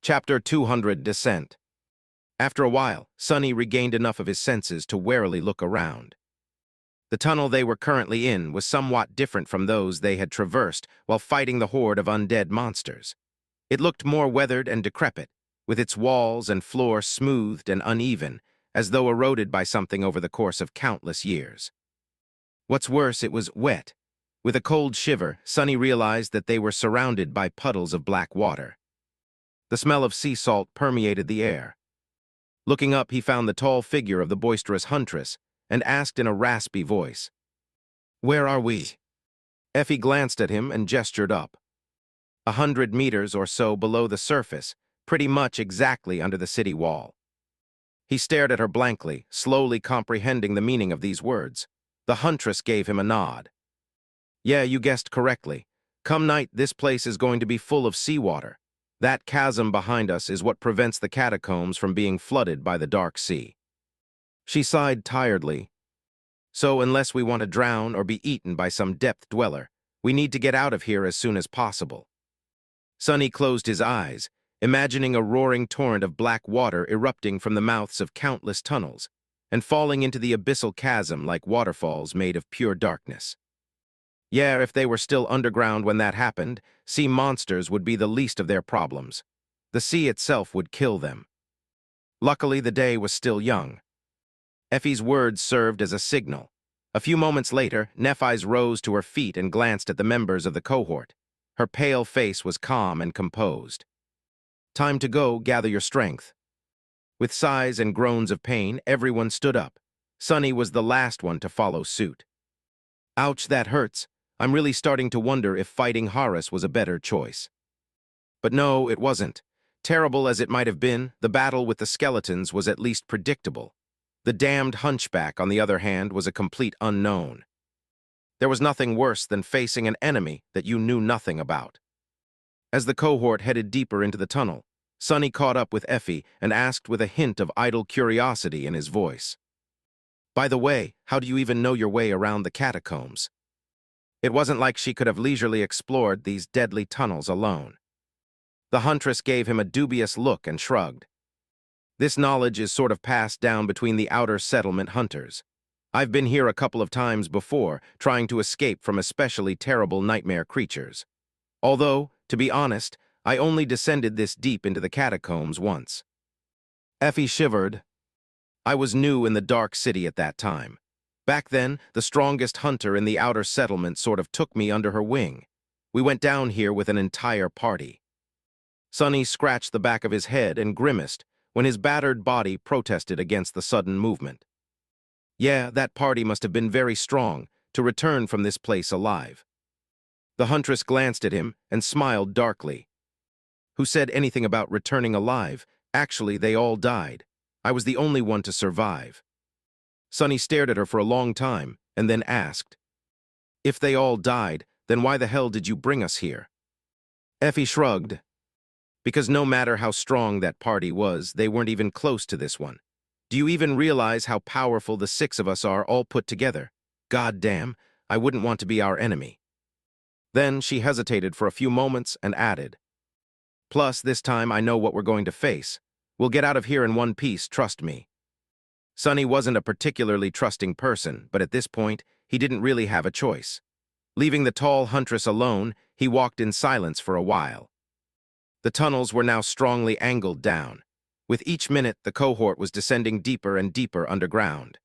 Chapter 200 Descent. After a while, Sonny regained enough of his senses to warily look around. The tunnel they were currently in was somewhat different from those they had traversed while fighting the horde of undead monsters. It looked more weathered and decrepit, with its walls and floor smoothed and uneven, as though eroded by something over the course of countless years. What's worse, it was wet. With a cold shiver, Sonny realized that they were surrounded by puddles of black water. The smell of sea salt permeated the air. Looking up, he found the tall figure of the boisterous huntress and asked in a raspy voice, "Where are we?" Effie glanced at him and gestured up. 100 meters or so below the surface, pretty much exactly under the city wall. He stared at her blankly, slowly comprehending the meaning of these words. The huntress gave him a nod. "Yeah, you guessed correctly. Come night, this place is going to be full of seawater. That chasm behind us is what prevents the catacombs from being flooded by the dark sea." She sighed tiredly. "So unless we want to drown or be eaten by some depth dweller, we need to get out of here as soon as possible." Sonny closed his eyes, imagining a roaring torrent of black water erupting from the mouths of countless tunnels and falling into the abyssal chasm like waterfalls made of pure darkness. Yeah, if they were still underground when that happened, sea monsters would be the least of their problems. The sea itself would kill them. Luckily, the day was still young. Effie's words served as a signal. A few moments later, Nephis rose to her feet and glanced at the members of the cohort. Her pale face was calm and composed. "Time to go, gather your strength." With sighs and groans of pain, everyone stood up. Sonny was the last one to follow suit. "Ouch, that hurts. I'm really starting to wonder if fighting Horus was a better choice." But no, it wasn't. Terrible as it might have been, the battle with the skeletons was at least predictable. The damned hunchback, on the other hand, was a complete unknown. There was nothing worse than facing an enemy that you knew nothing about. As the cohort headed deeper into the tunnel, Sonny caught up with Effie and asked with a hint of idle curiosity in his voice, "By the way, how do you even know your way around the catacombs?" It wasn't like she could have leisurely explored these deadly tunnels alone. The huntress gave him a dubious look and shrugged. "This knowledge is sort of passed down between the outer settlement hunters. I've been here a couple of times before, trying to escape from especially terrible nightmare creatures. Although, to be honest, I only descended this deep into the catacombs once." Effie shivered. "I was new in the dark city at that time. Back then, the strongest hunter in the outer settlement sort of took me under her wing. We went down here with an entire party." Sonny scratched the back of his head and grimaced when his battered body protested against the sudden movement. Yeah, that party must have been very strong to return from this place alive. The huntress glanced at him and smiled darkly. "Who said anything about returning alive? Actually, they all died. I was the only one to survive." Sonny stared at her for a long time and then asked, "If they all died, then why the hell did you bring us here?" Effie shrugged. "Because no matter how strong that party was, they weren't even close to this one. Do you even realize how powerful the 6 of us are all put together? God damn, I wouldn't want to be our enemy." Then she hesitated for a few moments and added, "Plus, this time I know what we're going to face. We'll get out of here in one piece, trust me." Sonny wasn't a particularly trusting person, but at this point, he didn't really have a choice. Leaving the tall huntress alone, he walked in silence for a while. The tunnels were now strongly angled down. With each minute, the cohort was descending deeper and deeper underground.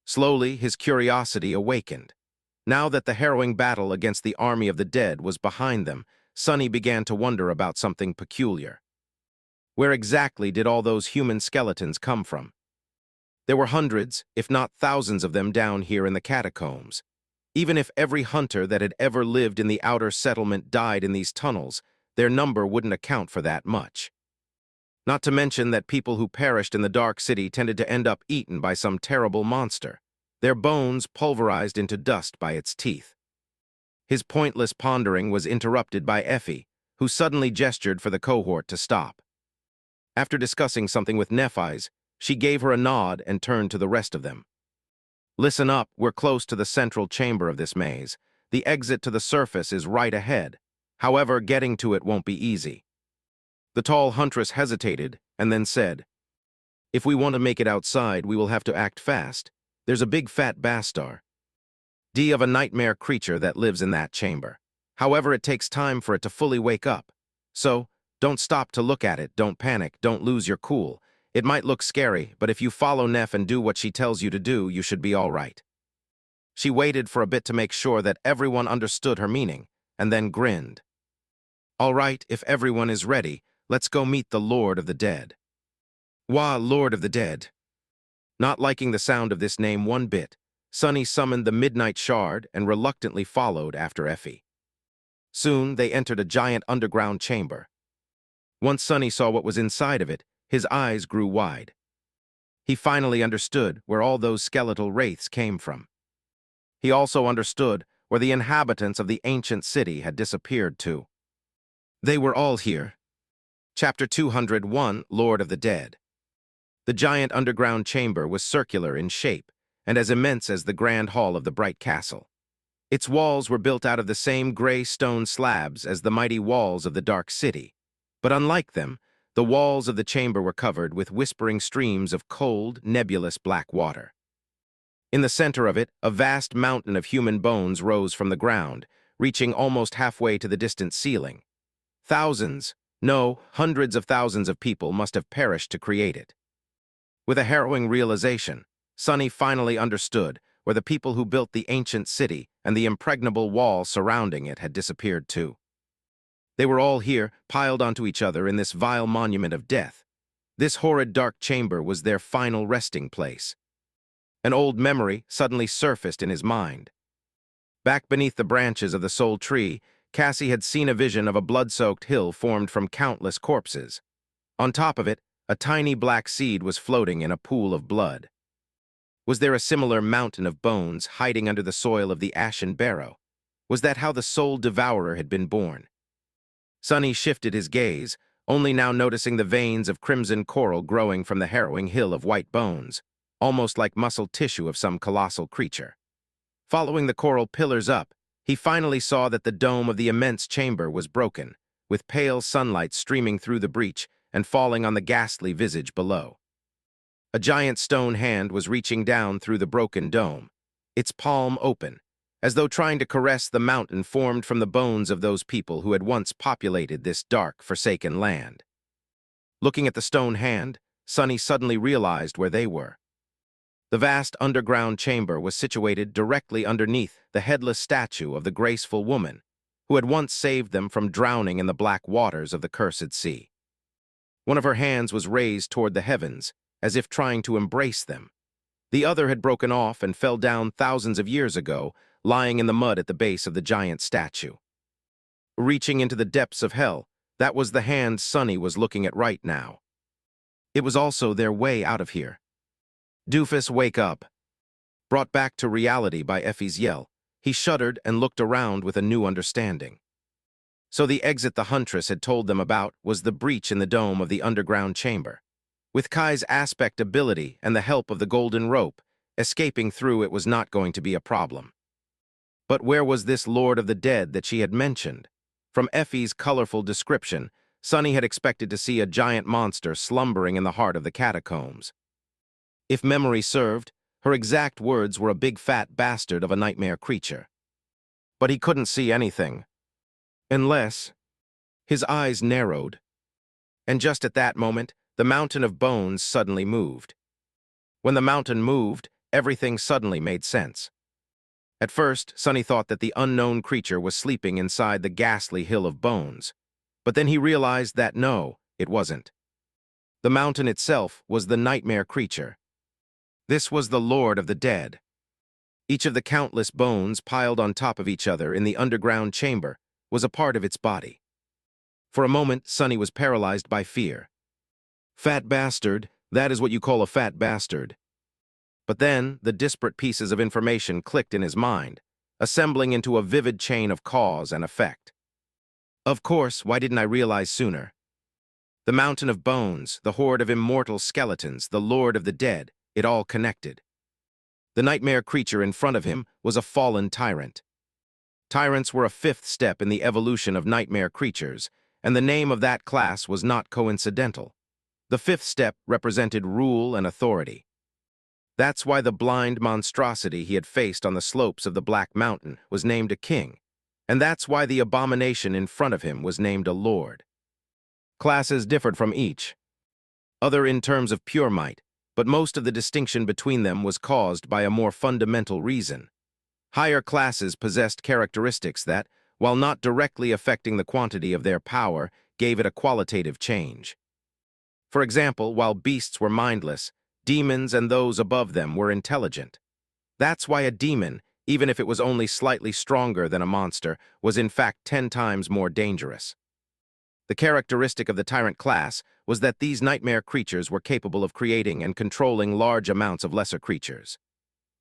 Slowly, his curiosity awakened. Now that the harrowing battle against the army of the dead was behind them, Sonny began to wonder about something peculiar. Where exactly did all those human skeletons come from? There were hundreds, if not thousands of them down here in the catacombs. Even if every hunter that had ever lived in the outer settlement died in these tunnels, their number wouldn't account for that much. Not to mention that people who perished in the dark city tended to end up eaten by some terrible monster, their bones pulverized into dust by its teeth. His pointless pondering was interrupted by Effie, who suddenly gestured for the cohort to stop. After discussing something with Nephis, she gave her a nod and turned to the rest of them. "Listen up, we're close to the central chamber of this maze. The exit to the surface is right ahead. However, getting to it won't be easy." The tall huntress hesitated and then said, "If we want to make it outside, we will have to act fast. There's a big fat bastard of a nightmare creature that lives in that chamber. However, it takes time for it to fully wake up. So, don't stop to look at it, don't panic, don't lose your cool. It might look scary, but if you follow Neph and do what she tells you to do, you should be all right." She waited for a bit to make sure that everyone understood her meaning, and then grinned. "All right, if everyone is ready, let's go meet the Lord of the Dead." Wah, Lord of the Dead. Not liking the sound of this name one bit, Sunny summoned the Midnight Shard and reluctantly followed after Effie. Soon, they entered a giant underground chamber. Once Sunny saw what was inside of it, his eyes grew wide. He finally understood where all those skeletal wraiths came from. He also understood where the inhabitants of the ancient city had disappeared to. They were all here. Chapter 201, Lord of the Dead. The giant underground chamber was circular in shape and as immense as the grand hall of the bright castle. Its walls were built out of the same gray stone slabs as the mighty walls of the dark city. But unlike them, the walls of the chamber were covered with whispering streams of cold, nebulous black water. In the center of it, a vast mountain of human bones rose from the ground, reaching almost halfway to the distant ceiling. Thousands, no, hundreds of thousands of people must have perished to create it. With a harrowing realization, Sunny finally understood where the people who built the ancient city and the impregnable wall surrounding it had disappeared too. They were all here, piled onto each other in this vile monument of death. This horrid dark chamber was their final resting place. An old memory suddenly surfaced in his mind. Back beneath the branches of the soul tree, Cassie had seen a vision of a blood-soaked hill formed from countless corpses. On top of it, a tiny black seed was floating in a pool of blood. Was there a similar mountain of bones hiding under the soil of the ashen barrow? Was that how the soul devourer had been born? Sunny shifted his gaze, only now noticing the veins of crimson coral growing from the harrowing hill of white bones, almost like muscle tissue of some colossal creature. Following the coral pillars up, he finally saw that the dome of the immense chamber was broken, with pale sunlight streaming through the breach and falling on the ghastly visage below. A giant stone hand was reaching down through the broken dome, its palm open, as though trying to caress the mountain formed from the bones of those people who had once populated this dark, forsaken land. Looking at the stone hand, Sunny suddenly realized where they were. The vast underground chamber was situated directly underneath the headless statue of the graceful woman who had once saved them from drowning in the black waters of the cursed sea. One of her hands was raised toward the heavens, as if trying to embrace them. The other had broken off and fell down thousands of years ago, lying in the mud at the base of the giant statue. Reaching into the depths of hell, that was the hand Sunny was looking at right now. It was also their way out of here. "Doofus, wake up." Brought back to reality by Effie's yell, he shuddered and looked around with a new understanding. So the exit the huntress had told them about was the breach in the dome of the underground chamber. With Kai's aspect ability and the help of the golden rope, escaping through it was not going to be a problem. But where was this Lord of the Dead that she had mentioned? From Effie's colorful description, Sunny had expected to see a giant monster slumbering in the heart of the catacombs. If memory served, her exact words were a big fat bastard of a nightmare creature. But he couldn't see anything. Unless... His eyes narrowed. And just at that moment, the mountain of bones suddenly moved. When the mountain moved, everything suddenly made sense. At first, Sunny thought that the unknown creature was sleeping inside the ghastly hill of bones. But then he realized that no, it wasn't. The mountain itself was the nightmare creature. This was the Lord of the Dead. Each of the countless bones piled on top of each other in the underground chamber was a part of its body. For a moment, Sunny was paralyzed by fear. Fat bastard, that is what you call a fat bastard. But then, the disparate pieces of information clicked in his mind, assembling into a vivid chain of cause and effect. Of course, why didn't I realize sooner? The mountain of bones, the horde of immortal skeletons, the Lord of the Dead, it all connected. The nightmare creature in front of him was a fallen tyrant. Tyrants were a fifth step in the evolution of nightmare creatures, and the name of that class was not coincidental. The fifth step represented rule and authority. That's why the blind monstrosity he had faced on the slopes of the Black Mountain was named a king, and that's why the abomination in front of him was named a lord. Classes differed from each other in terms of pure might, but most of the distinction between them was caused by a more fundamental reason. Higher classes possessed characteristics that, while not directly affecting the quantity of their power, gave it a qualitative change. For example, while beasts were mindless, demons and those above them were intelligent. That's why a demon, even if it was only slightly stronger than a monster, was in fact 10 times more dangerous. The characteristic of the tyrant class was that these nightmare creatures were capable of creating and controlling large amounts of lesser creatures.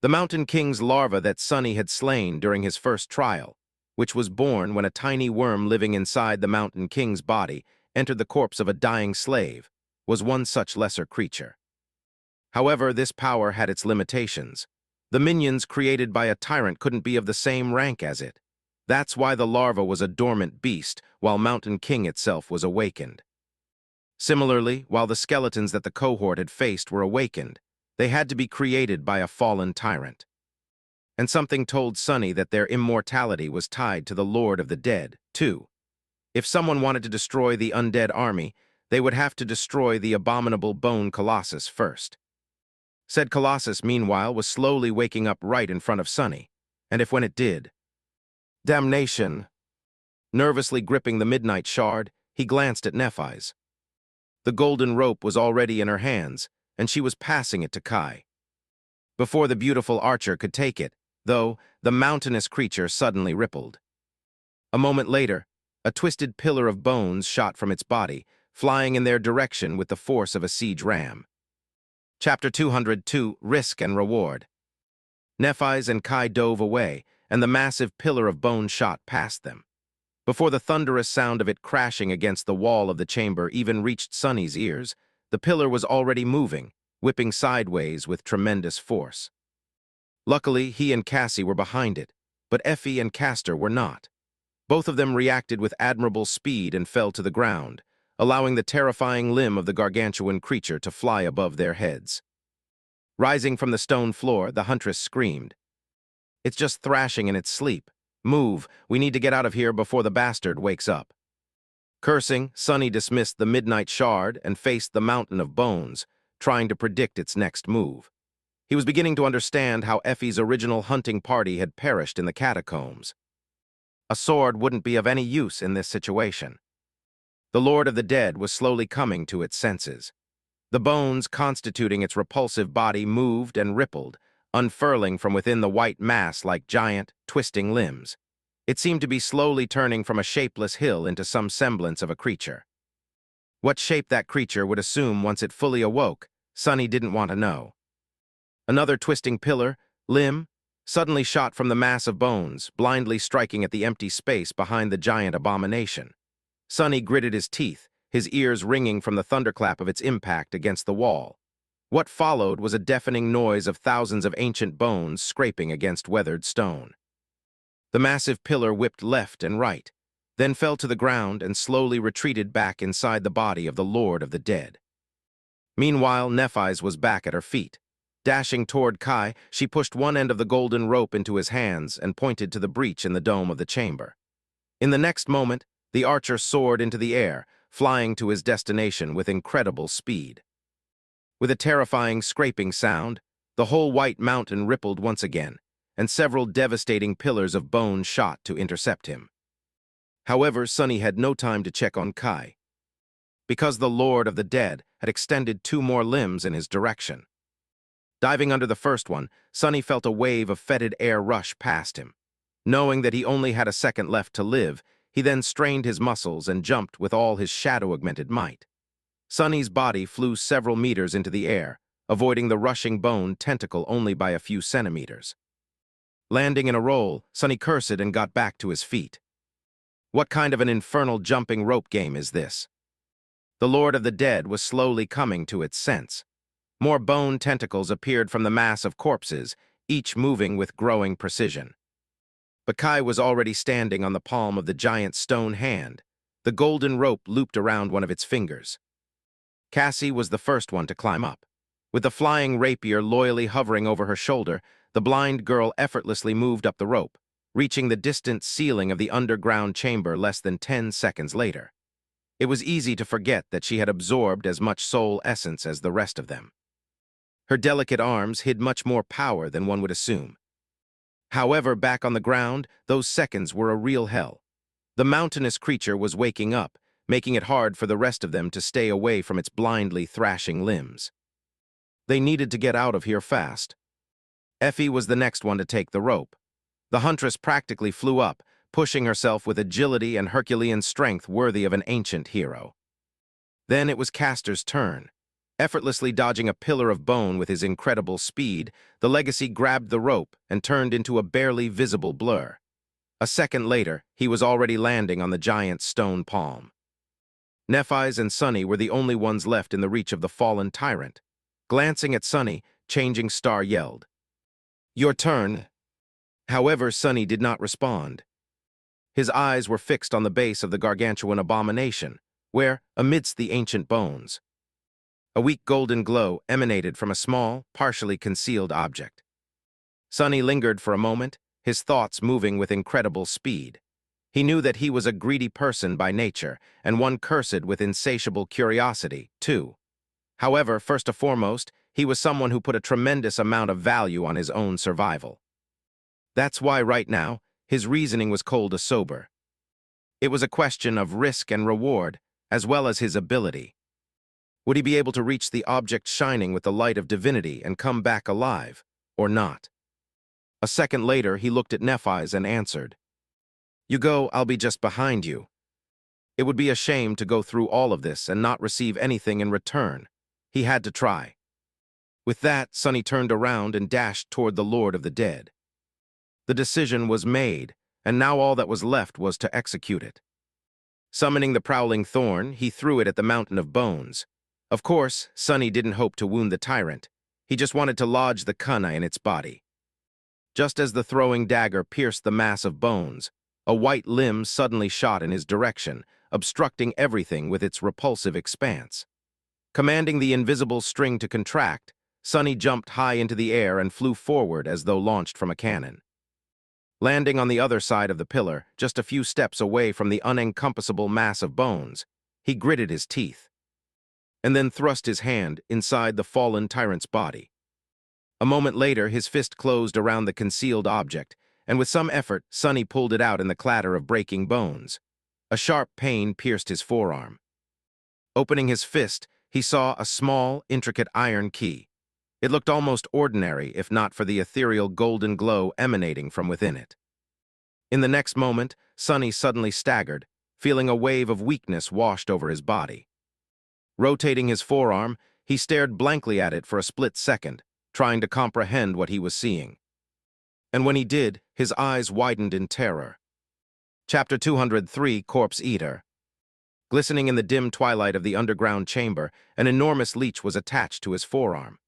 The Mountain King's larva that Sunny had slain during his first trial, which was born when a tiny worm living inside the Mountain King's body entered the corpse of a dying slave, was one such lesser creature. However, this power had its limitations. The minions created by a tyrant couldn't be of the same rank as it. That's why the larva was a dormant beast, while Mountain King itself was awakened. Similarly, while the skeletons that the cohort had faced were awakened, they had to be created by a fallen tyrant. And something told Sunny that their immortality was tied to the Lord of the Dead, too. If someone wanted to destroy the undead army, they would have to destroy the abominable bone colossus first. Said colossus, meanwhile, was slowly waking up right in front of Sunny, and if when it did, damnation! Nervously gripping the midnight shard, he glanced at Nephis. The golden rope was already in her hands, and she was passing it to Kai. Before the beautiful archer could take it, though, the mountainous creature suddenly rippled. A moment later, a twisted pillar of bones shot from its body, flying in their direction with the force of a siege ram. Chapter 202, Risk and Reward. Nephis and Kai dove away, and the massive pillar of bone shot past them. Before the thunderous sound of it crashing against the wall of the chamber even reached Sunny's ears, the pillar was already moving, whipping sideways with tremendous force. Luckily, he and Cassie were behind it, but Effie and Castor were not. Both of them reacted with admirable speed and fell to the ground, allowing the terrifying limb of the gargantuan creature to fly above their heads. Rising from the stone floor, the huntress screamed, "It's just thrashing in its sleep. Move, we need to get out of here before the bastard wakes up." Cursing, Sunny dismissed the midnight shard and faced the mountain of bones, trying to predict its next move. He was beginning to understand how Effie's original hunting party had perished in the catacombs. A sword wouldn't be of any use in this situation. The Lord of the Dead was slowly coming to its senses. The bones constituting its repulsive body moved and rippled, unfurling from within the white mass like giant, twisting limbs. It seemed to be slowly turning from a shapeless hill into some semblance of a creature. What shape that creature would assume once it fully awoke, Sunny didn't want to know. Another twisting pillar, limb, suddenly shot from the mass of bones, blindly striking at the empty space behind the giant abomination. Sunny gritted his teeth, his ears ringing from the thunderclap of its impact against the wall. What followed was a deafening noise of thousands of ancient bones scraping against weathered stone. The massive pillar whipped left and right, then fell to the ground and slowly retreated back inside the body of the Lord of the Dead. Meanwhile, Nephis was back at her feet. Dashing toward Kai, she pushed one end of the golden rope into his hands and pointed to the breach in the dome of the chamber. In the next moment, the archer soared into the air, flying to his destination with incredible speed. With a terrifying scraping sound, the whole white mountain rippled once again, and several devastating pillars of bone shot to intercept him. However, Sunny had no time to check on Kai, because the Lord of the Dead had extended 2 more limbs in his direction. Diving under the first one, Sunny felt a wave of fetid air rush past him. Knowing that he only had a second left to live, he then strained his muscles and jumped with all his shadow-augmented might. Sunny's body flew several meters into the air, avoiding the rushing bone tentacle only by a few centimeters. Landing in a roll, Sunny cursed and got back to his feet. What kind of an infernal jumping rope game is this? The Lord of the Dead was slowly coming to its sense. More bone tentacles appeared from the mass of corpses, each moving with growing precision. But Kai was already standing on the palm of the giant stone hand. The golden rope looped around one of its fingers. Cassie was the first one to climb up. With the flying rapier loyally hovering over her shoulder, the blind girl effortlessly moved up the rope, reaching the distant ceiling of the underground chamber less than 10 seconds later. It was easy to forget that she had absorbed as much soul essence as the rest of them. Her delicate arms hid much more power than one would assume. However, back on the ground, those seconds were a real hell. The mountainous creature was waking up, making it hard for the rest of them to stay away from its blindly thrashing limbs. They needed to get out of here fast. Effie was the next one to take the rope. The huntress practically flew up, pushing herself with agility and Herculean strength worthy of an ancient hero. Then it was Castor's turn. Effortlessly dodging a pillar of bone with his incredible speed, the legacy grabbed the rope and turned into a barely visible blur. A second later, he was already landing on the giant's stone palm. Nephis and Sunny were the only ones left in the reach of the fallen tyrant. Glancing at Sunny, Changing Star yelled, "Your turn." However, Sunny did not respond. His eyes were fixed on the base of the gargantuan abomination, where, amidst the ancient bones, a weak golden glow emanated from a small, partially concealed object. Sunny lingered for a moment, his thoughts moving with incredible speed. He knew that he was a greedy person by nature, and one cursed with insatiable curiosity, too. However, first and foremost, he was someone who put a tremendous amount of value on his own survival. That's why right now, his reasoning was cold as sober. It was a question of risk and reward, as well as his ability. Would he be able to reach the object shining with the light of divinity and come back alive, or not? A second later, he looked at Nephis and answered, "You go, I'll be just behind you." It would be a shame to go through all of this and not receive anything in return. He had to try. With that, Sunny turned around and dashed toward the Lord of the Dead. The decision was made, and now all that was left was to execute it. Summoning the prowling thorn, he threw it at the mountain of bones. Of course, Sunny didn't hope to wound the tyrant. He just wanted to lodge the kunai in its body. Just as the throwing dagger pierced the mass of bones, a white limb suddenly shot in his direction, obstructing everything with its repulsive expanse. Commanding the invisible string to contract, Sunny jumped high into the air and flew forward as though launched from a cannon. Landing on the other side of the pillar, just a few steps away from the unencompassable mass of bones, he gritted his teeth, and then thrust his hand inside the fallen tyrant's body. A moment later, his fist closed around the concealed object, and with some effort, Sunny pulled it out in the clatter of breaking bones. A sharp pain pierced his forearm. Opening his fist, he saw a small, intricate iron key. It looked almost ordinary, if not for the ethereal golden glow emanating from within it. In the next moment, Sunny suddenly staggered, feeling a wave of weakness washed over his body. Rotating his forearm, he stared blankly at it for a split second, trying to comprehend what he was seeing. And when he did, his eyes widened in terror. Chapter 203, Corpse Eater. Glistening in the dim twilight of the underground chamber, an enormous leech was attached to his forearm.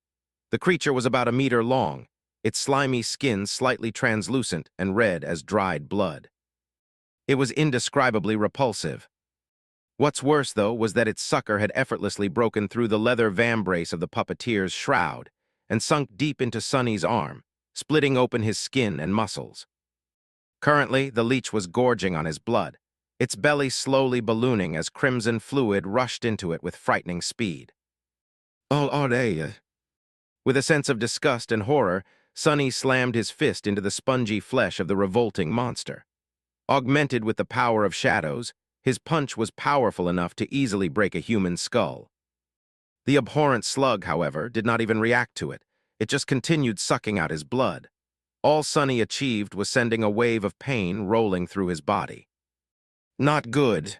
The creature was about a meter long, its slimy skin slightly translucent and red as dried blood. It was indescribably repulsive. What's worse, though, was that its sucker had effortlessly broken through the leather vambrace of the puppeteer's shroud and sunk deep into Sunny's arm, splitting open his skin and muscles. Currently, the leech was gorging on his blood, its belly slowly ballooning as crimson fluid rushed into it with frightening speed. "All are they?" With a sense of disgust and horror, Sunny slammed his fist into the spongy flesh of the revolting monster. Augmented with the power of shadows, his punch was powerful enough to easily break a human skull. The abhorrent slug, however, did not even react to it. It just continued sucking out his blood. All Sunny achieved was sending a wave of pain rolling through his body. Not good.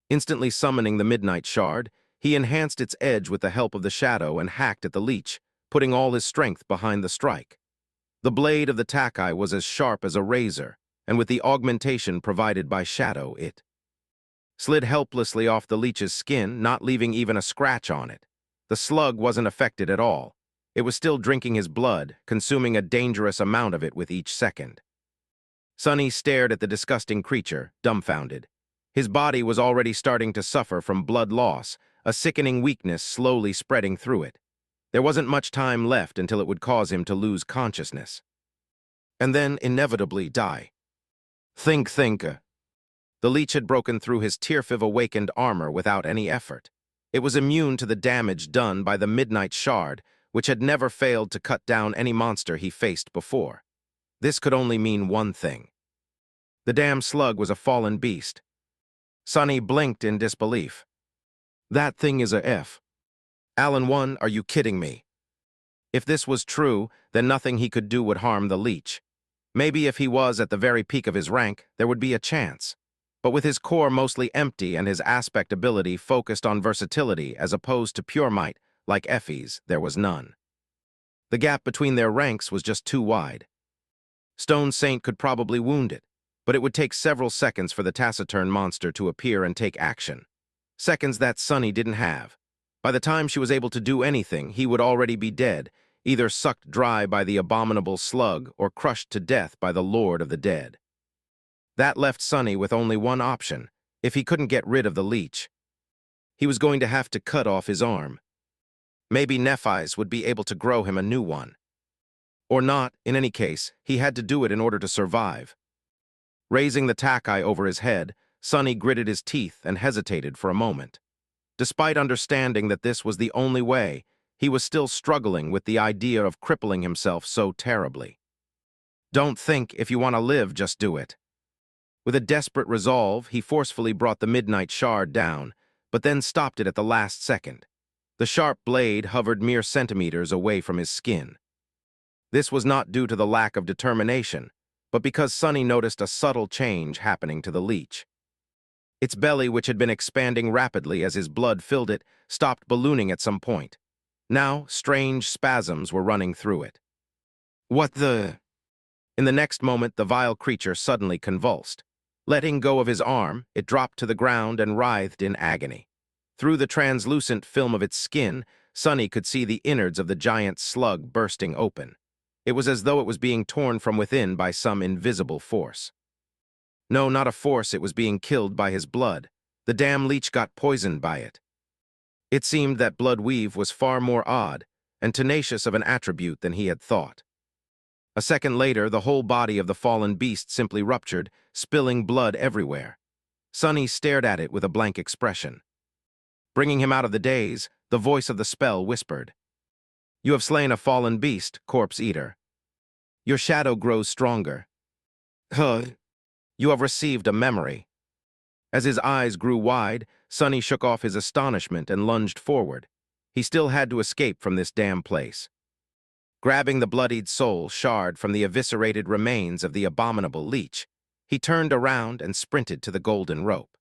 Instantly summoning the Midnight Shard, he enhanced its edge with the help of the shadow and hacked at the leech, putting all his strength behind the strike. The blade of the takai was as sharp as a razor, and with the augmentation provided by shadow, it slid helplessly off the leech's skin, not leaving even a scratch on it. The slug wasn't affected at all. It was still drinking his blood, consuming a dangerous amount of it with each second. Sunny stared at the disgusting creature, dumbfounded. His body was already starting to suffer from blood loss, a sickening weakness slowly spreading through it. There wasn't much time left until it would cause him to lose consciousness. And then inevitably die. Think. The leech had broken through his Tearfiv-awakened armor without any effort. It was immune to the damage done by the Midnight Shard, which had never failed to cut down any monster he faced before. This could only mean one thing. The damn slug was a fallen beast. Sonny blinked in disbelief. That thing is a F. Alan 1, are you kidding me? If this was true, then nothing he could do would harm the leech. Maybe if he was at the very peak of his rank, there would be a chance. But with his core mostly empty and his aspect ability focused on versatility as opposed to pure might, like Effie's, there was none. The gap between their ranks was just too wide. Stone Saint could probably wound it, but it would take several seconds for the taciturn monster to appear and take action. Seconds that Sonny didn't have. By the time she was able to do anything, he would already be dead, either sucked dry by the abominable slug or crushed to death by the Lord of the Dead. That left Sonny with only one option, if he couldn't get rid of the leech. He was going to have to cut off his arm. Maybe Nephis would be able to grow him a new one. Or not, in any case, he had to do it in order to survive. Raising the takai over his head, Sonny gritted his teeth and hesitated for a moment. Despite understanding that this was the only way, he was still struggling with the idea of crippling himself so terribly. Don't think if you want to live, just do it. With a desperate resolve, he forcefully brought the Midnight Shard down, but then stopped it at the last second. The sharp blade hovered mere centimeters away from his skin. This was not due to the lack of determination, but because Sonny noticed a subtle change happening to the leech. Its belly, which had been expanding rapidly as his blood filled it, stopped ballooning at some point. Now, strange spasms were running through it. What the... In the next moment, the vile creature suddenly convulsed. Letting go of his arm, it dropped to the ground and writhed in agony. Through the translucent film of its skin, Sonny could see the innards of the giant slug bursting open. It was as though it was being torn from within by some invisible force. No, not a force, it was being killed by his blood. The damn leech got poisoned by it. It seemed that blood weave was far more odd and tenacious of an attribute than he had thought. A second later, the whole body of the fallen beast simply ruptured, spilling blood everywhere. Sonny stared at it with a blank expression. Bringing him out of the daze, the voice of the spell whispered, "You have slain a fallen beast, corpse eater. Your shadow grows stronger. You have received a memory." As his eyes grew wide, Sonny shook off his astonishment and lunged forward. He still had to escape from this damn place. Grabbing the bloodied soul shard from the eviscerated remains of the abominable leech, he turned around and sprinted to the golden rope.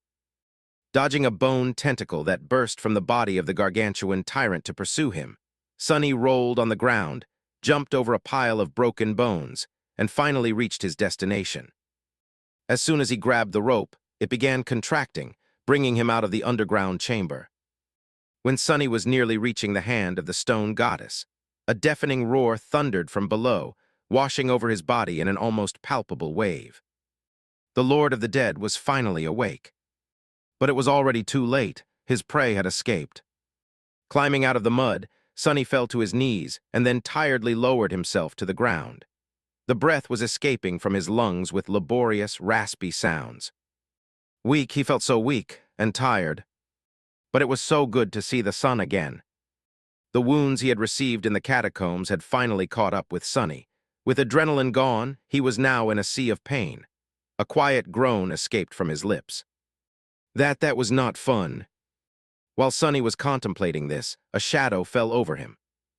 Dodging a bone tentacle that burst from the body of the gargantuan tyrant to pursue him, Sonny rolled on the ground, jumped over a pile of broken bones, and finally reached his destination. As soon as he grabbed the rope, it began contracting, bringing him out of the underground chamber. When Sonny was nearly reaching the hand of the stone goddess, a deafening roar thundered from below, washing over his body in an almost palpable wave. The Lord of the Dead was finally awake. But it was already too late. His prey had escaped. Climbing out of the mud, Sonny fell to his knees and then tiredly lowered himself to the ground. The breath was escaping from his lungs with laborious, raspy sounds. Weak, he felt so weak and tired. But it was so good to see the sun again. The wounds he had received in the catacombs had finally caught up with Sonny. With adrenaline gone, he was now in a sea of pain. A quiet groan escaped from his lips. That was not fun. While Sonny was contemplating this, a shadow fell over him.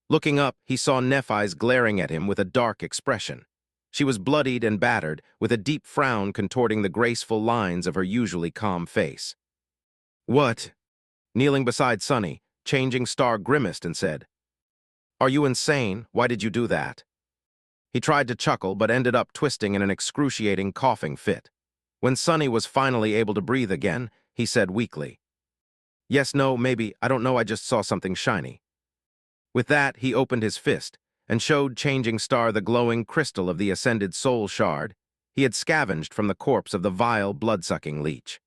Looking up, he saw Nephis glaring at him with a dark expression. She was bloodied and battered, with a deep frown contorting the graceful lines of her usually calm face. "What?" Kneeling beside Sonny, Changing Star grimaced and said, "Are you insane? Why did you do that?" He tried to chuckle, but ended up twisting in an excruciating coughing fit. When Sonny was finally able to breathe again, he said weakly, "Yes, no, maybe, I don't know, I just saw something shiny." With that, he opened his fist and showed Changing Star the glowing crystal of the ascended soul shard he had scavenged from the corpse of the vile, blood-sucking leech.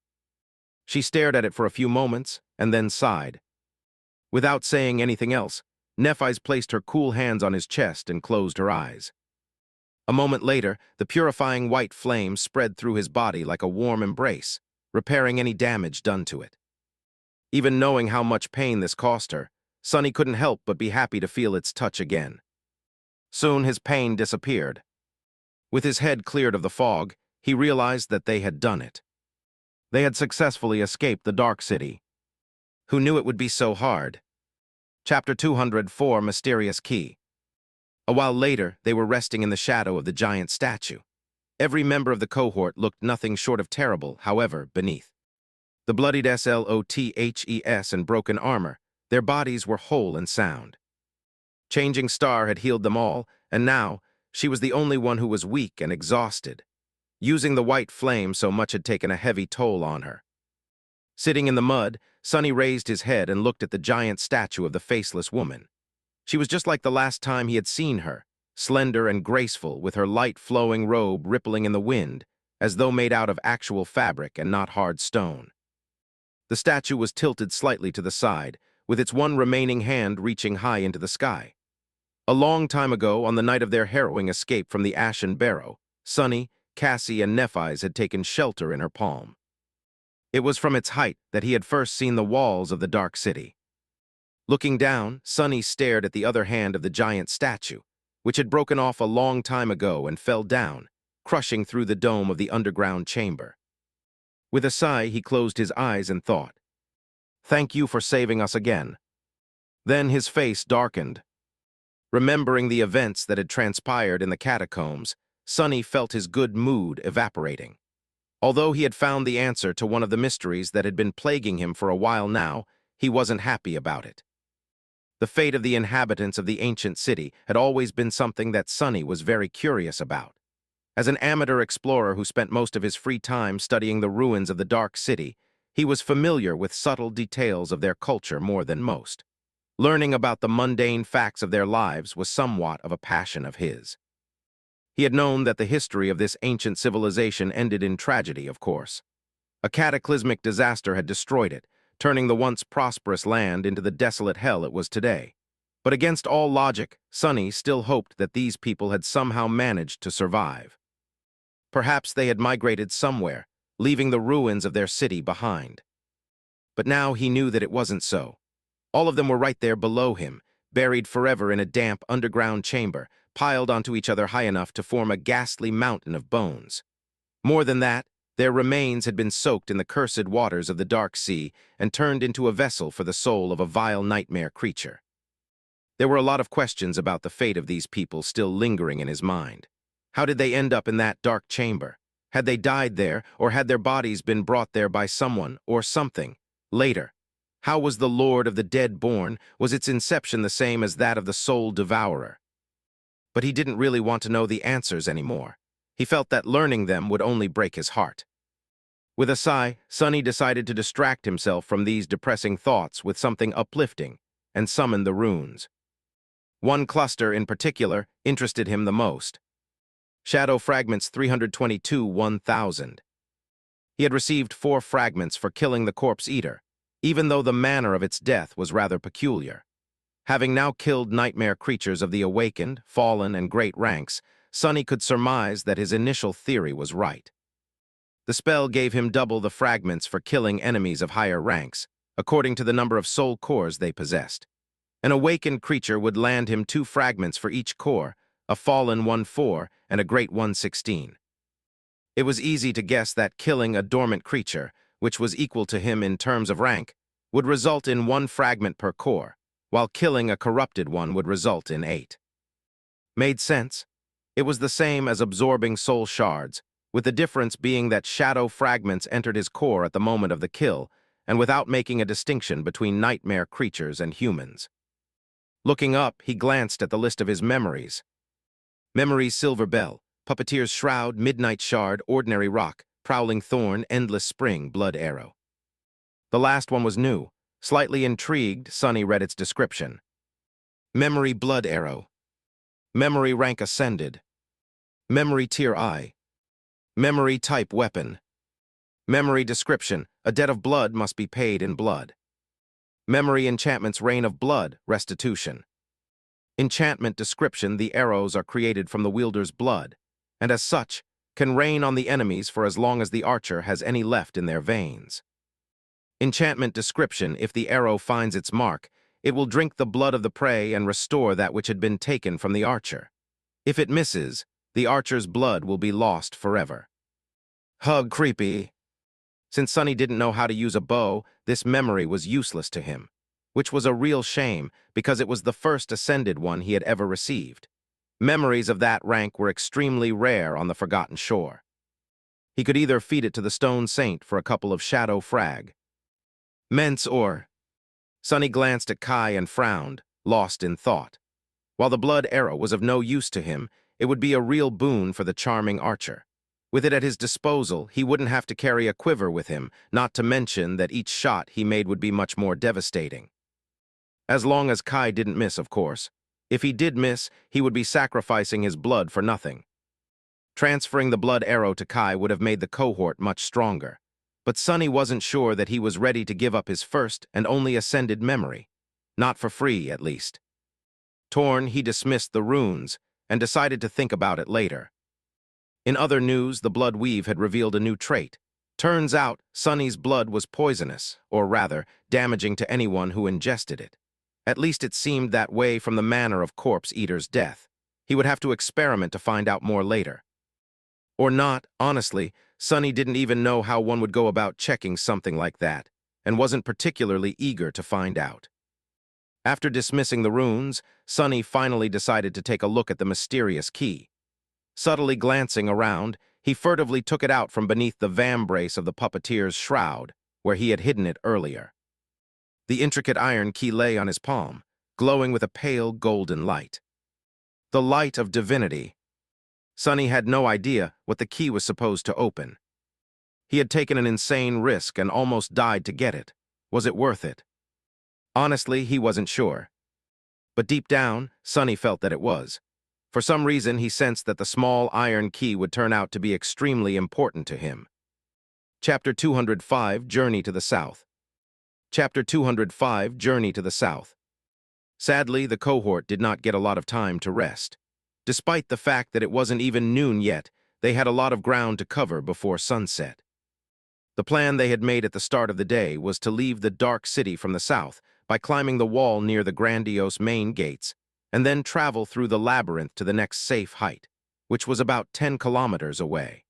She stared at it for a few moments and then sighed. Without saying anything else, Nephis placed her cool hands on his chest and closed her eyes. A moment later, the purifying white flame spread through his body like a warm embrace, repairing any damage done to it. Even knowing how much pain this cost her, Sunny couldn't help but be happy to feel its touch again. Soon his pain disappeared. With his head cleared of the fog, he realized that they had done it. They had successfully escaped the Dark City. Who knew it would be so hard? Chapter 204, Mysterious Key. A while later, they were resting in the shadow of the giant statue. Every member of the cohort looked nothing short of terrible, however, beneath. The bloodied slots and broken armor, their bodies were whole and sound. Changing Star had healed them all, and now, she was the only one who was weak and exhausted. Using the white flame so much had taken a heavy toll on her. Sitting in the mud, Sunny raised his head and looked at the giant statue of the faceless woman. She was just like the last time he had seen her, slender and graceful, with her light flowing robe rippling in the wind, as though made out of actual fabric and not hard stone. The statue was tilted slightly to the side, with its one remaining hand reaching high into the sky. A long time ago, on the night of their harrowing escape from the Ashen Barrow, Sunny, Cassie, and Nephis had taken shelter in her palm. It was from its height that he had first seen the walls of the Dark City. Looking down, Sunny stared at the other hand of the giant statue, which had broken off a long time ago and fell down, crushing through the dome of the underground chamber. With a sigh, he closed his eyes and thought, "Thank you for saving us again." Then his face darkened. Remembering the events that had transpired in the catacombs, Sunny felt his good mood evaporating. Although he had found the answer to one of the mysteries that had been plaguing him for a while now, he wasn't happy about it. The fate of the inhabitants of the ancient city had always been something that Sunny was very curious about. As an amateur explorer who spent most of his free time studying the ruins of the Dark City, he was familiar with subtle details of their culture more than most. Learning about the mundane facts of their lives was somewhat of a passion of his. He had known that the history of this ancient civilization ended in tragedy, of course. A cataclysmic disaster had destroyed it, turning the once prosperous land into the desolate hell it was today. But against all logic, Sunny still hoped that these people had somehow managed to survive. Perhaps they had migrated somewhere, leaving the ruins of their city behind. But now he knew that it wasn't so. All of them were right there below him, buried forever in a damp underground chamber, piled onto each other high enough to form a ghastly mountain of bones. More than that, their remains had been soaked in the cursed waters of the Dark Sea and turned into a vessel for the soul of a vile nightmare creature. There were a lot of questions about the fate of these people still lingering in his mind. How did they end up in that dark chamber? Had they died there, or had their bodies been brought there by someone or something later? How was the Lord of the Dead born? Was its inception the same as that of the Soul Devourer? But he didn't really want to know the answers anymore. He felt that learning them would only break his heart. With a sigh, Sunny decided to distract himself from these depressing thoughts with something uplifting and summoned the runes. One cluster in particular interested him the most. Shadow Fragments 322-1000. He had received 4 fragments for killing the Corpse Eater, even though the manner of its death was rather peculiar. Having now killed nightmare creatures of the awakened, fallen, and great ranks, Sunny could surmise that his initial theory was right. The spell gave him double the fragments for killing enemies of higher ranks, according to the number of soul cores they possessed. An awakened creature would land him 2 fragments for each core, a fallen 1-4 and a great 1-16. It was easy to guess that killing a dormant creature, which was equal to him in terms of rank, would result in 1 fragment per core, while killing a corrupted one would result in 8. Made sense? It was the same as absorbing soul shards, with the difference being that shadow fragments entered his core at the moment of the kill, and without making a distinction between nightmare creatures and humans. Looking up, he glanced at the list of his memories. Memories: Silver Bell, Puppeteer's Shroud, Midnight Shard, Ordinary Rock, Prowling Thorn, Endless Spring, Blood Arrow. The last one was new. Slightly intrigued, Sunny read its description. Memory: Blood Arrow. Memory rank ascended. Memory tier I. Memory type weapon. Memory description. A debt of blood must be paid in blood. Memory enchantment's rain of blood, restitution. Enchantment description. The arrows are created from the wielder's blood, and as such, can rain on the enemies for as long as the archer has any left in their veins. Enchantment description. If the arrow finds its mark, it will drink the blood of the prey and restore that which had been taken from the archer. If it misses, the archer's blood will be lost forever. Hug creepy. Since Sonny didn't know how to use a bow, this memory was useless to him, which was a real shame because it was the first ascended one he had ever received. Memories of that rank were extremely rare on the Forgotten Shore. He could either feed it to the Stone Saint for a couple of shadow frag. Mence or... Sonny glanced at Kai and frowned, lost in thought. While the blood arrow was of no use to him, it would be a real boon for the charming archer. With it at his disposal, he wouldn't have to carry a quiver with him, not to mention that each shot he made would be much more devastating. As long as Kai didn't miss, of course. If he did miss, he would be sacrificing his blood for nothing. Transferring the blood arrow to Kai would have made the cohort much stronger. But Sonny wasn't sure that he was ready to give up his first and only ascended memory. Not for free, at least. Torn, he dismissed the runes and decided to think about it later. In other news, the blood weave had revealed a new trait. Turns out, Sonny's blood was poisonous, or rather, damaging to anyone who ingested it. At least it seemed that way from the manner of Corpse Eater's death. He would have to experiment to find out more later. Or not, honestly, Sonny didn't even know how one would go about checking something like that, and wasn't particularly eager to find out. After dismissing the runes, Sonny finally decided to take a look at the mysterious key. Subtly glancing around, he furtively took it out from beneath the vambrace of the puppeteer's shroud, where he had hidden it earlier. The intricate iron key lay on his palm, glowing with a pale golden light. The light of divinity. Sonny had no idea what the key was supposed to open. He had taken an insane risk and almost died to get it. Was it worth it? Honestly, he wasn't sure. But deep down, Sonny felt that it was. For some reason, he sensed that the small iron key would turn out to be extremely important to him. Chapter 205, Journey to the South. Chapter 205, Journey to the South. Sadly, the cohort did not get a lot of time to rest. Despite the fact that it wasn't even noon yet, they had a lot of ground to cover before sunset. The plan they had made at the start of the day was to leave the dark city from the south by climbing the wall near the grandiose main gates, and then travel through the labyrinth to the next safe height, which was about 10 kilometers away.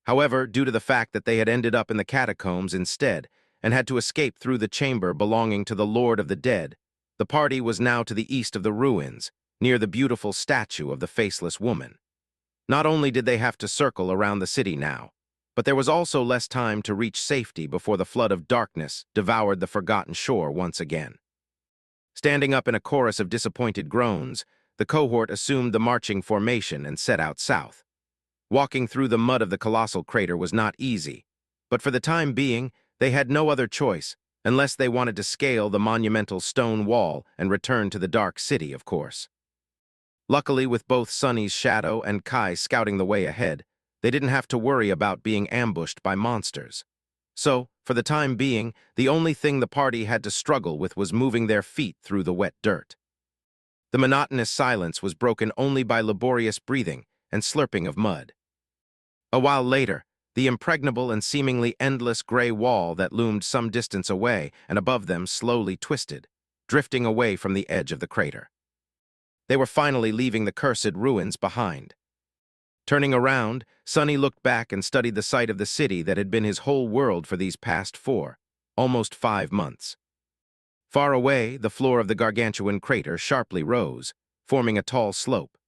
However, due to the fact that they had ended up in the catacombs instead and had to escape through the chamber belonging to the Lord of the Dead, the party was now to the east of the ruins, near the beautiful statue of the faceless woman. Not only did they have to circle around the city now, but there was also less time to reach safety before the flood of darkness devoured the Forgotten Shore once again. Standing up in a chorus of disappointed groans, the cohort assumed the marching formation and set out south. Walking through the mud of the colossal crater was not easy, but for the time being, they had no other choice, unless they wanted to scale the monumental stone wall and return to the dark city, of course. Luckily, with both Sonny's shadow and Kai scouting the way ahead, they didn't have to worry about being ambushed by monsters. So, for the time being, the only thing the party had to struggle with was moving their feet through the wet dirt. The monotonous silence was broken only by laborious breathing and slurping of mud. A while later, the impregnable and seemingly endless gray wall that loomed some distance away and above them slowly twisted, drifting away from the edge of the crater. They were finally leaving the cursed ruins behind. Turning around, Sonny looked back and studied the site of the city that had been his whole world for these past 4, almost 5 months. Far away, the floor of the gargantuan crater sharply rose, forming a tall slope.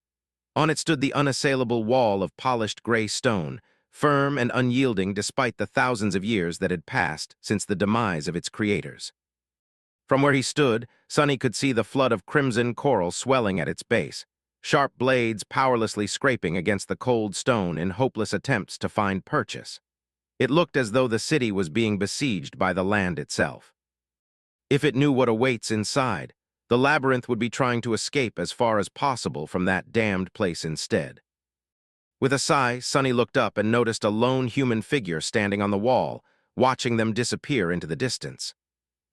On it stood the unassailable wall of polished gray stone, firm and unyielding despite the thousands of years that had passed since the demise of its creators. From where he stood, Sonny could see the flood of crimson coral swelling at its base, sharp blades powerlessly scraping against the cold stone in hopeless attempts to find purchase. It looked as though the city was being besieged by the land itself. If it knew what awaits inside, the labyrinth would be trying to escape as far as possible from that damned place instead. With a sigh, Sonny looked up and noticed a lone human figure standing on the wall, watching them disappear into the distance.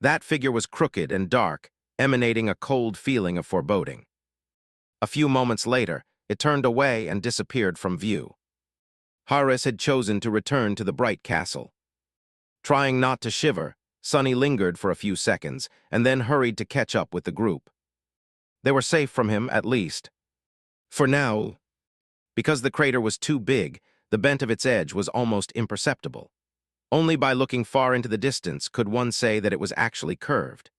That figure was crooked and dark, emanating a cold feeling of foreboding. A few moments later, it turned away and disappeared from view. Harris had chosen to return to the bright castle. Trying not to shiver, Sonny lingered for a few seconds and then hurried to catch up with the group. They were safe from him, at least. For now, because the crater was too big, the bent of its edge was almost imperceptible. Only by looking far into the distance could one say that it was actually curved.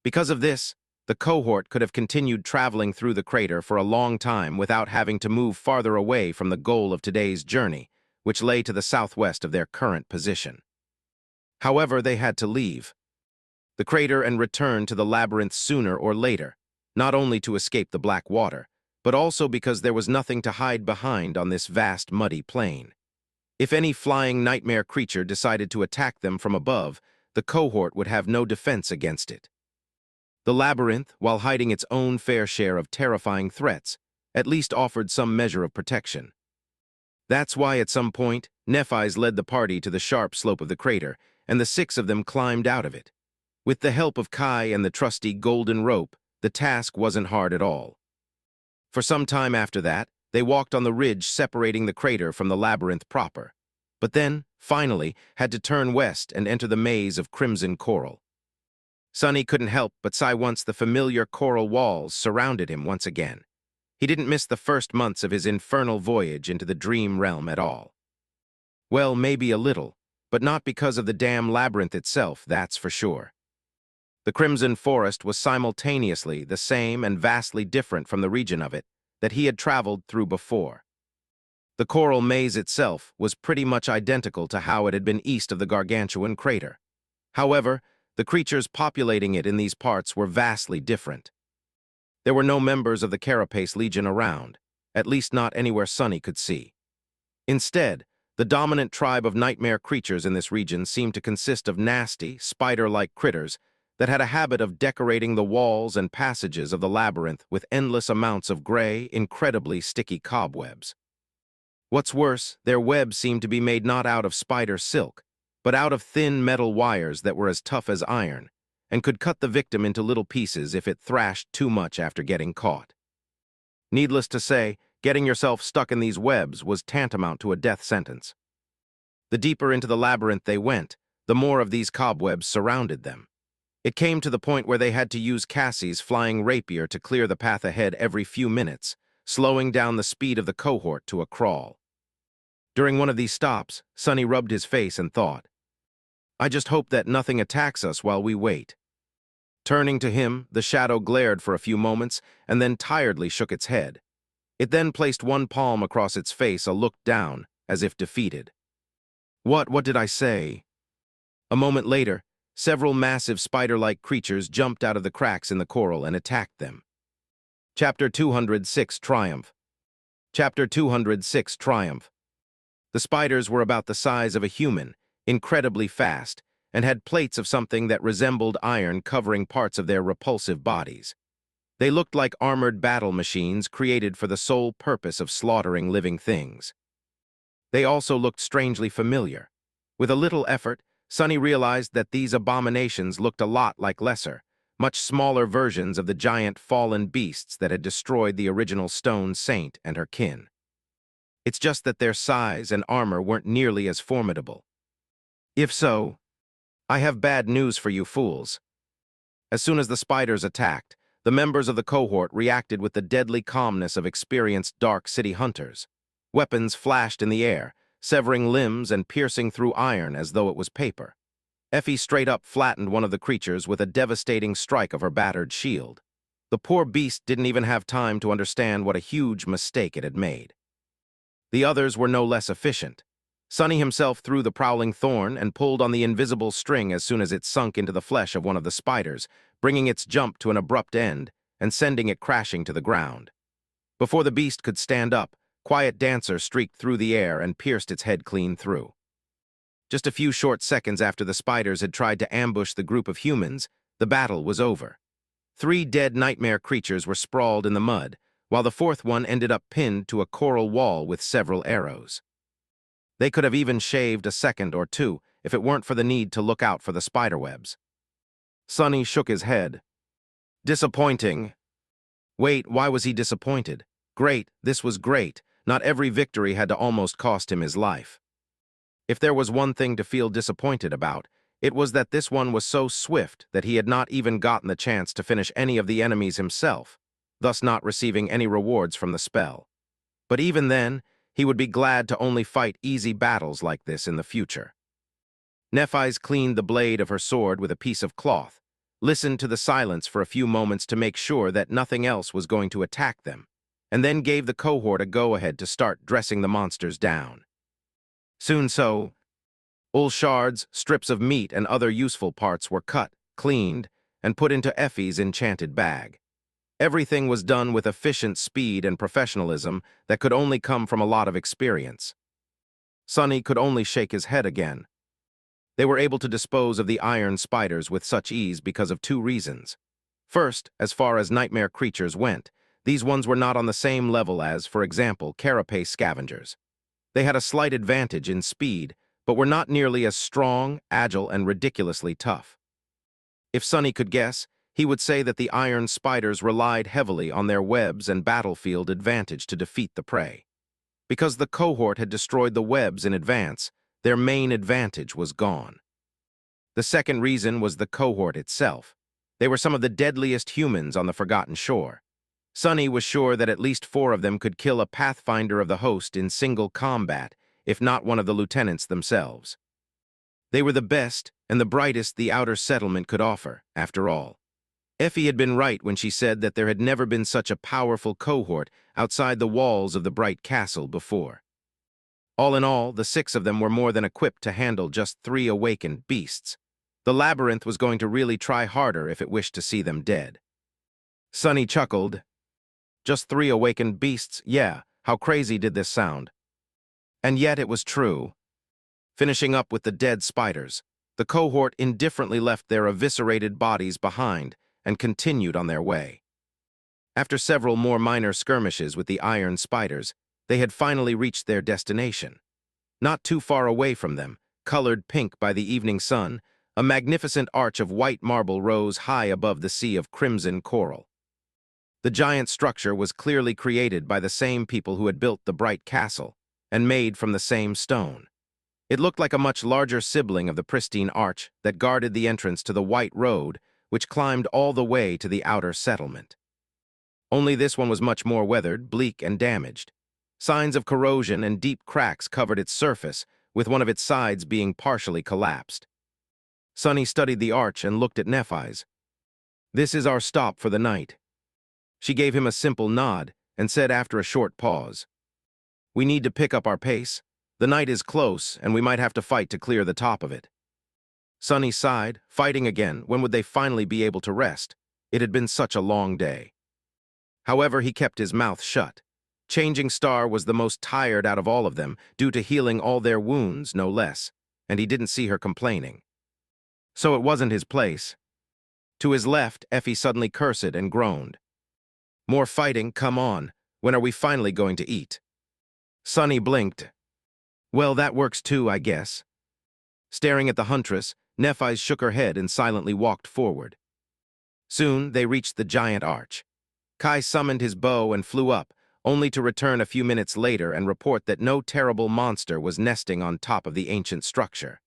Because of this, the cohort could have continued traveling through the crater for a long time without having to move farther away from the goal of today's journey, which lay to the southwest of their current position. However, they had to leave the crater and return to the labyrinth sooner or later, not only to escape the black water, but also because there was nothing to hide behind on this vast muddy plain. If any flying nightmare creature decided to attack them from above, the cohort would have no defense against it. The labyrinth, while hiding its own fair share of terrifying threats, at least offered some measure of protection. That's why at some point, Nephis led the party to the sharp slope of the crater, and the 6 of them climbed out of it. With the help of Kai and the trusty golden rope, the task wasn't hard at all. For some time after that, they walked on the ridge separating the crater from the labyrinth proper, but then, finally, had to turn west and enter the maze of crimson coral. Sonny couldn't help but sigh once the familiar coral walls surrounded him once again. He didn't miss the first months of his infernal voyage into the dream realm at all. Well, maybe a little, but not because of the damn labyrinth itself, that's for sure. The Crimson Forest was simultaneously the same and vastly different from the region of it that he had traveled through before. The coral maze itself was pretty much identical to how it had been east of the gargantuan crater. However, the creatures populating it in these parts were vastly different. There were no members of the Carapace Legion around, at least not anywhere Sonny could see. Instead, the dominant tribe of nightmare creatures in this region seemed to consist of nasty, spider-like critters that had a habit of decorating the walls and passages of the labyrinth with endless amounts of gray, incredibly sticky cobwebs. What's worse, their webs seemed to be made not out of spider silk, but out of thin metal wires that were as tough as iron, and could cut the victim into little pieces if it thrashed too much after getting caught. Needless to say, getting yourself stuck in these webs was tantamount to a death sentence. The deeper into the labyrinth they went, the more of these cobwebs surrounded them. It came to the point where they had to use Cassie's flying rapier to clear the path ahead every few minutes, slowing down the speed of the cohort to a crawl. During one of these stops, Sonny rubbed his face and thought, "I just hope that nothing attacks us while we wait." Turning to him, the shadow glared for a few moments and then tiredly shook its head. It then placed one palm across its face, a look down, as if defeated. What did I say?" A moment later, several massive spider-like creatures jumped out of the cracks in the coral and attacked them. Chapter 206 Triumph. Chapter 206 Triumph. The spiders were about the size of a human, incredibly fast, and had plates of something that resembled iron covering parts of their repulsive bodies. They looked like armored battle machines created for the sole purpose of slaughtering living things. They also looked strangely familiar. With a little effort, Sonny realized that these abominations looked a lot like lesser, much smaller versions of the giant fallen beasts that had destroyed the original Stone Saint and her kin. It's just that their size and armor weren't nearly as formidable. If so, I have bad news for you fools. As soon as the spiders attacked, the members of the cohort reacted with the deadly calmness of experienced Dark City hunters. Weapons flashed in the air, severing limbs and piercing through iron as though it was paper. Effie straight up flattened one of the creatures with a devastating strike of her battered shield. The poor beast didn't even have time to understand what a huge mistake it had made. The others were no less efficient. Sonny himself threw the prowling thorn and pulled on the invisible string as soon as it sunk into the flesh of one of the spiders, bringing its jump to an abrupt end and sending it crashing to the ground. Before the beast could stand up, Quiet Dancer streaked through the air and pierced its head clean through. Just a few short seconds after the spiders had tried to ambush the group of humans, the battle was over. 3 dead nightmare creatures were sprawled in the mud, while the fourth one ended up pinned to a coral wall with several arrows. They could have even shaved a second or two if it weren't for the need to look out for the spiderwebs. Sonny shook his head. Disappointing. Wait, why was he disappointed? Great, this was great. Not every victory had to almost cost him his life. If there was one thing to feel disappointed about, it was that this one was so swift that he had not even gotten the chance to finish any of the enemies himself, thus not receiving any rewards from the spell. But even then, he would be glad to only fight easy battles like this in the future. Nephis cleaned the blade of her sword with a piece of cloth, listened to the silence for a few moments to make sure that nothing else was going to attack them, and then gave the cohort a go-ahead to start dressing the monsters down. Soon wool shards, strips of meat, and other useful parts were cut, cleaned, and put into Effie's enchanted bag. Everything was done with efficient speed and professionalism that could only come from a lot of experience. Sonny could only shake his head again. They were able to dispose of the iron spiders with such ease because of two reasons. First, as far as nightmare creatures went, these ones were not on the same level as, for example, carapace scavengers. They had a slight advantage in speed, but were not nearly as strong, agile, and ridiculously tough. If Sonny could guess, he would say that the iron spiders relied heavily on their webs and battlefield advantage to defeat the prey. Because the cohort had destroyed the webs in advance, their main advantage was gone. The second reason was the cohort itself. They were some of the deadliest humans on the Forgotten Shore. Sonny was sure that at least 4 of them could kill a pathfinder of the host in single combat, if not one of the lieutenants themselves. They were the best and the brightest the outer settlement could offer, after all. Effie had been right when she said that there had never been such a powerful cohort outside the walls of the bright castle before. All in all, the 6 of them were more than equipped to handle just 3 awakened beasts. The labyrinth was going to really try harder if it wished to see them dead. Sonny chuckled. Just 3 awakened beasts, yeah, how crazy did this sound? And yet it was true. Finishing up with the dead spiders, the cohort indifferently left their eviscerated bodies behind and continued on their way. After several more minor skirmishes with the iron spiders, they had finally reached their destination. Not too far away from them, colored pink by the evening sun, a magnificent arch of white marble rose high above the sea of crimson coral. The giant structure was clearly created by the same people who had built the bright castle, and made from the same stone. It looked like a much larger sibling of the pristine arch that guarded the entrance to the white road, which climbed all the way to the outer settlement. Only this one was much more weathered, bleak, and damaged. Signs of corrosion and deep cracks covered its surface, with one of its sides being partially collapsed. Sonny studied the arch and looked at Nephis. "This is our stop for the night." She gave him a simple nod and said after a short pause, "We need to pick up our pace. The night is close, and we might have to fight to clear the top of it." Sonny sighed. Fighting again, when would they finally be able to rest? It had been such a long day. However, he kept his mouth shut. Changing Star was the most tired out of all of them, due to healing all their wounds, no less, and he didn't see her complaining. So it wasn't his place. To his left, Effie suddenly cursed and groaned. "More fighting, come on. When are we finally going to eat?" Sonny blinked. "Well, that works too, I guess." Staring at the huntress, Nephis shook her head and silently walked forward. Soon, they reached the giant arch. Kai summoned his bow and flew up, only to return a few minutes later and report that no terrible monster was nesting on top of the ancient structure.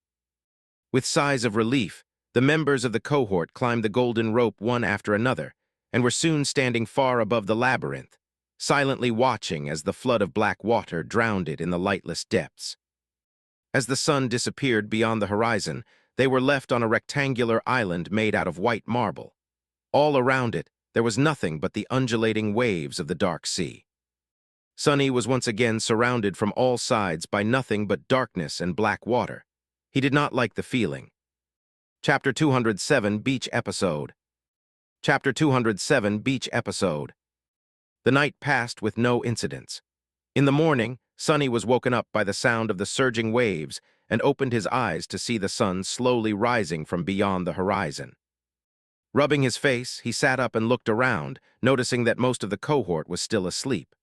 With sighs of relief, the members of the cohort climbed the golden rope one after another, and were soon standing far above the labyrinth, silently watching as the flood of black water drowned it in the lightless depths. As the sun disappeared beyond the horizon, they were left on a rectangular island made out of white marble. All around it, there was nothing but the undulating waves of the dark sea. Sonny was once again surrounded from all sides by nothing but darkness and black water. He did not like the feeling. Chapter 207, Beach Episode. Chapter 207, Beach Episode. The night passed with no incidents. In the morning, Sonny was woken up by the sound of the surging waves and opened his eyes to see the sun slowly rising from beyond the horizon. Rubbing his face, he sat up and looked around, noticing that most of the cohort was still asleep.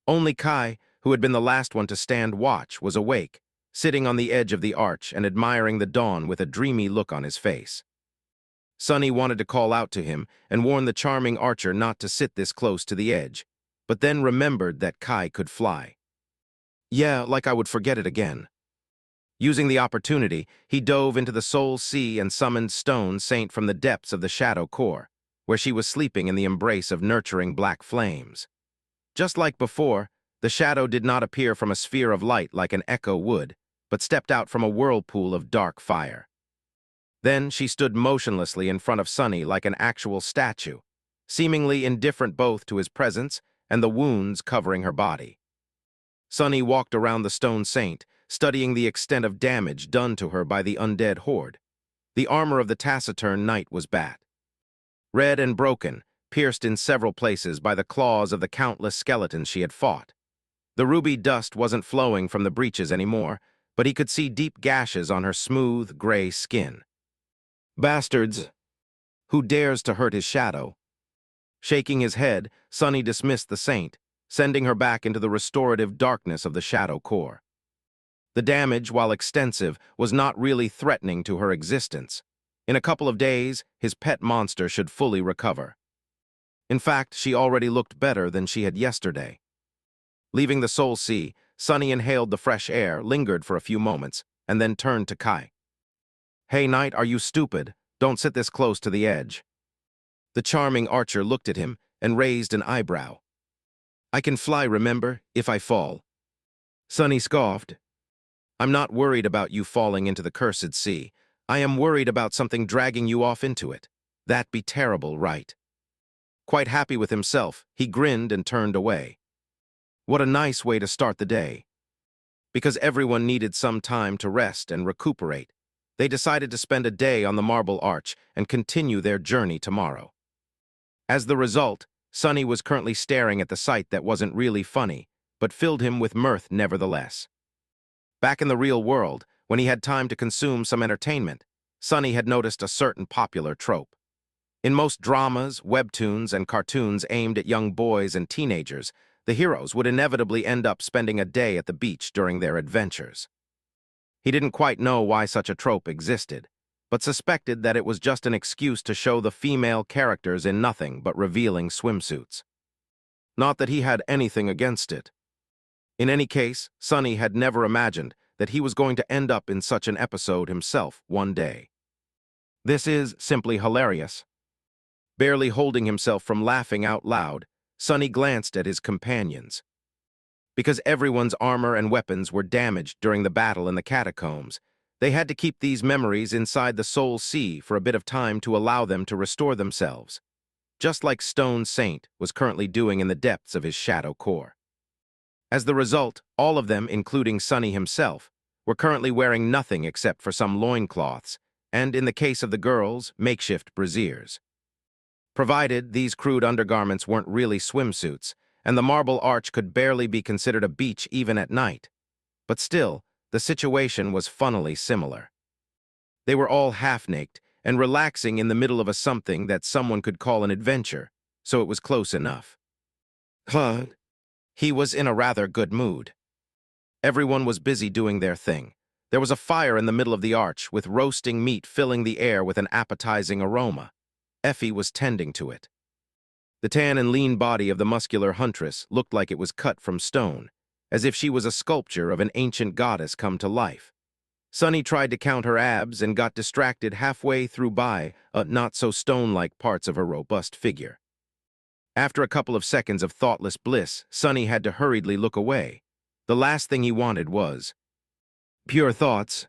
Only Kai, who had been the last one to stand watch, was awake, sitting on the edge of the arch and admiring the dawn with a dreamy look on his face. Sunny wanted to call out to him and warn the charming archer not to sit this close to the edge, but then remembered that Kai could fly. Yeah, like I would forget it again. Using the opportunity, he dove into the soul sea and summoned Stone Saint from the depths of the shadow core, where she was sleeping in the embrace of nurturing black flames. Just like before, the shadow did not appear from a sphere of light like an echo would, but stepped out from a whirlpool of dark fire. Then she stood motionlessly in front of Sunny like an actual statue, seemingly indifferent both to his presence and the wounds covering her body. Sunny walked around the Stone Saint, studying the extent of damage done to her by the undead horde. The armor of the taciturn knight was bad. Red and broken, pierced in several places by the claws of the countless skeletons she had fought. The ruby dust wasn't flowing from the breaches anymore, but he could see deep gashes on her smooth, gray skin. Bastards! Who dares to hurt his shadow? Shaking his head, Sunny dismissed the saint, sending her back into the restorative darkness of the shadow core. The damage, while extensive, was not really threatening to her existence. In a couple of days, his pet monster should fully recover. In fact, she already looked better than she had yesterday. Leaving the Soul Sea, Sunny inhaled the fresh air, lingered for a few moments, and then turned to Kai. Hey, Knight, are you stupid? Don't sit this close to the edge. The charming archer looked at him and raised an eyebrow. I can fly, remember, if I fall. Sunny scoffed. I'm not worried about you falling into the cursed sea. I am worried about something dragging you off into it. That'd be terrible, right? Quite happy with himself, he grinned and turned away. What a nice way to start the day. Because everyone needed some time to rest and recuperate, they decided to spend a day on the Marble Arch and continue their journey tomorrow. As the result, Sunny was currently staring at the sight that wasn't really funny, but filled him with mirth nevertheless. Back in the real world, when he had time to consume some entertainment, Sunny had noticed a certain popular trope. In most dramas, webtoons, and cartoons aimed at young boys and teenagers, the heroes would inevitably end up spending a day at the beach during their adventures. He didn't quite know why such a trope existed, but suspected that it was just an excuse to show the female characters in nothing but revealing swimsuits. Not that he had anything against it. In any case, Sunny had never imagined that he was going to end up in such an episode himself one day. This is simply hilarious. Barely holding himself from laughing out loud, Sunny glanced at his companions. Because everyone's armor and weapons were damaged during the battle in the catacombs, they had to keep these memories inside the Soul Sea for a bit of time to allow them to restore themselves, just like Stone Saint was currently doing in the depths of his shadow core. As the result, all of them, including Sunny himself, were currently wearing nothing except for some loincloths, and in the case of the girls, makeshift brassieres. Provided these crude undergarments weren't really swimsuits, and the Marble Arch could barely be considered a beach even at night. But still, the situation was funnily similar. They were all half-naked and relaxing in the middle of a something that someone could call an adventure, so it was close enough. He was in a rather good mood. Everyone was busy doing their thing. There was a fire in the middle of the arch, with roasting meat filling the air with an appetizing aroma. Effie was tending to it. The tan and lean body of the muscular huntress looked like it was cut from stone, as if she was a sculpture of an ancient goddess come to life. Sunny tried to count her abs and got distracted halfway through by not-so-stone-like parts of her robust figure. After a couple of seconds of thoughtless bliss, Sunny had to hurriedly look away. The last thing he wanted was pure thoughts.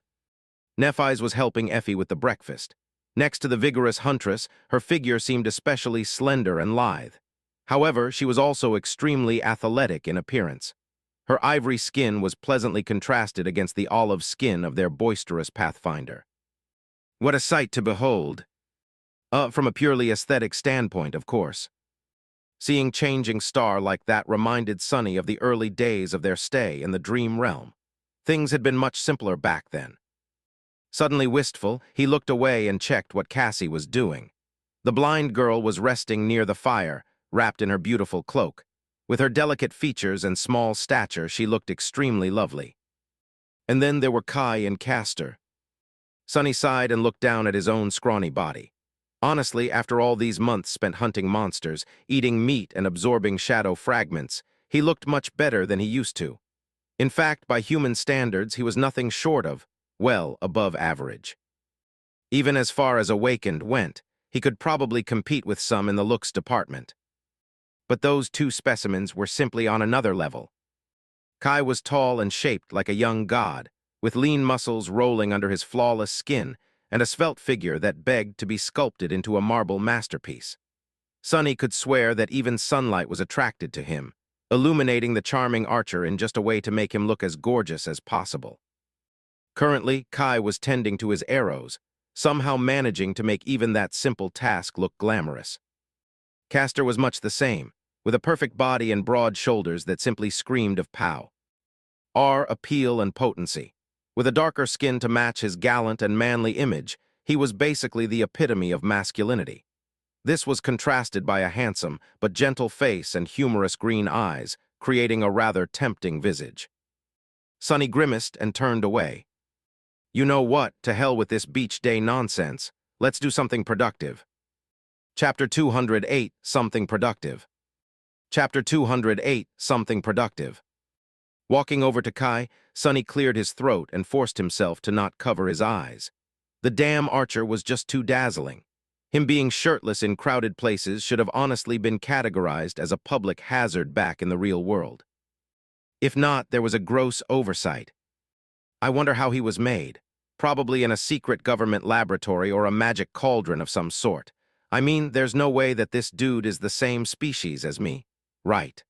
Nephis was helping Effie with the breakfast. Next to the vigorous huntress, her figure seemed especially slender and lithe. However, she was also extremely athletic in appearance. Her ivory skin was pleasantly contrasted against the olive skin of their boisterous pathfinder. What a sight to behold! From a purely aesthetic standpoint, of course. Seeing changing star like that reminded Sunny of the early days of their stay in the dream realm. Things had been much simpler back then. Suddenly wistful, he looked away and checked what Cassie was doing. The blind girl was resting near the fire, wrapped in her beautiful cloak. With her delicate features and small stature, she looked extremely lovely. And then there were Kai and Castor. Sonny sighed and looked down at his own scrawny body. Honestly, after all these months spent hunting monsters, eating meat and absorbing shadow fragments, he looked much better than he used to. In fact, by human standards, he was nothing short of, well, above average. Even as far as awakened went, he could probably compete with some in the looks department. But those two specimens were simply on another level. Kai was tall and shaped like a young god, with lean muscles rolling under his flawless skin and a svelte figure that begged to be sculpted into a marble masterpiece. Sonny could swear that even sunlight was attracted to him, illuminating the charming archer in just a way to make him look as gorgeous as possible. Currently, Kai was tending to his arrows, somehow managing to make even that simple task look glamorous. Castor was much the same, with a perfect body and broad shoulders that simply screamed of pow. Appeal and potency. With a darker skin to match his gallant and manly image, he was basically the epitome of masculinity. This was contrasted by a handsome but gentle face and humorous green eyes, creating a rather tempting visage. Sonny grimaced and turned away. You know what, to hell with this beach day nonsense. Let's do something productive. Chapter 208, Something Productive. Chapter 208, Something Productive. Walking over to Kai, Sonny cleared his throat and forced himself to not cover his eyes. The damn archer was just too dazzling. Him being shirtless in crowded places should have honestly been categorized as a public hazard back in the real world. If not, there was a gross oversight. I wonder how he was made. Probably in a secret government laboratory or a magic cauldron of some sort. I mean, there's no way that this dude is the same species as me. Right.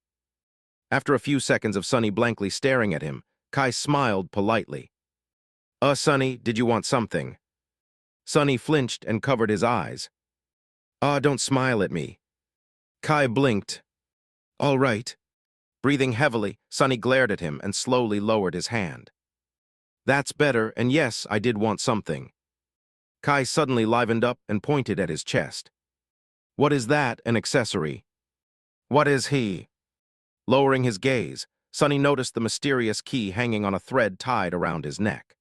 After a few seconds of Sonny blankly staring at him, Kai smiled politely. Sonny, did you want something? Sonny flinched and covered his eyes. Don't smile at me. Kai blinked. All right. Breathing heavily, Sonny glared at him and slowly lowered his hand. That's better, and yes, I did want something. Kai suddenly livened up and pointed at his chest. What is that, an accessory? What is he? Lowering his gaze, Sonny noticed the mysterious key hanging on a thread tied around his neck.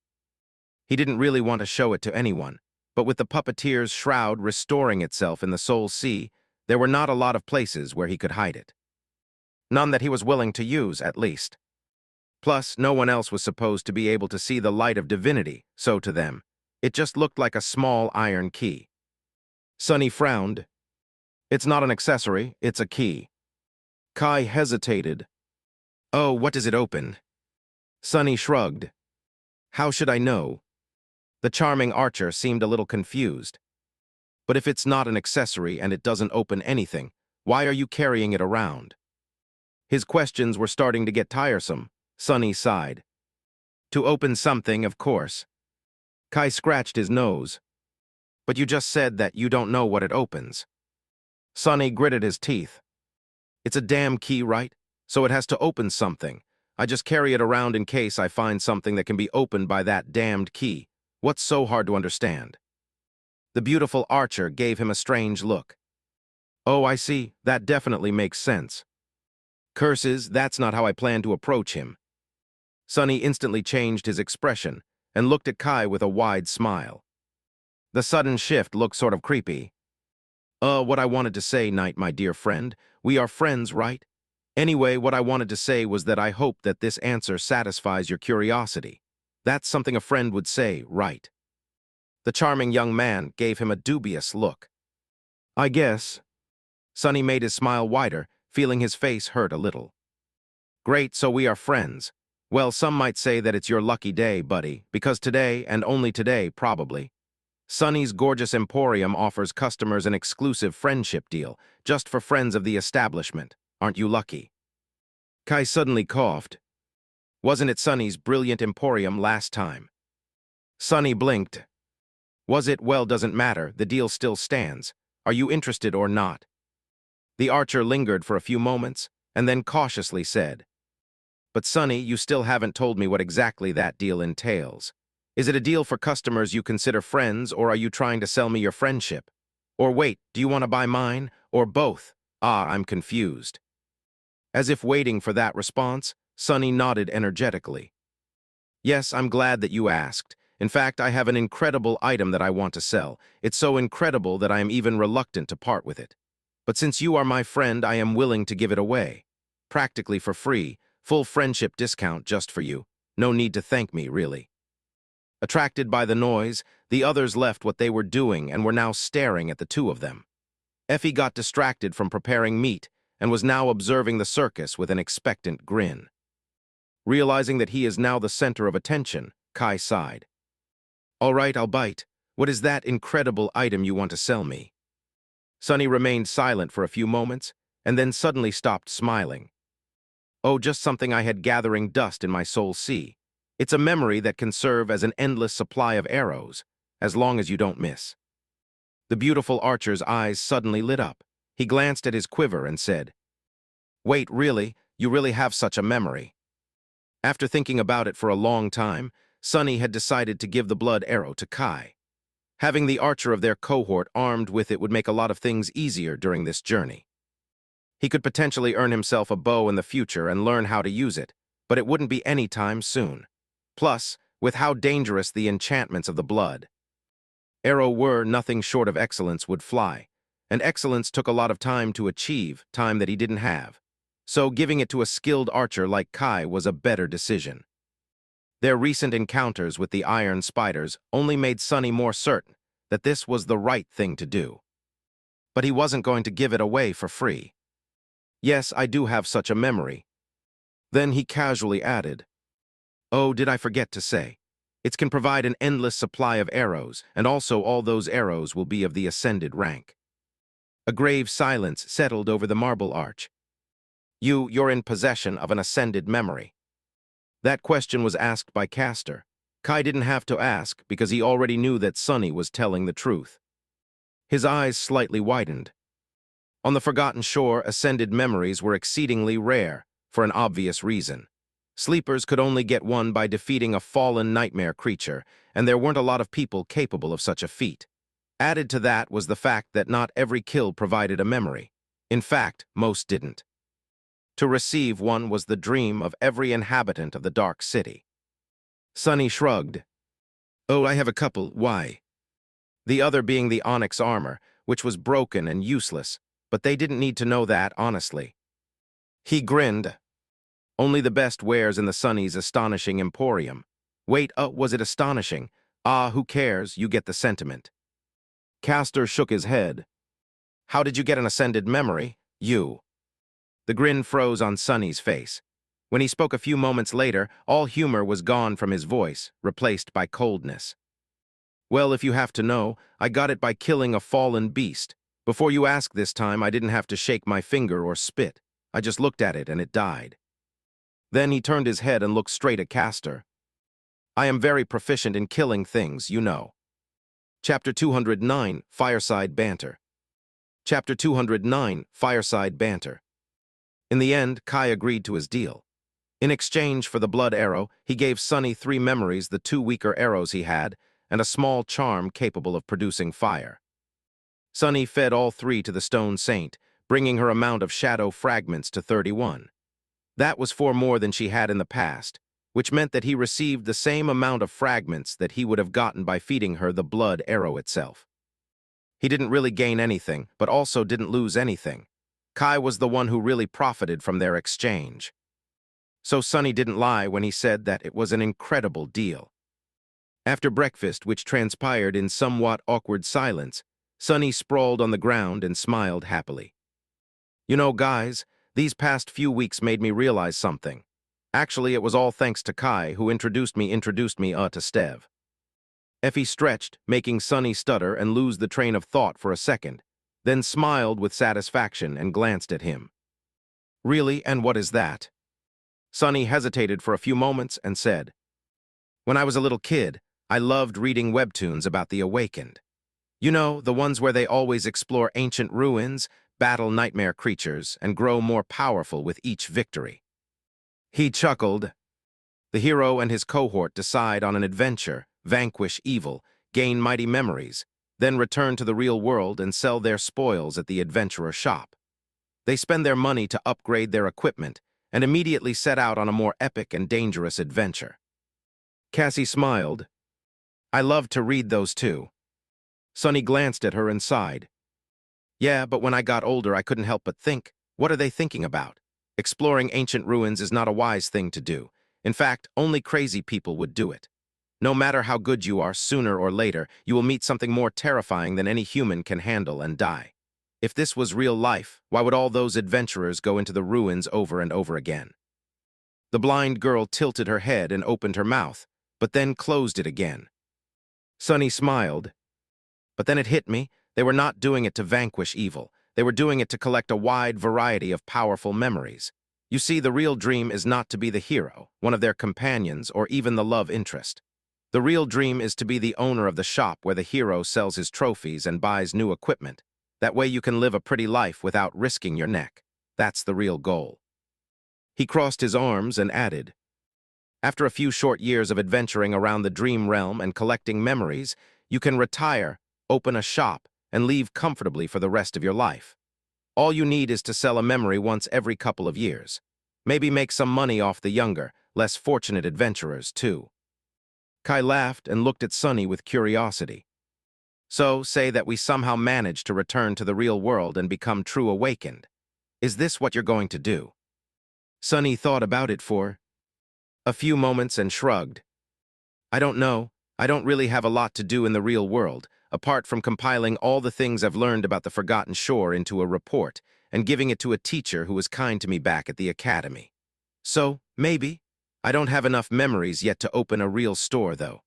He didn't really want to show it to anyone, but with the puppeteer's shroud restoring itself in the Soul Sea, there were not a lot of places where he could hide it. None that he was willing to use, at least. Plus, no one else was supposed to be able to see the light of divinity, so to them, it just looked like a small iron key. Sonny frowned. It's not an accessory, it's a key. Kai hesitated. Oh, what does it open? Sonny shrugged. How should I know? The charming archer seemed a little confused. But if it's not an accessory and it doesn't open anything, why are you carrying it around? His questions were starting to get tiresome. Sonny sighed. To open something, of course. Kai scratched his nose. But you just said that you don't know what it opens. Sonny gritted his teeth. It's a damn key, right? So it has to open something. I just carry it around in case I find something that can be opened by that damned key. What's so hard to understand? The beautiful archer gave him a strange look. Oh, I see. That definitely makes sense. Curses, that's not how I plan to approach him. Sonny instantly changed his expression and looked at Kai with a wide smile. The sudden shift looked sort of creepy. What I wanted to say, Knight, my dear friend, we are friends, right? Anyway, what I wanted to say was that I hope that this answer satisfies your curiosity. That's something a friend would say, right? The charming young man gave him a dubious look. I guess. Sonny made his smile wider, feeling his face hurt a little. Great, so we are friends. Well, some might say that it's your lucky day, buddy, because today, and only today, probably, Sonny's Gorgeous Emporium offers customers an exclusive friendship deal, just for friends of the establishment. Aren't you lucky? Kai suddenly coughed. Wasn't it Sonny's brilliant emporium last time? Sonny blinked. Was it? Well, doesn't matter. The deal still stands. Are you interested or not? The archer lingered for a few moments, and then cautiously said, But Sonny, you still haven't told me what exactly that deal entails. Is it a deal for customers you consider friends, or are you trying to sell me your friendship? Or wait, do you want to buy mine? Or both? Ah, I'm confused. As if waiting for that response, Sunny nodded energetically. Yes, I'm glad that you asked. In fact, I have an incredible item that I want to sell. It's so incredible that I am even reluctant to part with it. But since you are my friend, I am willing to give it away. Practically for free, full friendship discount just for you. No need to thank me, really. Attracted by the noise, the others left what they were doing and were now staring at the two of them. Effie got distracted from preparing meat and was now observing the circus with an expectant grin. Realizing that he is now the center of attention, Kai sighed. All right, I'll bite. What is that incredible item you want to sell me? Sunny remained silent for a few moments and then suddenly stopped smiling. Oh, just something I had gathering dust in my soul sea. It's a memory that can serve as an endless supply of arrows, as long as you don't miss. The beautiful archer's eyes suddenly lit up. He glanced at his quiver and said, Wait, really? You really have such a memory? After thinking about it for a long time, Sunny had decided to give the blood arrow to Kai. Having the archer of their cohort armed with it would make a lot of things easier during this journey. He could potentially earn himself a bow in the future and learn how to use it, but it wouldn't be any time soon. Plus, with how dangerous the enchantments of the blood arrow were, nothing short of excellence would fly, and excellence took a lot of time to achieve, time that he didn't have. So giving it to a skilled archer like Kai was a better decision. Their recent encounters with the iron spiders only made Sunny more certain that this was the right thing to do. But he wasn't going to give it away for free. Yes, I do have such a memory. Then he casually added, Oh, did I forget to say? It can provide an endless supply of arrows, and also all those arrows will be of the ascended rank. A grave silence settled over the marble arch. You're in possession of an ascended memory. That question was asked by Castor. Kai didn't have to ask because he already knew that Sunny was telling the truth. His eyes slightly widened. On the Forgotten Shore, ascended memories were exceedingly rare, for an obvious reason. Sleepers could only get one by defeating a fallen nightmare creature, and there weren't a lot of people capable of such a feat. Added to that was the fact that not every kill provided a memory. In fact, most didn't. To receive one was the dream of every inhabitant of the Dark City. Sunny shrugged. Oh, I have a couple, why? The other being the onyx armor, which was broken and useless, but they didn't need to know that, honestly. He grinned. Only the best wares in the Sunny's astonishing emporium. Wait, was it astonishing? Ah, who cares? You get the sentiment. Castor shook his head. How did you get an ascended memory? You. The grin froze on Sunny's face. When he spoke a few moments later, all humor was gone from his voice, replaced by coldness. Well, if you have to know, I got it by killing a fallen beast. Before you ask this time, I didn't have to shake my finger or spit. I just looked at it and it died. Then he turned his head and looked straight at Castor. I am very proficient in killing things, you know. Chapter 209, Fireside Banter. Chapter 209, Fireside Banter. In the end, Kai agreed to his deal. In exchange for the blood arrow, he gave Sunny 3 memories, the 2 weaker arrows he had, and a small charm capable of producing fire. Sunny fed all 3 to the stone saint, bringing her amount of shadow fragments to 31. That was 4 more than she had in the past, which meant that he received the same amount of fragments that he would have gotten by feeding her the blood arrow itself. He didn't really gain anything, but also didn't lose anything. Kai was the one who really profited from their exchange. So Sunny didn't lie when he said that it was an incredible deal. After breakfast, which transpired in somewhat awkward silence, Sunny sprawled on the ground and smiled happily. You know, guys, these past few weeks made me realize something. Actually, it was all thanks to Kai, who introduced me to Stev. Effie stretched, making Sunny stutter and lose the train of thought for a second, then smiled with satisfaction and glanced at him. Really, and what is that? Sunny hesitated for a few moments and said, When I was a little kid, I loved reading webtoons about the Awakened. You know, the ones where they always explore ancient ruins, battle nightmare creatures, and grow more powerful with each victory. He chuckled. The hero and his cohort decide on an adventure, vanquish evil, gain mighty memories, then return to the real world and sell their spoils at the adventurer shop. They spend their money to upgrade their equipment and immediately set out on a more epic and dangerous adventure. Cassie smiled. I love to read those too. Sunny glanced at her and sighed. Yeah, but when I got older, I couldn't help but think, what are they thinking about? Exploring ancient ruins is not a wise thing to do. In fact, only crazy people would do it. No matter how good you are, sooner or later, you will meet something more terrifying than any human can handle and die. If this was real life, why would all those adventurers go into the ruins over and over again? The blind girl tilted her head and opened her mouth, but then closed it again. Sunny smiled. But then it hit me. They were not doing it to vanquish evil. They were doing it to collect a wide variety of powerful memories. You see, the real dream is not to be the hero, one of their companions, or even the love interest. The real dream is to be the owner of the shop where the hero sells his trophies and buys new equipment. That way you can live a pretty life without risking your neck. That's the real goal. He crossed his arms and added, after a few short years of adventuring around the dream realm and collecting memories, you can retire, open a shop, and leave comfortably for the rest of your life. All you need is to sell a memory once every couple of years. Maybe make some money off the younger, less fortunate adventurers, too. Kai laughed and looked at Sunny with curiosity. So, say that we somehow manage to return to the real world and become true awakened. Is this what you're going to do? Sunny thought about it for a few moments and shrugged. I don't know. I don't really have a lot to do in the real world, apart from compiling all the things I've learned about the Forgotten Shore into a report and giving it to a teacher who was kind to me back at the academy. So, maybe. I don't have enough memories yet to open a real store, though.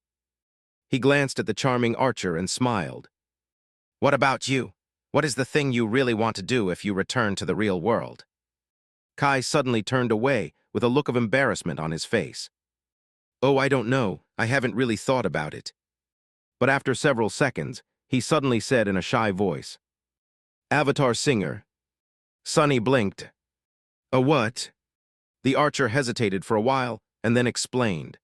He glanced at the charming archer and smiled. What about you? What is the thing you really want to do if you return to the real world? Kai suddenly turned away with a look of embarrassment on his face. Oh, I don't know. I haven't really thought about it. But after several seconds, he suddenly said in a shy voice, Avatar singer. Sunny blinked. A what? The archer hesitated for a while and then explained.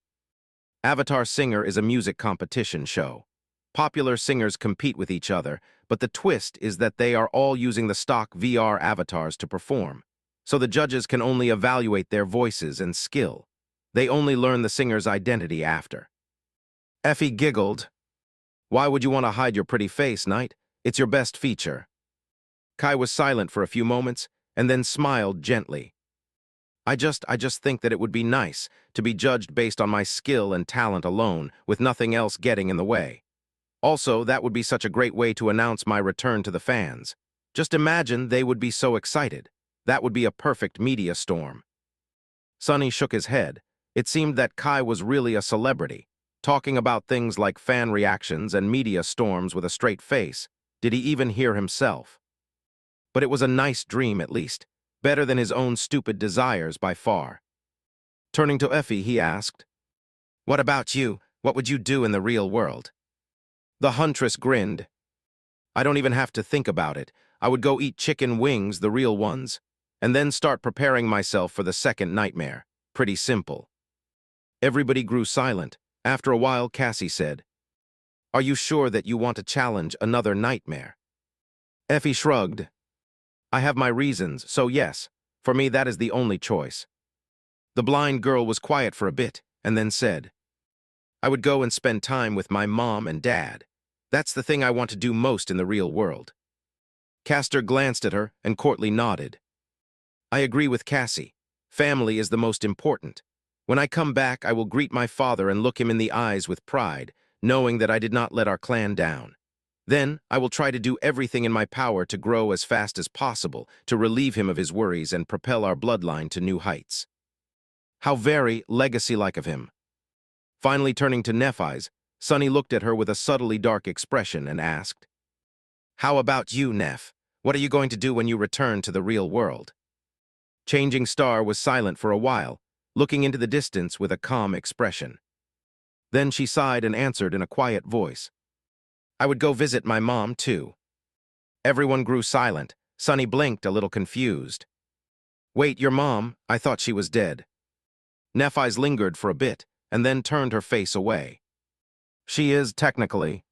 Avatar Singer is a music competition show. Popular singers compete with each other, but the twist is that they are all using the stock VR avatars to perform, so the judges can only evaluate their voices and skill. They only learn the singer's identity after. Effie giggled. Why would you want to hide your pretty face, Knight? It's your best feature. Kai was silent for a few moments and then smiled gently. I just think that it would be nice to be judged based on my skill and talent alone, with nothing else getting in the way. Also, that would be such a great way to announce my return to the fans. Just imagine they would be so excited. That would be a perfect media storm. Sunny shook his head. It seemed that Kai was really a celebrity, talking about things like fan reactions and media storms with a straight face. Did he even hear himself? But it was a nice dream, at least. Better than his own stupid desires by far. Turning to Effie, he asked, What about you? What would you do in the real world? The huntress grinned. I don't even have to think about it. I would go eat chicken wings, the real ones, and then start preparing myself for the second nightmare. Pretty simple. Everybody grew silent. After a while, Cassie said, Are you sure that you want to challenge another nightmare? Effie shrugged. I have my reasons, so yes, for me that is the only choice. The blind girl was quiet for a bit, and then said, I would go and spend time with my mom and dad. That's the thing I want to do most in the real world. Castor glanced at her, and Courtly nodded. I agree with Cassie. Family is the most important. When I come back, I will greet my father and look him in the eyes with pride, knowing that I did not let our clan down. Then, I will try to do everything in my power to grow as fast as possible, to relieve him of his worries and propel our bloodline to new heights. How very legacy-like of him. Finally turning to Nephis, Sunny looked at her with a subtly dark expression and asked, How about you, Neph? What are you going to do when you return to the real world? Changing Star was silent for a while, looking into the distance with a calm expression. Then she sighed and answered in a quiet voice, I would go visit my mom, too. Everyone grew silent. Sunny blinked, a little confused. Wait, your mom? I thought she was dead. Nephis lingered for a bit, and then turned her face away. She is, technically.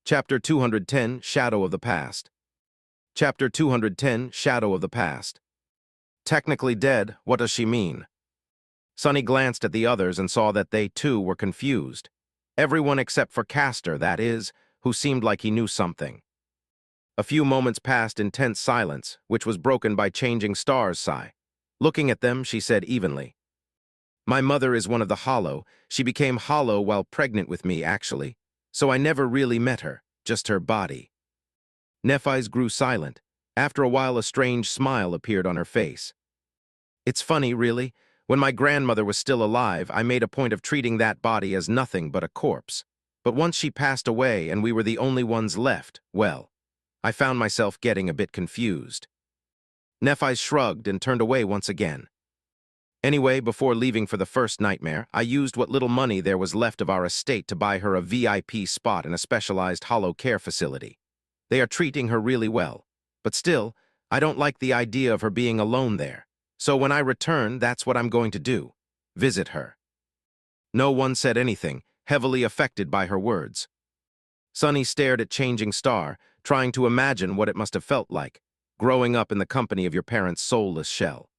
Chapter 210, Shadow of the Past. Chapter 210, Shadow of the Past. Technically dead, what does she mean? Sonny glanced at the others and saw that they, too, were confused. Everyone except for Castor, that is, who seemed like he knew something. A few moments passed in tense silence, which was broken by Changing Star's sigh. Looking at them, she said evenly, "My mother is one of the Hollow. She became hollow while pregnant with me, actually. So I never really met her, just her body." Nephis grew silent. After a while, a strange smile appeared on her face. "It's funny, really. When my grandmother was still alive, I made a point of treating that body as nothing but a corpse. But once she passed away and we were the only ones left, well, I found myself getting a bit confused." Nephis shrugged and turned away once again. "Anyway, before leaving for the first nightmare, I used what little money there was left of our estate to buy her a VIP spot in a specialized hollow care facility. They are treating her really well. But still, I don't like the idea of her being alone there. So when I return, that's what I'm going to do. Visit her." No one said anything, heavily affected by her words. Sonny stared at Changing Star, trying to imagine what it must have felt like, growing up in the company of your parents' soulless shell.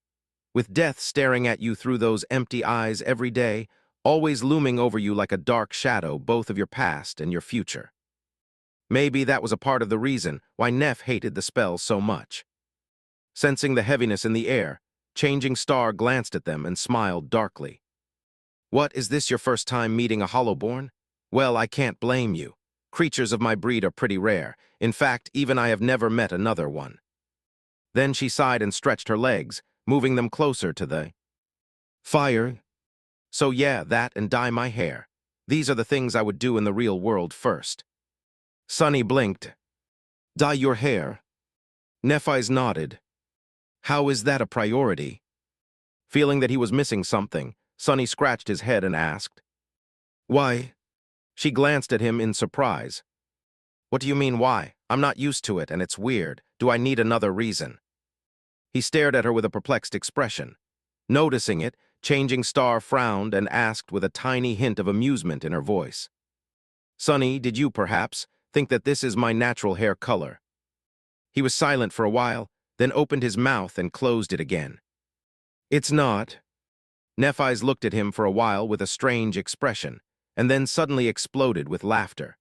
With death staring at you through those empty eyes every day, always looming over you like a dark shadow both of your past and your future. Maybe that was a part of the reason why Neph hated the spell so much. Sensing the heaviness in the air, Changing Star glanced at them and smiled darkly. "What, is this your first time meeting a Hollowborn? Well, I can't blame you. Creatures of my breed are pretty rare. In fact, even I have never met another one." Then she sighed and stretched her legs, moving them closer to the fire. "So yeah, that and dye my hair. These are the things I would do in the real world first." Sonny blinked. "Dye your hair?" Nephis nodded. "How is that a priority?" Feeling that he was missing something, Sonny scratched his head and asked, "Why?" She glanced at him in surprise. "What do you mean, why? I'm not used to it, and it's weird. Do I need another reason?" He stared at her with a perplexed expression. Noticing it, Changing Star frowned and asked with a tiny hint of amusement in her voice, "Sonny, did you, perhaps, think that this is my natural hair color?" He was silent for a while, then opened his mouth and closed it again. "It's not." Nephis looked at him for a while with a strange expression, and then suddenly exploded with laughter.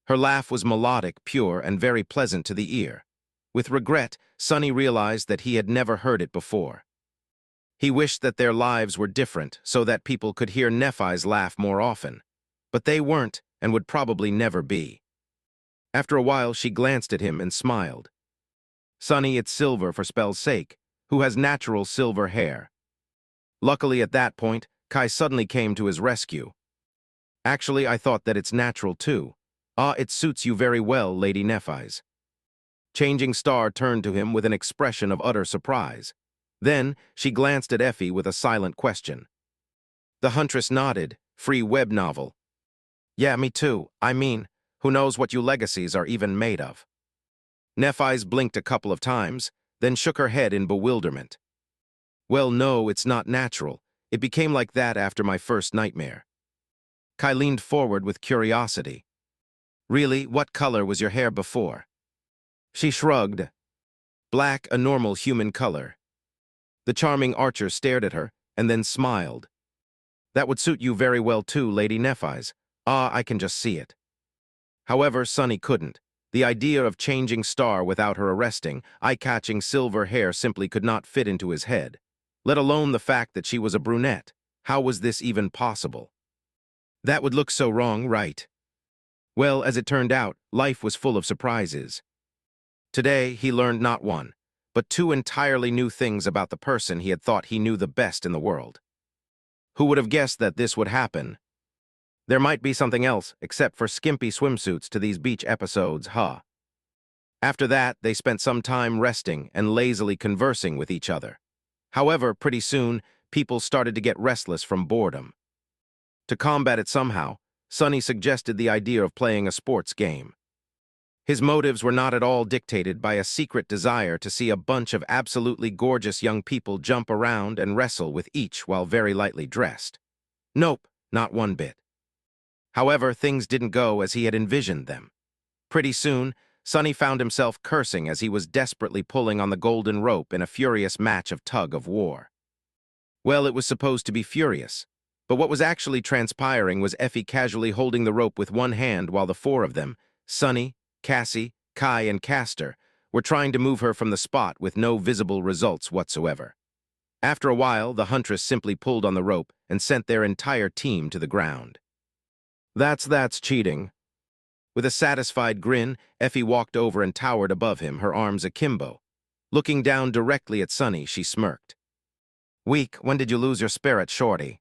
Her laugh was melodic, pure, and very pleasant to the ear. With regret, Sonny realized that he had never heard it before. He wished that their lives were different so that people could hear Nephis laugh more often. But they weren't and would probably never be. After a while, she glanced at him and smiled. "Sonny, it's Silver for spell's sake, who has natural silver hair." Luckily, at that point, Kai suddenly came to his rescue. "Actually, I thought that it's natural too. Ah, it suits you very well, Lady Nephis." Changing Star turned to him with an expression of utter surprise. Then, she glanced at Effie with a silent question. The Huntress nodded. "Free WebNovel." "Yeah, me too. I mean, who knows what you legacies are even made of?" Nephis blinked a couple of times, then shook her head in bewilderment. "Well, no, it's not natural. It became like that after my first nightmare." Kai leaned forward with curiosity. "Really, what color was your hair before?" She shrugged. "Black, a normal human color." The charming archer stared at her, and then smiled. "That would suit you very well too, Lady Nephis. Ah, I can just see it." However, Sonny couldn't. The idea of Changing Star without her arresting, eye-catching silver hair simply could not fit into his head. Let alone the fact that she was a brunette. How was this even possible? That would look so wrong, right? Well, as it turned out, life was full of surprises. Today, he learned not one, but two entirely new things about the person he had thought he knew the best in the world. Who would have guessed that this would happen? There might be something else, except for skimpy swimsuits to these beach episodes, huh? After that, they spent some time resting and lazily conversing with each other. However, pretty soon, people started to get restless from boredom. To combat it somehow, Sonny suggested the idea of playing a sports game. His motives were not at all dictated by a secret desire to see a bunch of absolutely gorgeous young people jump around and wrestle with each while very lightly dressed. Nope, not one bit. However, things didn't go as he had envisioned them. Pretty soon, Sonny found himself cursing as he was desperately pulling on the golden rope in a furious match of tug-of-war. Well, it was supposed to be furious, but what was actually transpiring was Effie casually holding the rope with one hand while the four of them, Sonny, Cassie, Kai, and Castor, were trying to move her from the spot with no visible results whatsoever. After a while, the huntress simply pulled on the rope and sent their entire team to the ground. That's cheating. With a satisfied grin, Effie walked over and towered above him, her arms akimbo. Looking down directly at Sonny, she smirked. "Weak, when did you lose your spirit, shorty?"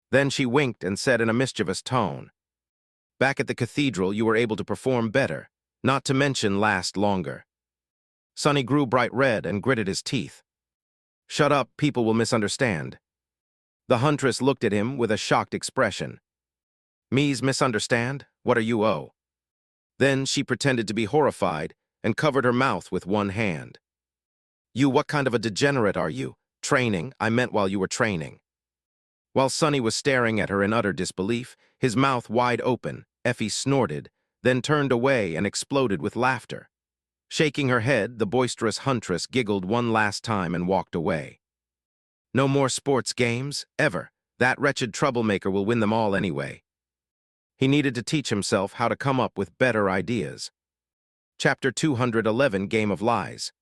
Then she winked and said in a mischievous tone, "Back at the cathedral, you were able to perform better, not to mention last longer." Sonny grew bright red and gritted his teeth. "Shut up, people will misunderstand." The huntress looked at him with a shocked expression. "Me's misunderstand? What are you, oh?" Then she pretended to be horrified and covered her mouth with one hand. "You, what kind of a degenerate are you? Training, I meant while you were training." While Sonny was staring at her in utter disbelief, his mouth wide open, Effie snorted, then turned away and exploded with laughter. Shaking her head, the boisterous huntress giggled one last time and walked away. "No more sports games, ever. That wretched troublemaker will win them all anyway." He needed to teach himself how to come up with better ideas. Chapter 211, Game of Lies.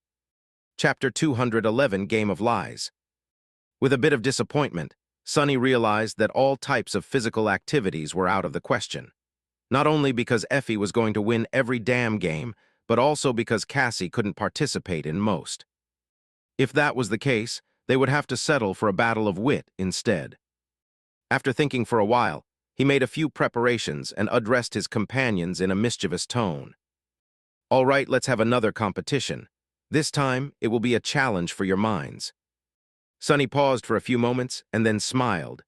Chapter 211, Game of Lies. With a bit of disappointment, Sonny realized that all types of physical activities were out of the question. Not only because Effie was going to win every damn game, but also because Cassie couldn't participate in most. If that was the case, they would have to settle for a battle of wit instead. After thinking for a while, he made a few preparations and addressed his companions in a mischievous tone. "All right, let's have another competition. This time, it will be a challenge for your minds." Sonny paused for a few moments and then smiled.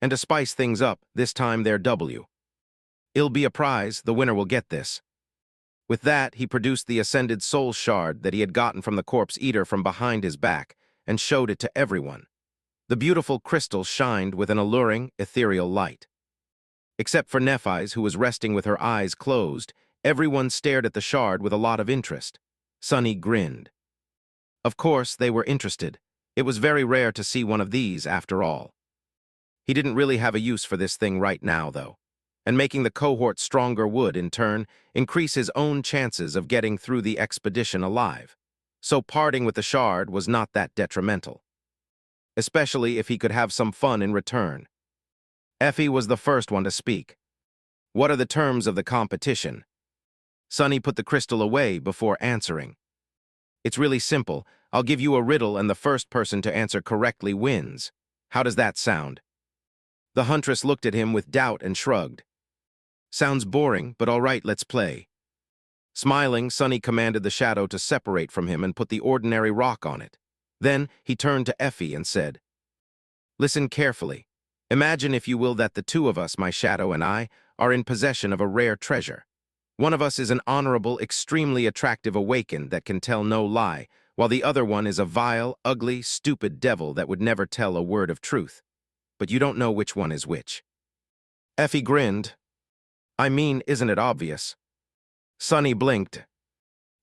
"And to spice things up, this time they're It'll be a prize, the winner will get this." With that, he produced the ascended soul shard that he had gotten from the corpse eater from behind his back and showed it to everyone. The beautiful crystal shined with an alluring, ethereal light. Except for Nephis, who was resting with her eyes closed, everyone stared at the shard with a lot of interest. Sonny grinned. Of course, they were interested. It was very rare to see one of these, after all. He didn't really have a use for this thing right now, though, and making the cohort stronger would, in turn, increase his own chances of getting through the expedition alive. So parting with the shard was not that detrimental, especially if he could have some fun in return. Effie was the first one to speak. "What are the terms of the competition?" Sonny put the crystal away before answering. "It's really simple. I'll give you a riddle and the first person to answer correctly wins. How does that sound?" The huntress looked at him with doubt and shrugged. "Sounds boring, but all right, let's play." Smiling, Sonny commanded the shadow to separate from him and put the ordinary rock on it. Then he turned to Effie and said, "Listen carefully. Imagine, if you will, that the two of us, my shadow and I, are in possession of a rare treasure. One of us is an honorable, extremely attractive awakened that can tell no lie, while the other one is a vile, ugly, stupid devil that would never tell a word of truth. But you don't know which one is which." Effie grinned. "I mean, isn't it obvious?" Sonny blinked.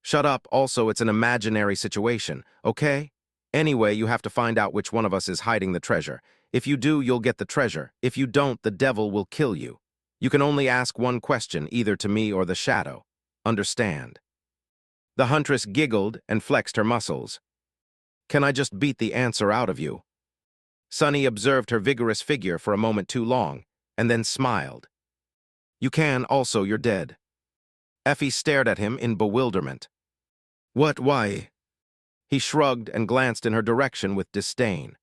"Shut up, also it's an imaginary situation, okay? Anyway, you have to find out which one of us is hiding the treasure. If you do, you'll get the treasure. If you don't, the devil will kill you. You can only ask one question, either to me or the shadow. Understand?" The huntress giggled and flexed her muscles. "Can I just beat the answer out of you?" Sonny observed her vigorous figure for a moment too long, and then smiled. "You can, also you're dead." Effie stared at him in bewilderment. "What, why?" He shrugged and glanced in her direction with disdain.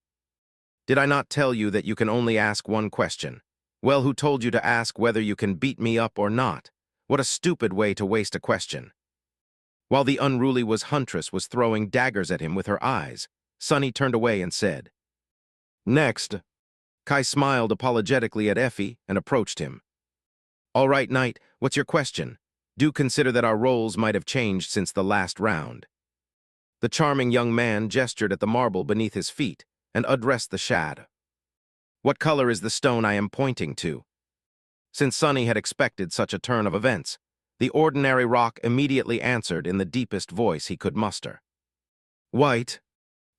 "Did I not tell you that you can only ask one question? Well, who told you to ask whether you can beat me up or not? What a stupid way to waste a question." While the unruly huntress was throwing daggers at him with her eyes, Sonny turned away and said, "Next." Kai smiled apologetically at Effie and approached him. "All right, Knight, what's your question? Do consider that our roles might have changed since the last round." The charming young man gestured at the marble beneath his feet and addressed the shad. "What color is the stone I am pointing to?" Since Sonny had expected such a turn of events, The ordinary rock immediately answered in the deepest voice he could muster. White.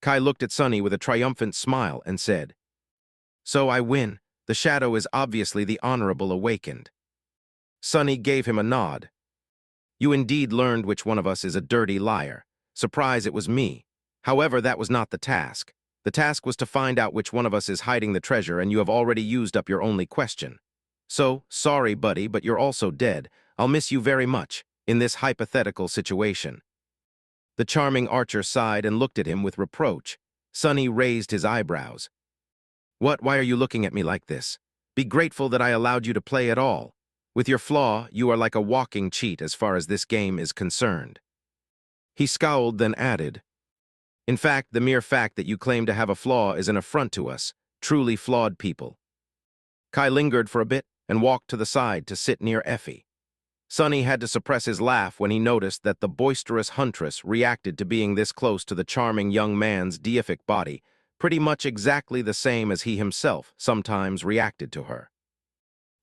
Kai looked at Sunny with a triumphant smile and said, So I win. The shadow is obviously the honorable awakened. Sunny gave him a nod. You indeed learned which one of us is a dirty liar. Surprise, it was me. However, that was not the task. The task was to find out which one of us is hiding the treasure, and you have already used up your only question. So, sorry, buddy, but you're also dead. I'll miss you very much, in this hypothetical situation. The charming archer sighed and looked at him with reproach. Sunny raised his eyebrows. What? Why are you looking at me like this? Be grateful that I allowed you to play at all. With your flaw, you are like a walking cheat as far as this game is concerned. He scowled, then added, In fact, the mere fact that you claim to have a flaw is an affront to us, truly flawed people. Kai lingered for a bit and walked to the side to sit near Effie. Sunny had to suppress his laugh when he noticed that the boisterous huntress reacted to being this close to the charming young man's deific body, pretty much exactly the same as he himself sometimes reacted to her.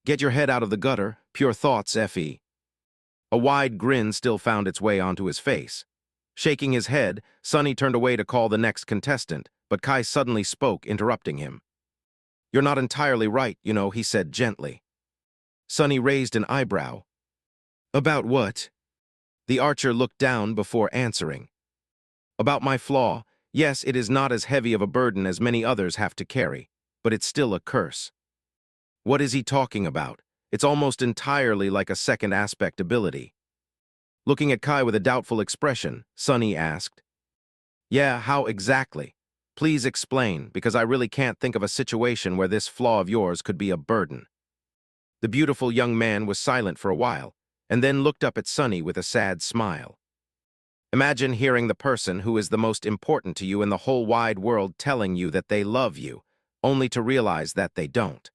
Get your head out of the gutter, pure thoughts, Effie. A wide grin still found its way onto his face. Shaking his head, Sunny turned away to call the next contestant, but Kai suddenly spoke, interrupting him. You're not entirely right, you know, he said gently. Sunny raised an eyebrow. About what? The archer looked down before answering. About my flaw. Yes, it is not as heavy of a burden as many others have to carry, but it's still a curse. What is he talking about? It's almost entirely like a second aspect ability. Looking at Kai with a doubtful expression, Sunny asked, Yeah, how exactly? Please explain, because I really can't think of a situation where this flaw of yours could be a burden. The beautiful young man was silent for a while, and then looked up at Sunny with a sad smile. Imagine hearing the person who is the most important to you in the whole wide world telling you that they love you, only to realize that they don't.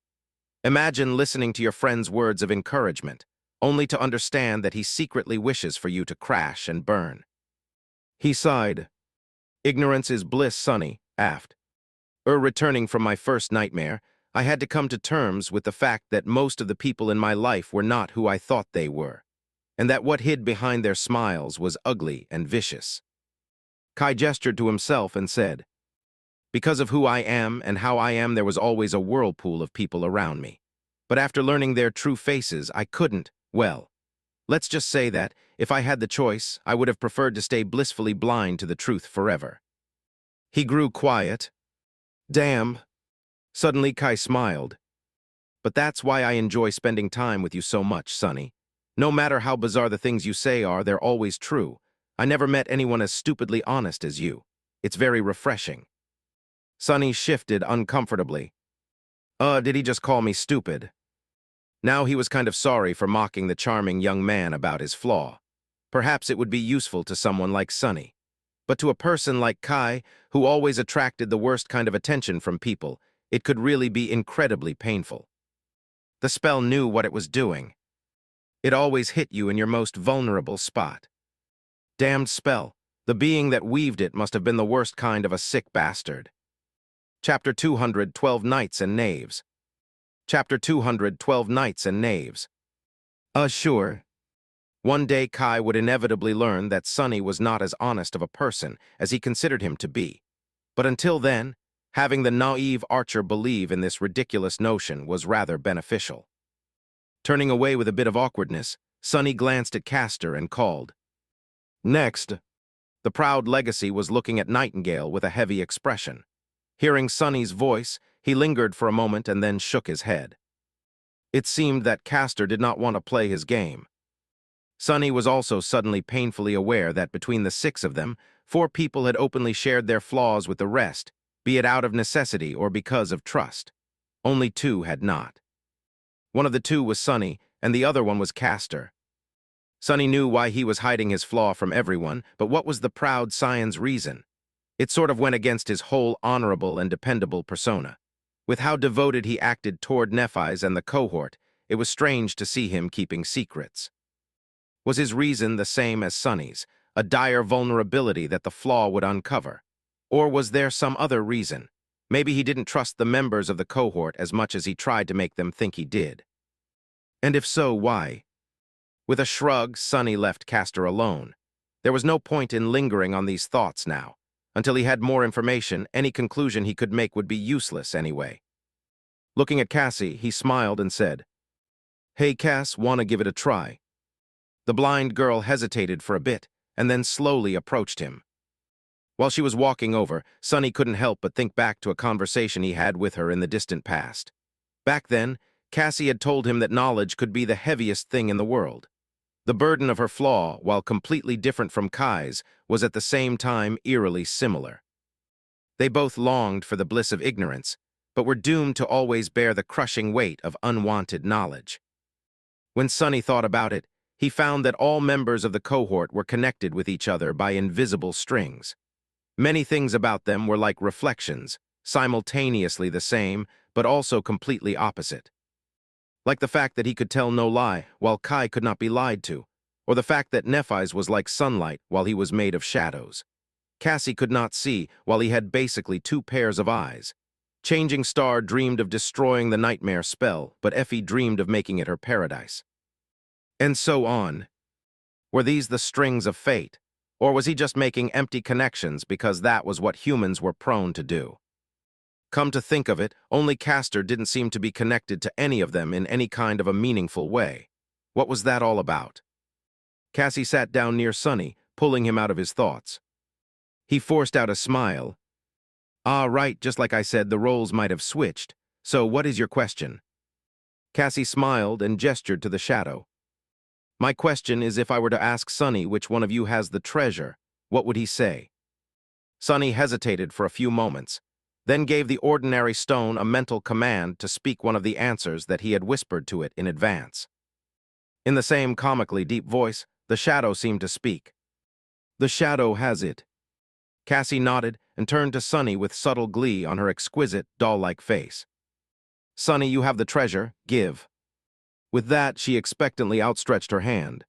Imagine listening to your friend's words of encouragement, only to understand that he secretly wishes for you to crash and burn. He sighed. Ignorance is bliss, Sunny, aft. Returning from my first nightmare, I had to come to terms with the fact that most of the people in my life were not who I thought they were, and that what hid behind their smiles was ugly and vicious. Kai gestured to himself and said, Because of who I am and how I am, there was always a whirlpool of people around me. But after learning their true faces, I couldn't, well, let's just say that, if I had the choice, I would have preferred to stay blissfully blind to the truth forever. He grew quiet. Damn. Suddenly Kai smiled. But that's why I enjoy spending time with you so much, Sunny. No matter how bizarre the things you say are, they're always true. I never met anyone as stupidly honest as you. It's very refreshing. Sunny shifted uncomfortably. Did he just call me stupid? Now he was kind of sorry for mocking the charming young man about his flaw. Perhaps it would be useful to someone like Sunny. But to a person like Kai, who always attracted the worst kind of attention from people, it could really be incredibly painful. The spell knew what it was doing. It always hit you in your most vulnerable spot. Damned spell. The being that weaved it must have been the worst kind of a sick bastard. Chapter 212 Knights and Knaves. Chapter 212 Knights and Knaves. Sure. One day Kai would inevitably learn that Sunny was not as honest of a person as he considered him to be. But until then, having the naive archer believe in this ridiculous notion was rather beneficial. Turning away with a bit of awkwardness, Sunny glanced at Castor and called. Next. The proud legacy was looking at Nightingale with a heavy expression. Hearing Sunny's voice, he lingered for a moment and then shook his head. It seemed that Castor did not want to play his game. Sunny was also suddenly painfully aware that between the 6 of them, 4 people had openly shared their flaws with the rest, be it out of necessity or because of trust. Only 2 had not. One of the 2 was Sunny, and the other one was Castor. Sunny knew why he was hiding his flaw from everyone, but what was the proud scion's reason? It sort of went against his whole honorable and dependable persona. With how devoted he acted toward Nephis and the cohort, it was strange to see him keeping secrets. Was his reason the same as Sunny's, a dire vulnerability that the flaw would uncover? Or was there some other reason? Maybe he didn't trust the members of the cohort as much as he tried to make them think he did. And if so, why? With a shrug, Sonny left Castor alone. There was no point in lingering on these thoughts now. Until he had more information, any conclusion he could make would be useless anyway. Looking at Cassie, he smiled and said, "Hey, Cass, wanna give it a try?" The blind girl hesitated for a bit, and then slowly approached him. While she was walking over, Sonny couldn't help but think back to a conversation he had with her in the distant past. Back then, Cassie had told him that knowledge could be the heaviest thing in the world. The burden of her flaw, while completely different from Kai's, was at the same time eerily similar. They both longed for the bliss of ignorance, but were doomed to always bear the crushing weight of unwanted knowledge. When Sonny thought about it, he found that all members of the cohort were connected with each other by invisible strings. Many things about them were like reflections, simultaneously the same, but also completely opposite. Like the fact that he could tell no lie, while Kai could not be lied to, or the fact that Nephis was like sunlight while he was made of shadows. Cassie could not see, while he had basically two pairs of eyes. Changing Star dreamed of destroying the nightmare spell, but Effie dreamed of making it her paradise. And so on. Were these the strings of fate? Or was he just making empty connections because that was what humans were prone to do? Come to think of it, only Castor didn't seem to be connected to any of them in any kind of a meaningful way. What was that all about? Cassie sat down near Sonny, pulling him out of his thoughts. He forced out a smile. "Ah, right, just like I said, the roles might have switched. So what is your question?" Cassie smiled and gestured to the shadow. "My question is, if I were to ask Sonny which one of you has the treasure, what would he say?" Sonny hesitated for a few moments, then gave the ordinary stone a mental command to speak one of the answers that he had whispered to it in advance. In the same comically deep voice, the shadow seemed to speak. "The shadow has it." Cassie nodded and turned to Sonny with subtle glee on her exquisite, doll-like face. "Sonny, you have the treasure. Give." With that, she expectantly outstretched her hand.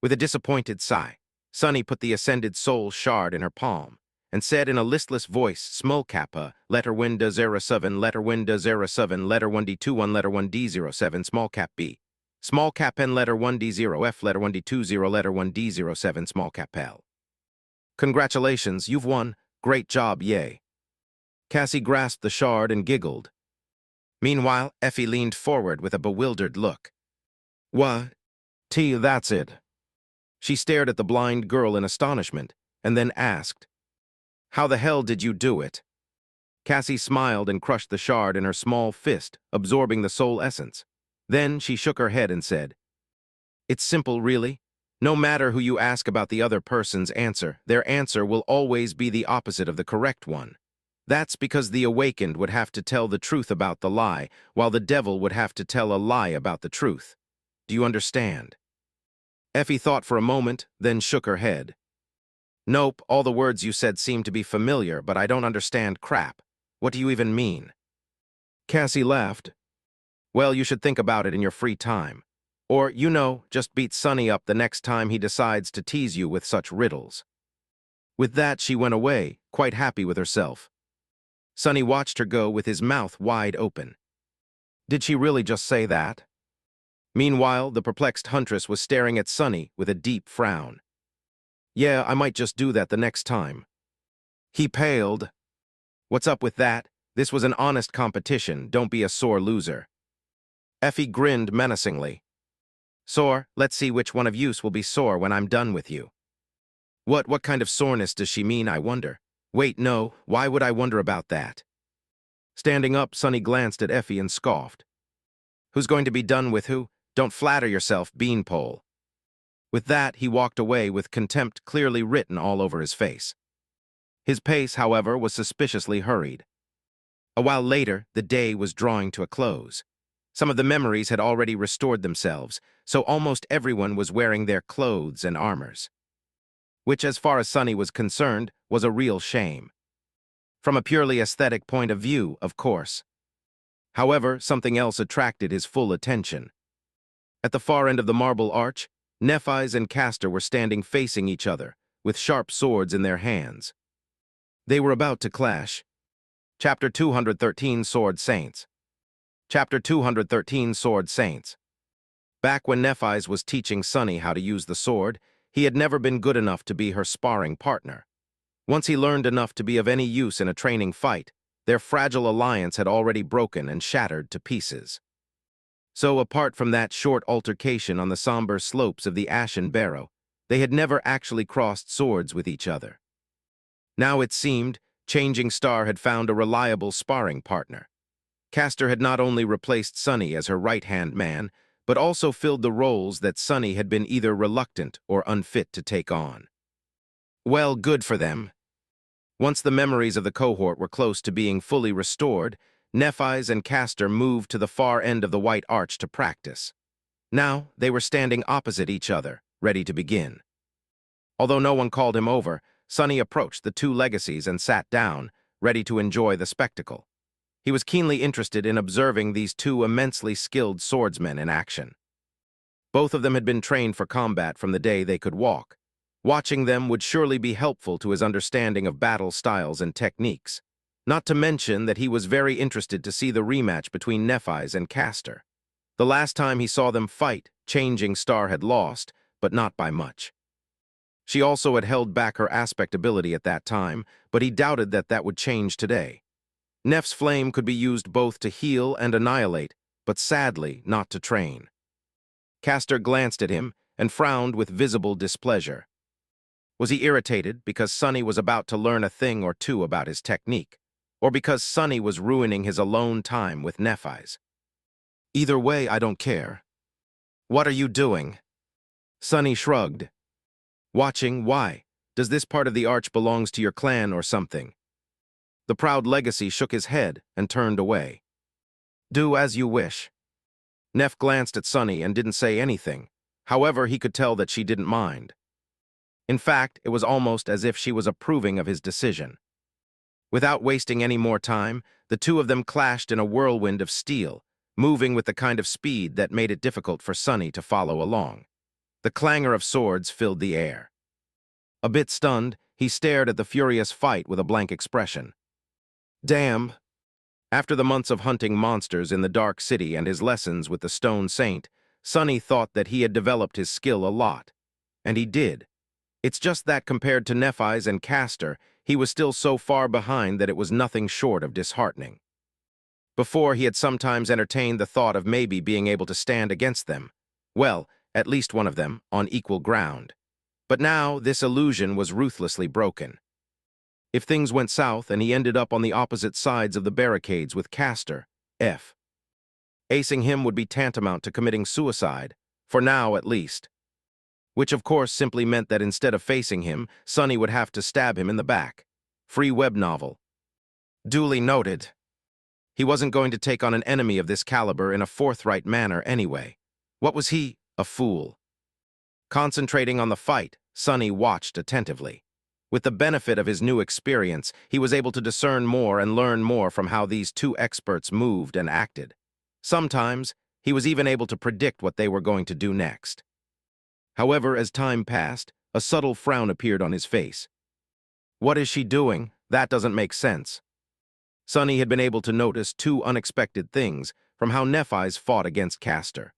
With a disappointed sigh, Sonny put the ascended soul shard in her palm and said in a listless voice, "Small kappa, letter winda 07, letter winda 07, letter 1D21, letter 1D07, small cap B. Small cap N, letter 1D0F, letter 1D20, letter 1D07, small cap L." "Congratulations, you've won. Great job, yay." Cassie grasped the shard and giggled. Meanwhile, Effie leaned forward with a bewildered look. "What? That's it." She stared at the blind girl in astonishment, and then asked, "How the hell did you do it?" Cassie smiled and crushed the shard in her small fist, absorbing the soul essence. Then she shook her head and said, "It's simple, really. No matter who you ask about the other person's answer, their answer will always be the opposite of the correct one. That's because the awakened would have to tell the truth about the lie, while the devil would have to tell a lie about the truth. Do you understand?" Effie thought for a moment, then shook her head. "Nope, all the words you said seem to be familiar, but I don't understand crap. What do you even mean?" Cassie laughed. "Well, you should think about it in your free time. Or, just beat Sonny up the next time he decides to tease you with such riddles." With that, she went away, quite happy with herself. Sonny watched her go with his mouth wide open. Did she really just say that? Meanwhile, the perplexed huntress was staring at Sonny with a deep frown. "Yeah, I might just do that the next time." He paled. "What's up with that? This was an honest competition, don't be a sore loser." Effie grinned menacingly. "Sore? Let's see which one of yous will be sore when I'm done with you." What kind of soreness does she mean, I wonder? Wait, no, why would I wonder about that? Standing up, Sonny glanced at Effie and scoffed. "Who's going to be done with who? Don't flatter yourself, beanpole." With that, he walked away with contempt clearly written all over his face. His pace, however, was suspiciously hurried. A while later, the day was drawing to a close. Some of the memories had already restored themselves, so almost everyone was wearing their clothes and armors. Which, as far as Sonny was concerned, was a real shame. From a purely aesthetic point of view, of course. However, something else attracted his full attention. At the far end of the marble arch, Nephis and Castor were standing facing each other, with sharp swords in their hands. They were about to clash. Chapter 213, Sword Saints. Chapter 213, Sword Saints. Back when Nephis was teaching Sunny how to use the sword, he had never been good enough to be her sparring partner. Once he learned enough to be of any use in a training fight, their fragile alliance had already broken and shattered to pieces. So apart from that short altercation on the somber slopes of the Ashen Barrow, they had never actually crossed swords with each other. Now it seemed, Changing Star had found a reliable sparring partner. Castor had not only replaced Sunny as her right-hand man, but also filled the roles that Sunny had been either reluctant or unfit to take on. Well, good for them. Once the memories of the cohort were close to being fully restored, Nephis and Castor moved to the far end of the White Arch to practice. Now they were standing opposite each other, ready to begin. Although no one called him over, Sunny approached the two legacies and sat down, ready to enjoy the spectacle. He was keenly interested in observing these two immensely skilled swordsmen in action. Both of them had been trained for combat from the day they could walk. Watching them would surely be helpful to his understanding of battle styles and techniques, not to mention that he was very interested to see the rematch between Nephis and Castor. The last time he saw them fight, Changing Star had lost, but not by much. She also had held back her aspect ability at that time, but he doubted that that would change today. Neph's flame could be used both to heal and annihilate, but sadly not to train. Castor glanced at him and frowned with visible displeasure. Was he irritated because Sunny was about to learn a thing or two about his technique, or because Sunny was ruining his alone time with Nephis? Either way, I don't care. What are you doing? Sunny shrugged. Watching, why? Does this part of the arch belongs to your clan or something? The proud legacy shook his head and turned away. Do as you wish. Neph glanced at Sunny and didn't say anything. However, he could tell that she didn't mind. In fact, it was almost as if she was approving of his decision. Without wasting any more time, the two of them clashed in a whirlwind of steel, moving with the kind of speed that made it difficult for Sunny to follow along. The clangor of swords filled the air. A bit stunned, he stared at the furious fight with a blank expression. Damn. After the months of hunting monsters in the Dark City and his lessons with the Stone Saint, Sunny thought that he had developed his skill a lot. And he did. It's just that compared to Nephis and Castor, he was still so far behind that it was nothing short of disheartening. Before, he had sometimes entertained the thought of maybe being able to stand against them. Well, at least one of them, on equal ground. But now, this illusion was ruthlessly broken. If things went south and he ended up on the opposite sides of the barricades with Castor, acing him would be tantamount to committing suicide, for now at least. Which of course simply meant that instead of facing him, Sunny would have to stab him in the back. Free WebNovel. Duly noted. He wasn't going to take on an enemy of this caliber in a forthright manner anyway. What was he? A fool. Concentrating on the fight, Sunny watched attentively. With the benefit of his new experience, he was able to discern more and learn more from how these two experts moved and acted. Sometimes, he was even able to predict what they were going to do next. However, as time passed, a subtle frown appeared on his face. What is she doing? That doesn't make sense. Sunny had been able to notice two unexpected things from how Nephis fought against Castor.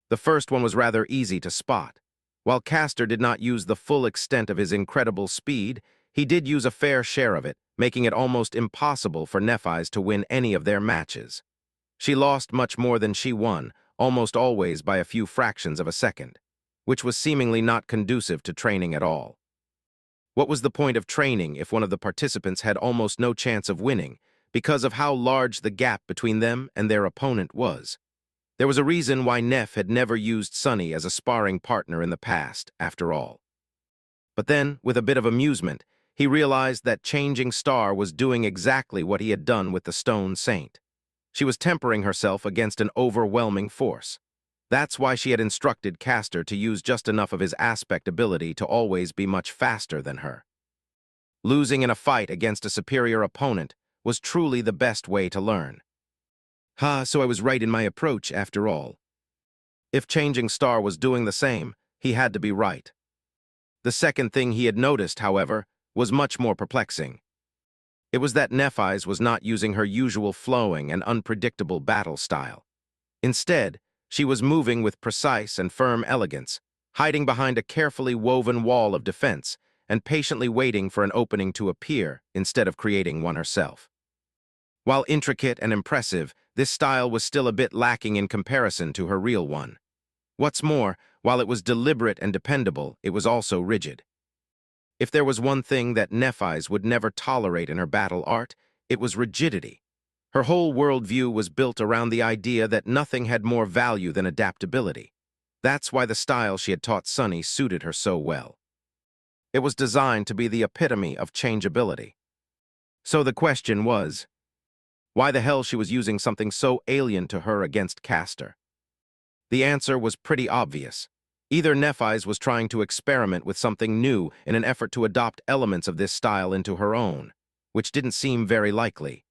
The first one was rather easy to spot. While Castor did not use the full extent of his incredible speed, he did use a fair share of it, making it almost impossible for Nephis to win any of their matches. She lost much more than she won, almost always by a few fractions of a second, which was seemingly not conducive to training at all. What was the point of training if one of the participants had almost no chance of winning, because of how large the gap between them and their opponent was? There was a reason why Neph had never used Sunny as a sparring partner in the past, after all. But then, with a bit of amusement, he realized that Changing Star was doing exactly what he had done with the Stone Saint. She was tempering herself against an overwhelming force. That's why she had instructed Castor to use just enough of his aspect ability to always be much faster than her. Losing in a fight against a superior opponent was truly the best way to learn. So I was right in my approach after all. If Changing Star was doing the same, he had to be right. The second thing he had noticed, however, was much more perplexing. It was that Nephis was not using her usual flowing and unpredictable battle style. Instead, She was moving with precise and firm elegance, hiding behind a carefully woven wall of defense and patiently waiting for an opening to appear instead of creating one herself. While intricate and impressive, this style was still a bit lacking in comparison to her real one. What's more, while it was deliberate and dependable, it was also rigid. If there was one thing that Nephis would never tolerate in her battle art, it was rigidity. Her whole worldview was built around the idea that nothing had more value than adaptability. That's why the style she had taught Sunny suited her so well. It was designed to be the epitome of changeability. So the question was, why the hell she was using something so alien to her against Castor? The answer was pretty obvious. Either Nephis was trying to experiment with something new in an effort to adopt elements of this style into her own, which didn't seem very likely.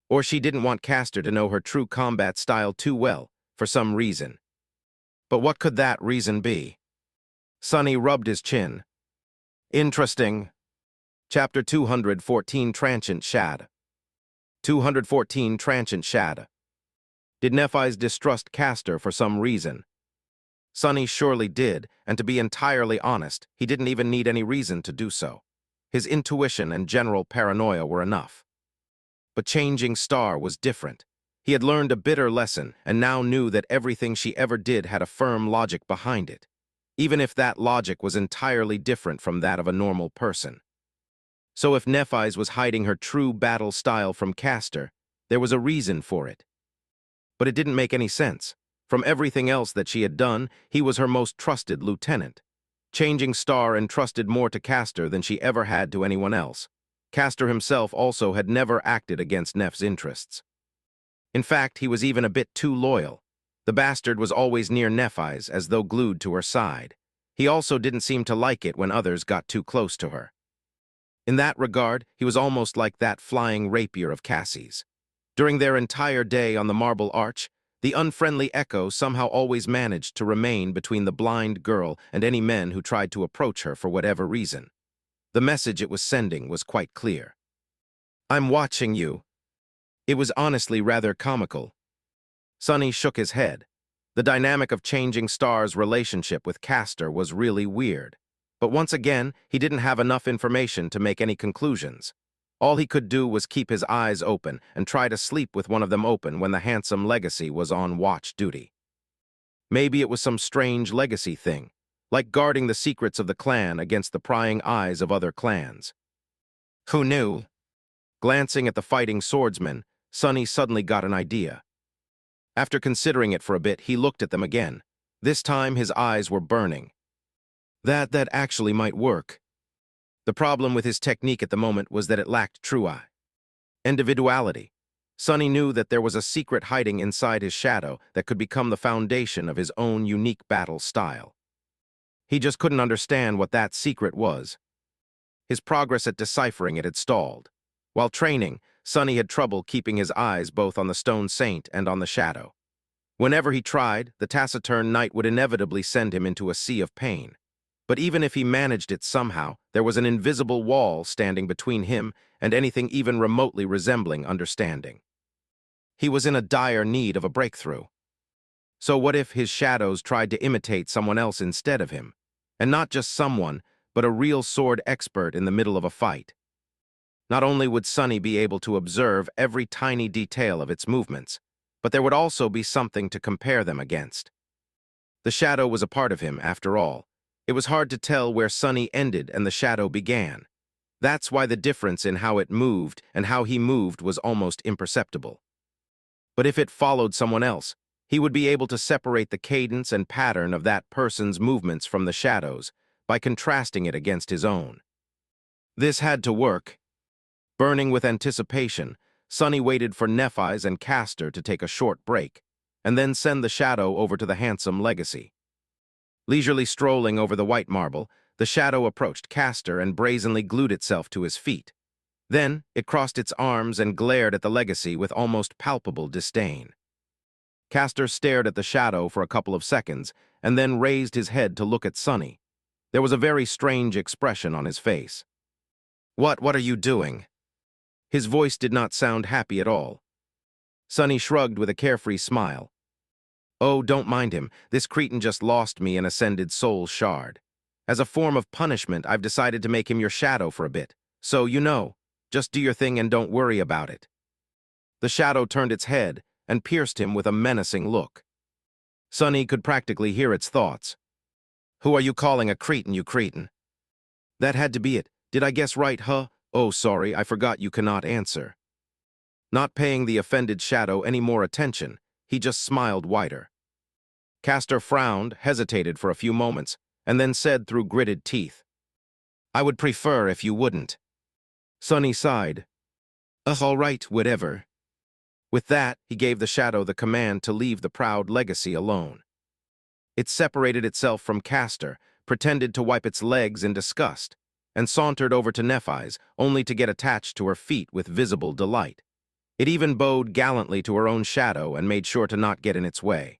Or she didn't want Castor to know her true combat style too well, for some reason. But what could that reason be? Sunny rubbed his chin. Interesting. Chapter 214, Transient Shad. 214 Transient Shad. Did Nephis distrust Castor for some reason? Sunny surely did, and to be entirely honest, he didn't even need any reason to do so. His intuition and general paranoia were enough. But Changing Star was different. He had learned a bitter lesson and now knew that everything she ever did had a firm logic behind it, even if that logic was entirely different from that of a normal person. So if Nephis was hiding her true battle style from Castor, there was a reason for it. But it didn't make any sense. From everything else that she had done, he was her most trusted lieutenant. Changing Star entrusted more to Castor than she ever had to anyone else. Castor himself also had never acted against Neph's interests. In fact, he was even a bit too loyal. The bastard was always near Nephis, as though glued to her side. He also didn't seem to like it when others got too close to her. In that regard, he was almost like that flying rapier of Cassie's. During their entire day on the Marble Arch, the unfriendly Echo somehow always managed to remain between the blind girl and any men who tried to approach her for whatever reason. The message it was sending was quite clear. "I'm watching you." It was honestly rather comical. Sunny shook his head. The dynamic of Changing Star's relationship with Castor was really weird. But once again, he didn't have enough information to make any conclusions. All he could do was keep his eyes open and try to sleep with one of them open when the handsome Legacy was on watch duty. Maybe it was some strange legacy thing, like guarding the secrets of the clan against the prying eyes of other clans. Who knew? Glancing at the fighting swordsman, Sunny suddenly got an idea. After considering it for a bit, he looked at them again. This time his eyes were burning. That actually might work. The problem with his technique at the moment was that it lacked true individuality. Sunny knew that there was a secret hiding inside his shadow that could become the foundation of his own unique battle style. He just couldn't understand what that secret was. His progress at deciphering it had stalled. While training, Sunny had trouble keeping his eyes both on the Stone Saint and on the shadow. Whenever he tried, the taciturn knight would inevitably send him into a sea of pain. But even if he managed it somehow, there was an invisible wall standing between him and anything even remotely resembling understanding. He was in a dire need of a breakthrough. So what if his shadows tried to imitate someone else instead of him? And not just someone, but a real sword expert in the middle of a fight. Not only would Sunny be able to observe every tiny detail of its movements, but there would also be something to compare them against. The shadow was a part of him, after all. It was hard to tell where Sunny ended and the shadow began. That's why the difference in how it moved and how he moved was almost imperceptible. But if it followed someone else, he would be able to separate the cadence and pattern of that person's movements from the shadows by contrasting it against his own. This had to work. Burning with anticipation, Sunny waited for Nephis and Castor to take a short break, and then send the shadow over to the handsome Legacy. Leisurely strolling over the white marble, the shadow approached Castor and brazenly glued itself to his feet. Then it crossed its arms and glared at the Legacy with almost palpable disdain. Castor stared at the shadow for a couple of seconds and then raised his head to look at Sunny. There was a very strange expression on his face. What are you doing?" His voice did not sound happy at all. Sunny shrugged with a carefree smile. Oh, don't mind him. This cretin just lost me an ascended soul shard. As a form of punishment, I've decided to make him your shadow for a bit. So, just do your thing and don't worry about it." The shadow turned its head and pierced him with a menacing look. Sonny could practically hear its thoughts. "Who are you calling a cretin, you cretin?" "That had to be it. Did I guess right, huh? Oh, sorry, I forgot you cannot answer." Not paying the offended shadow any more attention, he just smiled wider. Castor frowned, hesitated for a few moments, and then said through gritted teeth, "I would prefer if you wouldn't." Sonny sighed. All right, whatever." With that, he gave the shadow the command to leave the proud legacy alone. It separated itself from Castor, pretended to wipe its legs in disgust, and sauntered over to Nephis, only to get attached to her feet with visible delight. It even bowed gallantly to her own shadow and made sure to not get in its way.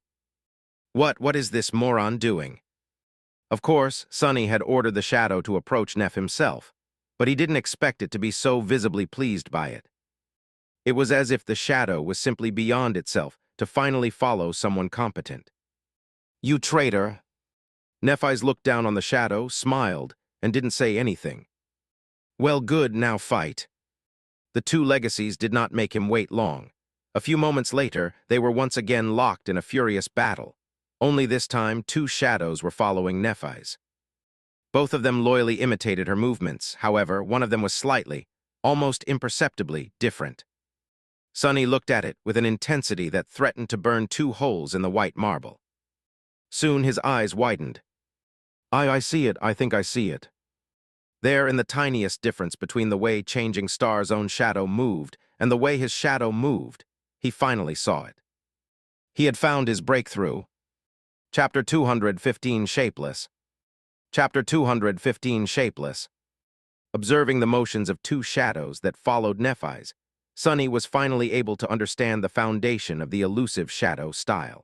What is this moron doing? Of course, Sonny had ordered the shadow to approach Neph himself, but he didn't expect it to be so visibly pleased by it. It was as if the shadow was simply beyond itself to finally follow someone competent. "You traitor!" Nephis looked down on the shadow, smiled, and didn't say anything. "Well, good, now fight." The two legacies did not make him wait long. A few moments later, they were once again locked in a furious battle. Only this time, two shadows were following Nephis. Both of them loyally imitated her movements. However, one of them was slightly, almost imperceptibly, different. Sonny looked at it with an intensity that threatened to burn two holes in the white marble. Soon his eyes widened. I see it, I think I see it." There, in the tiniest difference between the way Changing Star's own shadow moved and the way his shadow moved, he finally saw it. He had found his breakthrough. Chapter 215, Shapeless. Chapter 215, Shapeless. Observing the motions of two shadows that followed Nephis, Sonny was finally able to understand the foundation of the elusive shadow style.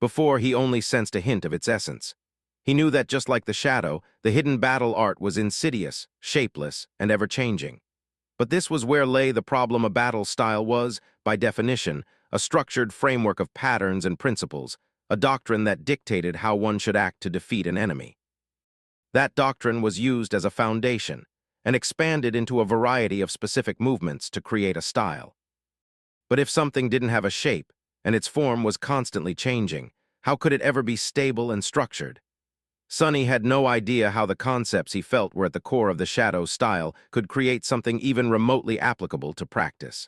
Before, he only sensed a hint of its essence. He knew that just like the shadow, the hidden battle art was insidious, shapeless, and ever-changing. But this was where lay the problem. A battle style was, by definition, a structured framework of patterns and principles, a doctrine that dictated how one should act to defeat an enemy. That doctrine was used as a foundation and expanded into a variety of specific movements to create a style. But if something didn't have a shape, and its form was constantly changing, how could it ever be stable and structured? Sonny had no idea how the concepts he felt were at the core of the shadow style could create something even remotely applicable to practice.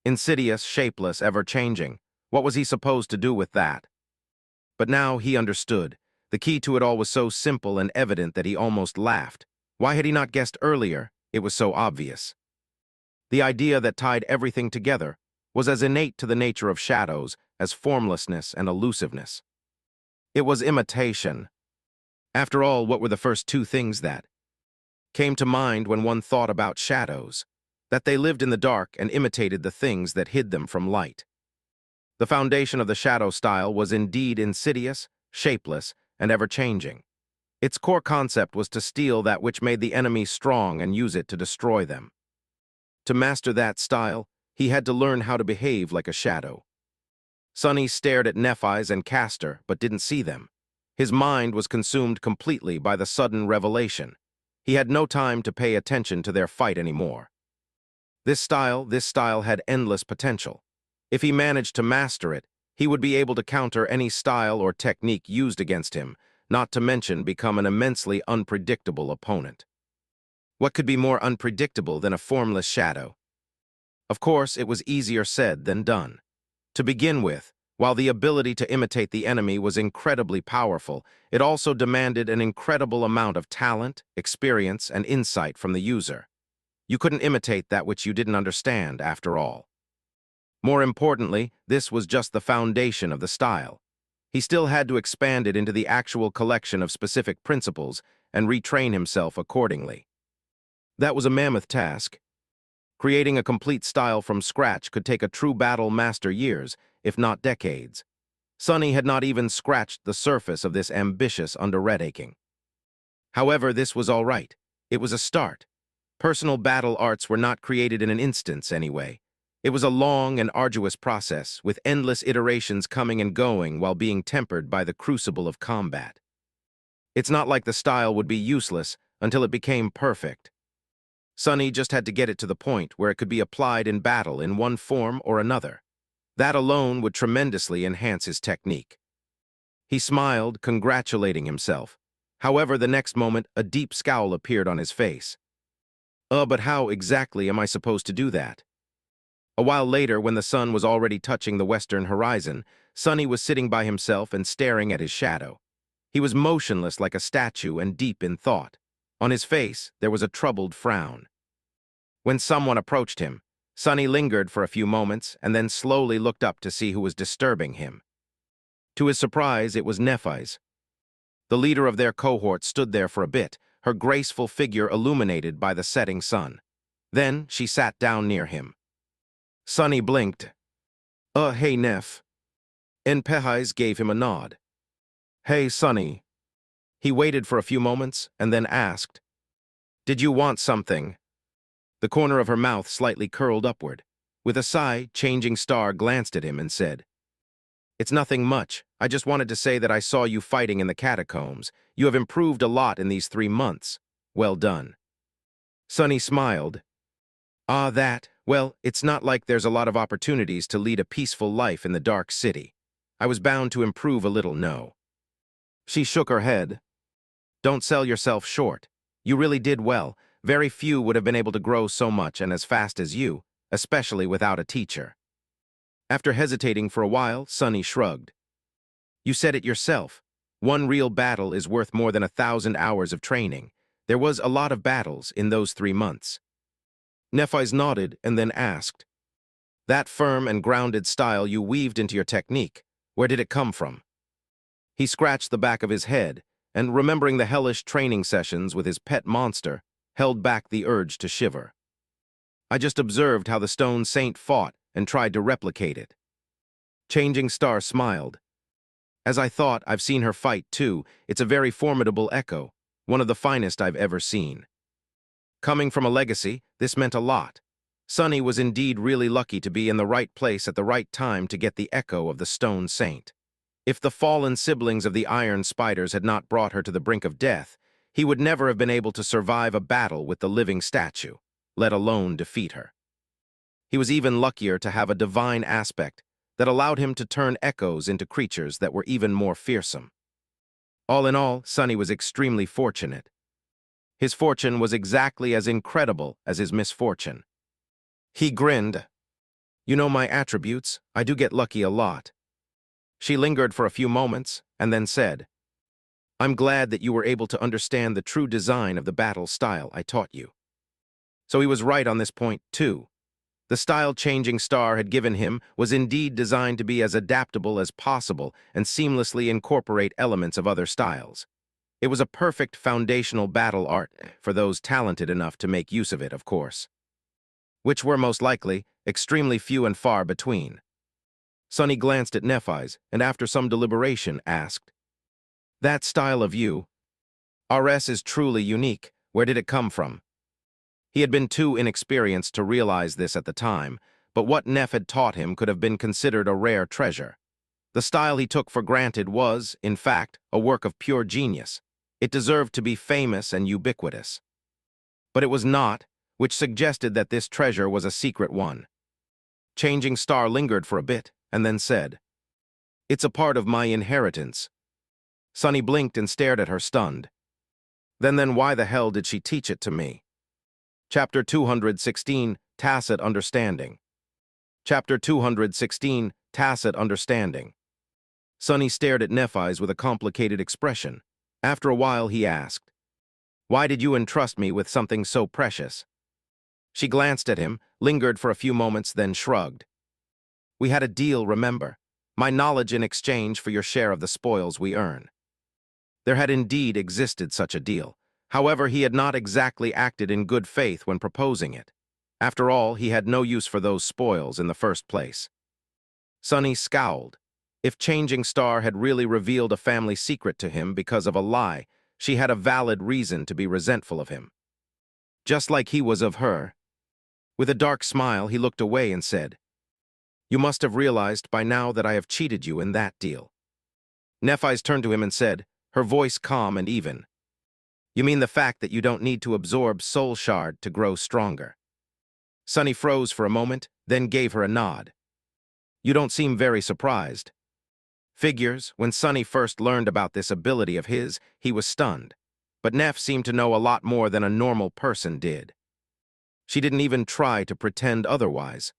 Insidious, shapeless, ever-changing. What was he supposed to do with that? But now he understood. The key to it all was so simple and evident that he almost laughed. Why had he not guessed earlier? It was so obvious. The idea that tied everything together was as innate to the nature of shadows as formlessness and elusiveness. It was imitation. After all, what were the first two things that came to mind when one thought about shadows? That they lived in the dark and imitated the things that hid them from light. The foundation of the shadow style was indeed insidious, shapeless, and ever-changing. Its core concept was to steal that which made the enemy strong and use it to destroy them. To master that style, he had to learn how to behave like a shadow. Sonny stared at Nephis and Castor, but didn't see them. His mind was consumed completely by the sudden revelation. He had no time to pay attention to their fight anymore. This style had endless potential. If he managed to master it, he would be able to counter any style or technique used against him, not to mention become an immensely unpredictable opponent. What could be more unpredictable than a formless shadow? Of course, it was easier said than done. To begin with, while the ability to imitate the enemy was incredibly powerful, it also demanded an incredible amount of talent, experience, and insight from the user. You couldn't imitate that which you didn't understand, after all. More importantly, this was just the foundation of the style. He still had to expand it into the actual collection of specific principles and retrain himself accordingly. That was a mammoth task. Creating a complete style from scratch could take a true battle master years, if not decades. Sonny had not even scratched the surface of this ambitious undertaking. However, this was all right. It was a start. Personal battle arts were not created in an instance, anyway. It was a long and arduous process, with endless iterations coming and going while being tempered by the crucible of combat. It's not like the style would be useless until it became perfect. Sunny just had to get it to the point where it could be applied in battle in one form or another. That alone would tremendously enhance his technique. He smiled, congratulating himself. However, the next moment, a deep scowl appeared on his face. But how exactly am I supposed to do that? A while later, when the sun was already touching the western horizon, Sunny was sitting by himself and staring at his shadow. He was motionless like a statue and deep in thought. On his face, there was a troubled frown. When someone approached him, Sunny lingered for a few moments and then slowly looked up to see who was disturbing him. To his surprise, it was Nephis. The leader of their cohort stood there for a bit, her graceful figure illuminated by the setting sun. Then she sat down near him. Sunny blinked. Hey, Neph." Nephis gave him a nod. "Hey, Sunny." He waited for a few moments and then asked, "Did you want something?" The corner of her mouth slightly curled upward. With a sigh, Changing Star glanced at him and said, "It's nothing much. I just wanted to say that I saw you fighting in the catacombs. You have improved a lot in these 3 months. Well done." Sunny smiled. Well, it's not like there's a lot of opportunities to lead a peaceful life in the Dark City. I was bound to improve a little, no." She shook her head. "Don't sell yourself short. You really did well. Very few would have been able to grow so much and as fast as you, especially without a teacher." After hesitating for a while, Sunny shrugged. "You said it yourself. One real battle is worth more than 1,000 hours of training. There was a lot of battles in those 3 months." Nephis nodded and then asked, "That firm and grounded style you weaved into your technique, where did it come from?" He scratched the back of his head, and remembering the hellish training sessions with his pet monster, held back the urge to shiver. "I just observed how the Stone Saint fought and tried to replicate it." Changing Star smiled. "As I thought, I've seen her fight too. It's a very formidable echo, one of the finest I've ever seen." Coming from a legacy, this meant a lot. Sunny was indeed really lucky to be in the right place at the right time to get the echo of the Stone Saint. If the fallen siblings of the Iron Spiders had not brought her to the brink of death, he would never have been able to survive a battle with the living statue, let alone defeat her. He was even luckier to have a divine aspect that allowed him to turn echoes into creatures that were even more fearsome. All in all, Sunny was extremely fortunate. His fortune was exactly as incredible as his misfortune. He grinned. "You know my attributes. I do get lucky a lot." She lingered for a few moments and then said, "I'm glad that you were able to understand the true design of the battle style I taught you." So he was right on this point, too. The style Changing Star had given him was indeed designed to be as adaptable as possible and seamlessly incorporate elements of other styles. It was a perfect foundational battle art for those talented enough to make use of it, of course. Which were most likely extremely few and far between. Sunny glanced at Nephis and after some deliberation asked, "That style of you, RS, is truly unique. Where did it come from?" He had been too inexperienced to realize this at the time, but what Neph had taught him could have been considered a rare treasure. The style he took for granted was, in fact, a work of pure genius. It deserved to be famous and ubiquitous. But it was not, which suggested that this treasure was a secret one. Changing Star lingered for a bit and then said, "It's a part of my inheritance." Sunny blinked and stared at her, stunned. Then why the hell did she teach it to me? Chapter 216, Tacit Understanding. Chapter 216, Tacit Understanding. Sunny stared at Nephis with a complicated expression. After a while, he asked, "Why did you entrust me with something so precious?" She glanced at him, lingered for a few moments, then shrugged. "We had a deal, remember? My knowledge in exchange for your share of the spoils we earn." There had indeed existed such a deal. However, he had not exactly acted in good faith when proposing it. After all, he had no use for those spoils in the first place. Sunny scowled. If Changing Star had really revealed a family secret to him because of a lie, she had a valid reason to be resentful of him. Just like he was of her. With a dark smile, he looked away and said, "You must have realized by now that I have cheated you in that deal." Nephis turned to him and said, her voice calm and even, "You mean the fact that you don't need to absorb soul shard to grow stronger?" Sunny froze for a moment, then gave her a nod. "You don't seem very surprised." Figures, when Sunny first learned about this ability of his, he was stunned. But Neph seemed to know a lot more than a normal person did. She didn't even try to pretend otherwise.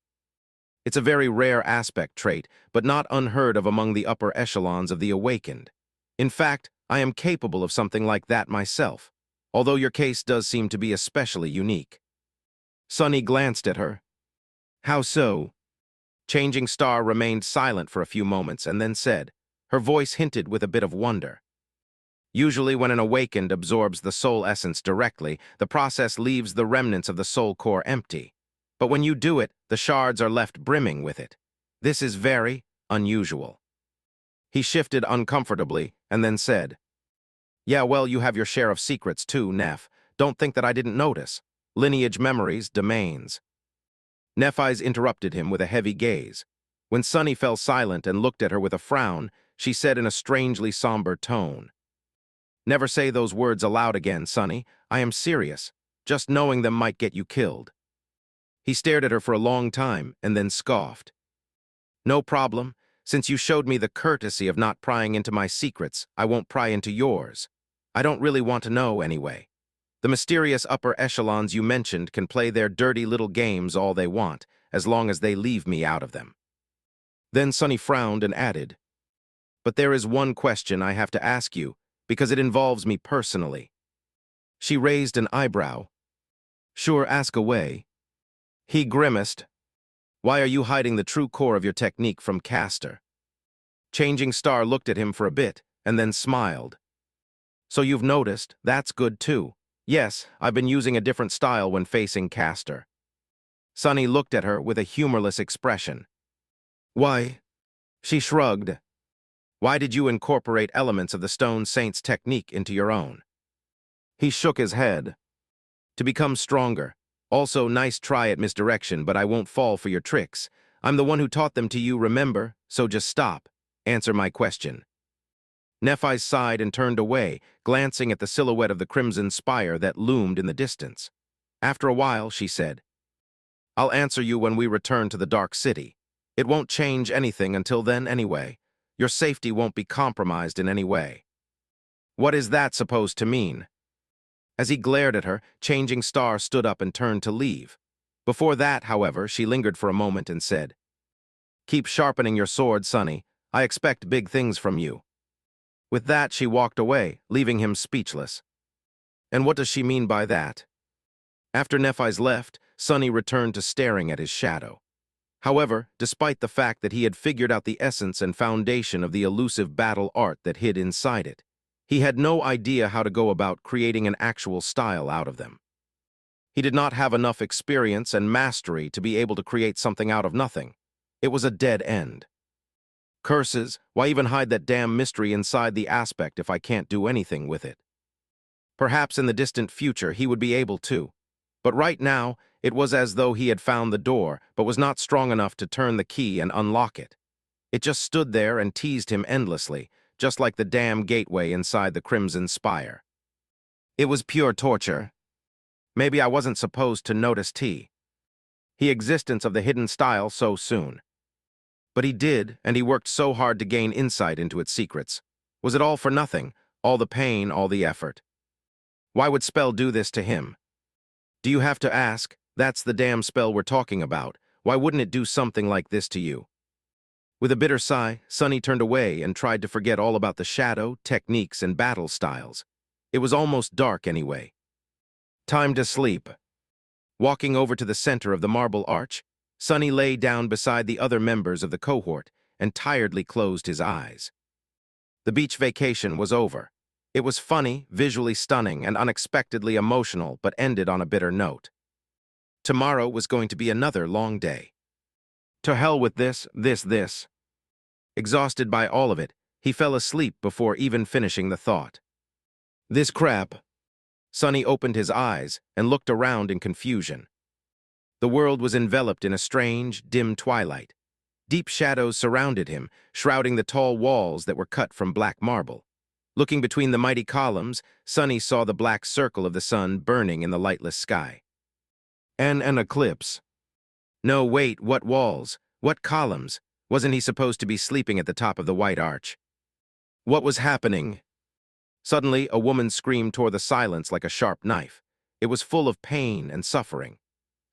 It's a very rare aspect trait, but not unheard of among the upper echelons of the awakened. In fact, I am capable of something like that myself, although your case does seem to be especially unique. Sunny glanced at her. "How so?" Changing Star remained silent for a few moments and then said, her voice hinted with a bit of wonder. "Usually when an awakened absorbs the soul essence directly, the process leaves the remnants of the soul core empty. But when you do it, the shards are left brimming with it. This is very unusual." He shifted uncomfortably and then said, "Yeah, well, you have your share of secrets too, Neph. Don't think that I didn't notice. Lineage memories, domains." Nephis interrupted him with a heavy gaze. When Sunny fell silent and looked at her with a frown, she said in a strangely somber tone, "Never say those words aloud again, Sunny. I am serious. Just knowing them might get you killed." He stared at her for a long time and then scoffed. "No problem. Since you showed me the courtesy of not prying into my secrets, I won't pry into yours. I don't really want to know anyway. The mysterious upper echelons you mentioned can play their dirty little games all they want, as long as they leave me out of them." Then Sunny frowned and added, "But there is one question I have to ask you, because it involves me personally." She raised an eyebrow. "Sure, ask away." He grimaced. "Why are you hiding the true core of your technique from Castor?" Changing Star looked at him for a bit, and then smiled. "So you've noticed, that's good too. Yes, I've been using a different style when facing Castor." Sunny looked at her with a humorless expression. "Why?" She shrugged. "Why did you incorporate elements of the Stone Saint's technique into your own?" He shook his head. "To become stronger. Also, nice try at misdirection, but I won't fall for your tricks. I'm the one who taught them to you, remember? So just stop. Answer my question." Nephis sighed and turned away, glancing at the silhouette of the crimson spire that loomed in the distance. After a while, she said, "I'll answer you when we return to the Dark City. It won't change anything until then anyway. Your safety won't be compromised in any way." "What is that supposed to mean?" As he glared at her, Changing Star stood up and turned to leave. Before that, however, she lingered for a moment and said, "Keep sharpening your sword, Sunny. I expect big things from you." With that, she walked away, leaving him speechless. And what does she mean by that? After Nephis left, Sunny returned to staring at his shadow. However, despite the fact that he had figured out the essence and foundation of the elusive battle art that hid inside it, he had no idea how to go about creating an actual style out of them. He did not have enough experience and mastery to be able to create something out of nothing. It was a dead end. Curses, why even hide that damn mystery inside the aspect if I can't do anything with it? Perhaps in the distant future he would be able to. But right now, it was as though he had found the door, but was not strong enough to turn the key and unlock it. It just stood there and teased him endlessly, just like the damn gateway inside the Crimson Spire. It was pure torture. Maybe I wasn't supposed to notice the existence of the hidden style so soon. But he did, and he worked so hard to gain insight into its secrets. Was it all for nothing? All the pain, all the effort? Why would spell do this to him? Do you have to ask? That's the damn spell we're talking about. Why wouldn't it do something like this to you? With a bitter sigh, Sunny turned away and tried to forget all about the shadow, techniques, and battle styles. It was almost dark anyway. Time to sleep. Walking over to the center of the marble arch, Sunny lay down beside the other members of the cohort and tiredly closed his eyes. The beach vacation was over. It was funny, visually stunning, and unexpectedly emotional, but ended on a bitter note. Tomorrow was going to be another long day. To hell with this. Exhausted by all of it, he fell asleep before even finishing the thought. This crap. Sunny opened his eyes and looked around in confusion. The world was enveloped in a strange, dim twilight. Deep shadows surrounded him, shrouding the tall walls that were cut from black marble. Looking between the mighty columns, Sunny saw the black circle of the sun burning in the lightless sky. An eclipse. No, wait, what walls? What columns? Wasn't he supposed to be sleeping at the top of the white arch? What was happening? Suddenly, a woman's scream tore the silence like a sharp knife. It was full of pain and suffering.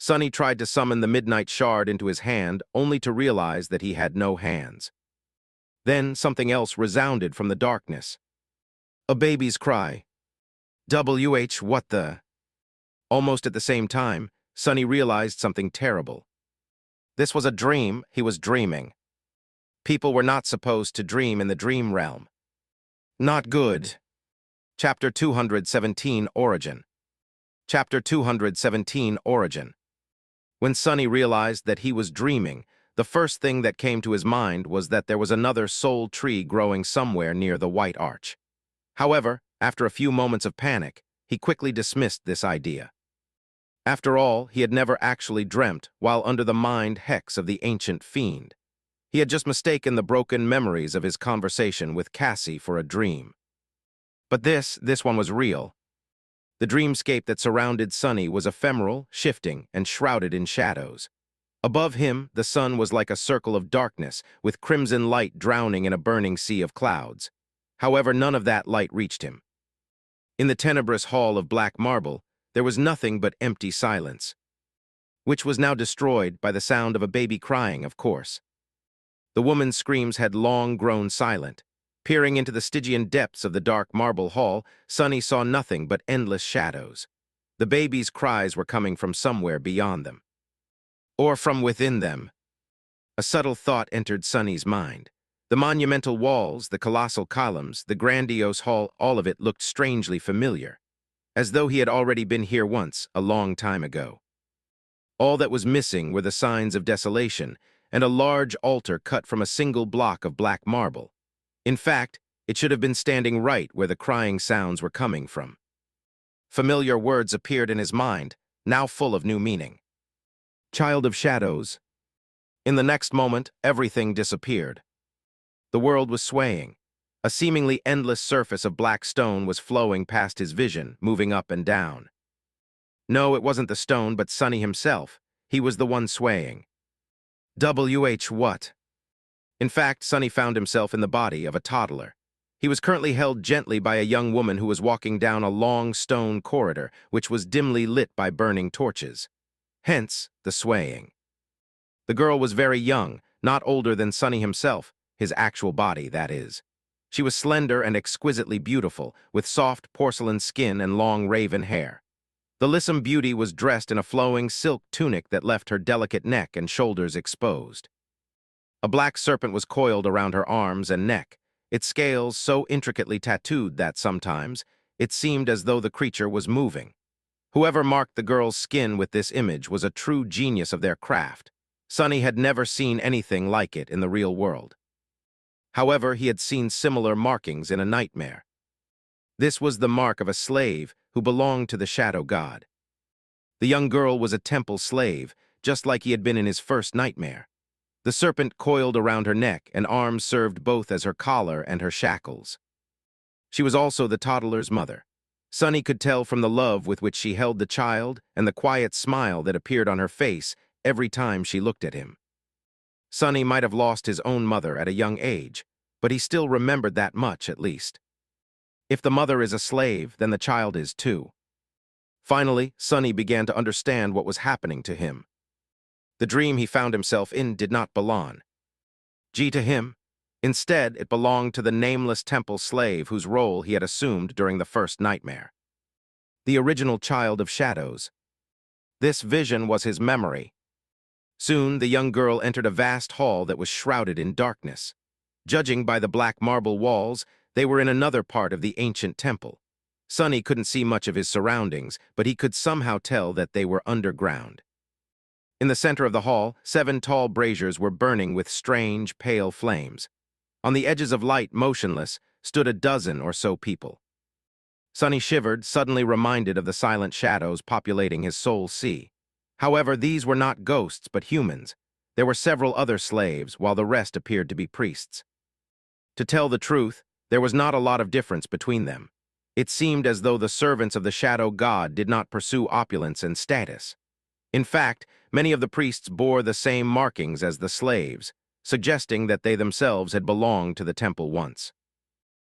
Sunny tried to summon the midnight shard into his hand, only to realize that he had no hands. Then something else resounded from the darkness. A baby's cry. What the? Almost at the same time, Sunny realized something terrible. This was a dream. He was dreaming. People were not supposed to dream in the dream realm. Not good. Chapter 217, Origin. Chapter 217, Origin. When Sunny realized that he was dreaming, the first thing that came to his mind was that there was another soul tree growing somewhere near the white arch. However, after a few moments of panic, he quickly dismissed this idea. After all, he had never actually dreamt while under the mind hex of the ancient fiend. He had just mistaken the broken memories of his conversation with Cassie for a dream. But this one was real. The dreamscape that surrounded Sunny was ephemeral, shifting, and shrouded in shadows. Above him, the sun was like a circle of darkness, with crimson light drowning in a burning sea of clouds. However, none of that light reached him. In the tenebrous hall of black marble, there was nothing but empty silence, which was now destroyed by the sound of a baby crying, of course. The woman's screams had long grown silent. Peering into the Stygian depths of the dark marble hall, Sunny saw nothing but endless shadows. The baby's cries were coming from somewhere beyond them. Or from within them. A subtle thought entered Sunny's mind. The monumental walls, the colossal columns, the grandiose hall, all of it looked strangely familiar, as though he had already been here once, a long time ago. All that was missing were the signs of desolation and a large altar cut from a single block of black marble. In fact, it should have been standing right where the crying sounds were coming from. Familiar words appeared in his mind, now full of new meaning. Child of shadows. In the next moment, everything disappeared. The world was swaying. A seemingly endless surface of black stone was flowing past his vision, moving up and down. No, it wasn't the stone, but Sunny himself. He was the one swaying. What? In fact, Sunny found himself in the body of a toddler. He was currently held gently by a young woman who was walking down a long stone corridor, which was dimly lit by burning torches. Hence, the swaying. The girl was very young, not older than Sunny himself, his actual body, that is. She was slender and exquisitely beautiful, with soft porcelain skin and long raven hair. The lissom beauty was dressed in a flowing silk tunic that left her delicate neck and shoulders exposed. A black serpent was coiled around her arms and neck, its scales so intricately tattooed that sometimes it seemed as though the creature was moving. Whoever marked the girl's skin with this image was a true genius of their craft. Sunny had never seen anything like it in the real world. However, he had seen similar markings in a nightmare. This was the mark of a slave who belonged to the shadow god. The young girl was a temple slave, just like he had been in his first nightmare. The serpent coiled around her neck, and arms served both as her collar and her shackles. She was also the toddler's mother. Sunny could tell from the love with which she held the child and the quiet smile that appeared on her face every time she looked at him. Sunny might have lost his own mother at a young age, but he still remembered that much at least. If the mother is a slave, then the child is too. Finally, Sunny began to understand what was happening to him. The dream he found himself in did not belong to him. Instead, it belonged to the nameless temple slave whose role he had assumed during the first nightmare. The original child of shadows. This vision was his memory. Soon, the young girl entered a vast hall that was shrouded in darkness. Judging by the black marble walls, they were in another part of the ancient temple. Sunny couldn't see much of his surroundings, but he could somehow tell that they were underground. In the center of the hall, 7 tall braziers were burning with strange, pale flames. On the edges of light, motionless, stood a dozen or so people. Sunny shivered, suddenly reminded of the silent shadows populating his soul sea. However, these were not ghosts but humans. There were several other slaves, while the rest appeared to be priests. To tell the truth, there was not a lot of difference between them. It seemed as though the servants of the shadow god did not pursue opulence and status. In fact, many of the priests bore the same markings as the slaves, suggesting that they themselves had belonged to the temple once.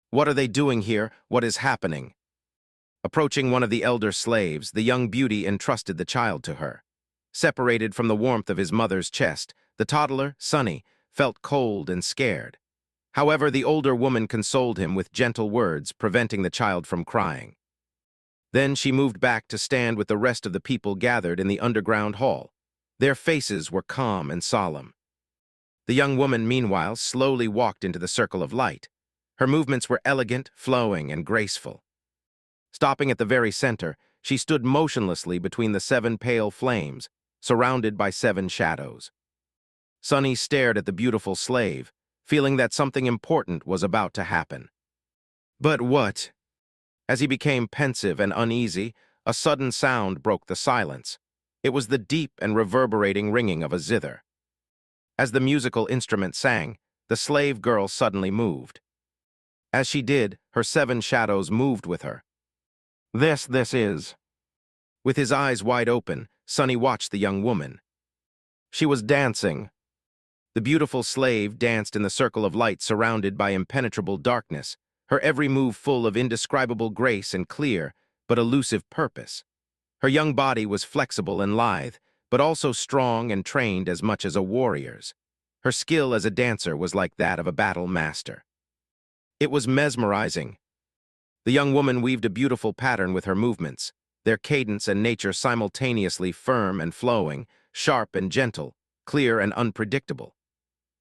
What are they doing here? What is happening? Approaching one of the elder slaves, the young beauty entrusted the child to her. Separated from the warmth of his mother's chest, the toddler, Sonny, felt cold and scared. However, the older woman consoled him with gentle words, preventing the child from crying. Then she moved back to stand with the rest of the people gathered in the underground hall. Their faces were calm and solemn. The young woman, meanwhile, slowly walked into the circle of light. Her movements were elegant, flowing, and graceful. Stopping at the very center, she stood motionlessly between the 7 pale flames, surrounded by 7 shadows. Sonny stared at the beautiful slave, feeling that something important was about to happen. But what? As he became pensive and uneasy, a sudden sound broke the silence. It was the deep and reverberating ringing of a zither. As the musical instrument sang, the slave girl suddenly moved. As she did, her 7 shadows moved with her. This is. With his eyes wide open, Sonny watched the young woman. She was dancing. The beautiful slave danced in the circle of light surrounded by impenetrable darkness, her every move full of indescribable grace and clear, but elusive purpose. Her young body was flexible and lithe, but also strong and trained as much as a warrior's. Her skill as a dancer was like that of a battle master. It was mesmerizing. The young woman weaved a beautiful pattern with her movements, their cadence and nature simultaneously firm and flowing, sharp and gentle, clear and unpredictable.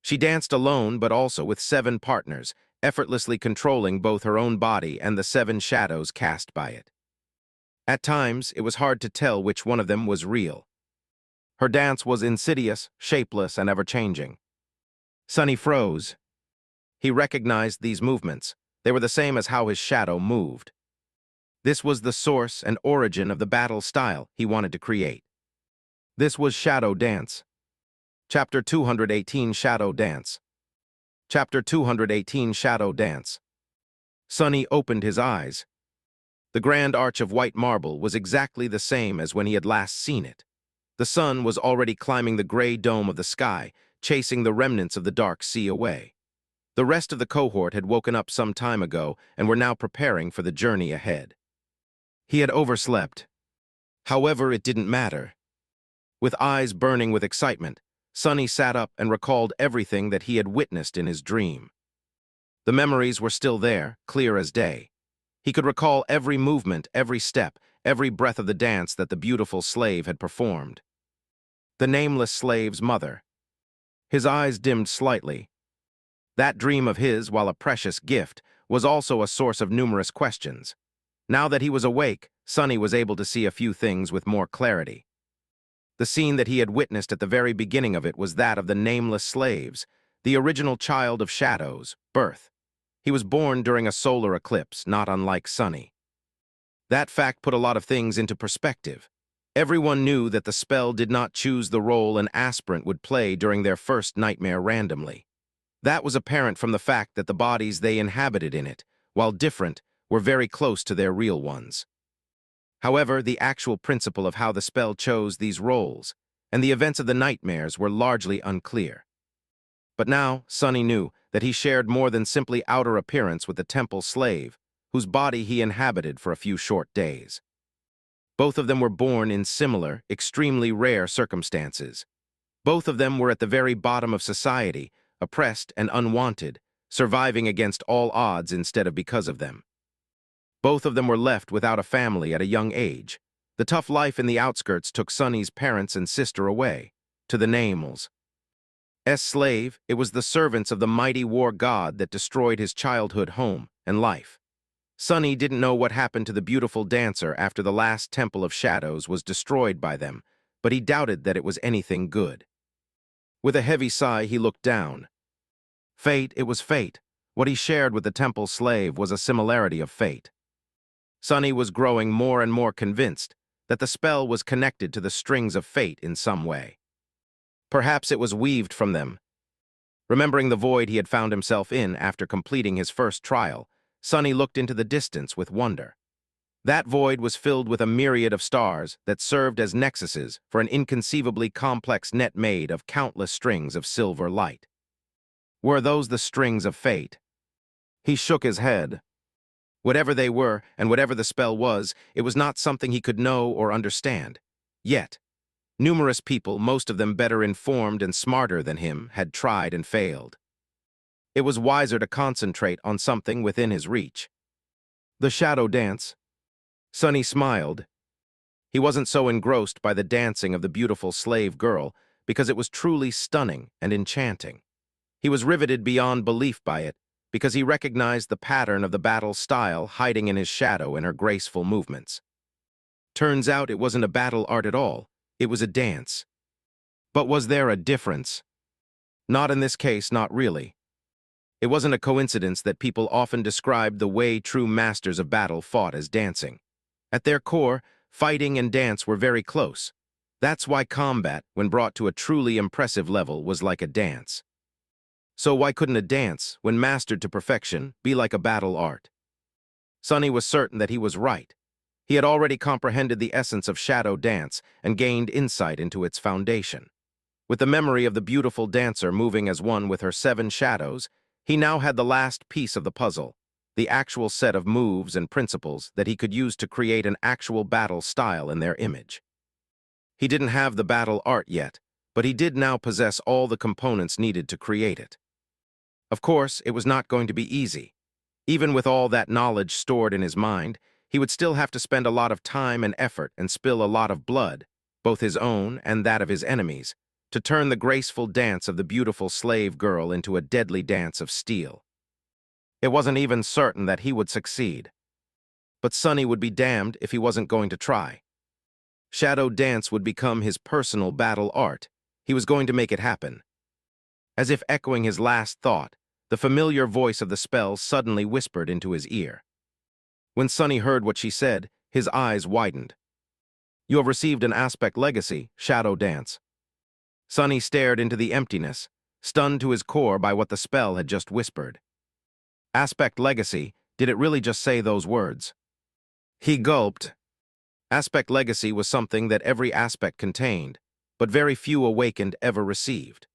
She danced alone but also with 7 partners, effortlessly controlling both her own body and the 7 shadows cast by it. At times, it was hard to tell which one of them was real. Her dance was insidious, shapeless, and ever-changing. Sonny froze. He recognized these movements. They were the same as how his shadow moved. This was the source and origin of the battle style he wanted to create. This was Shadow Dance. Chapter 218, Shadow Dance. Chapter 218, Shadow Dance. Sonny opened his eyes. The grand arch of white marble was exactly the same as when he had last seen it. The sun was already climbing the gray dome of the sky, chasing the remnants of the dark sea away. The rest of the cohort had woken up some time ago and were now preparing for the journey ahead. He had overslept. However, it didn't matter. With eyes burning with excitement, Sonny sat up and recalled everything that he had witnessed in his dream. The memories were still there, clear as day. He could recall every movement, every step, every breath of the dance that the beautiful slave had performed. The nameless slave's mother. His eyes dimmed slightly. That dream of his, while a precious gift, was also a source of numerous questions. Now that he was awake, Sonny was able to see a few things with more clarity. The scene that he had witnessed at the very beginning of it was that of the nameless slaves, the original child of shadows, birth. He was born during a solar eclipse, not unlike Sonny. That fact put a lot of things into perspective. Everyone knew that the spell did not choose the role an aspirant would play during their first nightmare randomly. That was apparent from the fact that the bodies they inhabited in it, while different, were very close to their real ones. However, the actual principle of how the spell chose these roles, and the events of the nightmares were largely unclear. But now, Sonny knew that he shared more than simply outer appearance with the temple slave, whose body he inhabited for a few short days. Both of them were born in similar, extremely rare circumstances. Both of them were at the very bottom of society, oppressed and unwanted, surviving against all odds instead of because of them. Both of them were left without a family at a young age. The tough life in the outskirts took Sonny's parents and sister away, to the Nephis. As slave, it was the servants of the mighty war god that destroyed his childhood home and life. Sonny didn't know what happened to the beautiful dancer after the last Temple of Shadows was destroyed by them, but he doubted that it was anything good. With a heavy sigh, he looked down. Fate, it was fate. What he shared with the temple slave was a similarity of fate. Sonny was growing more and more convinced that the spell was connected to the strings of fate in some way. Perhaps it was weaved from them. Remembering the void he had found himself in after completing his first trial, Sonny looked into the distance with wonder. That void was filled with a myriad of stars that served as nexuses for an inconceivably complex net made of countless strings of silver light. Were those the strings of fate? He shook his head. Whatever they were, and whatever the spell was, it was not something he could know or understand. Yet, numerous people, most of them better informed and smarter than him, had tried and failed. It was wiser to concentrate on something within his reach. The shadow dance. Sonny smiled. He wasn't so engrossed by the dancing of the beautiful slave girl because it was truly stunning and enchanting. He was riveted beyond belief by it because he recognized the pattern of the battle style hiding in his shadow and her graceful movements. Turns out it wasn't a battle art at all, it was a dance. But was there a difference? Not in this case, not really. It wasn't a coincidence that people often described the way true masters of battle fought as dancing. At their core, fighting and dance were very close. That's why combat, when brought to a truly impressive level, was like a dance. So why couldn't a dance, when mastered to perfection, be like a battle art? Sonny was certain that he was right. He had already comprehended the essence of shadow dance and gained insight into its foundation. With the memory of the beautiful dancer moving as one with her 7 shadows, he now had the last piece of the puzzle, the actual set of moves and principles that he could use to create an actual battle style in their image. He didn't have the battle art yet, but he did now possess all the components needed to create it. Of course, it was not going to be easy. Even with all that knowledge stored in his mind, he would still have to spend a lot of time and effort and spill a lot of blood, both his own and that of his enemies, to turn the graceful dance of the beautiful slave girl into a deadly dance of steel. It wasn't even certain that he would succeed. But Sonny would be damned if he wasn't going to try. Shadow dance would become his personal battle art. He was going to make it happen. As if echoing his last thought, the familiar voice of the spell suddenly whispered into his ear. When Sonny heard what she said, his eyes widened. "You have received an aspect legacy, shadow dance." Sonny stared into the emptiness, stunned to his core by what the spell had just whispered. Aspect legacy, did it really just say those words? He gulped. Aspect legacy was something that every aspect contained, but very few awakened ever received.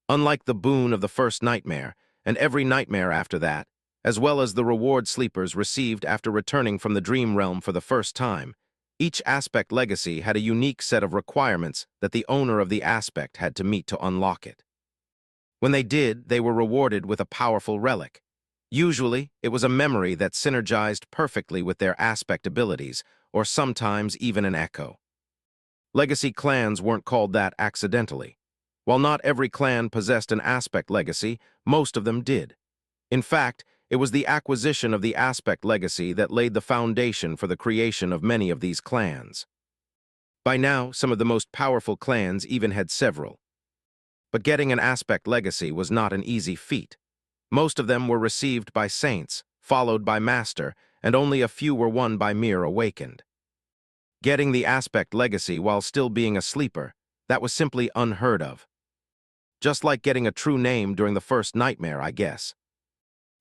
Unlike the boon of the first nightmare, and every nightmare after that, as well as the reward sleepers received after returning from the dream realm for the first time, each aspect legacy had a unique set of requirements that the owner of the aspect had to meet to unlock it. When they did, they were rewarded with a powerful relic. Usually, it was a memory that synergized perfectly with their aspect abilities, or sometimes even an echo. Legacy clans weren't called that accidentally. While not every clan possessed an aspect legacy, most of them did. In fact, it was the acquisition of the aspect legacy that laid the foundation for the creation of many of these clans. By now, some of the most powerful clans even had several. But getting an aspect legacy was not an easy feat. Most of them were received by saints, followed by master, and only a few were won by mere awakened. Getting the aspect legacy while still being a sleeper, that was simply unheard of. Just like getting a true name during the first nightmare, I guess.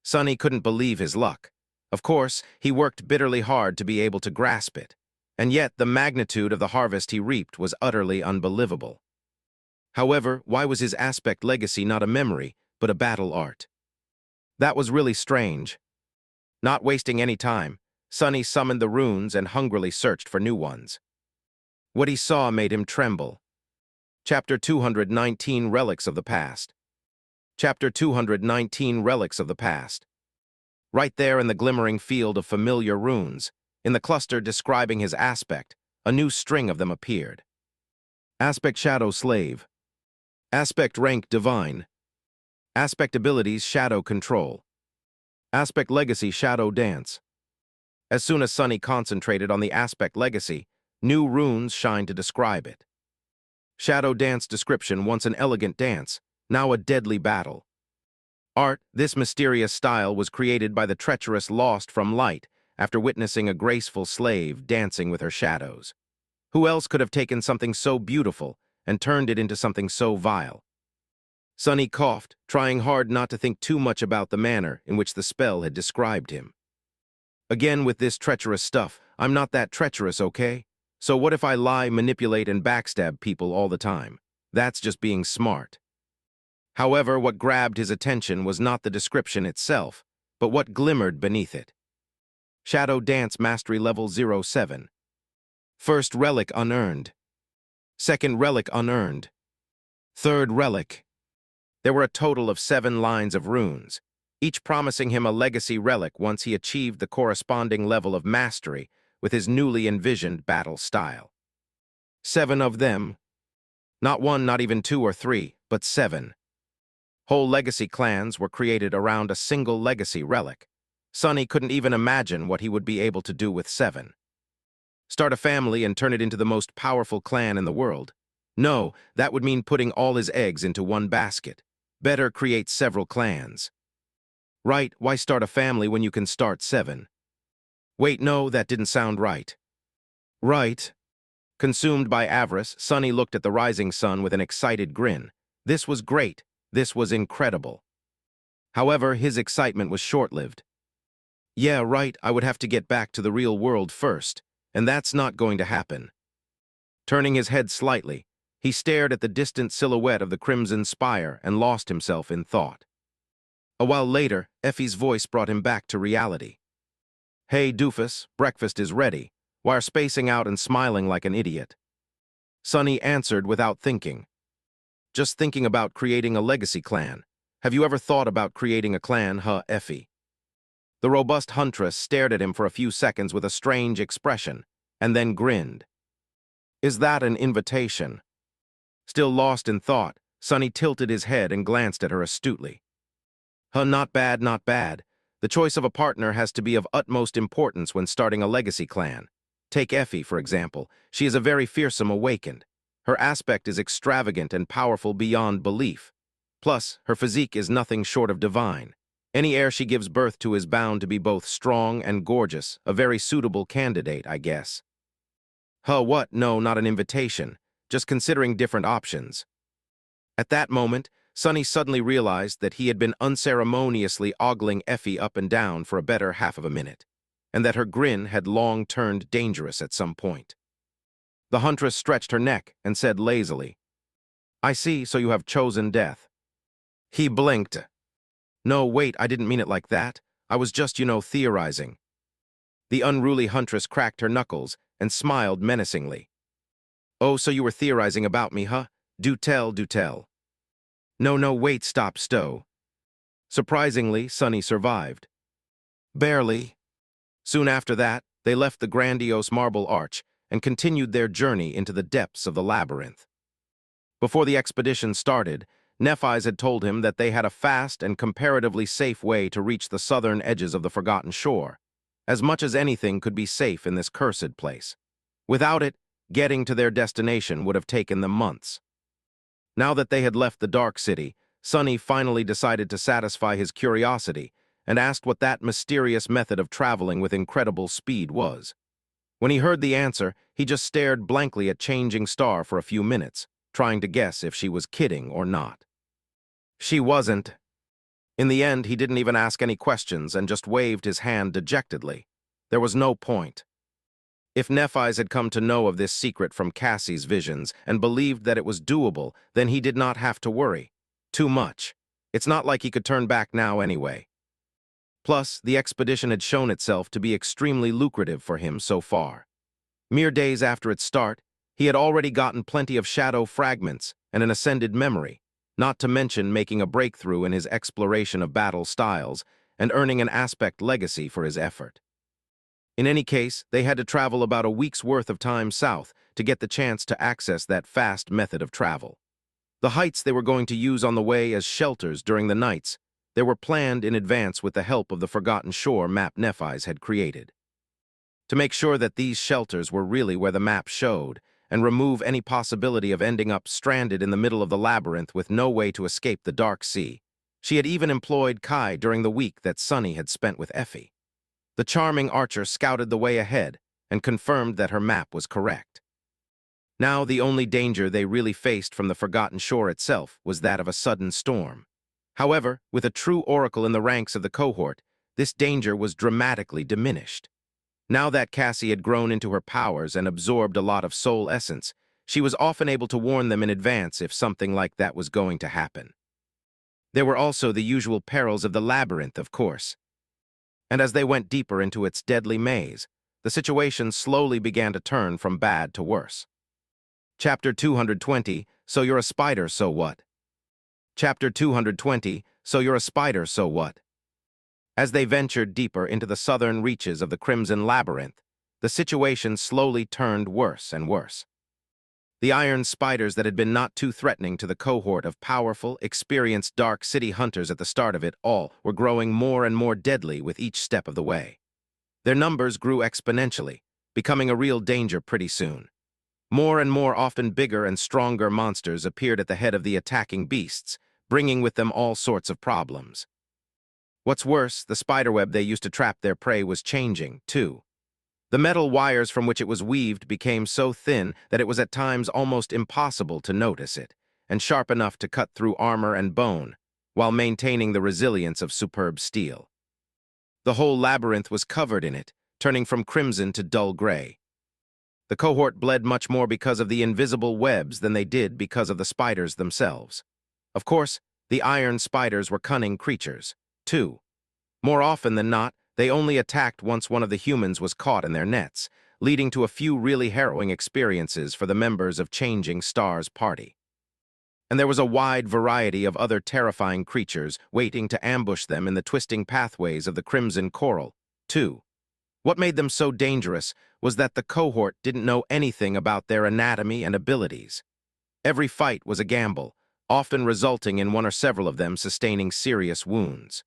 Sonny couldn't believe his luck. Of course, he worked bitterly hard to be able to grasp it, and yet the magnitude of the harvest he reaped was utterly unbelievable. However, why was his aspect legacy not a memory, but a battle art? That was really strange. Not wasting any time, Sonny summoned the runes and hungrily searched for new ones. What he saw made him tremble. Chapter 219, Relics of the Past. Chapter 219, Relics of the Past. Right there in the glimmering field of familiar runes, in the cluster describing his aspect, a new string of them appeared. Aspect Shadow Slave. Aspect Rank Divine. Aspect Abilities Shadow Control. Aspect Legacy Shadow Dance. As soon as Sonny concentrated on the Aspect Legacy, new runes shined to describe it. Shadow Dance description: once an elegant dance, now a deadly battle. Art: this mysterious style was created by the treacherous Lost from Light after witnessing a graceful slave dancing with her shadows. Who else could have taken something so beautiful and turned it into something so vile? Sunny coughed, trying hard not to think too much about the manner in which the spell had described him. Again with this treacherous stuff, I'm not that treacherous, okay? So what if I lie, manipulate, and backstab people all the time? That's just being smart. However, what grabbed his attention was not the description itself, but what glimmered beneath it. Shadow Dance Mastery Level 07. First Relic Unearned. Second Relic Unearned. Third Relic. There were a total of 7 lines of runes, each promising him a legacy relic once he achieved the corresponding level of mastery with his newly envisioned battle style. 7 of them. Not 1, not even 2 or 3, but 7. Whole legacy clans were created around a single legacy relic. Sunny couldn't even imagine what he would be able to do with 7. Start a family and turn it into the most powerful clan in the world. No, that would mean putting all his eggs into one basket. Better create several clans. Right, why start a family when you can start 7? Wait, no, that didn't sound right. Right. Consumed by avarice, Sunny looked at the rising sun with an excited grin. This was great. This was incredible. However, his excitement was short-lived. Yeah, right, I would have to get back to the real world first, and that's not going to happen. Turning his head slightly, he stared at the distant silhouette of the crimson spire and lost himself in thought. A while later, Effie's voice brought him back to reality. Hey, doofus, breakfast is ready. Why are spacing out and smiling like an idiot? Sunny answered without thinking. Just thinking about creating a legacy clan. Have you ever thought about creating a clan, huh, Effie? The robust huntress stared at him for a few seconds with a strange expression, and then grinned. Is that an invitation? Still lost in thought, Sunny tilted his head and glanced at her astutely. Huh, not bad, not bad. The choice of a partner has to be of utmost importance when starting a legacy clan. Take Effie, for example. She is a very fearsome awakened. Her aspect is extravagant and powerful beyond belief. Plus, her physique is nothing short of divine. Any heir she gives birth to is bound to be both strong and gorgeous, a very suitable candidate, I guess. Huh, what? No, not an invitation. Just considering different options. At that moment, Sunny suddenly realized that he had been unceremoniously ogling Effie up and down for a better half of a minute, and that her grin had long turned dangerous at some point. The huntress stretched her neck and said lazily, I see, so you have chosen death. He blinked. No, wait, I didn't mean it like that. I was just, theorizing. The unruly huntress cracked her knuckles and smiled menacingly. Oh, so you were theorizing about me, huh? Do tell, do tell. No, wait, stop, stow. Surprisingly, Sunny survived. Barely. Soon after that, they left the grandiose marble arch and continued their journey into the depths of the labyrinth. Before the expedition started, Nephis had told him that they had a fast and comparatively safe way to reach the southern edges of the Forgotten Shore. As much as anything could be safe in this cursed place. Without it, getting to their destination would have taken them months. Now that they had left the Dark City, Sunny finally decided to satisfy his curiosity and asked what that mysterious method of traveling with incredible speed was. When he heard the answer, he just stared blankly at Changing Star for a few minutes, trying to guess if she was kidding or not. She wasn't. In the end, he didn't even ask any questions and just waved his hand dejectedly. There was no point. If Nephis had come to know of this secret from Cassie's visions and believed that it was doable, then he did not have to worry. Too much. It's not like he could turn back now anyway. Plus, the expedition had shown itself to be extremely lucrative for him so far. Mere days after its start, he had already gotten plenty of shadow fragments and an ascended memory, not to mention making a breakthrough in his exploration of battle styles and earning an aspect legacy for his effort. In any case, they had to travel about a week's worth of time south to get the chance to access that fast method of travel. The heights they were going to use on the way as shelters during the nights, they were planned in advance with the help of the Forgotten Shore map Nephis had created. To make sure that these shelters were really where the map showed, and remove any possibility of ending up stranded in the middle of the labyrinth with no way to escape the Dark Sea, she had even employed Kai during the week that Sunny had spent with Effie. The charming archer scouted the way ahead and confirmed that her map was correct. Now the only danger they really faced from the forgotten shore itself was that of a sudden storm. However, with a true oracle in the ranks of the cohort, this danger was dramatically diminished. Now that Cassie had grown into her powers and absorbed a lot of soul essence, she was often able to warn them in advance if something like that was going to happen. There were also the usual perils of the labyrinth, of course. And as they went deeper into its deadly maze, the situation slowly began to turn from bad to worse. Chapter 220, So You're a Spider, So What? Chapter 220, So You're a Spider, So What? As they ventured deeper into the southern reaches of the Crimson Labyrinth, the situation slowly turned worse and worse. The iron spiders that had been not too threatening to the cohort of powerful, experienced Dark City hunters at the start of it all were growing more and more deadly with each step of the way. Their numbers grew exponentially, becoming a real danger pretty soon. More and more often bigger and stronger monsters appeared at the head of the attacking beasts, bringing with them all sorts of problems. What's worse, the spiderweb they used to trap their prey was changing, too. The metal wires from which it was weaved became so thin that it was at times almost impossible to notice it, and sharp enough to cut through armor and bone, while maintaining the resilience of superb steel. The whole labyrinth was covered in it, turning from crimson to dull gray. The cohort bled much more because of the invisible webs than they did because of the spiders themselves. Of course, the iron spiders were cunning creatures, too. More often than not, they only attacked once one of the humans was caught in their nets, leading to a few really harrowing experiences for the members of Changing Star's party. And there was a wide variety of other terrifying creatures waiting to ambush them in the twisting pathways of the crimson coral, too. What made them so dangerous was that the cohort didn't know anything about their anatomy and abilities. Every fight was a gamble, often resulting in one or several of them sustaining serious wounds.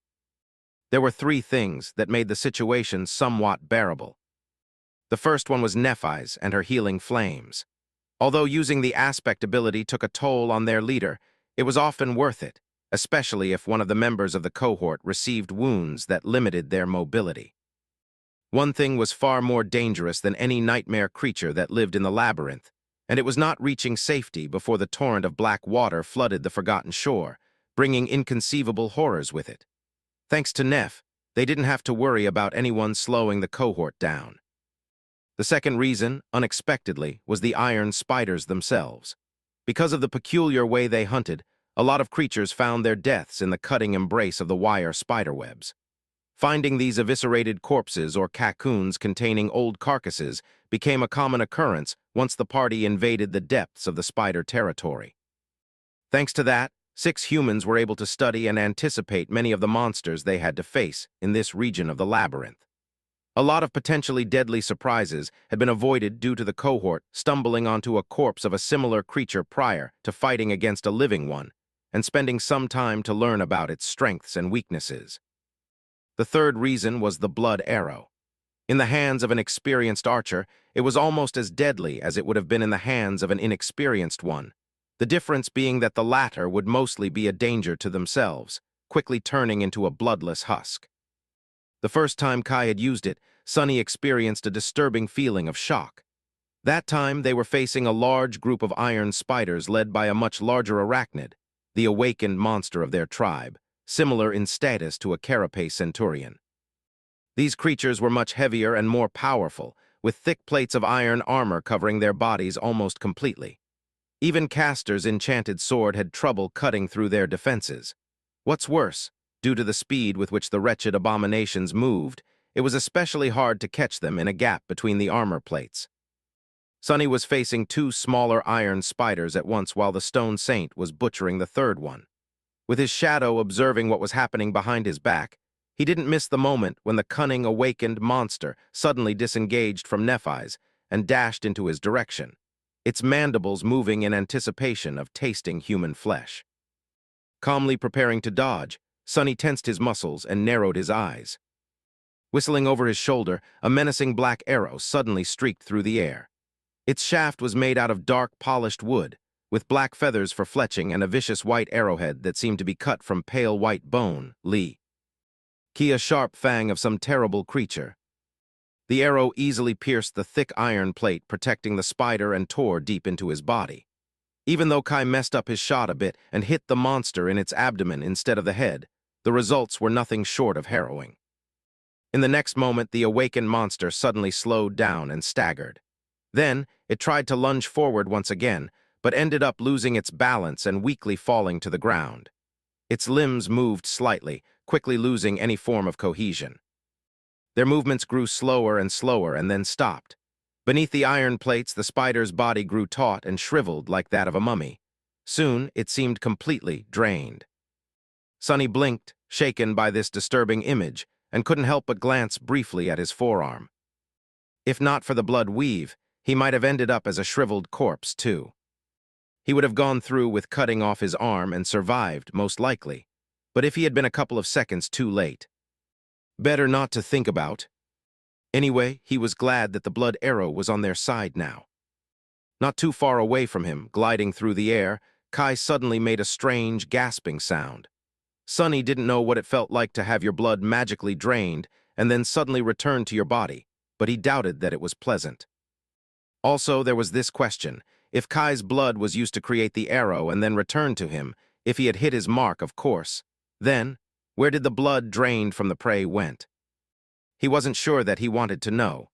There were three things that made the situation somewhat bearable. The first one was Nephis and her healing flames. Although using the aspect ability took a toll on their leader, it was often worth it, especially if one of the members of the cohort received wounds that limited their mobility. One thing was far more dangerous than any nightmare creature that lived in the labyrinth, and it was not reaching safety before the torrent of black water flooded the forgotten shore, bringing inconceivable horrors with it. Thanks to Neph, they didn't have to worry about anyone slowing the cohort down. The second reason, unexpectedly, was the iron spiders themselves. Because of the peculiar way they hunted, a lot of creatures found their deaths in the cutting embrace of the wire spiderwebs. Finding these eviscerated corpses or cocoons containing old carcasses became a common occurrence once the party invaded the depths of the spider territory. Thanks to that, 6 humans were able to study and anticipate many of the monsters they had to face in this region of the labyrinth. A lot of potentially deadly surprises had been avoided due to the cohort stumbling onto a corpse of a similar creature prior to fighting against a living one, and spending some time to learn about its strengths and weaknesses. The third reason was the blood arrow. In the hands of an experienced archer, it was almost as deadly as it would have been in the hands of an inexperienced one, the difference being that the latter would mostly be a danger to themselves, quickly turning into a bloodless husk. The first time Kai had used it, Sunny experienced a disturbing feeling of shock. That time, they were facing a large group of iron spiders led by a much larger arachnid, the awakened monster of their tribe, similar in status to a carapace centurion. These creatures were much heavier and more powerful, with thick plates of iron armor covering their bodies almost completely. Even Castor's enchanted sword had trouble cutting through their defenses. What's worse, due to the speed with which the wretched abominations moved, it was especially hard to catch them in a gap between the armor plates. Sunny was facing 2 smaller iron spiders at once while the Stone Saint was butchering the third one. With his shadow observing what was happening behind his back, he didn't miss the moment when the cunning awakened monster suddenly disengaged from Nephis and dashed into his direction, its mandibles moving in anticipation of tasting human flesh. Calmly preparing to dodge, Sunny tensed his muscles and narrowed his eyes. Whistling over his shoulder, a menacing black arrow suddenly streaked through the air. Its shaft was made out of dark, polished wood, with black feathers for fletching and a vicious white arrowhead that seemed to be cut from pale white bone, a sharp fang of some terrible creature. The arrow easily pierced the thick iron plate protecting the spider and tore deep into his body. Even though Kai messed up his shot a bit and hit the monster in its abdomen instead of the head, the results were nothing short of harrowing. In the next moment, the awakened monster suddenly slowed down and staggered. Then, it tried to lunge forward once again, but ended up losing its balance and weakly falling to the ground. Its limbs moved slightly, quickly losing any form of cohesion. Their movements grew slower and then stopped. Beneath the iron plates, the spider's body grew taut and shriveled like that of a mummy. Soon, it seemed completely drained. Sonny blinked, shaken by this disturbing image, and couldn't help but glance briefly at his forearm. If not for the blood weave, he might have ended up as a shriveled corpse, too. He would have gone through with cutting off his arm and survived, most likely. But if he had been a couple of seconds too late. Better not to think about. Anyway, he was glad that the blood arrow was on their side now. Not too far away from him, gliding through the air, Kai suddenly made a strange, gasping sound. Sonny didn't know what it felt like to have your blood magically drained and then suddenly return to your body, but he doubted that it was pleasant. Also, there was this question. If Kai's blood was used to create the arrow and then returned to him, if he had hit his mark, of course, then, where did the blood drained from the prey went? He wasn't sure that he wanted to know.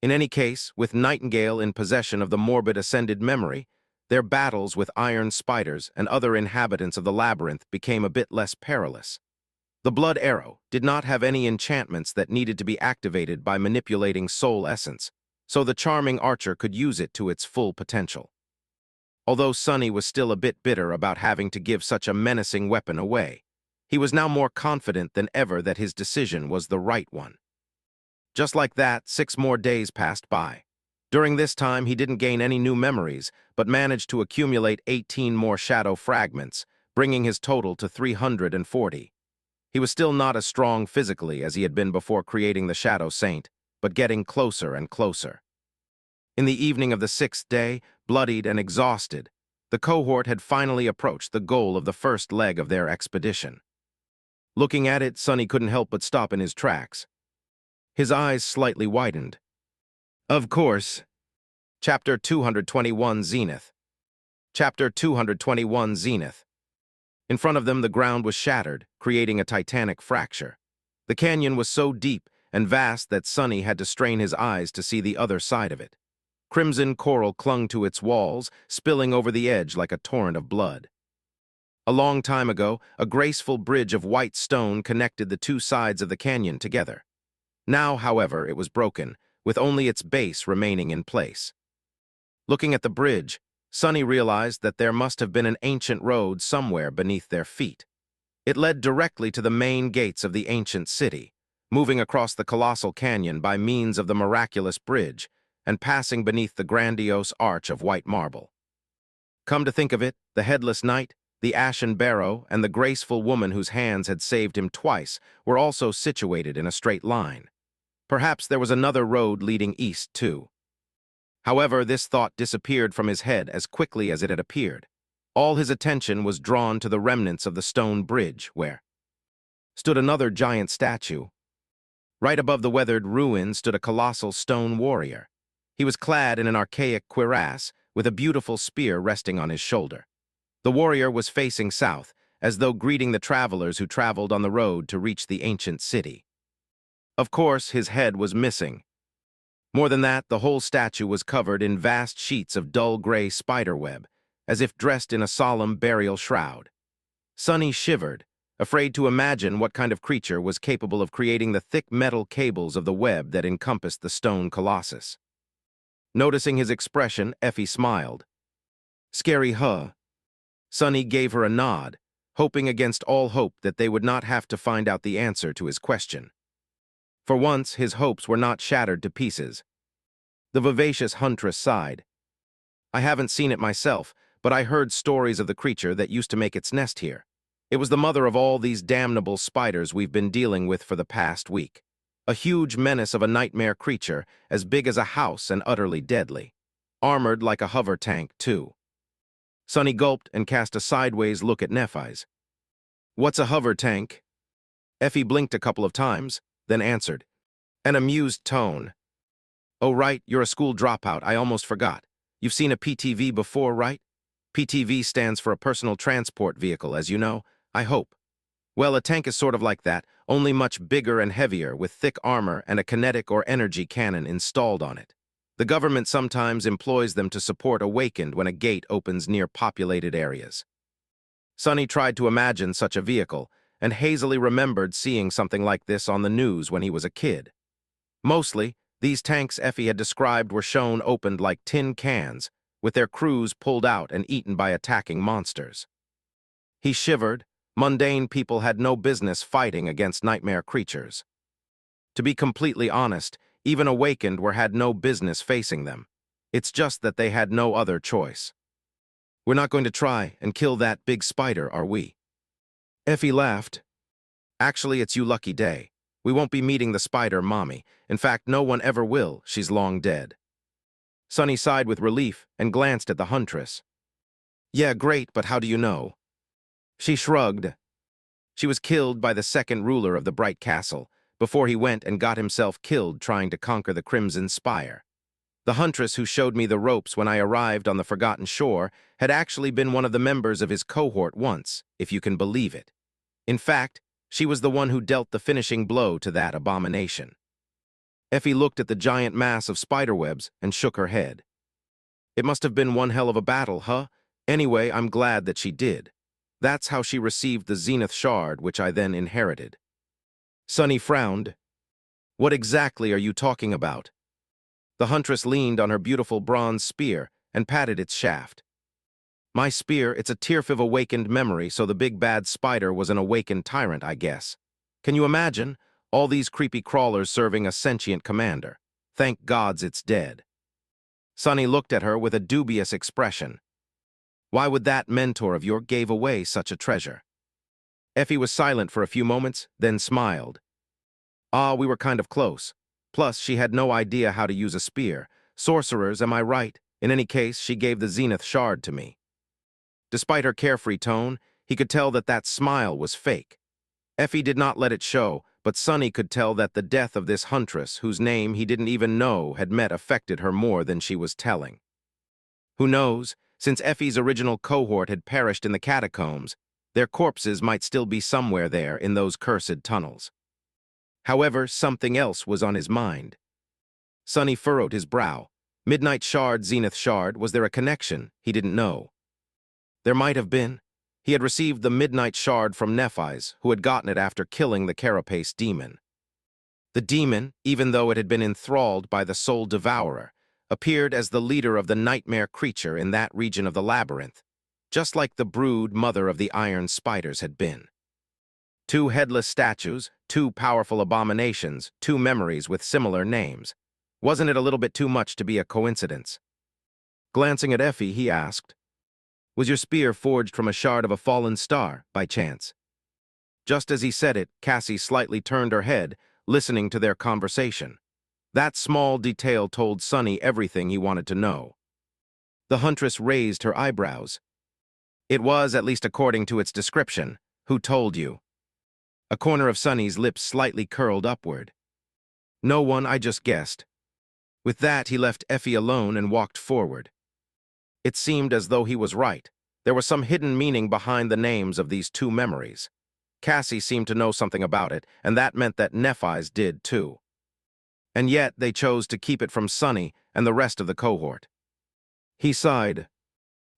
In any case, with Nightingale in possession of the morbid ascended memory, their battles with iron spiders and other inhabitants of the labyrinth became a bit less perilous. The blood arrow did not have any enchantments that needed to be activated by manipulating soul essence, so the charming archer could use it to its full potential. Although Sonny was still a bit bitter about having to give such a menacing weapon away, he was now more confident than ever that his decision was the right one. Just like that, 6 more days passed by. During this time, he didn't gain any new memories, but managed to accumulate 18 more shadow fragments, bringing his total to 340. He was still not as strong physically as he had been before creating the Shadow Saint, but getting closer and closer. In the evening of the 6th day, bloodied and exhausted, the cohort had finally approached the goal of the first leg of their expedition. Looking at it, Sonny couldn't help but stop in his tracks. His eyes slightly widened. Of course. Chapter 221 Zenith. Chapter 221 Zenith. In front of them, the ground was shattered, creating a titanic fracture. The canyon was so deep and vast that Sonny had to strain his eyes to see the other side of it. Crimson coral clung to its walls, spilling over the edge like a torrent of blood. A long time ago, a graceful bridge of white stone connected the two sides of the canyon together. Now, however, it was broken, with only its base remaining in place. Looking at the bridge, Sonny realized that there must have been an ancient road somewhere beneath their feet. It led directly to the main gates of the ancient city, moving across the colossal canyon by means of the miraculous bridge and passing beneath the grandiose arch of white marble. Come to think of it, the headless knight, the ashen barrow, and the graceful woman whose hands had saved him twice were also situated in a straight line. Perhaps there was another road leading east, too. However, this thought disappeared from his head as quickly as it had appeared. All his attention was drawn to the remnants of the stone bridge, where stood another giant statue. Right above the weathered ruin stood a colossal stone warrior. He was clad in an archaic cuirass, with a beautiful spear resting on his shoulder. The warrior was facing south, as though greeting the travelers who traveled on the road to reach the ancient city. Of course, his head was missing. More than that, the whole statue was covered in vast sheets of dull gray spiderweb, as if dressed in a solemn burial shroud. Sonny shivered, afraid to imagine what kind of creature was capable of creating the thick metal cables of the web that encompassed the stone colossus. Noticing his expression, Effie smiled. Scary, huh? Sonny gave her a nod, hoping against all hope that they would not have to find out the answer to his question. For once, his hopes were not shattered to pieces. The vivacious huntress sighed. I haven't seen it myself, but I heard stories of the creature that used to make its nest here. It was the mother of all these damnable spiders we've been dealing with for the past week. A huge menace of a nightmare creature, as big as a house and utterly deadly. Armored like a hover tank, too. Sonny gulped and cast a sideways look at Nephis. What's a hover tank? Effie blinked a couple of times, then answered. An amused tone. Oh, right, you're a school dropout, I almost forgot. You've seen a PTV before, right? PTV stands for a personal transport vehicle, as you know, I hope. Well, a tank is sort of like that, only much bigger and heavier, with thick armor and a kinetic or energy cannon installed on it. The government sometimes employs them to support Awakened when a gate opens near populated areas. Sonny tried to imagine such a vehicle, and hazily remembered seeing something like this on the news when he was a kid. Mostly, these tanks Effie had described were shown opened like tin cans, with their crews pulled out and eaten by attacking monsters. He shivered. Mundane people had no business fighting against nightmare creatures. To be completely honest, even Awakened had no business facing them. It's just that they had no other choice. We're not going to try and kill that big spider, are we? Effie laughed. Actually, it's you lucky day. We won't be meeting the spider, Mommy. In fact, no one ever will. She's long dead. Sonny sighed with relief and glanced at the huntress. Yeah, great, but how do you know? She shrugged. She was killed by the second ruler of the Bright Castle, before he went and got himself killed trying to conquer the Crimson Spire. The huntress who showed me the ropes when I arrived on the Forgotten Shore had actually been one of the members of his cohort once, if you can believe it. In fact, she was the one who dealt the finishing blow to that abomination. Effie looked at the giant mass of spiderwebs and shook her head. It must have been one hell of a battle, huh? Anyway, I'm glad that she did. That's how she received the Zenith Shard, which I then inherited. Sonny frowned. What exactly are you talking about? The huntress leaned on her beautiful bronze spear and patted its shaft. My spear, it's a Tearfiv awakened memory, so the big bad spider was an awakened tyrant, I guess. Can you imagine? All these creepy crawlers serving a sentient commander. Thank gods it's dead. Sonny looked at her with a dubious expression. Why would that mentor of yours give away such a treasure? Effie was silent for a few moments, then smiled. Ah, we were kind of close. Plus, she had no idea how to use a spear. Sorcerers, am I right? In any case, she gave the Zenith Shard to me. Despite her carefree tone, he could tell that that smile was fake. Effie did not let it show, but Sonny could tell that the death of this huntress, whose name he didn't even know had met, affected her more than she was telling. Who knows, since Effie's original cohort had perished in the catacombs, their corpses might still be somewhere there in those cursed tunnels. However, something else was on his mind. Sonny furrowed his brow. Midnight Shard, Zenith Shard, was there a connection? He didn't know. There might have been. He had received the Midnight Shard from Nephis, who had gotten it after killing the Carapace demon. The demon, even though it had been enthralled by the Soul Devourer, appeared as the leader of the nightmare creature in that region of the labyrinth, just like the brood mother of the iron spiders had been. Two headless statues, two powerful abominations, two memories with similar names. Wasn't it a little bit too much to be a coincidence? Glancing at Effie, he asked, was your spear forged from a shard of a fallen star, by chance? Just as he said it, Cassie slightly turned her head, listening to their conversation. That small detail told Sonny everything he wanted to know. The huntress raised her eyebrows. It was, at least according to its description. Who told you? A corner of Sonny's lips slightly curled upward. No one, I just guessed. With that, he left Effie alone and walked forward. It seemed as though he was right. There was some hidden meaning behind the names of these two memories. Cassie seemed to know something about it, and that meant that Nephis did too. And yet they chose to keep it from Sonny and the rest of the cohort. He sighed.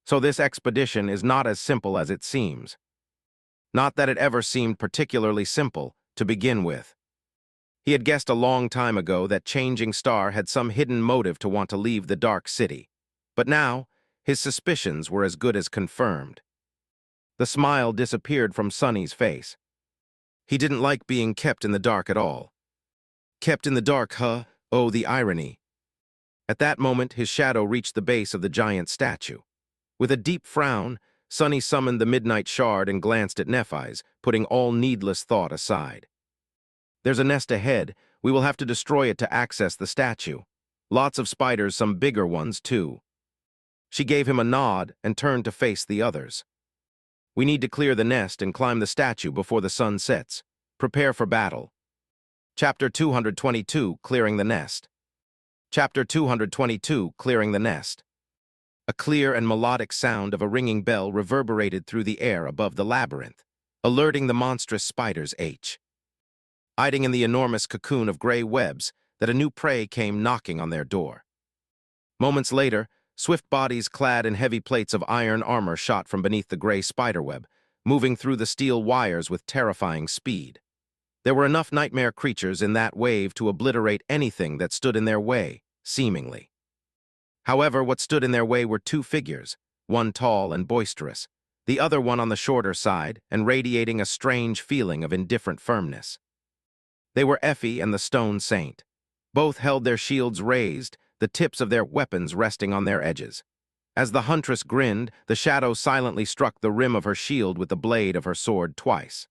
So this expedition is not as simple as it seems. Not that it ever seemed particularly simple to begin with. He had guessed a long time ago that Changing Star had some hidden motive to want to leave the Dark City. But now, his suspicions were as good as confirmed. The smile disappeared from Sonny's face. He didn't like being kept in the dark at all. Kept in the dark, huh? Oh, the irony. At that moment, his shadow reached the base of the giant statue. With a deep frown, Sonny summoned the Midnight Shard and glanced at Nephis, putting all needless thought aside. There's a nest ahead. We will have to destroy it to access the statue. Lots of spiders, some bigger ones, too. She gave him a nod and turned to face the others. We need to clear the nest and climb the statue before the sun sets. Prepare for battle. Chapter 222, Clearing the Nest. Chapter 222, Clearing the Nest. A clear and melodic sound of a ringing bell reverberated through the air above the labyrinth, alerting the monstrous spiders hiding in the enormous cocoon of gray webs, that a new prey came knocking on their door. Moments later, swift bodies clad in heavy plates of iron armor shot from beneath the gray spiderweb, moving through the steel wires with terrifying speed. There were enough nightmare creatures in that wave to obliterate anything that stood in their way, seemingly. However, what stood in their way were two figures, one tall and boisterous, the other one on the shorter side and radiating a strange feeling of indifferent firmness. They were Effie and the Stone Saint. Both held their shields raised, the tips of their weapons resting on their edges. As the huntress grinned, the shadow silently struck the rim of her shield with the blade of her sword twice.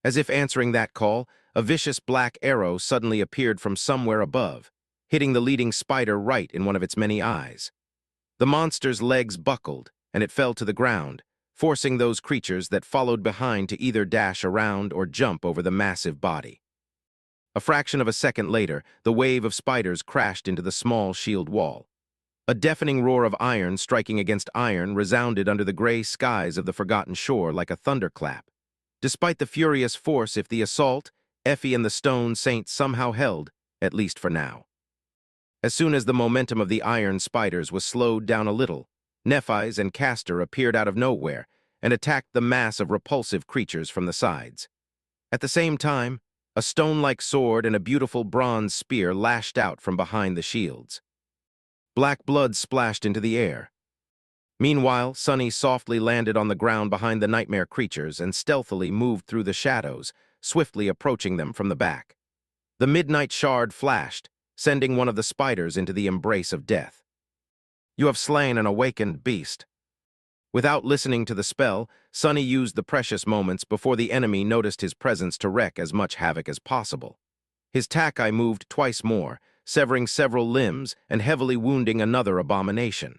As if answering that call, a vicious black arrow suddenly appeared from somewhere above, hitting the leading spider right in one of its many eyes. The monster's legs buckled, and it fell to the ground, forcing those creatures that followed behind to either dash around or jump over the massive body. A fraction of a second later, the wave of spiders crashed into the small shield wall. A deafening roar of iron striking against iron resounded under the gray skies of the forgotten shore like a thunderclap. Despite the furious force of the assault, Effie and the Stone Saint somehow held, at least for now. As soon as the momentum of the iron spiders was slowed down a little, Nephis and Castor appeared out of nowhere and attacked the mass of repulsive creatures from the sides. At the same time, a stone-like sword and a beautiful bronze spear lashed out from behind the shields. Black blood splashed into the air. Meanwhile, Sunny softly landed on the ground behind the nightmare creatures and stealthily moved through the shadows, swiftly approaching them from the back. The midnight shard flashed, sending one of the spiders into the embrace of death. "You have slain an awakened beast." Without listening to the spell, Sunny used the precious moments before the enemy noticed his presence to wreak as much havoc as possible. His takai moved twice more, severing several limbs and heavily wounding another abomination.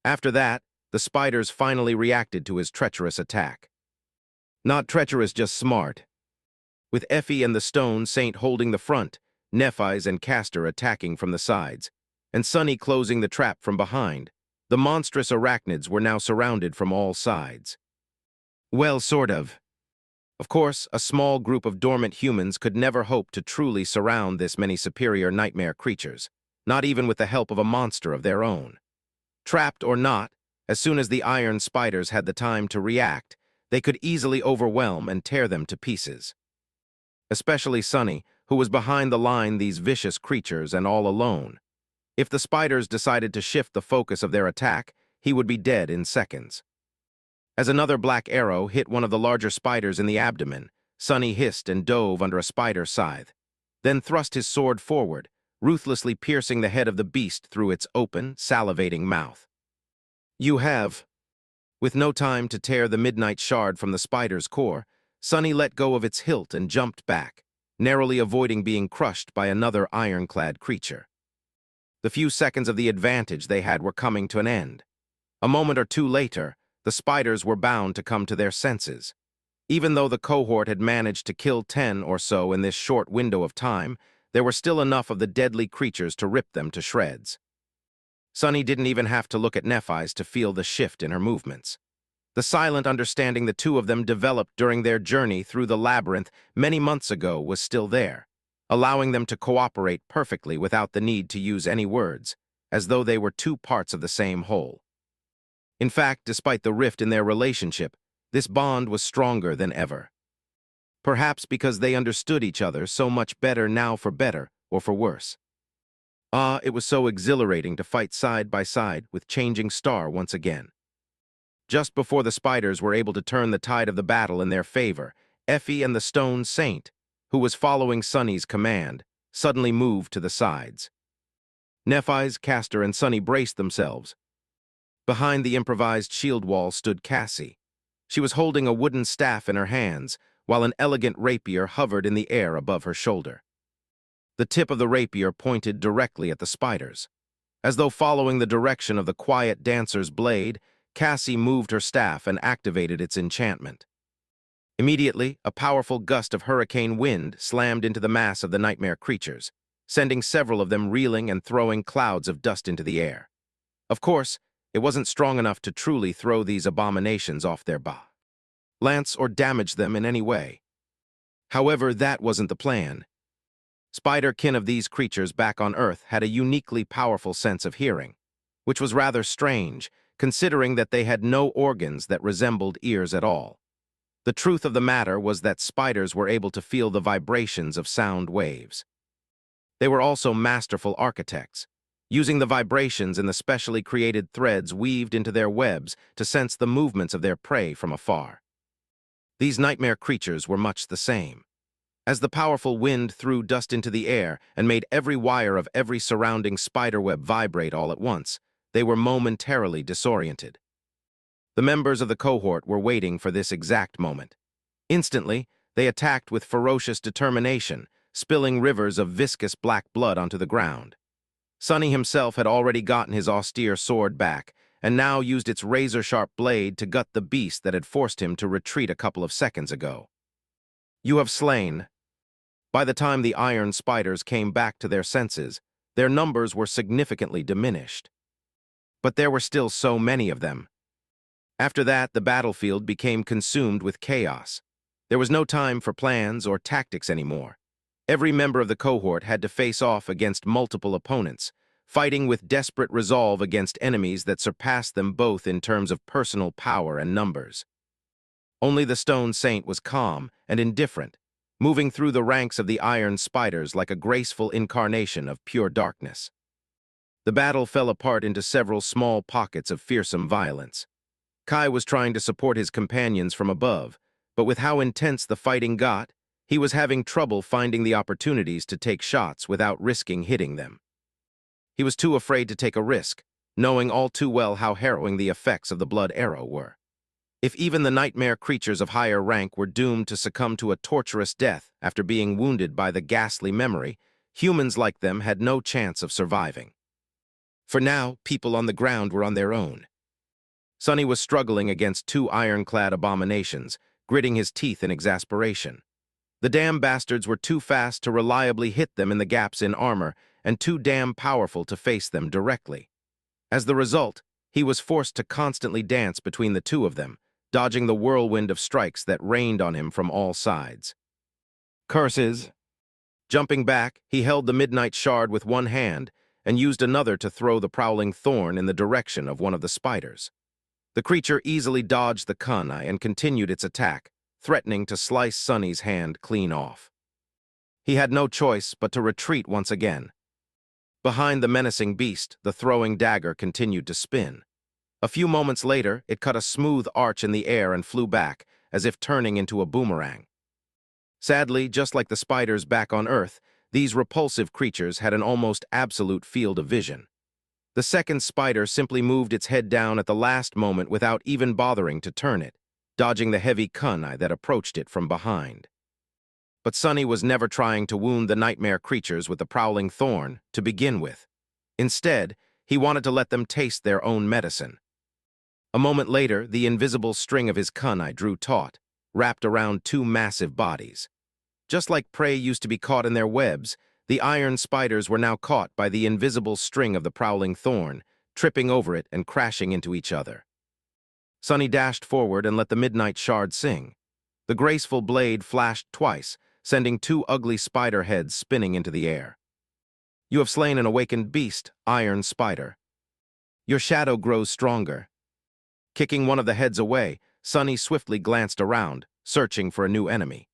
After that, the spiders finally reacted to his treacherous attack. Not treacherous, just smart. With Effie and the Stone Saint holding the front, Nephis and Castor attacking from the sides, and Sunny closing the trap from behind, the monstrous arachnids were now surrounded from all sides. Well, sort of. Of course, a small group of dormant humans could never hope to truly surround this many superior nightmare creatures, not even with the help of a monster of their own. Trapped or not, as soon as the iron spiders had the time to react, they could easily overwhelm and tear them to pieces. Especially Sunny, who was behind the line these vicious creatures and all alone. If the spiders decided to shift the focus of their attack, he would be dead in seconds. As another black arrow hit one of the larger spiders in the abdomen, Sunny hissed and dove under a spider scythe, then thrust his sword forward, ruthlessly piercing the head of the beast through its open, salivating mouth. "You have." With no time to tear the midnight shard from the spider's core, Sunny let go of its hilt and jumped back, narrowly avoiding being crushed by another ironclad creature. The few seconds of the advantage they had were coming to an end. A moment or two later, the spiders were bound to come to their senses. Even though the cohort had managed to kill 10 or so in this short window of time, there were still enough of the deadly creatures to rip them to shreds. Sunny didn't even have to look at Nephis to feel the shift in her movements. The silent understanding the two of them developed during their journey through the labyrinth many months ago was still there, allowing them to cooperate perfectly without the need to use any words, as though they were two parts of the same whole. In fact, despite the rift in their relationship, this bond was stronger than ever. Perhaps because they understood each other so much better now, for better or for worse. It was so exhilarating to fight side by side with Changing Star once again. Just before the spiders were able to turn the tide of the battle in their favor, Effie and the Stone Saint, who was following Sunny's command, suddenly moved to the sides. Nephis, Castor, and Sunny braced themselves. Behind the improvised shield wall stood Cassie. She was holding a wooden staff in her hands, while an elegant rapier hovered in the air above her shoulder. The tip of the rapier pointed directly at the spiders. As though following the direction of the quiet dancer's blade, Cassie moved her staff and activated its enchantment. Immediately, a powerful gust of hurricane wind slammed into the mass of the nightmare creatures, sending several of them reeling and throwing clouds of dust into the air. Of course, it wasn't strong enough to truly throw these abominations off their balance or damage them in any way. However, that wasn't the plan. Spider-kin of these creatures back on Earth had a uniquely powerful sense of hearing, which was rather strange, considering that they had no organs that resembled ears at all. The truth of the matter was that spiders were able to feel the vibrations of sound waves. They were also masterful architects, using the vibrations in the specially created threads weaved into their webs to sense the movements of their prey from afar. These nightmare creatures were much the same. As the powerful wind threw dust into the air and made every wire of every surrounding spiderweb vibrate all at once, they were momentarily disoriented. The members of the cohort were waiting for this exact moment. Instantly, they attacked with ferocious determination, spilling rivers of viscous black blood onto the ground. Sonny himself had already gotten his austere sword back, and now used its razor-sharp blade to gut the beast that had forced him to retreat a couple of seconds ago. "You have slain." By the time the iron spiders came back to their senses, their numbers were significantly diminished. But there were still so many of them. After that, the battlefield became consumed with chaos. There was no time for plans or tactics anymore. Every member of the cohort had to face off against multiple opponents, fighting with desperate resolve against enemies that surpassed them both in terms of personal power and numbers. Only the Stone Saint was calm and indifferent, moving through the ranks of the iron spiders like a graceful incarnation of pure darkness. The battle fell apart into several small pockets of fearsome violence. Kai was trying to support his companions from above, but with how intense the fighting got, he was having trouble finding the opportunities to take shots without risking hitting them. He was too afraid to take a risk, knowing all too well how harrowing the effects of the blood arrow were. If even the nightmare creatures of higher rank were doomed to succumb to a torturous death after being wounded by the ghastly memory, humans like them had no chance of surviving. For now, people on the ground were on their own. Sonny was struggling against two ironclad abominations, gritting his teeth in exasperation. The damn bastards were too fast to reliably hit them in the gaps in armor, and too damn powerful to face them directly. As the result, he was forced to constantly dance between the two of them, dodging the whirlwind of strikes that rained on him from all sides. Curses! Jumping back, he held the midnight shard with one hand and used another to throw the prowling thorn in the direction of one of the spiders. The creature easily dodged the kunai and continued its attack, threatening to slice Sonny's hand clean off. He had no choice but to retreat once again. Behind the menacing beast, the throwing dagger continued to spin. A few moments later, it cut a smooth arch in the air and flew back, as if turning into a boomerang. Sadly, just like the spiders back on Earth, these repulsive creatures had an almost absolute field of vision. The second spider simply moved its head down at the last moment without even bothering to turn it, dodging the heavy kunai that approached it from behind. But Sonny was never trying to wound the nightmare creatures with the prowling thorn to begin with. Instead, he wanted to let them taste their own medicine. A moment later, the invisible string of his kunai drew taut, wrapped around two massive bodies. Just like prey used to be caught in their webs, the iron spiders were now caught by the invisible string of the prowling thorn, tripping over it and crashing into each other. Sonny dashed forward and let the midnight shard sing. The graceful blade flashed twice, sending two ugly spider heads spinning into the air. "You have slain an awakened beast, iron spider. Your shadow grows stronger." Kicking one of the heads away, Sonny swiftly glanced around, searching for a new enemy.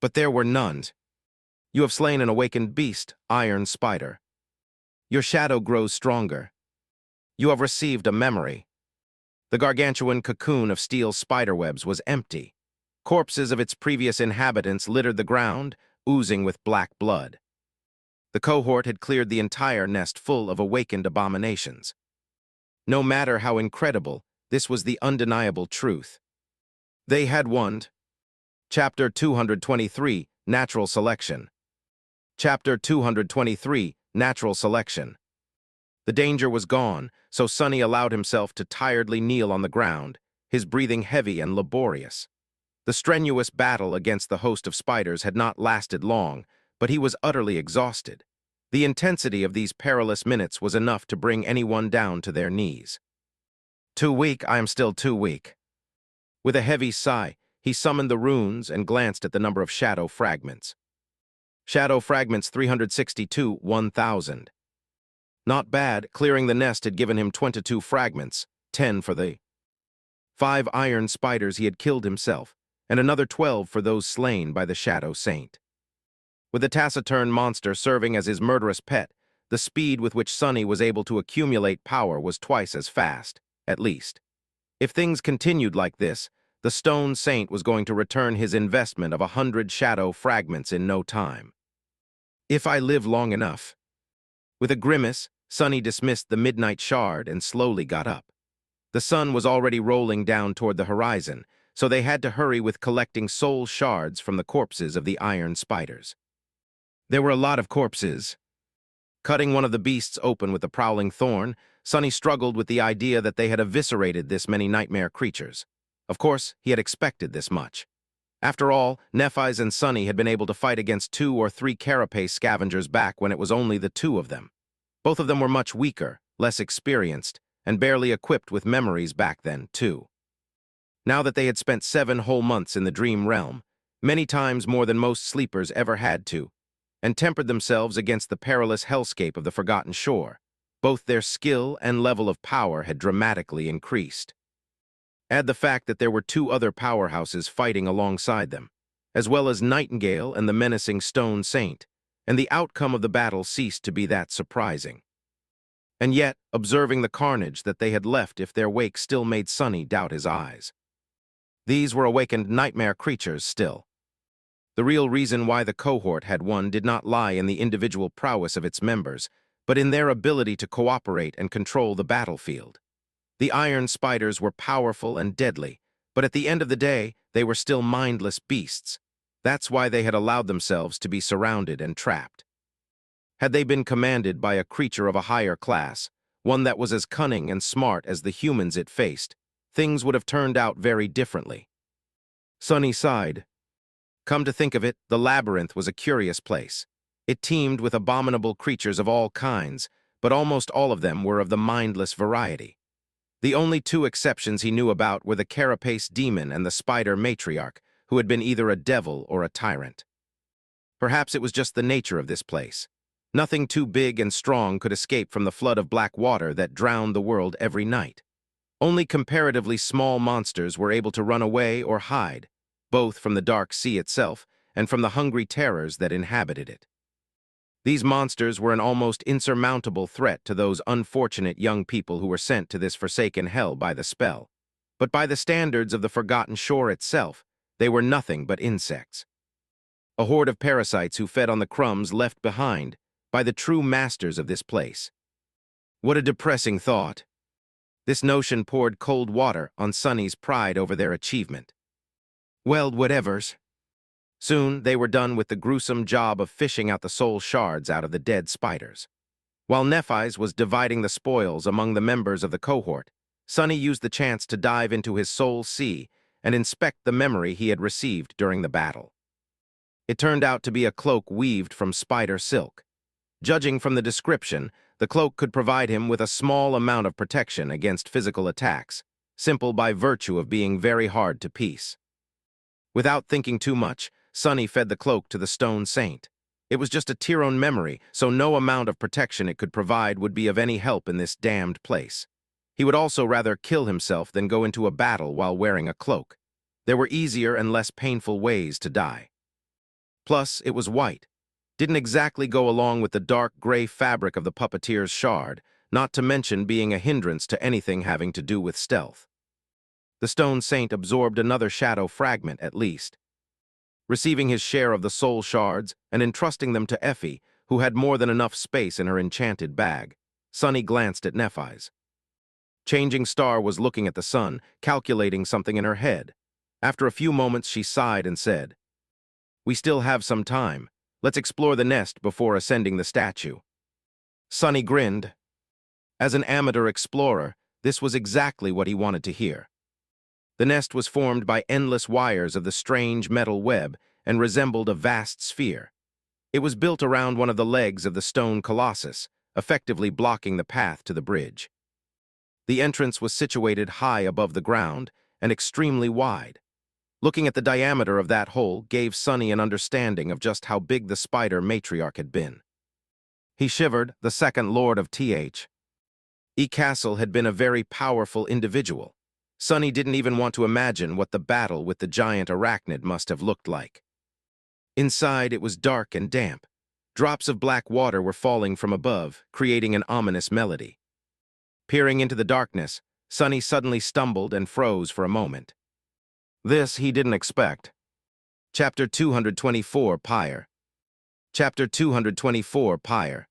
But there were none. "You have slain an awakened beast, iron spider. Your shadow grows stronger. You have received a memory." The gargantuan cocoon of steel spiderwebs was empty. Corpses of its previous inhabitants littered the ground, oozing with black blood. The cohort had cleared the entire nest full of awakened abominations. No matter how incredible, this was the undeniable truth. They had won. Chapter 223, Natural Selection. Chapter 223, Natural Selection. The danger was gone, so Sonny allowed himself to tiredly kneel on the ground, his breathing heavy and laborious. The strenuous battle against the host of spiders had not lasted long, but he was utterly exhausted. The intensity of these perilous minutes was enough to bring anyone down to their knees. Too weak, I am still too weak. With a heavy sigh, he summoned the runes and glanced at the number of shadow fragments. Shadow fragments 362, 1,000. Not bad, clearing the nest had given him 22 fragments, 10 for the 5 iron spiders he had killed himself, and another 12 for those slain by the Shadow Saint. With the taciturn monster serving as his murderous pet, the speed with which Sunny was able to accumulate power was twice as fast, at least. If things continued like this, the Stone Saint was going to return his investment of 100 shadow fragments in no time. If I live long enough. With a grimace, Sunny dismissed the midnight shard and slowly got up. The sun was already rolling down toward the horizon, so they had to hurry with collecting soul shards from the corpses of the iron spiders. There were a lot of corpses. Cutting one of the beasts open with the prowling thorn, Sunny struggled with the idea that they had eviscerated this many nightmare creatures. Of course, he had expected this much. After all, Nephis and Sunny had been able to fight against 2 or 3 carapace scavengers back when it was only the 2 of them. Both of them were much weaker, less experienced, and barely equipped with memories back then, too. Now that they had spent 7 whole months in the dream realm, many times more than most sleepers ever had to, and tempered themselves against the perilous hellscape of the Forgotten Shore, both their skill and level of power had dramatically increased. Add the fact that there were 2 other powerhouses fighting alongside them, as well as Nightingale and the menacing Stone Saint, and the outcome of the battle ceased to be that surprising. And yet, observing the carnage that they had left if their wake still made Sunny doubt his eyes. These were awakened nightmare creatures still. The real reason why the cohort had won did not lie in the individual prowess of its members, but in their ability to cooperate and control the battlefield. The iron spiders were powerful and deadly, but at the end of the day, they were still mindless beasts. That's why they had allowed themselves to be surrounded and trapped. Had they been commanded by a creature of a higher class, one that was as cunning and smart as the humans it faced, things would have turned out very differently. Sunny sighed. Come to think of it, the labyrinth was a curious place. It teemed with abominable creatures of all kinds, but almost all of them were of the mindless variety. The only 2 exceptions he knew about were the carapace demon and the spider matriarch, who had been either a devil or a tyrant. Perhaps it was just the nature of this place. Nothing too big and strong could escape from the flood of black water that drowned the world every night. Only comparatively small monsters were able to run away or hide, both from the dark sea itself and from the hungry terrors that inhabited it. These monsters were an almost insurmountable threat to those unfortunate young people who were sent to this forsaken hell by the spell. But by the standards of the Forgotten Shore itself, they were nothing but insects. A horde of parasites who fed on the crumbs left behind by the true masters of this place. What a depressing thought. This notion poured cold water on Sunny's pride over their achievement. Well, whatevers. Soon, they were done with the gruesome job of fishing out the soul shards out of the dead spiders. While Nephis was dividing the spoils among the members of the cohort, Sunny used the chance to dive into his soul sea and inspect the memory he had received during the battle. It turned out to be a cloak weaved from spider silk. Judging from the description, the cloak could provide him with a small amount of protection against physical attacks, simple by virtue of being very hard to piece. Without thinking too much, Sunny fed the cloak to the Stone Saint. It was just a Tyrone memory, so no amount of protection it could provide would be of any help in this damned place. He would also rather kill himself than go into a battle while wearing a cloak. There were easier and less painful ways to die. Plus, it was white. Didn't exactly go along with the dark gray fabric of the puppeteer's shard, not to mention being a hindrance to anything having to do with stealth. The Stone Saint absorbed another shadow fragment at least. Receiving his share of the soul shards and entrusting them to Effie, who had more than enough space in her enchanted bag, Sunny glanced at Nephis. Changing Star was looking at the sun, calculating something in her head. After a few moments, she sighed and said, "We still have some time. Let's explore the nest before ascending the statue." Sunny grinned. As an amateur explorer, this was exactly what he wanted to hear. The nest was formed by endless wires of the strange metal web and resembled a vast sphere. It was built around one of the legs of the stone colossus, effectively blocking the path to the bridge. The entrance was situated high above the ground and extremely wide. Looking at the diameter of that hole gave Sonny an understanding of just how big the spider matriarch had been. He shivered, the second lord of The Castle had been a very powerful individual. Sonny didn't even want to imagine what the battle with the giant arachnid must have looked like. Inside, it was dark and damp. Drops of black water were falling from above, creating an ominous melody. Peering into the darkness, Sonny suddenly stumbled and froze for a moment. This he didn't expect. Chapter 224, Pyre. Chapter 224, Pyre.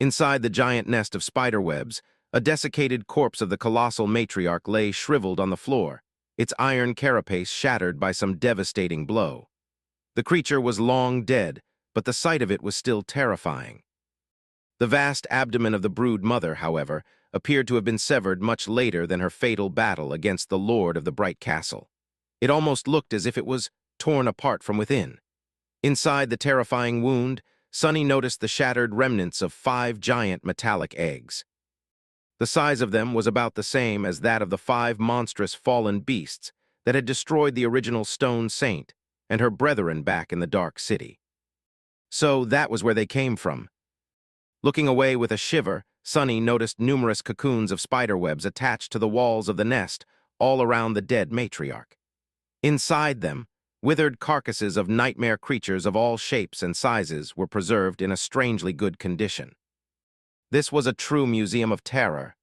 Inside the giant nest of spiderwebs, a desiccated corpse of the colossal matriarch lay shriveled on the floor, its iron carapace shattered by some devastating blow. The creature was long dead, but the sight of it was still terrifying. The vast abdomen of the brood mother, however, appeared to have been severed much later than her fatal battle against the lord of the bright castle. It almost looked as if it was torn apart from within. Inside the terrifying wound, Sonny noticed the shattered remnants of 5 giant metallic eggs. The size of them was about the same as that of the 5 monstrous fallen beasts that had destroyed the original stone saint and her brethren back in the Dark City. So that was where they came from. Looking away with a shiver, Sonny noticed numerous cocoons of spiderwebs attached to the walls of the nest all around the dead matriarch. Inside them, withered carcasses of nightmare creatures of all shapes and sizes were preserved in a strangely good condition. This was a true museum of terror.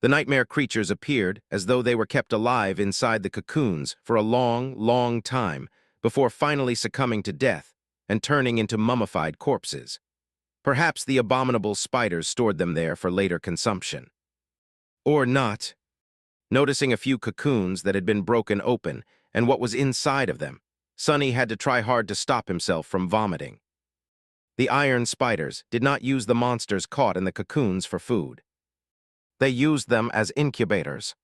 The nightmare creatures appeared as though they were kept alive inside the cocoons for a long, long time before finally succumbing to death and turning into mummified corpses. Perhaps the abominable spiders stored them there for later consumption. Or not. Noticing a few cocoons that had been broken open and what was inside of them, Sonny had to try hard to stop himself from vomiting. The iron spiders did not use the monsters caught in the cocoons for food. They used them as incubators.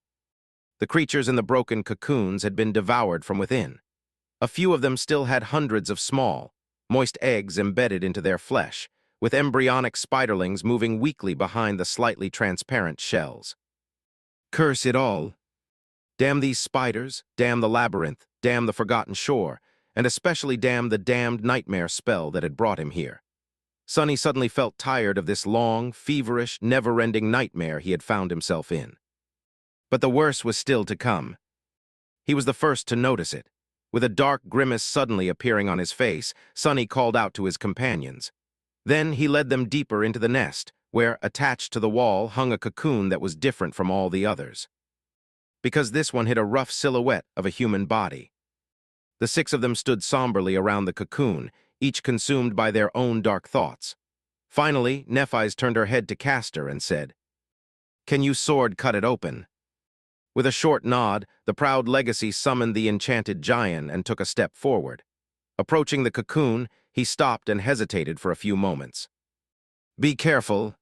The creatures in the broken cocoons had been devoured from within. A few of them still had hundreds of small, moist eggs embedded into their flesh, with embryonic spiderlings moving weakly behind the slightly transparent shells. Curse it all. Damn these spiders, damn the labyrinth, damn the forgotten shore, and especially damn the damned nightmare spell that had brought him here. Sonny suddenly felt tired of this long, feverish, never-ending nightmare he had found himself in. But the worst was still to come. He was the first to notice it. With a dark grimace suddenly appearing on his face, Sonny called out to his companions. Then he led them deeper into the nest, where, attached to the wall, hung a cocoon that was different from all the others. Because this one hid a rough silhouette of a human body. The 6 of them stood somberly around the cocoon, each consumed by their own dark thoughts. Finally, Nephis turned her head to Castor and said, "Can you sword cut it open?" With a short nod, the proud legacy summoned the enchanted giant and took a step forward. Approaching the cocoon, he stopped and hesitated for a few moments. "Be careful."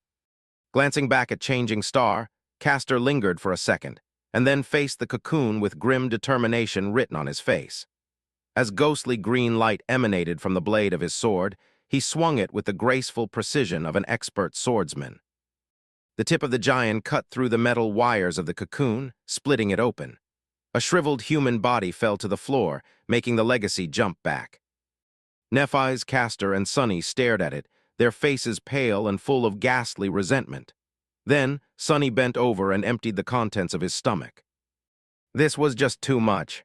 Glancing back at Changing Star, Castor lingered for a second, and then faced the cocoon with grim determination written on his face. As ghostly green light emanated from the blade of his sword, he swung it with the graceful precision of an expert swordsman. The tip of the giant cut through the metal wires of the cocoon, splitting it open. A shriveled human body fell to the floor, making the legacy jump back. Nephis, Castor, and Sonny stared at it, their faces pale and full of ghastly resentment. Then, Sonny bent over and emptied the contents of his stomach. This was just too much.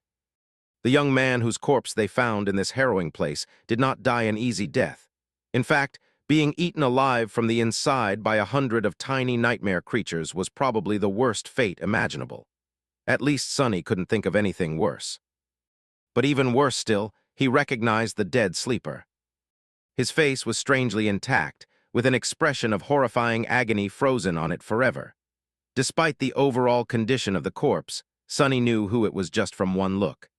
The young man whose corpse they found in this harrowing place did not die an easy death. In fact, being eaten alive from the inside by 100 of tiny nightmare creatures was probably the worst fate imaginable. At least Sonny couldn't think of anything worse. But even worse still, he recognized the dead sleeper. His face was strangely intact, with an expression of horrifying agony frozen on it forever. Despite the overall condition of the corpse, Sonny knew who it was just from one look.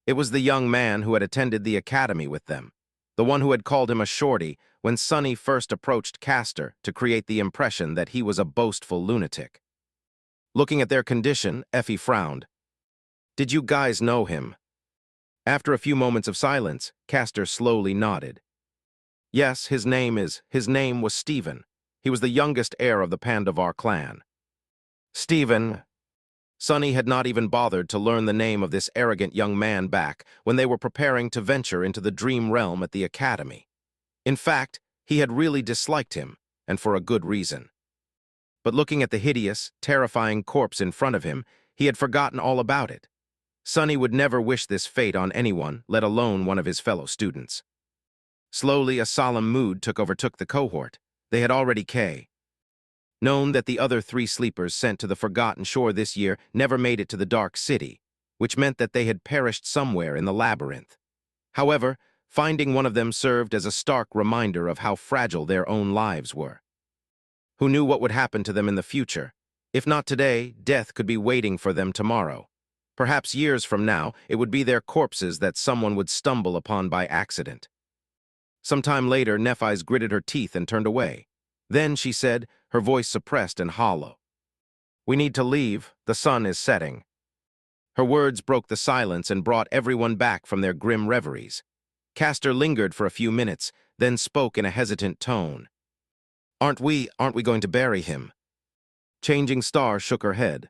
It was the young man who had attended the academy with them, the one who had called him a shorty when Sonny first approached Castor to create the impression that he was a boastful lunatic. Looking at their condition, Effie frowned. Did you guys know him? After a few moments of silence, Castor slowly nodded. Yes, his name was Stephen. He was the youngest heir of the Pandavar clan. Stephen. Sonny had not even bothered to learn the name of this arrogant young man back when they were preparing to venture into the dream realm at the academy. In fact, he had really disliked him, and for a good reason. But looking at the hideous, terrifying corpse in front of him, he had forgotten all about it. Sonny would never wish this fate on anyone, let alone one of his fellow students. Slowly, a solemn mood overtook the cohort. They had already known that the other 3 sleepers sent to the Forgotten Shore this year never made it to the Dark City, which meant that they had perished somewhere in the labyrinth. However, finding one of them served as a stark reminder of how fragile their own lives were. Who knew what would happen to them in the future? If not today, death could be waiting for them tomorrow. Perhaps years from now, it would be their corpses that someone would stumble upon by accident. Sometime later, Nephis gritted her teeth and turned away. Then she said, her voice suppressed and hollow, "We need to leave. The sun is setting." Her words broke the silence and brought everyone back from their grim reveries. Castor lingered for a few minutes, then spoke in a hesitant tone. Aren't we going to bury him?" Changing Star shook her head.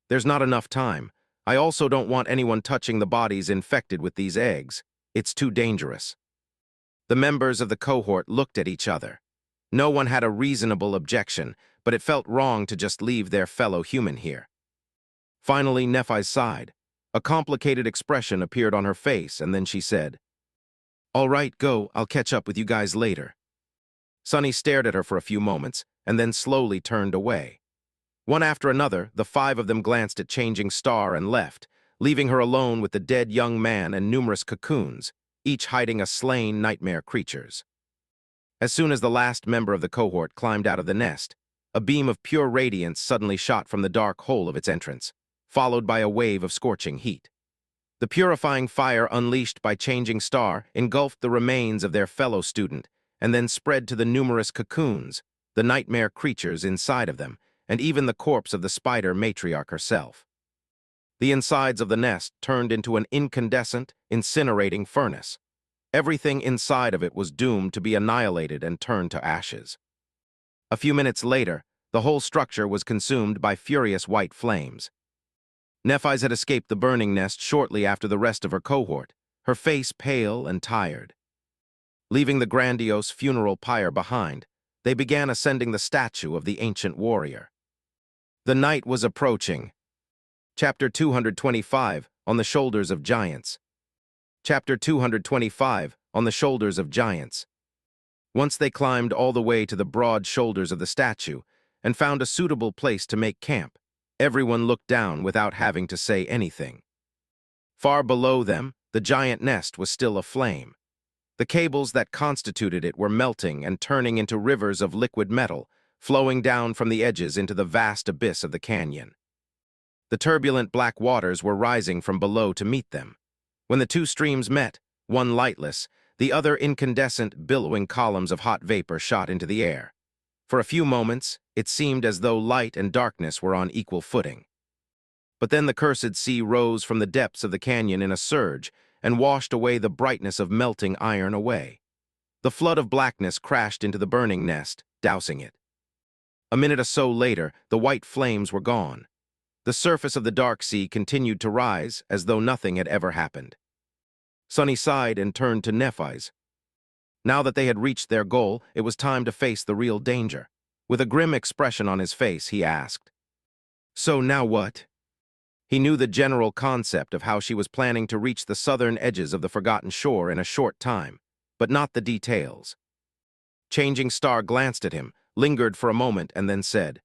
"There's not enough time. I also don't want anyone touching the bodies infected with these eggs. It's too dangerous." The members of the cohort looked at each other. No one had a reasonable objection, but it felt wrong to just leave their fellow human here. Finally, Nephis sighed. A complicated expression appeared on her face, and then she said, "All right, go. I'll catch up with you guys later." Sonny stared at her for a few moments, and then slowly turned away. One after another, the 5 of them glanced at Changing Star and left, leaving her alone with the dead young man and numerous cocoons, each hiding a slain nightmare creatures. As soon as the last member of the cohort climbed out of the nest, a beam of pure radiance suddenly shot from the dark hole of its entrance, followed by a wave of scorching heat. The purifying fire unleashed by Changing Star engulfed the remains of their fellow student and then spread to the numerous cocoons, the nightmare creatures inside of them, and even the corpse of the spider matriarch herself. The insides of the nest turned into an incandescent, incinerating furnace. Everything inside of it was doomed to be annihilated and turned to ashes. A few minutes later, the whole structure was consumed by furious white flames. Nephis had escaped the burning nest shortly after the rest of her cohort, her face pale and tired. Leaving the grandiose funeral pyre behind, they began ascending the statue of the ancient warrior. The night was approaching. Chapter 225, On the Shoulders of Giants. Chapter 225, On the Shoulders of Giants. Once they climbed all the way to the broad shoulders of the statue and found a suitable place to make camp, everyone looked down without having to say anything. Far below them, the giant nest was still aflame. The cables that constituted it were melting and turning into rivers of liquid metal, flowing down from the edges into the vast abyss of the canyon. The turbulent black waters were rising from below to meet them. When the 2 streams met, one lightless, the other incandescent, billowing columns of hot vapor shot into the air. For a few moments, it seemed as though light and darkness were on equal footing. But then the cursed sea rose from the depths of the canyon in a surge and washed away the brightness of melting iron away. The flood of blackness crashed into the burning nest, dousing it. A minute or so later, the white flames were gone. The surface of the dark sea continued to rise as though nothing had ever happened. Sonny sighed and turned to Nephis. Now that they had reached their goal, it was time to face the real danger. With a grim expression on his face, he asked, "So now what?" He knew the general concept of how she was planning to reach the southern edges of the Forgotten Shore in a short time, but not the details. Changing Star glanced at him, lingered for a moment, and then said,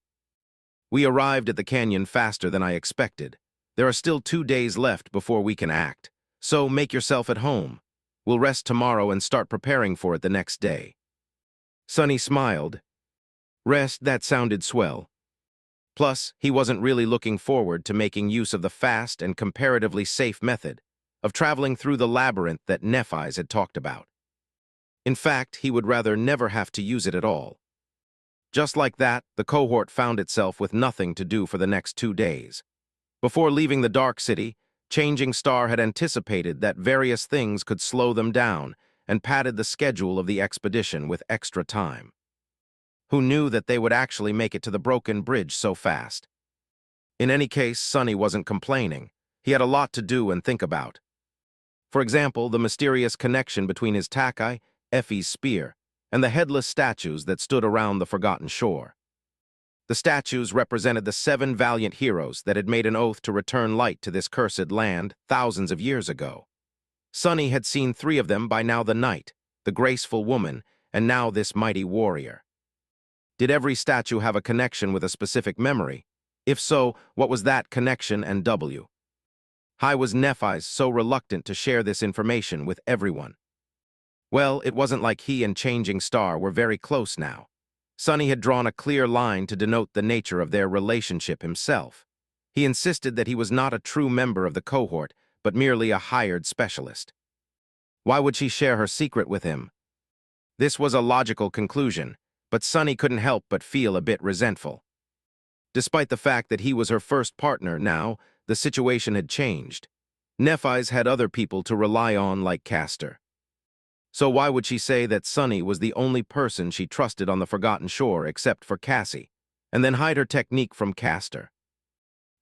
"We arrived at the canyon faster than I expected. There are still 2 days left before we can act, so make yourself at home. We'll rest tomorrow and start preparing for it the next day." Sonny smiled. Rest, that sounded swell. Plus, he wasn't really looking forward to making use of the fast and comparatively safe method of traveling through the labyrinth that Nephis had talked about. In fact, he would rather never have to use it at all. Just like that, the cohort found itself with nothing to do for the next 2 days. Before leaving the Dark City, Changing Star had anticipated that various things could slow them down and padded the schedule of the expedition with extra time. Who knew that they would actually make it to the broken bridge so fast? In any case, Sonny wasn't complaining. He had a lot to do and think about. For example, the mysterious connection between his takai, Effie's spear, and the headless statues that stood around the forgotten shore. The statues represented the 7 valiant heroes that had made an oath to return light to this cursed land thousands of years ago. Sonny had seen 3 of them by now: the knight, the graceful woman, and now this mighty warrior. Did every statue have a connection with a specific memory? If so, what was that connection and W? Why was Nephis so reluctant to share this information with everyone? Well, it wasn't like he and Changing Star were very close now. Sonny had drawn a clear line to denote the nature of their relationship himself. He insisted that he was not a true member of the cohort, but merely a hired specialist. Why would she share her secret with him? This was a logical conclusion, but Sonny couldn't help but feel a bit resentful. Despite the fact that he was her first partner now, the situation had changed. Nephis had other people to rely on like Castor. So why would she say that Sonny was the only person she trusted on the Forgotten Shore except for Cassie, and then hide her technique from Castor?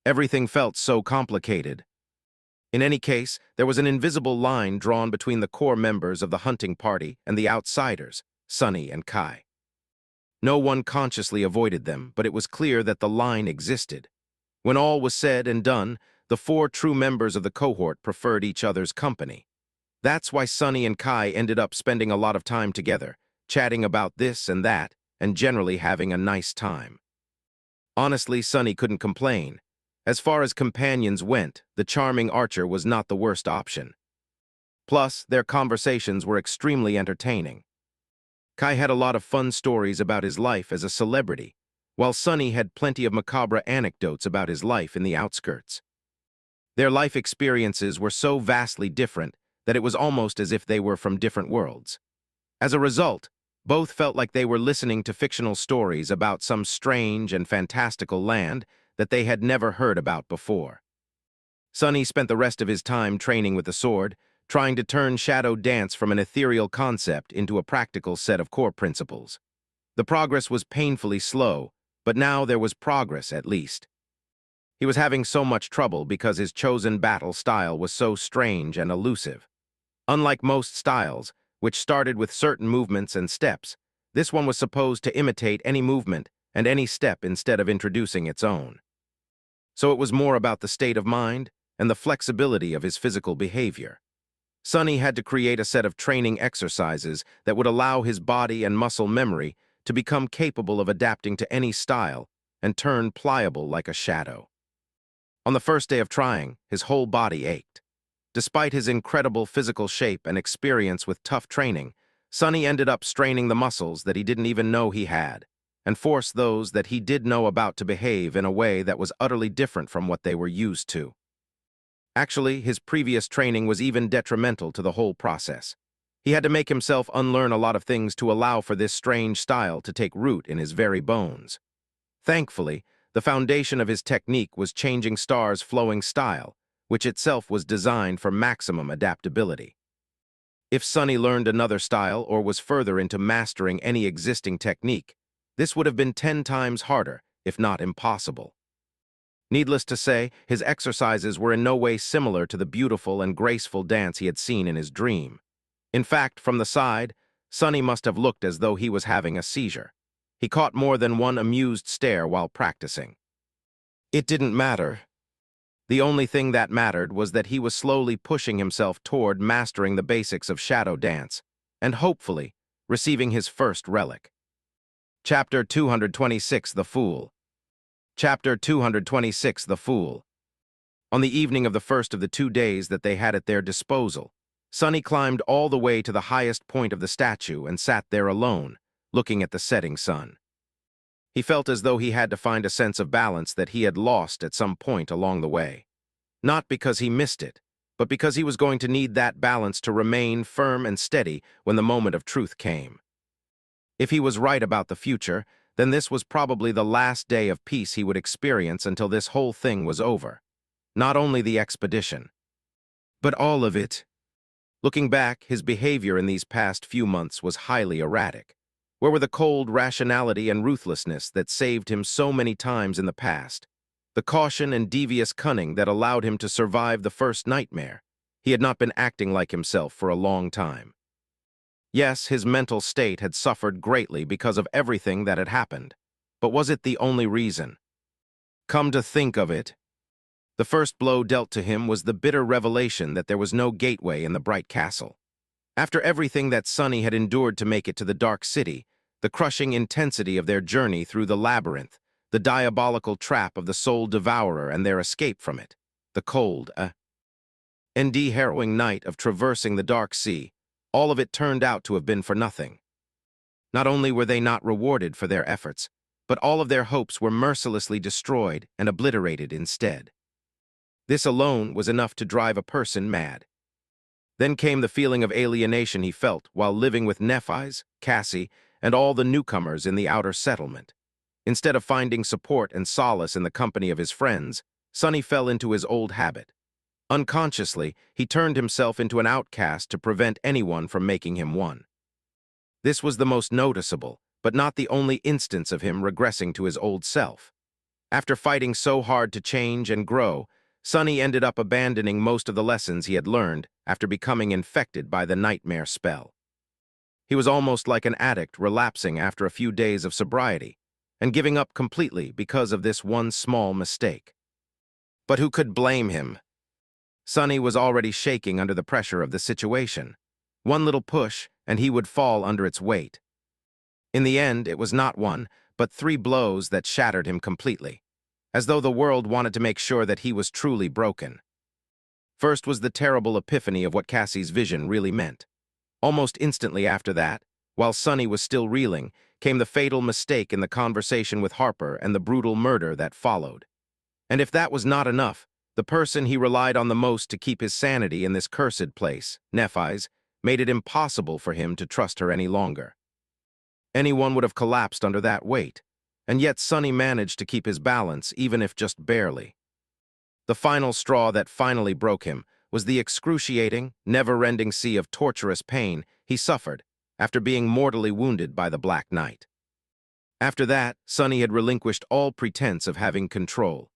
Everything felt so complicated. In any case, there was an invisible line drawn between the core members of the hunting party and the outsiders, Sonny and Kai. No one consciously avoided them, but it was clear that the line existed. When all was said and done, the 4 true members of the cohort preferred each other's company. That's why Sonny and Kai ended up spending a lot of time together, chatting about this and that, and generally having a nice time. Honestly, Sonny couldn't complain. As far as companions went, the charming archer was not the worst option. Plus, their conversations were extremely entertaining. Kai had a lot of fun stories about his life as a celebrity, while Sonny had plenty of macabre anecdotes about his life in the outskirts. Their life experiences were so vastly different that it was almost as if they were from different worlds. As a result, both felt like they were listening to fictional stories about some strange and fantastical land that they had never heard about before. Sonny spent the rest of his time training with the sword, trying to turn shadow dance from an ethereal concept into a practical set of core principles. The progress was painfully slow, but now there was progress at least. He was having so much trouble because his chosen battle style was so strange and elusive. Unlike most styles, which started with certain movements and steps, this one was supposed to imitate any movement and any step instead of introducing its own. So it was more about the state of mind and the flexibility of his physical behavior. Sonny had to create a set of training exercises that would allow his body and muscle memory to become capable of adapting to any style and turn pliable like a shadow. On the first day of trying, his whole body ached. Despite his incredible physical shape and experience with tough training, Sonny ended up straining the muscles that he didn't even know he had, and forced those that he did know about to behave in a way that was utterly different from what they were used to. Actually, his previous training was even detrimental to the whole process. He had to make himself unlearn a lot of things to allow for this strange style to take root in his very bones. Thankfully, the foundation of his technique was Changing Star's flowing style, which itself was designed for maximum adaptability. If Sonny learned another style or was further into mastering any existing technique, this would have been 10 times harder, if not impossible. Needless to say, his exercises were in no way similar to the beautiful and graceful dance he had seen in his dream. In fact, from the side, Sonny must have looked as though he was having a seizure. He caught more than one amused stare while practicing. It didn't matter. The only thing that mattered was that he was slowly pushing himself toward mastering the basics of shadow dance, and hopefully, receiving his first relic. Chapter 226, The Fool. Chapter 226, The Fool. On the evening of the first of the 2 days that they had at their disposal, Sonny climbed all the way to the highest point of the statue and sat there alone, looking at the setting sun. He felt as though he had to find a sense of balance that he had lost at some point along the way. Not because he missed it, but because he was going to need that balance to remain firm and steady when the moment of truth came. If he was right about the future, then this was probably the last day of peace he would experience until this whole thing was over. not only the expedition, but all of it. Looking back, his behavior in these past few months was highly erratic. Where were the cold rationality and ruthlessness that saved him so many times in the past? The caution and devious cunning that allowed him to survive the first nightmare? He had not been acting like himself for a long time. Yes, his mental state had suffered greatly because of everything that had happened. But was it the only reason? Come to think of it, the first blow dealt to him was the bitter revelation that there was no gateway in the bright castle. After everything that Sonny had endured to make it to the dark city, the crushing intensity of their journey through the labyrinth, the diabolical trap of the soul devourer and their escape from it, the cold, and harrowing night of traversing the dark sea, all of it turned out to have been for nothing. Not only were they not rewarded for their efforts, but all of their hopes were mercilessly destroyed and obliterated instead. This alone was enough to drive a person mad. Then came the feeling of alienation he felt while living with Nephis, Cassie, and all the newcomers in the outer settlement. Instead of finding support and solace in the company of his friends, Sonny fell into his old habit. Unconsciously, he turned himself into an outcast to prevent anyone from making him one. This was the most noticeable, but not the only instance of him regressing to his old self. After fighting so hard to change and grow, Sonny ended up abandoning most of the lessons he had learned after becoming infected by the nightmare spell. He was almost like an addict relapsing after a few days of sobriety and giving up completely because of this one small mistake. But who could blame him? Sonny was already shaking under the pressure of the situation. One little push, and he would fall under its weight. In the end, it was not one, but 3 blows that shattered him completely, as though the world wanted to make sure that he was truly broken. First was the terrible epiphany of what Cassie's vision really meant. Almost instantly after that, while Sonny was still reeling, came the fatal mistake in the conversation with Harper and the brutal murder that followed. And if that was not enough, the person he relied on the most to keep his sanity in this cursed place, Nephis, made it impossible for him to trust her any longer. Anyone would have collapsed under that weight, and yet Sonny managed to keep his balance, even if just barely. The final straw that finally broke him was the excruciating, never-ending sea of torturous pain he suffered after being mortally wounded by the Black Knight. After that, Sonny had relinquished all pretense of having control.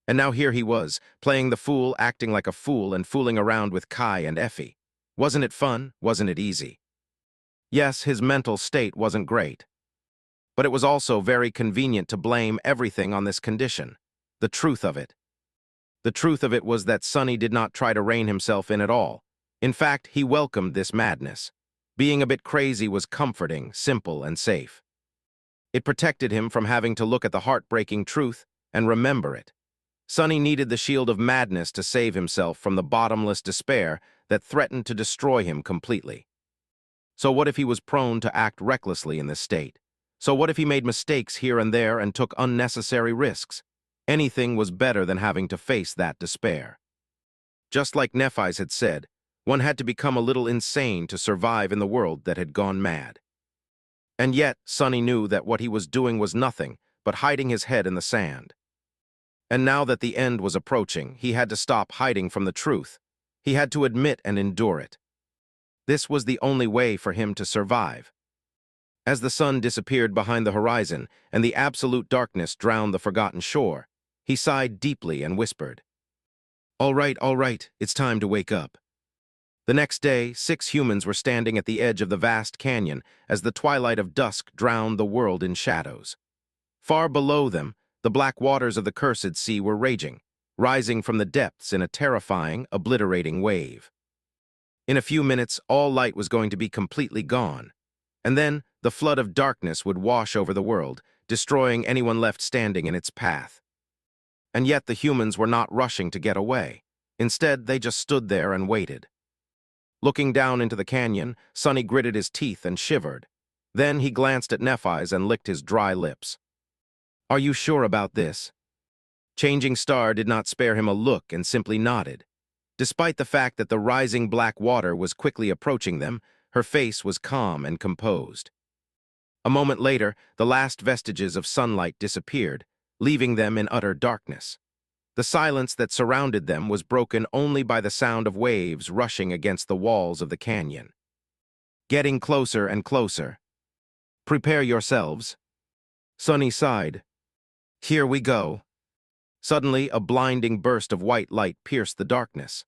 And now here he was, playing the fool, acting like a fool, and fooling around with Kai and Effie. Wasn't it fun? Wasn't it easy? Yes, his mental state wasn't great. But it was also very convenient to blame everything on this condition. The truth of it. The truth of it was that Sonny did not try to rein himself in at all. In fact, he welcomed this madness. Being a bit crazy was comforting, simple, and safe. It protected him from having to look at the heartbreaking truth and remember it. Sonny needed the shield of madness to save himself from the bottomless despair that threatened to destroy him completely. So what if he was prone to act recklessly in this state? So what if he made mistakes here and there and took unnecessary risks? Anything was better than having to face that despair. Just like Nephis had said, one had to become a little insane to survive in the world that had gone mad. And yet, Sonny knew that what he was doing was nothing but hiding his head in the sand. And now that the end was approaching, he had to stop hiding from the truth. He had to admit and endure it. This was the only way for him to survive. As the sun disappeared behind the horizon and the absolute darkness drowned the forgotten shore, he sighed deeply and whispered, all right, it's time to wake up." The next day, 6 humans were standing at the edge of the vast canyon as the twilight of dusk drowned the world in shadows. Far below them, the black waters of the cursed sea were raging, rising from the depths in a terrifying, obliterating wave. In a few minutes, all light was going to be completely gone, and then the flood of darkness would wash over the world, destroying anyone left standing in its path. And yet the humans were not rushing to get away. Instead, they just stood there and waited. Looking down into the canyon, Sonny gritted his teeth and shivered. Then he glanced at Nephis and licked his dry lips. "Are you sure about this?" Changing Star did not spare him a look and simply nodded. Despite the fact that the rising black water was quickly approaching them, her face was calm and composed. A moment later, the last vestiges of sunlight disappeared, leaving them in utter darkness. The silence that surrounded them was broken only by the sound of waves rushing against the walls of the canyon. Getting closer and closer. Prepare yourselves. Sunny sighed. Here we go. Suddenly, a blinding burst of white light pierced the darkness.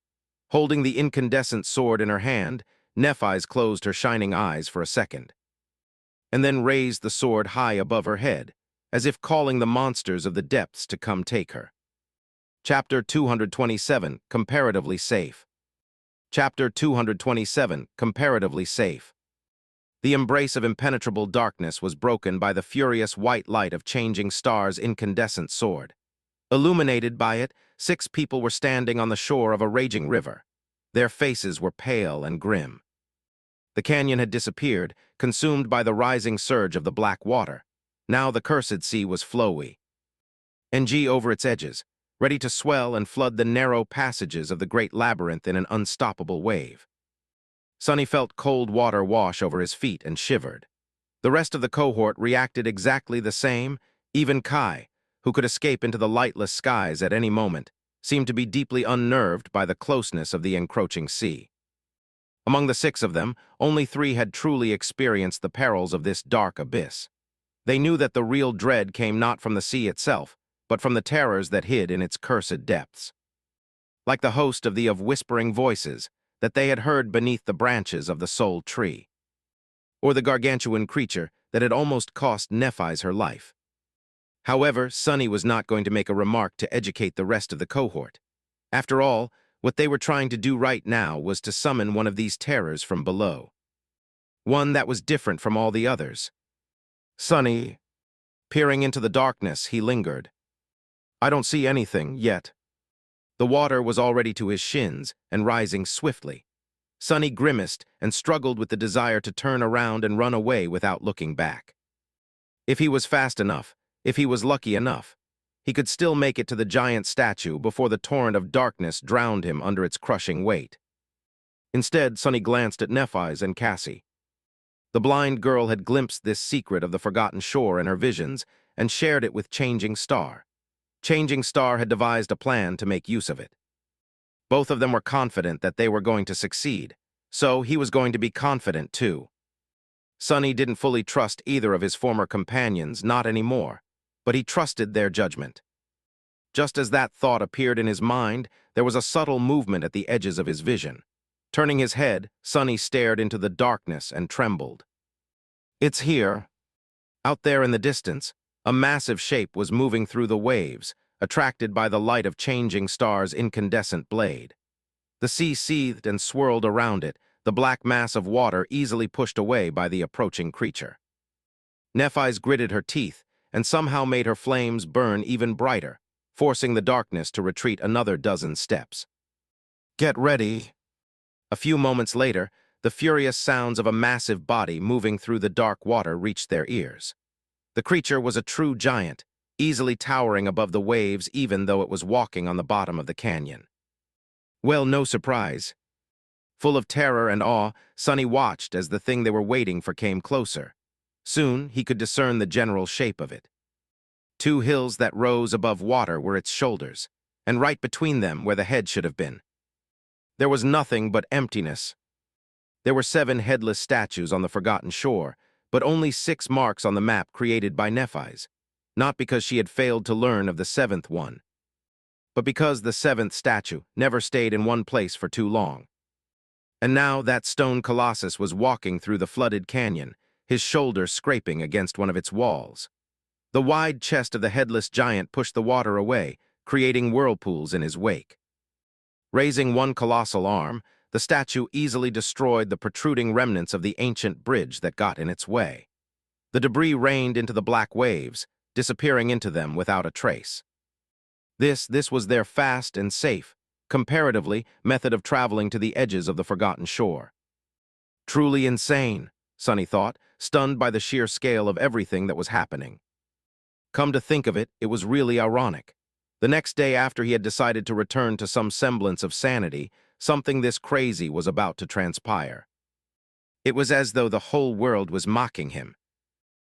Holding the incandescent sword in her hand, Nephis closed her shining eyes for a second, and then raised the sword high above her head, as if calling the monsters of the depths to come take her. Chapter 227, Comparatively Safe. Chapter 227, Comparatively Safe. The embrace of impenetrable darkness was broken by the furious white light of Changing Star's incandescent sword. Illuminated by it, 6 people were standing on the shore of a raging river. Their faces were pale and grim. The canyon had disappeared, consumed by the rising surge of the black water. Now the cursed sea was flowy, over its edges, ready to swell and flood the narrow passages of the great labyrinth in an unstoppable wave. Sunny felt cold water wash over his feet and shivered. The rest of the cohort reacted exactly the same. Even Kai, who could escape into the lightless skies at any moment, seemed to be deeply unnerved by the closeness of the encroaching sea. Among the 6 of them, only 3 had truly experienced the perils of this dark abyss. They knew that the real dread came not from the sea itself, but from the terrors that hid in its cursed depths. Like the host of whispering voices that they had heard beneath the branches of the soul tree, or the gargantuan creature that had almost cost Nephis her life. However, Sunny was not going to make a remark to educate the rest of the cohort. After all, what they were trying to do right now was to summon one of these terrors from below. One that was different from all the others. Sunny, peering into the darkness, he lingered. I don't see anything yet. The water was already to his shins and rising swiftly. Sunny grimaced and struggled with the desire to turn around and run away without looking back. If he was fast enough, if he was lucky enough, he could still make it to the giant statue before the torrent of darkness drowned him under its crushing weight. Instead, Sunny glanced at Nephis and Cassie. The blind girl had glimpsed this secret of the forgotten shore in her visions and shared it with Changing Star. Changing Star had devised a plan to make use of it. Both of them were confident that they were going to succeed, so he was going to be confident too. Sunny didn't fully trust either of his former companions, not anymore, but he trusted their judgment. Just as that thought appeared in his mind, there was a subtle movement at the edges of his vision. Turning his head, Sunny stared into the darkness and trembled. It's here. Out there in the distance, a massive shape was moving through the waves, attracted by the light of Changing Star's incandescent blade. The sea seethed and swirled around it, the black mass of water easily pushed away by the approaching creature. Nephis gritted her teeth and somehow made her flames burn even brighter, forcing the darkness to retreat another dozen steps. Get ready. A few moments later, the furious sounds of a massive body moving through the dark water reached their ears. The creature was a true giant, easily towering above the waves even though it was walking on the bottom of the canyon. Well, no surprise. Full of terror and awe, Sunny watched as the thing they were waiting for came closer. Soon, he could discern the general shape of it. 2 hills that rose above water were its shoulders, and right between them where the head should have been. There was nothing but emptiness. There were 7 headless statues on the forgotten shore, but only 6 marks on the map created by Nephis, not because she had failed to learn of the 7th one, but because the 7th statue never stayed in one place for too long. And now that stone colossus was walking through the flooded canyon, his shoulder scraping against one of its walls. The wide chest of the headless giant pushed the water away, creating whirlpools in his wake. Raising one colossal arm, the statue easily destroyed the protruding remnants of the ancient bridge that got in its way. The debris rained into the black waves, disappearing into them without a trace. This was their fast and safe, comparatively, method of traveling to the edges of the forgotten shore. Truly insane, Sunny thought, stunned by the sheer scale of everything that was happening. Come to think of it, it was really ironic. The next day after he had decided to return to some semblance of sanity, something this crazy was about to transpire. It was as though the whole world was mocking him.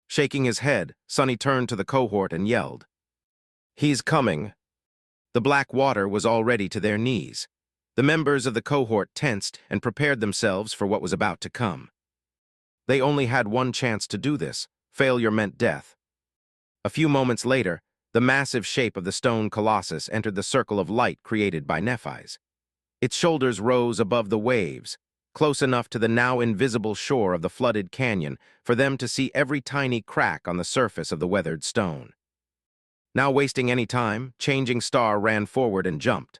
Shaking his head, Sunny turned to the cohort and yelled, "He's coming." The black water was already to their knees. The members of the cohort tensed and prepared themselves for what was about to come. They only had one chance to do this. Failure meant death. A few moments later, the massive shape of the stone colossus entered the circle of light created by Nephis. Its shoulders rose above the waves, close enough to the now invisible shore of the flooded canyon for them to see every tiny crack on the surface of the weathered stone. Now wasting any time, Changing Star ran forward and jumped.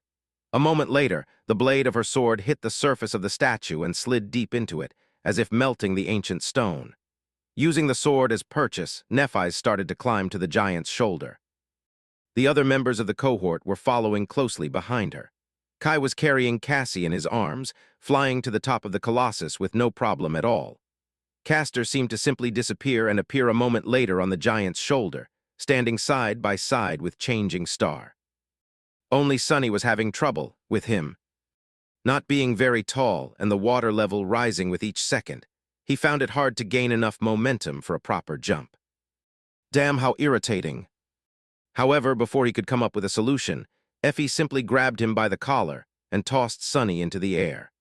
A moment later, the blade of her sword hit the surface of the statue and slid deep into it, as if melting the ancient stone. Using the sword as purchase, Nephis started to climb to the giant's shoulder. The other members of the cohort were following closely behind her. Kai was carrying Cassie in his arms, flying to the top of the colossus with no problem at all. Castor seemed to simply disappear and appear a moment later on the giant's shoulder, standing side by side with Changing Star. Only Sunny was having trouble with him. Not being very tall and the water level rising with each second, he found it hard to gain enough momentum for a proper jump. Damn, how irritating. However, before he could come up with a solution, Effie simply grabbed him by the collar and tossed Sunny into the air.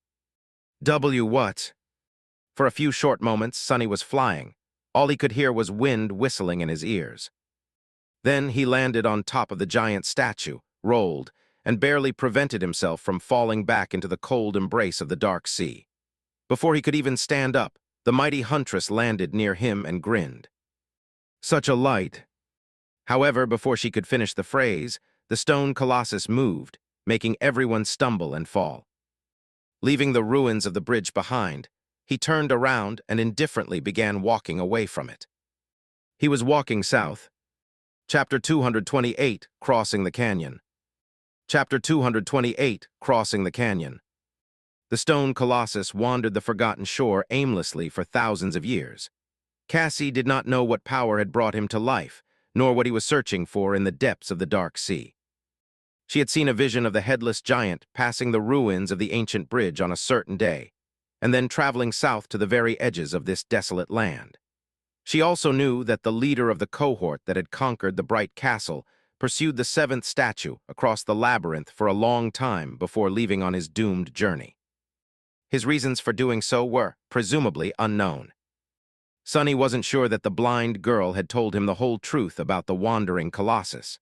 What? For a few short moments, Sunny was flying. All he could hear was wind whistling in his ears. Then he landed on top of the giant statue, rolled, and barely prevented himself from falling back into the cold embrace of the dark sea. Before he could even stand up, the mighty huntress landed near him and grinned. Such a light. However, before she could finish the phrase, the stone colossus moved, making everyone stumble and fall. Leaving the ruins of the bridge behind, he turned around and indifferently began walking away from it. He was walking south. Chapter 228, Crossing the Canyon. Chapter 228, Crossing the Canyon. The stone colossus wandered the forgotten shore aimlessly for thousands of years. Cassie did not know what power had brought him to life, nor what he was searching for in the depths of the dark sea. She had seen a vision of the headless giant passing the ruins of the ancient bridge on a certain day, and then traveling south to the very edges of this desolate land. She also knew that the leader of the cohort that had conquered the bright castle pursued the seventh statue across the labyrinth for a long time before leaving on his doomed journey. His reasons for doing so were, presumably, unknown. Sunny wasn't sure that the blind girl had told him the whole truth about the wandering colossus.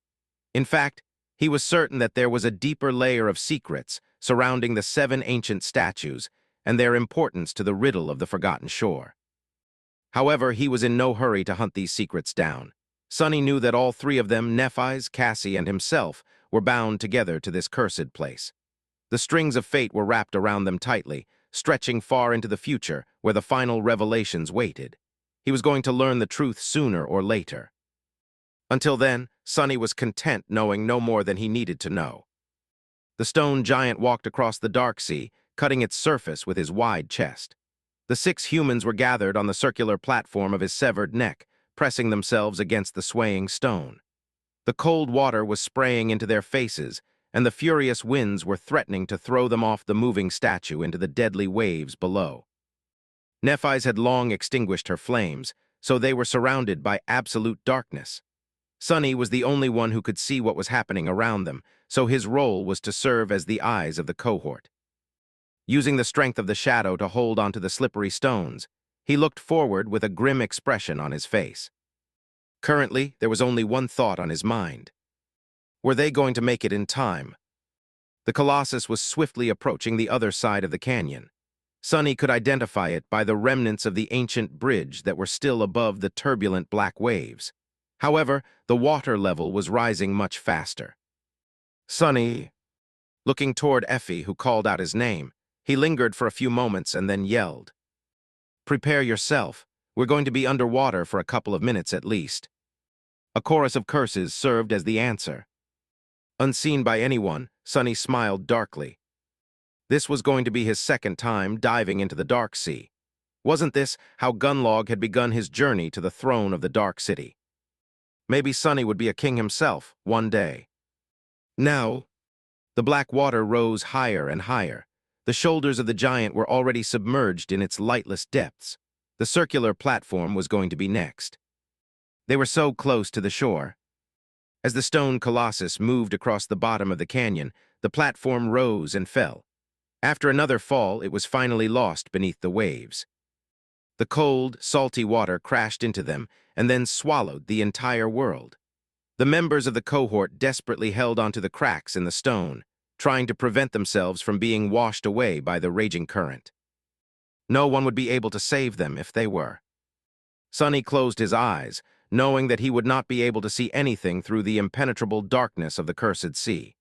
In fact, he was certain that there was a deeper layer of secrets surrounding the 7 ancient statues and their importance to the riddle of the forgotten shore. However, he was in no hurry to hunt these secrets down. Sunny knew that all 3 of them, Nephis, Cassie, and himself, were bound together to this cursed place. The strings of fate were wrapped around them tightly, stretching far into the future where the final revelations waited. He was going to learn the truth sooner or later. Until then, Sunny was content knowing no more than he needed to know. The stone giant walked across the dark sea, cutting its surface with his wide chest. The 6 humans were gathered on the circular platform of his severed neck, pressing themselves against the swaying stone. The cold water was spraying into their faces, and the furious winds were threatening to throw them off the moving statue into the deadly waves below. Nephis had long extinguished her flames, so they were surrounded by absolute darkness. Sunny was the only one who could see what was happening around them, so his role was to serve as the eyes of the cohort. Using the strength of the shadow to hold onto the slippery stones, he looked forward with a grim expression on his face. Currently, there was only one thought on his mind. Were they going to make it in time? The colossus was swiftly approaching the other side of the canyon. Sunny could identify it by the remnants of the ancient bridge that were still above the turbulent black waves. However, the water level was rising much faster. Sunny, looking toward Effie, who called out his name, he lingered for a few moments and then yelled, "Prepare yourself. We're going to be underwater for a couple of minutes at least." A chorus of curses served as the answer. Unseen by anyone, Sunny smiled darkly. This was going to be his second time diving into the dark sea. Wasn't this how Gunlog had begun his journey to the throne of the Dark City? Maybe Sunny would be a king himself one day. Now, the black water rose higher and higher. The shoulders of the giant were already submerged in its lightless depths. The circular platform was going to be next. They were so close to the shore. As the stone colossus moved across the bottom of the canyon, the platform rose and fell. After another fall, it was finally lost beneath the waves. The cold, salty water crashed into them and then swallowed the entire world. The members of the cohort desperately held onto the cracks in the stone, trying to prevent themselves from being washed away by the raging current. No one would be able to save them if they were. Sonny closed his eyes, knowing that he would not be able to see anything through the impenetrable darkness of the cursed sea.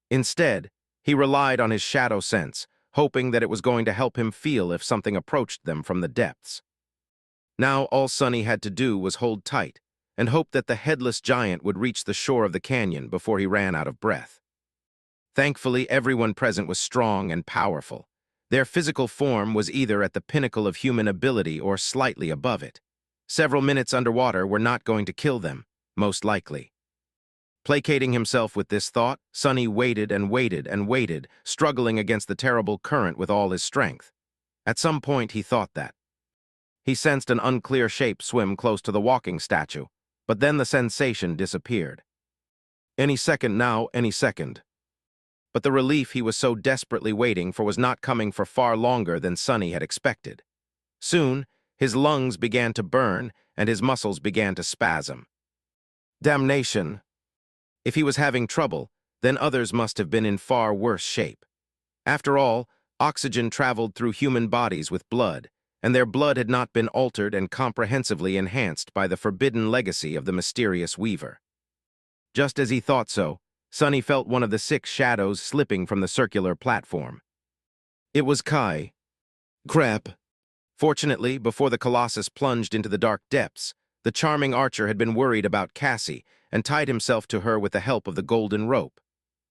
Instead, he relied on his shadow sense, hoping that it was going to help him feel if something approached them from the depths. Now all Sonny had to do was hold tight and hope that the headless giant would reach the shore of the canyon before he ran out of breath. Thankfully, everyone present was strong and powerful. Their physical form was either at the pinnacle of human ability or slightly above it. Several minutes underwater were not going to kill them, most likely. Placating himself with this thought, Sonny waited and waited and waited, struggling against the terrible current with all his strength. At some point, he thought that. He sensed an unclear shape swim close to the walking statue, but then the sensation disappeared. Any second now, any second. But the relief he was so desperately waiting for was not coming for far longer than Sonny had expected. Soon, his lungs began to burn and his muscles began to spasm. Damnation! If he was having trouble, then others must have been in far worse shape. After all, oxygen traveled through human bodies with blood, and their blood had not been altered and comprehensively enhanced by the forbidden legacy of the mysterious Weaver. Just as he thought so, Sonny felt one of the 6 shadows slipping from the circular platform. It was Kai. Crap! Fortunately, before the Colossus plunged into the dark depths, the charming archer had been worried about Cassie and tied himself to her with the help of the golden rope.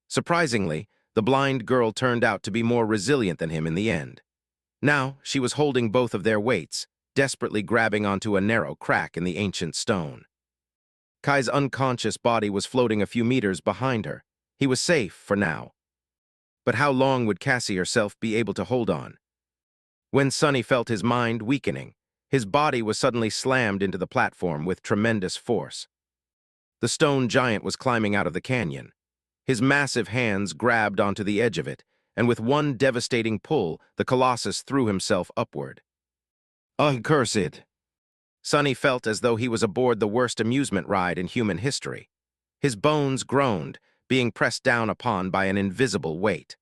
Surprisingly, the blind girl turned out to be more resilient than him in the end. Now, she was holding both of their weights, desperately grabbing onto a narrow crack in the ancient stone. Kai's unconscious body was floating a few meters behind her. He was safe for now. But how long would Cassie herself be able to hold on? When Sonny felt his mind weakening, his body was suddenly slammed into the platform with tremendous force. The stone giant was climbing out of the canyon. His massive hands grabbed onto the edge of it, and with one devastating pull, the Colossus threw himself upward. Cursed! Sonny felt as though he was aboard the worst amusement ride in human history. His bones groaned, being pressed down upon by an invisible weight.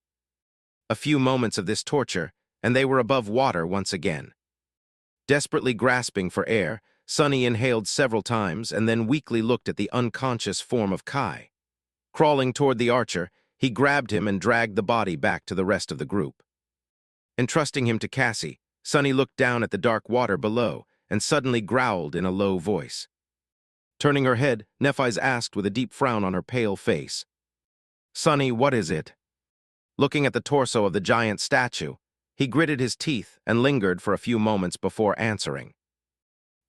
A few moments of this torture, and they were above water once again. Desperately grasping for air, Sonny inhaled several times and then weakly looked at the unconscious form of Kai. Crawling toward the archer, he grabbed him and dragged the body back to the rest of the group. Entrusting him to Cassie, Sonny looked down at the dark water below and suddenly growled in a low voice. Turning her head, Nephis asked with a deep frown on her pale face, "Sonny, what is it?" Looking at the torso of the giant statue, he gritted his teeth and lingered for a few moments before answering.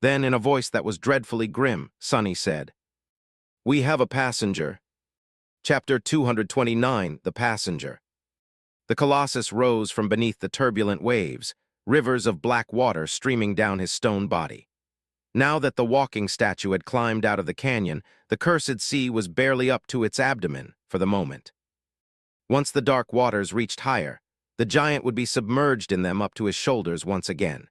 Then, in a voice that was dreadfully grim, Sonny said, "We have a passenger." Chapter 229, The Passenger. The Colossus rose from beneath the turbulent waves, rivers of black water streaming down his stone body. Now that the walking statue had climbed out of the canyon, the cursed sea was barely up to its abdomen for the moment. Once the dark waters reached higher, the giant would be submerged in them up to his shoulders once again.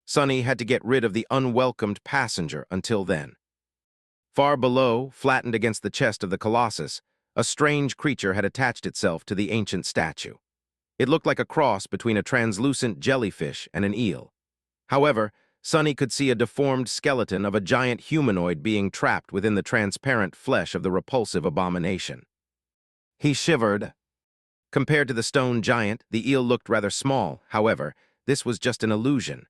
Sonny had to get rid of the unwelcomed passenger until then. Far below, flattened against the chest of the Colossus, a strange creature had attached itself to the ancient statue. It looked like a cross between a translucent jellyfish and an eel. However, Sonny could see a deformed skeleton of a giant humanoid being trapped within the transparent flesh of the repulsive abomination. He shivered. Compared to the stone giant, the eel looked rather small. However, this was just an illusion.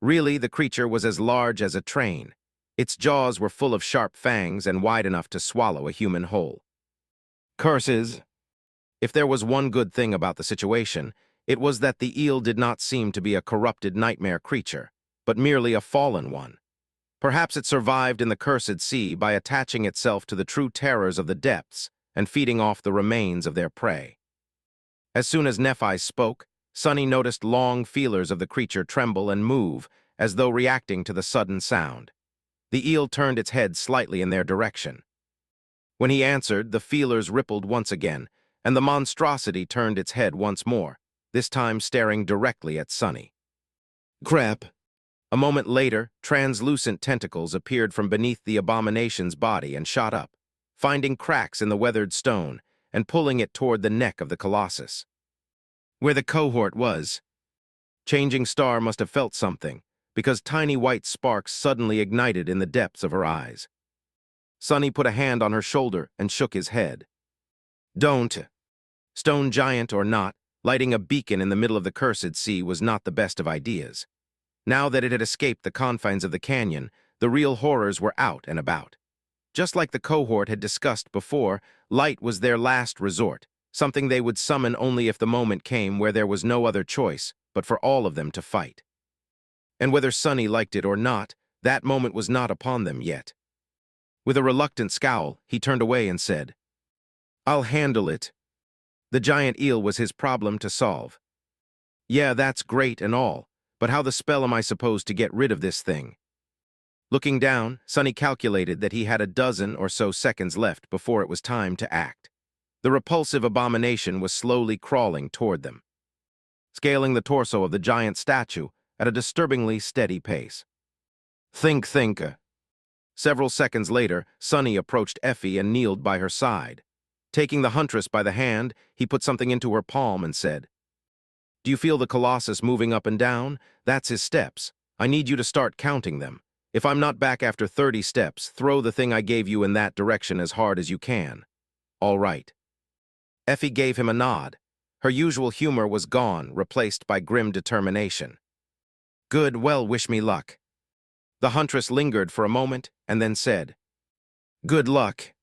Really, the creature was as large as a train. Its jaws were full of sharp fangs and wide enough to swallow a human whole. Curses! If there was one good thing about the situation, it was that the eel did not seem to be a corrupted nightmare creature, but merely a fallen one. Perhaps it survived in the cursed sea by attaching itself to the true terrors of the depths and feeding off the remains of their prey. As soon as Nephis spoke, Sonny noticed long feelers of the creature tremble and move, as though reacting to the sudden sound. The eel turned its head slightly in their direction. When he answered, the feelers rippled once again, and the monstrosity turned its head once more, this time staring directly at Sunny. Crap! A moment later, translucent tentacles appeared from beneath the abomination's body and shot up, finding cracks in the weathered stone and pulling it toward the neck of the colossus. Where the cohort was, Changing Star must have felt something, because tiny white sparks suddenly ignited in the depths of her eyes. Sunny put a hand on her shoulder and shook his head. Don't. Stone giant or not, lighting a beacon in the middle of the cursed sea was not the best of ideas. Now that it had escaped the confines of the canyon, the real horrors were out and about. Just like the cohort had discussed before, light was their last resort, something they would summon only if the moment came where there was no other choice but for all of them to fight. And whether Sunny liked it or not, that moment was not upon them yet. With a reluctant scowl, he turned away and said, "I'll handle it." The giant eel was his problem to solve. Yeah, that's great and all, but how the spell am I supposed to get rid of this thing? Looking down, Sunny calculated that he had a dozen or so seconds left before it was time to act. The repulsive abomination was slowly crawling toward them, scaling the torso of the giant statue at a disturbingly steady pace. Think. Several seconds later, Sunny approached Effie and kneeled by her side. Taking the huntress by the hand, he put something into her palm and said, "Do you feel the colossus moving up and down? That's his steps. I need you to start counting them. If I'm not back after 30 steps, throw the thing I gave you in that direction as hard as you can." All right. Effie gave him a nod. Her usual humor was gone, replaced by grim determination. Good, well, wish me luck. The huntress lingered for a moment and then said, "Good luck."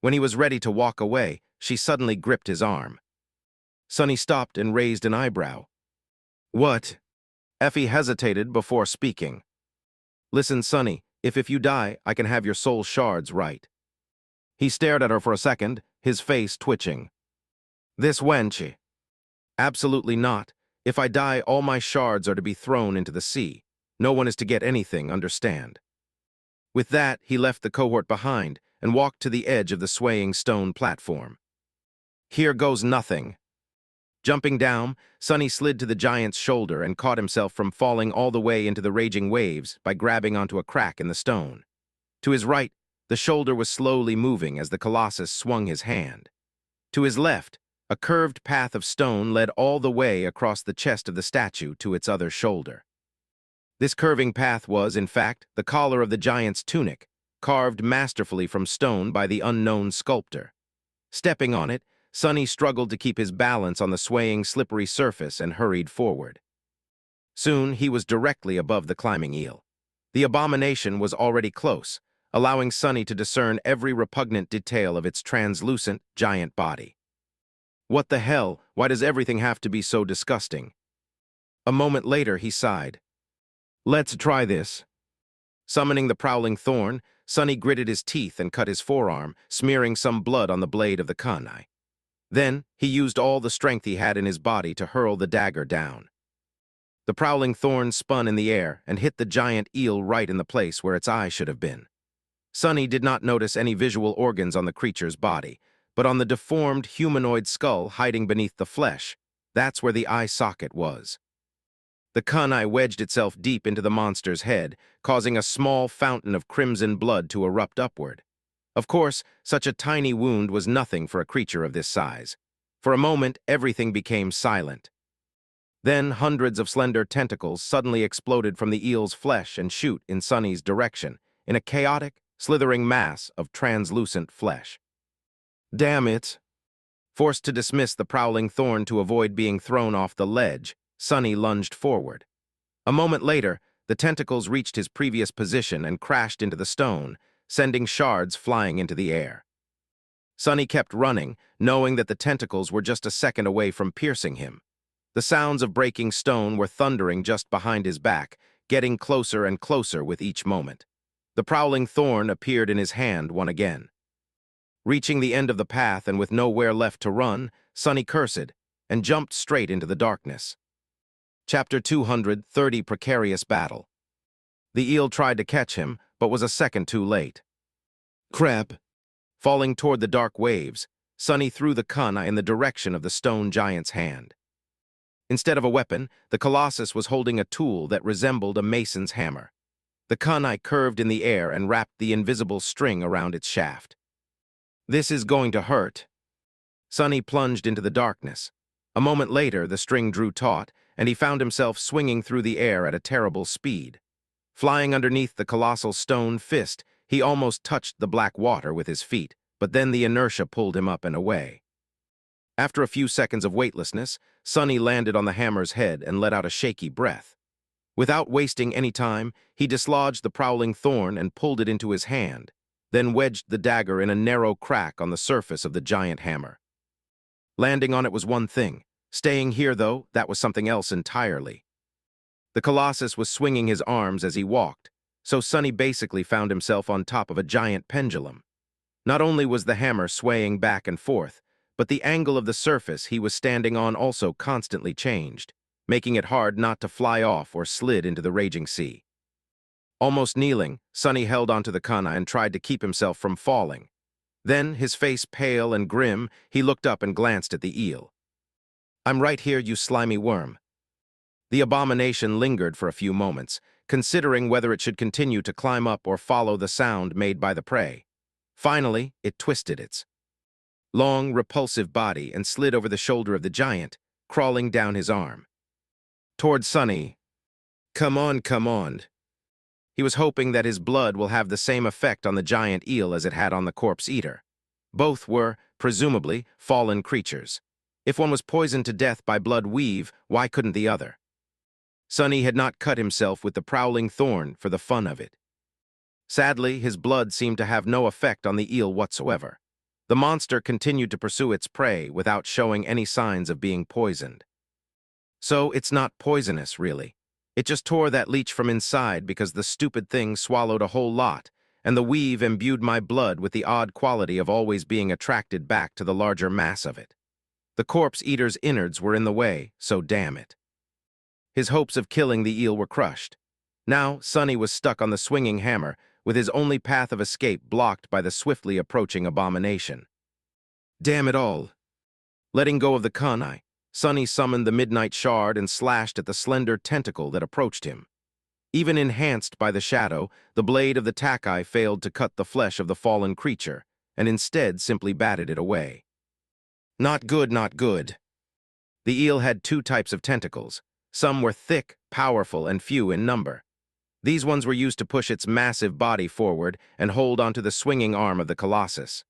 When he was ready to walk away, she suddenly gripped his arm. Sunny stopped and raised an eyebrow. What? Effie hesitated before speaking. Listen, Sunny, if you die, I can have your soul shards, right? He stared at her for a second, his face twitching. This wench? Absolutely not. If I die, all my shards are to be thrown into the sea. No one is to get anything, understand? With that, he left the cohort behind and walked to the edge of the swaying stone platform. Here goes nothing. Jumping down, Sunny slid to the giant's shoulder and caught himself from falling all the way into the raging waves by grabbing onto a crack in the stone. To his right, the shoulder was slowly moving as the colossus swung his hand. To his left, a curved path of stone led all the way across the chest of the statue to its other shoulder. This curving path was, in fact, the collar of the giant's tunic, carved masterfully from stone by the unknown sculptor. Stepping on it, Sunny struggled to keep his balance on the swaying, slippery surface and hurried forward. Soon, he was directly above the climbing eel. The abomination was already close, allowing Sunny to discern every repugnant detail of its translucent, giant body. What the hell? Why does everything have to be so disgusting? A moment later, he sighed. Let's try this. Summoning the prowling thorn, Sunny gritted his teeth and cut his forearm, smearing some blood on the blade of the kunai. Then, he used all the strength he had in his body to hurl the dagger down. The prowling thorn spun in the air and hit the giant eel right in the place where its eye should have been. Sunny did not notice any visual organs on the creature's body, but on the deformed humanoid skull hiding beneath the flesh, that's where the eye socket was. The kunai wedged itself deep into the monster's head, causing a small fountain of crimson blood to erupt upward. Of course, such a tiny wound was nothing for a creature of this size. For a moment, everything became silent. Then hundreds of slender tentacles suddenly exploded from the eel's flesh and shoot in Sunny's direction, in a chaotic, slithering mass of translucent flesh. Damn it! Forced to dismiss the prowling thorn to avoid being thrown off the ledge, Sunny lunged forward. A moment later, the tentacles reached his previous position and crashed into the stone, sending shards flying into the air. Sunny kept running, knowing that the tentacles were just a second away from piercing him. The sounds of breaking stone were thundering just behind his back, getting closer and closer with each moment. The prowling thorn appeared in his hand once again. Reaching the end of the path and with nowhere left to run, Sunny cursed and jumped straight into the darkness. Chapter 230, Precarious Battle. The eel tried to catch him, but was a second too late. Crap! Falling toward the dark waves, Sonny threw the kunai in the direction of the stone giant's hand. Instead of a weapon, the colossus was holding a tool that resembled a mason's hammer. The kunai curved in the air and wrapped the invisible string around its shaft. "This is going to hurt." Sonny plunged into the darkness. A moment later, the string drew taut, and he found himself swinging through the air at a terrible speed. Flying underneath the colossal stone fist, he almost touched the black water with his feet, but then the inertia pulled him up and away. After a few seconds of weightlessness, Sonny landed on the hammer's head and let out a shaky breath. Without wasting any time, he dislodged the prowling thorn and pulled it into his hand, then wedged the dagger in a narrow crack on the surface of the giant hammer. Landing on it was one thing. Staying here, though, that was something else entirely. The colossus was swinging his arms as he walked, so Sonny basically found himself on top of a giant pendulum. Not only was the hammer swaying back and forth, but the angle of the surface he was standing on also constantly changed, making it hard not to fly off or slid into the raging sea. Almost kneeling, Sonny held onto the kunai and tried to keep himself from falling. Then, his face pale and grim, he looked up and glanced at the eel. "I'm right here, you slimy worm." The abomination lingered for a few moments, considering whether it should continue to climb up or follow the sound made by the prey. Finally, it twisted its long, repulsive body and slid over the shoulder of the giant, crawling down his arm. Toward Sonny. "Come on, come on." He was hoping that his blood will have the same effect on the giant eel as it had on the corpse eater. Both were, presumably, fallen creatures. If one was poisoned to death by blood weave, why couldn't the other? Sonny had not cut himself with the prowling thorn for the fun of it. Sadly, his blood seemed to have no effect on the eel whatsoever. The monster continued to pursue its prey without showing any signs of being poisoned. So it's not poisonous, really. It just tore that leech from inside because the stupid thing swallowed a whole lot, and the weave imbued my blood with the odd quality of always being attracted back to the larger mass of it. The corpse eater's innards were in the way, so damn it. His hopes of killing the eel were crushed. Now, Sonny was stuck on the swinging hammer, with his only path of escape blocked by the swiftly approaching abomination. Damn it all. Letting go of the kunai, Sonny summoned the midnight shard and slashed at the slender tentacle that approached him. Even enhanced by the shadow, the blade of the takai failed to cut the flesh of the fallen creature, and instead simply batted it away. Not good, not good. The eel had two types of tentacles. Some were thick, powerful, and few in number. These ones were used to push its massive body forward and hold onto the swinging arm of the colossus.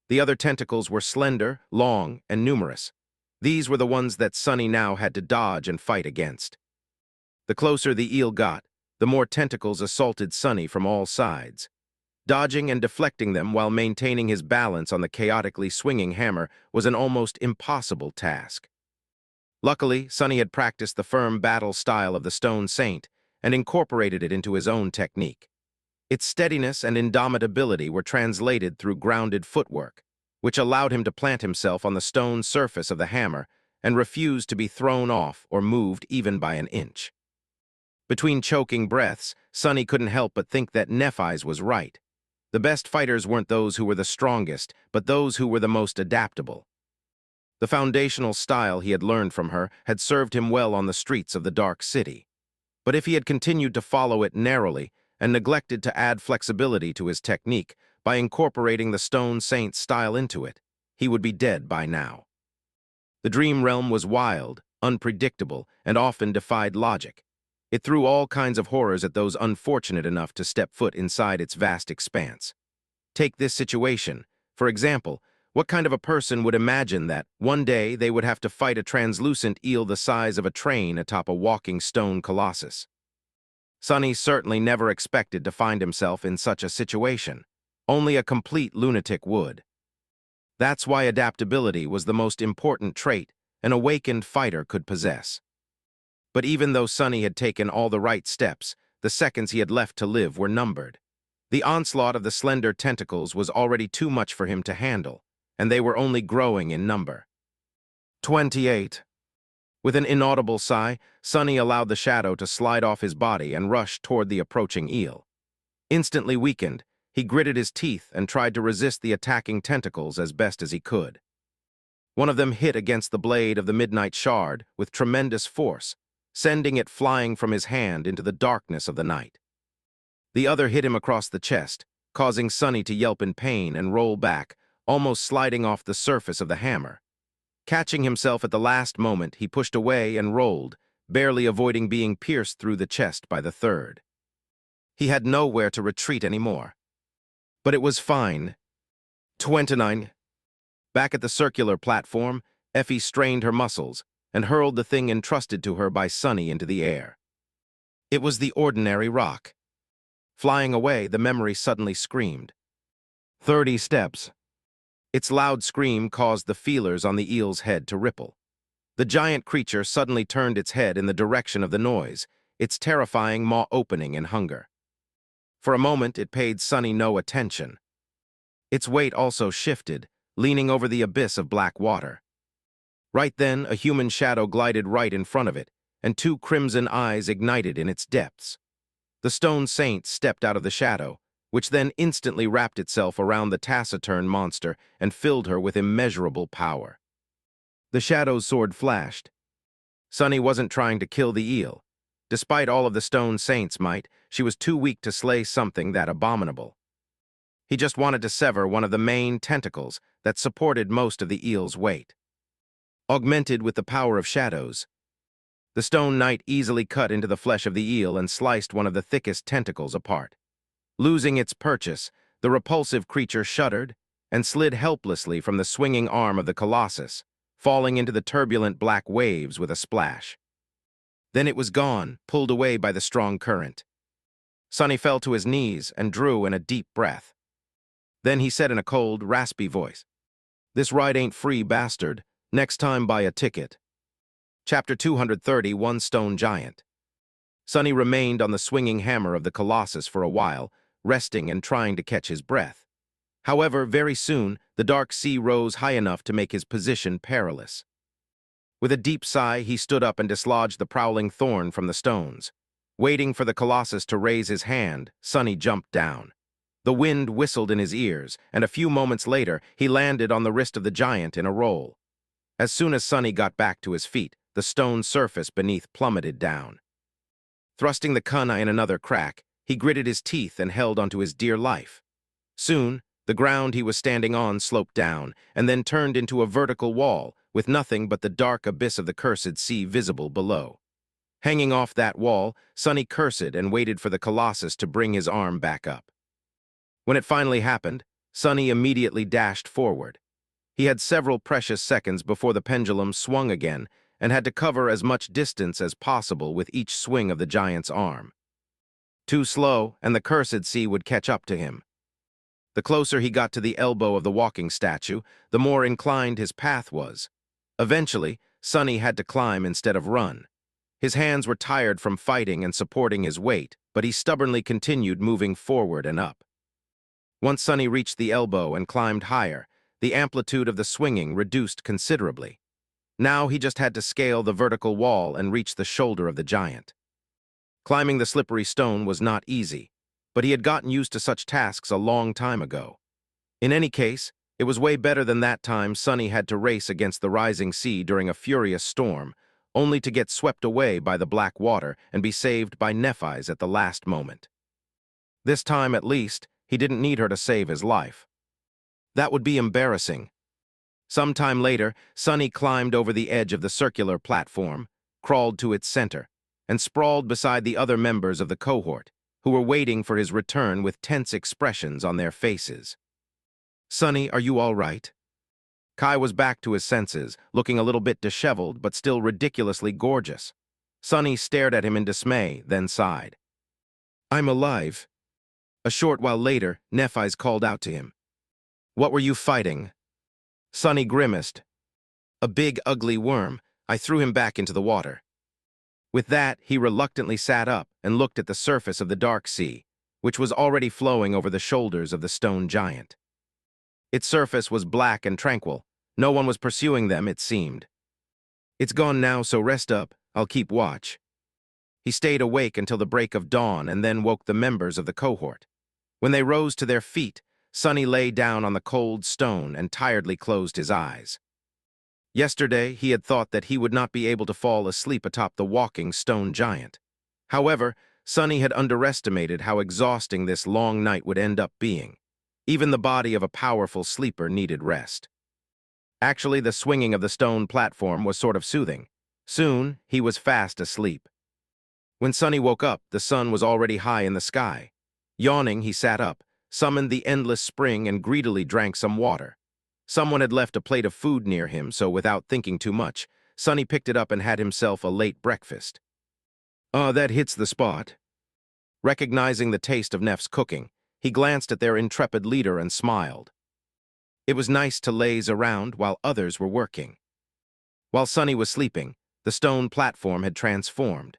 The other tentacles were slender, long, and numerous. These were the ones that Sonny now had to dodge and fight against. The closer the eel got, the more tentacles assaulted Sonny from all sides. Dodging and deflecting them while maintaining his balance on the chaotically swinging hammer was an almost impossible task. Luckily, Sonny had practiced the firm battle style of the Stone Saint and incorporated it into his own technique. Its steadiness and indomitability were translated through grounded footwork, which allowed him to plant himself on the stone surface of the hammer and refuse to be thrown off or moved even by an inch. Between choking breaths, Sonny couldn't help but think that Nephis was right. The best fighters weren't those who were the strongest, but those who were the most adaptable. The foundational style he had learned from her had served him well on the streets of the Dark City. But if he had continued to follow it narrowly and neglected to add flexibility to his technique by incorporating the Stone Saint style into it, he would be dead by now. The dream realm was wild, unpredictable, and often defied logic. It threw all kinds of horrors at those unfortunate enough to step foot inside its vast expanse. Take this situation. For example, what kind of a person would imagine that, one day, they would have to fight a translucent eel the size of a train atop a walking stone colossus? Sonny certainly never expected to find himself in such a situation. Only a complete lunatic would. That's why adaptability was the most important trait an awakened fighter could possess. But even though Sonny had taken all the right steps, the seconds he had left to live were numbered. The onslaught of the slender tentacles was already too much for him to handle, and they were only growing in number. 28. With an inaudible sigh, Sonny allowed the shadow to slide off his body and rush toward the approaching eel. Instantly weakened, he gritted his teeth and tried to resist the attacking tentacles as best as he could. One of them hit against the blade of the midnight shard with tremendous force, sending it flying from his hand into the darkness of the night. The other hit him across the chest, causing Sonny to yelp in pain and roll back, almost sliding off the surface of the hammer. Catching himself at the last moment, he pushed away and rolled, barely avoiding being pierced through the chest by the third. He had nowhere to retreat anymore. But it was fine. 29. Back at the circular platform, Effie strained her muscles and hurled the thing entrusted to her by Sonny into the air. It was the ordinary rock. Flying away, the memory suddenly screamed. 30 steps. Its loud scream caused the feelers on the eel's head to ripple. The giant creature suddenly turned its head in the direction of the noise, its terrifying maw opening in hunger. For a moment, it paid Sonny no attention. Its weight also shifted, leaning over the abyss of black water. Right then, a human shadow glided right in front of it, and two crimson eyes ignited in its depths. The stone saint stepped out of the shadow, which then instantly wrapped itself around the taciturn monster and filled her with immeasurable power. The shadow's sword flashed. Sonny wasn't trying to kill the eel. Despite all of the stone saint's might, she was too weak to slay something that abominable. He just wanted to sever one of the main tentacles that supported most of the eel's weight. Augmented with the power of shadows, the stone knight easily cut into the flesh of the eel and sliced one of the thickest tentacles apart. Losing its purchase, the repulsive creature shuddered and slid helplessly from the swinging arm of the colossus, falling into the turbulent black waves with a splash. Then it was gone, pulled away by the strong current. Sonny fell to his knees and drew in a deep breath. Then he said in a cold, raspy voice, "This ride ain't free, bastard. Next time buy a ticket." Chapter 230, One Stone Giant. Sonny remained on the swinging hammer of the colossus for a while, resting and trying to catch his breath. However, very soon, the dark sea rose high enough to make his position perilous. With a deep sigh, he stood up and dislodged the prowling thorn from the stones. Waiting for the colossus to raise his hand, Sonny jumped down. The wind whistled in his ears, and a few moments later, he landed on the wrist of the giant in a roll. As soon as Sonny got back to his feet, the stone surface beneath plummeted down. Thrusting the kunai in another crack, he gritted his teeth and held onto his dear life. Soon, the ground he was standing on sloped down, and then turned into a vertical wall, with nothing but the dark abyss of the cursed sea visible below. Hanging off that wall, Sonny cursed and waited for the colossus to bring his arm back up. When it finally happened, Sonny immediately dashed forward. He had several precious seconds before the pendulum swung again, and had to cover as much distance as possible with each swing of the giant's arm. Too slow, and the cursed sea would catch up to him. The closer he got to the elbow of the walking statue, the more inclined his path was. Eventually, Sonny had to climb instead of run. His hands were tired from fighting and supporting his weight, but he stubbornly continued moving forward and up. Once Sonny reached the elbow and climbed higher, the amplitude of the swinging reduced considerably. Now he just had to scale the vertical wall and reach the shoulder of the giant. Climbing the slippery stone was not easy, but he had gotten used to such tasks a long time ago. In any case, it was way better than that time Sonny had to race against the rising sea during a furious storm, only to get swept away by the black water and be saved by Nephis at the last moment. This time, at least, he didn't need her to save his life. That would be embarrassing. Some time later, Sonny climbed over the edge of the circular platform, crawled to its center, and sprawled beside the other members of the cohort, who were waiting for his return with tense expressions on their faces. "Sonny, are you all right?" Kai was back to his senses, looking a little bit disheveled, but still ridiculously gorgeous. Sonny stared at him in dismay, then sighed. "I'm alive." A short while later, Nephis called out to him. "What were you fighting?" Sonny grimaced. "A big, ugly worm. I threw him back into the water." With that, he reluctantly sat up and looked at the surface of the dark sea, which was already flowing over the shoulders of the stone giant. Its surface was black and tranquil. No one was pursuing them, it seemed. "It's gone now, so rest up. I'll keep watch." He stayed awake until the break of dawn and then woke the members of the cohort. When they rose to their feet, Sonny lay down on the cold stone and tiredly closed his eyes. Yesterday, he had thought that he would not be able to fall asleep atop the walking stone giant. However, Sonny had underestimated how exhausting this long night would end up being. Even the body of a powerful sleeper needed rest. Actually, the swinging of the stone platform was sort of soothing. Soon, he was fast asleep. When Sonny woke up, the sun was already high in the sky. Yawning, he sat up, summoned the endless spring, and greedily drank some water. Someone had left a plate of food near him, so without thinking too much, Sonny picked it up and had himself a late breakfast. That hits the spot. Recognizing the taste of Neph's cooking, he glanced at their intrepid leader and smiled. It was nice to laze around while others were working. While Sonny was sleeping, the stone platform had transformed.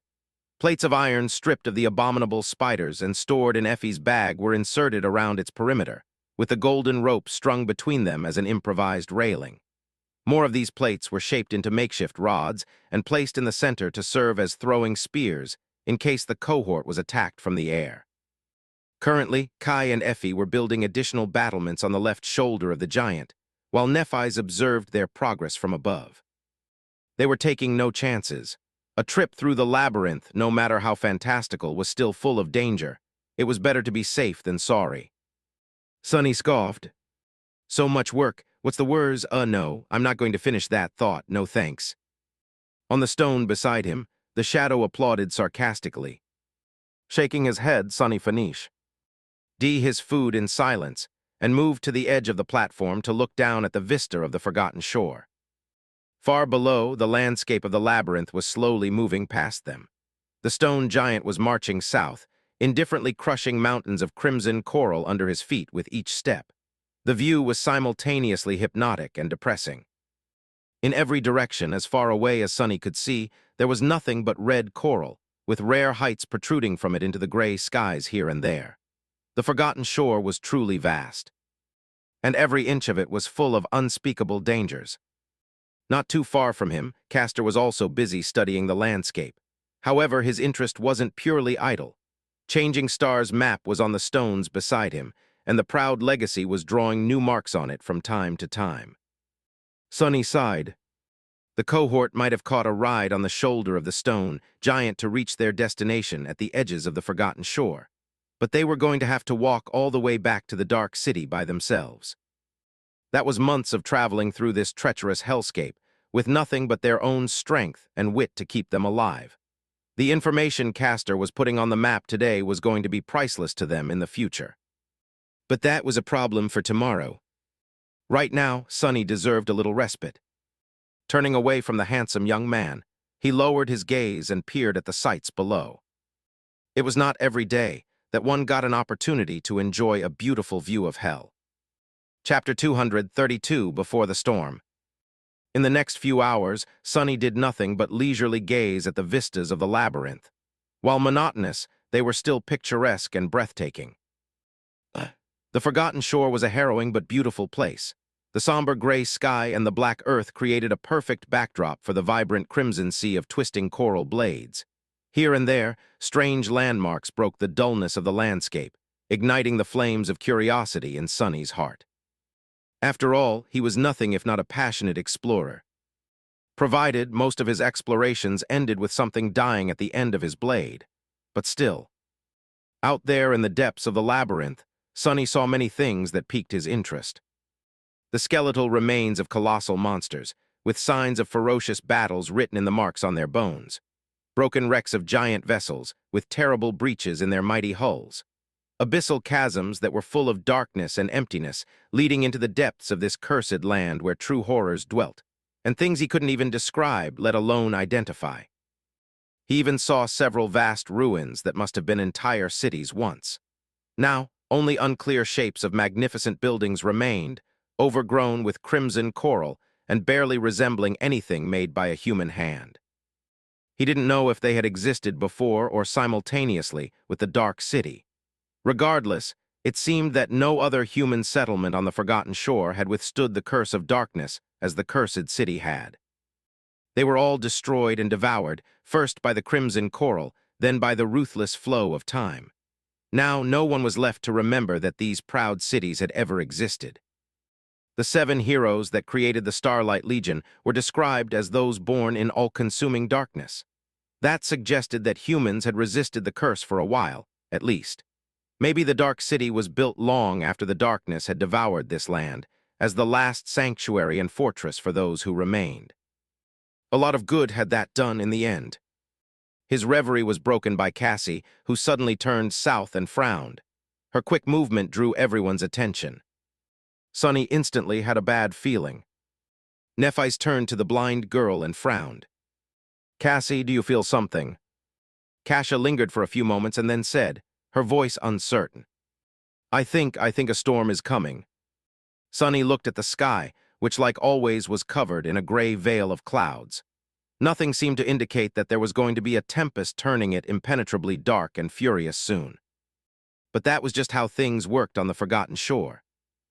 Plates of iron stripped of the abominable spiders and stored in Effie's bag were inserted around its perimeter, with a golden rope strung between them as an improvised railing. More of these plates were shaped into makeshift rods and placed in the center to serve as throwing spears in case the cohort was attacked from the air. Currently, Kai and Effie were building additional battlements on the left shoulder of the giant, while Nephis observed their progress from above. They were taking no chances. A trip through the labyrinth, no matter how fantastical, was still full of danger. It was better to be safe than sorry. Sonny scoffed. So much work. What's the words? No, I'm not going to finish that thought, no thanks. On the stone beside him, the shadow applauded sarcastically. Shaking his head, Sonny finished his food in silence and moved to the edge of the platform to look down at the vista of the forgotten shore. Far below, the landscape of the labyrinth was slowly moving past them. The stone giant was marching south, indifferently crushing mountains of crimson coral under his feet with each step. The view was simultaneously hypnotic and depressing. In every direction, as far away as Sonny could see, there was nothing but red coral, with rare heights protruding from it into the gray skies here and there. The forgotten shore was truly vast, and every inch of it was full of unspeakable dangers. Not too far from him, Castor was also busy studying the landscape. However, his interest wasn't purely idle. Changing Star's map was on the stones beside him, and the proud legacy was drawing new marks on it from time to time. Sonny sighed. The cohort might have caught a ride on the shoulder of the stone giant to reach their destination at the edges of the forgotten shore, but they were going to have to walk all the way back to the dark city by themselves. That was months of traveling through this treacherous hellscape, with nothing but their own strength and wit to keep them alive. The information Castor was putting on the map today was going to be priceless to them in the future. But that was a problem for tomorrow. Right now, Sonny deserved a little respite. Turning away from the handsome young man, he lowered his gaze and peered at the sights below. It was not every day that one got an opportunity to enjoy a beautiful view of hell. Chapter 232, Before the Storm. In the next few hours, Sonny did nothing but leisurely gaze at the vistas of the labyrinth. While monotonous, they were still picturesque and breathtaking. The forgotten shore was a harrowing but beautiful place. The somber gray sky and the black earth created a perfect backdrop for the vibrant crimson sea of twisting coral blades. Here and there, strange landmarks broke the dullness of the landscape, igniting the flames of curiosity in Sonny's heart. After all, he was nothing if not a passionate explorer. Provided most of his explorations ended with something dying at the end of his blade. But still, out there in the depths of the labyrinth, Sonny saw many things that piqued his interest. The skeletal remains of colossal monsters, with signs of ferocious battles written in the marks on their bones. Broken wrecks of giant vessels, with terrible breaches in their mighty hulls. Abyssal chasms that were full of darkness and emptiness, leading into the depths of this cursed land where true horrors dwelt, and things he couldn't even describe, let alone identify. He even saw several vast ruins that must have been entire cities once. Now, only unclear shapes of magnificent buildings remained, overgrown with crimson coral and barely resembling anything made by a human hand. He didn't know if they had existed before or simultaneously with the Dark City. Regardless, it seemed that no other human settlement on the Forgotten Shore had withstood the curse of darkness as the cursed city had. They were all destroyed and devoured, first by the crimson coral, then by the ruthless flow of time. Now no one was left to remember that these proud cities had ever existed. The 7 heroes that created the Starlight Legion were described as those born in all-consuming darkness. That suggested that humans had resisted the curse for a while, at least. Maybe the Dark City was built long after the darkness had devoured this land, as the last sanctuary and fortress for those who remained. A lot of good had that done in the end. His reverie was broken by Cassie, who suddenly turned south and frowned. Her quick movement drew everyone's attention. Sunny instantly had a bad feeling. Nephis turned to the blind girl and frowned. "Cassie, do you feel something?" Cassia lingered for a few moments and then said, her voice uncertain, I think a storm is coming." Sunny looked at the sky, which like always was covered in a gray veil of clouds. Nothing seemed to indicate that there was going to be a tempest turning it impenetrably dark and furious soon. But that was just how things worked on the Forgotten Shore.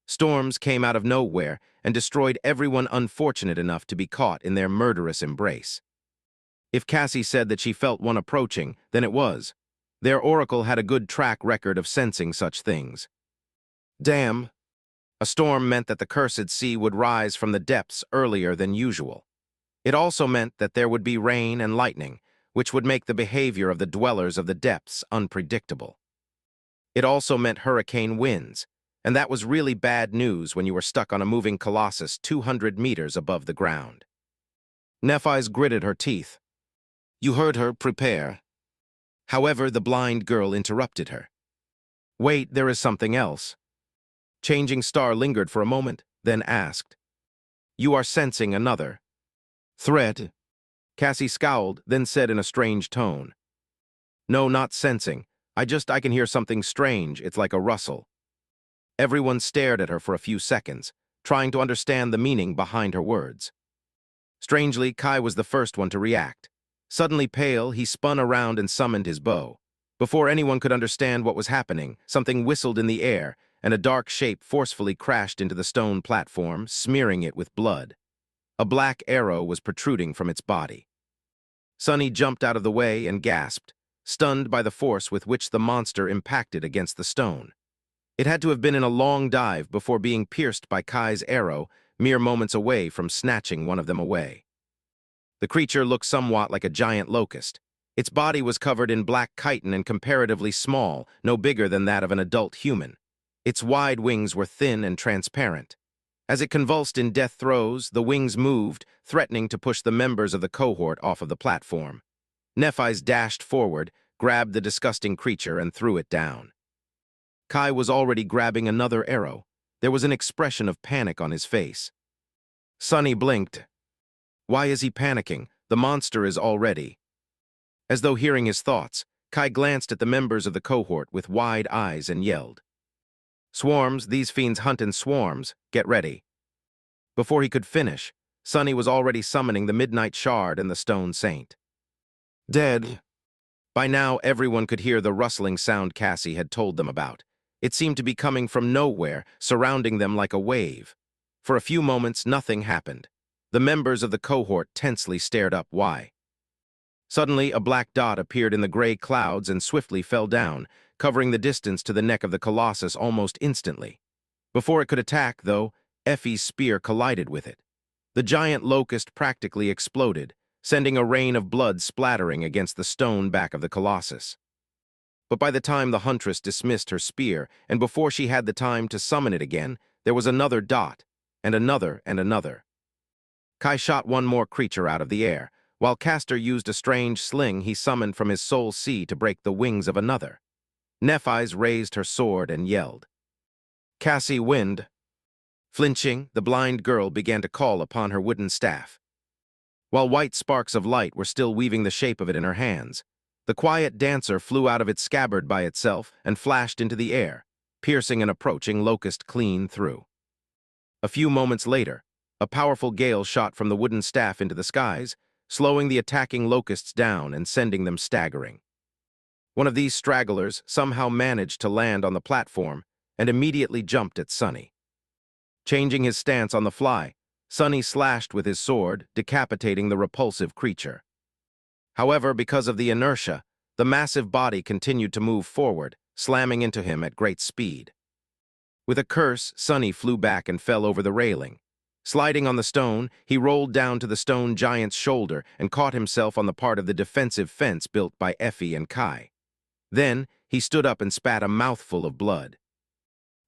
Storms came out of nowhere and destroyed everyone unfortunate enough to be caught in their murderous embrace. If Cassie said that she felt one approaching, then it was. Their oracle had a good track record of sensing such things. Damn! A storm meant that the cursed sea would rise from the depths earlier than usual. It also meant that there would be rain and lightning, which would make the behavior of the dwellers of the depths unpredictable. It also meant hurricane winds, and that was really bad news when you were stuck on a moving colossus 200 meters above the ground. Nephis gritted her teeth. "You heard her, prepare." However, the blind girl interrupted her. "Wait, there is something else." Changing Star lingered for a moment, then asked, "You are sensing another threat?" Cassie scowled, then said in a strange tone, "No, not sensing. I can hear something strange. It's like a rustle." Everyone stared at her for a few seconds, trying to understand the meaning behind her words. Strangely, Kai was the first one to react. Suddenly pale, he spun around and summoned his bow. Before anyone could understand what was happening, something whistled in the air, and a dark shape forcefully crashed into the stone platform, smearing it with blood. A black arrow was protruding from its body. Sunny jumped out of the way and gasped, stunned by the force with which the monster impacted against the stone. It had to have been in a long dive before being pierced by Kai's arrow, mere moments away from snatching one of them away. The creature looked somewhat like a giant locust. Its body was covered in black chitin and comparatively small, no bigger than that of an adult human. Its wide wings were thin and transparent. As it convulsed in death throes, the wings moved, threatening to push the members of the cohort off of the platform. Nephis dashed forward, grabbed the disgusting creature, and threw it down. Kai was already grabbing another arrow. There was an expression of panic on his face. Sunny blinked. Why is he panicking? The monster is already. As though hearing his thoughts, Kai glanced at the members of the cohort with wide eyes and yelled, "Swarms, these fiends hunt in swarms. Get ready." Before he could finish, Sunny was already summoning the Midnight Shard and the Stone Saint. Dead. By now, everyone could hear the rustling sound Cassie had told them about. It seemed to be coming from nowhere, surrounding them like a wave. For a few moments, nothing happened. The members of the cohort tensely stared up. Why? Suddenly, a black dot appeared in the gray clouds and swiftly fell down, covering the distance to the neck of the colossus almost instantly. Before it could attack, though, Effie's spear collided with it. The giant locust practically exploded, sending a rain of blood splattering against the stone back of the colossus. But by the time the huntress dismissed her spear, and before she had the time to summon it again, there was another dot, and another and another. Kai shot one more creature out of the air, while Castor used a strange sling he summoned from his soul sea to break the wings of another. Nephis raised her sword and yelled, "Cassie, wind!" Flinching, the blind girl began to call upon her wooden staff. While white sparks of light were still weaving the shape of it in her hands, the quiet dancer flew out of its scabbard by itself and flashed into the air, piercing an approaching locust clean through. A few moments later, a powerful gale shot from the wooden staff into the skies, slowing the attacking locusts down and sending them staggering. One of these stragglers somehow managed to land on the platform and immediately jumped at Sunny. Changing his stance on the fly, Sunny slashed with his sword, decapitating the repulsive creature. However, because of the inertia, the massive body continued to move forward, slamming into him at great speed. With a curse, Sunny flew back and fell over the railing. Sliding on the stone, he rolled down to the stone giant's shoulder and caught himself on the part of the defensive fence built by Effie and Kai. Then, he stood up and spat a mouthful of blood.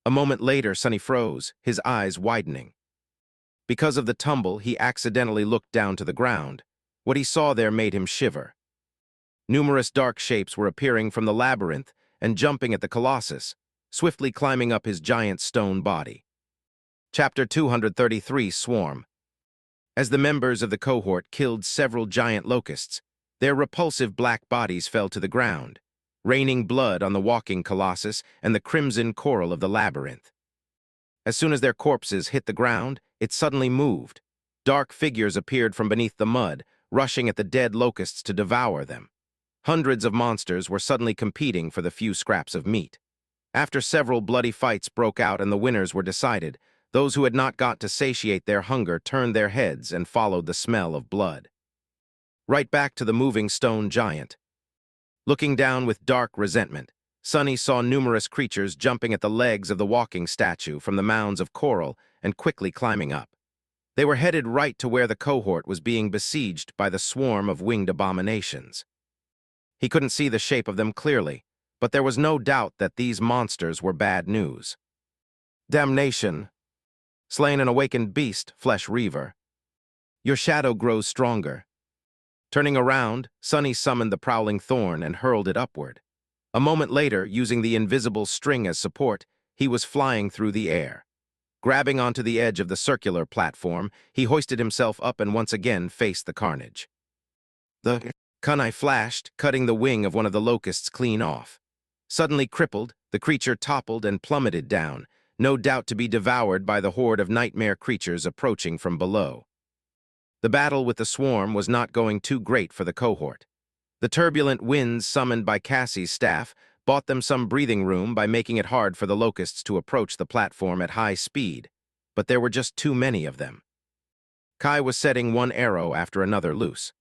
A moment later, Sunny froze, his eyes widening. Because of the tumble, he accidentally looked down to the ground. What he saw there made him shiver. Numerous dark shapes were appearing from the labyrinth and jumping at the Colossus, swiftly climbing up his giant stone body. Chapter 233, Swarm. As the members of the cohort killed several giant locusts, their repulsive black bodies fell to the ground, raining blood on the walking Colossus and the crimson coral of the labyrinth. As soon as their corpses hit the ground, it suddenly moved. Dark figures appeared from beneath the mud, rushing at the dead locusts to devour them. Hundreds of monsters were suddenly competing for the few scraps of meat. After several bloody fights broke out and the winners were decided, those who had not got to satiate their hunger turned their heads and followed the smell of blood. Right back to the moving stone giant. Looking down with dark resentment, Sunny saw numerous creatures jumping at the legs of the walking statue from the mounds of coral and quickly climbing up. They were headed right to where the cohort was being besieged by the swarm of winged abominations. He couldn't see the shape of them clearly, but there was no doubt that these monsters were bad news. Damnation! Slain an awakened beast, Flesh Reaver. Your shadow grows stronger. Turning around, Sunny summoned the prowling thorn and hurled it upward. A moment later, using the invisible string as support, he was flying through the air. Grabbing onto the edge of the circular platform, he hoisted himself up and once again faced the carnage. The kunai flashed, cutting the wing of one of the locusts clean off. Suddenly crippled, the creature toppled and plummeted down, no doubt to be devoured by the horde of nightmare creatures approaching from below. The battle with the swarm was not going too great for the cohort. The turbulent winds summoned by Cassie's staff bought them some breathing room by making it hard for the locusts to approach the platform at high speed, but there were just too many of them. Kai was setting one arrow after another loose.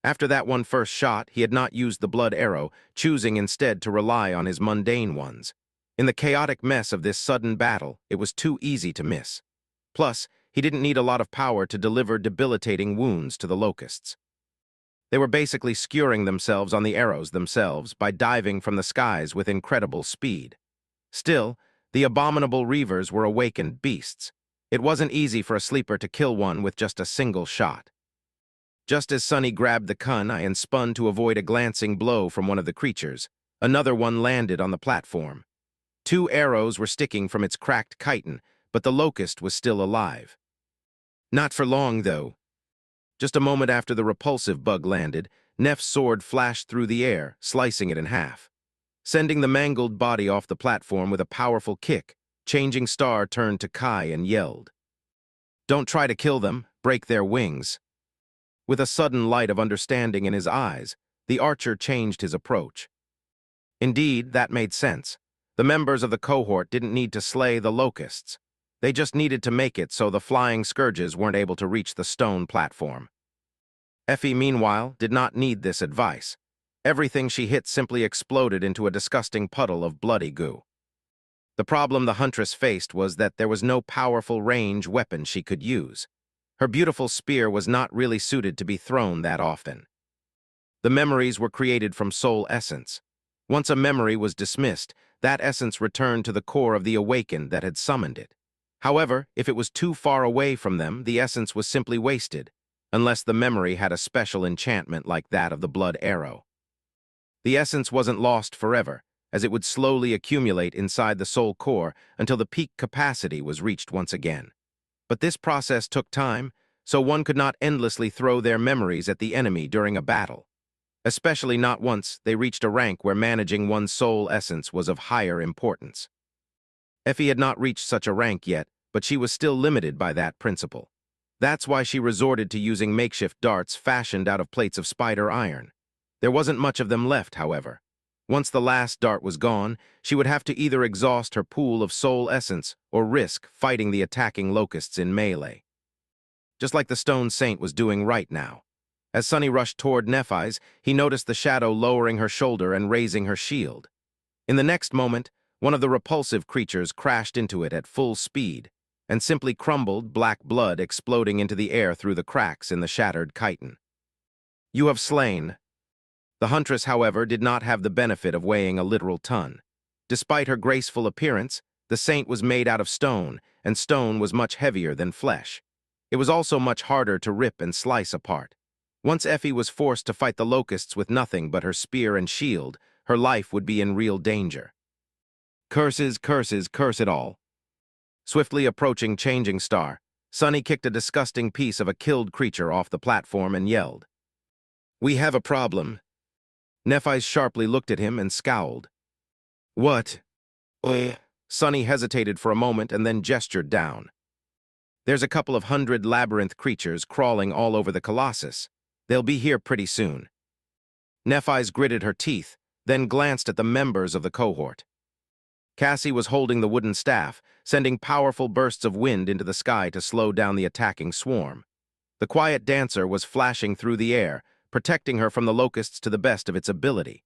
After that one first shot, he had not used the blood arrow, choosing instead to rely on his mundane ones. In the chaotic mess of this sudden battle, it was too easy to miss. Plus, he didn't need a lot of power to deliver debilitating wounds to the locusts. They were basically skewering themselves on the arrows themselves by diving from the skies with incredible speed. Still, the abominable reavers were awakened beasts. It wasn't easy for a sleeper to kill one with just a single shot. Just as Sunny grabbed the kunai and spun to avoid a glancing blow from one of the creatures, another one landed on the platform. 2 arrows were sticking from its cracked chitin, but the locust was still alive. Not for long, though. Just a moment after the repulsive bug landed, Neph's sword flashed through the air, slicing it in half. Sending the mangled body off the platform with a powerful kick, Changing Star turned to Kai and yelled, "Don't try to kill them, break their wings." With a sudden light of understanding in his eyes, the archer changed his approach. Indeed, that made sense. The members of the cohort didn't need to slay the locusts. They just needed to make it so the flying scourges weren't able to reach the stone platform. Effie, meanwhile, did not need this advice. Everything she hit simply exploded into a disgusting puddle of bloody goo. The problem the huntress faced was that there was no powerful range weapon she could use. Her beautiful spear was not really suited to be thrown that often. The memories were created from soul essence. Once a memory was dismissed, that essence returned to the core of the awakened that had summoned it. However, if it was too far away from them, the essence was simply wasted, unless the memory had a special enchantment like that of the blood arrow. The essence wasn't lost forever, as it would slowly accumulate inside the soul core until the peak capacity was reached once again. But this process took time, so one could not endlessly throw their memories at the enemy during a battle, especially not once they reached a rank where managing one's soul essence was of higher importance. Effie had not reached such a rank yet, but she was still limited by that principle. That's why she resorted to using makeshift darts fashioned out of plates of spider iron. There wasn't much of them left, however. Once the last dart was gone, she would have to either exhaust her pool of soul essence or risk fighting the attacking locusts in melee. Just like the Stone Saint was doing right now. As Sunny rushed toward Nephis, he noticed the shadow lowering her shoulder and raising her shield. In the next moment, one of the repulsive creatures crashed into it at full speed and simply crumbled, black blood exploding into the air through the cracks in the shattered chitin. You have slain. The huntress, however, did not have the benefit of weighing a literal ton. Despite her graceful appearance, the saint was made out of stone, and stone was much heavier than flesh. It was also much harder to rip and slice apart. Once Effie was forced to fight the locusts with nothing but her spear and shield, her life would be in real danger. Curses, curses, curse it all. Swiftly approaching Changing Star, Sunny kicked a disgusting piece of a killed creature off the platform and yelled, "We have a problem." Nephis sharply looked at him and scowled. "What?" Sunny hesitated for a moment and then gestured down. "There's a couple of hundred labyrinth creatures crawling all over the Colossus. They'll be here pretty soon." Nephis gritted her teeth, then glanced at the members of the cohort. Cassie was holding the wooden staff, sending powerful bursts of wind into the sky to slow down the attacking swarm. The quiet dancer was flashing through the air, protecting her from the locusts to the best of its ability.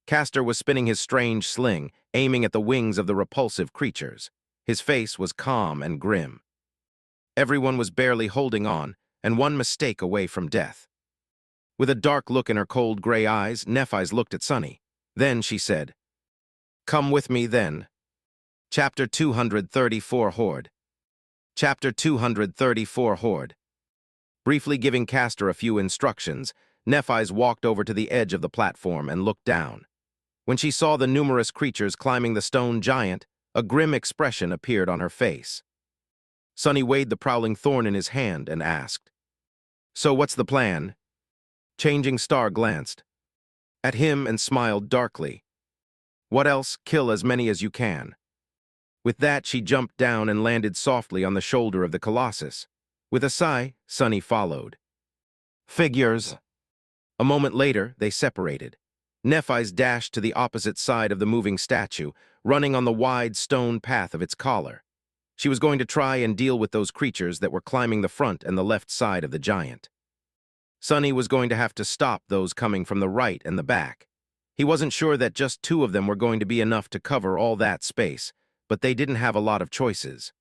Castor was spinning his strange sling, aiming at the wings of the repulsive creatures. His face was calm and grim. Everyone was barely holding on, and one mistake away from death. With a dark look in her cold gray eyes, Nephis looked at Sunny. Then she said, "Come with me, then." Chapter 234 Horde. Chapter 234 Horde. Briefly giving Castor a few instructions, Nephis walked over to the edge of the platform and looked down. When she saw the numerous creatures climbing the stone giant, a grim expression appeared on her face. Sunny weighed the prowling thorn in his hand and asked, "So what's the plan?" Changing Star glanced at him and smiled darkly. "What else? Kill as many as you can." With that, she jumped down and landed softly on the shoulder of the Colossus. With a sigh, Sunny followed. Figures. A moment later, they separated. Nephis dashed to the opposite side of the moving statue, running on the wide stone path of its collar. She was going to try and deal with those creatures that were climbing the front and the left side of the giant. Sunny was going to have to stop those coming from the right and the back. He wasn't sure that just two of them were going to be enough to cover all that space, but they didn't have a lot of choices.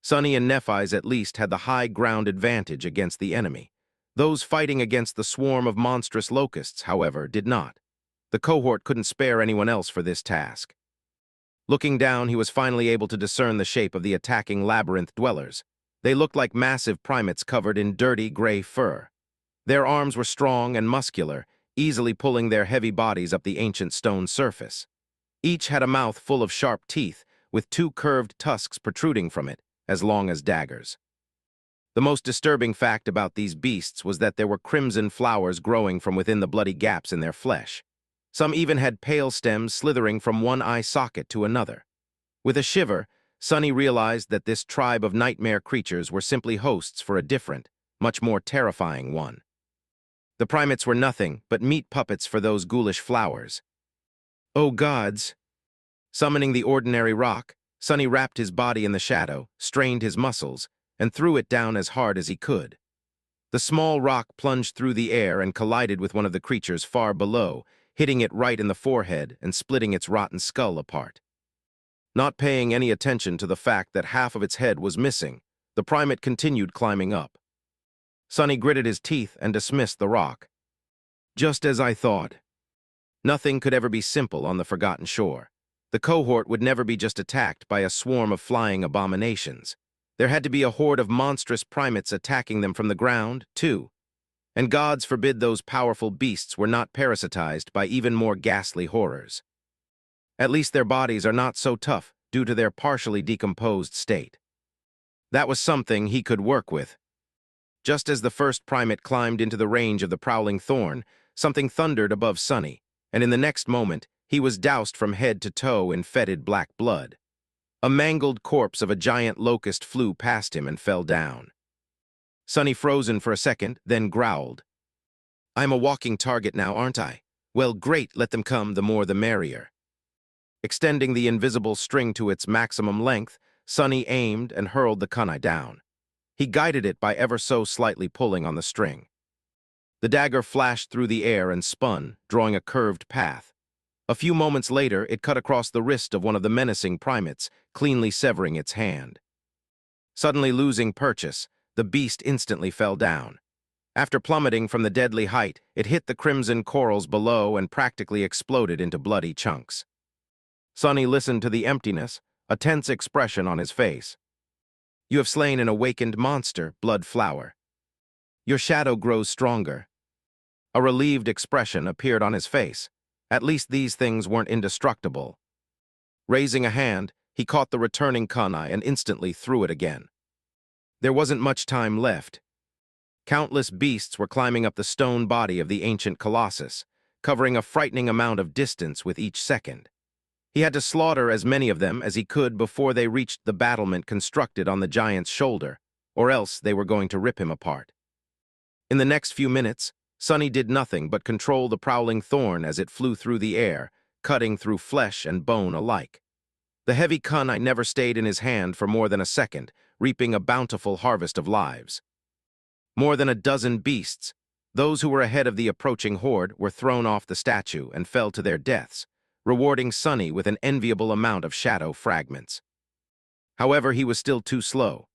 Sunny and Nephis at least had the high ground advantage against the enemy. Those fighting against the swarm of monstrous locusts, however, did not. The cohort couldn't spare anyone else for this task. Looking down, he was finally able to discern the shape of the attacking labyrinth dwellers. They looked like massive primates covered in dirty gray fur. Their arms were strong and muscular, easily pulling their heavy bodies up the ancient stone surface. Each had a mouth full of sharp teeth, with two curved tusks protruding from it, as long as daggers. The most disturbing fact about these beasts was that there were crimson flowers growing from within the bloody gaps in their flesh. Some even had pale stems slithering from one eye socket to another. With a shiver, Sunny realized that this tribe of nightmare creatures were simply hosts for a different, much more terrifying one. The primates were nothing but meat puppets for those ghoulish flowers. Oh gods! Summoning the ordinary rock, Sunny wrapped his body in the shadow, strained his muscles, and threw it down as hard as he could. The small rock plunged through the air and collided with one of the creatures far below, hitting it right in the forehead and splitting its rotten skull apart. Not paying any attention to the fact that half of its head was missing, the primate continued climbing up. Sunny gritted his teeth and dismissed the rock. Just as I thought. Nothing could ever be simple on the Forgotten Shore. The cohort would never be just attacked by a swarm of flying abominations. There had to be a horde of monstrous primates attacking them from the ground, too. And gods forbid those powerful beasts were not parasitized by even more ghastly horrors. At least their bodies are not so tough due to their partially decomposed state. That was something he could work with. Just as the first primate climbed into the range of the prowling thorn, something thundered above Sunny, and in the next moment, he was doused from head to toe in fetid black blood. A mangled corpse of a giant locust flew past him and fell down. Sunny frozen for a second, then growled. I'm a walking target now, aren't I? Well, great, let them come, the more the merrier. Extending the invisible string to its maximum length, Sunny aimed and hurled the kunai down. He guided it by ever so slightly pulling on the string. The dagger flashed through the air and spun, drawing a curved path. A few moments later, it cut across the wrist of one of the menacing primates, cleanly severing its hand. Suddenly losing purchase, the beast instantly fell down. After plummeting from the deadly height, it hit the crimson corals below and practically exploded into bloody chunks. Sonny listened to the emptiness, a tense expression on his face. "You have slain an awakened monster, Blood Flower. Your shadow grows stronger." A relieved expression appeared on his face. At least these things weren't indestructible. Raising a hand, he caught the returning kunai and instantly threw it again. There wasn't much time left. Countless beasts were climbing up the stone body of the ancient colossus, covering a frightening amount of distance with each second. He had to slaughter as many of them as he could before they reached the battlement constructed on the giant's shoulder, or else they were going to rip him apart. In the next few minutes, Sonny did nothing but control the prowling thorn as it flew through the air, cutting through flesh and bone alike. The heavy kunai never stayed in his hand for more than a second, reaping a bountiful harvest of lives. More than a dozen beasts, those who were ahead of the approaching horde, were thrown off the statue and fell to their deaths, rewarding Sonny with an enviable amount of shadow fragments. However, he was still too slow.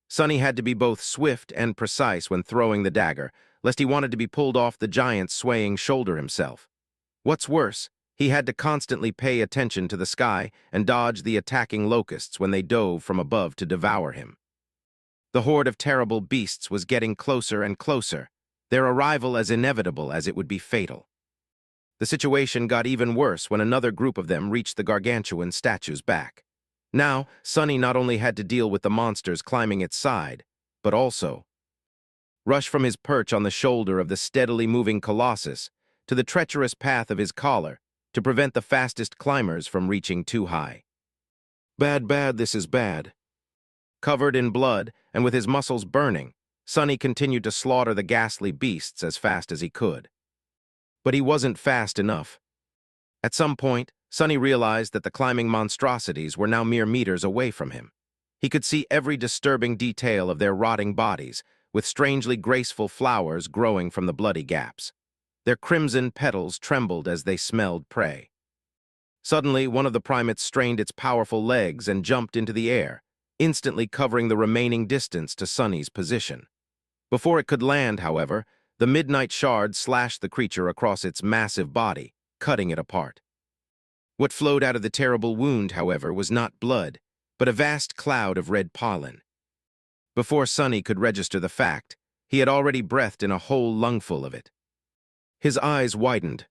Sonny had to be both swift and precise when throwing the dagger, lest he wanted to be pulled off the giant's swaying shoulder himself. What's worse, he had to constantly pay attention to the sky and dodge the attacking locusts when they dove from above to devour him. The horde of terrible beasts was getting closer and closer, their arrival as inevitable as it would be fatal. The situation got even worse when another group of them reached the gargantuan statue's back. Now, Sonny not only had to deal with the monsters climbing its side, but also rush from his perch on the shoulder of the steadily moving colossus to the treacherous path of his collar to prevent the fastest climbers from reaching too high. Bad, this is bad. Covered in blood and with his muscles burning, Sonny continued to slaughter the ghastly beasts as fast as he could. But he wasn't fast enough. At some point, Sonny realized that the climbing monstrosities were now mere meters away from him. He could see every disturbing detail of their rotting bodies, with strangely graceful flowers growing from the bloody gaps. Their crimson petals trembled as they smelled prey. Suddenly, one of the primates strained its powerful legs and jumped into the air, instantly covering the remaining distance to Sonny's position. Before it could land, however, the midnight shard slashed the creature across its massive body, cutting it apart. What flowed out of the terrible wound, however, was not blood, but a vast cloud of red pollen. Before Sonny could register the fact, he had already breathed in a whole lungful of it. His eyes widened.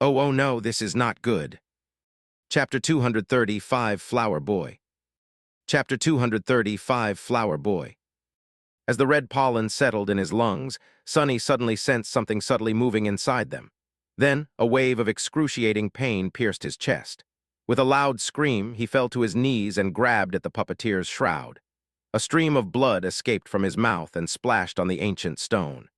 Oh no, this is not good. Chapter 235, Flower Boy. Chapter 235, Flower Boy. As the red pollen settled in his lungs, Sonny suddenly sensed something subtly moving inside them. Then, a wave of excruciating pain pierced his chest. With a loud scream, he fell to his knees and grabbed at the puppeteer's shroud. A stream of blood escaped from his mouth and splashed on the ancient stone.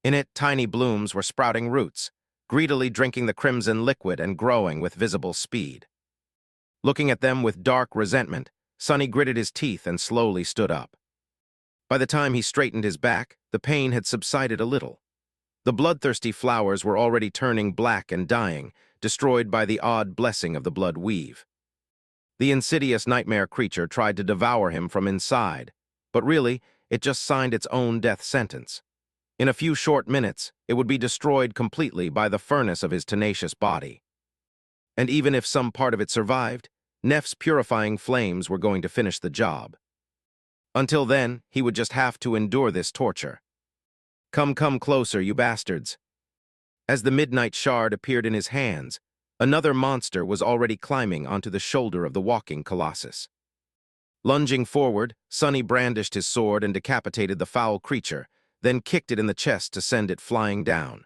In it, tiny blooms were sprouting roots, greedily drinking the crimson liquid and growing with visible speed. Looking at them with dark resentment, Sonny gritted his teeth and slowly stood up. By the time he straightened his back, the pain had subsided a little. The bloodthirsty flowers were already turning black and dying, destroyed by the odd blessing of the blood weave. The insidious nightmare creature tried to devour him from inside, but really, it just signed its own death sentence. In a few short minutes, it would be destroyed completely by the furnace of his tenacious body. And even if some part of it survived, Neph's purifying flames were going to finish the job. Until then, he would just have to endure this torture. Come closer, you bastards. As the midnight shard appeared in his hands, another monster was already climbing onto the shoulder of the walking colossus. Lunging forward, Sonny brandished his sword and decapitated the foul creature, then kicked it in the chest to send it flying down.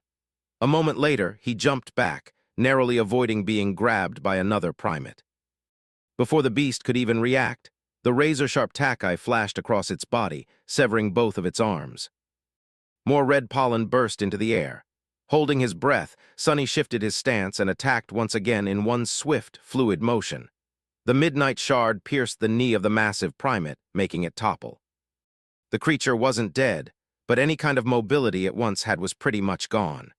A moment later, he jumped back, narrowly avoiding being grabbed by another primate. Before the beast could even react, the razor-sharp takai flashed across its body, severing both of its arms. More red pollen burst into the air. Holding his breath, Sonny shifted his stance and attacked once again in one swift, fluid motion. The midnight shard pierced the knee of the massive primate, making it topple. The creature wasn't dead, but any kind of mobility it once had was pretty much gone.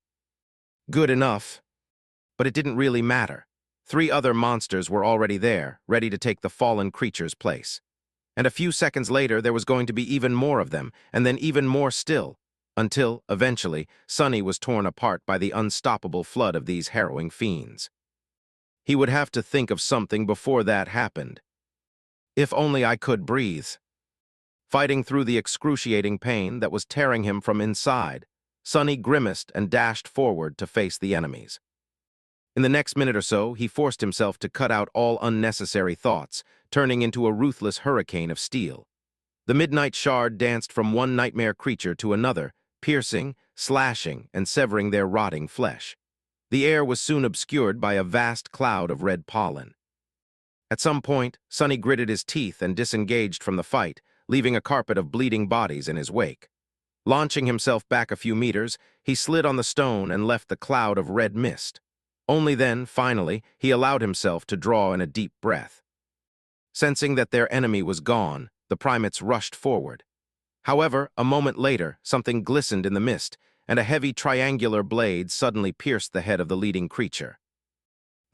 Good enough. But it didn't really matter. 3 other monsters were already there, ready to take the fallen creature's place. And a few seconds later, there was going to be even more of them, and then even more still, until, eventually, Sonny was torn apart by the unstoppable flood of these harrowing fiends. He would have to think of something before that happened. If only I could breathe. Fighting through the excruciating pain that was tearing him from inside, Sonny grimaced and dashed forward to face the enemies. In the next minute or so, he forced himself to cut out all unnecessary thoughts, turning into a ruthless hurricane of steel. The midnight shard danced from one nightmare creature to another, piercing, slashing, and severing their rotting flesh. The air was soon obscured by a vast cloud of red pollen. At some point, Sonny gritted his teeth and disengaged from the fight, leaving a carpet of bleeding bodies in his wake. Launching himself back a few meters, he slid on the stone and left the cloud of red mist. Only then, finally, he allowed himself to draw in a deep breath. Sensing that their enemy was gone, the primates rushed forward. However, a moment later, something glistened in the mist, and a heavy triangular blade suddenly pierced the head of the leading creature.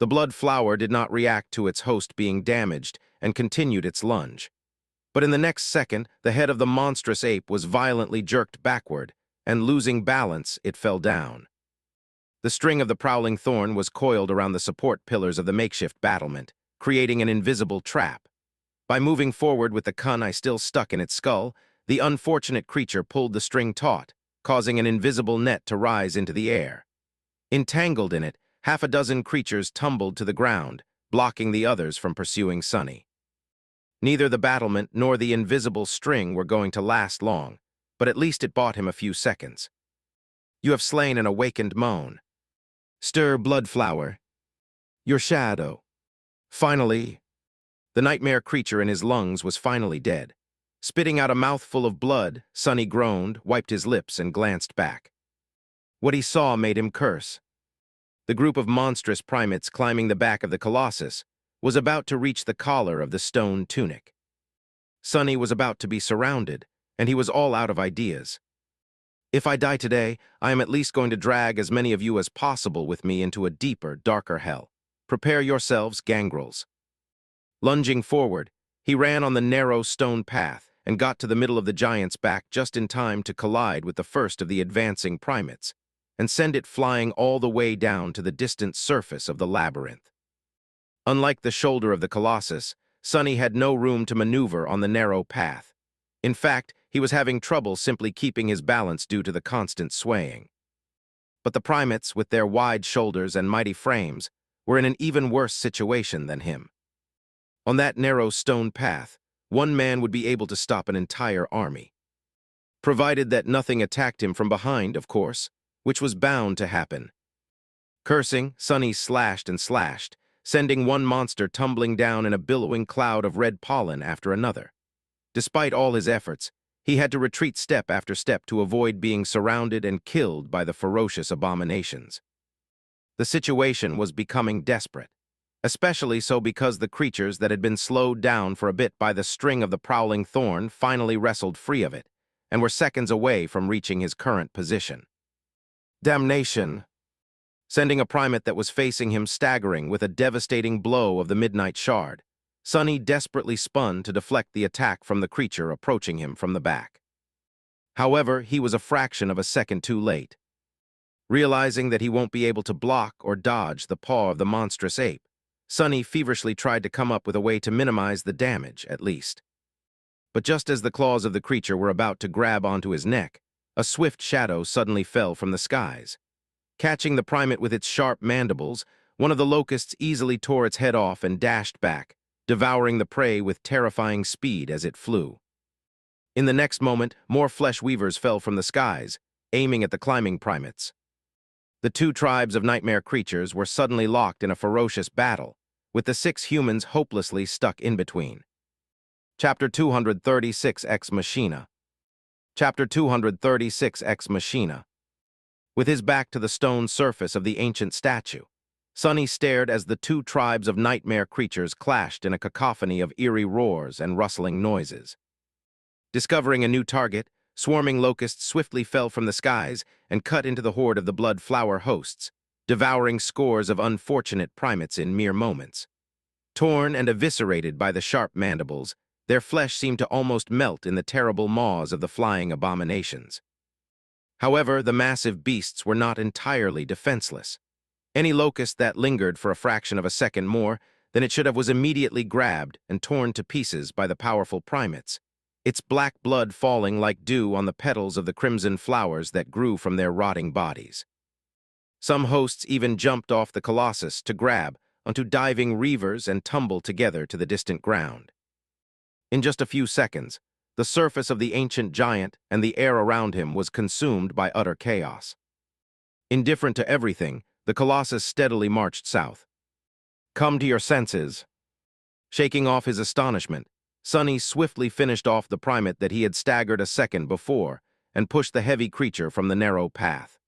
The blood flower did not react to its host being damaged and continued its lunge. But in the next second, the head of the monstrous ape was violently jerked backward, and losing balance, it fell down. The string of the prowling thorn was coiled around the support pillars of the makeshift battlement, creating an invisible trap. By moving forward with the kunai still stuck in its skull, the unfortunate creature pulled the string taut, causing an invisible net to rise into the air. Entangled in it, half a dozen creatures tumbled to the ground, blocking the others from pursuing Sonny. Neither the battlement nor the invisible string were going to last long, but at least it bought him a few seconds. You have slain an awakened moan. Stir, blood flower. Your shadow. Finally, the nightmare creature in his lungs was finally dead. Spitting out a mouthful of blood, Sonny groaned, wiped his lips, and glanced back. What he saw made him curse. The group of monstrous primates climbing the back of the Colossus was about to reach the collar of the stone tunic. Sonny was about to be surrounded, and he was all out of ideas. If I die today, I am at least going to drag as many of you as possible with me into a deeper, darker hell. Prepare yourselves, gangrels. Lunging forward, he ran on the narrow stone path and got to the middle of the giant's back just in time to collide with the first of the advancing primates and send it flying all the way down to the distant surface of the labyrinth. Unlike the shoulder of the Colossus, Sonny had no room to maneuver on the narrow path. In fact, he was having trouble simply keeping his balance due to the constant swaying. But the primates, with their wide shoulders and mighty frames, were in an even worse situation than him. On that narrow stone path, one man would be able to stop an entire army. Provided that nothing attacked him from behind, of course, which was bound to happen. Cursing, Sonny slashed and slashed, sending one monster tumbling down in a billowing cloud of red pollen after another. Despite all his efforts, he had to retreat step after step to avoid being surrounded and killed by the ferocious abominations. The situation was becoming desperate, especially so because the creatures that had been slowed down for a bit by the string of the prowling thorn finally wrestled free of it, and were seconds away from reaching his current position. Damnation! Sending a primate that was facing him staggering with a devastating blow of the midnight shard, Sonny desperately spun to deflect the attack from the creature approaching him from the back. However, he was a fraction of a second too late. Realizing that he won't be able to block or dodge the paw of the monstrous ape, Sonny feverishly tried to come up with a way to minimize the damage, at least. But just as the claws of the creature were about to grab onto his neck, a swift shadow suddenly fell from the skies. Catching the primate with its sharp mandibles, one of the locusts easily tore its head off and dashed back, devouring the prey with terrifying speed as it flew. In the next moment, more flesh weavers fell from the skies, aiming at the climbing primates. The 2 tribes of nightmare creatures were suddenly locked in a ferocious battle, with the 6 humans hopelessly stuck in between. Chapter 236 Ex Machina. Chapter 236 Ex Machina. With his back to the stone surface of the ancient statue, Sonny stared as the 2 tribes of nightmare creatures clashed in a cacophony of eerie roars and rustling noises. Discovering a new target, swarming locusts swiftly fell from the skies and cut into the horde of the blood flower hosts, devouring scores of unfortunate primates in mere moments. Torn and eviscerated by the sharp mandibles, their flesh seemed to almost melt in the terrible maws of the flying abominations. However, the massive beasts were not entirely defenseless. Any locust that lingered for a fraction of a second more than it should have was immediately grabbed and torn to pieces by the powerful primates, its black blood falling like dew on the petals of the crimson flowers that grew from their rotting bodies. Some hosts even jumped off the colossus to grab onto diving reavers and tumble together to the distant ground. In just a few seconds, the surface of the ancient giant and the air around him was consumed by utter chaos. Indifferent to everything, the colossus steadily marched south. "Come to your senses." Shaking off his astonishment, Sonny swiftly finished off the primate that he had staggered a second before and pushed the heavy creature from the narrow path.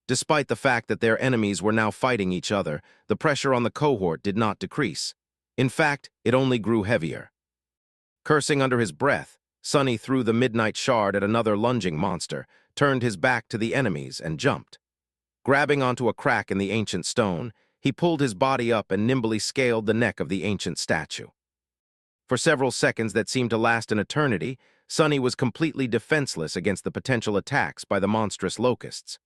Despite the fact that their enemies were now fighting each other, the pressure on the cohort did not decrease. In fact, it only grew heavier. Cursing under his breath, Sonny threw the midnight shard at another lunging monster, turned his back to the enemies, and jumped. Grabbing onto a crack in the ancient stone, he pulled his body up and nimbly scaled the neck of the ancient statue. For several seconds that seemed to last an eternity, Sonny was completely defenseless against the potential attacks by the monstrous locusts.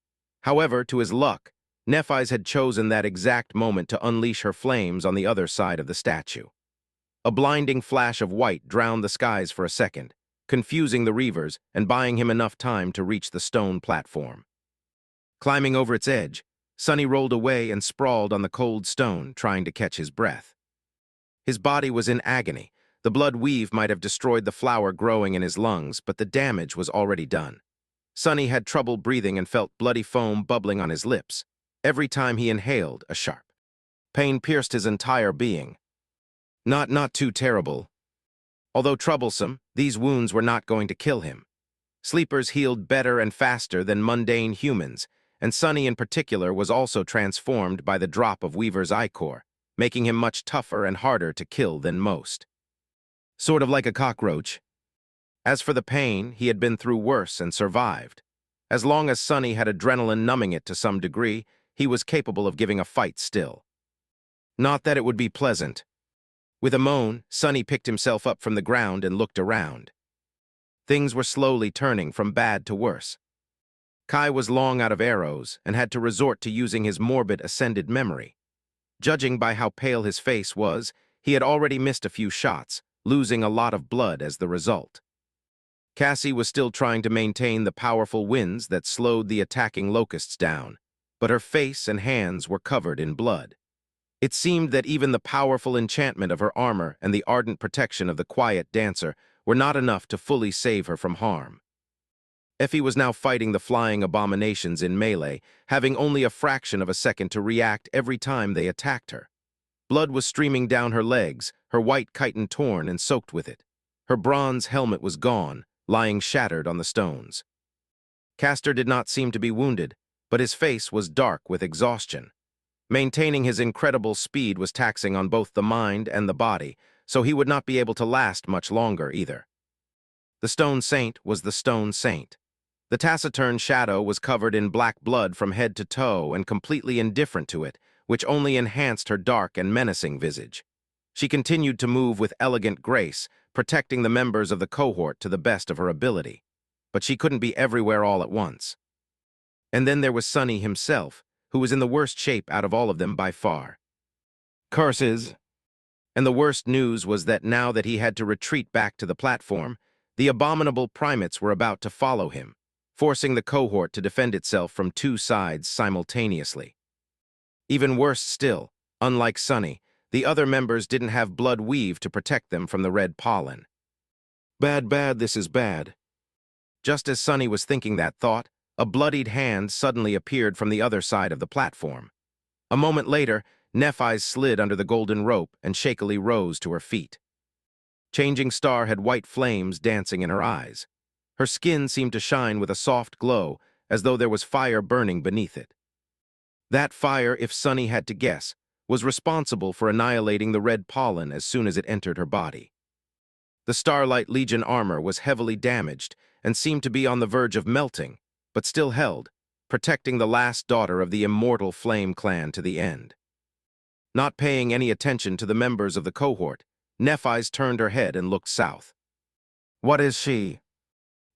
However, to his luck, Nephis had chosen that exact moment to unleash her flames on the other side of the statue. A blinding flash of white drowned the skies for a second, confusing the reavers and buying him enough time to reach the stone platform. Climbing over its edge, Sonny rolled away and sprawled on the cold stone, trying to catch his breath. His body was in agony. The blood weave might have destroyed the flower growing in his lungs, but the damage was already done. Sonny had trouble breathing and felt bloody foam bubbling on his lips. Every time he inhaled, a sharp pain pierced his entire being. Not too terrible. Although troublesome, these wounds were not going to kill him. Sleepers healed better and faster than mundane humans, and Sonny in particular was also transformed by the drop of Weaver's ichor, making him much tougher and harder to kill than most. Sort of like a cockroach. As for the pain, he had been through worse and survived. As long as Sonny had adrenaline numbing it to some degree, he was capable of giving a fight still. Not that it would be pleasant. With a moan, Sonny picked himself up from the ground and looked around. Things were slowly turning from bad to worse. Kai was long out of arrows and had to resort to using his morbid ascended memory. Judging by how pale his face was, he had already missed a few shots, losing a lot of blood as the result. Cassie was still trying to maintain the powerful winds that slowed the attacking locusts down, but her face and hands were covered in blood. It seemed that even the powerful enchantment of her armor and the ardent protection of the quiet dancer were not enough to fully save her from harm. Effie was now fighting the flying abominations in melee, having only a fraction of a second to react every time they attacked her. Blood was streaming down her legs, her white chiton torn and soaked with it. Her bronze helmet was gone, lying shattered on the stones. Castor did not seem to be wounded, but his face was dark with exhaustion. Maintaining his incredible speed was taxing on both the mind and the body, so he would not be able to last much longer either. The Stone Saint was the Stone Saint. The taciturn shadow was covered in black blood from head to toe and completely indifferent to it, which only enhanced her dark and menacing visage. She continued to move with elegant grace, protecting the members of the cohort to the best of her ability. But she couldn't be everywhere all at once. And then there was Sonny himself, who was in the worst shape out of all of them by far. Curses! And the worst news was that now that he had to retreat back to the platform, the abominable primates were about to follow him, forcing the cohort to defend itself from two sides simultaneously. Even worse still, unlike Sonny, the other members didn't have blood weave to protect them from the red pollen. Bad, this is bad. Just as Sonny was thinking that thought, a bloodied hand suddenly appeared from the other side of the platform. A moment later, Nephis slid under the golden rope and shakily rose to her feet. Changing Star had white flames dancing in her eyes. Her skin seemed to shine with a soft glow, as though there was fire burning beneath it. That fire, if Sonny had to guess, was responsible for annihilating the red pollen as soon as it entered her body. The Starlight Legion armor was heavily damaged and seemed to be on the verge of melting, but still held, protecting the last daughter of the immortal Flame clan to the end. Not paying any attention to the members of the cohort, Nephis turned her head and looked south. "What is she?"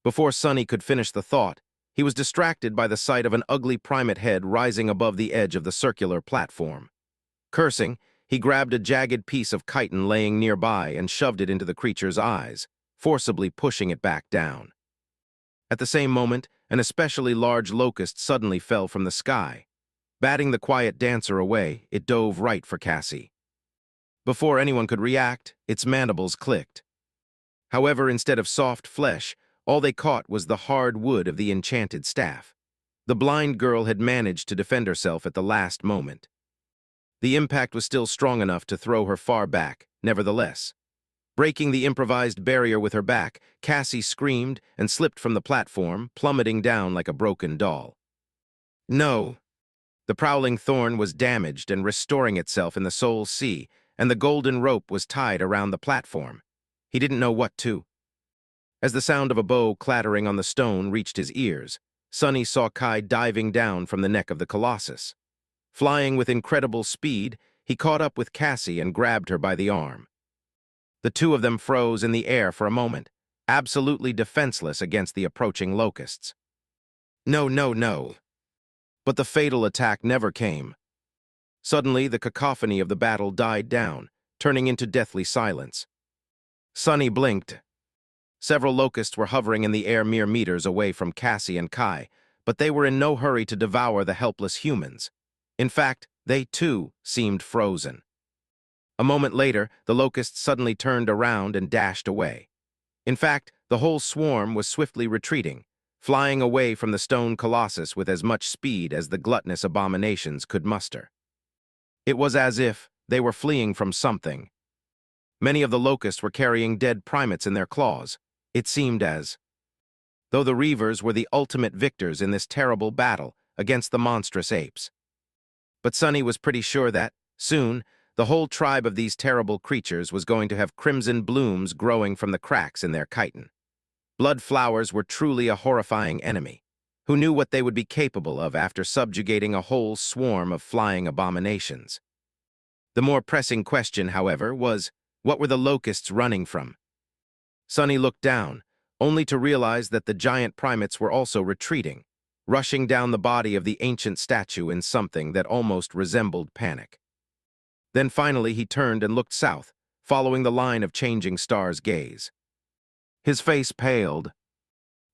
Before Sunny could finish the thought, he was distracted by the sight of an ugly primate head rising above the edge of the circular platform. Cursing, he grabbed a jagged piece of chitin laying nearby and shoved it into the creature's eyes, forcibly pushing it back down. At the same moment, an especially large locust suddenly fell from the sky. Batting the quiet dancer away, it dove right for Cassie. Before anyone could react, its mandibles clicked. However, instead of soft flesh, all they caught was the hard wood of the enchanted staff. The blind girl had managed to defend herself at the last moment. The impact was still strong enough to throw her far back, nevertheless. Breaking the improvised barrier with her back, Cassie screamed and slipped from the platform, plummeting down like a broken doll. No! The prowling thorn was damaged and restoring itself in the soul sea, and the golden rope was tied around the platform. He didn't know what to. As the sound of a bow clattering on the stone reached his ears, Sunny saw Kai diving down from the neck of the Colossus. Flying with incredible speed, he caught up with Cassie and grabbed her by the arm. The two of them froze in the air for a moment, absolutely defenseless against the approaching locusts. No, no, no. But the fatal attack never came. Suddenly, the cacophony of the battle died down, turning into deathly silence. Sunny blinked. Several locusts were hovering in the air mere meters away from Cassie and Kai, but they were in no hurry to devour the helpless humans. In fact, they too seemed frozen. A moment later, the locusts suddenly turned around and dashed away. In fact, the whole swarm was swiftly retreating, flying away from the stone colossus with as much speed as the gluttonous abominations could muster. It was as if they were fleeing from something. Many of the locusts were carrying dead primates in their claws. It seemed as though the Reavers were the ultimate victors in this terrible battle against the monstrous apes. But Sunny was pretty sure that, soon, the whole tribe of these terrible creatures was going to have crimson blooms growing from the cracks in their chitin. Blood flowers were truly a horrifying enemy. Who knew what they would be capable of after subjugating a whole swarm of flying abominations? The more pressing question, however, was, what were the locusts running from? Sunny looked down, only to realize that the giant primates were also retreating, rushing down the body of the ancient statue in something that almost resembled panic. Then finally he turned and looked south, following the line of changing stars' gaze. His face paled.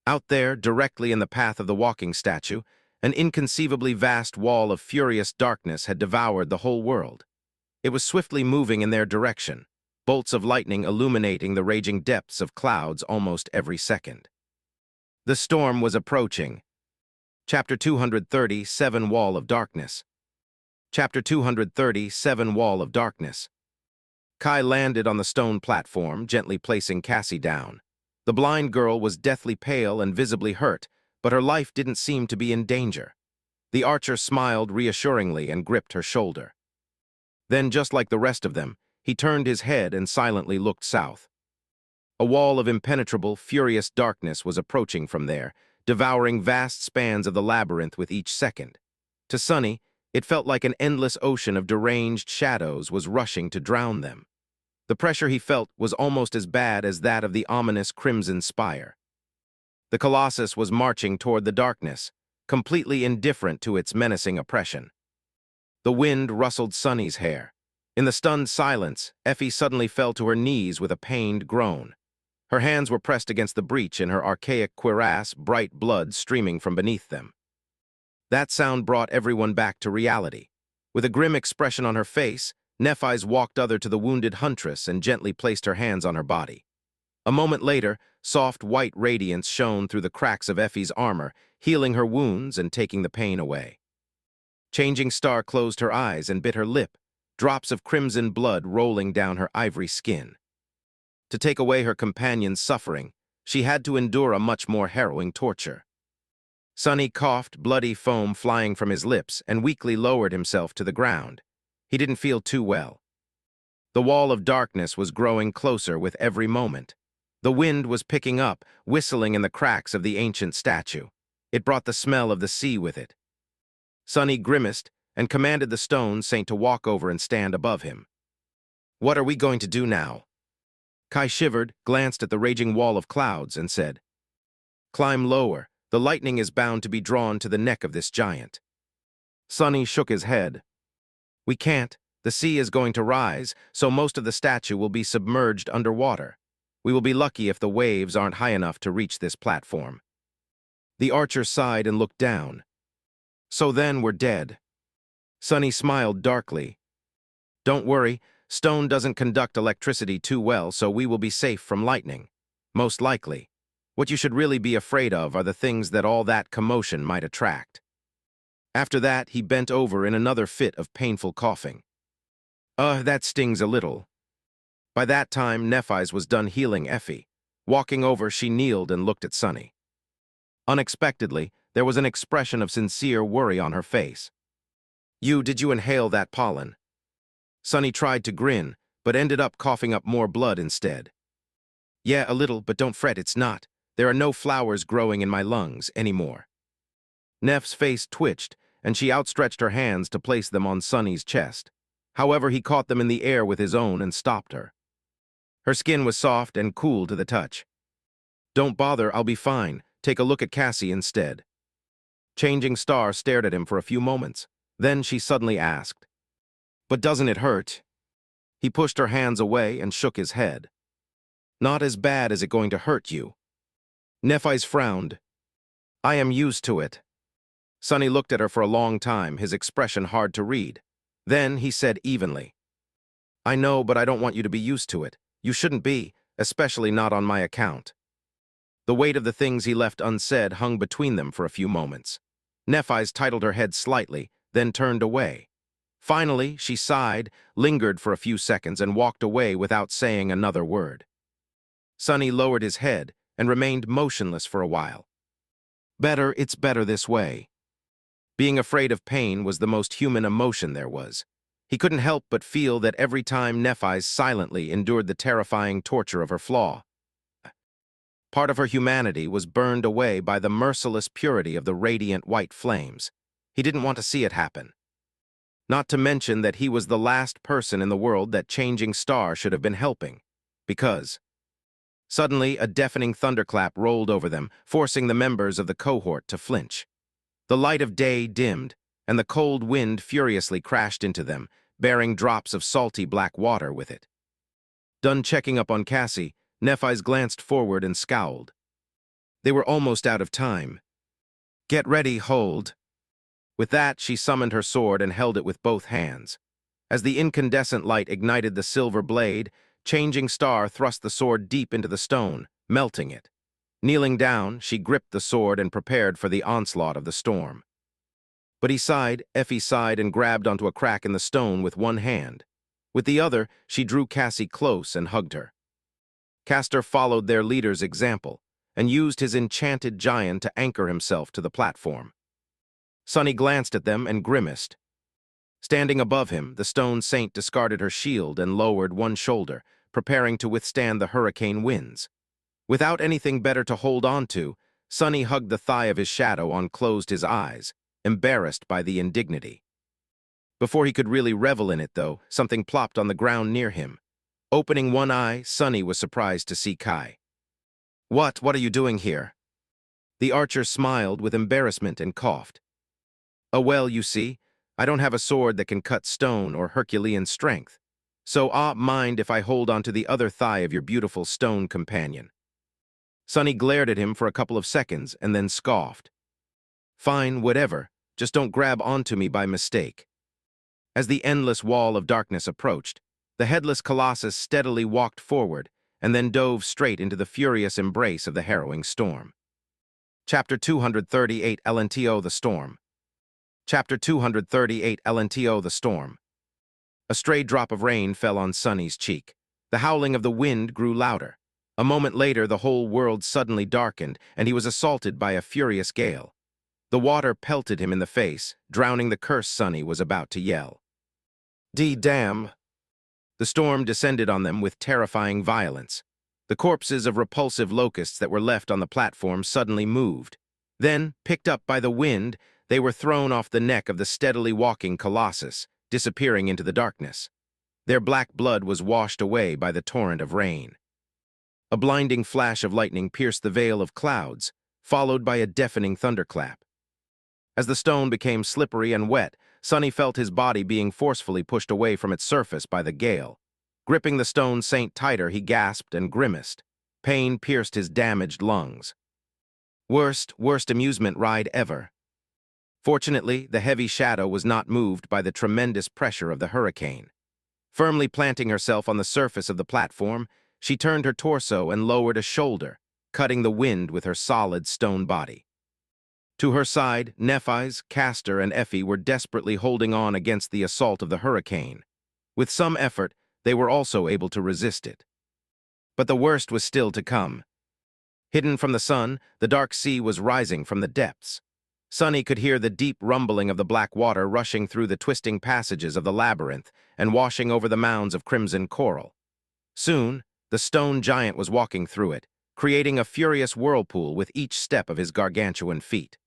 Out there, directly in the path of the walking statue, an inconceivably vast wall of furious darkness had devoured the whole world. It was swiftly moving in their direction, bolts of lightning illuminating the raging depths of clouds almost every second. The storm was approaching. Chapter 230, Seven Wall of Darkness. Chapter 230, Seven Wall of Darkness. Kai landed on the stone platform, gently placing Cassie down. The blind girl was deathly pale and visibly hurt, but her life didn't seem to be in danger. The archer smiled reassuringly and gripped her shoulder. Then, just like the rest of them, he turned his head and silently looked south. A wall of impenetrable, furious darkness was approaching from there, devouring vast spans of the labyrinth with each second. To Sunny, it felt like an endless ocean of deranged shadows was rushing to drown them. The pressure he felt was almost as bad as that of the ominous crimson spire. The Colossus was marching toward the darkness, completely indifferent to its menacing oppression. The wind rustled Sunny's hair. In the stunned silence, Effie suddenly fell to her knees with a pained groan. Her hands were pressed against the breach in her archaic cuirass, bright blood streaming from beneath them. That sound brought everyone back to reality. With a grim expression on her face, Nephis walked over to the wounded huntress and gently placed her hands on her body. A moment later, soft white radiance shone through the cracks of Effie's armor, healing her wounds and taking the pain away. Changing Star closed her eyes and bit her lip, drops of crimson blood rolling down her ivory skin. To take away her companion's suffering, she had to endure a much more harrowing torture. Sunny coughed, bloody foam flying from his lips, and weakly lowered himself to the ground. He didn't feel too well. The wall of darkness was growing closer with every moment. The wind was picking up, whistling in the cracks of the ancient statue. It brought the smell of the sea with it. Sunny grimaced and commanded the stone saint to walk over and stand above him. "What are we going to do now?" Kai shivered, glanced at the raging wall of clouds, and said, "Climb lower. The lightning is bound to be drawn to the neck of this giant." Sunny shook his head. "We can't. The sea is going to rise, so most of the statue will be submerged underwater. We will be lucky if the waves aren't high enough to reach this platform." The archer sighed and looked down. "So then we're dead." Sunny smiled darkly. "Don't worry, stone doesn't conduct electricity too well, so we will be safe from lightning. Most likely. What you should really be afraid of are the things that all that commotion might attract." After that, he bent over in another fit of painful coughing. That stings a little." By that time, Nephis was done healing Effie. Walking over, she kneeled and looked at Sunny. Unexpectedly, there was an expression of sincere worry on her face. Did you inhale that pollen?" Sunny tried to grin, but ended up coughing up more blood instead. "Yeah, a little, but don't fret, it's not. There are no flowers growing in my lungs anymore." Neff's face twitched, and she outstretched her hands to place them on Sunny's chest. However, he caught them in the air with his own and stopped her. Her skin was soft and cool to the touch. "Don't bother, I'll be fine. Take a look at Cassie instead." Changing Star stared at him for a few moments. Then she suddenly asked, "But doesn't it hurt?" He pushed her hands away and shook his head. "Not as bad as it going to hurt you." Nephis frowned. "I am used to it." Sunny looked at her for a long time, his expression hard to read. Then he said evenly, "I know, but I don't want you to be used to it. You shouldn't be, especially not on my account." The weight of the things he left unsaid hung between them for a few moments. Nephis titled her head slightly, then turned away. Finally, she sighed, lingered for a few seconds, and walked away without saying another word. Sunny lowered his head and remained motionless for a while. It's better this way. Being afraid of pain was the most human emotion there was. He couldn't help but feel that every time Nephis silently endured the terrifying torture of her flaw, part of her humanity was burned away by the merciless purity of the radiant white flames. He didn't want to see it happen. Not to mention that he was the last person in the world that Changing Star should have been helping. Because suddenly a deafening thunderclap rolled over them, forcing the members of the cohort to flinch. The light of day dimmed, and the cold wind furiously crashed into them, bearing drops of salty black water with it. Done checking up on Cassie, Nephis glanced forward and scowled. They were almost out of time. "Get ready, hold." With that, she summoned her sword and held it with both hands. As the incandescent light ignited the silver blade, Changing Star thrust the sword deep into the stone, melting it. Kneeling down, she gripped the sword and prepared for the onslaught of the storm. But Effie sighed and grabbed onto a crack in the stone with one hand. With the other, she drew Cassie close and hugged her. Castor followed their leader's example and used his enchanted giant to anchor himself to the platform. Sunny glanced at them and grimaced. Standing above him, the stone saint discarded her shield and lowered one shoulder, preparing to withstand the hurricane winds. Without anything better to hold on to, Sunny hugged the thigh of his shadow and closed his eyes, embarrassed by the indignity. Before he could really revel in it, though, something plopped on the ground near him. Opening one eye, Sunny was surprised to see Kai. What are you doing here?" The archer smiled with embarrassment and coughed. "Oh well, you see, I don't have a sword that can cut stone or Herculean strength. So mind if I hold onto the other thigh of your beautiful stone companion." Sunny glared at him for a couple of seconds and then scoffed. "Fine, whatever, just don't grab onto me by mistake." As the endless wall of darkness approached, the headless colossus steadily walked forward and then dove straight into the furious embrace of the harrowing storm. Chapter 238 LNTO The Storm. Chapter 238 LNTO The Storm. A stray drop of rain fell on Sunny's cheek. The howling of the wind grew louder. A moment later, the whole world suddenly darkened, and he was assaulted by a furious gale. The water pelted him in the face, drowning the curse Sunny was about to yell. Damn! The storm descended on them with terrifying violence. The corpses of repulsive locusts that were left on the platform suddenly moved. Then, picked up by the wind, they were thrown off the neck of the steadily walking colossus, disappearing into the darkness. Their black blood was washed away by the torrent of rain. A blinding flash of lightning pierced the veil of clouds, followed by a deafening thunderclap. As the stone became slippery and wet, Sonny felt his body being forcefully pushed away from its surface by the gale. Gripping the stone saint tighter, he gasped and grimaced. Pain pierced his damaged lungs. Worst amusement ride ever. Fortunately, the heavy shadow was not moved by the tremendous pressure of the hurricane. Firmly planting herself on the surface of the platform, she turned her torso and lowered a shoulder, cutting the wind with her solid stone body. To her side, Nephis, Castor, and Effie were desperately holding on against the assault of the hurricane. With some effort, they were also able to resist it. But the worst was still to come. Hidden from the sun, the dark sea was rising from the depths. Sonny could hear the deep rumbling of the black water rushing through the twisting passages of the labyrinth and washing over the mounds of crimson coral. Soon, the stone giant was walking through it, creating a furious whirlpool with each step of his gargantuan feet.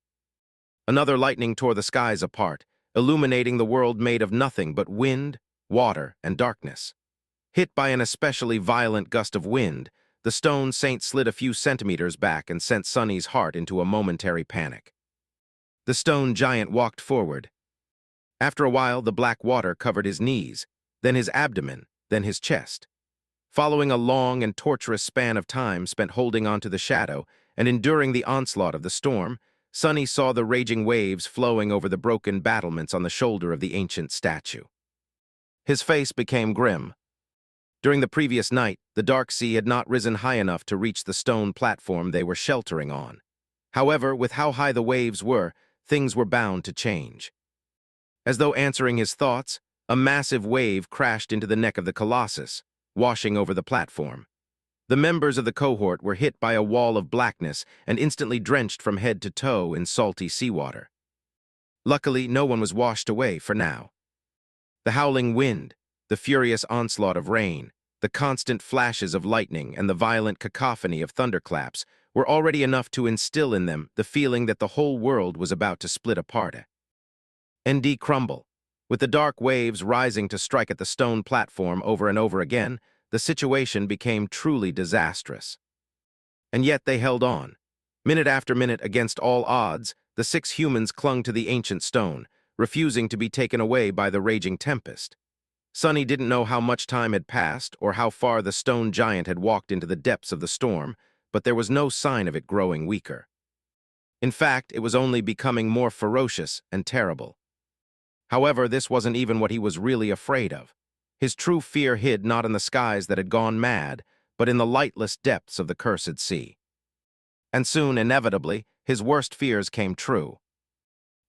Another lightning tore the skies apart, illuminating the world made of nothing but wind, water, and darkness. Hit by an especially violent gust of wind, the stone saint slid a few centimeters back and sent Sonny's heart into a momentary panic. The stone giant walked forward. After a while, the black water covered his knees, then his abdomen, then his chest. Following a long and torturous span of time spent holding onto the shadow and enduring the onslaught of the storm, Sonny saw the raging waves flowing over the broken battlements on the shoulder of the ancient statue. His face became grim. During the previous night, the dark sea had not risen high enough to reach the stone platform they were sheltering on. However, with how high the waves were, things were bound to change. As though answering his thoughts, a massive wave crashed into the neck of the colossus, washing over the platform. The members of the cohort were hit by a wall of blackness and instantly drenched from head to toe in salty seawater. Luckily, no one was washed away for now. The howling wind, the furious onslaught of rain, the constant flashes of lightning, and the violent cacophony of thunderclaps were already enough to instill in them the feeling that the whole world was about to split apart. ND crumble. With the dark waves rising to strike at the stone platform over and over again, the situation became truly disastrous. And yet they held on. Minute after minute, against all odds, the 6 humans clung to the ancient stone, refusing to be taken away by the raging tempest. Sonny didn't know how much time had passed or how far the stone giant had walked into the depths of the storm, but there was no sign of it growing weaker. In fact, it was only becoming more ferocious and terrible. However, this wasn't even what he was really afraid of. His true fear hid not in the skies that had gone mad, but in the lightless depths of the cursed sea. And soon, inevitably, his worst fears came true.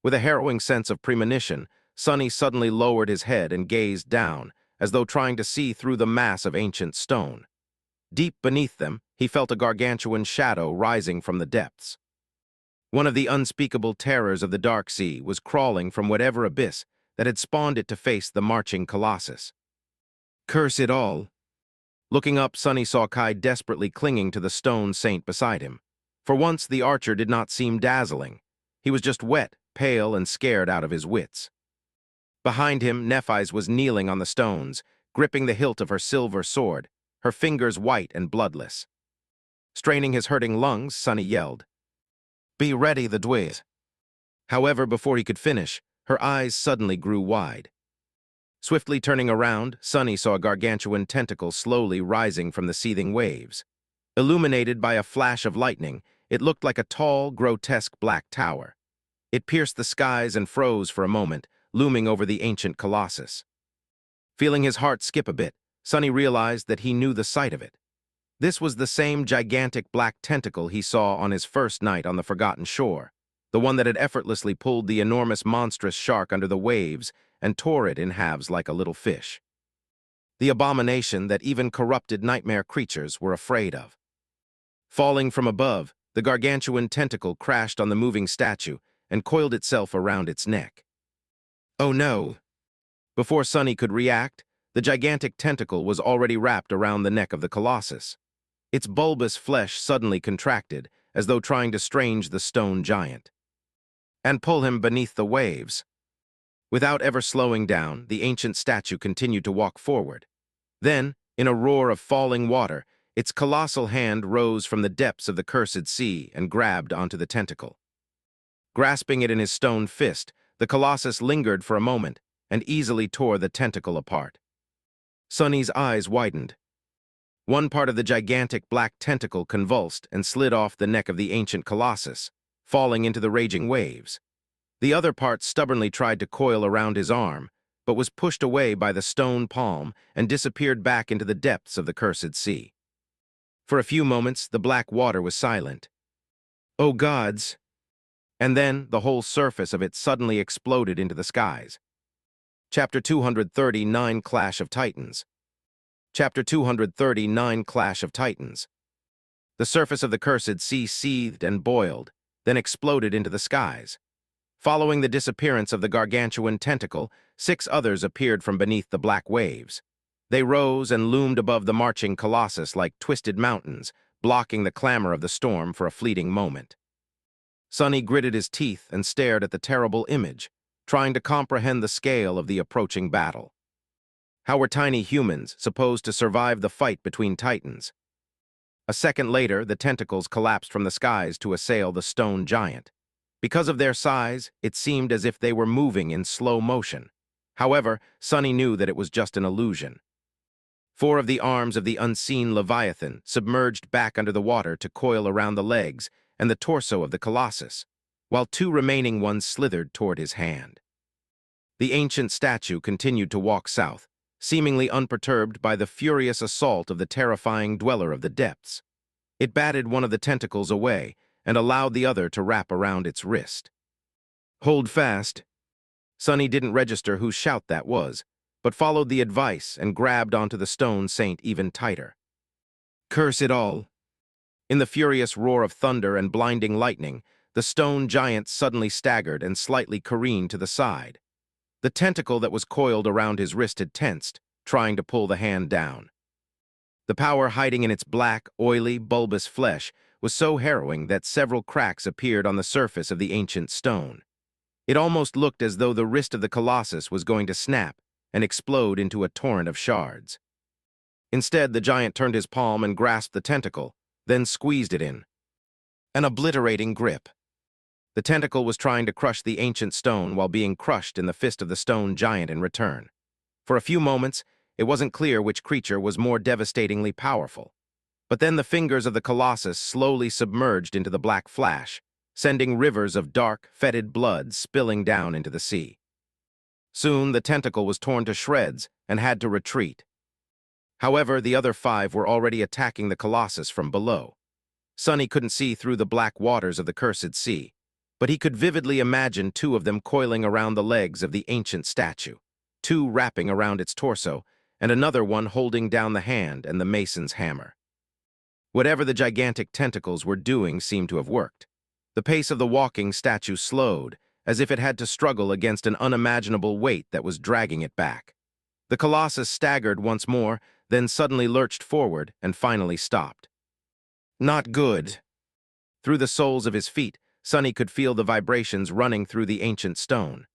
With a harrowing sense of premonition, Sonny suddenly lowered his head and gazed down, as though trying to see through the mass of ancient stone. Deep beneath them, he felt a gargantuan shadow rising from the depths. One of the unspeakable terrors of the dark sea was crawling from whatever abyss that had spawned it to face the marching colossus. Curse it all! Looking up, Sonny saw Kai desperately clinging to the stone saint beside him. For once, the archer did not seem dazzling. He was just wet, pale, and scared out of his wits. Behind him, Nephis was kneeling on the stones, gripping the hilt of her silver sword, her fingers white and bloodless. Straining his hurting lungs, Sonny yelled, "Be ready, the dweez!" However, before he could finish, her eyes suddenly grew wide. Swiftly turning around, Sonny saw a gargantuan tentacle slowly rising from the seething waves. Illuminated by a flash of lightning, it looked like a tall, grotesque black tower. It pierced the skies and froze for a moment, looming over the ancient colossus. Feeling his heart skip a bit, Sonny realized that he knew the sight of it. This was the same gigantic black tentacle he saw on his first night on the Forgotten Shore, the one that had effortlessly pulled the enormous monstrous shark under the waves and tore it in halves like a little fish. The abomination that even corrupted nightmare creatures were afraid of. Falling from above, the gargantuan tentacle crashed on the moving statue and coiled itself around its neck. Oh no! Before Sonny could react, the gigantic tentacle was already wrapped around the neck of the colossus. Its bulbous flesh suddenly contracted, as though trying to strange the stone giant, and pull him beneath the waves. Without ever slowing down, the ancient statue continued to walk forward. Then, in a roar of falling water, its colossal hand rose from the depths of the cursed sea and grabbed onto the tentacle. Grasping it in his stone fist, the colossus lingered for a moment and easily tore the tentacle apart. Sonny's eyes widened. One part of the gigantic black tentacle convulsed and slid off the neck of the ancient colossus, falling into the raging waves. The other part stubbornly tried to coil around his arm, but was pushed away by the stone palm and disappeared back into the depths of the cursed sea. For a few moments, the black water was silent. "Oh gods!" And then the whole surface of it suddenly exploded into the skies. Chapter 239, Clash of Titans. Chapter 239, Clash of Titans. The surface of the cursed sea seethed and boiled, then exploded into the skies. Following the disappearance of the gargantuan tentacle, 6 others appeared from beneath the black waves. They rose and loomed above the marching colossus like twisted mountains, blocking the clamor of the storm for a fleeting moment. Sonny gritted his teeth and stared at the terrible image, trying to comprehend the scale of the approaching battle. How were tiny humans supposed to survive the fight between titans? A second later, the tentacles collapsed from the skies to assail the stone giant. Because of their size, it seemed as if they were moving in slow motion. However, Sonny knew that it was just an illusion. 4 of the arms of the unseen Leviathan submerged back under the water to coil around the legs and the torso of the colossus, while 2 remaining ones slithered toward his hand. The ancient statue continued to walk south, seemingly unperturbed by the furious assault of the terrifying dweller of the depths. It batted one of the tentacles away and allowed the other to wrap around its wrist. "Hold fast." Sonny didn't register whose shout that was, but followed the advice and grabbed onto the stone saint even tighter. Curse it all! In the furious roar of thunder and blinding lightning, the stone giant suddenly staggered and slightly careened to the side. The tentacle that was coiled around his wrist had tensed, trying to pull the hand down. The power hiding in its black, oily, bulbous flesh was so harrowing that several cracks appeared on the surface of the ancient stone. It almost looked as though the wrist of the colossus was going to snap and explode into a torrent of shards. Instead, the giant turned his palm and grasped the tentacle, then squeezed it in. An obliterating grip. The tentacle was trying to crush the ancient stone while being crushed in the fist of the stone giant in return. For a few moments, it wasn't clear which creature was more devastatingly powerful. But then the fingers of the colossus slowly submerged into the black flash, sending rivers of dark, fetid blood spilling down into the sea. Soon, the tentacle was torn to shreds and had to retreat. However, the other 5 were already attacking the colossus from below. Sonny couldn't see through the black waters of the cursed sea, but he could vividly imagine 2 of them coiling around the legs of the ancient statue, 2 wrapping around its torso, and another one holding down the hand and the mason's hammer. Whatever the gigantic tentacles were doing seemed to have worked. The pace of the walking statue slowed, as if it had to struggle against an unimaginable weight that was dragging it back. The colossus staggered once more, then suddenly lurched forward and finally stopped. Not good. Through the soles of his feet, Sonny could feel the vibrations running through the ancient stone.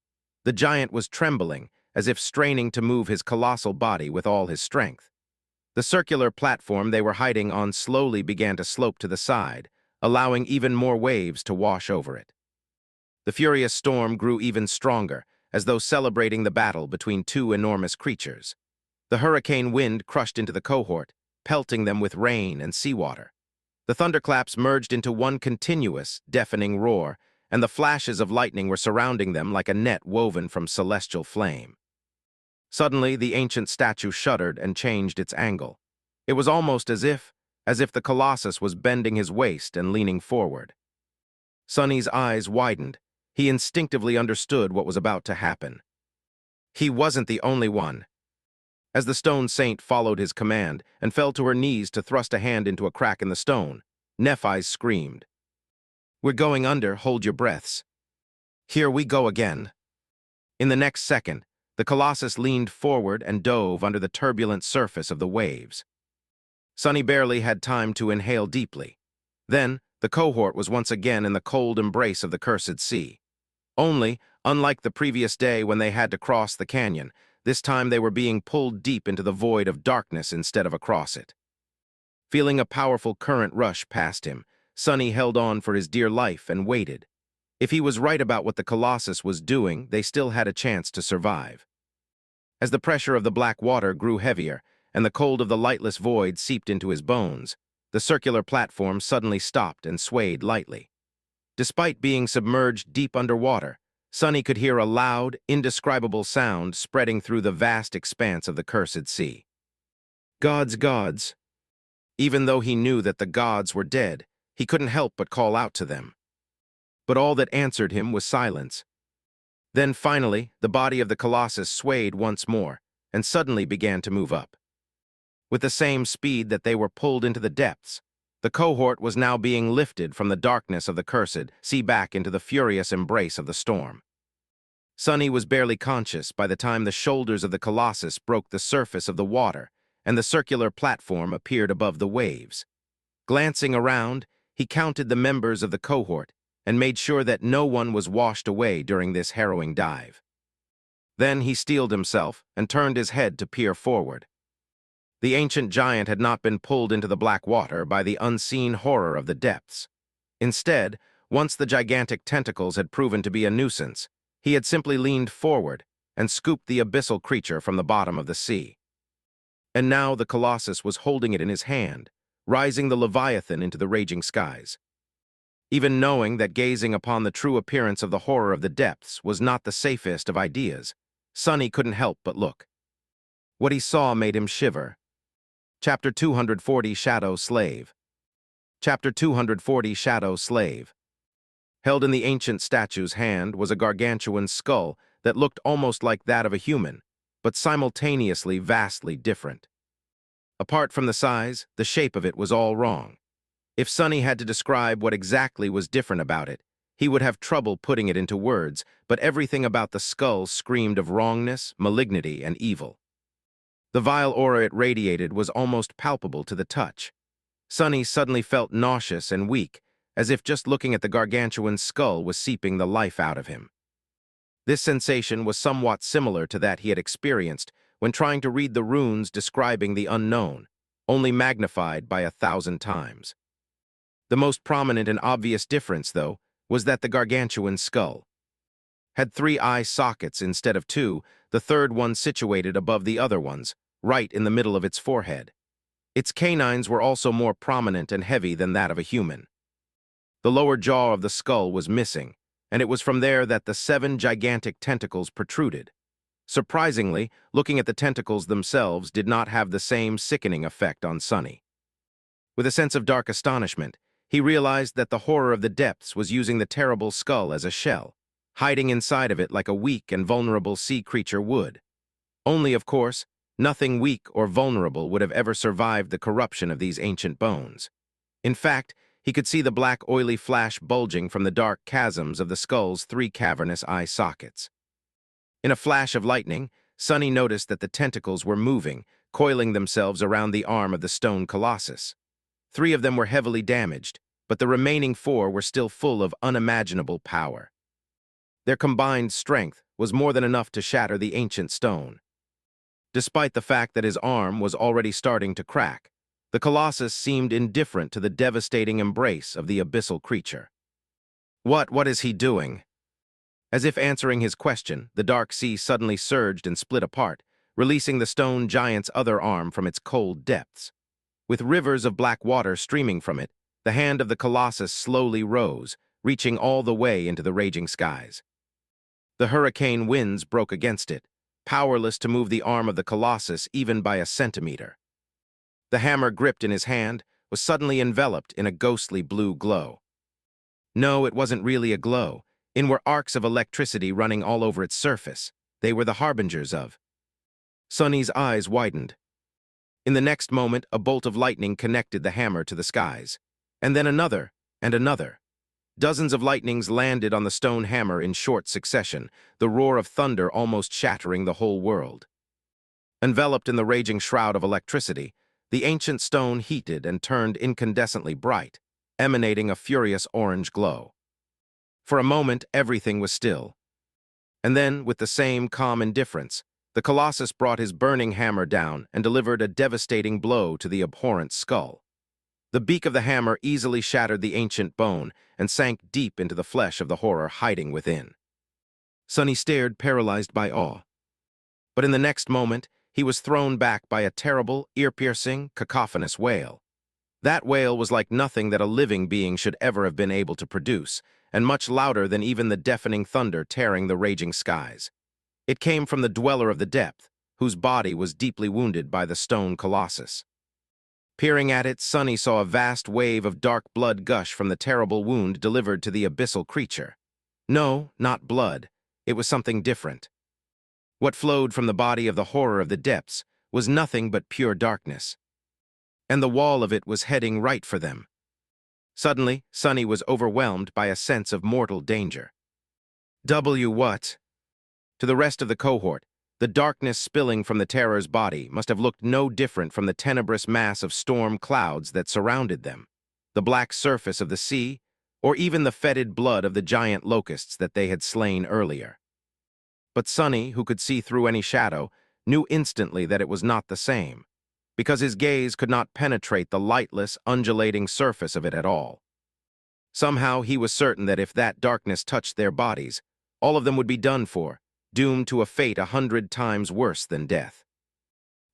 The giant was trembling, as if straining to move his colossal body with all his strength. The circular platform they were hiding on slowly began to slope to the side, allowing even more waves to wash over it. The furious storm grew even stronger, as though celebrating the battle between 2 enormous creatures. The hurricane wind crushed into the cohort, pelting them with rain and seawater. The thunderclaps merged into one continuous, deafening roar, and the flashes of lightning were surrounding them like a net woven from celestial flame. Suddenly, the ancient statue shuddered and changed its angle. It was almost as if the colossus was bending his waist and leaning forward. Sonny's eyes widened. He instinctively understood what was about to happen. He wasn't the only one. As the stone saint followed his command and fell to her knees to thrust a hand into a crack in the stone, Nephis screamed, "We're going under, hold your breaths." "Here we go again." In the next second, the colossus leaned forward and dove under the turbulent surface of the waves. Sonny barely had time to inhale deeply. Then, The cohort was once again in the cold embrace of the cursed sea. Only, unlike the previous day when they had to cross the canyon, this time they were being pulled deep into the void of darkness instead of across it. Feeling a powerful current rush past him, Sonny held on for his dear life and waited. If he was right about what the Colossus was doing, they still had a chance to survive. As the pressure of the black water grew heavier and the cold of the lightless void seeped into his bones, the circular platform suddenly stopped and swayed lightly. Despite being submerged deep underwater, Sonny could hear a loud, indescribable sound spreading through the vast expanse of the cursed sea. Gods, gods! Even though he knew that the gods were dead, he couldn't help but call out to them. But all that answered him was silence. Then finally, the body of the Colossus swayed once more and suddenly began to move up. With the same speed that they were pulled into the depths, the cohort was now being lifted from the darkness of the cursed sea back into the furious embrace of the storm. Sonny was barely conscious by the time the shoulders of the Colossus broke the surface of the water and the circular platform appeared above the waves. Glancing around, he counted the members of the cohort and made sure that no one was washed away during this harrowing dive. Then he steeled himself and turned his head to peer forward. The ancient giant had not been pulled into the black water by the unseen horror of the depths. Instead, once the gigantic tentacles had proven to be a nuisance, he had simply leaned forward and scooped the abyssal creature from the bottom of the sea. And now the Colossus was holding it in his hand, rising the Leviathan into the raging skies. Even knowing that gazing upon the true appearance of the horror of the depths was not the safest of ideas, Sonny couldn't help but look. What he saw made him shiver. Chapter 240 Shadow Slave. Chapter 240 Shadow Slave. Held in the ancient statue's hand was a gargantuan skull that looked almost like that of a human, but simultaneously vastly different. Apart from the size, the shape of it was all wrong. If Sonny had to describe what exactly was different about it, he would have trouble putting it into words, but everything about the skull screamed of wrongness, malignity, and evil. The vile aura it radiated was almost palpable to the touch. Sonny suddenly felt nauseous and weak, as if just looking at the gargantuan skull was seeping the life out of him. This sensation was somewhat similar to that he had experienced when trying to read the runes describing the unknown, only magnified by 1,000 times. The most prominent and obvious difference, though, was that the gargantuan skull had 3 eye sockets instead of 2, the third one situated above the other ones, right in the middle of its forehead. Its canines were also more prominent and heavy than that of a human. The lower jaw of the skull was missing, and it was from there that the 7 gigantic tentacles protruded. Surprisingly, looking at the tentacles themselves did not have the same sickening effect on Sonny. With a sense of dark astonishment, he realized that the horror of the depths was using the terrible skull as a shell, hiding inside of it like a weak and vulnerable sea creature would. Only, of course, nothing weak or vulnerable would have ever survived the corruption of these ancient bones. In fact, he could see the black oily flash bulging from the dark chasms of the skull's 3 cavernous eye sockets. In a flash of lightning, Sonny noticed that the tentacles were moving, coiling themselves around the arm of the stone colossus. 3 of them were heavily damaged, but the remaining 4 were still full of unimaginable power. Their combined strength was more than enough to shatter the ancient stone. Despite the fact that his arm was already starting to crack, the colossus seemed indifferent to the devastating embrace of the abyssal creature. What is he doing?" As if answering his question, the dark sea suddenly surged and split apart, releasing the stone giant's other arm from its cold depths. With rivers of black water streaming from it, the hand of the colossus slowly rose, reaching all the way into the raging skies. The hurricane winds broke against it, powerless to move the arm of the colossus even by a centimeter. The hammer gripped in his hand was suddenly enveloped in a ghostly blue glow. No, it wasn't really a glow. In were arcs of electricity running all over its surface. They were the harbingers of. Sonny's eyes widened. In the next moment, a bolt of lightning connected the hammer to the skies. And then another, and another. Dozens of lightnings landed on the stone hammer in short succession, the roar of thunder almost shattering the whole world. Enveloped in the raging shroud of electricity, the ancient stone heated and turned incandescently bright, emanating a furious orange glow. For a moment, everything was still. And then, with the same calm indifference, the Colossus brought his burning hammer down and delivered a devastating blow to the abhorrent skull. The beak of the hammer easily shattered the ancient bone and sank deep into the flesh of the horror hiding within. Sonny stared, paralyzed by awe. But in the next moment, he was thrown back by a terrible, ear-piercing, cacophonous wail. That wail was like nothing that a living being should ever have been able to produce, and much louder than even the deafening thunder tearing the raging skies. It came from the dweller of the depth, whose body was deeply wounded by the stone colossus. Peering at it, Sonny saw a vast wave of dark blood gush from the terrible wound delivered to the abyssal creature. No, not blood. It was something different. What flowed from the body of the horror of the depths was nothing but pure darkness. And the wall of it was heading right for them. Suddenly, Sonny was overwhelmed by a sense of mortal danger. What? To the rest of the cohort, the darkness spilling from the terror's body must have looked no different from the tenebrous mass of storm clouds that surrounded them, the black surface of the sea, or even the fetid blood of the giant locusts that they had slain earlier. But Sonny, who could see through any shadow, knew instantly that it was not the same, because his gaze could not penetrate the lightless, undulating surface of it at all. Somehow he was certain that if that darkness touched their bodies, all of them would be done for, doomed to a fate 100 times worse than death.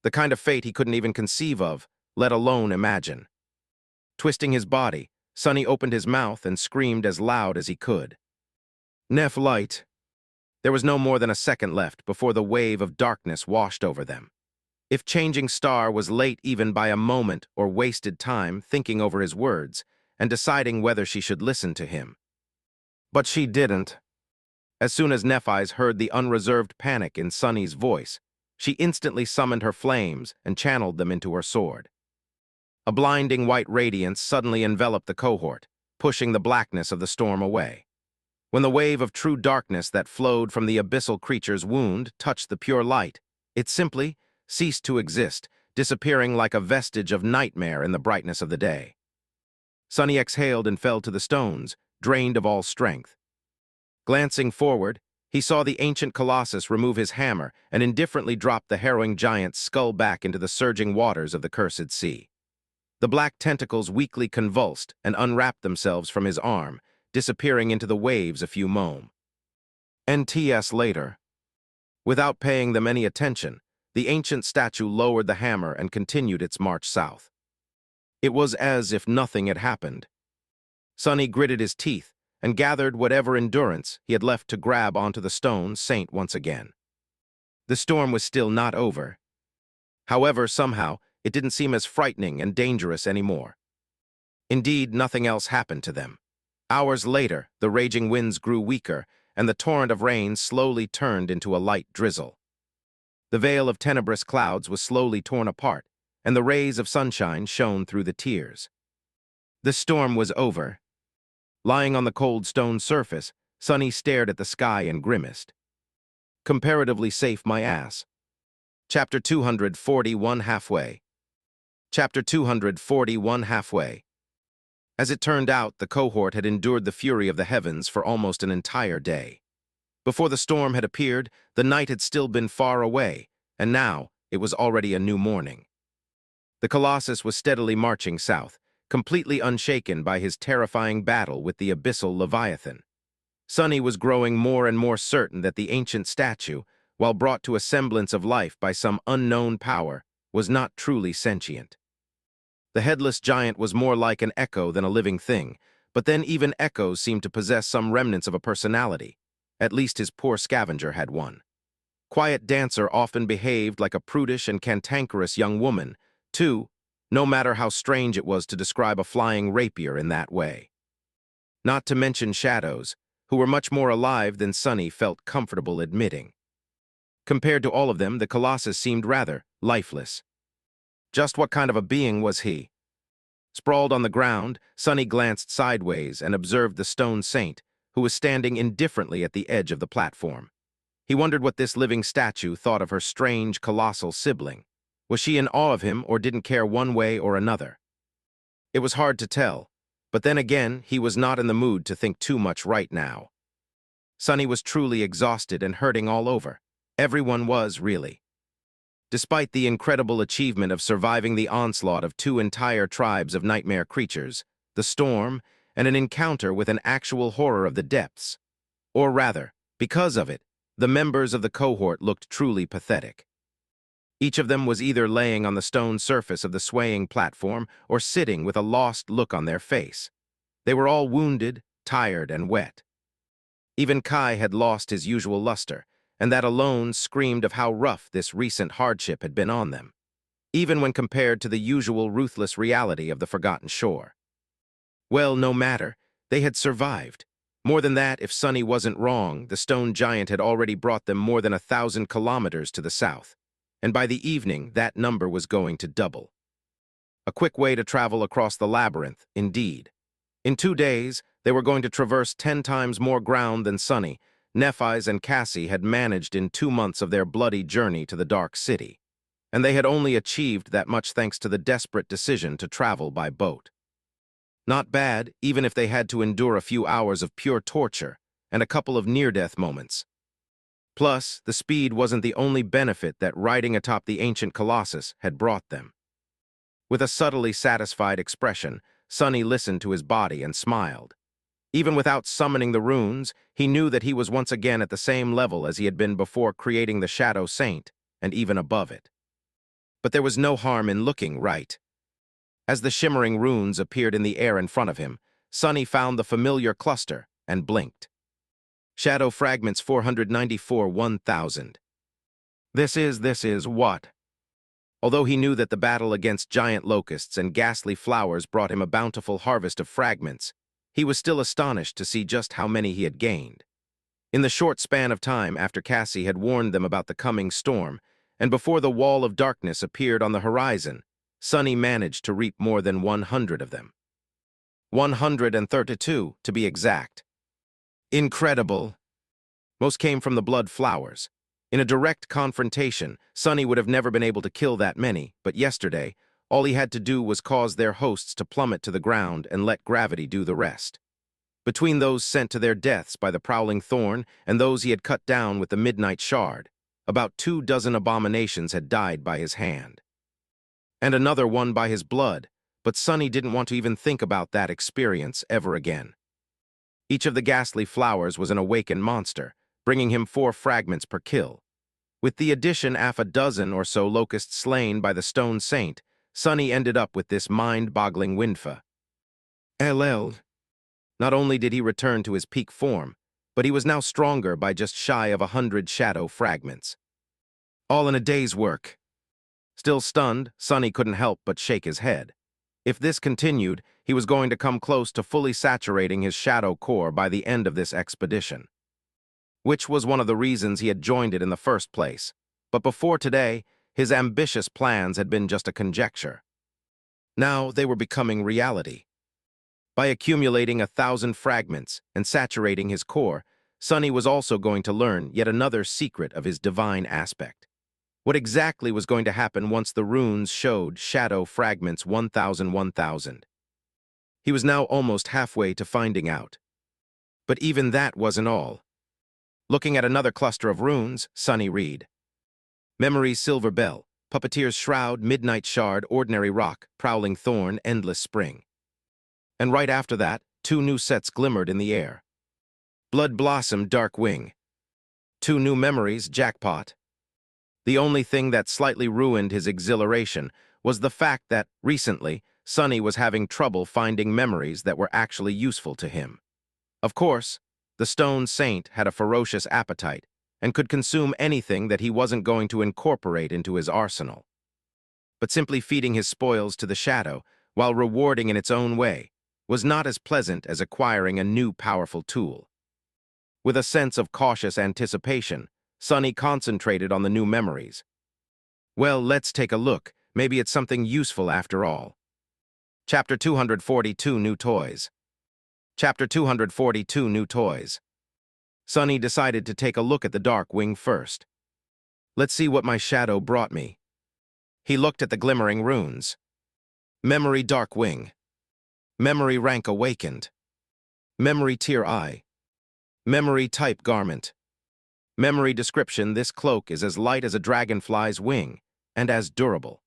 The kind of fate he couldn't even conceive of, let alone imagine. Twisting his body, Sonny opened his mouth and screamed as loud as he could. Neph light. There was no more than a second left before the wave of darkness washed over them. If Changing Star was late even by a moment or wasted time thinking over his words and deciding whether she should listen to him. But she didn't. As soon as Nephis heard the unreserved panic in Sonny's voice, she instantly summoned her flames and channeled them into her sword. A blinding white radiance suddenly enveloped the cohort, pushing the blackness of the storm away. When the wave of true darkness that flowed from the abyssal creature's wound touched the pure light, it simply ceased to exist, disappearing like a vestige of nightmare in the brightness of the day. Sonny exhaled and fell to the stones, drained of all strength. Glancing forward, he saw the ancient colossus remove his hammer and indifferently drop the harrowing giant's skull back into the surging waters of the cursed sea. The black tentacles weakly convulsed and unwrapped themselves from his arm, disappearing into the waves a few moments. NTS later. Without paying them any attention, the ancient statue lowered the hammer and continued its march south. It was as if nothing had happened. Sonny gritted his teeth and gathered whatever endurance he had left to grab onto the stone saint once again. The storm was still not over. However, somehow, it didn't seem as frightening and dangerous anymore. Indeed, nothing else happened to them. Hours later, the raging winds grew weaker, and the torrent of rain slowly turned into a light drizzle. The veil of tenebrous clouds was slowly torn apart, and the rays of sunshine shone through the tears. The storm was over. Lying on the cold stone surface, Sonny stared at the sky and grimaced. Comparatively safe, my ass. Chapter 241 halfway. Chapter 241 halfway. As it turned out, the cohort had endured the fury of the heavens for almost an entire day. Before the storm had appeared, the night had still been far away, and now it was already a new morning. The Colossus was steadily marching south, completely unshaken by his terrifying battle with the abyssal Leviathan. Sonny was growing more and more certain that the ancient statue, while brought to a semblance of life by some unknown power, was not truly sentient. The headless giant was more like an echo than a living thing, but then even echoes seemed to possess some remnants of a personality. At least his poor scavenger had one. Quiet Dancer often behaved like a prudish and cantankerous young woman, too, no matter how strange it was to describe a flying rapier in that way. Not to mention Shadows, who were much more alive than Sonny felt comfortable admitting. Compared to all of them, the Colossus seemed rather lifeless. Just what kind of a being was he? Sprawled on the ground, Sonny glanced sideways and observed the stone saint, who was standing indifferently at the edge of the platform. He wondered what this living statue thought of her strange, colossal sibling. Was she in awe of him or didn't care one way or another? It was hard to tell. But then again, he was not in the mood to think too much right now. Sunny was truly exhausted and hurting all over. Everyone was, really. Despite the incredible achievement of surviving the onslaught of 2 entire tribes of nightmare creatures, the storm, and an encounter with an actual horror of the depths. Or rather, because of it, the members of the cohort looked truly pathetic. Each of them was either laying on the stone surface of the swaying platform or sitting with a lost look on their face. They were all wounded, tired, and wet. Even Kai had lost his usual luster, and that alone screamed of how rough this recent hardship had been on them, even when compared to the usual ruthless reality of the Forgotten Shore. Well, no matter, they had survived. More than that, if Sunny wasn't wrong, the stone giant had already brought them more than 1,000 kilometers to the south, and by the evening, that number was going to double. A quick way to travel across the labyrinth, indeed. In 2 days, they were going to traverse 10 times more ground than Sunny, Nephis, and Cassie had managed in 2 months of their bloody journey to the Dark City, and they had only achieved that much thanks to the desperate decision to travel by boat. Not bad, even if they had to endure a few hours of pure torture and a couple of near-death moments. Plus, the speed wasn't the only benefit that riding atop the ancient colossus had brought them. With a subtly satisfied expression, Sunny listened to his body and smiled. Even without summoning the runes, he knew that he was once again at the same level as he had been before creating the Shadow Saint, and even above it. But there was no harm in looking right. As the shimmering runes appeared in the air in front of him, Sunny found the familiar cluster and blinked. Shadow Fragments 494 1000. This is what? Although he knew that the battle against giant locusts and ghastly flowers brought him a bountiful harvest of fragments, he was still astonished to see just how many he had gained. In the short span of time after Cassie had warned them about the coming storm, and before the wall of darkness appeared on the horizon, Sunny managed to reap more than 100 of them. 132, to be exact. Incredible. Most came from the blood flowers. In a direct confrontation, Sunny would have never been able to kill that many, but yesterday, all he had to do was cause their hosts to plummet to the ground and let gravity do the rest. Between those sent to their deaths by the prowling thorn and those he had cut down with the midnight shard, about 24 abominations had died by his hand. And another one by his blood, but Sunny didn't want to even think about that experience ever again. Each of the ghastly flowers was an awakened monster, bringing him 4 fragments per kill. With the addition of a dozen or so locusts slain by the Stone Saint, Sunny ended up with this mind-boggling windfa. LL. Not only did he return to his peak form, but he was now stronger by just shy of 100 shadow fragments. All in a day's work. Still stunned, Sunny couldn't help but shake his head. If this continued, he was going to come close to fully saturating his shadow core by the end of this expedition. Which was one of the reasons he had joined it in the first place. But before today, his ambitious plans had been just a conjecture. Now they were becoming reality. By accumulating 1,000 fragments and saturating his core, Sunny was also going to learn yet another secret of his divine aspect. What exactly was going to happen once the runes showed Shadow Fragments 1000. He was now almost halfway to finding out. But even that wasn't all. Looking at another cluster of runes, Sunny read: Memory's Silver Bell, Puppeteer's Shroud, Midnight Shard, Ordinary Rock, Prowling Thorn, Endless Spring. And right after that, 2 new sets glimmered in the air. Blood Blossom, Dark Wing. 2 new memories, Jackpot. The only thing that slightly ruined his exhilaration was the fact that, recently, Sunny was having trouble finding memories that were actually useful to him. Of course, the Stone Saint had a ferocious appetite and could consume anything that he wasn't going to incorporate into his arsenal. But simply feeding his spoils to the shadow, while rewarding in its own way, was not as pleasant as acquiring a new powerful tool. With a sense of cautious anticipation, Sunny concentrated on the new memories. Well, let's take a look. Maybe it's something useful after all. Chapter 242, New Toys. Chapter 242, New Toys. Sunny decided to take a look at the Dark Wing first. Let's see what my shadow brought me. He looked at the glimmering runes. Memory Dark Wing. Memory rank awakened. Memory tier I. Memory type garment. Memory description: this cloak is as light as a dragonfly's wing, and as durable.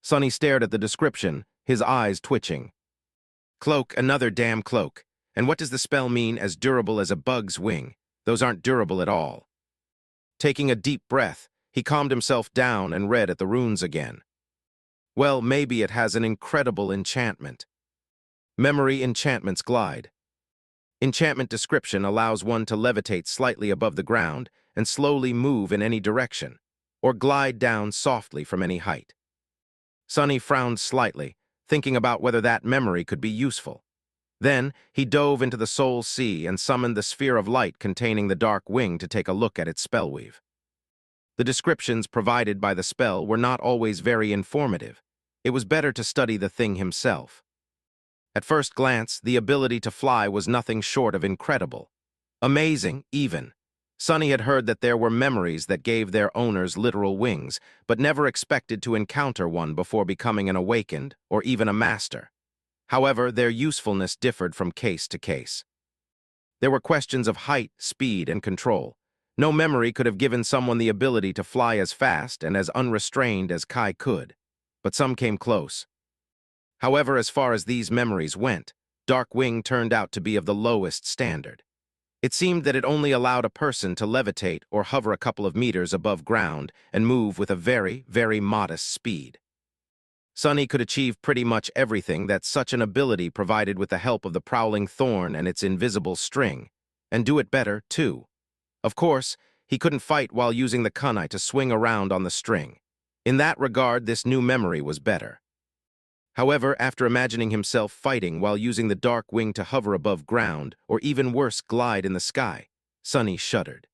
Sunny stared at the description, his eyes twitching. Cloak, another damn cloak. And what does the spell mean, as durable as a bug's wing? Those aren't durable at all. Taking a deep breath, he calmed himself down and read at the runes again. Well, maybe it has an incredible enchantment. Memory enchantments glide. Enchantment description allows one to levitate slightly above the ground and slowly move in any direction, or glide down softly from any height. Sunny frowned slightly, thinking about whether that memory could be useful. Then, he dove into the soul sea and summoned the sphere of light containing the dark wing to take a look at its spellweave. The descriptions provided by the spell were not always very informative. It was better to study the thing himself. At first glance, the ability to fly was nothing short of incredible. Amazing, even. Sunny had heard that there were memories that gave their owners literal wings, but never expected to encounter one before becoming an awakened, or even a master. However, their usefulness differed from case to case. There were questions of height, speed, and control. No memory could have given someone the ability to fly as fast and as unrestrained as Kai could, but some came close. However, as far as these memories went, Dark Wing turned out to be of the lowest standard. It seemed that it only allowed a person to levitate or hover a couple of meters above ground and move with a very, very modest speed. Sunny could achieve pretty much everything that such an ability provided with the help of the prowling thorn and its invisible string, and do it better, too. Of course, he couldn't fight while using the kunai to swing around on the string. In that regard, this new memory was better. However, after imagining himself fighting while using the dark wing to hover above ground, or even worse, glide in the sky, Sunny shuddered.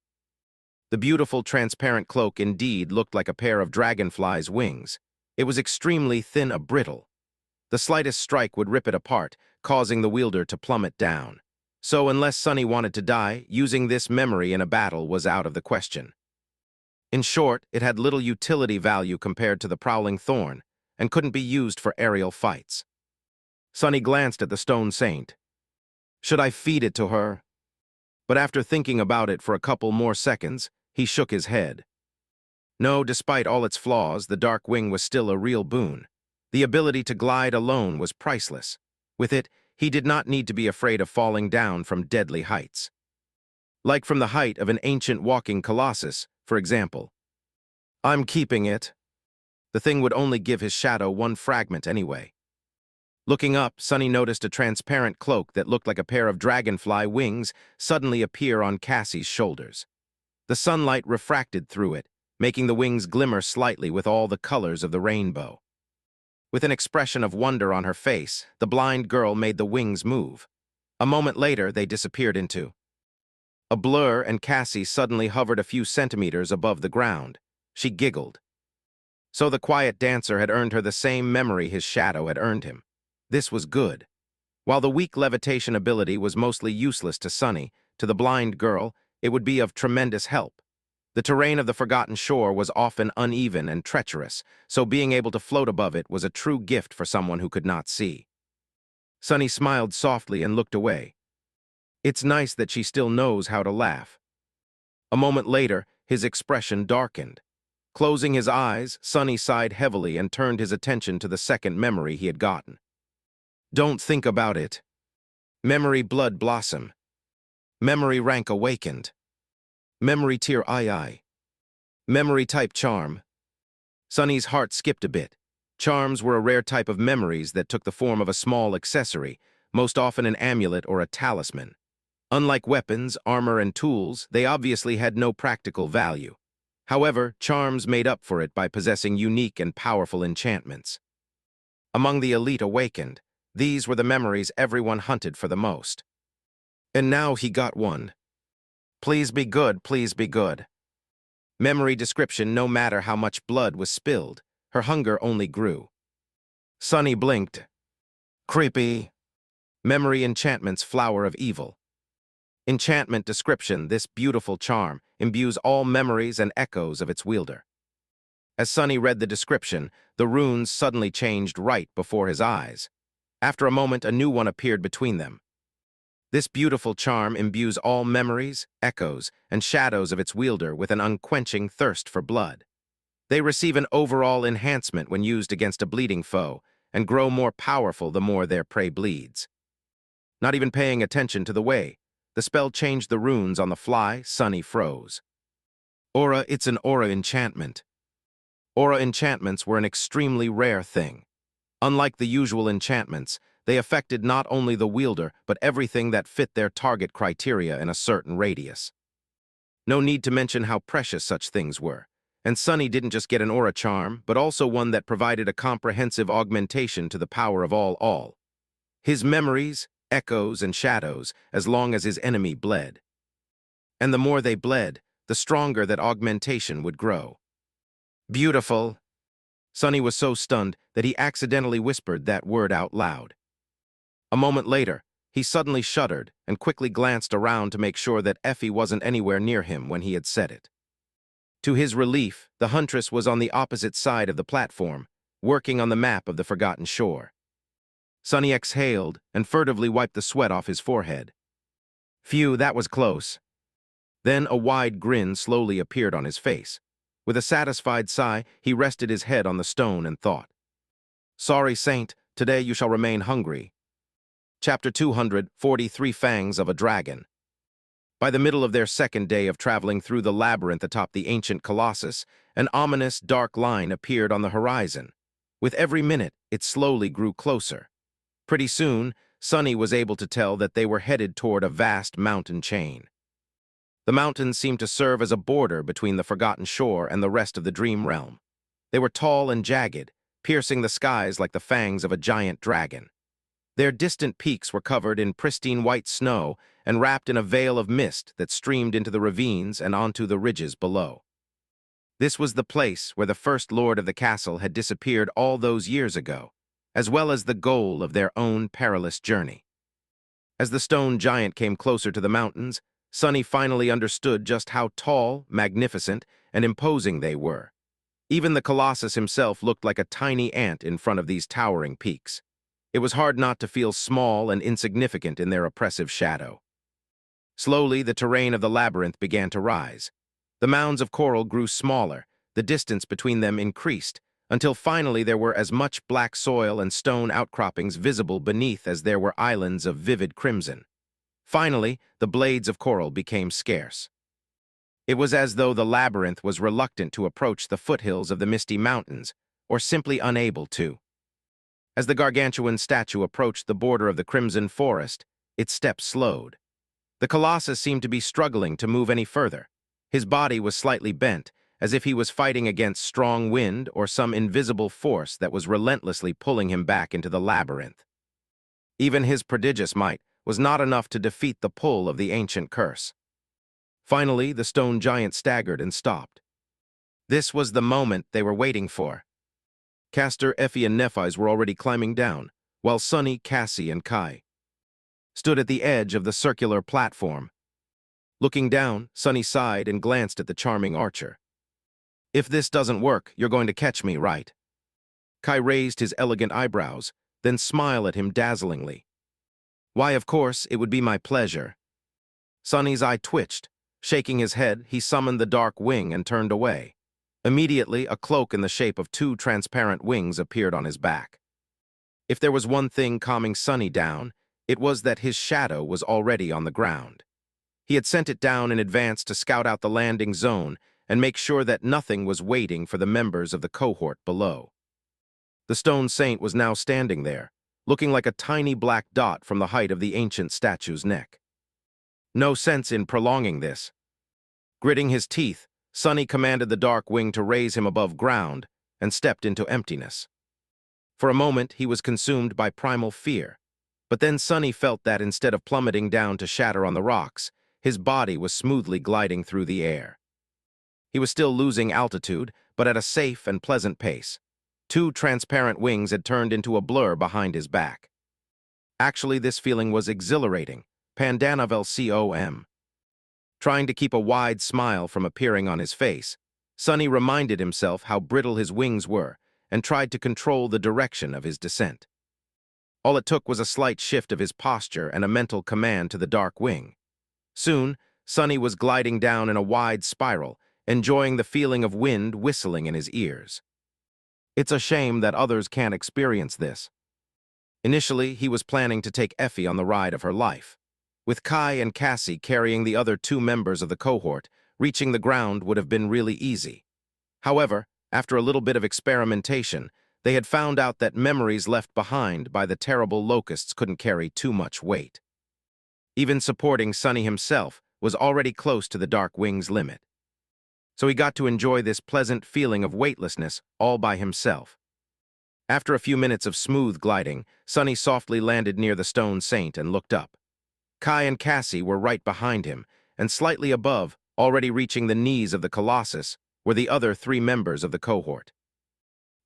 The beautiful transparent cloak indeed looked like a pair of dragonfly's wings. It was extremely thin, brittle. The slightest strike would rip it apart, causing the wielder to plummet down. So unless Sunny wanted to die, using this memory in a battle was out of the question. In short, it had little utility value compared to the prowling thorn, and couldn't be used for aerial fights. Sunny glanced at the stone saint. Should I feed it to her? But after thinking about it for a couple more seconds, he shook his head. No, despite all its flaws, the dark wing was still a real boon. The ability to glide alone was priceless. With it, he did not need to be afraid of falling down from deadly heights. Like from the height of an ancient walking colossus, for example. I'm keeping it. The thing would only give his shadow one fragment anyway. Looking up, Sunny noticed a transparent cloak that looked like a pair of dragonfly wings suddenly appear on Cassie's shoulders. The sunlight refracted through it, making the wings glimmer slightly with all the colors of the rainbow. With an expression of wonder on her face, the blind girl made the wings move. A moment later, they disappeared into a blur, and Cassie suddenly hovered a few centimeters above the ground. She giggled. So the quiet dancer had earned her the same memory his shadow had earned him. This was good. While the weak levitation ability was mostly useless to Sunny, to the blind girl, it would be of tremendous help. The terrain of the Forgotten Shore was often uneven and treacherous, so being able to float above it was a true gift for someone who could not see. Sunny smiled softly and looked away. It's nice that she still knows how to laugh. A moment later, his expression darkened. Closing his eyes, Sunny sighed heavily and turned his attention to the second memory he had gotten. Don't think about it. Memory blood blossom. Memory rank awakened. Memory tier II. Memory type charm. Sunny's heart skipped a bit. Charms were a rare type of memories that took the form of a small accessory, most often an amulet or a talisman. Unlike weapons, armor, and tools, they obviously had no practical value. However, charms made up for it by possessing unique and powerful enchantments. Among the elite awakened, these were the memories everyone hunted for the most. And now he got one. Please be good, please be good. Memory description: no matter how much blood was spilled, her hunger only grew. Sunny blinked. Creepy. Memory enchantment's flower of evil. Enchantment description: this beautiful charm imbues all memories and echoes of its wielder. As Sunny read the description, the runes suddenly changed right before his eyes. After a moment, a new one appeared between them. This beautiful charm imbues all memories, echoes, and shadows of its wielder with an unquenching thirst for blood. They receive an overall enhancement when used against a bleeding foe, and grow more powerful the more their prey bleeds. Not even paying attention to the way, the spell changed the runes on the fly. Sunny froze. Aura, it's an aura enchantment. Aura enchantments were an extremely rare thing. Unlike the usual enchantments, they affected not only the wielder, but everything that fit their target criteria in a certain radius. No need to mention how precious such things were. And Sunny didn't just get an aura charm, but also one that provided a comprehensive augmentation to the power of all. His memories, echoes, and shadows, as long as his enemy bled. And the more they bled, the stronger that augmentation would grow. Beautiful. Sunny was so stunned that he accidentally whispered that word out loud. A moment later, he suddenly shuddered and quickly glanced around to make sure that Effie wasn't anywhere near him when he had said it. To his relief, the huntress was on the opposite side of the platform, working on the map of the forgotten shore. Sunny exhaled and furtively wiped the sweat off his forehead. Phew, that was close. Then a wide grin slowly appeared on his face. With a satisfied sigh, he rested his head on the stone and thought. Sorry, Saint, today you shall remain hungry. Chapter 243 Fangs of a Dragon. By the middle of their second day of traveling through the labyrinth atop the ancient colossus, an ominous, dark line appeared on the horizon. With every minute, it slowly grew closer. Pretty soon, Sunny was able to tell that they were headed toward a vast mountain chain. The mountains seemed to serve as a border between the forgotten shore and the rest of the dream realm. They were tall and jagged, piercing the skies like the fangs of a giant dragon. Their distant peaks were covered in pristine white snow and wrapped in a veil of mist that streamed into the ravines and onto the ridges below. This was the place where the first lord of the castle had disappeared all those years ago, as well as the goal of their own perilous journey. As the stone giant came closer to the mountains, Sunny finally understood just how tall, magnificent, and imposing they were. Even the Colossus himself looked like a tiny ant in front of these towering peaks. It was hard not to feel small and insignificant in their oppressive shadow. Slowly, the terrain of the labyrinth began to rise. The mounds of coral grew smaller, the distance between them increased, until finally there were as much black soil and stone outcroppings visible beneath as there were islands of vivid crimson. Finally, the blades of coral became scarce. It was as though the labyrinth was reluctant to approach the foothills of the misty mountains, or simply unable to. As the gargantuan statue approached the border of the crimson forest, its steps slowed. The Colossus seemed to be struggling to move any further. His body was slightly bent, as if he was fighting against strong wind or some invisible force that was relentlessly pulling him back into the labyrinth. Even his prodigious might was not enough to defeat the pull of the ancient curse. Finally, the stone giant staggered and stopped. This was the moment they were waiting for. Castor, Effie, and Nephis were already climbing down, while Sunny, Cassie, and Kai stood at the edge of the circular platform. Looking down, Sunny sighed and glanced at the charming archer. If this doesn't work, you're going to catch me, right? Kai raised his elegant eyebrows, then smiled at him dazzlingly. Why, of course, it would be my pleasure. Sunny's eye twitched. Shaking his head, he summoned the dark wing and turned away. Immediately, a cloak in the shape of two transparent wings appeared on his back. If there was one thing calming Sunny down, it was that his shadow was already on the ground. He had sent it down in advance to scout out the landing zone and make sure that nothing was waiting for the members of the cohort below. The stone saint was now standing there, looking like a tiny black dot from the height of the ancient statue's neck. No sense in prolonging this. Gritting his teeth, Sunny commanded the dark wing to raise him above ground and stepped into emptiness. For a moment, he was consumed by primal fear, but then Sunny felt that instead of plummeting down to shatter on the rocks, his body was smoothly gliding through the air. He was still losing altitude, but at a safe and pleasant pace. Two transparent wings had turned into a blur behind his back. Actually, this feeling was exhilarating. Pandanavel com. Trying to keep a wide smile from appearing on his face, Sunny reminded himself how brittle his wings were and tried to control the direction of his descent. All it took was a slight shift of his posture and a mental command to the dark wing. Soon, Sonny was gliding down in a wide spiral, enjoying the feeling of wind whistling in his ears. It's a shame that others can't experience this. Initially, he was planning to take Effie on the ride of her life. With Kai and Cassie carrying the other two members of the cohort, reaching the ground would have been really easy. However, after a little bit of experimentation, they had found out that memories left behind by the terrible locusts couldn't carry too much weight. Even supporting Sonny himself was already close to the dark wing's limit. So he got to enjoy this pleasant feeling of weightlessness all by himself. After a few minutes of smooth gliding, Sonny softly landed near the stone saint and looked up. Kai and Cassie were right behind him, and slightly above, already reaching the knees of the Colossus, were the other three members of the cohort.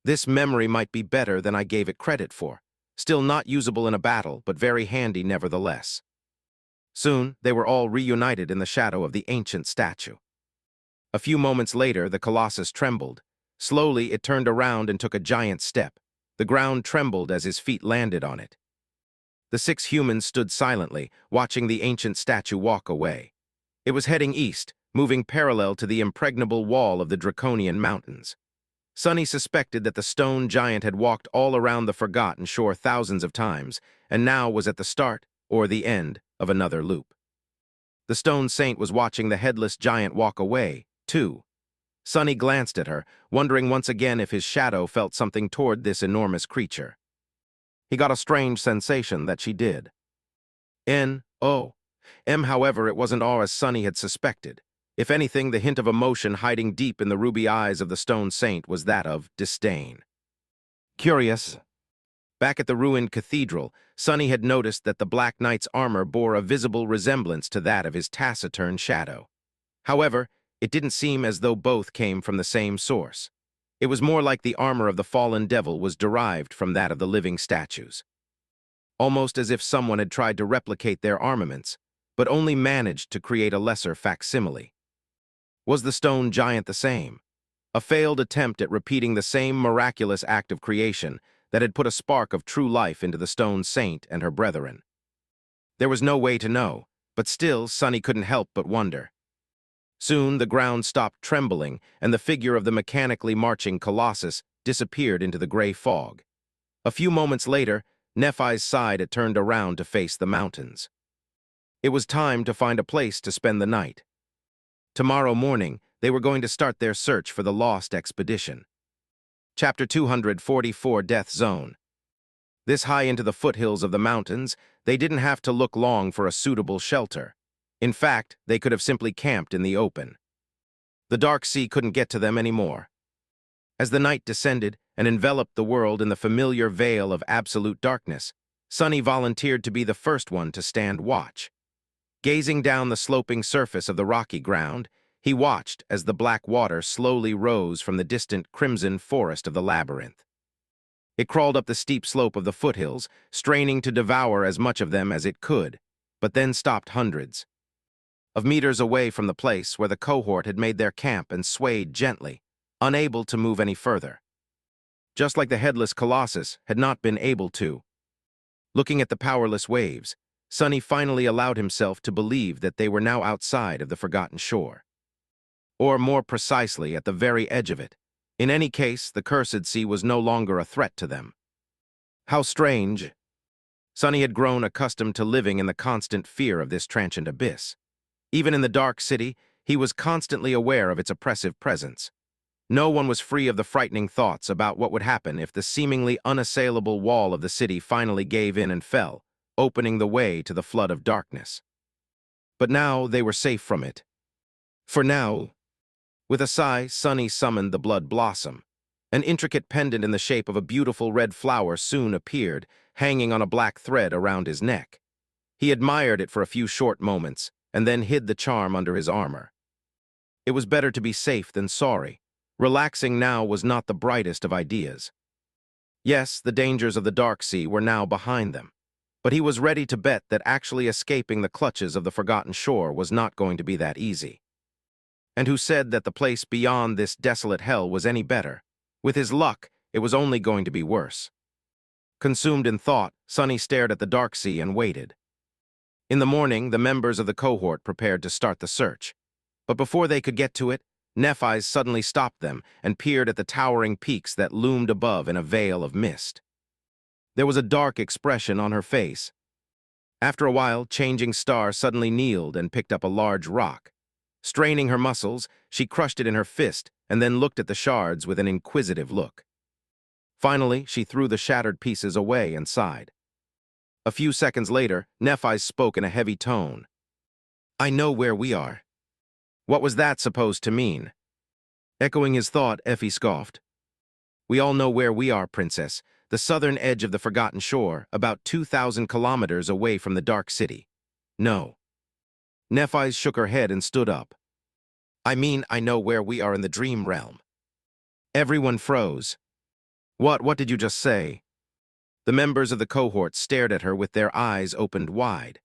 This memory might be better than I gave it credit for, still not usable in a battle, but very handy nevertheless. Soon, they were all reunited in the shadow of the ancient statue. A few moments later, the Colossus trembled. Slowly, it turned around and took a giant step. The ground trembled as his feet landed on it. The 6 humans stood silently, watching the ancient statue walk away. It was heading east, moving parallel to the impregnable wall of the Draconian mountains. Sonny suspected that the stone giant had walked all around the forgotten shore thousands of times, and now was at the start, or the end, of another loop. The stone saint was watching the headless giant walk away, too. Sonny glanced at her, wondering once again if his shadow felt something toward this enormous creature. He got a strange sensation that she did. However, it wasn't all as Sonny had suspected. If anything, the hint of emotion hiding deep in the ruby eyes of the stone saint was that of disdain. Curious. Back at the ruined cathedral, Sonny had noticed that the Black Knight's armor bore a visible resemblance to that of his taciturn shadow. However, it didn't seem as though both came from the same source. It was more like the armor of the fallen devil was derived from that of the living statues. Almost as if someone had tried to replicate their armaments, but only managed to create a lesser facsimile. Was the stone giant the same? A failed attempt at repeating the same miraculous act of creation that had put a spark of true life into the stone saint and her brethren. There was no way to know, but still Sonny couldn't help but wonder. Soon the ground stopped trembling, and the figure of the mechanically marching Colossus disappeared into the gray fog. A few moments later, Nephis sighed and turned around to face the mountains. It was time to find a place to spend the night. Tomorrow morning, they were going to start their search for the lost expedition. Chapter 244, Death Zone. This high into the foothills of the mountains, they didn't have to look long for a suitable shelter. In fact, they could have simply camped in the open. The dark sea couldn't get to them anymore. As the night descended and enveloped the world in the familiar veil of absolute darkness, Sonny volunteered to be the first one to stand watch. Gazing down the sloping surface of the rocky ground, he watched as the black water slowly rose from the distant crimson forest of the labyrinth. It crawled up the steep slope of the foothills, straining to devour as much of them as it could, but then stopped hundreds of meters away from the place where the cohort had made their camp and swayed gently, unable to move any further. Just like the headless Colossus had not been able to. Looking at the powerless waves, Sonny finally allowed himself to believe that they were now outside of the forgotten shore. Or more precisely, at the very edge of it. In any case, the cursed sea was no longer a threat to them. How strange. Sonny had grown accustomed to living in the constant fear of this transient abyss. Even in the dark city, he was constantly aware of its oppressive presence. No one was free of the frightening thoughts about what would happen if the seemingly unassailable wall of the city finally gave in and fell, opening the way to the flood of darkness. But now they were safe from it. For now. With a sigh, Sonny summoned the blood blossom. An intricate pendant in the shape of a beautiful red flower soon appeared, hanging on a black thread around his neck. He admired it for a few short moments, and then hid the charm under his armor. It was better to be safe than sorry. Relaxing now was not the brightest of ideas. Yes, the dangers of the dark sea were now behind them, but he was ready to bet that actually escaping the clutches of the forgotten shore was not going to be that easy. And who said that the place beyond this desolate hell was any better? With his luck, it was only going to be worse. Consumed in thought, Sunny stared at the dark sea and waited. In the morning, the members of the cohort prepared to start the search. But before they could get to it, Nephis suddenly stopped them and peered at the towering peaks that loomed above in a veil of mist. There was a dark expression on her face. After a while, Changing Star suddenly kneeled and picked up a large rock. Straining her muscles, she crushed it in her fist and then looked at the shards with an inquisitive look. Finally, she threw the shattered pieces away and sighed. A few seconds later, Nephis spoke in a heavy tone. "I know where we are." What was that supposed to mean? Echoing his thought, Effie scoffed. "We all know where we are, Princess. The southern edge of the Forgotten Shore, about 2,000 kilometers away from the Dark City." "No." Nephis shook her head and stood up. "I mean, I know where we are in the dream realm." Everyone froze. What did you just say?" The members of the cohort stared at her with their eyes opened wide.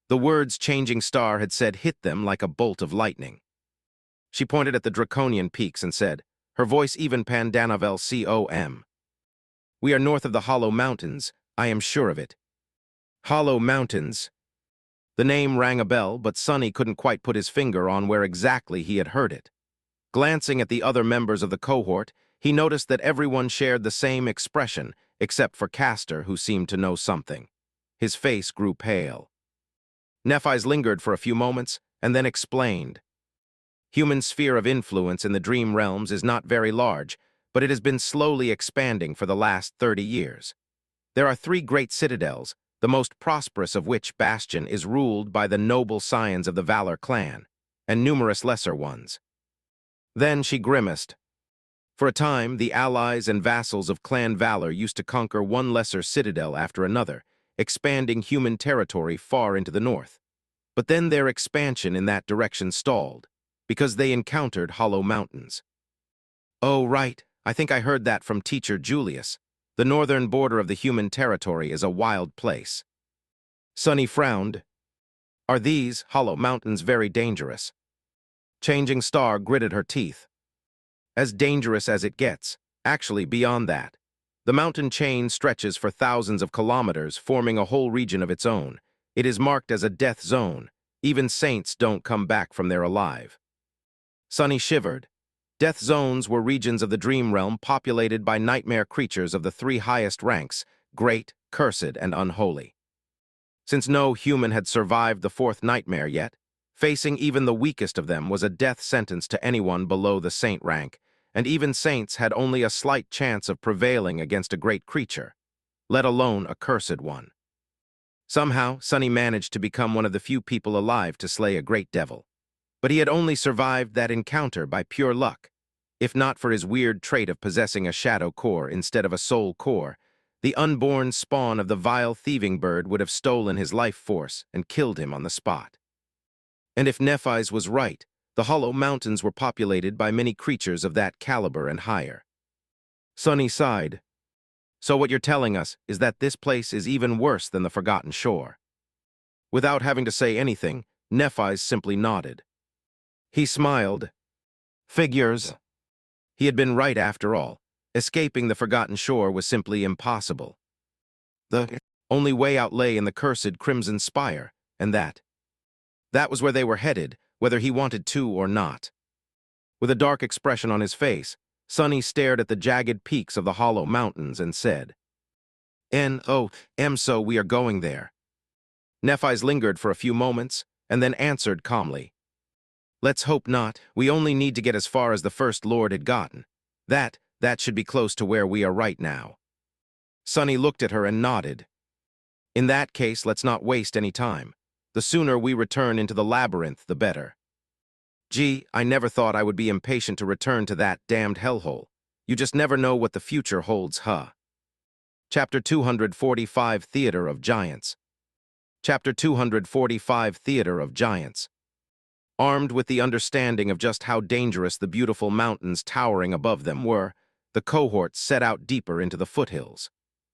The words Changing Star had said hit them like a bolt of lightning. She pointed at the draconian peaks and said, her voice even Pandanavel com. "We are north of the Hollow Mountains, I am sure of it." Hollow Mountains. The name rang a bell, but Sunny couldn't quite put his finger on where exactly he had heard it. Glancing at the other members of the cohort, he noticed that everyone shared the same expression, except for Castor, who seemed to know something. His face grew pale. Nephis lingered for a few moments, and then explained. "Human sphere of influence in the dream realms is not very large, but it has been slowly expanding for the last 30 years. There are 3 great citadels, the most prosperous of which, Bastion, is ruled by the noble scions of the Valor clan, and numerous lesser ones." Then she grimaced. For a time, the allies and vassals of Clan Valor used to conquer one lesser citadel after another, expanding human territory far into the north. But then their expansion in that direction stalled, because they encountered Hollow Mountains. "Oh, right, I think I heard that from Teacher Julius. The northern border of the human territory is a wild place." Sunny frowned. "Are these Hollow Mountains very dangerous?" Changing Star gritted her teeth. "As dangerous as it gets, actually beyond that. The mountain chain stretches for thousands of kilometers, forming a whole region of its own. It is marked as a death zone. Even saints don't come back from there alive." Sunny shivered. Death zones were regions of the dream realm populated by nightmare creatures of the 3 highest ranks, great, cursed, and unholy. Since no human had survived the 4th nightmare yet, facing even the weakest of them was a death sentence to anyone below the saint rank, and even saints had only a slight chance of prevailing against a great creature, let alone a cursed one. Somehow, Sunny managed to become one of the few people alive to slay a great devil. But he had only survived that encounter by pure luck. If not for his weird trait of possessing a shadow core instead of a soul core, the unborn spawn of the vile thieving bird would have stolen his life force and killed him on the spot. And if Nephis was right, the Hollow Mountains were populated by many creatures of that caliber and higher. Sunny sighed. "So what you're telling us is that this place is even worse than the Forgotten Shore." Without having to say anything, Nephis simply nodded. He smiled. Figures. He had been right after all. Escaping the Forgotten Shore was simply impossible. The only way out lay in the cursed Crimson Spire, and that was where they were headed, whether he wanted to or not. With a dark expression on his face, Sunny stared at the jagged peaks of the Hollow Mountains and said, So we are going there." Nephis lingered for a few moments, and then answered calmly. "Let's hope not. We only need to get as far as the First Lord had gotten. That should be close to where we are right now." Sunny looked at her and nodded. "In that case, let's not waste any time. The sooner we return into the labyrinth, the better." "Gee, I never thought I would be impatient to return to that damned hellhole. You just never know what the future holds, huh?" Chapter 245, Theater of Giants. Chapter 245, Theater of Giants. Armed with the understanding of just how dangerous the beautiful mountains towering above them were, the cohort set out deeper into the foothills.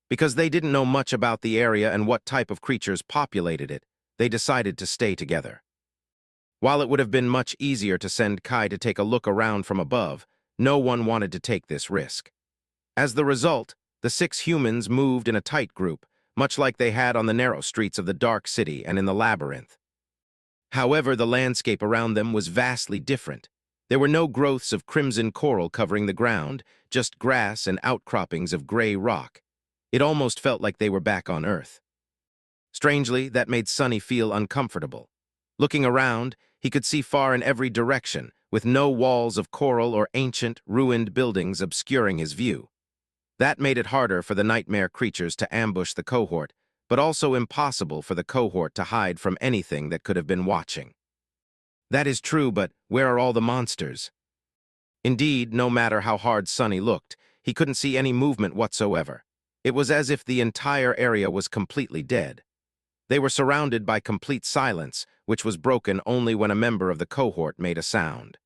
Because they didn't know much about the area and what type of creatures populated it, they decided to stay together. While it would have been much easier to send Kai to take a look around from above, no one wanted to take this risk. As the result, The 6 humans moved in a tight group, much like they had on the narrow streets of the dark city and in the labyrinth. However, the landscape around them was vastly different. There were no growths of crimson coral covering the ground, just grass and outcroppings of gray rock. It almost felt like they were back on Earth. Strangely, that made Sonny feel uncomfortable. Looking around, he could see far in every direction, with no walls of coral or ancient, ruined buildings obscuring his view. That made it harder for the nightmare creatures to ambush the cohort, but also impossible for the cohort to hide from anything that could have been watching. That is true, but where are all the monsters? Indeed, no matter how hard Sonny looked, he couldn't see any movement whatsoever. It was as if the entire area was completely dead. They were surrounded by complete silence, which was broken only when a member of the cohort made a sound.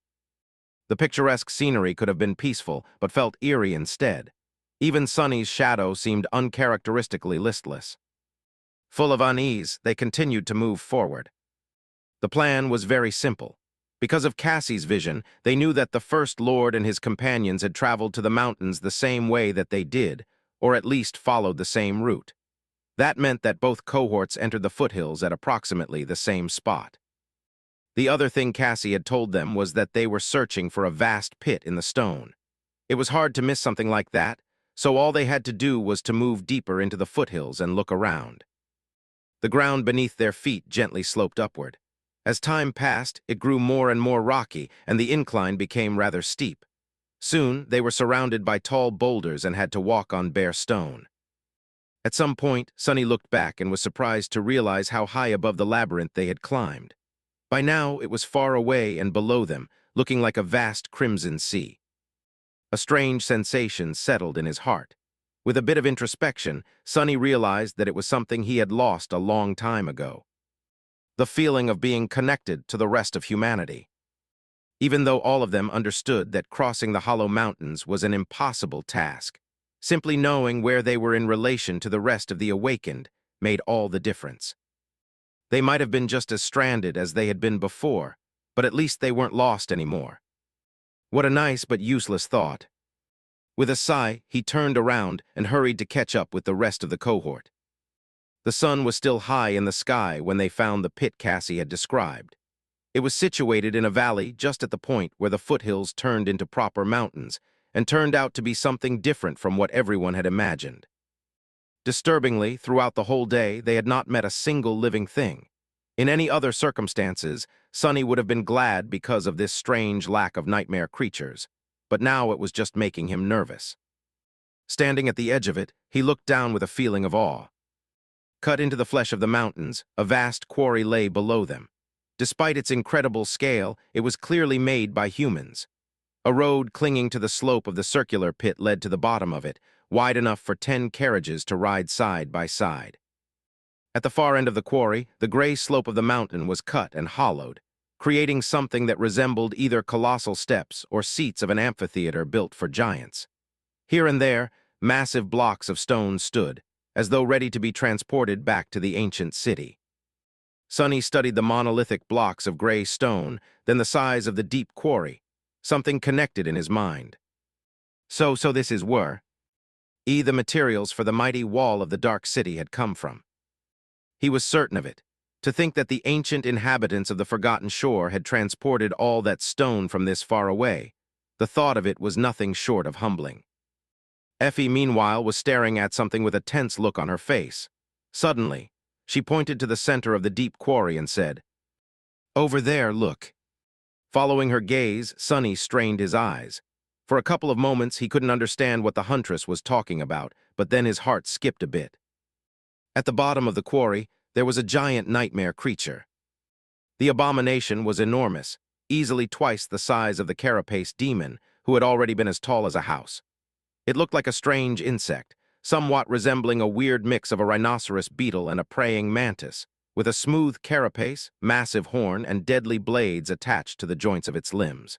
The picturesque scenery could have been peaceful, but felt eerie instead. Even Sonny's shadow seemed uncharacteristically listless. Full of unease, they continued to move forward. The plan was very simple. Because of Cassie's vision, they knew that the First Lord and his companions had traveled to the mountains the same way that they did, or at least followed the same route. That meant that both cohorts entered the foothills at approximately the same spot. The other thing Cassie had told them was that they were searching for a vast pit in the stone. It was hard to miss something like that, so all they had to do was to move deeper into the foothills and look around. The ground beneath their feet gently sloped upward. As time passed, it grew more and more rocky, and the incline became rather steep. Soon, they were surrounded by tall boulders and had to walk on bare stone. At some point, Sonny looked back and was surprised to realize how high above the labyrinth they had climbed. By now, it was far away and below them, looking like a vast crimson sea. A strange sensation settled in his heart. With a bit of introspection, Sonny realized that it was something he had lost a long time ago. The feeling of being connected to the rest of humanity. Even though all of them understood that crossing the Hollow Mountains was an impossible task, simply knowing where they were in relation to the rest of the awakened made all the difference. They might have been just as stranded as they had been before, but at least they weren't lost anymore. What a nice but useless thought. With a sigh, he turned around and hurried to catch up with the rest of the cohort. The sun was still high in the sky when they found the pit Cassie had described. It was situated in a valley just at the point where the foothills turned into proper mountains, and turned out to be something different from what everyone had imagined. Disturbingly, throughout the whole day, they had not met a single living thing. In any other circumstances, Sonny would have been glad because of this strange lack of nightmare creatures, but now it was just making him nervous. Standing at the edge of it, he looked down with a feeling of awe. Cut into the flesh of the mountains, a vast quarry lay below them. Despite its incredible scale, it was clearly made by humans. A road clinging to the slope of the circular pit led to the bottom of it, wide enough for 10 carriages to ride side by side. At the far end of the quarry, the gray slope of the mountain was cut and hollowed, creating something that resembled either colossal steps or seats of an amphitheater built for giants. Here and there, massive blocks of stone stood, as though ready to be transported back to the ancient city. Sonny studied the monolithic blocks of gray stone, then the size of the deep quarry. Something connected in his mind. So this is where the materials for the mighty wall of the dark city had come from. He was certain of it. To think that the ancient inhabitants of the Forgotten Shore had transported all that stone from this far away, the thought of it was nothing short of humbling. Effie, meanwhile, was staring at something with a tense look on her face. Suddenly, she pointed to the center of the deep quarry and said, "Over there, look." Following her gaze, Sonny strained his eyes. For a couple of moments, he couldn't understand what the huntress was talking about, but then his heart skipped a bit. At the bottom of the quarry, there was a giant nightmare creature. The abomination was enormous, easily twice the size of the carapace demon, who had already been as tall as a house. It looked like a strange insect, somewhat resembling a weird mix of a rhinoceros beetle and a praying mantis, with a smooth carapace, massive horn, and deadly blades attached to the joints of its limbs.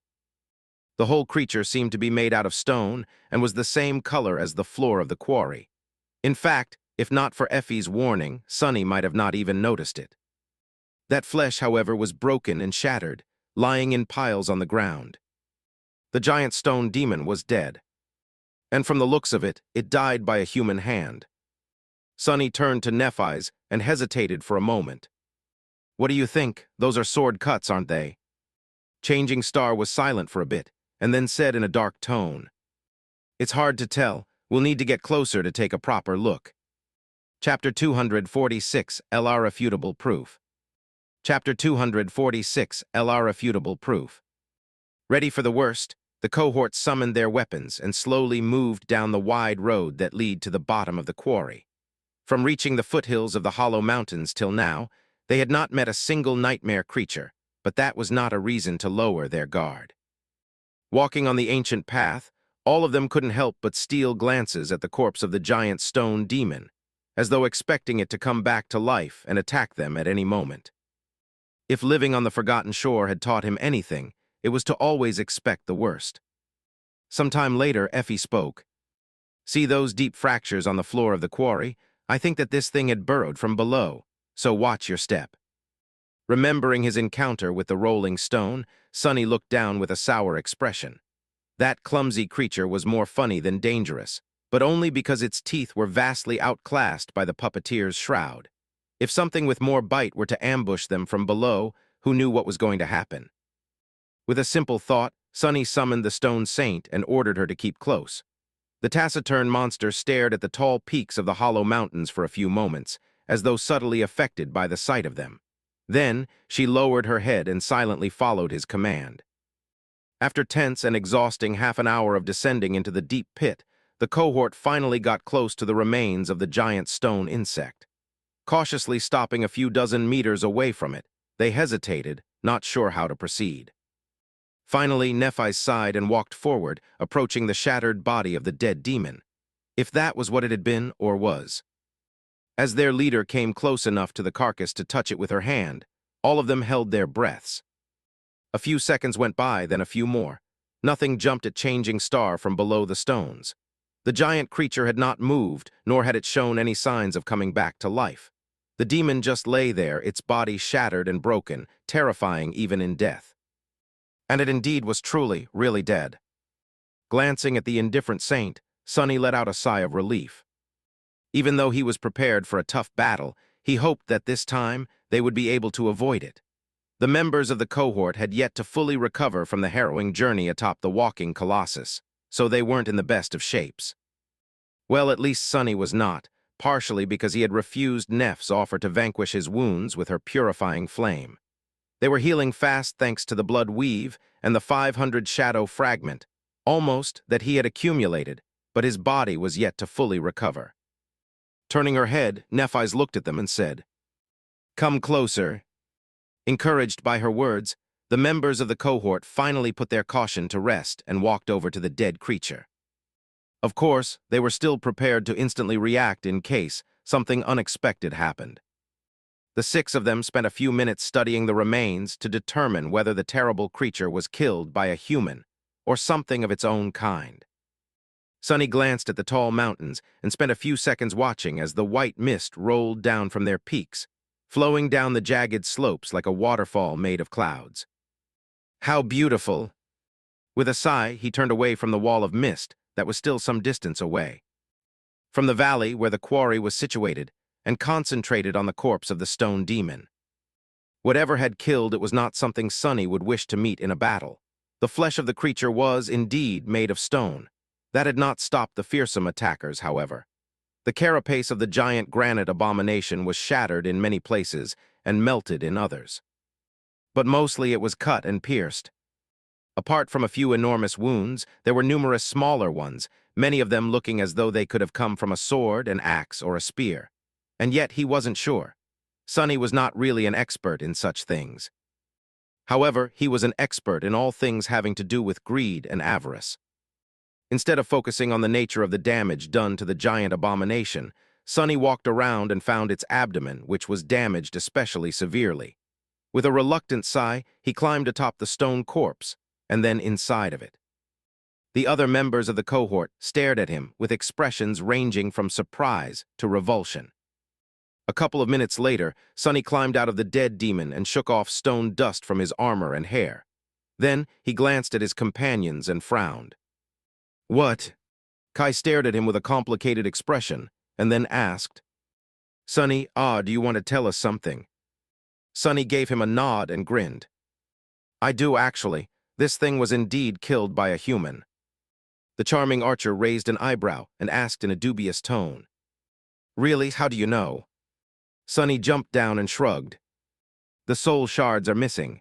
The whole creature seemed to be made out of stone and was the same color as the floor of the quarry. In fact, if not for Effie's warning, Sonny might have not even noticed it. That flesh, however, was broken and shattered, lying in piles on the ground. The giant stone demon was dead. And from the looks of it, it died by a human hand. Sonny turned to Nephis and hesitated for a moment. "What do you think? Those are sword cuts, aren't they?" Changing Star was silent for a bit, and then said in a dark tone, "It's hard to tell. We'll need to get closer to take a proper look." Chapter 246, Irrefutable Proof. Chapter 246, Irrefutable Proof. Ready for the worst, the cohort summoned their weapons and slowly moved down the wide road that lead to the bottom of the quarry. From reaching the foothills of the Hollow Mountains till now, they had not met a single nightmare creature, but that was not a reason to lower their guard. Walking on the ancient path, all of them couldn't help but steal glances at the corpse of the giant stone demon, as though expecting it to come back to life and attack them at any moment. If living on the Forgotten Shore had taught him anything, it was to always expect the worst. Some time later, Effie spoke. "See those deep fractures on the floor of the quarry? I think that this thing had burrowed from below, so watch your step." Remembering his encounter with the rolling stone, Sonny looked down with a sour expression. That clumsy creature was more funny than dangerous, but only because its teeth were vastly outclassed by the puppeteer's shroud. If something with more bite were to ambush them from below, who knew what was going to happen? With a simple thought, Sonny summoned the stone saint and ordered her to keep close. The taciturn monster stared at the tall peaks of the Hollow Mountains for a few moments, as though subtly affected by the sight of them. Then, she lowered her head and silently followed his command. After tense and exhausting half an hour of descending into the deep pit, the cohort finally got close to the remains of the giant stone insect. Cautiously stopping a few dozen meters away from it, they hesitated, not sure how to proceed. Finally, Nephis sighed and walked forward, approaching the shattered body of the dead demon, if that was what it had been or was. As their leader came close enough to the carcass to touch it with her hand, all of them held their breaths. A few seconds went by, then a few more. Nothing jumped at Changing Star from below the stones. The giant creature had not moved, nor had it shown any signs of coming back to life. The demon just lay there, its body shattered and broken, terrifying even in death. And it indeed was truly, really dead. Glancing at the indifferent saint, Sonny let out a sigh of relief. Even though he was prepared for a tough battle, he hoped that this time they would be able to avoid it. The members of the cohort had yet to fully recover from the harrowing journey atop the walking colossus, so they weren't in the best of shapes. Well, at least Sonny was not, partially because he had refused Neph's offer to vanquish his wounds with her purifying flame. They were healing fast thanks to the blood weave and the 500 shadow fragment, almost that he had accumulated, but his body was yet to fully recover. Turning her head, Nephis looked at them and said, "Come closer." Encouraged by her words, the members of the cohort finally put their caution to rest and walked over to the dead creature. Of course, they were still prepared to instantly react in case something unexpected happened. The 6 of them spent a few minutes studying the remains to determine whether the terrible creature was killed by a human or something of its own kind. Sonny glanced at the tall mountains and spent a few seconds watching as the white mist rolled down from their peaks, flowing down the jagged slopes like a waterfall made of clouds. How beautiful! With a sigh, he turned away from the wall of mist that was still some distance away. From the valley where the quarry was situated, and concentrated on the corpse of the stone demon. Whatever had killed it was not something Sonny would wish to meet in a battle. The flesh of the creature was, indeed, made of stone. That had not stopped the fearsome attackers, however. The carapace of the giant granite abomination was shattered in many places and melted in others. But mostly it was cut and pierced. Apart from a few enormous wounds, there were numerous smaller ones, many of them looking as though they could have come from a sword, an axe, or a spear. And yet he wasn't sure. Sonny was not really an expert in such things. However, he was an expert in all things having to do with greed and avarice. Instead of focusing on the nature of the damage done to the giant abomination, Sonny walked around and found its abdomen, which was damaged especially severely. With a reluctant sigh, he climbed atop the stone corpse, and then inside of it. The other members of the cohort stared at him with expressions ranging from surprise to revulsion. A couple of minutes later, Sonny climbed out of the dead demon and shook off stone dust from his armor and hair. Then he glanced at his companions and frowned. "What?" Kai stared at him with a complicated expression, and then asked, "Sonny, do you want to tell us something?" Sonny gave him a nod and grinned. "I do, actually. This thing was indeed killed by a human." The charming archer raised an eyebrow and asked in a dubious tone, "Really? How do you know?" Sonny jumped down and shrugged. "The soul shards are missing."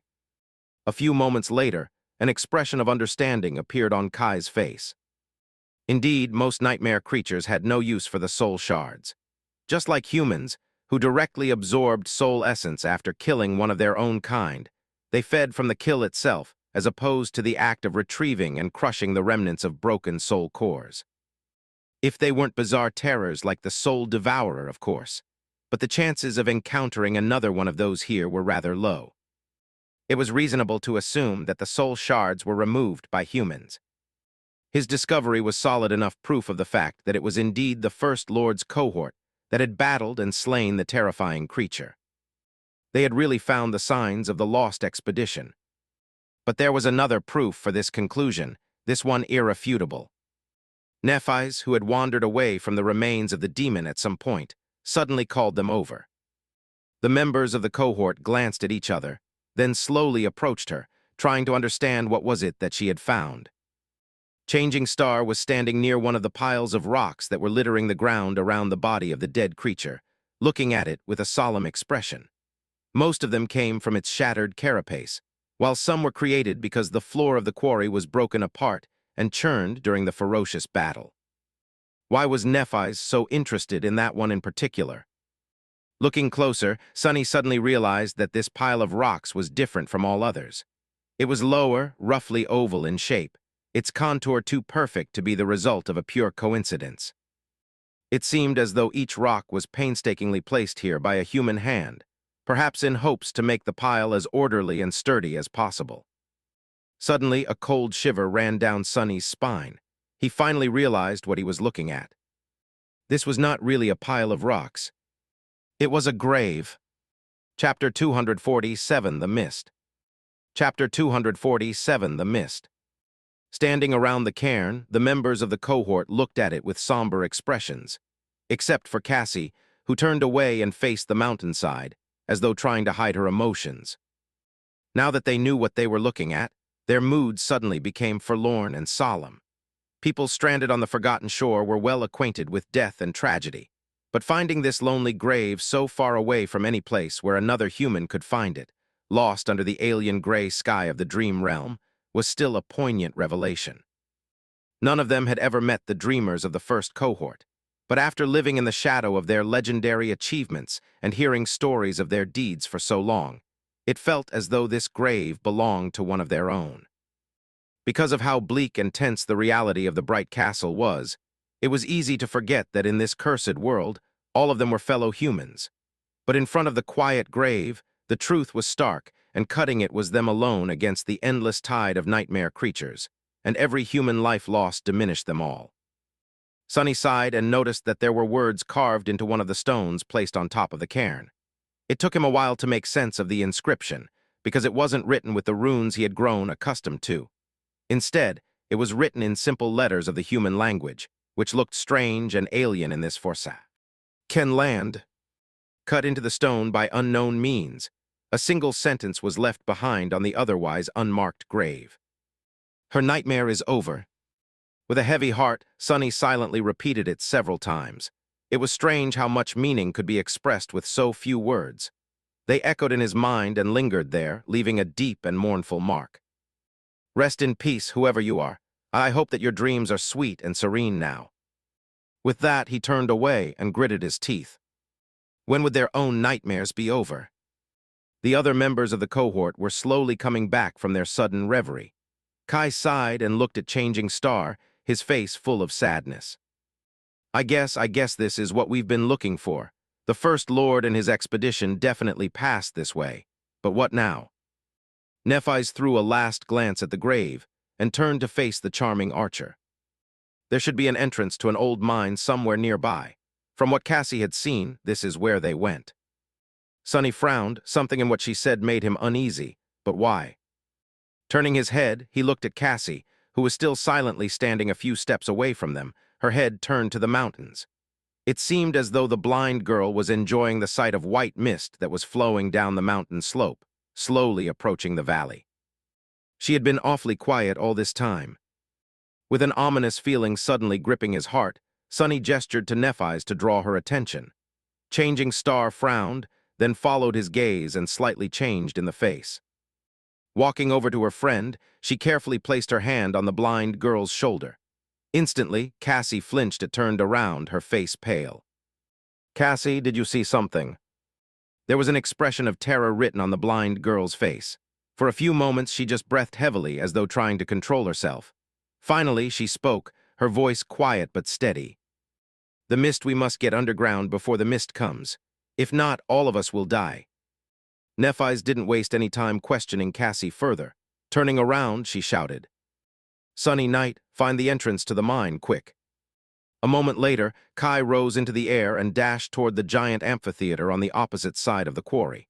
A few moments later, an expression of understanding appeared on Kai's face. Indeed, most nightmare creatures had no use for the soul shards. Just like humans, who directly absorbed soul essence after killing one of their own kind, they fed from the kill itself, as opposed to the act of retrieving and crushing the remnants of broken soul cores. If they weren't bizarre terrors like the Soul Devourer, of course, but the chances of encountering another one of those here were rather low. It was reasonable to assume that the soul shards were removed by humans. His discovery was solid enough proof of the fact that it was indeed the First Lord's cohort that had battled and slain the terrifying creature. They had really found the signs of the lost expedition. But there was another proof for this conclusion, this one irrefutable. Nephis, who had wandered away from the remains of the demon at some point, suddenly called them over. The members of the cohort glanced at each other, then slowly approached her, trying to understand what was it that she had found. Changing Star was standing near one of the piles of rocks that were littering the ground around the body of the dead creature, looking at it with a solemn expression. Most of them came from its shattered carapace, while some were created because the floor of the quarry was broken apart and churned during the ferocious battle. Why was Nephis so interested in that one in particular? Looking closer, Sonny suddenly realized that this pile of rocks was different from all others. It was lower, roughly oval in shape, its contour too perfect to be the result of a pure coincidence. It seemed as though each rock was painstakingly placed here by a human hand, perhaps in hopes to make the pile as orderly and sturdy as possible. Suddenly, a cold shiver ran down Sonny's spine. He finally realized what he was looking at. This was not really a pile of rocks. It was a grave. Chapter 247, The Mist. Chapter 247, The Mist. Standing around the cairn, the members of the cohort looked at it with somber expressions, except for Cassie, who turned away and faced the mountainside, as though trying to hide her emotions. Now that they knew what they were looking at, their mood suddenly became forlorn and solemn. People stranded on the forgotten shore were well acquainted with death and tragedy, but finding this lonely grave so far away from any place where another human could find it, lost under the alien gray sky of the dream realm, was still a poignant revelation. None of them had ever met the dreamers of the first cohort, but after living in the shadow of their legendary achievements and hearing stories of their deeds for so long, it felt as though this grave belonged to one of their own. Because of how bleak and tense the reality of the bright castle was, it was easy to forget that in this cursed world, all of them were fellow humans. But in front of the quiet grave, the truth was stark, and cutting it was them alone against the endless tide of nightmare creatures, and every human life lost diminished them all. Sonny sighed and noticed that there were words carved into one of the stones placed on top of the cairn. It took him a while to make sense of the inscription, because it wasn't written with the runes he had grown accustomed to. Instead, it was written in simple letters of the human language, which looked strange and alien in this forsath. Can land. Cut into the stone by unknown means, a single sentence was left behind on the otherwise unmarked grave. Her nightmare is over. With a heavy heart, Sonny silently repeated it several times. It was strange how much meaning could be expressed with so few words. They echoed in his mind and lingered there, leaving a deep and mournful mark. Rest in peace, whoever you are. I hope that your dreams are sweet and serene now. With that, he turned away and gritted his teeth. When would their own nightmares be over? The other members of the cohort were slowly coming back from their sudden reverie. Kai sighed and looked at Changing Star, his face full of sadness. I guess this is what we've been looking for. The First Lord and his expedition definitely passed this way. But what now? Nephis threw a last glance at the grave and turned to face the charming archer. There should be an entrance to an old mine somewhere nearby. From what Cassie had seen, this is where they went. Sonny frowned. Something in what she said made him uneasy. But why? Turning his head, he looked at Cassie, who was still silently standing a few steps away from them, her head turned to the mountains. It seemed as though the blind girl was enjoying the sight of white mist that was flowing down the mountain slope, slowly approaching the valley. She had been awfully quiet all this time. With an ominous feeling suddenly gripping his heart, Sonny gestured to Nephis to draw her attention. Changing Star frowned, then followed his gaze and slightly changed in the face. Walking over to her friend, she carefully placed her hand on the blind girl's shoulder. Instantly, Cassie flinched and turned around, her face pale. "Cassie, did you see something?" There was an expression of terror written on the blind girl's face. For a few moments, she just breathed heavily as though trying to control herself. Finally, she spoke, her voice quiet but steady. "The mist, we must get underground before the mist comes. If not, all of us will die." Nephis didn't waste any time questioning Cassie further. Turning around, she shouted, "Sunny Night, find the entrance to the mine, quick." A moment later, Kai rose into the air and dashed toward the giant amphitheater on the opposite side of the quarry.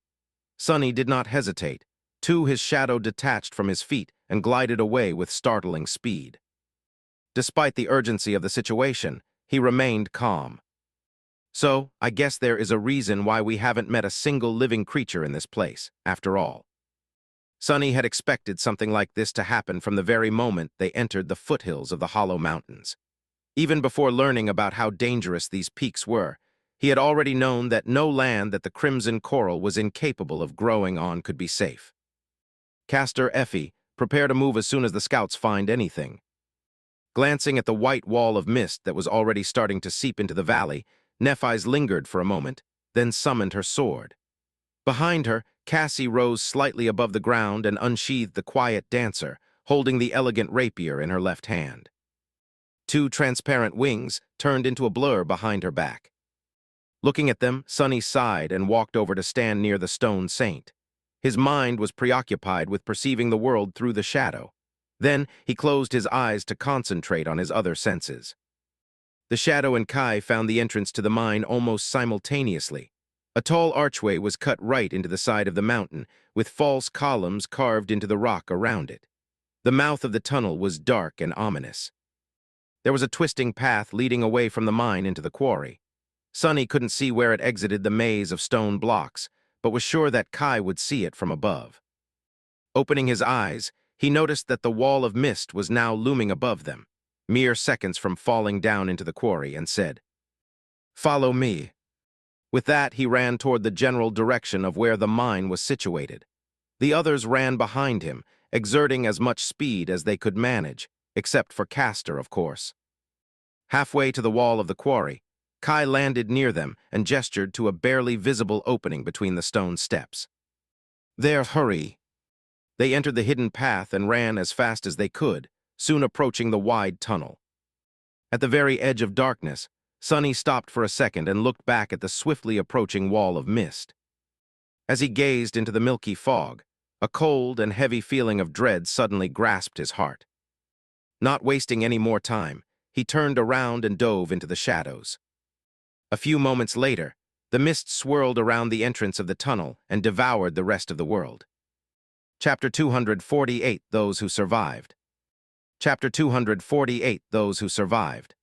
Sunny did not hesitate. Too, his shadow detached from his feet and glided away with startling speed. Despite the urgency of the situation, he remained calm. "So, I guess there is a reason why we haven't met a single living creature in this place, after all." Sunny had expected something like this to happen from the very moment they entered the foothills of the Hollow Mountains. Even before learning about how dangerous these peaks were, he had already known that no land that the Crimson Coral was incapable of growing on could be safe. "Castor, Effie, prepare to move as soon as the scouts find anything." Glancing at the white wall of mist that was already starting to seep into the valley, Nephis lingered for a moment, then summoned her sword. Behind her, Cassie rose slightly above the ground and unsheathed the quiet dancer, holding the elegant rapier in her left hand. Two transparent wings turned into a blur behind her back. Looking at them, Sunny sighed and walked over to stand near the stone saint. His mind was preoccupied with perceiving the world through the shadow. Then he closed his eyes to concentrate on his other senses. The shadow and Kai found the entrance to the mine almost simultaneously. A tall archway was cut right into the side of the mountain, with false columns carved into the rock around it. The mouth of the tunnel was dark and ominous. There was a twisting path leading away from the mine into the quarry. Sunny couldn't see where it exited the maze of stone blocks, but was sure that Kai would see it from above. Opening his eyes, he noticed that the wall of mist was now looming above them, mere seconds from falling down into the quarry, and said, "Follow me." With that, he ran toward the general direction of where the mine was situated. The others ran behind him, exerting as much speed as they could manage, except for Castor, of course. Halfway to the wall of the quarry, Kai landed near them and gestured to a barely visible opening between the stone steps. "There, hurry." They entered the hidden path and ran as fast as they could, soon approaching the wide tunnel. At the very edge of darkness, Sunny stopped for a second and looked back at the swiftly approaching wall of mist. As he gazed into the milky fog, a cold and heavy feeling of dread suddenly grasped his heart. Not wasting any more time, he turned around and dove into the shadows. A few moments later, the mist swirled around the entrance of the tunnel and devoured the rest of the world. Chapter 248, Those Who Survived. Chapter 248, Those Who Survived.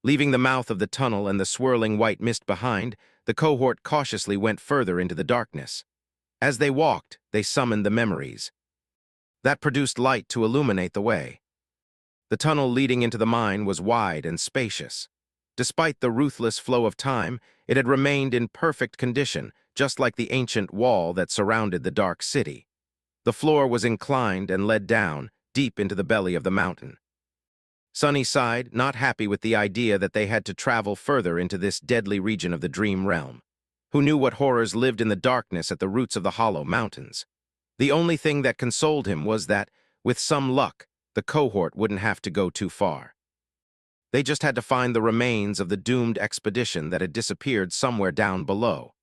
Leaving the mouth of the tunnel and the swirling white mist behind, the cohort cautiously went further into the darkness. As they walked, they summoned the memories. That produced light to illuminate the way. The tunnel leading into the mine was wide and spacious. Despite the ruthless flow of time, it had remained in perfect condition, just like the ancient wall that surrounded the dark city. The floor was inclined and led down, deep into the belly of the mountain. Sunny sighed, not happy with the idea that they had to travel further into this deadly region of the dream realm. Who knew what horrors lived in the darkness at the roots of the Hollow Mountains? The only thing that consoled him was that, with some luck, the cohort wouldn't have to go too far. They just had to find the remains of the doomed expedition that had disappeared somewhere down below.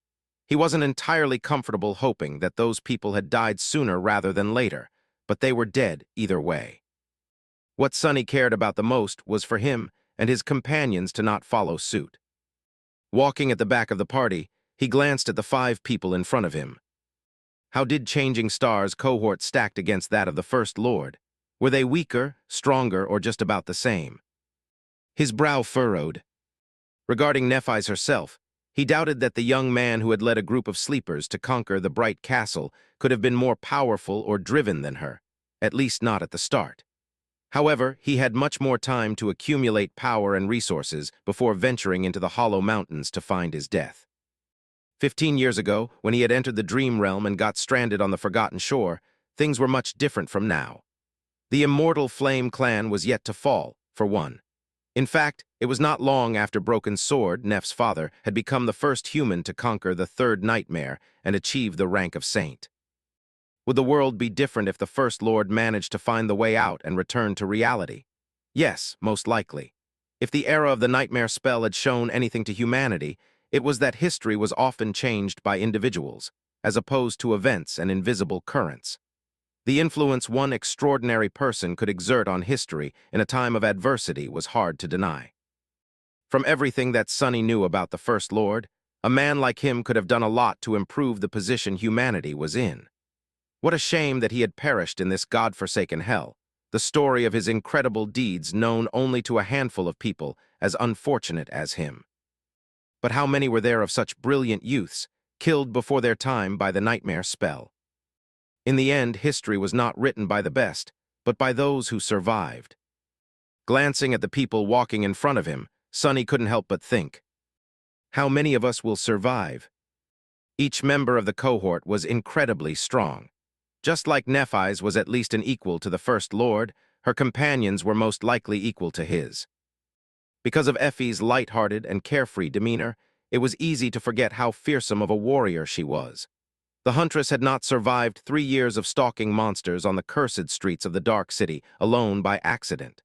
He wasn't entirely comfortable hoping that those people had died sooner rather than later, but they were dead either way. What Sunny cared about the most was for him and his companions to not follow suit. Walking at the back of the party, he glanced at the 5 people in front of him. How did Changing Star's cohort stacked against that of the First Lord? Were they weaker, stronger, or just about the same? His brow furrowed. Regarding Nephis herself, he doubted that the young man who had led a group of sleepers to conquer the bright castle could have been more powerful or driven than her, at least not at the start. However, he had much more time to accumulate power and resources before venturing into the Hollow Mountains to find his death. 15 years ago, when he had entered the Dream Realm and got stranded on the Forgotten Shore, things were much different from now. The immortal Flame clan was yet to fall, for one. In fact, it was not long after Broken Sword, Neph's father, had become the first human to conquer the third nightmare and achieve the rank of saint. Would the world be different if the First Lord managed to find the way out and return to reality? Yes, most likely. If the era of the nightmare spell had shown anything to humanity, it was that history was often changed by individuals, as opposed to events and invisible currents. The influence one extraordinary person could exert on history in a time of adversity was hard to deny. From everything that Sunny knew about the First Lord, a man like him could have done a lot to improve the position humanity was in. What a shame that he had perished in this God-forsaken hell, the story of his incredible deeds known only to a handful of people as unfortunate as him. But how many were there of such brilliant youths, killed before their time by the nightmare spell? In the end, history was not written by the best, but by those who survived. Glancing at the people walking in front of him, Sunny couldn't help but think, how many of us will survive? Each member of the cohort was incredibly strong. Just like Nephis was at least an equal to the First Lord, her companions were most likely equal to his. Because of Effie's light-hearted and carefree demeanor, it was easy to forget how fearsome of a warrior she was. The huntress had not survived 3 years of stalking monsters on the cursed streets of the Dark City alone by accident.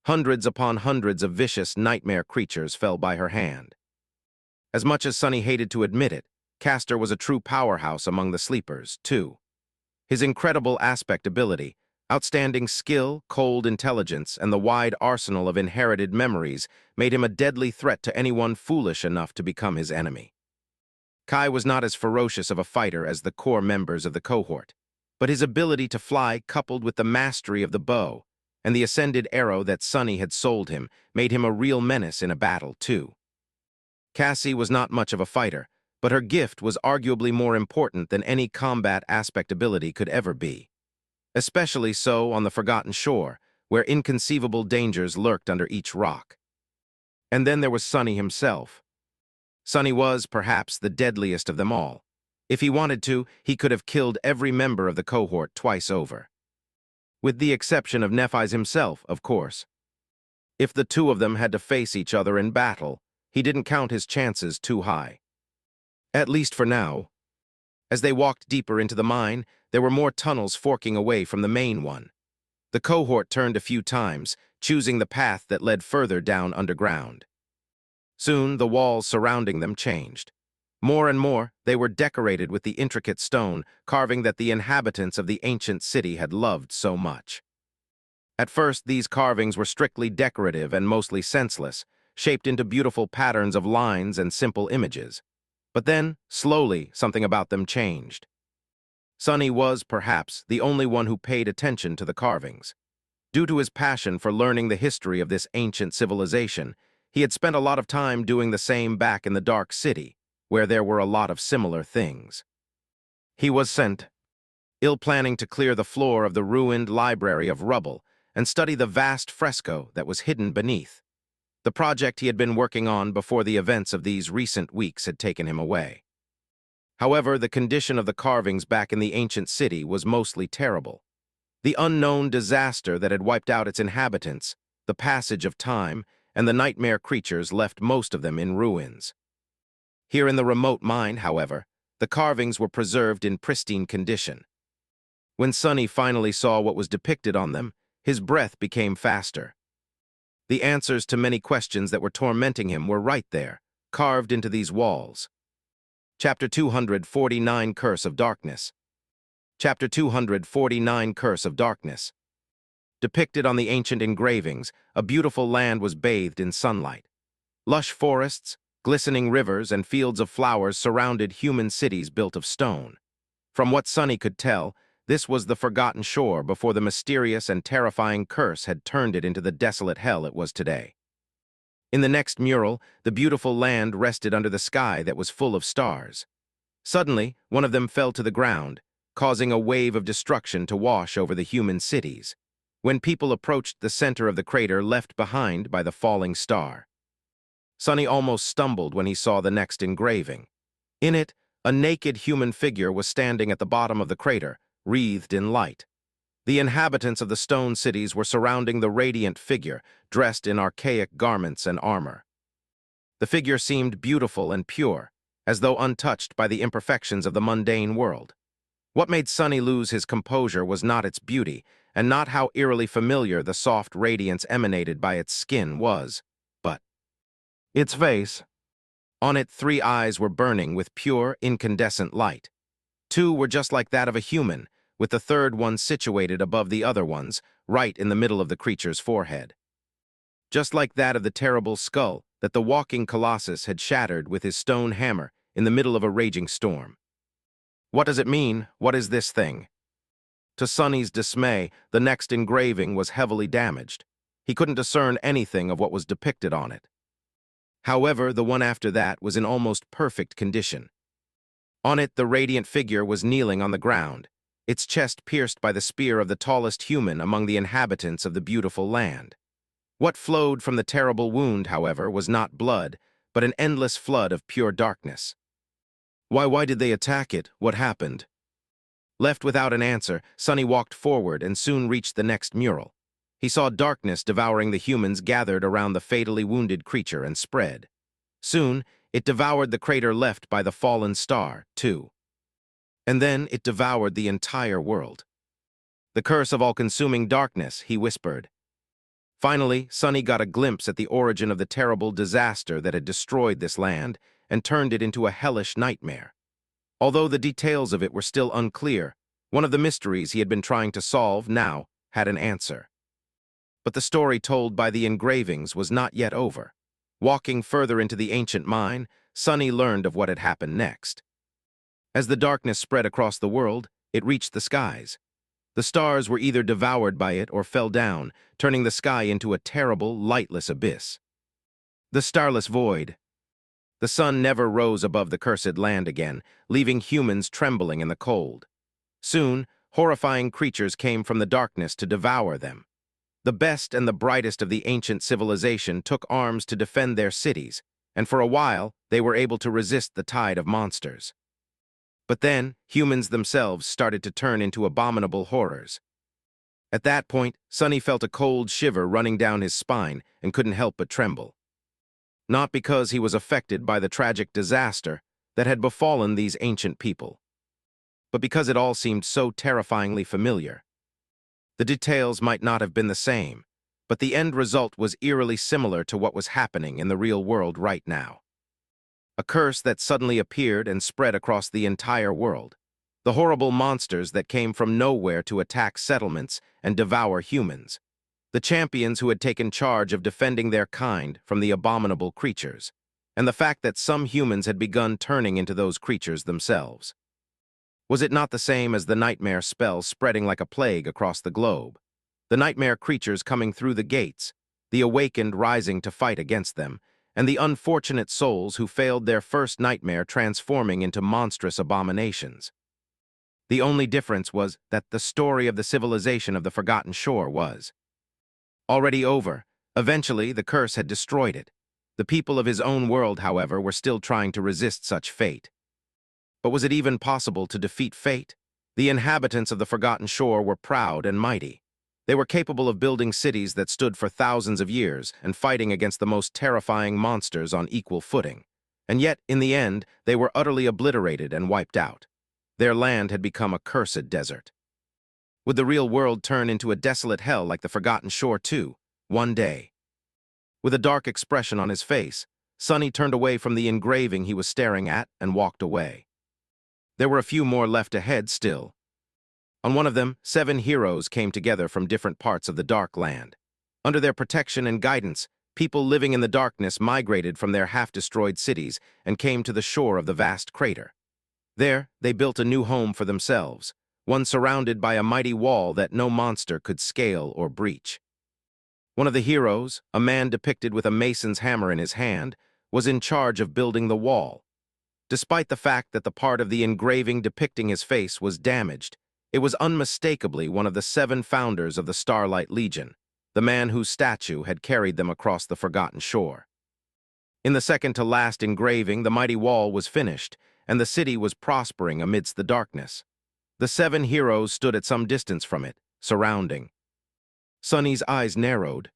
Hundreds upon hundreds of vicious nightmare creatures fell by her hand. As much as Sunny hated to admit it, Castor was a true powerhouse among the sleepers, too. His incredible aspect ability, outstanding skill, cold intelligence, and the wide arsenal of inherited memories made him a deadly threat to anyone foolish enough to become his enemy. Kai was not as ferocious of a fighter as the core members of the cohort, but his ability to fly, coupled with the mastery of the bow and the ascended arrow that Sunny had sold him, made him a real menace in a battle, too. Cassie was not much of a fighter, but her gift was arguably more important than any combat aspect ability could ever be. Especially so on the Forgotten Shore, where inconceivable dangers lurked under each rock. And then there was Sunny himself. Sunny was, perhaps, the deadliest of them all. If he wanted to, he could have killed every member of the cohort twice over. With the exception of Nephis himself, of course. If the two of them had to face each other in battle, he didn't count his chances too high. At least for now. As they walked deeper into the mine, there were more tunnels forking away from the main one. The cohort turned a few times, choosing the path that led further down underground. Soon, the walls surrounding them changed. More and more, they were decorated with the intricate stone carving that the inhabitants of the ancient city had loved so much. At first, these carvings were strictly decorative and mostly senseless, shaped into beautiful patterns of lines and simple images. But then, slowly, something about them changed. Sunny was, perhaps, the only one who paid attention to the carvings. Due to his passion for learning the history of this ancient civilization, he had spent a lot of time doing the same back in the Dark City, where there were a lot of similar things. He was sent, planning to clear the floor of the ruined library of rubble and study the vast fresco that was hidden beneath. The project he had been working on before the events of these recent weeks had taken him away. However, the condition of the carvings back in the ancient city was mostly terrible. The unknown disaster that had wiped out its inhabitants, the passage of time, and the nightmare creatures left most of them in ruins. Here in the remote mine, however, the carvings were preserved in pristine condition. When Sunny finally saw what was depicted on them, his breath became faster. The answers to many questions that were tormenting him were right there, carved into these walls. Chapter 249, Curse of Darkness. Chapter 249, Curse of Darkness. Depicted on the ancient engravings, a beautiful land was bathed in sunlight. Lush forests, glistening rivers, and fields of flowers surrounded human cities built of stone. From what Sunny could tell, this was the Forgotten Shore before the mysterious and terrifying curse had turned it into the desolate hell it was today. In the next mural, the beautiful land rested under the sky that was full of stars. Suddenly, one of them fell to the ground, causing a wave of destruction to wash over the human cities, when people approached the center of the crater left behind by the falling star. Sonny almost stumbled when he saw the next engraving. In it, a naked human figure was standing at the bottom of the crater, wreathed in light. The inhabitants of the stone cities were surrounding the radiant figure, dressed in archaic garments and armor. The figure seemed beautiful and pure, as though untouched by the imperfections of the mundane world. What made Sonny lose his composure was not its beauty, and not how eerily familiar the soft radiance emanated by its skin was, but its face. On it, 3 eyes were burning with pure, incandescent light. 2 were just like that of a human, with the third one situated above the other ones, right in the middle of the creature's forehead. Just like that of the terrible skull that the walking colossus had shattered with his stone hammer in the middle of a raging storm. What does it mean? What is this thing? To Sonny's dismay, the next engraving was heavily damaged. He couldn't discern anything of what was depicted on it. However, the one after that was in almost perfect condition. On it, the radiant figure was kneeling on the ground, its chest pierced by the spear of the tallest human among the inhabitants of the beautiful land. What flowed from the terrible wound, however, was not blood, but an endless flood of pure darkness. Why did they attack it? What happened? Left without an answer, Sonny walked forward and soon reached the next mural. He saw darkness devouring the humans gathered around the fatally wounded creature and spread. Soon, it devoured the crater left by the fallen star, too. And then it devoured the entire world. The curse of all-consuming darkness, he whispered. Finally, Sonny got a glimpse at the origin of the terrible disaster that had destroyed this land and turned it into a hellish nightmare. Although the details of it were still unclear, one of the mysteries he had been trying to solve now had an answer. But the story told by the engravings was not yet over. Walking further into the ancient mine, Sonny learned of what had happened next. As the darkness spread across the world, it reached the skies. The stars were either devoured by it or fell down, turning the sky into a terrible, lightless abyss. The starless void. The sun never rose above the cursed land again, leaving humans trembling in the cold. Soon, horrifying creatures came from the darkness to devour them. The best and the brightest of the ancient civilization took arms to defend their cities, and for a while they were able to resist the tide of monsters. But then, humans themselves started to turn into abominable horrors. At that point, Sonny felt a cold shiver running down his spine and couldn't help but tremble. Not because he was affected by the tragic disaster that had befallen these ancient people, but because it all seemed so terrifyingly familiar. The details might not have been the same, but the end result was eerily similar to what was happening in the real world right now. A curse that suddenly appeared and spread across the entire world. The horrible monsters that came from nowhere to attack settlements and devour humans. The champions who had taken charge of defending their kind from the abominable creatures. And the fact that some humans had begun turning into those creatures themselves. Was it not the same as the nightmare spell spreading like a plague across the globe? The nightmare creatures coming through the gates, the awakened rising to fight against them, and the unfortunate souls who failed their first nightmare transforming into monstrous abominations. The only difference was that the story of the civilization of the Forgotten Shore was already over. Eventually, the curse had destroyed it. The people of his own world, however, were still trying to resist such fate. But was it even possible to defeat fate? The inhabitants of the Forgotten Shore were proud and mighty. They were capable of building cities that stood for thousands of years and fighting against the most terrifying monsters on equal footing. And yet, in the end, they were utterly obliterated and wiped out. Their land had become a cursed desert. Would the real world turn into a desolate hell like the Forgotten Shore too, one day? With a dark expression on his face, Sonny turned away from the engraving he was staring at and walked away. There were a few more left ahead still. On one of them, 7 heroes came together from different parts of the Dark Land. Under their protection and guidance, people living in the darkness migrated from their half-destroyed cities and came to the shore of the vast crater. There, they built a new home for themselves, one surrounded by a mighty wall that no monster could scale or breach. One of the heroes, a man depicted with a mason's hammer in his hand, was in charge of building the wall. Despite the fact that the part of the engraving depicting his face was damaged, it was unmistakably one of the 7 founders of the Starlight Legion, the man whose statue had carried them across the forgotten shore. In the second-to-last engraving, the mighty wall was finished, and the city was prospering amidst the darkness. The 7 heroes stood at some distance from it, surrounding. Sunny's eyes narrowed.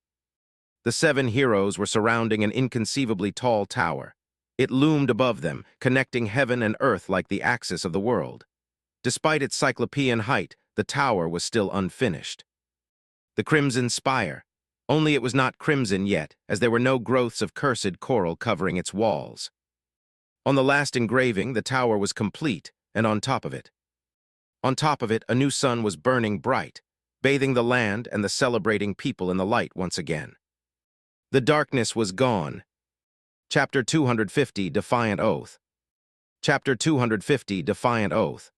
The 7 heroes were surrounding an inconceivably tall tower. It loomed above them, connecting heaven and earth like the axis of the world. Despite its cyclopean height, the tower was still unfinished. The crimson spire. Only it was not crimson yet, as there were no growths of cursed coral covering its walls. On the last engraving, the tower was complete, and on top of it, a new sun was burning bright, bathing the land and the celebrating people in the light once again. The darkness was gone. Chapter 250, Defiant Oath. Chapter 250, Defiant Oath.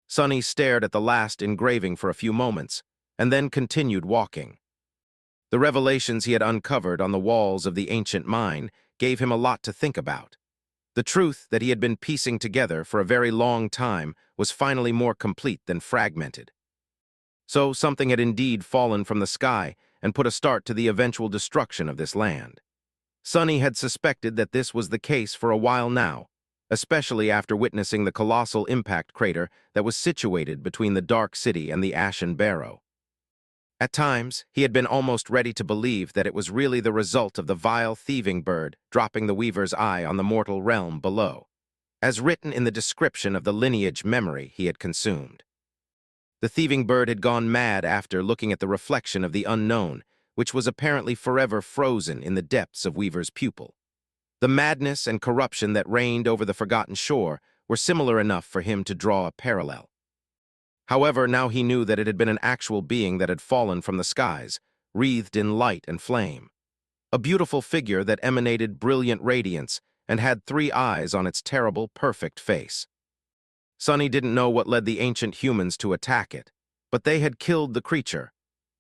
Sunny stared at the last engraving for a few moments, and then continued walking. The revelations he had uncovered on the walls of the ancient mine gave him a lot to think about. The truth that he had been piecing together for a very long time was finally more complete than fragmented. So something had indeed fallen from the sky and put a start to the eventual destruction of this land. Sunny had suspected that this was the case for a while now, especially after witnessing the colossal impact crater that was situated between the Dark City and the Ashen Barrow. At times, he had been almost ready to believe that it was really the result of the vile thieving bird dropping the Weaver's eye on the mortal realm below, as written in the description of the lineage memory he had consumed. The thieving bird had gone mad after looking at the reflection of the unknown, which was apparently forever frozen in the depths of Weaver's pupil. The madness and corruption that reigned over the forgotten shore were similar enough for him to draw a parallel. However, now he knew that it had been an actual being that had fallen from the skies, wreathed in light and flame. A beautiful figure that emanated brilliant radiance and had 3 eyes on its terrible, perfect face. Sunny didn't know what led the ancient humans to attack it, but they had killed the creature,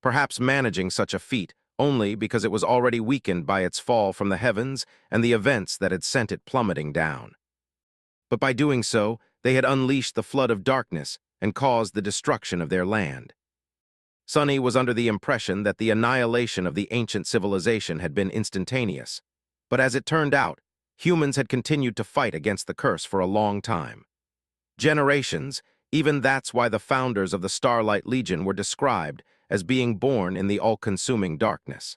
perhaps managing such a feat only because it was already weakened by its fall from the heavens and the events that had sent it plummeting down. But by doing so, they had unleashed the flood of darkness and caused the destruction of their land. Sunny was under the impression that the annihilation of the ancient civilization had been instantaneous, but as it turned out, humans had continued to fight against the curse for a long time. Generations, even that's why the founders of the Starlight Legion were described as being born in the all-consuming darkness.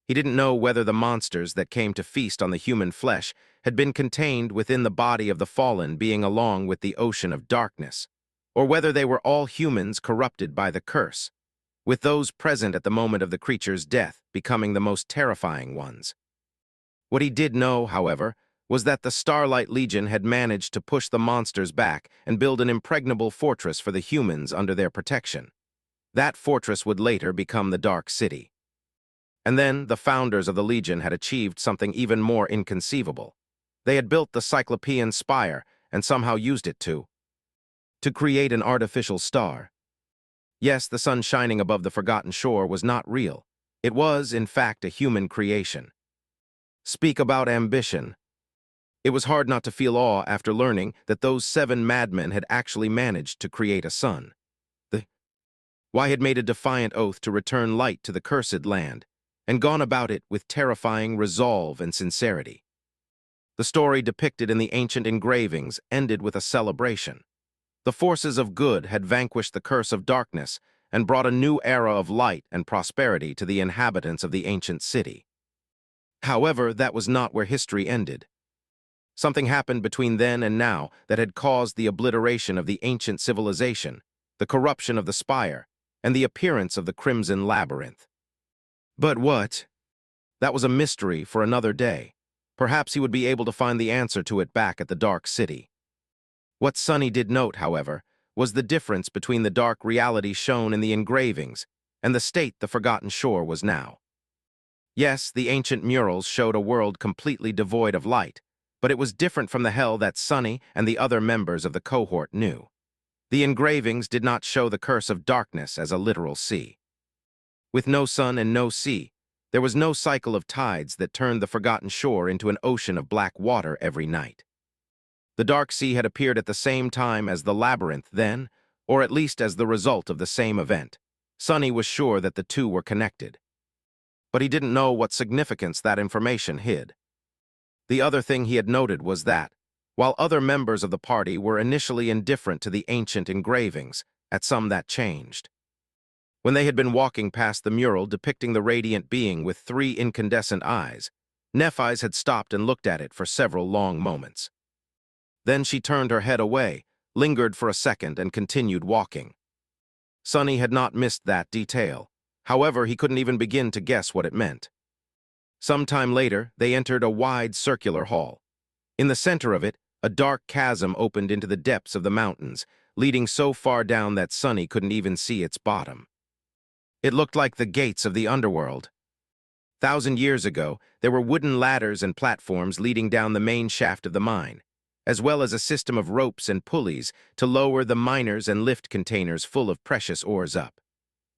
He didn't know whether the monsters that came to feast on the human flesh had been contained within the body of the fallen being along with the ocean of darkness, or whether they were all humans corrupted by the curse, with those present at the moment of the creature's death becoming the most terrifying ones. What he did know, however, was that the Starlight Legion had managed to push the monsters back and build an impregnable fortress for the humans under their protection. That fortress would later become the Dark City. And then the founders of the Legion had achieved something even more inconceivable. They had built the Cyclopean Spire and somehow used it to create an artificial star. Yes, the sun shining above the forgotten shore was not real. It was, in fact, a human creation. Speak about ambition. It was hard not to feel awe after learning that those 7 madmen had actually managed to create a sun. Why had made a defiant oath to return light to the cursed land, and gone about it with terrifying resolve and sincerity. The story depicted in the ancient engravings ended with a celebration. The forces of good had vanquished the curse of darkness and brought a new era of light and prosperity to the inhabitants of the ancient city. However, that was not where history ended. Something happened between then and now that had caused the obliteration of the ancient civilization, the corruption of the spire, and the appearance of the Crimson Labyrinth. But what? That was a mystery for another day. Perhaps he would be able to find the answer to it back at the Dark City. What Sunny did note, however, was the difference between the dark reality shown in the engravings and the state the Forgotten Shore was now. Yes, the ancient murals showed a world completely devoid of light, but it was different from the hell that Sunny and the other members of the cohort knew. The engravings did not show the curse of darkness as a literal sea. With no sun and no sea, there was no cycle of tides that turned the forgotten shore into an ocean of black water every night. The dark sea had appeared at the same time as the labyrinth then, or at least as the result of the same event. Sonny was sure that the two were connected. But he didn't know what significance that information hid. The other thing he had noted was that, while other members of the party were initially indifferent to the ancient engravings, at some that changed. When they had been walking past the mural depicting the radiant being with 3 incandescent eyes, Nephis had stopped and looked at it for several long moments. Then she turned her head away, lingered for a second, and continued walking. Sonny had not missed that detail. However, he couldn't even begin to guess what it meant. Some time later, they entered a wide circular hall. In the center of it, a dark chasm opened into the depths of the mountains, leading so far down that Sonny couldn't even see its bottom. It looked like the gates of the underworld. 1,000 years ago, there were wooden ladders and platforms leading down the main shaft of the mine, as well as a system of ropes and pulleys to lower the miners and lift containers full of precious ores up.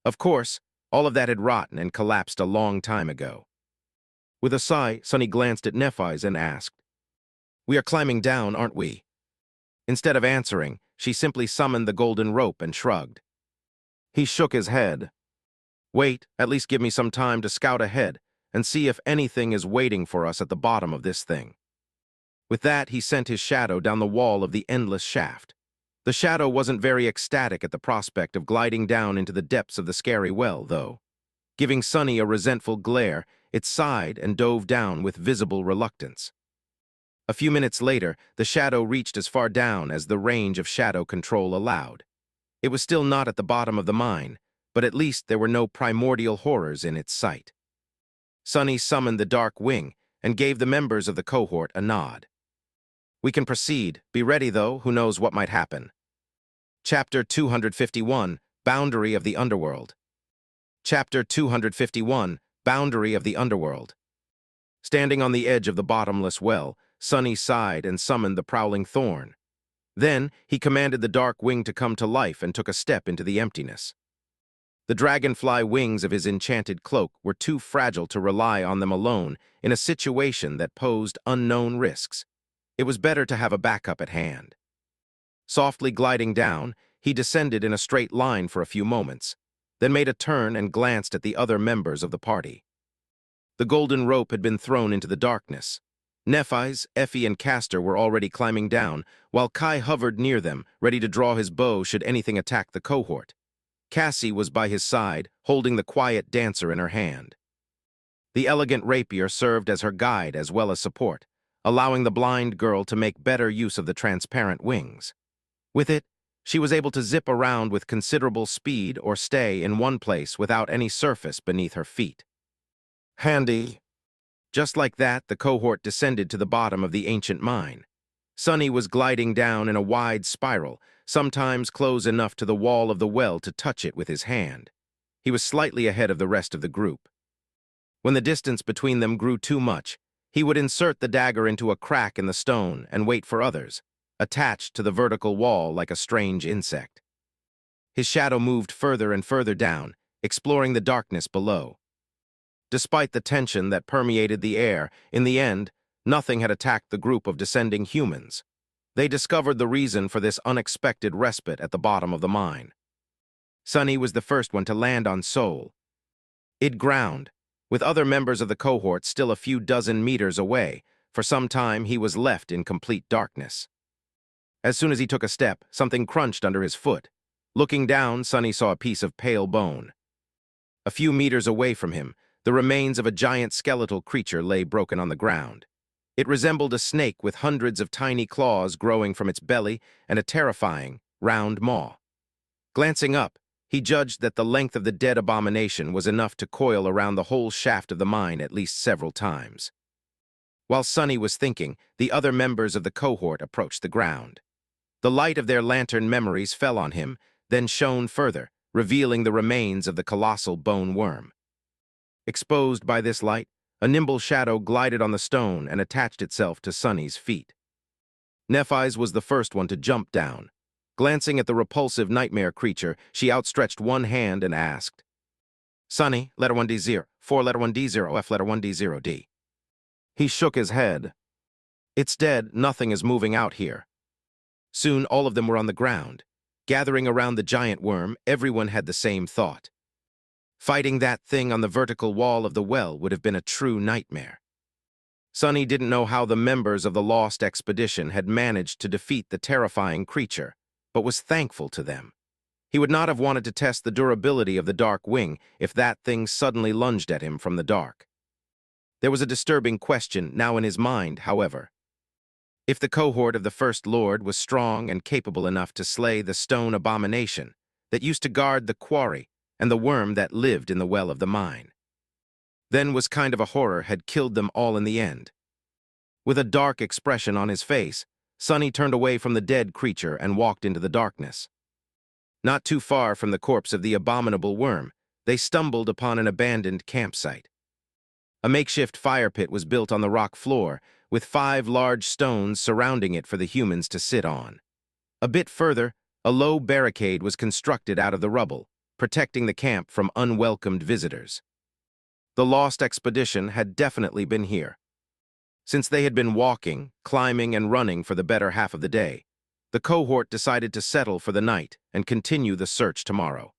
Of course, all of that had rotten and collapsed a long time ago. With a sigh, Sonny glanced at Nephis and asked, "We are climbing down, aren't we?" Instead of answering, she simply summoned the golden rope and shrugged. He shook his head. "Wait, at least give me some time to scout ahead and see if anything is waiting for us at the bottom of this thing." With that, he sent his shadow down the wall of the endless shaft. The shadow wasn't very ecstatic at the prospect of gliding down into the depths of the scary well, though. Giving Sonny a resentful glare, it sighed and dove down with visible reluctance. A few minutes later, the shadow reached as far down as the range of shadow control allowed. It was still not at the bottom of the mine, but at least there were no primordial horrors in its sight. Sonny summoned the dark wing and gave the members of the cohort a nod. "We can proceed. Be ready, though, who knows what might happen." Chapter 251, Boundary of the Underworld. Chapter 251, Boundary of the Underworld. Standing on the edge of the bottomless well, Sonny sighed and summoned the prowling thorn. Then, he commanded the dark wing to come to life and took a step into the emptiness. The dragonfly wings of his enchanted cloak were too fragile to rely on them alone in a situation that posed unknown risks. It was better to have a backup at hand. Softly gliding down, he descended in a straight line for a few moments, then made a turn and glanced at the other members of the party. The golden rope had been thrown into the darkness. Nephis, Effie, and Castor were already climbing down, while Kai hovered near them, ready to draw his bow should anything attack the cohort. Cassie was by his side, holding the quiet dancer in her hand. The elegant rapier served as her guide as well as support, allowing the blind girl to make better use of the transparent wings. With it, she was able to zip around with considerable speed or stay in one place without any surface beneath her feet. Handy. Just like that, the cohort descended to the bottom of the ancient mine. Sonny was gliding down in a wide spiral, sometimes close enough to the wall of the well to touch it with his hand. He was slightly ahead of the rest of the group. When the distance between them grew too much, he would insert the dagger into a crack in the stone and wait for others, attached to the vertical wall like a strange insect. His shadow moved further and further down, exploring the darkness below. Despite the tension that permeated the air, in the end, nothing had attacked the group of descending humans. They discovered the reason for this unexpected respite at the bottom of the mine. Sonny was the first one to land on Sol. It ground, with other members of the cohort still a few dozen meters away. For some time, he was left in complete darkness. As soon as he took a step, something crunched under his foot. Looking down, Sonny saw a piece of pale bone. A few meters away from him, the remains of a giant skeletal creature lay broken on the ground. It resembled a snake with hundreds of tiny claws growing from its belly and a terrifying, round maw. Glancing up, he judged that the length of the dead abomination was enough to coil around the whole shaft of the mine at least several times. While Sonny was thinking, the other members of the cohort approached the ground. The light of their lantern memories fell on him, then shone further, revealing the remains of the colossal bone worm. Exposed by this light, a nimble shadow glided on the stone and attached itself to Sonny's feet. Nephis was the first one to jump down. Glancing at the repulsive nightmare creature, she outstretched one hand and asked, Sunny, letter 1D0, 4 letter 1D0, F letter 1D0D. He shook his head. It's dead, nothing is moving out here. Soon all of them were on the ground. Gathering around the giant worm, everyone had the same thought. Fighting that thing on the vertical wall of the well would have been a true nightmare. Sunny didn't know how the members of the lost expedition had managed to defeat the terrifying creature, but was thankful to them. He would not have wanted to test the durability of the dark wing if that thing suddenly lunged at him from the dark. There was a disturbing question now in his mind, however. If the cohort of the First Lord was strong and capable enough to slay the stone abomination that used to guard the quarry and the worm that lived in the well of the mine, then was kind of a horror had killed them all in the end. With a dark expression on his face, Sunny turned away from the dead creature and walked into the darkness. Not too far from the corpse of the abominable worm, they stumbled upon an abandoned campsite. A makeshift fire pit was built on the rock floor, with 5 large stones surrounding it for the humans to sit on. A bit further, a low barricade was constructed out of the rubble, protecting the camp from unwelcomed visitors. The lost expedition had definitely been here. Since they had been walking, climbing, and running for the better half of the day, the cohort decided to settle for the night and continue the search tomorrow.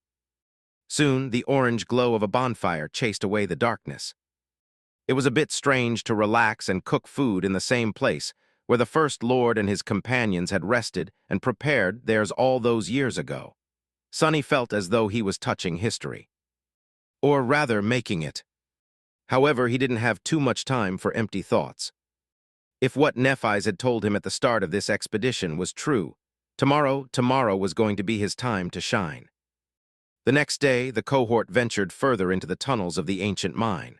Soon, the orange glow of a bonfire chased away the darkness. It was a bit strange to relax and cook food in the same place where the First Lord and his companions had rested and prepared theirs all those years ago. Sunny felt as though he was touching history. Or rather, making it. However, he didn't have too much time for empty thoughts. If what Nephis had told him at the start of this expedition was true, tomorrow was going to be his time to shine. The next day, the cohort ventured further into the tunnels of the ancient mine.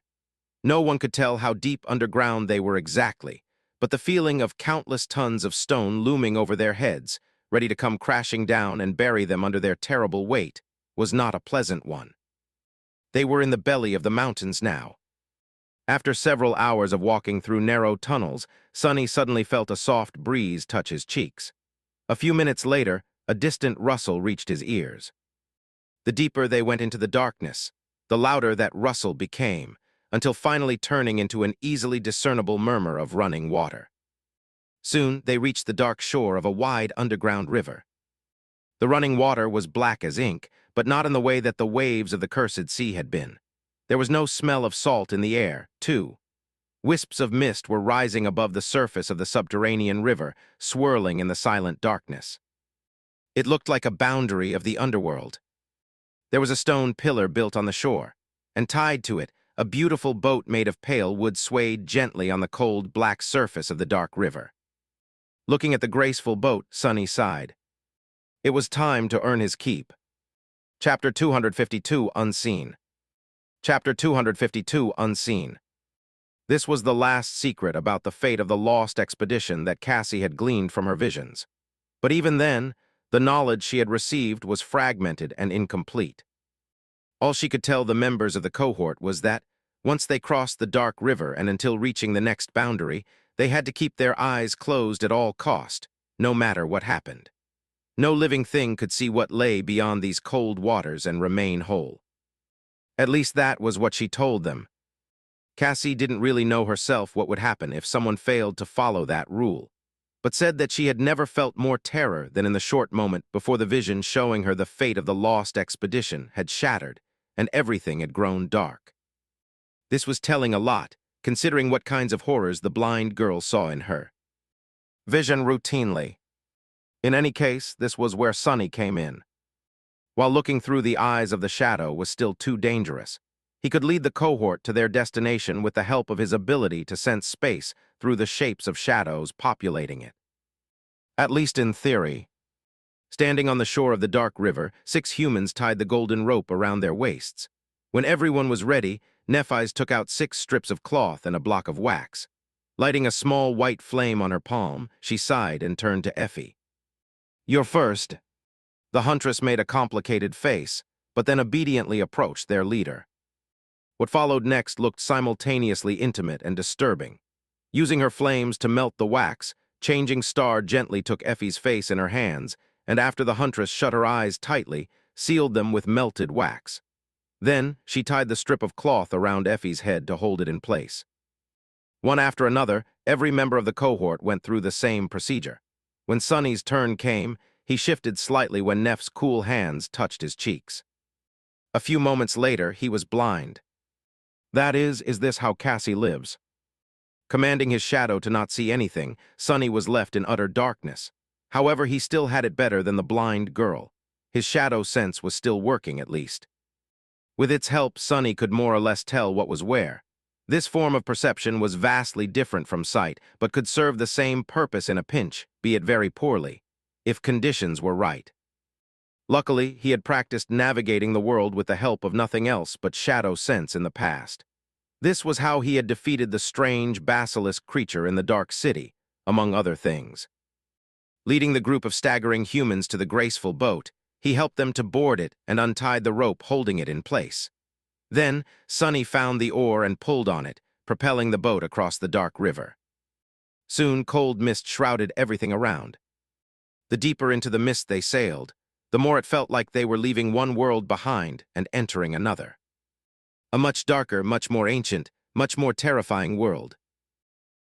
No one could tell how deep underground they were exactly, but the feeling of countless tons of stone looming over their heads, ready to come crashing down and bury them under their terrible weight, was not a pleasant one. They were in the belly of the mountains now. After several hours of walking through narrow tunnels, Sunny suddenly felt a soft breeze touch his cheeks. A few minutes later, a distant rustle reached his ears. The deeper they went into the darkness, the louder that rustle became, until finally turning into an easily discernible murmur of running water. Soon, they reached the dark shore of a wide underground river. The running water was black as ink, but not in the way that the waves of the cursed sea had been. There was no smell of salt in the air, too. Wisps of mist were rising above the surface of the subterranean river, swirling in the silent darkness. It looked like a boundary of the underworld. There was a stone pillar built on the shore, and tied to it, a beautiful boat made of pale wood swayed gently on the cold, black surface of the dark river. Looking at the graceful boat, Sunny sighed. It was time to earn his keep. Chapter 252, Unseen. Chapter 252, Unseen. This was the last secret about the fate of the lost expedition that Cassie had gleaned from her visions. But even then, the knowledge she had received was fragmented and incomplete. All she could tell the members of the cohort was that, once they crossed the dark river and until reaching the next boundary, they had to keep their eyes closed at all cost, no matter what happened. No living thing could see what lay beyond these cold waters and remain whole. At least that was what she told them. Cassie didn't really know herself what would happen if someone failed to follow that rule, but said that she had never felt more terror than in the short moment before the vision showing her the fate of the lost expedition had shattered and everything had grown dark. This was telling a lot, considering what kinds of horrors the blind girl saw in her vision routinely. In any case, this was where Sunny came in. While looking through the eyes of the shadow was still too dangerous, he could lead the cohort to their destination with the help of his ability to sense space through the shapes of shadows populating it. At least in theory. Standing on the shore of the dark river, 6 humans tied the golden rope around their waists. When everyone was ready, Nephis took out 6 strips of cloth and a block of wax. Lighting a small white flame on her palm, she sighed and turned to Effie. "You're first." The huntress made a complicated face, but then obediently approached their leader. What followed next looked simultaneously intimate and disturbing. Using her flames to melt the wax, Changing Star gently took Effie's face in her hands, and after the huntress shut her eyes tightly, sealed them with melted wax. Then, she tied the strip of cloth around Effie's head to hold it in place. One after another, every member of the cohort went through the same procedure. When Sonny's turn came, he shifted slightly when Neff's cool hands touched his cheeks. A few moments later, he was blind. That is this how Cassie lives? Commanding his shadow to not see anything, Sonny was left in utter darkness. However, he still had it better than the blind girl. His shadow sense was still working, at least. With its help, Sonny could more or less tell what was where. This form of perception was vastly different from sight, but could serve the same purpose in a pinch, be it very poorly, if conditions were right. Luckily, he had practiced navigating the world with the help of nothing else but shadow sense in the past. This was how he had defeated the strange, basilisk creature in the dark city, among other things. Leading the group of staggering humans to the graceful boat, he helped them to board it and untied the rope holding it in place. Then, Sonny found the oar and pulled on it, propelling the boat across the dark river. Soon, cold mist shrouded everything around. The deeper into the mist they sailed, the more it felt like they were leaving one world behind and entering another. A much darker, much more ancient, much more terrifying world.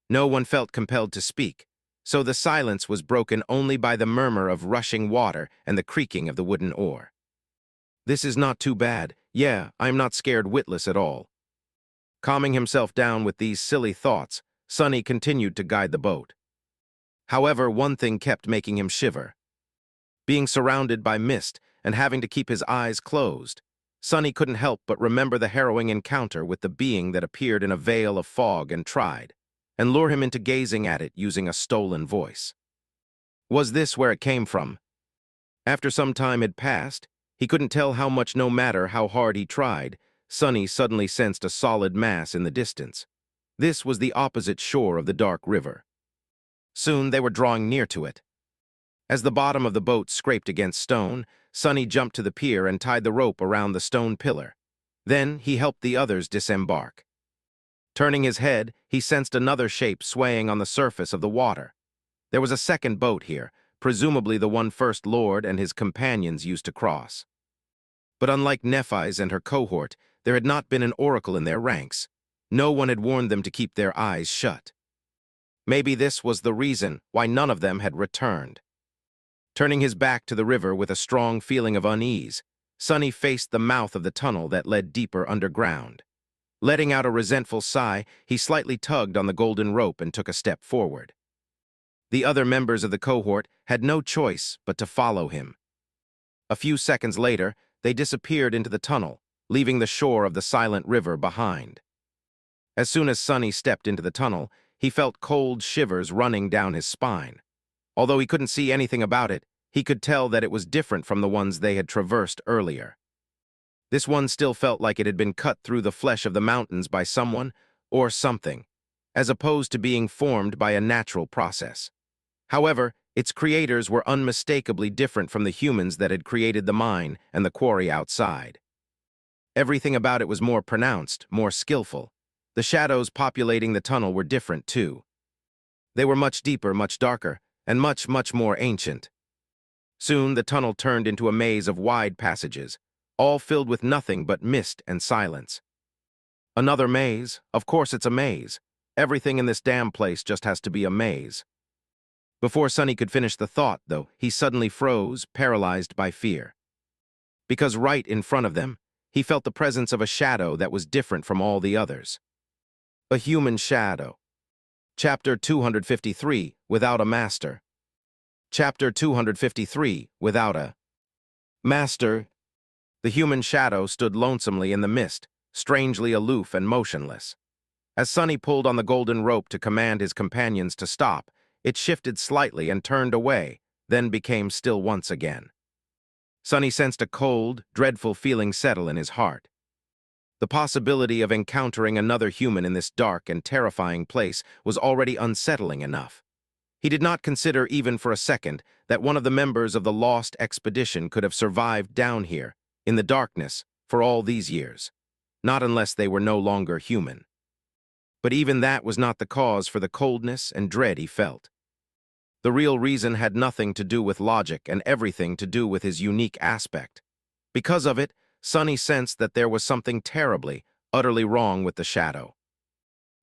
No one felt compelled to speak, so the silence was broken only by the murmur of rushing water and the creaking of the wooden oar. This is not too bad. Yeah, I am not scared witless at all. Calming himself down with these silly thoughts, Sonny continued to guide the boat. However, one thing kept making him shiver. Being surrounded by mist and having to keep his eyes closed, Sonny couldn't help but remember the harrowing encounter with the being that appeared in a veil of fog and tried, and lure him into gazing at it using a stolen voice. Was this where it came from? After some time had passed, he couldn't tell how much no matter how hard he tried, Sonny suddenly sensed a solid mass in the distance. This was the opposite shore of the dark river. Soon they were drawing near to it. As the bottom of the boat scraped against stone, Sonny jumped to the pier and tied the rope around the stone pillar. Then he helped the others disembark. Turning his head, he sensed another shape swaying on the surface of the water. There was a second boat here, presumably the one First Lord and his companions used to cross. But unlike Nephis and her cohort, there had not been an oracle in their ranks. No one had warned them to keep their eyes shut. Maybe this was the reason why none of them had returned. Turning his back to the river with a strong feeling of unease, Sonny faced the mouth of the tunnel that led deeper underground. Letting out a resentful sigh, he slightly tugged on the golden rope and took a step forward. The other members of the cohort had no choice but to follow him. A few seconds later, they disappeared into the tunnel, leaving the shore of the silent river behind. As soon as Sonny stepped into the tunnel, he felt cold shivers running down his spine. Although he couldn't see anything about it, he could tell that it was different from the ones they had traversed earlier. This one still felt like it had been cut through the flesh of the mountains by someone or something, as opposed to being formed by a natural process. However, its creators were unmistakably different from the humans that had created the mine and the quarry outside. Everything about it was more pronounced, more skillful. The shadows populating the tunnel were different, too. They were much deeper, much darker, and much, much more ancient. Soon, the tunnel turned into a maze of wide passages, all filled with nothing but mist and silence. Another maze? Of course it's a maze. Everything in this damn place just has to be a maze. Before Sonny could finish the thought, though, he suddenly froze, paralyzed by fear. Because right in front of them, he felt the presence of a shadow that was different from all the others. A human shadow. Chapter 253, Without a Master. Chapter 253, Without a Master. The human shadow stood lonesomely in the mist, strangely aloof and motionless. As Sonny pulled on the golden rope to command his companions to stop, it shifted slightly and turned away, then became still once again. Sonny sensed a cold, dreadful feeling settle in his heart. The possibility of encountering another human in this dark and terrifying place was already unsettling enough. He did not consider even for a second that one of the members of the lost expedition could have survived down here, in the darkness, for all these years. Not unless they were no longer human. But even that was not the cause for the coldness and dread he felt. The real reason had nothing to do with logic and everything to do with his unique aspect. Because of it, Sonny sensed that there was something terribly, utterly wrong with the shadow.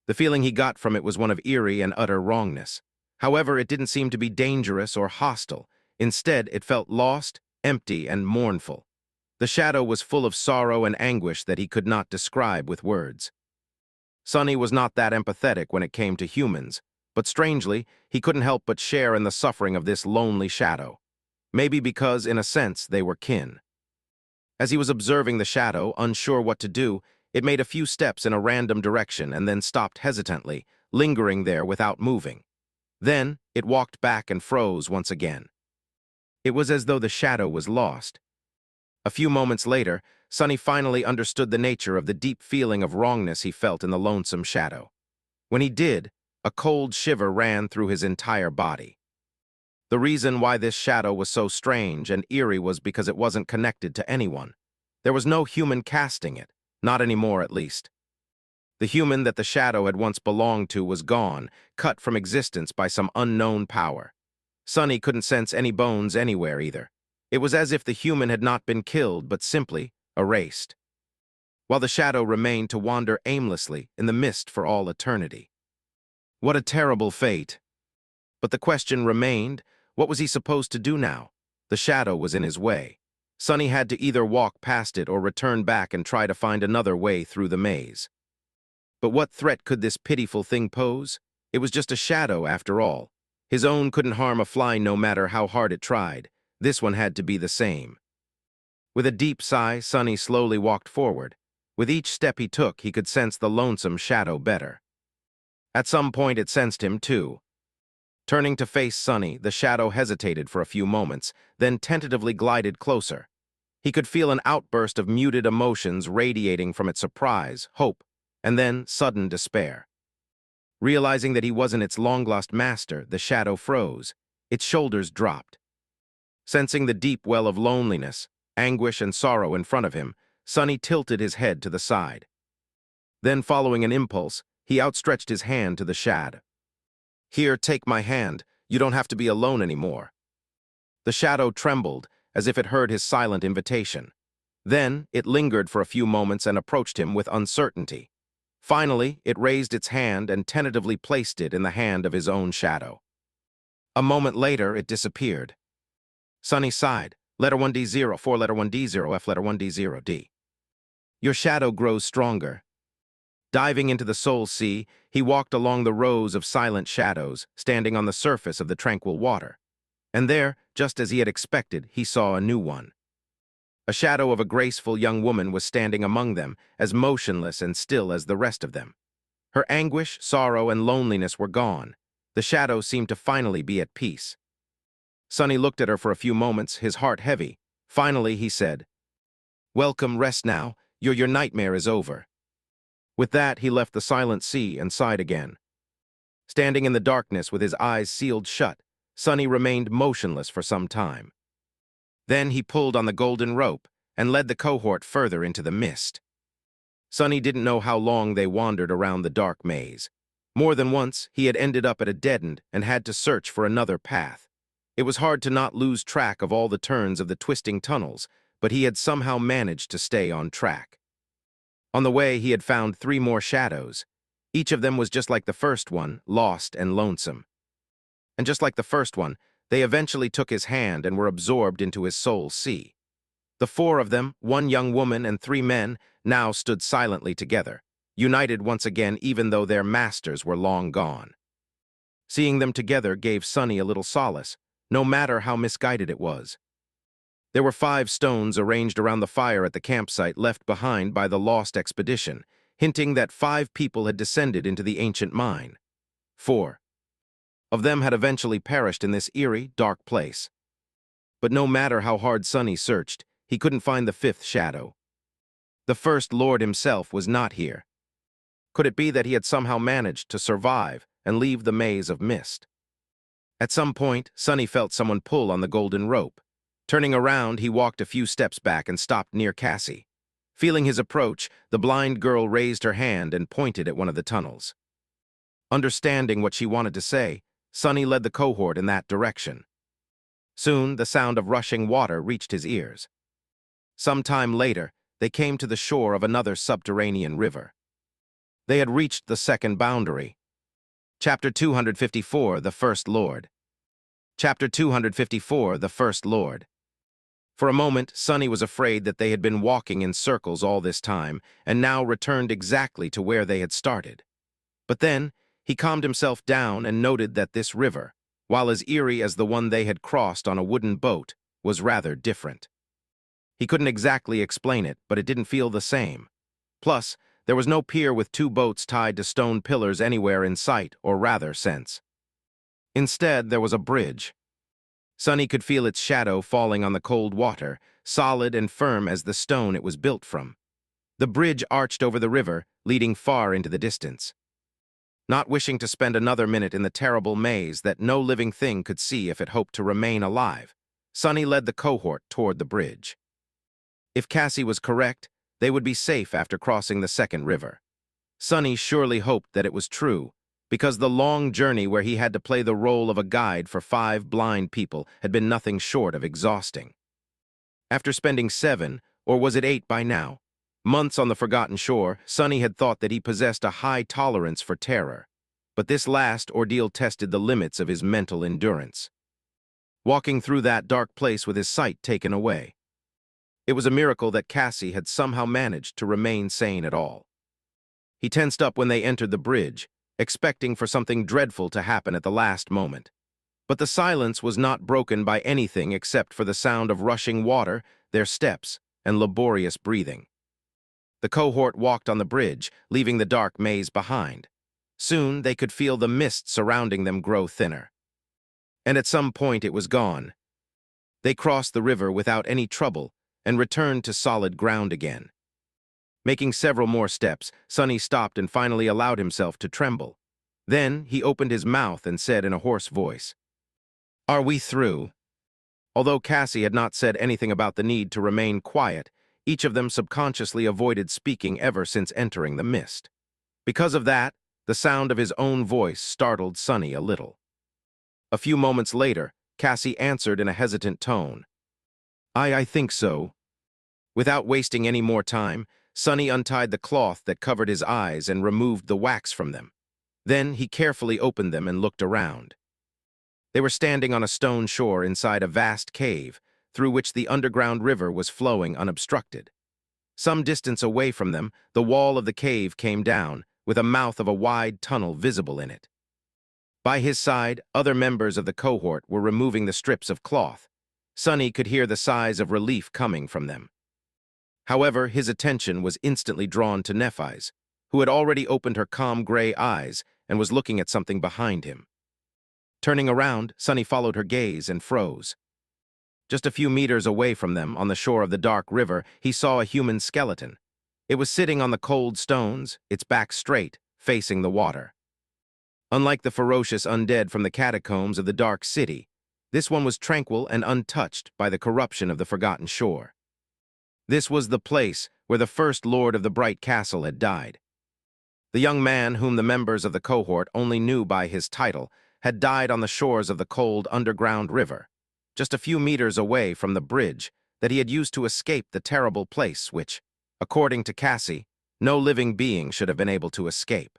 The feeling he got from it was one of eerie and utter wrongness. However, it didn't seem to be dangerous or hostile. Instead, it felt lost, empty, and mournful. The shadow was full of sorrow and anguish that he could not describe with words. Sonny was not that empathetic when it came to humans, but strangely, he couldn't help but share in the suffering of this lonely shadow. Maybe because, in a sense, they were kin. As he was observing the shadow, unsure what to do, it made a few steps in a random direction and then stopped hesitantly, lingering there without moving. Then, it walked back and froze once again. It was as though the shadow was lost. A few moments later, Sonny finally understood the nature of the deep feeling of wrongness he felt in the lonesome shadow. When he did, a cold shiver ran through his entire body. The reason why this shadow was so strange and eerie was because it wasn't connected to anyone. There was no human casting it, not anymore at least. The human that the shadow had once belonged to was gone, cut from existence by some unknown power. Sonny couldn't sense any bones anywhere either. It was as if the human had not been killed, but simply erased, while the shadow remained to wander aimlessly in the mist for all eternity. What a terrible fate! But the question remained, what was he supposed to do now? The shadow was in his way. Sonny had to either walk past it or return back and try to find another way through the maze. But what threat could this pitiful thing pose? It was just a shadow, after all. His own couldn't harm a fly no matter how hard it tried. This one had to be the same. With a deep sigh, Sonny slowly walked forward. With each step he took, he could sense the lonesome shadow better. At some point, it sensed him, too. Turning to face Sonny, the shadow hesitated for a few moments, then tentatively glided closer. He could feel an outburst of muted emotions radiating from its surprise, hope, and then sudden despair. Realizing that he wasn't its long-lost master, the shadow froze. Its shoulders dropped. Sensing the deep well of loneliness, anguish, and sorrow in front of him, Sonny tilted his head to the side. Then, following an impulse, he outstretched his hand to the shadow. "Here, take my hand. You don't have to be alone anymore." The shadow trembled, as if it heard his silent invitation. Then, it lingered for a few moments and approached him with uncertainty. Finally, it raised its hand and tentatively placed it in the hand of his own shadow. A moment later, it disappeared. Sonny sighed. Letter 1D0, 4 letter 1D0, F letter 1D0D. Your shadow grows stronger. Diving into the soul sea, he walked along the rows of silent shadows, standing on the surface of the tranquil water. And there, just as he had expected, he saw a new one. A shadow of a graceful young woman was standing among them, as motionless and still as the rest of them. Her anguish, sorrow, and loneliness were gone. The shadow seemed to finally be at peace. Sonny looked at her for a few moments, his heart heavy. Finally, he said, "Welcome, rest now. Your nightmare is over." With that, he left the silent sea and sighed again. Standing in the darkness with his eyes sealed shut, Sonny remained motionless for some time. Then he pulled on the golden rope and led the cohort further into the mist. Sonny didn't know how long they wandered around the dark maze. More than once, he had ended up at a dead end and had to search for another path. It was hard to not lose track of all the turns of the twisting tunnels, but he had somehow managed to stay on track. On the way, he had found 3 more shadows. Each of them was just like the first one, lost and lonesome. And just like the first one, they eventually took his hand and were absorbed into his soul sea. The 4 of them, 1 young woman and 3 men, now stood silently together, united once again even though their masters were long gone. Seeing them together gave Sonny a little solace, no matter how misguided it was. There were 5 stones arranged around the fire at the campsite left behind by the lost expedition, hinting that 5 people had descended into the ancient mine. 4 of them had eventually perished in this eerie, dark place. But no matter how hard Sonny searched, he couldn't find the 5th shadow. The First Lord himself was not here. Could it be that he had somehow managed to survive and leave the maze of mist? At some point, Sonny felt someone pull on the golden rope. Turning around, he walked a few steps back and stopped near Cassie. Feeling his approach, the blind girl raised her hand and pointed at one of the tunnels. Understanding what she wanted to say, Sonny led the cohort in that direction. Soon, the sound of rushing water reached his ears. Some time later, they came to the shore of another subterranean river. They had reached the second boundary. Chapter 254, The First Lord. Chapter 254, The First Lord. For a moment, Sonny was afraid that they had been walking in circles all this time, and now returned exactly to where they had started. But then, he calmed himself down and noted that this river, while as eerie as the one they had crossed on a wooden boat, was rather different. He couldn't exactly explain it, but it didn't feel the same. Plus, there was no pier with two boats tied to stone pillars anywhere in sight, or rather sense. Instead, there was a bridge. Sonny could feel its shadow falling on the cold water, solid and firm as the stone it was built from. The bridge arched over the river, leading far into the distance. Not wishing to spend another minute in the terrible maze that no living thing could see if it hoped to remain alive, Sonny led the cohort toward the bridge. If Cassie was correct, they would be safe after crossing the second river. Sonny surely hoped that it was true, because the long journey where he had to play the role of a guide for 5 blind people had been nothing short of exhausting. After spending 7, or was it 8 by now, months on the forgotten shore, Sonny had thought that he possessed a high tolerance for terror. But this last ordeal tested the limits of his mental endurance. Walking through that dark place with his sight taken away. It was a miracle that Cassie had somehow managed to remain sane at all. He tensed up when they entered the bridge, expecting for something dreadful to happen at the last moment. But the silence was not broken by anything except for the sound of rushing water, their steps, and laborious breathing. The cohort walked on the bridge, leaving the dark maze behind. Soon they could feel the mist surrounding them grow thinner. And at some point it was gone. They crossed the river without any trouble and returned to solid ground again. Making several more steps, Sonny stopped and finally allowed himself to tremble. Then he opened his mouth and said in a hoarse voice, "Are we through?" Although Cassie had not said anything about the need to remain quiet, each of them subconsciously avoided speaking ever since entering the mist. Because of that, the sound of his own voice startled Sonny a little. A few moments later, Cassie answered in a hesitant tone, I think so." Without wasting any more time, Sonny untied the cloth that covered his eyes and removed the wax from them. Then he carefully opened them and looked around. They were standing on a stone shore inside a vast cave, through which the underground river was flowing unobstructed. Some distance away from them, the wall of the cave came down, with a mouth of a wide tunnel visible in it. By his side, other members of the cohort were removing the strips of cloth. Sonny could hear the sighs of relief coming from them. However, his attention was instantly drawn to Nephis, who had already opened her calm gray eyes and was looking at something behind him. Turning around, Sonny followed her gaze and froze. Just a few meters away from them, on the shore of the dark river, he saw a human skeleton. It was sitting on the cold stones, its back straight, facing the water. Unlike the ferocious undead from the catacombs of the Dark City, this one was tranquil and untouched by the corruption of the forgotten shore. This was the place where the first lord of the Bright Castle had died. The young man, whom the members of the cohort only knew by his title, had died on the shores of the cold underground river, just a few meters away from the bridge that he had used to escape the terrible place which, according to Cassie, no living being should have been able to escape.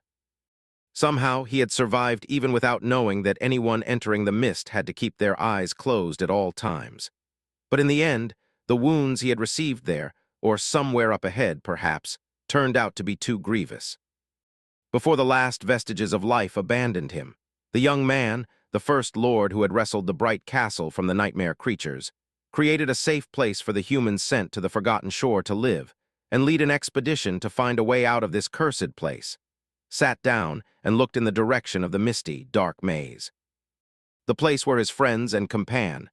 Somehow he had survived even without knowing that anyone entering the mist had to keep their eyes closed at all times. But in the end, the wounds he had received there, or somewhere up ahead, perhaps, turned out to be too grievous. Before the last vestiges of life abandoned him, the young man, the first lord who had wrestled the Bright Castle from the nightmare creatures, created a safe place for the humans sent to the forgotten shore to live, and lead an expedition to find a way out of this cursed place, sat down and looked in the direction of the misty, dark maze. The place where his friends and companions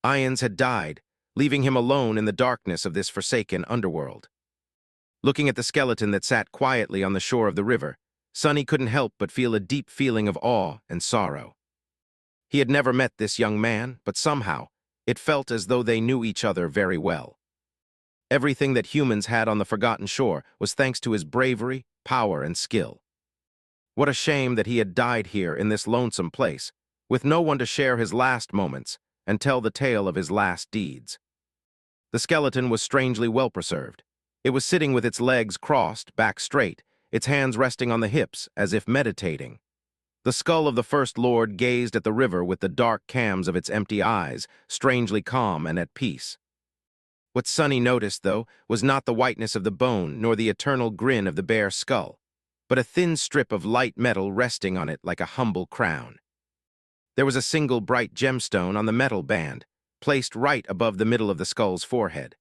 had died, leaving him alone in the darkness of this forsaken underworld. Looking at the skeleton that sat quietly on the shore of the river, Sonny couldn't help but feel a deep feeling of awe and sorrow. He had never met this young man, but somehow, it felt as though they knew each other very well. Everything that humans had on the forgotten shore was thanks to his bravery, power, and skill. What a shame that he had died here in this lonesome place, with no one to share his last moments and tell the tale of his last deeds. The skeleton was strangely well preserved, It was sitting with its legs crossed, back straight, its hands resting on the hips, as if meditating. The skull of the First Lord gazed at the river with the dark cams of its empty eyes, strangely calm and at peace. What Sonny noticed, though, was not the whiteness of the bone nor the eternal grin of the bare skull, but a thin strip of light metal resting on it like a humble crown. There was a single bright gemstone on the metal band, placed right above the middle of the skull's forehead.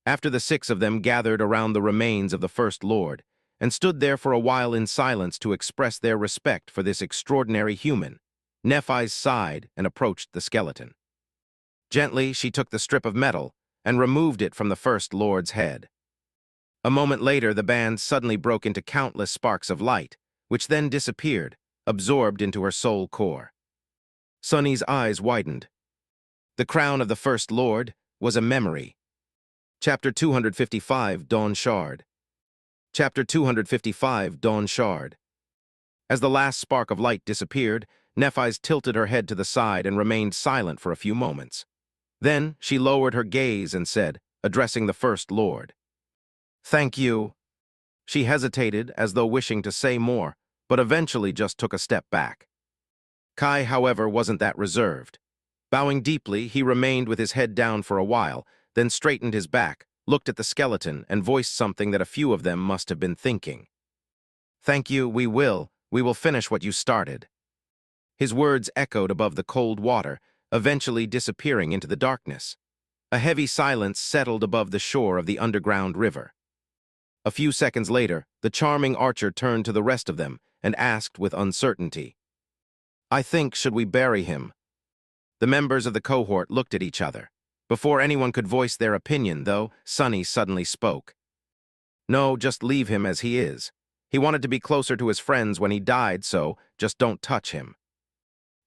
After the 6 of them gathered around the remains of the First Lord, and stood there for a while in silence to express their respect for this extraordinary human, Nephis sighed and approached the skeleton. Gently, she took the strip of metal and removed it from the First Lord's head. A moment later, the band suddenly broke into countless sparks of light, which then disappeared, absorbed into her soul core. Sonny's eyes widened. The crown of the First Lord was a memory. Chapter 255, Dawn Shard. Chapter 255, Dawn Shard. As the last spark of light disappeared, Nephis tilted her head to the side and remained silent for a few moments. Then she lowered her gaze and said, addressing the First Lord, "Thank you." She hesitated as though wishing to say more, but eventually just took a step back. Kai, however, wasn't that reserved. Bowing deeply, he remained with his head down for a while, then straightened his back, looked at the skeleton, and voiced something that a few of them must have been thinking. "Thank you, we will finish what you started." His words echoed above the cold water, eventually disappearing into the darkness. A heavy silence settled above the shore of the underground river. A few seconds later, the charming archer turned to the rest of them and asked with uncertainty, "I think, should we bury him?" The members of the cohort looked at each other. Before anyone could voice their opinion, though, Sonny suddenly spoke. "No, just leave him as he is. He wanted to be closer to his friends when he died, so just don't touch him."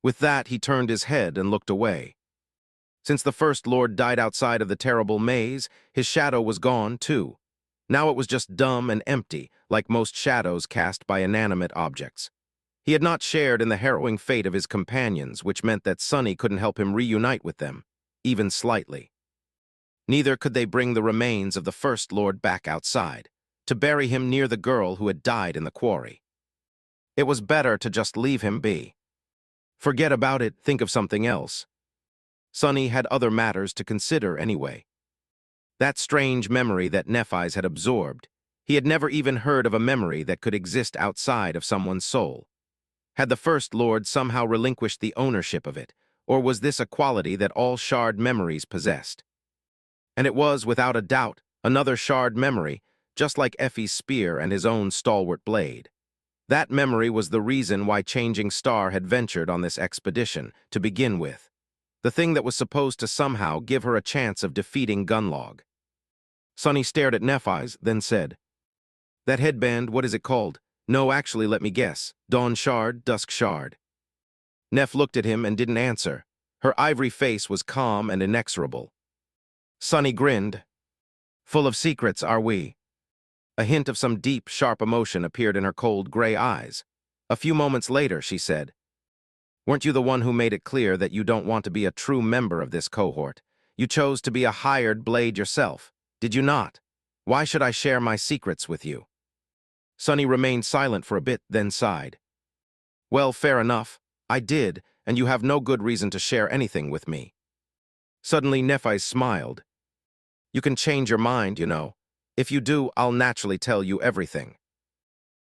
With that, he turned his head and looked away. Since the First Lord died outside of the terrible maze, his shadow was gone, too. Now it was just dumb and empty, like most shadows cast by inanimate objects. He had not shared in the harrowing fate of his companions, which meant that Sonny couldn't help him reunite with them, even slightly. Neither could they bring the remains of the First Lord back outside, to bury him near the girl who had died in the quarry. It was better to just leave him be. Forget about it, think of something else. Sonny had other matters to consider anyway. That strange memory that Nephis had absorbed, he had never even heard of a memory that could exist outside of someone's soul. Had the First Lord somehow relinquished the ownership of it, or was this a quality that all shard memories possessed? And it was, without a doubt, another shard memory, just like Effie's spear and his own stalwart blade. That memory was the reason why Changing Star had ventured on this expedition, to begin with. The thing that was supposed to somehow give her a chance of defeating Gunlog. Sonny stared at Nephis, then said, "That headband, what is it called? No, actually, let me guess. Dawn Shard, Dusk Shard." Neph looked at him and didn't answer. Her ivory face was calm and inexorable. Sonny grinned. "Full of secrets, are we?" A hint of some deep, sharp emotion appeared in her cold gray eyes. A few moments later, she said, "Weren't you the one who made it clear that you don't want to be a true member of this cohort? You chose to be a hired blade yourself, did you not? Why should I share my secrets with you?" Sonny remained silent for a bit, then sighed. "Well, fair enough. I did, and you have no good reason to share anything with me." Suddenly, Nephis smiled. "You can change your mind, you know. If you do, I'll naturally tell you everything."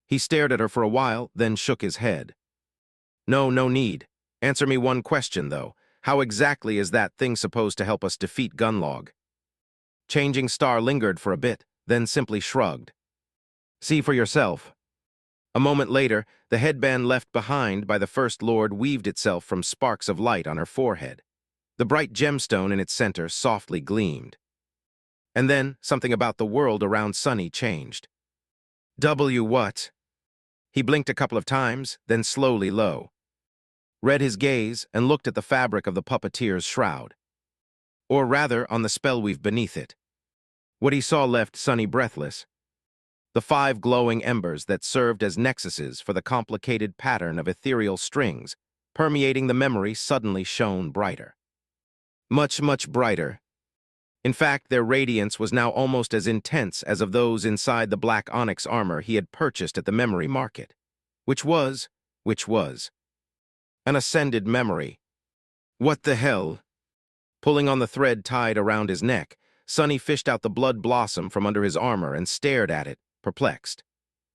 He stared at her for a while, then shook his head. "No, no need. Answer me one question, though. How exactly is that thing supposed to help us defeat Gunlog?" Changing Star lingered for a bit, then simply shrugged. "See for yourself." A moment later, the headband left behind by the First Lord weaved itself from sparks of light on her forehead. The bright gemstone in its center softly gleamed. And then, something about the world around Sonny changed. What? He blinked a couple of times, then slowly low. Read his gaze and looked at the fabric of the puppeteer's shroud. Or rather, on the spell weave beneath it. What he saw left Sonny breathless. The 5 glowing embers that served as nexuses for the complicated pattern of ethereal strings permeating the memory suddenly shone brighter. Much, much brighter. In fact, their radiance was now almost as intense as of those inside the black onyx armor he had purchased at the memory market, which was an ascended memory. What the hell? Pulling on the thread tied around his neck, Sonny fished out the blood blossom from under his armor and stared at it, perplexed.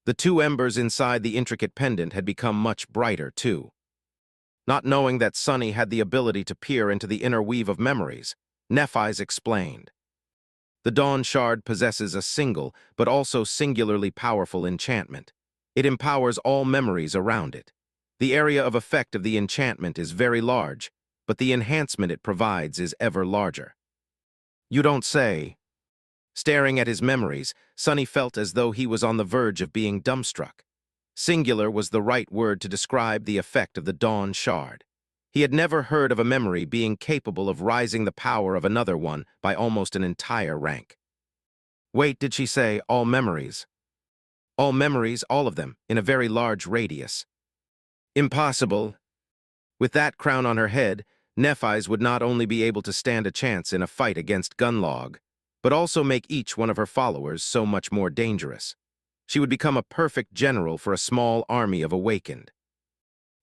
The two embers inside the intricate pendant had become much brighter, too. Not knowing that Sonny had the ability to peer into the inner weave of memories, Nephis explained. The Dawn Shard possesses a single, but also singularly powerful enchantment. It empowers all memories around it. The area of effect of the enchantment is very large, but the enhancement it provides is ever larger. You don't say. Staring at his memories, Sonny felt as though he was on the verge of being dumbstruck. Singular was the right word to describe the effect of the Dawn Shard. He had never heard of a memory being capable of rising the power of another one by almost an entire rank. Wait, did she say all memories? All memories, all of them, in a very large radius. Impossible. With that crown on her head, Nephis would not only be able to stand a chance in a fight against Gunlog, but also make each one of her followers so much more dangerous. She would become a perfect general for a small army of awakened.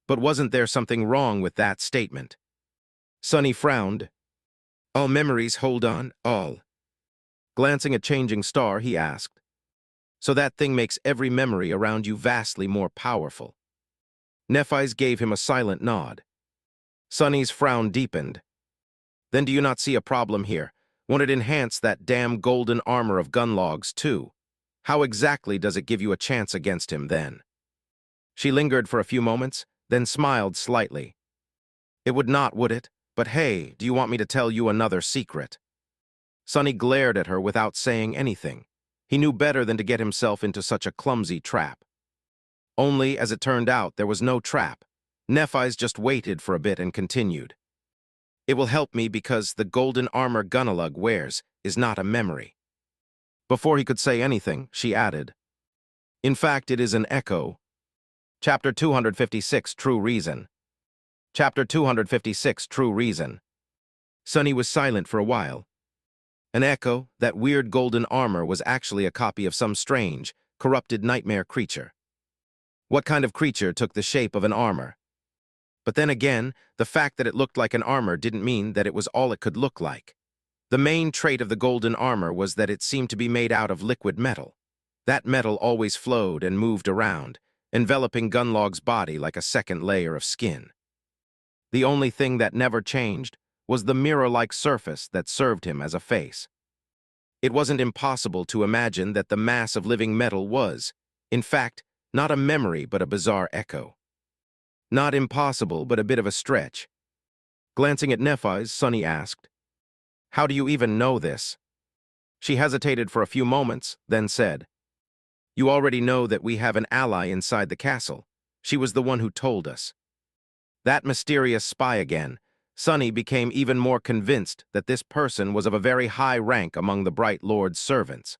But wasn't there something wrong with that statement? Sonny frowned. All memories, hold on, all. Glancing at Changing Star, he asked. So that thing makes every memory around you vastly more powerful. Nephis gave him a silent nod. Sonny's frown deepened. Then do you not see a problem here? Won't it enhance that damn golden armor of Gunlog's, too? How exactly does it give you a chance against him, then? She lingered for a few moments, then smiled slightly. It would not, would it? But hey, do you want me to tell you another secret? Sonny glared at her without saying anything. He knew better than to get himself into such a clumsy trap. Only, as it turned out, there was no trap. Nephis just waited for a bit and continued. It will help me because the golden armor Gunalug wears is not a memory. Before he could say anything, she added. In fact, it is an echo. Chapter 256, True Reason. Chapter 256, True Reason. Sonny was silent for a while. An echo, that weird golden armor, was actually a copy of some strange, corrupted nightmare creature. What kind of creature took the shape of an armor? But then again, the fact that it looked like an armor didn't mean that it was all it could look like. The main trait of the golden armor was that it seemed to be made out of liquid metal. That metal always flowed and moved around, enveloping Gunlog's body like a second layer of skin. The only thing that never changed was the mirror-like surface that served him as a face. It wasn't impossible to imagine that the mass of living metal was, in fact, not a memory but a bizarre echo. Not impossible, but a bit of a stretch. Glancing at Nephis, Sonny asked, How do you even know this? She hesitated for a few moments, then said, You already know that we have an ally inside the castle. She was the one who told us. That mysterious spy again. Sonny became even more convinced that this person was of a very high rank among the Bright Lord's servants.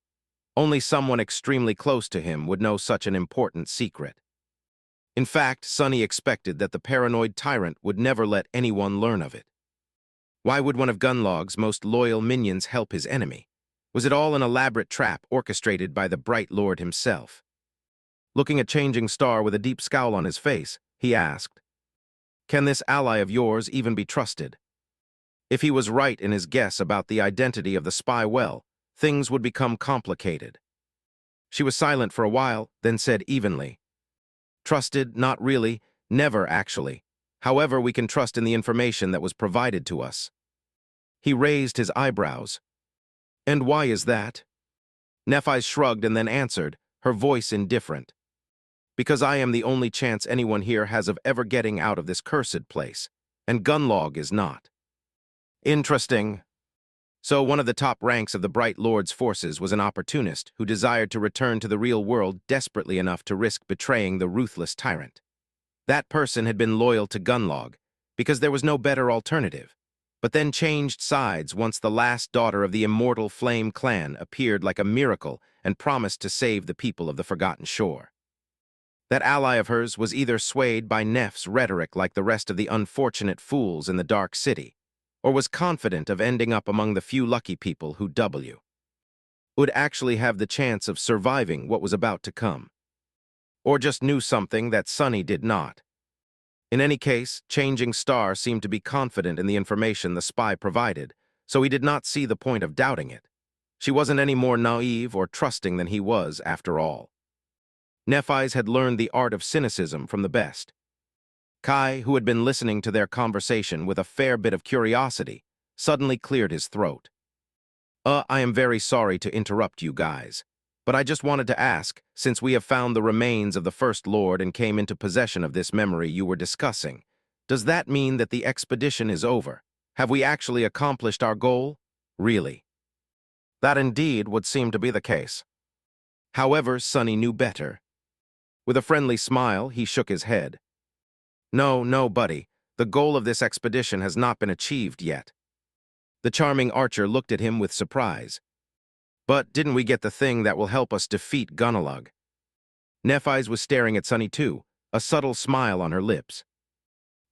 Only someone extremely close to him would know such an important secret. In fact, Sonny expected that the paranoid tyrant would never let anyone learn of it. Why would one of Gunlog's most loyal minions help his enemy? Was it all an elaborate trap orchestrated by the Bright Lord himself? Looking at Changing Star with a deep scowl on his face, he asked, Can this ally of yours even be trusted? If he was right in his guess about the identity of the spy well, things would become complicated. She was silent for a while, then said evenly, Trusted, not really, never actually. However, we can trust in the information that was provided to us. He raised his eyebrows. And why is that? Nephis shrugged and then answered, her voice indifferent. Because I am the only chance anyone here has of ever getting out of this cursed place, and Gunlog is not. Interesting. So one of the top ranks of the Bright Lord's forces was an opportunist who desired to return to the real world desperately enough to risk betraying the ruthless tyrant. That person had been loyal to Gunlog, because there was no better alternative, but then changed sides once the last daughter of the immortal Flame clan appeared like a miracle and promised to save the people of the Forgotten Shore. That ally of hers was either swayed by Neph's rhetoric like the rest of the unfortunate fools in the Dark City, or was confident of ending up among the few lucky people who would actually have the chance of surviving what was about to come, or just knew something that Sunny did not. In any case, Changing Star seemed to be confident in the information the spy provided, so he did not see the point of doubting it. She wasn't any more naive or trusting than he was, after all. Nephis had learned the art of cynicism from the best. Kai, who had been listening to their conversation with a fair bit of curiosity, suddenly cleared his throat. I am very sorry to interrupt you guys, but I just wanted to ask, since we have found the remains of the First Lord and came into possession of this memory you were discussing, does that mean that the expedition is over? Have we actually accomplished our goal? Really? That indeed would seem to be the case. However, Sunny knew better. With a friendly smile, he shook his head. No, no, buddy. The goal of this expedition has not been achieved yet. The charming archer looked at him with surprise. But didn't we get the thing that will help us defeat Gunnalug? Nephis was staring at Sunny too, a subtle smile on her lips.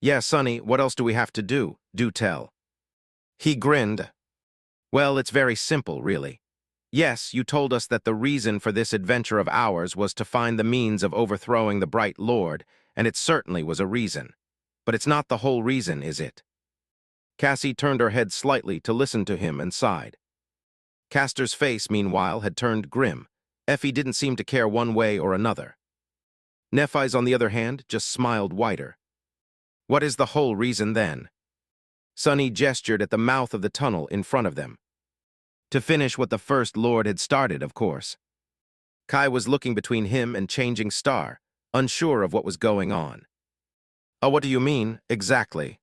Yeah, Sunny, what else do we have to do? Do tell. He grinned. Well, it's very simple, really. Yes, you told us that the reason for this adventure of ours was to find the means of overthrowing the Bright Lord, and it certainly was a reason. But it's not the whole reason, is it? Cassie turned her head slightly to listen to him and sighed. Castor's face, meanwhile, had turned grim. Effie didn't seem to care one way or another. Nephis, on the other hand, just smiled wider. What is the whole reason, then? Sunny gestured at the mouth of the tunnel in front of them. To finish what the First Lord had started, of course. Kai was looking between him and Changing Star, unsure of what was going on. Oh, what do you mean, exactly?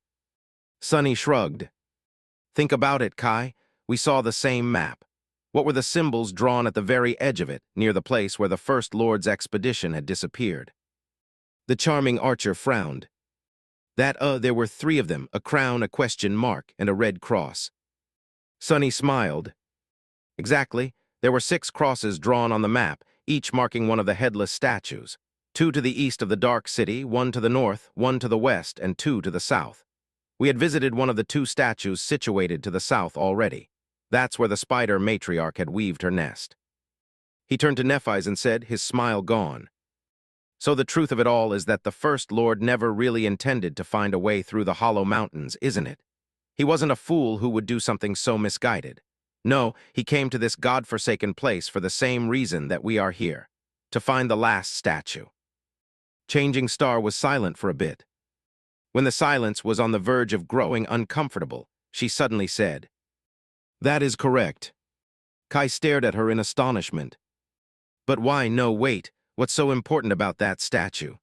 Sunny shrugged. Think about it, Kai. We saw the same map. What were the symbols drawn at the very edge of it, near the place where the First Lord's expedition had disappeared? The charming archer frowned. There were 3 of them, a crown, a question mark, and a red cross. Sunny smiled. Exactly. There were 6 crosses drawn on the map, each marking one of the headless statues. 2 to the east of the Dark City, 1 to the north, 1 to the west, and 2 to the south. We had visited one of the 2 statues situated to the south already. That's where the spider matriarch had weaved her nest. He turned to Nephis and said, his smile gone. So the truth of it all is that the First Lord never really intended to find a way through the Hollow Mountains, isn't it? He wasn't a fool who would do something so misguided. No, he came to this godforsaken place for the same reason that we are here, to find the last statue. Changing Star was silent for a bit. When the silence was on the verge of growing uncomfortable, she suddenly said, That is correct. Kai stared at her in astonishment. But why, no, wait, what's so important about that statue?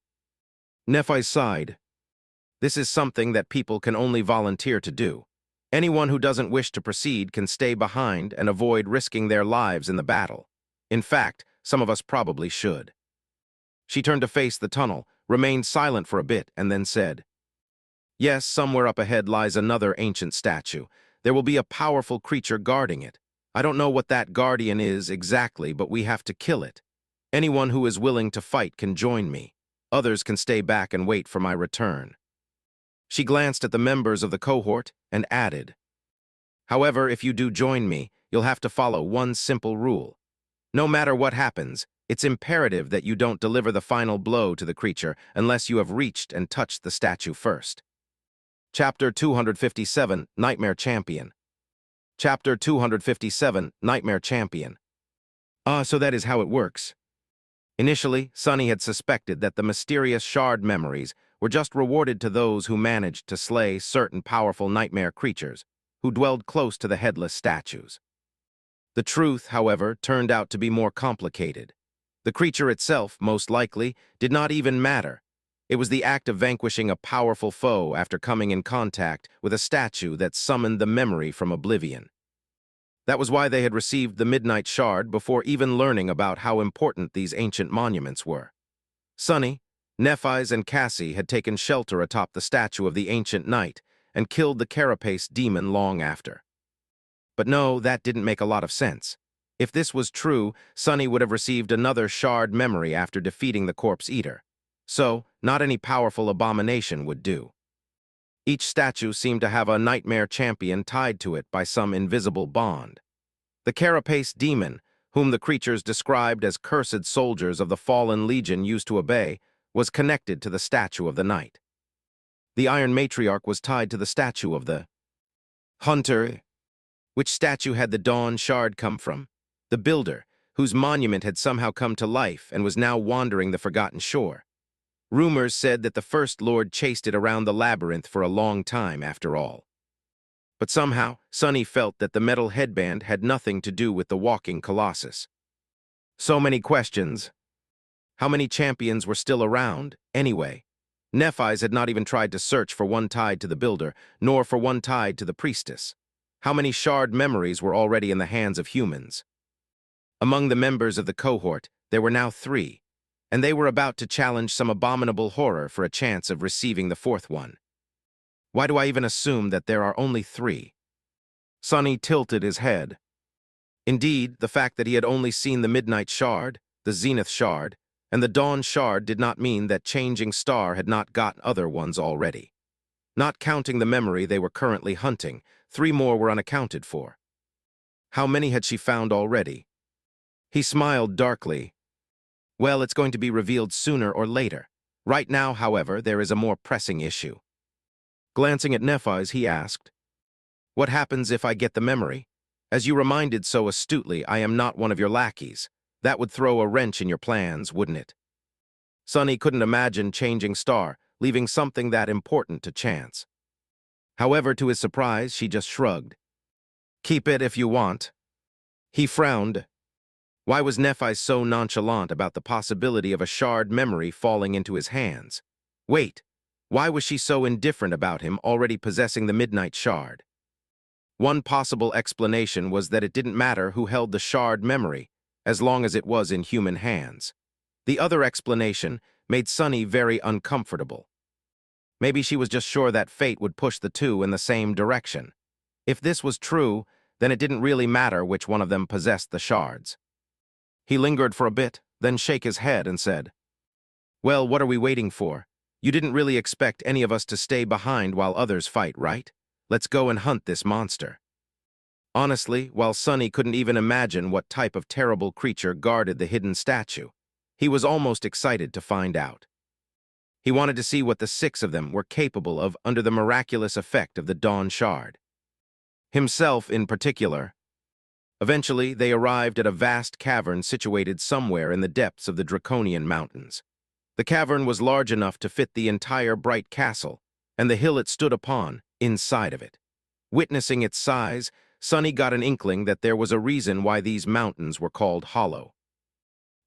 Nephis sighed. This is something that people can only volunteer to do. Anyone who doesn't wish to proceed can stay behind and avoid risking their lives in the battle. In fact, some of us probably should. She turned to face the tunnel, remained silent for a bit, and then said, Yes, somewhere up ahead lies another ancient statue. There will be a powerful creature guarding it. I don't know what that guardian is exactly, but we have to kill it. Anyone who is willing to fight can join me. Others can stay back and wait for my return. She glanced at the members of the cohort and added, However, if you do join me, you'll have to follow one simple rule. No matter what happens, it's imperative that you don't deliver the final blow to the creature unless you have reached and touched the statue first. Chapter 257, Nightmare Champion. Chapter 257, Nightmare Champion. So that is how it works. Initially, Sunny had suspected that the mysterious shard memories were just rewarded to those who managed to slay certain powerful nightmare creatures who dwelled close to the headless statues. The truth, however, turned out to be more complicated. The creature itself, most likely, did not even matter. It was the act of vanquishing a powerful foe after coming in contact with a statue that summoned the memory from oblivion. That was why they had received the Midnight Shard before even learning about how important these ancient monuments were. Sunny, Nephis, and Cassie had taken shelter atop the statue of the ancient knight and killed the carapace demon long after. But no, that didn't make a lot of sense. If this was true, Sunny would have received another shard memory after defeating the Corpse Eater. So, not any powerful abomination would do. Each statue seemed to have a nightmare champion tied to it by some invisible bond. The carapace demon, whom the creatures described as cursed soldiers of the fallen legion used to obey, was connected to the statue of the knight. The Iron Matriarch was tied to the statue of the hunter. Which statue had the Dawn Shard come from? The builder, whose monument had somehow come to life and was now wandering the forgotten shore. Rumors said that the First Lord chased it around the labyrinth for a long time after all. But somehow, Sunny felt that the metal headband had nothing to do with the walking colossus. So many questions. How many champions were still around, anyway? Nephis had not even tried to search for one tied to the builder, nor for one tied to the priestess. How many shard memories were already in the hands of humans? Among the members of the cohort, there were now 3, and they were about to challenge some abominable horror for a chance of receiving the 4th one. Why do I even assume that there are only 3? Sunny tilted his head. Indeed, the fact that he had only seen the Midnight Shard, the Zenith Shard, and the Dawn Shard did not mean that Changing Star had not got other ones already. Not counting the memory they were currently hunting, 3 more were unaccounted for. How many had she found already? He smiled darkly. Well, it's going to be revealed sooner or later. Right now, however, there is a more pressing issue. Glancing at Nephis, he asked, "What happens if I get the memory? As you reminded so astutely, I am not one of your lackeys. That would throw a wrench in your plans, wouldn't it?" Sunny couldn't imagine Changing Star, leaving something that important to chance. However, to his surprise, she just shrugged. "Keep it if you want." He frowned. Why was Nephis so nonchalant about the possibility of a shard memory falling into his hands? Wait, why was she so indifferent about him already possessing the Midnight Shard? One possible explanation was that it didn't matter who held the shard memory, as long as it was in human hands. The other explanation made Sunny very uncomfortable. Maybe she was just sure that fate would push the 2 in the same direction. If this was true, then it didn't really matter which one of them possessed the shards. He lingered for a bit, then shook his head and said, "Well, what are we waiting for? You didn't really expect any of us to stay behind while others fight, right? Let's go and hunt this monster." Honestly, while Sunny couldn't even imagine what type of terrible creature guarded the hidden statue, he was almost excited to find out. He wanted to see what the 6 of them were capable of under the miraculous effect of the Dawn Shard. Himself in particular. Eventually, they arrived at a vast cavern situated somewhere in the depths of the Draconian Mountains. The cavern was large enough to fit the entire bright castle, and the hill it stood upon, inside of it. Witnessing its size, Sunny got an inkling that there was a reason why these mountains were called hollow.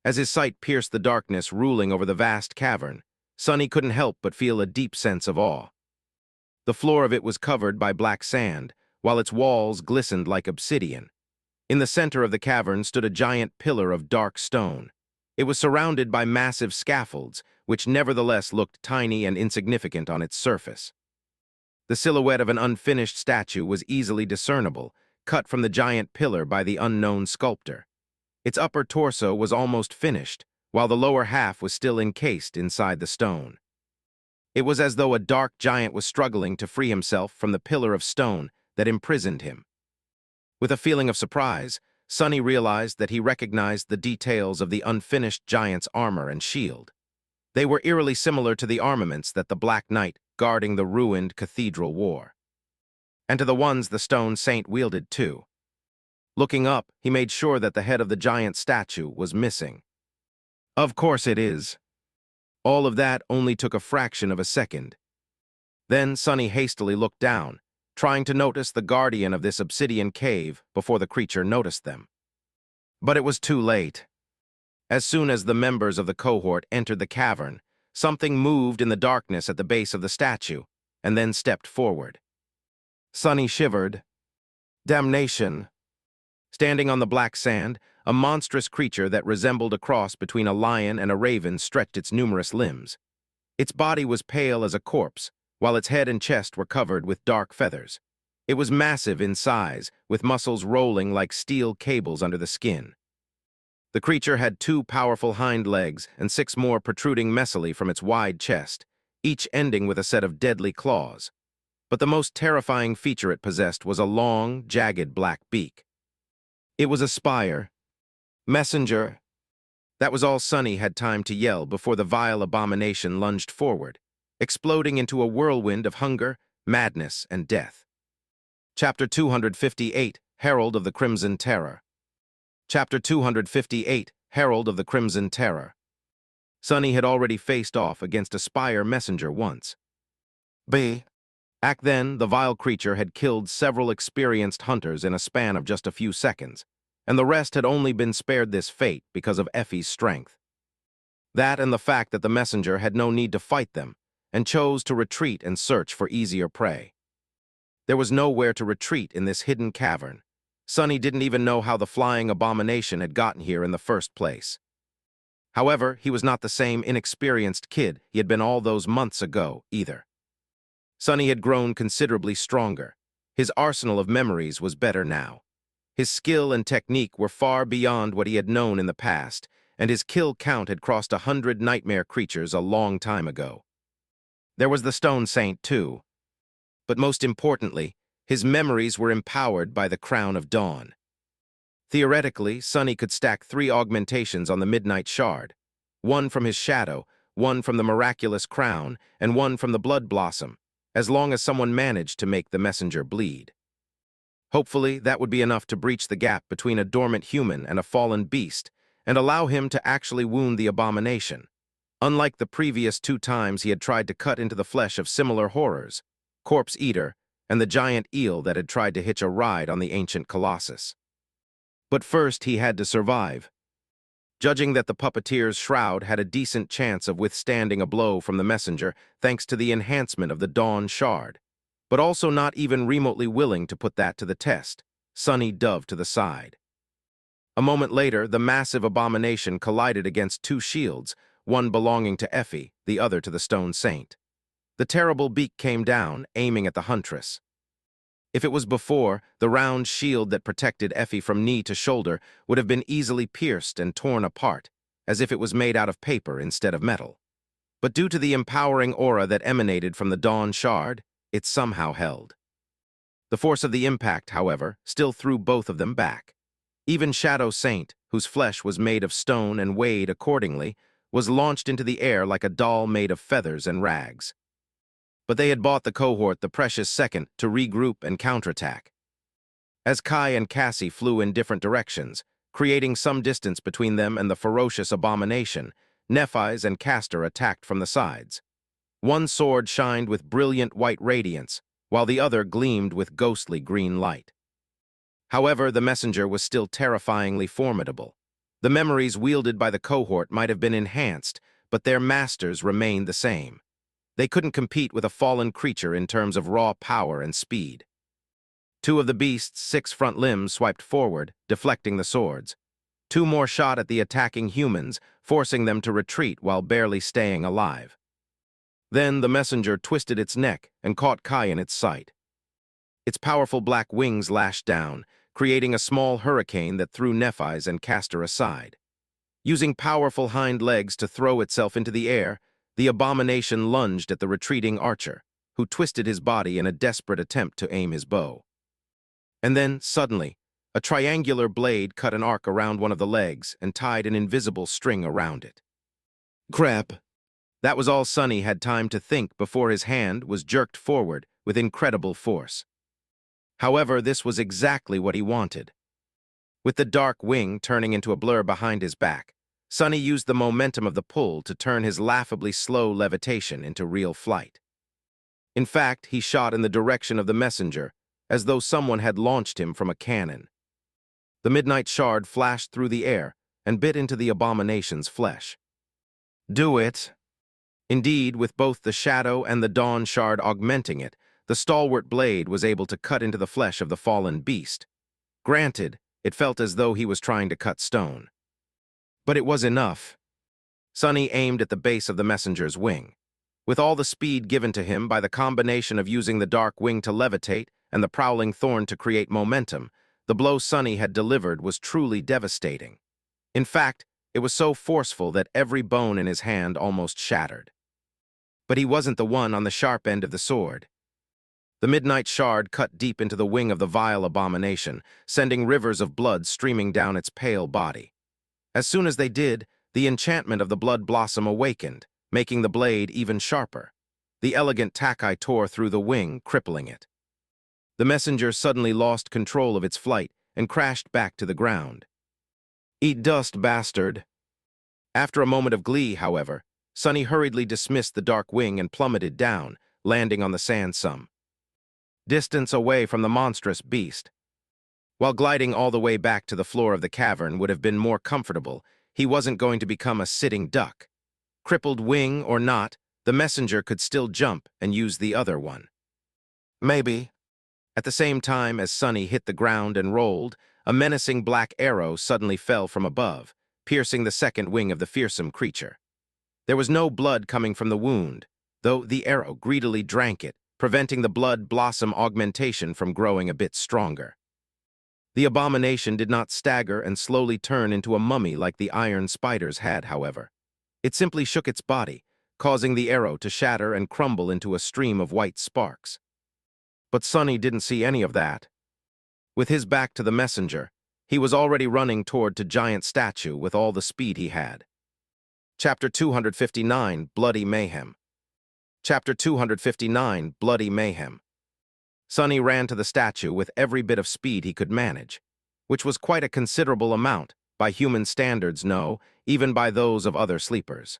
As his sight pierced the darkness ruling over the vast cavern, Sunny couldn't help but feel a deep sense of awe. The floor of it was covered by black sand, while its walls glistened like obsidian. In the center of the cavern stood a giant pillar of dark stone. It was surrounded by massive scaffolds, which nevertheless looked tiny and insignificant on its surface. The silhouette of an unfinished statue was easily discernible, cut from the giant pillar by the unknown sculptor. Its upper torso was almost finished, while the lower half was still encased inside the stone. It was as though a dark giant was struggling to free himself from the pillar of stone that imprisoned him. With a feeling of surprise, Sunny realized that he recognized the details of the unfinished giant's armor and shield. They were eerily similar to the armaments that the Black Knight guarding the ruined cathedral wore, and to the ones the stone saint wielded too. Looking up, he made sure that the head of the giant statue was missing. Of course it is. All of that only took a fraction of a second. Then Sunny hastily looked down, trying to notice the guardian of this obsidian cave before the creature noticed them. But it was too late. As soon as the members of the cohort entered the cavern, something moved in the darkness at the base of the statue, and then stepped forward. Sunny shivered. Damnation! Standing on the black sand, a monstrous creature that resembled a cross between a lion and a raven stretched its numerous limbs. Its body was pale as a corpse, while its head and chest were covered with dark feathers. It was massive in size, with muscles rolling like steel cables under the skin. The creature had 2 powerful hind legs and 6 more protruding messily from its wide chest, each ending with a set of deadly claws. But the most terrifying feature it possessed was a long, jagged black beak. It was a spire. Messenger! That was all Sonny had time to yell before the vile abomination lunged forward, exploding into a whirlwind of hunger, madness, and death. Chapter 258, Herald of the Crimson Terror. Chapter 258, Herald of the Crimson Terror. Sonny had already faced off against a spire messenger once. Back then, the vile creature had killed several experienced hunters in a span of just a few seconds, and the rest had only been spared this fate because of Effie's strength. That and the fact that the messenger had no need to fight them, and chose to retreat and search for easier prey. There was nowhere to retreat in this hidden cavern. Sonny didn't even know how the flying abomination had gotten here in the first place. However, he was not the same inexperienced kid he had been all those months ago, either. Sonny had grown considerably stronger. His arsenal of memories was better now. His skill and technique were far beyond what he had known in the past, and his kill count had crossed 100 nightmare creatures a long time ago. There was the Stone Saint, too. But most importantly, his memories were empowered by the Crown of Dawn. Theoretically, Sonny could stack 3 augmentations on the Midnight Shard, one from his shadow, one from the miraculous crown, and one from the blood blossom, as long as someone managed to make the messenger bleed. Hopefully, that would be enough to breach the gap between a dormant human and a fallen beast, and allow him to actually wound the abomination. Unlike the previous 2 times he had tried to cut into the flesh of similar horrors, Corpse Eater, and the giant eel that had tried to hitch a ride on the ancient Colossus. But first he had to survive. Judging that the puppeteer's shroud had a decent chance of withstanding a blow from the messenger thanks to the enhancement of the Dawn Shard, but also not even remotely willing to put that to the test, Sonny dove to the side. A moment later, the massive abomination collided against 2 shields, one belonging to Effie, the other to the Stone Saint. The terrible beak came down, aiming at the huntress. If it was before, the round shield that protected Effie from knee to shoulder would have been easily pierced and torn apart, as if it was made out of paper instead of metal. But due to the empowering aura that emanated from the Dawn Shard, it somehow held. The force of the impact, however, still threw both of them back. Even Shadow Saint, whose flesh was made of stone and weighed accordingly, was launched into the air like a doll made of feathers and rags. But they had bought the cohort the precious second to regroup and counterattack. As Kai and Cassie flew in different directions, creating some distance between them and the ferocious abomination, Nephis and Castor attacked from the sides. One sword shined with brilliant white radiance, while the other gleamed with ghostly green light. However, the messenger was still terrifyingly formidable. The memories wielded by the cohort might have been enhanced, but their masters remained the same. They couldn't compete with a fallen creature in terms of raw power and speed. 2 of the beast's 6 front limbs swiped forward, deflecting the swords. 2 more shot at the attacking humans, forcing them to retreat while barely staying alive. Then the messenger twisted its neck and caught Kai in its sight. Its powerful black wings lashed down, creating a small hurricane that threw Nephis and Castor aside. Using powerful hind legs to throw itself into the air, the abomination lunged at the retreating archer, who twisted his body in a desperate attempt to aim his bow. And then, suddenly, a triangular blade cut an arc around one of the legs and tied an invisible string around it. Crap! That was all Sonny had time to think before his hand was jerked forward with incredible force. However, this was exactly what he wanted. With the dark wing turning into a blur behind his back, Sonny used the momentum of the pull to turn his laughably slow levitation into real flight. In fact, he shot in the direction of the messenger, as though someone had launched him from a cannon. The Midnight Shard flashed through the air and bit into the abomination's flesh. Do it! Indeed, with both the Shadow and the Dawn Shard augmenting it, the stalwart blade was able to cut into the flesh of the fallen beast. Granted, it felt as though he was trying to cut stone. But it was enough. Sonny aimed at the base of the messenger's wing. With all the speed given to him by the combination of using the dark wing to levitate and the prowling thorn to create momentum, the blow Sonny had delivered was truly devastating. In fact, it was so forceful that every bone in his hand almost shattered. But he wasn't the one on the sharp end of the sword. The midnight shard cut deep into the wing of the vile abomination, sending rivers of blood streaming down its pale body. As soon as they did, the enchantment of the blood blossom awakened, making the blade even sharper. The elegant takai tore through the wing, crippling it. The messenger suddenly lost control of its flight and crashed back to the ground. "Eat dust, bastard." After a moment of glee, however, Sunny hurriedly dismissed the dark wing and plummeted down, landing on the sand some distance away from the monstrous beast. While gliding all the way back to the floor of the cavern would have been more comfortable, he wasn't going to become a sitting duck. Crippled wing or not, the messenger could still jump and use the other one. Maybe. At the same time as Sunny hit the ground and rolled, a menacing black arrow suddenly fell from above, piercing the second wing of the fearsome creature. There was no blood coming from the wound, though the arrow greedily drank it, preventing the blood blossom augmentation from growing a bit stronger. The abomination did not stagger and slowly turn into a mummy like the iron spiders had, however. It simply shook its body, causing the arrow to shatter and crumble into a stream of white sparks. But Sunny didn't see any of that. With his back to the messenger, he was already running toward the giant statue with all the speed he had. Chapter 259, Bloody Mayhem. Chapter 259, Bloody Mayhem. Sunny ran to the statue with every bit of speed he could manage, which was quite a considerable amount, by human standards, no, even by those of other sleepers.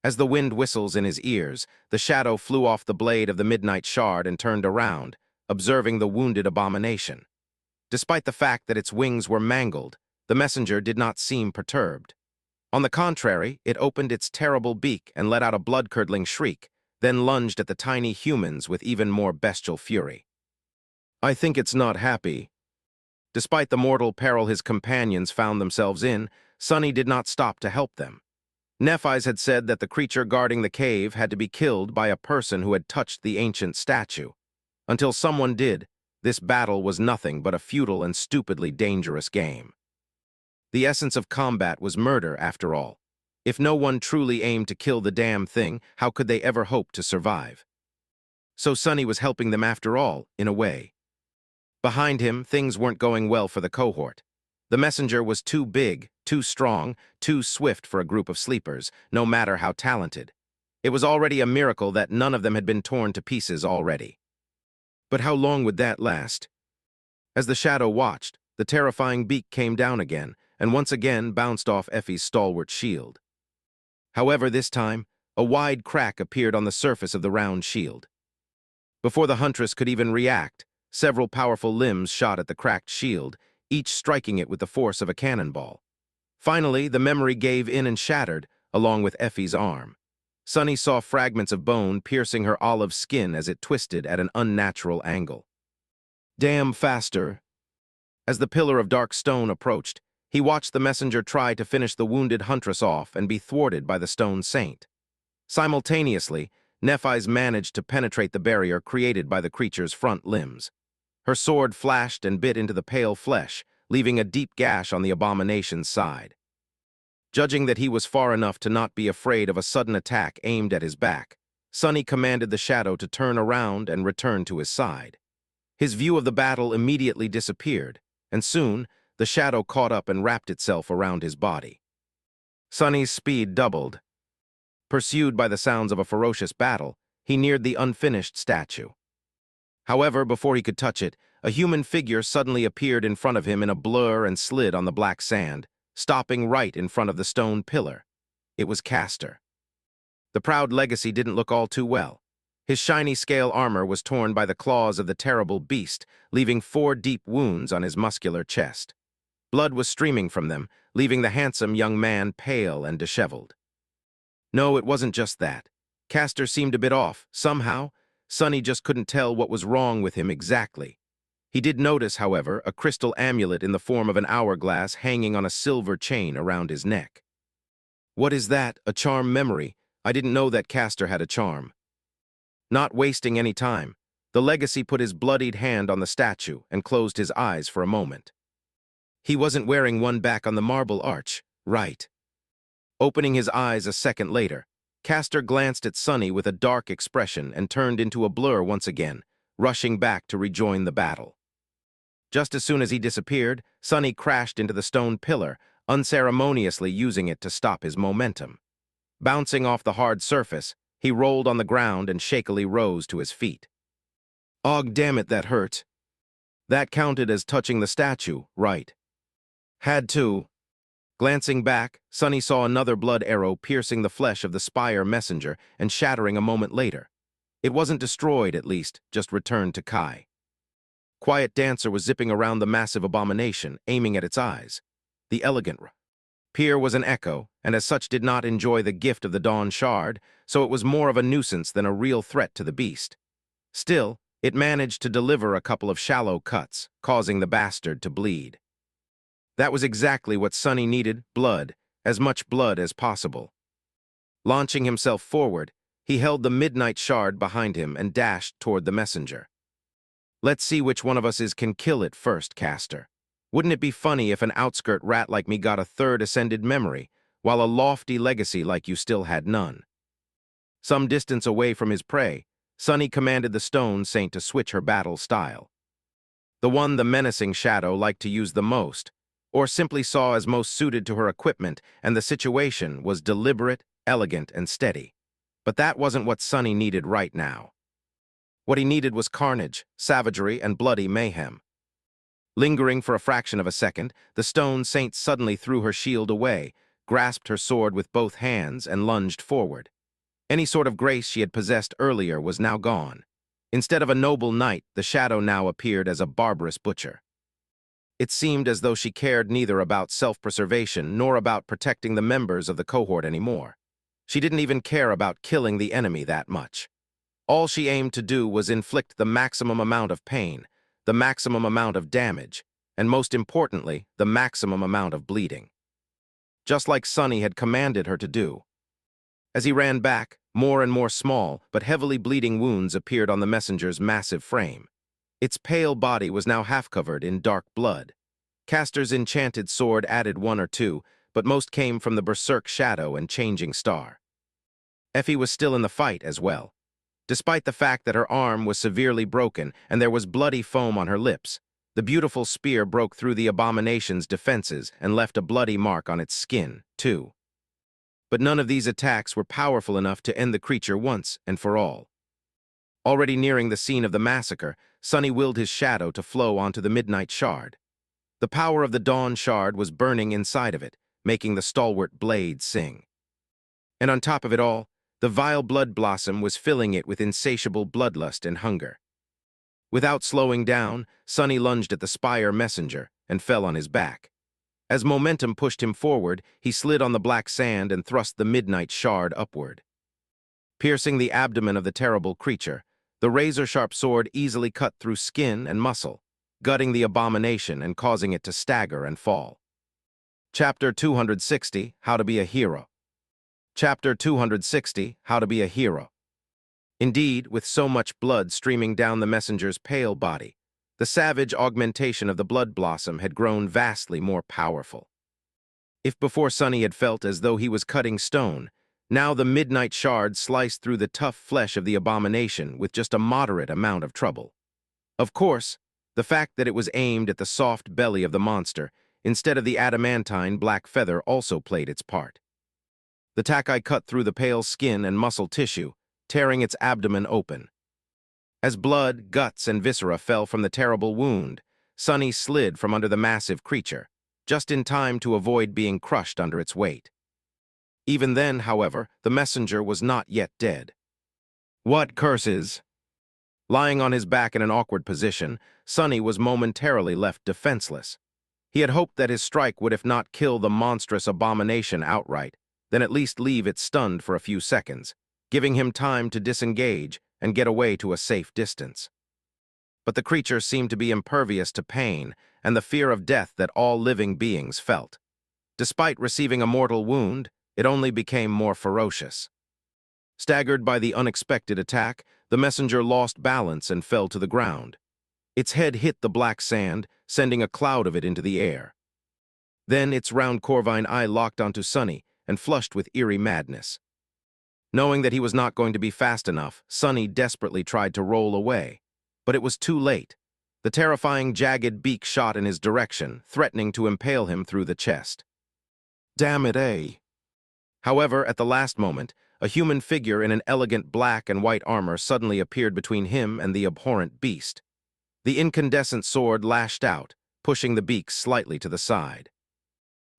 As the wind whistles in his ears, the shadow flew off the blade of the midnight shard and turned around, observing the wounded abomination. Despite the fact that its wings were mangled, the messenger did not seem perturbed. On the contrary, it opened its terrible beak and let out a blood-curdling shriek, then lunged at the tiny humans with even more bestial fury. "I think it's not happy." Despite the mortal peril his companions found themselves in, Sunny did not stop to help them. Nephis had said that the creature guarding the cave had to be killed by a person who had touched the ancient statue. Until someone did, this battle was nothing but a futile and stupidly dangerous game. The essence of combat was murder, after all. If no one truly aimed to kill the damn thing, how could they ever hope to survive? So Sunny was helping them after all, in a way. Behind him, things weren't going well for the cohort. The messenger was too big, too strong, too swift for a group of sleepers, no matter how talented. It was already a miracle that none of them had been torn to pieces already. But how long would that last? As the shadow watched, the terrifying beak came down again, and once again bounced off Effie's stalwart shield. However, this time, a wide crack appeared on the surface of the round shield. Before the huntress could even react, several powerful limbs shot at the cracked shield, each striking it with the force of a cannonball. Finally, the memory gave in and shattered, along with Effie's arm. Sunny saw fragments of bone piercing her olive skin as it twisted at an unnatural angle. "Damn faster." As the pillar of dark stone approached, he watched the messenger try to finish the wounded huntress off and be thwarted by the stone saint. Simultaneously, Nephis managed to penetrate the barrier created by the creature's front limbs. Her sword flashed and bit into the pale flesh, leaving a deep gash on the abomination's side. Judging that he was far enough to not be afraid of a sudden attack aimed at his back, Sunny commanded the shadow to turn around and return to his side. His view of the battle immediately disappeared, and soon, the shadow caught up and wrapped itself around his body. Sunny's speed doubled. Pursued by the sounds of a ferocious battle, he neared the unfinished statue. However, before he could touch it, a human figure suddenly appeared in front of him in a blur and slid on the black sand, stopping right in front of the stone pillar. It was Castor. The proud legacy didn't look all too well. His shiny scale armor was torn by the claws of the terrible beast, leaving 4 deep wounds on his muscular chest. Blood was streaming from them, leaving the handsome young man pale and disheveled. No, it wasn't just that. Castor seemed a bit off, somehow. Sunny just couldn't tell what was wrong with him exactly. He did notice, however, a crystal amulet in the form of an hourglass hanging on a silver chain around his neck. "What is that? A charm memory? I didn't know that Castor had a charm." Not wasting any time, the legacy put his bloodied hand on the statue and closed his eyes for a moment. He wasn't wearing one back on the marble arch, right? Opening his eyes a second later, Castor glanced at Sunny with a dark expression and turned into a blur once again, rushing back to rejoin the battle. Just as soon as he disappeared, Sonny crashed into the stone pillar, unceremoniously using it to stop his momentum. Bouncing off the hard surface, he rolled on the ground and shakily rose to his feet. "Og damn it, that hurt." That counted as touching the statue, right? Had to. Glancing back, Sonny saw another blood arrow piercing the flesh of the spire messenger and shattering a moment later. It wasn't destroyed, at least, just returned to Kai. Quiet Dancer was zipping around the massive abomination, aiming at its eyes. The elegant Pier was an echo, and as such did not enjoy the gift of the Dawn Shard, so it was more of a nuisance than a real threat to the beast. Still, it managed to deliver a couple of shallow cuts, causing the bastard to bleed. That was exactly what Sonny needed, blood, as much blood as possible. Launching himself forward, he held the Midnight Shard behind him and dashed toward the messenger. "Let's see which one of us can kill it first, caster. Wouldn't it be funny if an outskirt rat like me got a third ascended memory, while a lofty legacy like you still had none?" Some distance away from his prey, Sonny commanded the Stone Saint to switch her battle style. The one the menacing shadow liked to use the most, or simply saw as most suited to her equipment, and the situation was deliberate, elegant, and steady. But that wasn't what Sonny needed right now. What he needed was carnage, savagery, and bloody mayhem. Lingering for a fraction of a second, the Stone Saint suddenly threw her shield away, grasped her sword with both hands, and lunged forward. Any sort of grace she had possessed earlier was now gone. Instead of a noble knight, the shadow now appeared as a barbarous butcher. It seemed as though she cared neither about self-preservation nor about protecting the members of the cohort anymore. She didn't even care about killing the enemy that much. All she aimed to do was inflict the maximum amount of pain, the maximum amount of damage, and most importantly, the maximum amount of bleeding. Just like Sonny had commanded her to do. As he ran back, more and more small but heavily bleeding wounds appeared on the messenger's massive frame. Its pale body was now half-covered in dark blood. Castor's enchanted sword added one or two, but most came from the Berserk Shadow and Changing Star. Effie was still in the fight as well. Despite the fact that her arm was severely broken and there was bloody foam on her lips, the beautiful spear broke through the abomination's defenses and left a bloody mark on its skin, too. But none of these attacks were powerful enough to end the creature once and for all. Already nearing the scene of the massacre, Sonny willed his shadow to flow onto the Midnight Shard. The power of the Dawn Shard was burning inside of it, making the stalwart blade sing. And on top of it all, the vile blood blossom was filling it with insatiable bloodlust and hunger. Without slowing down, Sonny lunged at the spire messenger and fell on his back. As momentum pushed him forward, he slid on the black sand and thrust the Midnight Shard upward. Piercing the abdomen of the terrible creature, the razor-sharp sword easily cut through skin and muscle, gutting the abomination and causing it to stagger and fall. Chapter 260, How to be a Hero. Chapter 260, How to be a Hero. Indeed, with so much blood streaming down the messenger's pale body, the savage augmentation of the blood blossom had grown vastly more powerful. If before Sonny had felt as though he was cutting stone, now the Midnight Shard sliced through the tough flesh of the abomination with just a moderate amount of trouble. Of course, the fact that it was aimed at the soft belly of the monster instead of the adamantine black feather also played its part. The takai cut through the pale skin and muscle tissue, tearing its abdomen open. As blood, guts, and viscera fell from the terrible wound, Sonny slid from under the massive creature, just in time to avoid being crushed under its weight. Even then, however, the messenger was not yet dead. What curses! Lying on his back in an awkward position, Sonny was momentarily left defenseless. He had hoped that his strike would if not kill the monstrous abomination outright, then at least leave it stunned for a few seconds, giving him time to disengage and get away to a safe distance. But the creature seemed to be impervious to pain and the fear of death that all living beings felt. Despite receiving a mortal wound, it only became more ferocious. Staggered by the unexpected attack, the messenger lost balance and fell to the ground. Its head hit the black sand, sending a cloud of it into the air. Then its round corvine eye locked onto Sonny and flushed with eerie madness. Knowing that he was not going to be fast enough, Sonny desperately tried to roll away. But it was too late. The terrifying jagged beak shot in his direction, threatening to impale him through the chest. Damn it, eh? However, at the last moment, a human figure in an elegant black and white armor suddenly appeared between him and the abhorrent beast. The incandescent sword lashed out, pushing the beak slightly to the side.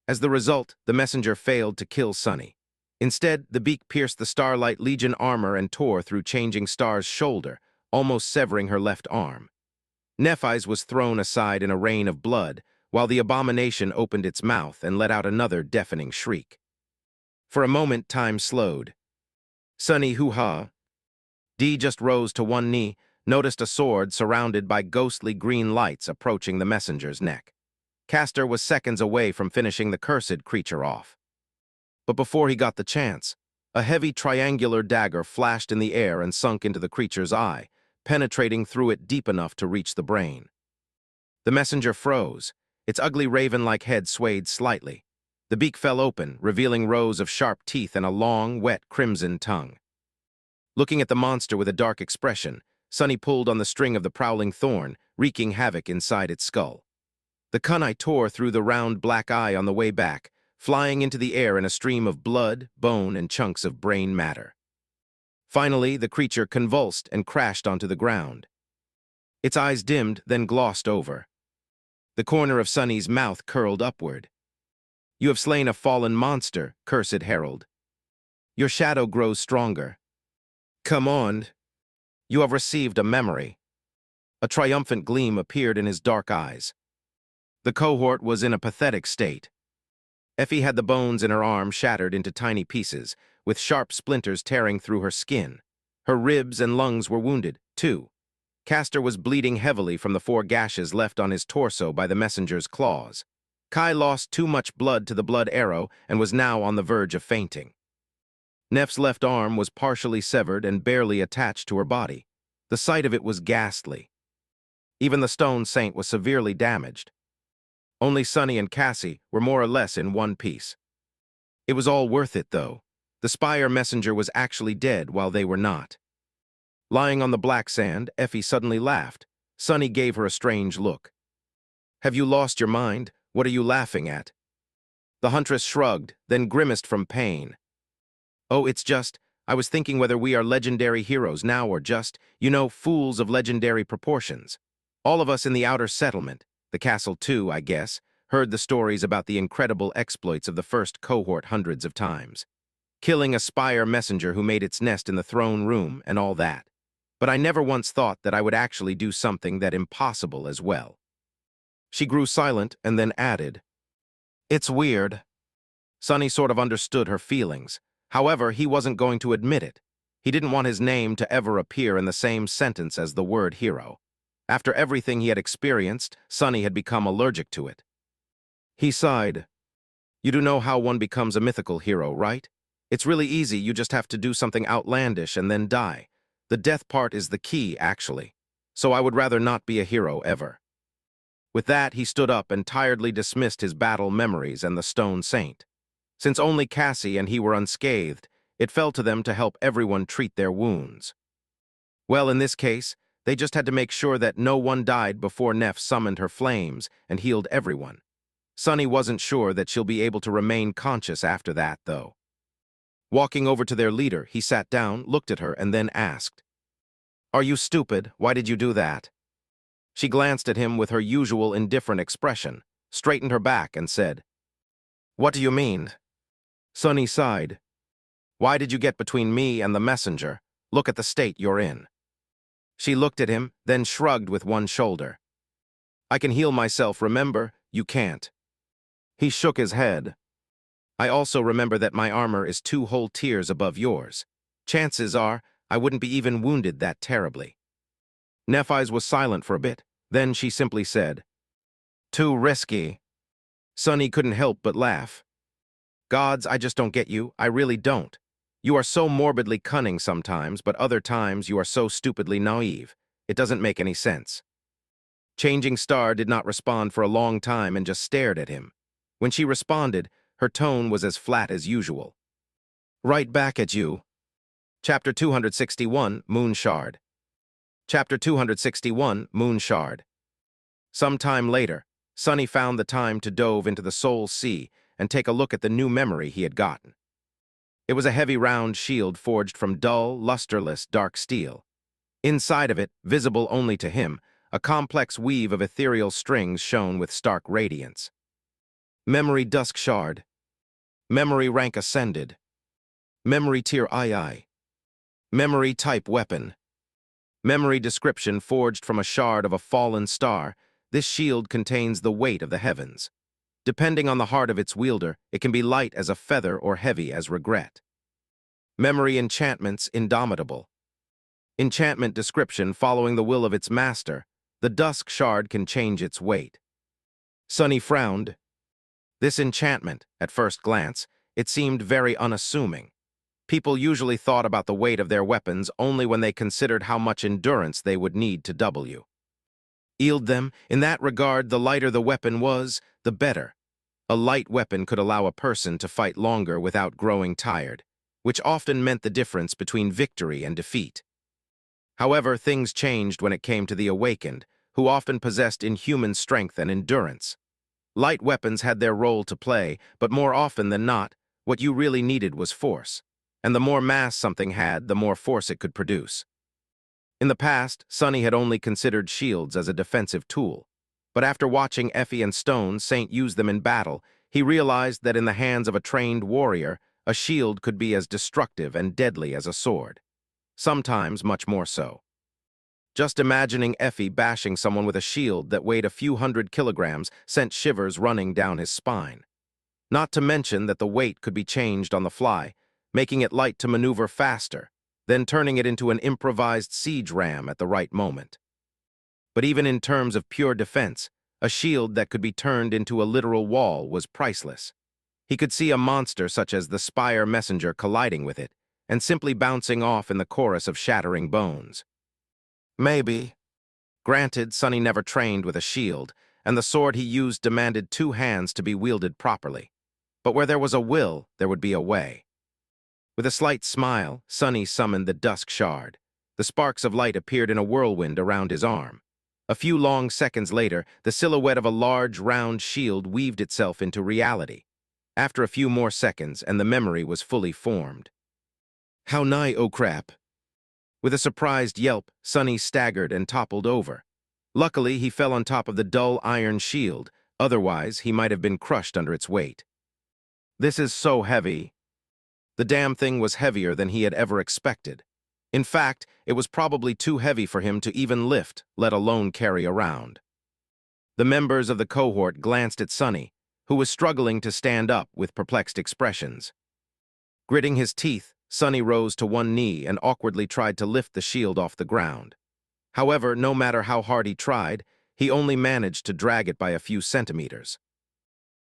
As the result, the messenger failed to kill Sonny. Instead, the beak pierced the Starlight Legion armor and tore through Changing Star's shoulder, almost severing her left arm. Nephis was thrown aside in a rain of blood, while the abomination opened its mouth and let out another deafening shriek. For a moment, time slowed. Sonny hoo-ha. Dee just rose to one knee, noticed a sword surrounded by ghostly green lights approaching the messenger's neck. Castor was seconds away from finishing the cursed creature off. But before he got the chance, a heavy triangular dagger flashed in the air and sunk into the creature's eye, penetrating through it deep enough to reach the brain. The messenger froze. Its ugly raven-like head swayed slightly. The beak fell open, revealing rows of sharp teeth and a long, wet, crimson tongue. Looking at the monster with a dark expression, Sonny pulled on the string of the prowling thorn, wreaking havoc inside its skull. The kunai tore through the round black eye on the way back, flying into the air in a stream of blood, bone, and chunks of brain matter. Finally, the creature convulsed and crashed onto the ground. Its eyes dimmed, then glossed over. The corner of Sonny's mouth curled upward. "You have slain a fallen monster, cursed herald. Your shadow grows stronger. Come on. You have received a memory." A triumphant gleam appeared in his dark eyes. The cohort was in a pathetic state. Effie had the bones in her arm shattered into tiny pieces, with sharp splinters tearing through her skin. Her ribs and lungs were wounded, too. Castor was bleeding heavily from the 4 gashes left on his torso by the messenger's claws. Kai lost too much blood to the blood arrow and was now on the verge of fainting. Neff's left arm was partially severed and barely attached to her body. The sight of it was ghastly. Even the stone saint was severely damaged. Only Sonny and Cassie were more or less in one piece. It was all worth it, though. The spire messenger was actually dead while they were not. Lying on the black sand, Effie suddenly laughed. Sonny gave her a strange look. "Have you lost your mind? What are you laughing at?" The huntress shrugged, then grimaced from pain. "Oh, it's just, I was thinking whether we are legendary heroes now or just, fools of legendary proportions. All of us in the outer settlement, the castle too, I guess, heard the stories about the incredible exploits of the first cohort hundreds of times. Killing a spire messenger who made its nest in the throne room and all that. But I never once thought that I would actually do something that impossible as well." She grew silent and then added, "It's weird." Sonny sort of understood her feelings. However, he wasn't going to admit it. He didn't want his name to ever appear in the same sentence as the word hero. After everything he had experienced, Sonny had become allergic to it. He sighed. "You do know how one becomes a mythical hero, right? It's really easy, you just have to do something outlandish and then die. The death part is the key, actually. So I would rather not be a hero ever." With that, he stood up and tiredly dismissed his battle memories and the stone saint. Since only Cassie and he were unscathed, it fell to them to help everyone treat their wounds. Well, in this case, they just had to make sure that no one died before Neph summoned her flames and healed everyone. Sonny wasn't sure that she'll be able to remain conscious after that, though. Walking over to their leader, he sat down, looked at her, and then asked, "Are you stupid? Why did you do that?" She glanced at him with her usual indifferent expression, straightened her back, and said, "What do you mean?" Sonny sighed. "Why did you get between me and the messenger? Look at the state you're in." She looked at him, then shrugged with one shoulder. "I can heal myself, remember? You can't." He shook his head. "I also remember that my armor is 2 whole tiers above yours. Chances are, I wouldn't be even wounded that terribly." Nephis was silent for a bit, then she simply said, "Too risky." Sonny couldn't help but laugh. "Gods, I just don't get you, I really don't. You are so morbidly cunning sometimes, but other times you are so stupidly naive. It doesn't make any sense." Changing Star did not respond for a long time and just stared at him. When she responded, her tone was as flat as usual. "Right back at you." Chapter 261, Moon Shard. Chapter 261, Moon Shard. Some time later, Sonny found the time to dove into the Soul Sea and take a look at the new memory he had gotten. It was a heavy round shield forged from dull, lusterless, dark steel. Inside of it, visible only to him, a complex weave of ethereal strings shone with stark radiance. Memory Dusk Shard. Memory Rank Ascended. Memory Tier II. Memory Type Weapon. Memory Description forged from a shard of a fallen star. This shield contains the weight of the heavens. Depending on the heart of its wielder, it can be light as a feather or heavy as regret. Memory Enchantments Indomitable. Enchantment Description following the will of its master. The Dusk Shard can change its weight. Sonny frowned. This enchantment, at first glance, it seemed very unassuming. People usually thought about the weight of their weapons only when they considered how much endurance they would need to yield them. In that regard, the lighter the weapon was, the better. A light weapon could allow a person to fight longer without growing tired, which often meant the difference between victory and defeat. However, things changed when it came to the Awakened, who often possessed inhuman strength and endurance. Light weapons had their role to play, but more often than not, what you really needed was force. And the more mass something had, the more force it could produce. In the past, Sonny had only considered shields as a defensive tool. But after watching Effie and Stone Saint use them in battle, he realized that in the hands of a trained warrior, a shield could be as destructive and deadly as a sword. Sometimes much more so. Just imagining Effie bashing someone with a shield that weighed a few 100 kilograms sent shivers running down his spine. Not to mention that the weight could be changed on the fly, making it light to maneuver faster, then turning it into an improvised siege ram at the right moment. But even in terms of pure defense, a shield that could be turned into a literal wall was priceless. He could see a monster such as the Spire Messenger colliding with it, and simply bouncing off in the chorus of shattering bones. Maybe. Granted, Sonny never trained with a shield, and the sword he used demanded 2 hands to be wielded properly. But where there was a will, there would be a way. With a slight smile, Sonny summoned the Dusk Shard. The sparks of light appeared in a whirlwind around his arm. A few long seconds later, the silhouette of a large, round shield weaved itself into reality. After a few more seconds, and the memory was fully formed. How nigh, oh crap! With a surprised yelp, Sonny staggered and toppled over. Luckily, he fell on top of the dull iron shield, otherwise he might have been crushed under its weight. This is so heavy. The damn thing was heavier than he had ever expected. In fact, it was probably too heavy for him to even lift, let alone carry around. The members of the cohort glanced at Sonny, who was struggling to stand up with perplexed expressions. Gritting his teeth, Sonny rose to one knee and awkwardly tried to lift the shield off the ground. However, no matter how hard he tried, he only managed to drag it by a few centimeters.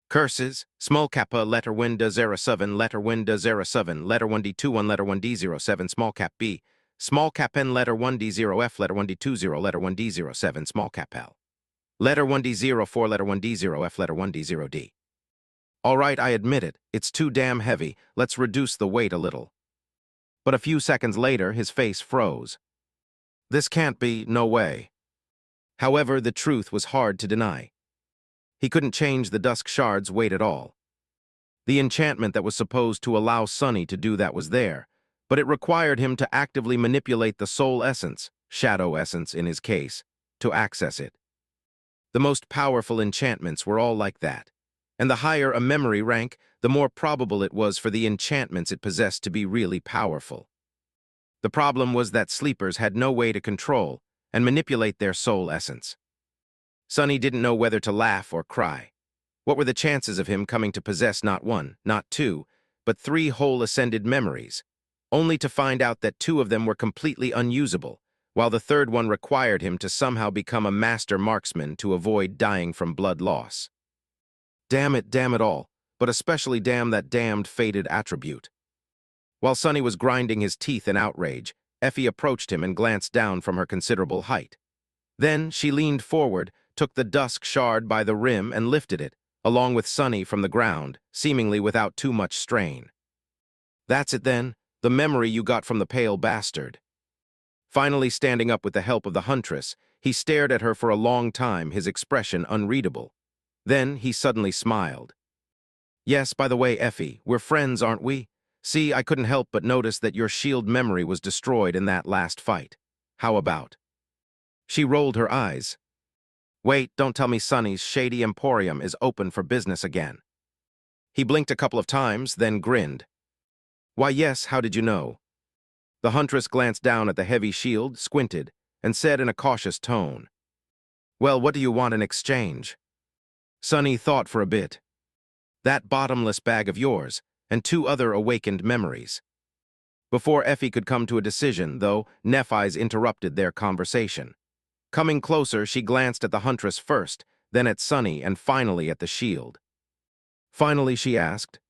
Curses, small kappa, letter winda 07, letter winda 07, letter 1D21, letter 1D07, small cap B, small cap N, letter 1D0F, letter 1D20, letter 1D07, small cap L, letter 1D04, letter 1D0F, letter 1D0D. All right, I admit it, it's too damn heavy, let's reduce the weight a little. But a few seconds later, his face froze. This can't be, no way. However, the truth was hard to deny. He couldn't change the Dusk Shard's weight at all. The enchantment that was supposed to allow Sonny to do that was there, but it required him to actively manipulate the soul essence, shadow essence in his case, to access it. The most powerful enchantments were all like that, and the higher a memory rank, the more probable it was for the enchantments it possessed to be really powerful. The problem was that sleepers had no way to control and manipulate their soul essence. Sonny didn't know whether to laugh or cry. What were the chances of him coming to possess not 1, not 2, but 3 whole ascended memories, only to find out that 2 of them were completely unusable, while the third one required him to somehow become a master marksman to avoid dying from blood loss. Damn it all, but especially damn that damned faded attribute. While Sonny was grinding his teeth in outrage, Effie approached him and glanced down from her considerable height. Then she leaned forward, took the Dusk Shard by the rim and lifted it, along with Sonny from the ground, seemingly without too much strain. That's it then, the memory you got from the pale bastard. Finally standing up with the help of the huntress, he stared at her for a long time, his expression unreadable. Then he suddenly smiled. "Yes, by the way, Effie, we're friends, aren't we? See, I couldn't help but notice that your shield memory was destroyed in that last fight. How about?" She rolled her eyes. "Wait, don't tell me Sonny's shady emporium is open for business again." He blinked a couple of times, then grinned. "Why, yes, how did you know?" The huntress glanced down at the heavy shield, squinted, and said in a cautious tone, "Well, what do you want in exchange?" Sonny thought for a bit. "That bottomless bag of yours, and 2 other awakened memories." Before Effie could come to a decision, though, Nephis interrupted their conversation. Coming closer, she glanced at the huntress first, then at Sonny, and finally at the shield. Finally, she asked,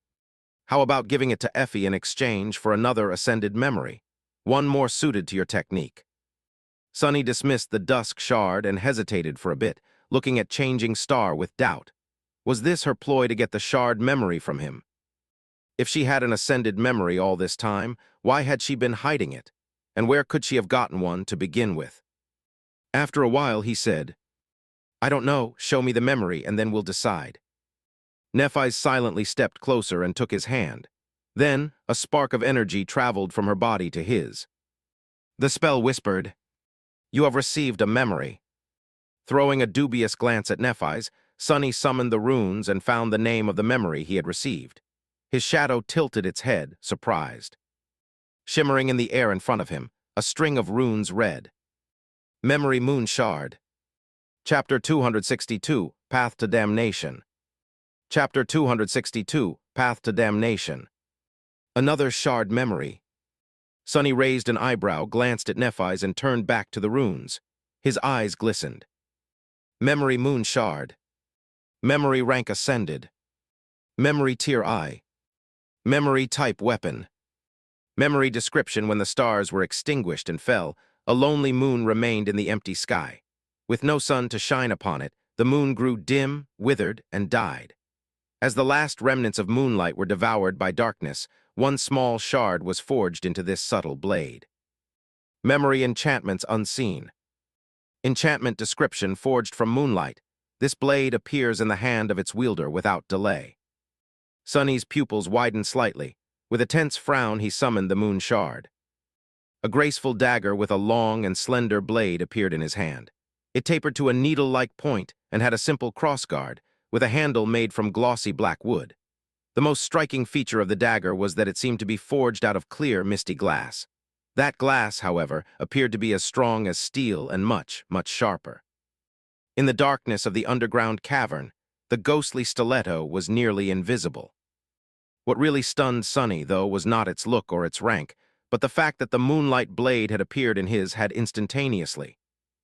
"How about giving it to Effie in exchange for another ascended memory? One more suited to your technique." Sonny dismissed the dusk shard and hesitated for a bit, looking at Changing Star with doubt. Was this her ploy to get the shard memory from him? If she had an ascended memory all this time, why had she been hiding it? And where could she have gotten one to begin with? After a while, he said, "I don't know, show me the memory and then we'll decide." Nephis silently stepped closer and took his hand. Then, a spark of energy traveled from her body to his. The spell whispered, "You have received a memory." Throwing a dubious glance at Nephis, Sonny summoned the runes and found the name of the memory he had received. His shadow tilted its head, surprised. Shimmering in the air in front of him, a string of runes read, "Memory Moon Shard." Chapter 262, Path to Damnation. Chapter 262, Path to Damnation. Another shard memory. Sonny raised an eyebrow, glanced at Nephis, and turned back to the runes. His eyes glistened. Memory Moon Shard. Memory Rank Ascended. Memory Tier I. Memory Type Weapon. Memory Description: when the stars were extinguished and fell, a lonely moon remained in the empty sky. With no sun to shine upon it, the moon grew dim, withered, and died. As the last remnants of moonlight were devoured by darkness, one small shard was forged into this subtle blade. Memory Enchantments Unseen. Enchantment Description: forged from moonlight. This blade appears in the hand of its wielder without delay. Sonny's pupils widened slightly. With a tense frown, he summoned the moon shard. A graceful dagger with a long and slender blade appeared in his hand. It tapered to a needle-like point and had a simple crossguard, with a handle made from glossy black wood. The most striking feature of the dagger was that it seemed to be forged out of clear, misty glass. That glass, however, appeared to be as strong as steel and much, much sharper. In the darkness of the underground cavern, the ghostly stiletto was nearly invisible. What really stunned Sonny, though, was not its look or its rank, but the fact that the moonlight blade had appeared in his head instantaneously.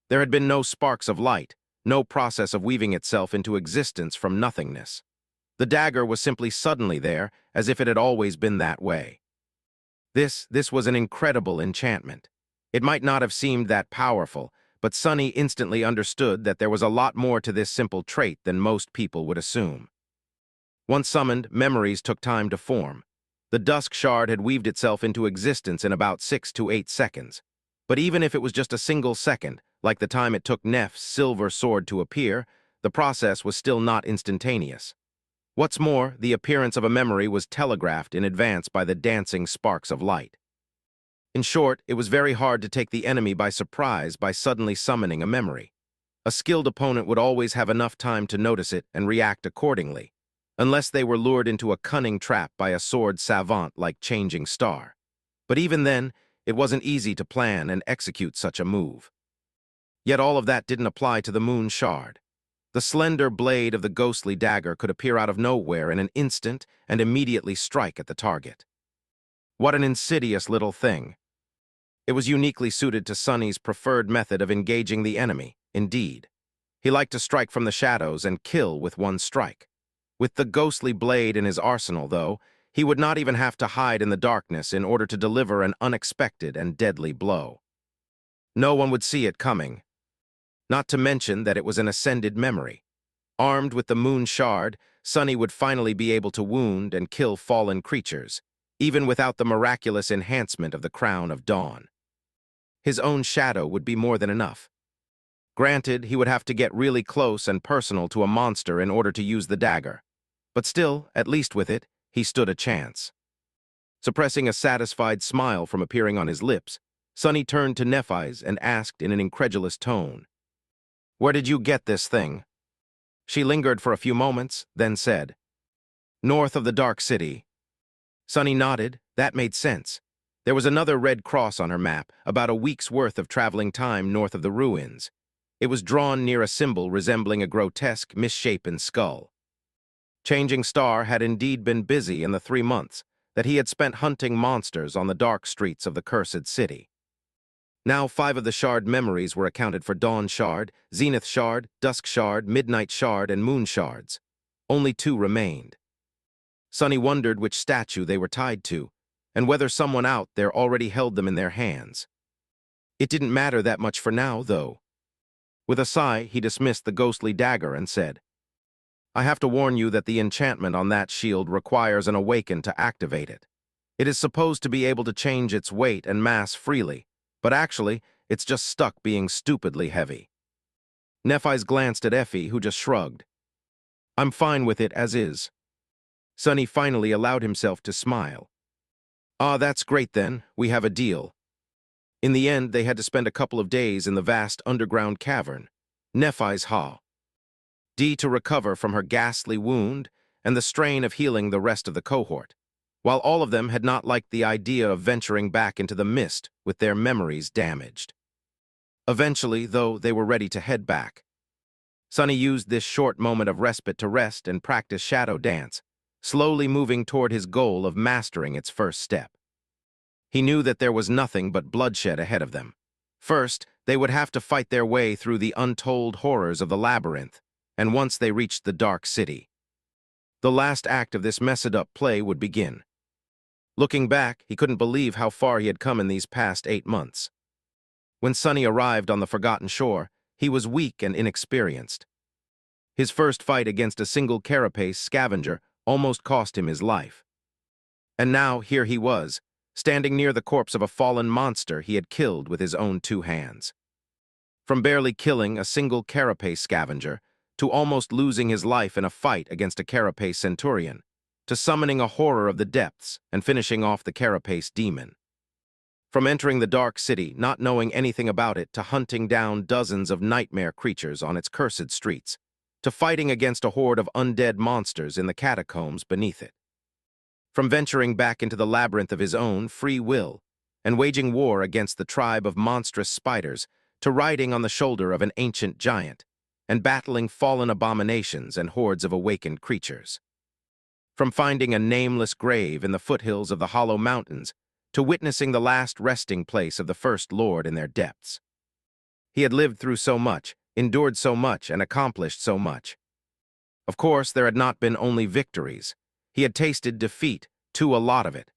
There had been no sparks of light, no process of weaving itself into existence from nothingness. The dagger was simply suddenly there, as if it had always been that way. This was an incredible enchantment. It might not have seemed that powerful, but Sonny instantly understood that there was a lot more to this simple trait than most people would assume. Once summoned, memories took time to form. The dusk shard had weaved itself into existence in about 6 to 8 seconds. But even if it was just a single second, like the time it took Neph's silver sword to appear, the process was still not instantaneous. What's more, the appearance of a memory was telegraphed in advance by the dancing sparks of light. In short, it was very hard to take the enemy by surprise by suddenly summoning a memory. A skilled opponent would always have enough time to notice it and react accordingly, unless they were lured into a cunning trap by a sword savant like Changing Star. But even then, it wasn't easy to plan and execute such a move. Yet all of that didn't apply to the moon shard. The slender blade of the ghostly dagger could appear out of nowhere in an instant and immediately strike at the target. What an insidious little thing. It was uniquely suited to Sonny's preferred method of engaging the enemy, indeed. He liked to strike from the shadows and kill with one strike. With the ghostly blade in his arsenal, though, he would not even have to hide in the darkness in order to deliver an unexpected and deadly blow. No one would see it coming. Not to mention that it was an ascended memory. Armed with the moon shard, Sonny would finally be able to wound and kill fallen creatures, even without the miraculous enhancement of the Crown of Dawn. his own shadow would be more than enough. Granted, he would have to get really close and personal to a monster in order to use the dagger. But still, at least with it, he stood a chance. Suppressing a satisfied smile from appearing on his lips, Sonny turned to Nephis and asked in an incredulous tone, "Where did you get this thing?" She lingered for a few moments, then said, "North of the Dark City." Sonny nodded. That made sense. There was another red cross on her map, about a week's worth of traveling time north of the ruins. It was drawn near a symbol resembling a grotesque, misshapen skull. Changing Star had indeed been busy in the 3 months that he had spent hunting monsters on the dark streets of the cursed city. Now 5 of the shard memories were accounted for: Dawn Shard, Zenith Shard, Dusk Shard, Midnight Shard, and Moon Shards. Only 2 remained. Sonny wondered which statue they were tied to, and whether someone out there already held them in their hands. It didn't matter that much for now, though. With a sigh, he dismissed the ghostly dagger and said, "I have to warn you that the enchantment on that shield requires an awaken to activate it. It is supposed to be able to change its weight and mass freely, but actually, it's just stuck being stupidly heavy." Nephis glanced at Effie, who just shrugged. "I'm fine with it as is." Sonny finally allowed himself to smile. "Ah, that's great then. We have a deal." In the end, they had to spend a couple of days in the vast underground cavern, Nephis Ha. Dee to recover from her ghastly wound and the strain of healing the rest of the cohort, while all of them had not liked the idea of venturing back into the mist with their memories damaged. Eventually, though, they were ready to head back. Sonny used this short moment of respite to rest and practice shadow dance, slowly moving toward his goal of mastering its first step. He knew that there was nothing but bloodshed ahead of them. First, they would have to fight their way through the untold horrors of the labyrinth, and once they reached the Dark City, the last act of this messed-up play would begin. Looking back, he couldn't believe how far he had come in these past 8 months. When Sonny arrived on the Forgotten Shore, he was weak and inexperienced. His first fight against a single carapace scavenger almost cost him his life. And now, here he was, standing near the corpse of a fallen monster he had killed with his own 2 hands. From barely killing a single carapace scavenger, to almost losing his life in a fight against a carapace centurion, to summoning a horror of the depths and finishing off the carapace demon. From entering the Dark City, not knowing anything about it, to hunting down dozens of nightmare creatures on its cursed streets, to fighting against a horde of undead monsters in the catacombs beneath it. From venturing back into the labyrinth of his own free will and waging war against the tribe of monstrous spiders, to riding on the shoulder of an ancient giant and battling fallen abominations and hordes of awakened creatures. From finding a nameless grave in the foothills of the Hollow Mountains to witnessing the last resting place of the First Lord in their depths. He had lived through so much, endured so much, and accomplished so much. Of course, there had not been only victories. He had tasted defeat, too, a lot of it,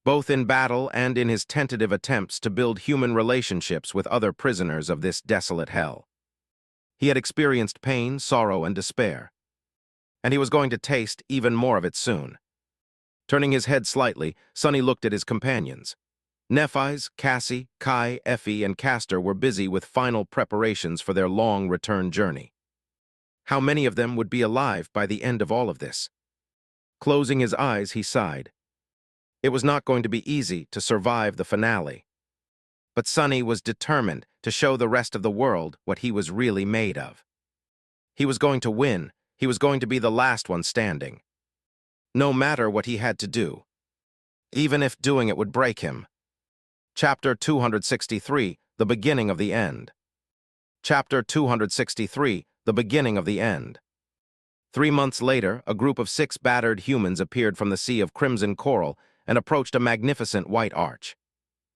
both in battle and in his tentative attempts to build human relationships with other prisoners of this desolate hell. He had experienced pain, sorrow, and despair, and he was going to taste even more of it soon. Turning his head slightly, Sonny looked at his companions. Nephis, Cassie, Kai, Effie, and Castor were busy with final preparations for their long return journey. How many of them would be alive by the end of all of this? Closing his eyes, he sighed. It was not going to be easy to survive the finale. But Sonny was determined to show the rest of the world what he was really made of. He was going to win. He was going to be the last one standing. No matter what he had to do, even if doing it would break him. Chapter 263, The Beginning of the End. Chapter 263, The Beginning of the End. 3 months later, a group of 6 battered humans appeared from the sea of crimson coral and approached a magnificent white arch.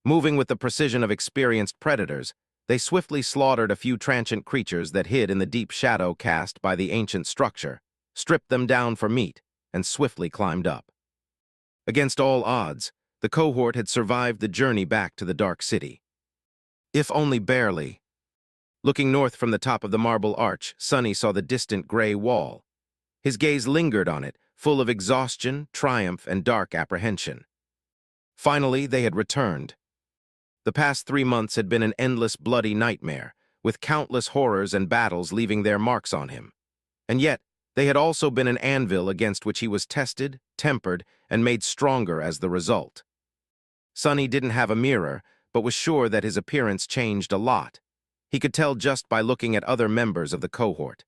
Moving with the precision of experienced predators, they swiftly slaughtered a few transient creatures that hid in the deep shadow cast by the ancient structure, stripped them down for meat, and swiftly climbed up. Against all odds, the cohort had survived the journey back to the Dark City. If only barely. Looking north from the top of the marble arch, Sonny saw the distant gray wall. His gaze lingered on it, full of exhaustion, triumph, and dark apprehension. Finally, they had returned. The past 3 months had been an endless bloody nightmare, with countless horrors and battles leaving their marks on him. And yet, they had also been an anvil against which he was tested, tempered, and made stronger as the result. Sonny didn't have a mirror, but was sure that his appearance changed a lot. He could tell just by looking at other members of the cohort.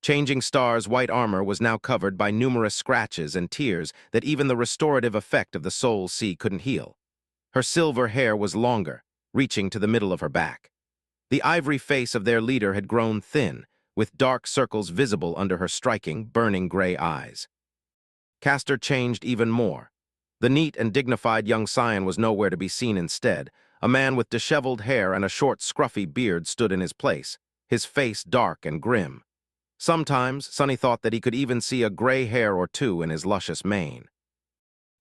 Changing Star's white armor was now covered by numerous scratches and tears that even the restorative effect of the Soul Sea couldn't heal. Her silver hair was longer, reaching to the middle of her back. The ivory face of their leader had grown thin, with dark circles visible under her striking, burning gray eyes. Castor changed even more. The neat and dignified young scion was nowhere to be seen instead. A man with disheveled hair and a short, scruffy beard stood in his place, his face dark and grim. Sometimes, Sonny thought that he could even see a gray hair or two in his luscious mane.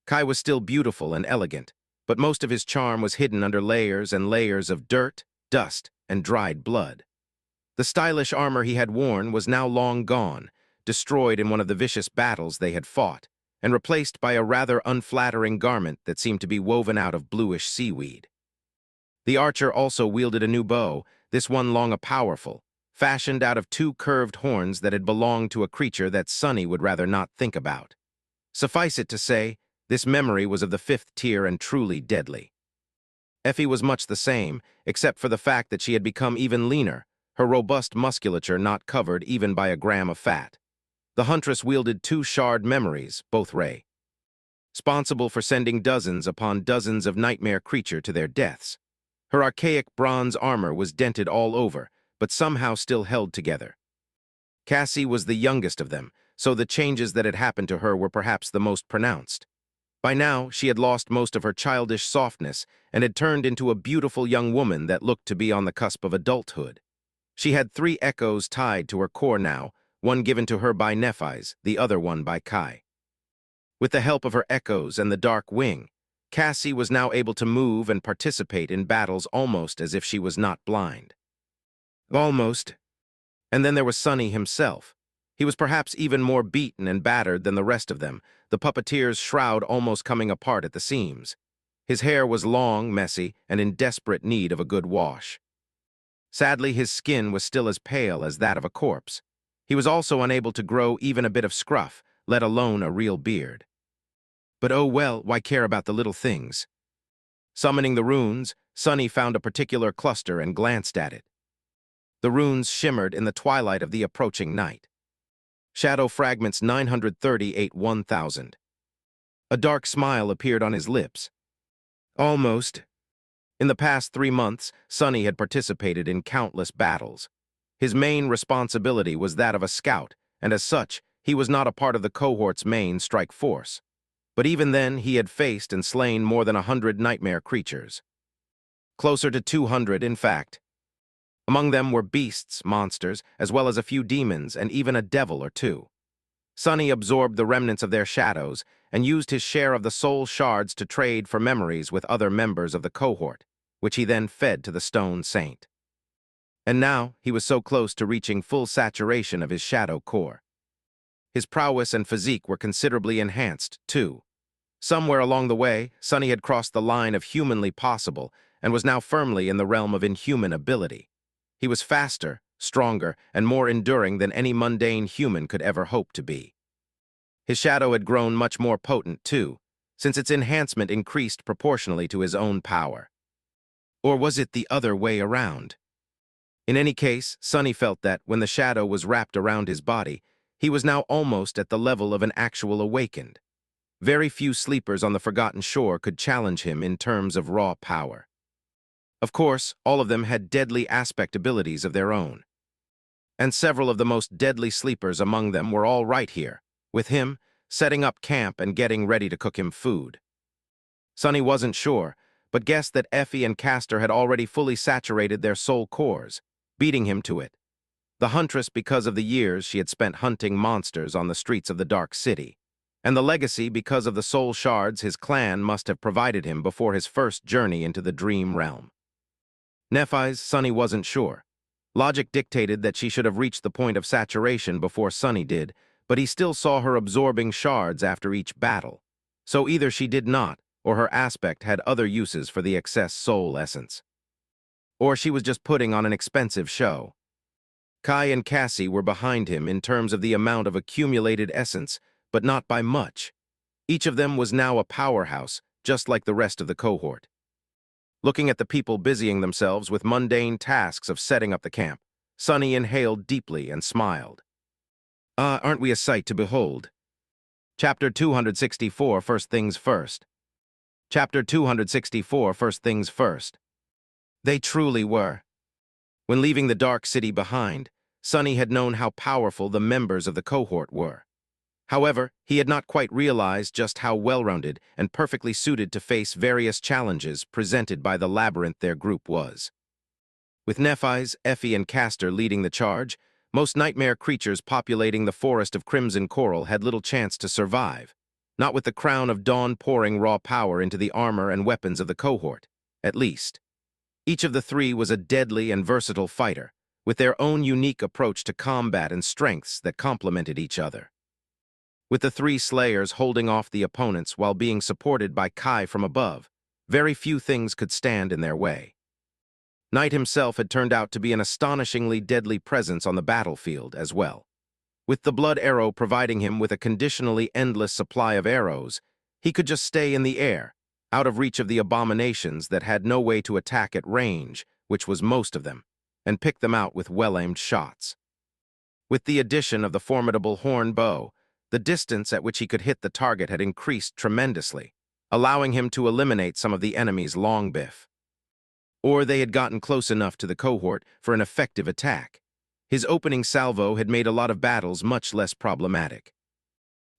Kai was still beautiful and elegant, but most of his charm was hidden under layers and layers of dirt, dust, and dried blood. The stylish armor he had worn was now long gone, destroyed in one of the vicious battles they had fought, and replaced by a rather unflattering garment that seemed to be woven out of bluish seaweed. The archer also wielded a new bow, this one long and powerful, fashioned out of 2 curved horns that had belonged to a creature that Sonny would rather not think about. Suffice it to say, this memory was of the 5th tier and truly deadly. Effie was much the same, except for the fact that she had become even leaner, her robust musculature not covered even by a gram of fat. The huntress wielded 2 shard memories, both ray, responsible for sending dozens upon dozens of nightmare creatures to their deaths. Her archaic bronze armor was dented all over, but somehow still held together. Cassie was the youngest of them, so the changes that had happened to her were perhaps the most pronounced. By now, she had lost most of her childish softness and had turned into a beautiful young woman that looked to be on the cusp of adulthood. She had 3 echoes tied to her core now, one given to her by Nephis, the other one by Kai. With the help of her echoes and the dark wing, Cassie was now able to move and participate in battles almost as if she was not blind. Almost. And then there was Sonny himself. He was perhaps even more beaten and battered than the rest of them, the puppeteer's shroud almost coming apart at the seams. His hair was long, messy, and in desperate need of a good wash. Sadly, his skin was still as pale as that of a corpse. He was also unable to grow even a bit of scruff, let alone a real beard. But oh well, why care about the little things? Summoning the runes, Sonny found a particular cluster and glanced at it. The runes shimmered in the twilight of the approaching night. Shadow Fragments 938-1000. A dark smile appeared on his lips. Almost. In the past 3 months, Sonny had participated in countless battles. His main responsibility was that of a scout, and as such, he was not a part of the cohort's main strike force. But even then, he had faced and slain more than 100 nightmare creatures. Closer to 200, in fact. Among them were beasts, monsters, as well as a few demons and even a devil or 2. Sonny absorbed the remnants of their shadows and used his share of the soul shards to trade for memories with other members of the cohort, which he then fed to the stone saint. And now, he was so close to reaching full saturation of his shadow core. His prowess and physique were considerably enhanced, too. Somewhere along the way, Sonny had crossed the line of humanly possible and was now firmly in the realm of inhuman ability. He was faster, stronger, and more enduring than any mundane human could ever hope to be. His shadow had grown much more potent, too, since its enhancement increased proportionally to his own power. Or was it the other way around? In any case, Sonny felt that, when the shadow was wrapped around his body, he was now almost at the level of an actual awakened. Very few sleepers on the Forgotten Shore could challenge him in terms of raw power. Of course, all of them had deadly aspect abilities of their own. And several of the most deadly sleepers among them were all right here, with him, setting up camp and getting ready to cook him food. Sonny wasn't sure, but guessed that Effie and Castor had already fully saturated their soul cores, beating him to it. The huntress because of the years she had spent hunting monsters on the streets of the Dark City, and the legacy because of the soul shards his clan must have provided him before his first journey into the dream realm. Nephis, Sonny wasn't sure. Logic dictated that she should have reached the point of saturation before Sonny did, but he still saw her absorbing shards after each battle. So either she did not, or her aspect had other uses for the excess soul essence. Or she was just putting on an expensive show. Kai and Cassie were behind him in terms of the amount of accumulated essence, but not by much. Each of them was now a powerhouse, just like the rest of the cohort. Looking at the people busying themselves with mundane tasks of setting up the camp, Sunny inhaled deeply and smiled. Aren't we a sight to behold? Chapter 264, First Things First. Chapter 264, First Things First. They truly were. When leaving the dark city behind, Sunny had known how powerful the members of the cohort were. However, he had not quite realized just how well-rounded and perfectly suited to face various challenges presented by the labyrinth their group was. With Nephis, Effie, and Castor leading the charge, most nightmare creatures populating the forest of crimson coral had little chance to survive, not with the crown of dawn pouring raw power into the armor and weapons of the cohort, at least. Each of the three was a deadly and versatile fighter, with their own unique approach to combat and strengths that complemented each other. With the three slayers holding off the opponents while being supported by Kai from above, very few things could stand in their way. Night himself had turned out to be an astonishingly deadly presence on the battlefield as well. With the blood arrow providing him with a conditionally endless supply of arrows, he could just stay in the air, out of reach of the abominations that had no way to attack at range, which was most of them, and pick them out with well-aimed shots. With the addition of the formidable horn bow, the distance at which he could hit the target had increased tremendously, allowing him to eliminate some of the enemy's long biff. Or they had gotten close enough to the cohort for an effective attack. His opening salvo had made a lot of battles much less problematic.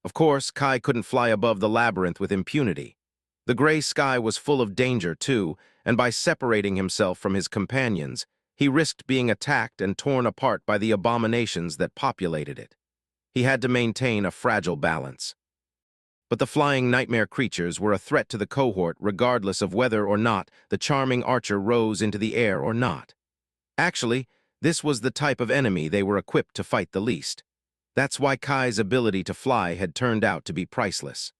Of course, Kai couldn't fly above the labyrinth with impunity. The gray sky was full of danger, too, and by separating himself from his companions, he risked being attacked and torn apart by the abominations that populated it. He had to maintain a fragile balance. But the flying nightmare creatures were a threat to the cohort regardless of whether or not the charming archer rose into the air or not. Actually, this was the type of enemy they were equipped to fight the least. That's why Kai's ability to fly had turned out to be priceless.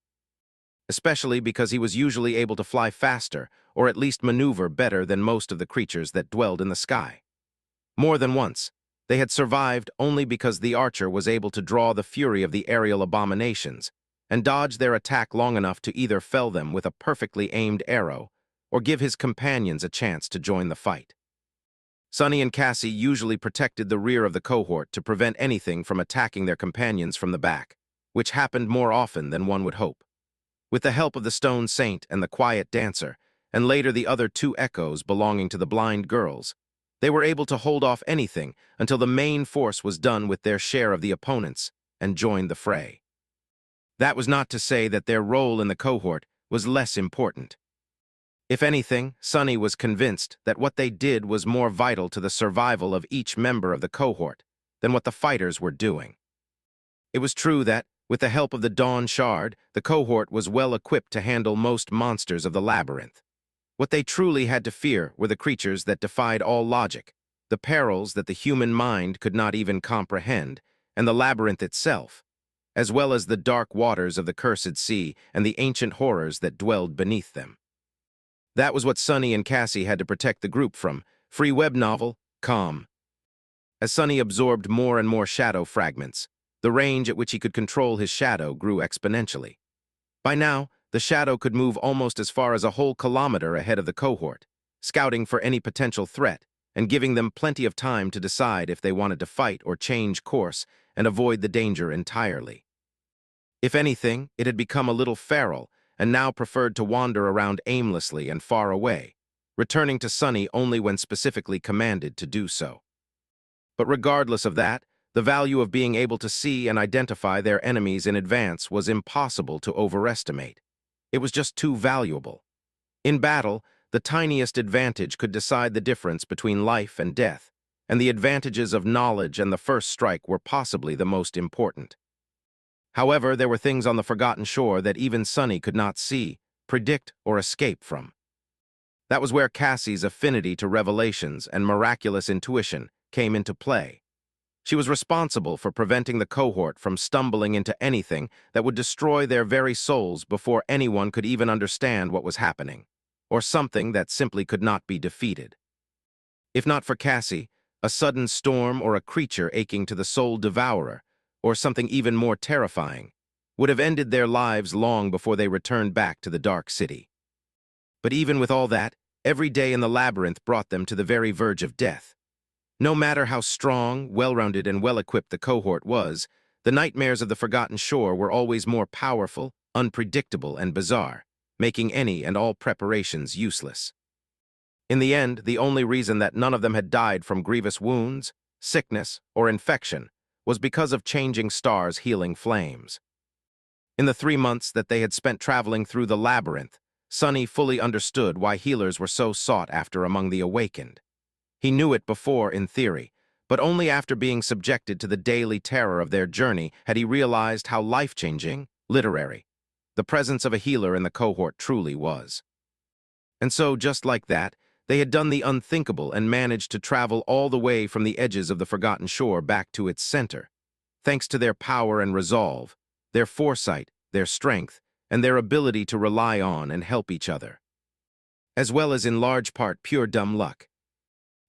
Especially because he was usually able to fly faster, or at least maneuver better than most of the creatures that dwelled in the sky. More than once, they had survived only because the archer was able to draw the fury of the aerial abominations and dodge their attack long enough to either fell them with a perfectly aimed arrow or give his companions a chance to join the fight. Sunny and Cassie usually protected the rear of the cohort to prevent anything from attacking their companions from the back, which happened more often than one would hope. With the help of the Stone Saint and the Quiet Dancer, and later the other two echoes belonging to the blind girls, they were able to hold off anything until the main force was done with their share of the opponents and joined the fray. That was not to say that their role in the cohort was less important. If anything, Sunny was convinced that what they did was more vital to the survival of each member of the cohort than what the fighters were doing. It was true that, with the help of the Dawn Shard, the cohort was well equipped to handle most monsters of the labyrinth. What they truly had to fear were the creatures that defied all logic, the perils that the human mind could not even comprehend, and the labyrinth itself, as well as the dark waters of the cursed sea and the ancient horrors that dwelled beneath them. That was what Sunny and Cassie had to protect the group from. Free WebNovel, Calm. As Sunny absorbed more and more shadow fragments, the range at which he could control his shadow grew exponentially. By now, the shadow could move almost as far as a whole kilometer ahead of the cohort, scouting for any potential threat and giving them plenty of time to decide if they wanted to fight or change course and avoid the danger entirely. If anything, it had become a little feral and now preferred to wander around aimlessly and far away, returning to Sunny only when specifically commanded to do so. But regardless of that, the value of being able to see and identify their enemies in advance was impossible to overestimate. It was just too valuable. In battle, the tiniest advantage could decide the difference between life and death, and the advantages of knowledge and the first strike were possibly the most important. However, there were things on the Forgotten Shore that even Sunny could not see, predict, or escape from. That was where Cassie's affinity to revelations and miraculous intuition came into play. She was responsible for preventing the cohort from stumbling into anything that would destroy their very souls before anyone could even understand what was happening, or something that simply could not be defeated. If not for Cassie, a sudden storm or a creature aching to the soul devourer, or something even more terrifying, would have ended their lives long before they returned back to the Dark City. But even with all that, every day in the labyrinth brought them to the very verge of death. No matter how strong, well-rounded, and well-equipped the cohort was, the nightmares of the Forgotten Shore were always more powerful, unpredictable, and bizarre, making any and all preparations useless. In the end, the only reason that none of them had died from grievous wounds, sickness, or infection was because of changing stars' healing flames. In the 3 months that they had spent traveling through the labyrinth, Sunny fully understood why healers were so sought after among the awakened. He knew it before in theory, but only after being subjected to the daily terror of their journey had he realized how life-changing, literary, the presence of a healer in the cohort truly was. And so, just like that, they had done the unthinkable and managed to travel all the way from the edges of the Forgotten Shore back to its center. Thanks to their power and resolve, their foresight, their strength, and their ability to rely on and help each other. As well as in large part pure dumb luck.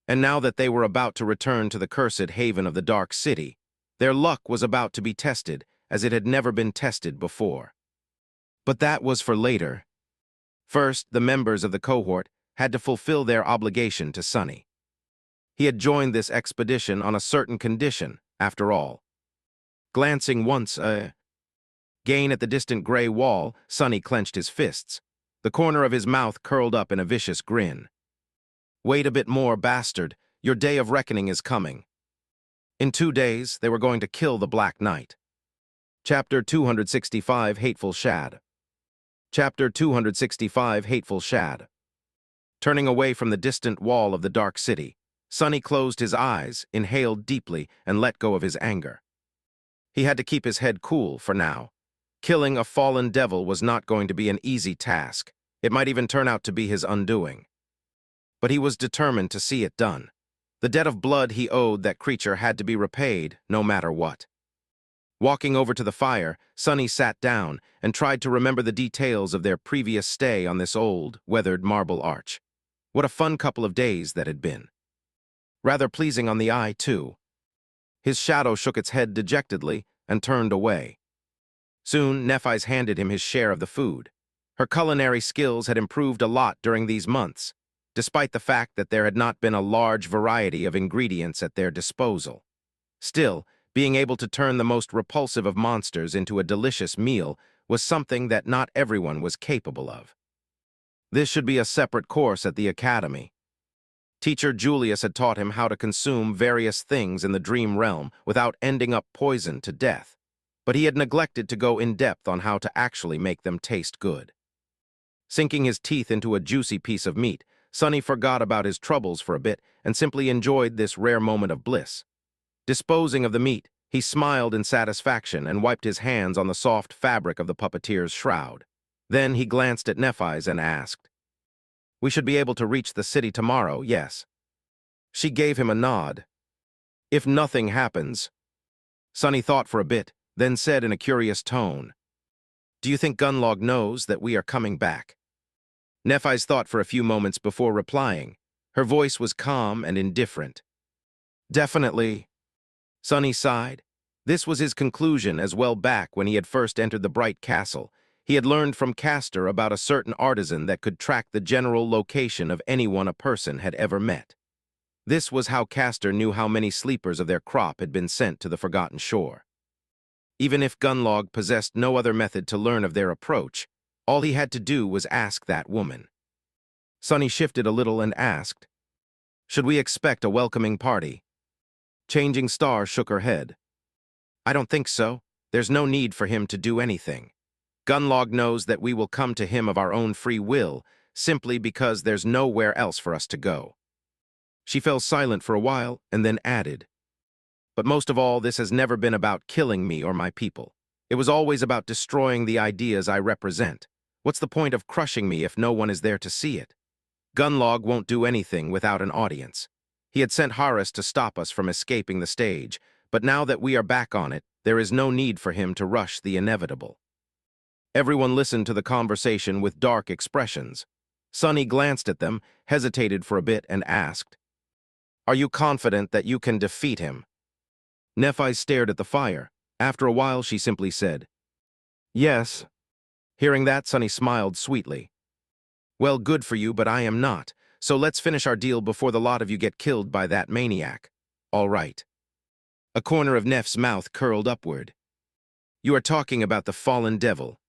And now that they were about to return to the cursed haven of the Dark City, their luck was about to be tested as it had never been tested before. But that was for later. First, the members of the cohort had to fulfill their obligation to Sunny. He had joined this expedition on a certain condition, after all. Glancing once again at the distant gray wall, Sunny clenched his fists, the corner of his mouth curled up in a vicious grin. Wait a bit more, bastard. Your day of reckoning is coming. In 2 days, they were going to kill the Black Knight. Chapter 265, Hateful Shad. Chapter 265, Hateful Shad. Turning away from the distant wall of the Dark City, Sunny closed his eyes, inhaled deeply, and let go of his anger. He had to keep his head cool for now. Killing a fallen devil was not going to be an easy task. It might even turn out to be his undoing. But he was determined to see it done. The debt of blood he owed that creature had to be repaid, no matter what. Walking over to the fire, Sunny sat down and tried to remember the details of their previous stay on this old, weathered marble arch. What a fun couple of days that had been. Rather pleasing on the eye, too. His shadow shook its head dejectedly and turned away. Soon, Nephis handed him his share of the food. Her culinary skills had improved a lot during these months, despite the fact that there had not been a large variety of ingredients at their disposal. Still, being able to turn the most repulsive of monsters into a delicious meal was something that not everyone was capable of. This should be a separate course at the academy. Teacher Julius had taught him how to consume various things in the dream realm without ending up poisoned to death, but he had neglected to go in depth on how to actually make them taste good. Sinking his teeth into a juicy piece of meat, Sunny forgot about his troubles for a bit and simply enjoyed this rare moment of bliss. Disposing of the meat, he smiled in satisfaction and wiped his hands on the soft fabric of the puppeteer's shroud. Then he glanced at Nephis and asked, "We should be able to reach the city tomorrow, yes?" She gave him a nod. "If nothing happens." Sunny thought for a bit, then said in a curious tone, "Do you think Gunlog knows that we are coming back?" Nephis thought for a few moments before replying. Her voice was calm and indifferent. "Definitely." Sunny sighed. This was his conclusion as well back when he had first entered the Bright Castle. He had learned from Castor about a certain artisan that could track the general location of anyone a person had ever met. This was how Castor knew how many sleepers of their crop had been sent to the Forgotten Shore. Even if Gunlog possessed no other method to learn of their approach, all he had to do was ask that woman. Sunny shifted a little and asked, "Should we expect a welcoming party?" Changing Star shook her head. "I don't think so. There's no need for him to do anything. Gunlog knows that we will come to him of our own free will, simply because there's nowhere else for us to go." She fell silent for a while and then added, "But most of all, this has never been about killing me or my people. It was always about destroying the ideas I represent. What's the point of crushing me if no one is there to see it? Gunlog won't do anything without an audience. He had sent Harris to stop us from escaping the stage, but now that we are back on it, there is no need for him to rush the inevitable. Everyone listened to the conversation with dark expressions. Sunny glanced at them, hesitated for a bit, and asked, "Are you confident that you can defeat him?" Nephis stared at the fire. After a while, she simply said, "Yes." Hearing that, Sunny smiled sweetly. "Well, good for you, but I am not. So let's finish our deal before the lot of you get killed by that maniac." "All right." A corner of Neph's mouth curled upward. "You are talking about the fallen devil."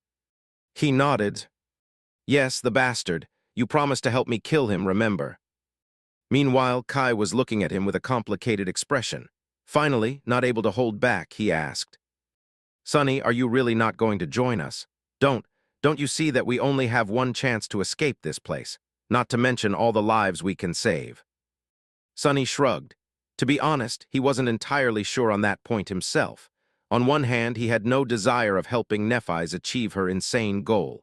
He nodded. "Yes, the bastard. You promised to help me kill him, remember?" Meanwhile, Kai was looking at him with a complicated expression. Finally, not able to hold back, he asked, "Sunny, are you really not going to join us? Don't you see that we only have one chance to escape this place, not to mention all the lives we can save?" Sunny shrugged. To be honest, he wasn't entirely sure on that point himself. On one hand, he had no desire of helping Nephis achieve her insane goal.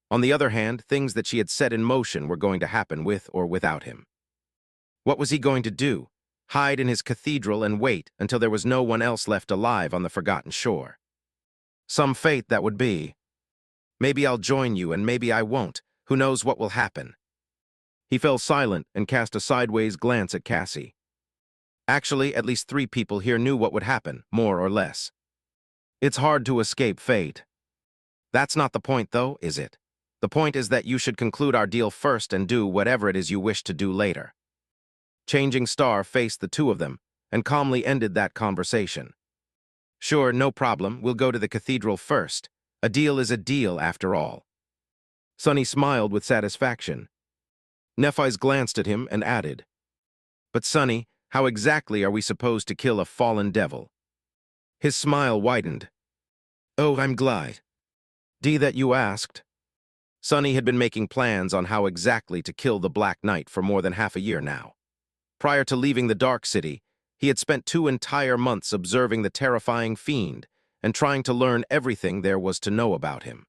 On the other hand, things that she had set in motion were going to happen with or without him. What was he going to do? Hide in his cathedral and wait until there was no one else left alive on the forgotten shore? Some fate that would be. Maybe I'll join you and maybe I won't. Who knows what will happen? He fell silent and cast a sideways glance at Cassie. Actually, at least 3 people here knew what would happen, more or less. It's hard to escape fate. That's not the point, though, is it? The point is that you should conclude our deal first and do whatever it is you wish to do later. Changing Star faced the 2 of them and calmly ended that conversation. "Sure, no problem. We'll go to the cathedral first. A deal is a deal, after all." Sunny smiled with satisfaction. Nephis glanced at him and added, "But Sunny, how exactly are we supposed to kill a fallen devil?" His smile widened. "Oh, I'm glad that you asked." Sunny had been making plans on how exactly to kill the Black Knight for more than half a year now. Prior to leaving the Dark City, he had spent 2 entire months observing the terrifying fiend and trying to learn everything there was to know about him.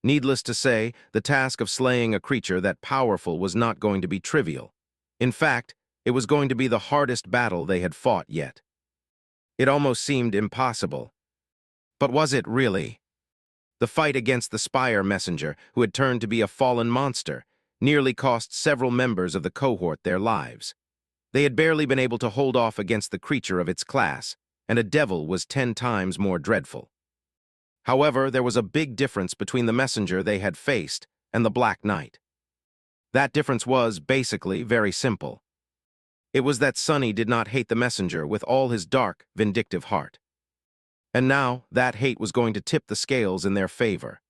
Needless to say, the task of slaying a creature that powerful was not going to be trivial. In fact, it was going to be the hardest battle they had fought yet. It almost seemed impossible. But was it really? The fight against the Spire messenger, who had turned to be a fallen monster, nearly cost several members of the cohort their lives. They had barely been able to hold off against the creature of its class, and a devil was 10 times more dreadful. However, there was a big difference between the messenger they had faced and the Black Knight. That difference was, basically, very simple. It was that Sunny did not hate the messenger with all his dark, vindictive heart. And now, that hate was going to tip the scales in their favor.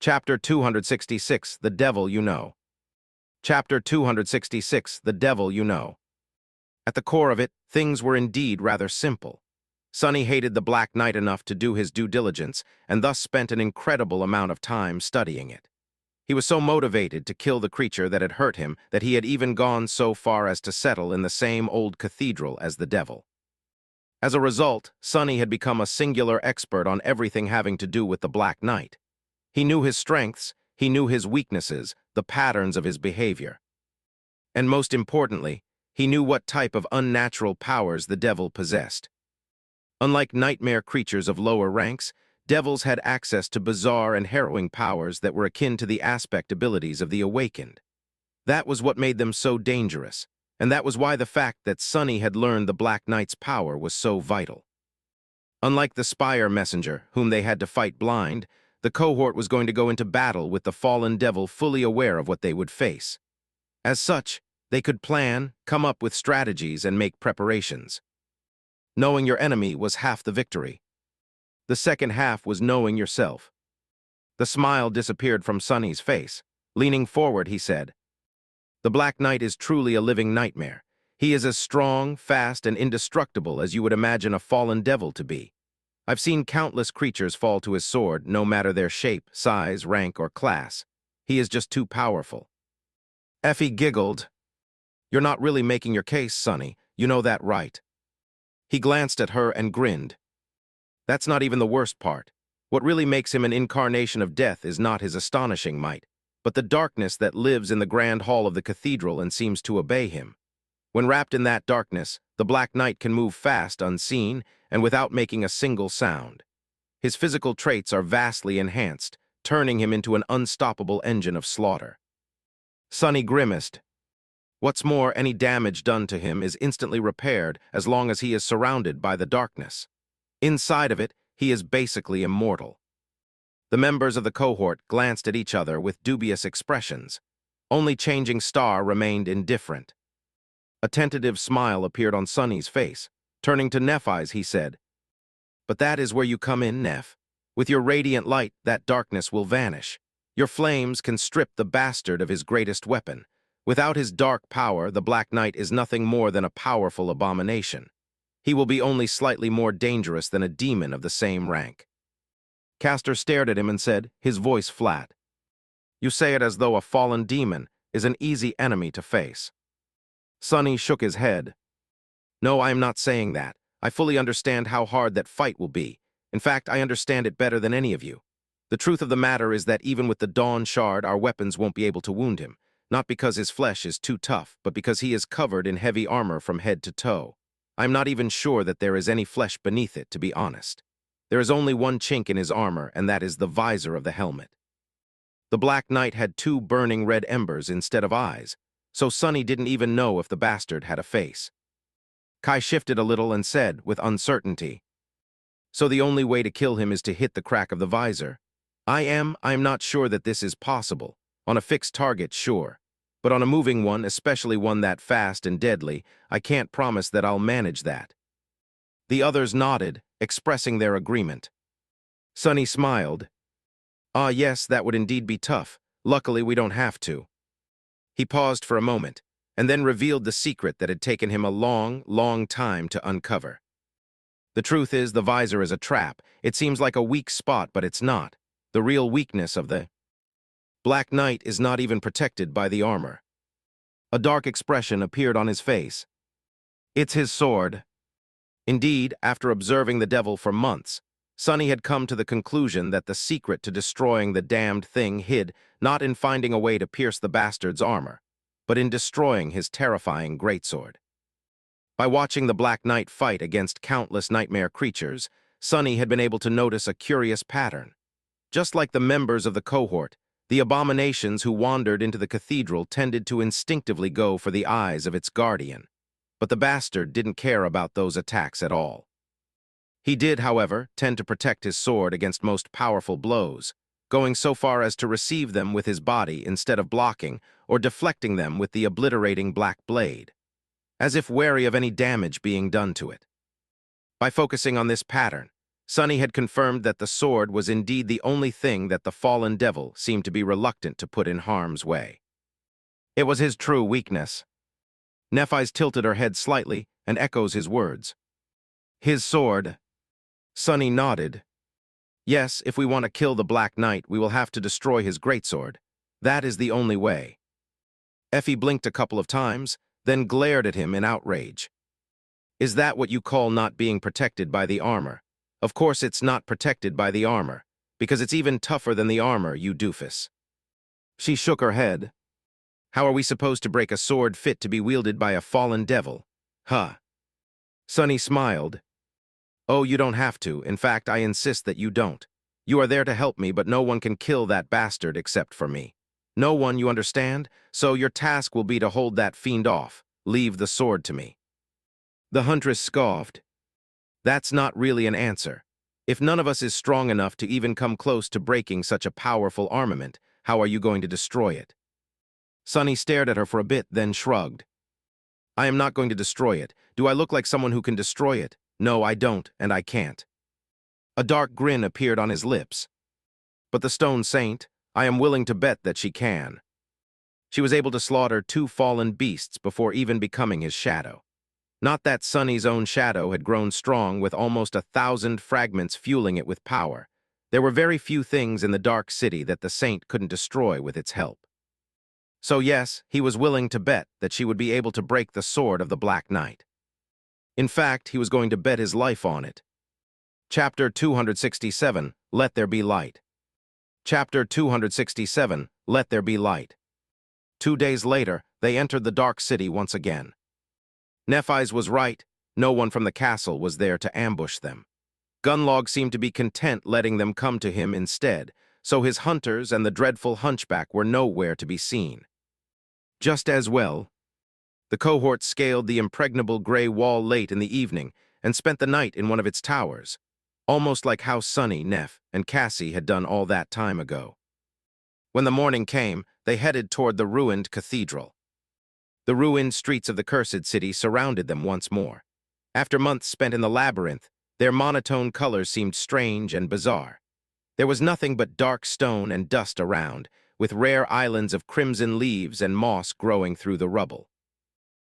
Chapter 266, The Devil You Know. Chapter 266, The Devil You Know. At the core of it, things were indeed rather simple. Sunny hated the Black Knight enough to do his due diligence, and thus spent an incredible amount of time studying it. He was so motivated to kill the creature that had hurt him that he had even gone so far as to settle in the same old cathedral as the devil. As a result, Sunny had become a singular expert on everything having to do with the Black Knight. He knew his strengths, he knew his weaknesses, the patterns of his behavior. And most importantly, he knew what type of unnatural powers the devil possessed. Unlike nightmare creatures of lower ranks, devils had access to bizarre and harrowing powers that were akin to the aspect abilities of the awakened. That was what made them so dangerous, and that was why the fact that Sunny had learned the Black Knight's power was so vital. Unlike the Spire messenger, whom they had to fight blind, the cohort was going to go into battle with the fallen devil fully aware of what they would face. As such, they could plan, come up with strategies, and make preparations. Knowing your enemy was half the victory. The second half was knowing yourself. The smile disappeared from Sunny's face. Leaning forward, he said, "The Black Knight is truly a living nightmare. He is as strong, fast, and indestructible as you would imagine a fallen devil to be. I've seen countless creatures fall to his sword, no matter their shape, size, rank, or class. He is just too powerful." Effie giggled. "You're not really making your case, Sunny. You know that, right?" He glanced at her and grinned. "That's not even the worst part. What really makes him an incarnation of death is not his astonishing might, but the darkness that lives in the grand hall of the cathedral and seems to obey him. When wrapped in that darkness, the Black Knight can move fast, unseen, and without making a single sound. His physical traits are vastly enhanced, turning him into an unstoppable engine of slaughter. Sonny grimaced. What's more, any damage done to him is instantly repaired as long as he is surrounded by the darkness. Inside of it, he is basically immortal. The members of the cohort glanced at each other with dubious expressions. Only Changing Star remained indifferent. A tentative smile appeared on Sonny's face. Turning to Nephis, he said, "But that is where you come in, Neph. With your radiant light, that darkness will vanish. Your flames can strip the bastard of his greatest weapon. Without his dark power, the Black Knight is nothing more than a powerful abomination. He will be only slightly more dangerous than a demon of the same rank." Castor stared at him and said, his voice flat, "You say it as though a fallen demon is an easy enemy to face." Sonny shook his head. "No, I am not saying that. I fully understand how hard that fight will be. In fact, I understand it better than any of you. The truth of the matter is that even with the Dawn Shard, our weapons won't be able to wound him, not because his flesh is too tough, but because he is covered in heavy armor from head to toe. I'm not even sure that there is any flesh beneath it, to be honest. There is only one chink in his armor, and that is the visor of the helmet." The Black Knight had 2 burning red embers instead of eyes, so Sonny didn't even know if the bastard had a face. Kai shifted a little and said, with uncertainty, "So the only way to kill him is to hit the crack of the visor. I'm not sure that this is possible. On a fixed target, sure. But on a moving one, especially one that fast and deadly, I can't promise that I'll manage that." The others nodded, expressing their agreement. Sonny smiled. "Ah, yes, that would indeed be tough. Luckily, we don't have to." He paused for a moment, and then revealed the secret that had taken him a long, long time to uncover. The truth is, the visor is a trap. It seems like a weak spot, but it's not. The real weakness of the Black Knight is not even protected by the armor. A dark expression appeared on his face. "It's his sword." Indeed, after observing the devil for months, Sonny had come to the conclusion that the secret to destroying the damned thing hid not in finding a way to pierce the bastard's armor, but in destroying his terrifying greatsword. By watching the Black Knight fight against countless nightmare creatures, Sonny had been able to notice a curious pattern. Just like the members of the cohort, the abominations who wandered into the cathedral tended to instinctively go for the eyes of its guardian. But the bastard didn't care about those attacks at all. He did, however, tend to protect his sword against most powerful blows, going so far as to receive them with his body instead of blocking or deflecting them with the obliterating black blade, as if wary of any damage being done to it. By focusing on this pattern, Sonny had confirmed that the sword was indeed the only thing that the fallen devil seemed to be reluctant to put in harm's way. It was his true weakness. Nephis tilted her head slightly and echoes his words. "His sword." Sonny nodded. "Yes, if we want to kill the Black Knight, we will have to destroy his greatsword. That is the only way." Effie blinked a couple of times, then glared at him in outrage. "Is that what you call not being protected by the armor? Of course it's not protected by the armor, because it's even tougher than the armor, you doofus." She shook her head. "How are we supposed to break a sword fit to be wielded by a fallen devil? Huh." Sonny smiled. "Oh, you don't have to. In fact, I insist that you don't. You are there to help me, but no one can kill that bastard except for me. No one, you understand? So your task will be to hold that fiend off. Leave the sword to me." The huntress scoffed. "That's not really an answer. If none of us is strong enough to even come close to breaking such a powerful armament, how are you going to destroy it?" Sonny stared at her for a bit, then shrugged. "I am not going to destroy it. Do I look like someone who can destroy it? No, I don't, and I can't." A dark grin appeared on his lips. "But the Stone Saint, I am willing to bet that she can. She was able to slaughter 2 fallen beasts before even becoming his shadow. Not that Sonny's own shadow had grown strong with almost 1,000 fragments fueling it with power. There were very few things in the Dark City that the Saint couldn't destroy with its help. So yes, he was willing to bet that she would be able to break the sword of the Black Knight. In fact, he was going to bet his life on it. Chapter 267, Let There Be Light. Chapter 267, Let There Be Light. 2 days later, they entered the Dark City once again. Nephis was right. No one from the castle was there to ambush them. Gunlog seemed to be content letting them come to him instead, so his hunters and the dreadful hunchback were nowhere to be seen. Just as well, the cohort scaled the impregnable gray wall late in the evening and spent the night in one of its towers, almost like how Sunny, Neph, and Cassie had done all that time ago. When the morning came, they headed toward the ruined cathedral. The ruined streets of the cursed city surrounded them once more. After months spent in the labyrinth, their monotone colors seemed strange and bizarre. There was nothing but dark stone and dust around, with rare islands of crimson leaves and moss growing through the rubble.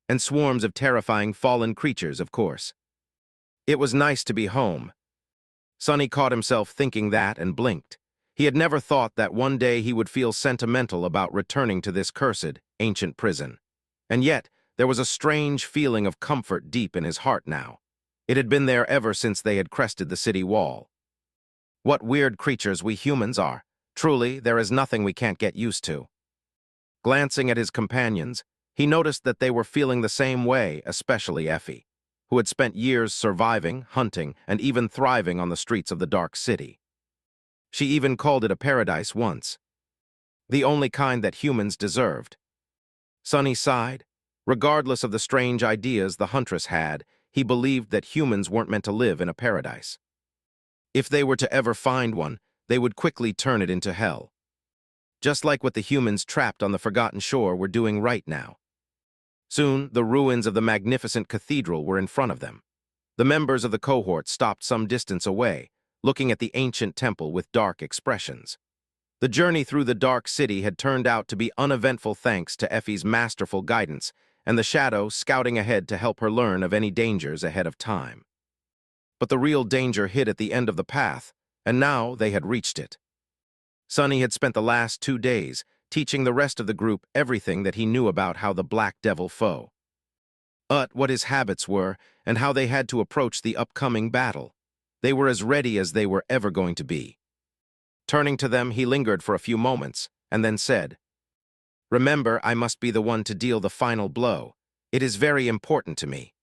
And swarms of terrifying fallen creatures, of course. It was nice to be home. Sunny caught himself thinking that and blinked. He had never thought that one day he would feel sentimental about returning to this cursed, ancient prison. And yet, there was a strange feeling of comfort deep in his heart now. It had been there ever since they had crested the city wall. What weird creatures we humans are. Truly, there is nothing we can't get used to. Glancing at his companions, he noticed that they were feeling the same way, especially Effie, who had spent years surviving, hunting, and even thriving on the streets of the dark city. She even called it a paradise once. The only kind that humans deserved. Sunny sighed. Regardless of the strange ideas the huntress had, he believed that humans weren't meant to live in a paradise. If they were to ever find one, they would quickly turn it into hell. Just like what the humans trapped on the forgotten shore were doing right now. Soon, the ruins of the magnificent cathedral were in front of them. The members of the cohort stopped some distance away, looking at the ancient temple with dark expressions. The journey through the dark city had turned out to be uneventful thanks to Effie's masterful guidance and the shadow scouting ahead to help her learn of any dangers ahead of time. But the real danger hid at the end of the path, and now they had reached it. Sunny had spent the last 2 days teaching the rest of the group everything that he knew about how the Black Devil foe. What his habits were, and how they had to approach the upcoming battle. They were as ready as they were ever going to be. Turning to them, he lingered for a few moments, and then said, "Remember, I must be the one to deal the final blow. It is very important to me."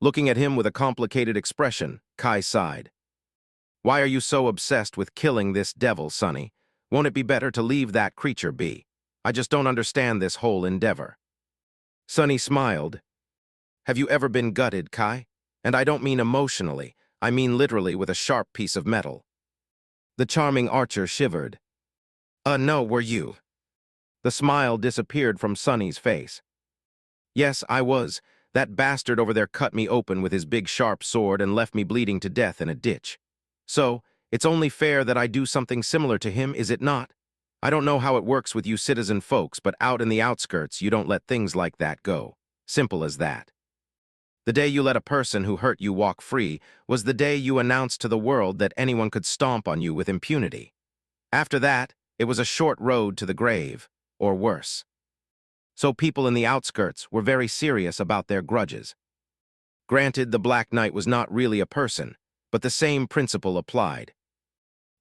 Looking at him with a complicated expression, Kai sighed. "Why are you so obsessed with killing this devil, Sunny? Won't it be better to leave that creature be? I just don't understand this whole endeavor." Sunny smiled. "Have you ever been gutted, Kai? And I don't mean emotionally, I mean literally with a sharp piece of metal." The charming archer shivered. No, were you?" The smile disappeared from Sunny's face. "Yes, I was. That bastard over there cut me open with his big sharp sword and left me bleeding to death in a ditch. So, it's only fair that I do something similar to him, is it not? I don't know how it works with you citizen folks, but out in the outskirts you don't let things like that go. Simple as that. The day you let a person who hurt you walk free was the day you announced to the world that anyone could stomp on you with impunity. After that, it was a short road to the grave, or worse. So people in the outskirts were very serious about their grudges. Granted, the Black Knight was not really a person, but the same principle applied.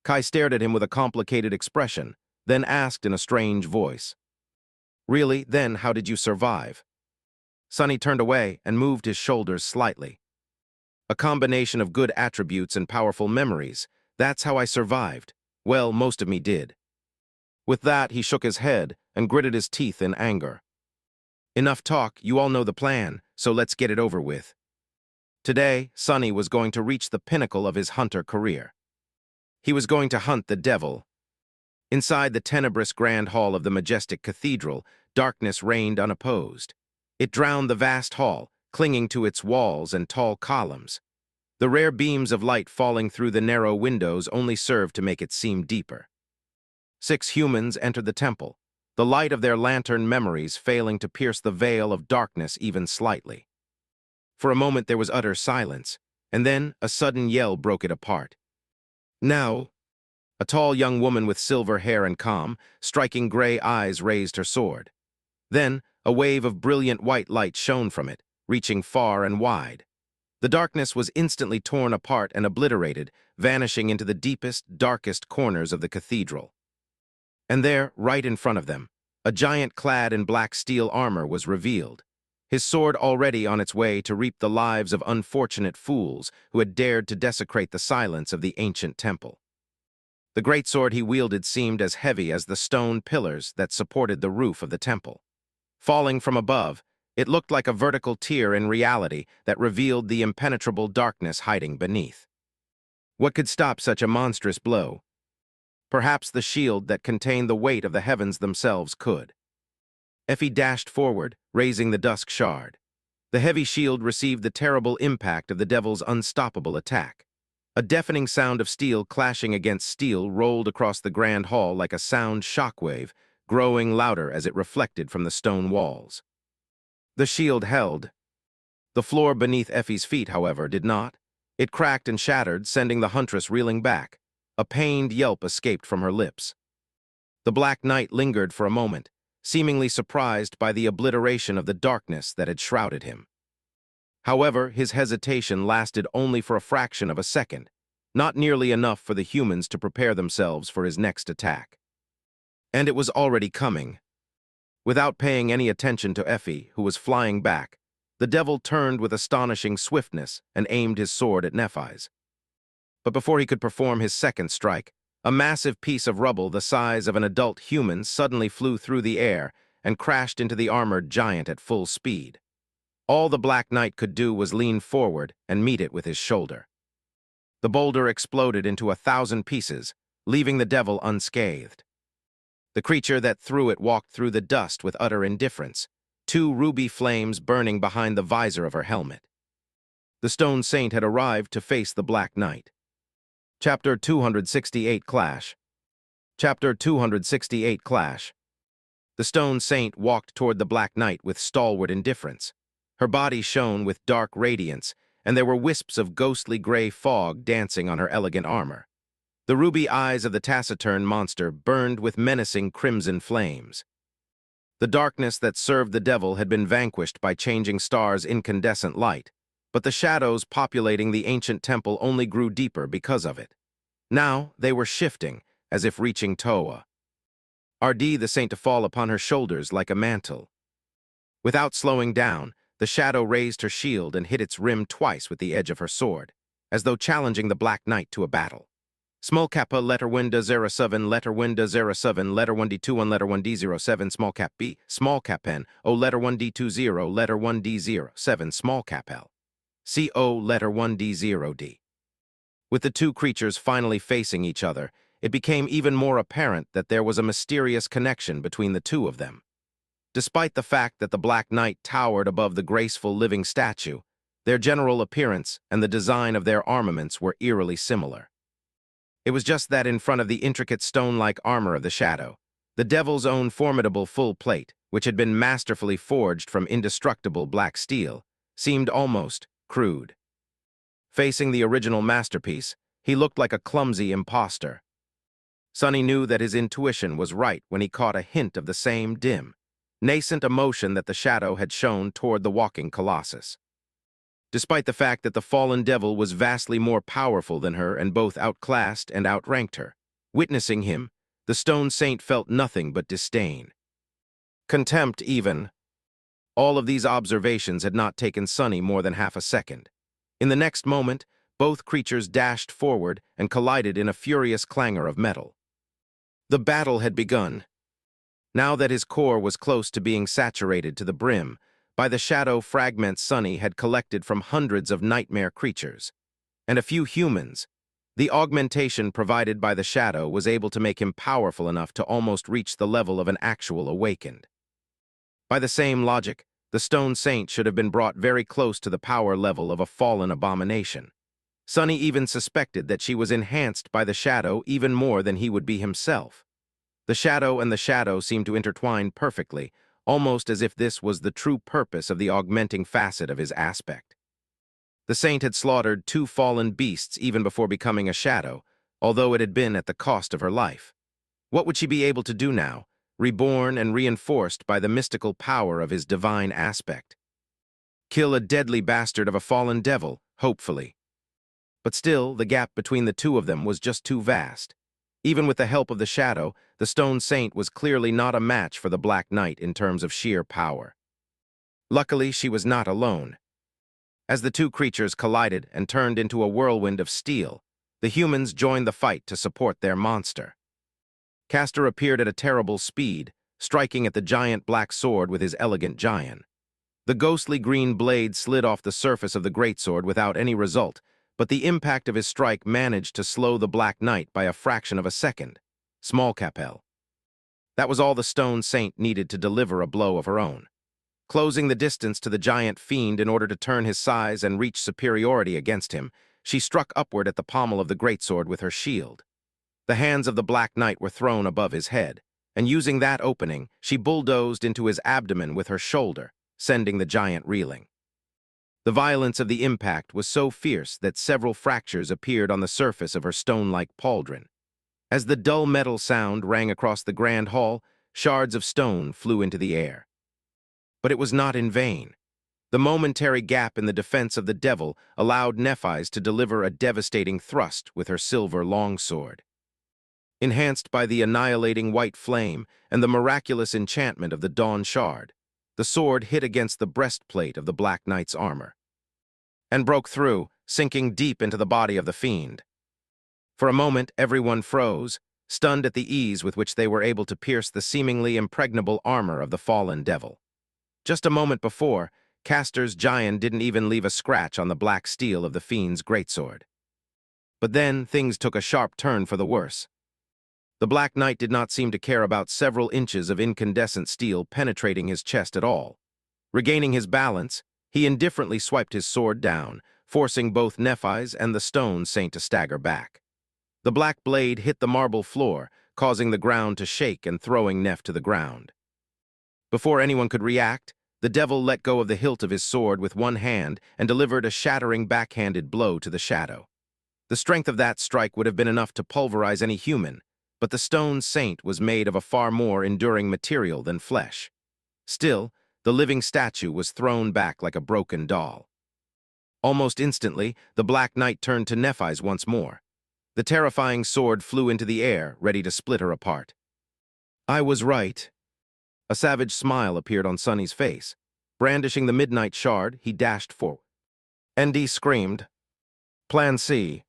Kai stared at him with a complicated expression, then asked in a strange voice, "Really, then how did you survive?" Sunny turned away and moved his shoulders slightly. "A combination of good attributes and powerful memories. That's how I survived. Well, most of me did." With that, he shook his head and gritted his teeth in anger. "Enough talk, you all know the plan, so let's get it over with." Today, Sunny was going to reach the pinnacle of his hunter career. He was going to hunt the devil. Inside the tenebrous grand hall of the majestic cathedral, darkness reigned unopposed. It drowned the vast hall, clinging to its walls and tall columns. The rare beams of light falling through the narrow windows only served to make it seem deeper. 6 humans entered the temple, the light of their lantern memories failing to pierce the veil of darkness even slightly. For a moment there was utter silence, and then a sudden yell broke it apart. "Now!" A tall young woman with silver hair and calm, striking gray eyes raised her sword. Then, a wave of brilliant white light shone from it, reaching far and wide. The darkness was instantly torn apart and obliterated, vanishing into the deepest, darkest corners of the cathedral. And there, right in front of them, a giant clad in black steel armor was revealed. his sword already on its way to reap the lives of unfortunate fools who had dared to desecrate the silence of the ancient temple. The great sword he wielded seemed as heavy as the stone pillars that supported the roof of the temple. Falling from above, it looked like a vertical tear in reality that revealed the impenetrable darkness hiding beneath. What could stop such a monstrous blow? Perhaps the shield that contained the weight of the heavens themselves could. Effie dashed forward, raising the dusk shard. The heavy shield received the terrible impact of the devil's unstoppable attack. A deafening sound of steel clashing against steel rolled across the grand hall like a sound shockwave, growing louder as it reflected from the stone walls. The shield held. The floor beneath Effie's feet, however, did not. It cracked and shattered, sending the huntress reeling back. A pained yelp escaped from her lips. The Black Knight lingered for a moment, seemingly surprised by the obliteration of the darkness that had shrouded him. However, his hesitation lasted only for a fraction of a second, not nearly enough for the humans to prepare themselves for his next attack. And it was already coming. Without paying any attention to Effie, who was flying back, the devil turned with astonishing swiftness and aimed his sword at Nephis. But before he could perform his second strike, a massive piece of rubble the size of an adult human suddenly flew through the air and crashed into the armored giant at full speed. All the Black Knight could do was lean forward and meet it with his shoulder. The boulder exploded into 1,000 pieces, leaving the devil unscathed. The creature that threw it walked through the dust with utter indifference, 2 ruby flames burning behind the visor of her helmet. The Stone Saint had arrived to face the Black Knight. Chapter 268 Clash. Chapter 268 Clash. The Stone Saint walked toward the Black Knight with stalwart indifference. Her body shone with dark radiance, and there were wisps of ghostly gray fog dancing on her elegant armor. The ruby eyes of the taciturn monster burned with menacing crimson flames. The darkness that served the devil had been vanquished by changing stars' incandescent light, but the shadows populating the ancient temple only grew deeper because of it. Now they were shifting, as if reaching Toa. Ardi the saint to fall upon her shoulders like a mantle. Without slowing down, the shadow raised her shield and hit its rim twice with the edge of her sword, as though challenging the Black Knight to a battle. Small kappa letter winda 07 letter winda 07 letter 1d21 letter 1d07 small cap b small cap n o letter 1d20 letter 1d07 small cap l co letter 1d0d. With the two creatures finally facing each other, it became even more apparent that there was a mysterious connection between the two of them. Despite the fact that the Black Knight towered above the graceful living statue, their general appearance and the design of their armaments were eerily similar. It was just that in front of the intricate stone-like armor of the shadow, the devil's own formidable full plate, which had been masterfully forged from indestructible black steel, seemed almost crude. Facing the original masterpiece, he looked like a clumsy imposter. Sonny knew that his intuition was right when he caught a hint of the same dim, nascent emotion that the shadow had shown toward the walking colossus. Despite the fact that the fallen devil was vastly more powerful than her and both outclassed and outranked her, witnessing him, the Stone Saint felt nothing but disdain. Contempt, even. All of these observations had not taken Sonny more than half a second. In the next moment, both creatures dashed forward and collided in a furious clangor of metal. The battle had begun. Now that his core was close to being saturated to the brim by the shadow fragments Sonny had collected from hundreds of nightmare creatures, and a few humans, the augmentation provided by the shadow was able to make him powerful enough to almost reach the level of an actual awakened. By the same logic, the Stone Saint should have been brought very close to the power level of a fallen abomination. Sonny even suspected that she was enhanced by the shadow even more than he would be himself. The shadow and the shadow seemed to intertwine perfectly, almost as if this was the true purpose of the augmenting facet of his aspect. The saint had slaughtered 2 fallen beasts even before becoming a shadow, although it had been at the cost of her life. What would she be able to do now, reborn and reinforced by the mystical power of his divine aspect? Kill a deadly bastard of a fallen devil, hopefully. But still, the gap between the two of them was just too vast. Even with the help of the shadow, the Stone Saint was clearly not a match for the Black Knight in terms of sheer power. Luckily, she was not alone. As the two creatures collided and turned into a whirlwind of steel, the humans joined the fight to support their monster. Castor appeared at a terrible speed, striking at the giant black sword with his elegant giant. The ghostly green blade slid off the surface of the greatsword without any result, but the impact of his strike managed to slow the Black Knight by a fraction of a second. Small Capel. That was all the stone saint needed to deliver a blow of her own. Closing the distance to the giant fiend in order to turn his size and reach superiority against him, she struck upward at the pommel of the greatsword with her shield. The hands of the Black Knight were thrown above his head, and using that opening, she bulldozed into his abdomen with her shoulder, sending the giant reeling. The violence of the impact was so fierce that several fractures appeared on the surface of her stone-like pauldron. As the dull metal sound rang across the grand hall, shards of stone flew into the air. But it was not in vain. The momentary gap in the defense of the devil allowed Nephis to deliver a devastating thrust with her silver longsword. Enhanced by the annihilating white flame and the miraculous enchantment of the Dawn Shard, the sword hit against the breastplate of the Black Knight's armor and broke through, sinking deep into the body of the fiend. For a moment, everyone froze, stunned at the ease with which they were able to pierce the seemingly impregnable armor of the fallen devil. Just a moment before, Castor's giant didn't even leave a scratch on the black steel of the fiend's greatsword. But then things took a sharp turn for the worse. The Black Knight did not seem to care about several inches of incandescent steel penetrating his chest at all. Regaining his balance, he indifferently swiped his sword down, forcing both Nephis and the stone saint to stagger back. The black blade hit the marble floor, causing the ground to shake and throwing Neph to the ground. Before anyone could react, the devil let go of the hilt of his sword with one hand and delivered a shattering backhanded blow to the shadow. The strength of that strike would have been enough to pulverize any human, but the stone saint was made of a far more enduring material than flesh. Still, the living statue was thrown back like a broken doll. Almost instantly, the Black Knight turned to Nephis once more. The terrifying sword flew into the air, ready to split her apart. I was right. A savage smile appeared on Sonny's face. Brandishing the midnight shard, he dashed forward. ND screamed, Plan C.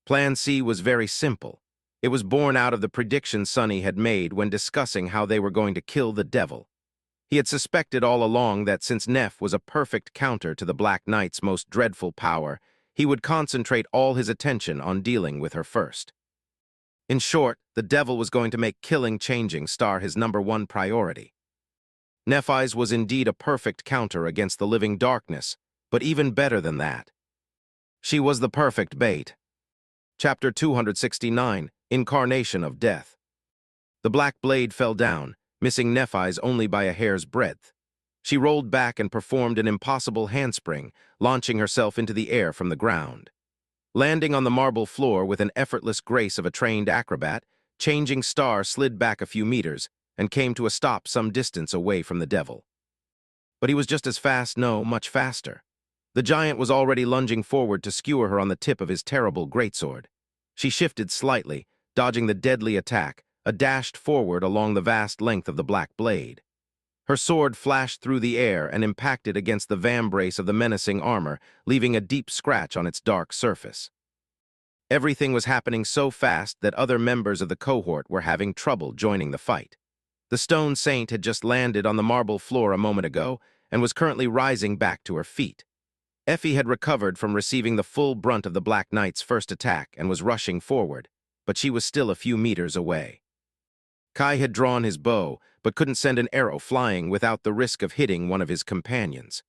Plan C was very simple. It was born out of the prediction Sonny had made when discussing how they were going to kill the devil. He had suspected all along that since Neph was a perfect counter to the Black Knight's most dreadful power, he would concentrate all his attention on dealing with her first. In short, the devil was going to make killing Changing Star his #1 priority. Nephis was indeed a perfect counter against the living darkness, but even better than that. She was the perfect bait. Chapter 269, Incarnation of Death. The black blade fell down, missing Nephis only by a hair's breadth. She rolled back and performed an impossible handspring, launching herself into the air from the ground. Landing on the marble floor with an effortless grace of a trained acrobat, Changing Star slid back a few meters and came to a stop some distance away from the devil. But he was just as fast, no, much faster. The giant was already lunging forward to skewer her on the tip of his terrible greatsword. She shifted slightly, dodging the deadly attack, dashed forward along the vast length of the black blade. Her sword flashed through the air and impacted against the vambrace of the menacing armor, leaving a deep scratch on its dark surface. Everything was happening so fast that other members of the cohort were having trouble joining the fight. The stone saint had just landed on the marble floor a moment ago and was currently rising back to her feet. Effie had recovered from receiving the full brunt of the Black Knight's first attack and was rushing forward, but she was still a few meters away. Kai had drawn his bow, but couldn't send an arrow flying without the risk of hitting one of his companions.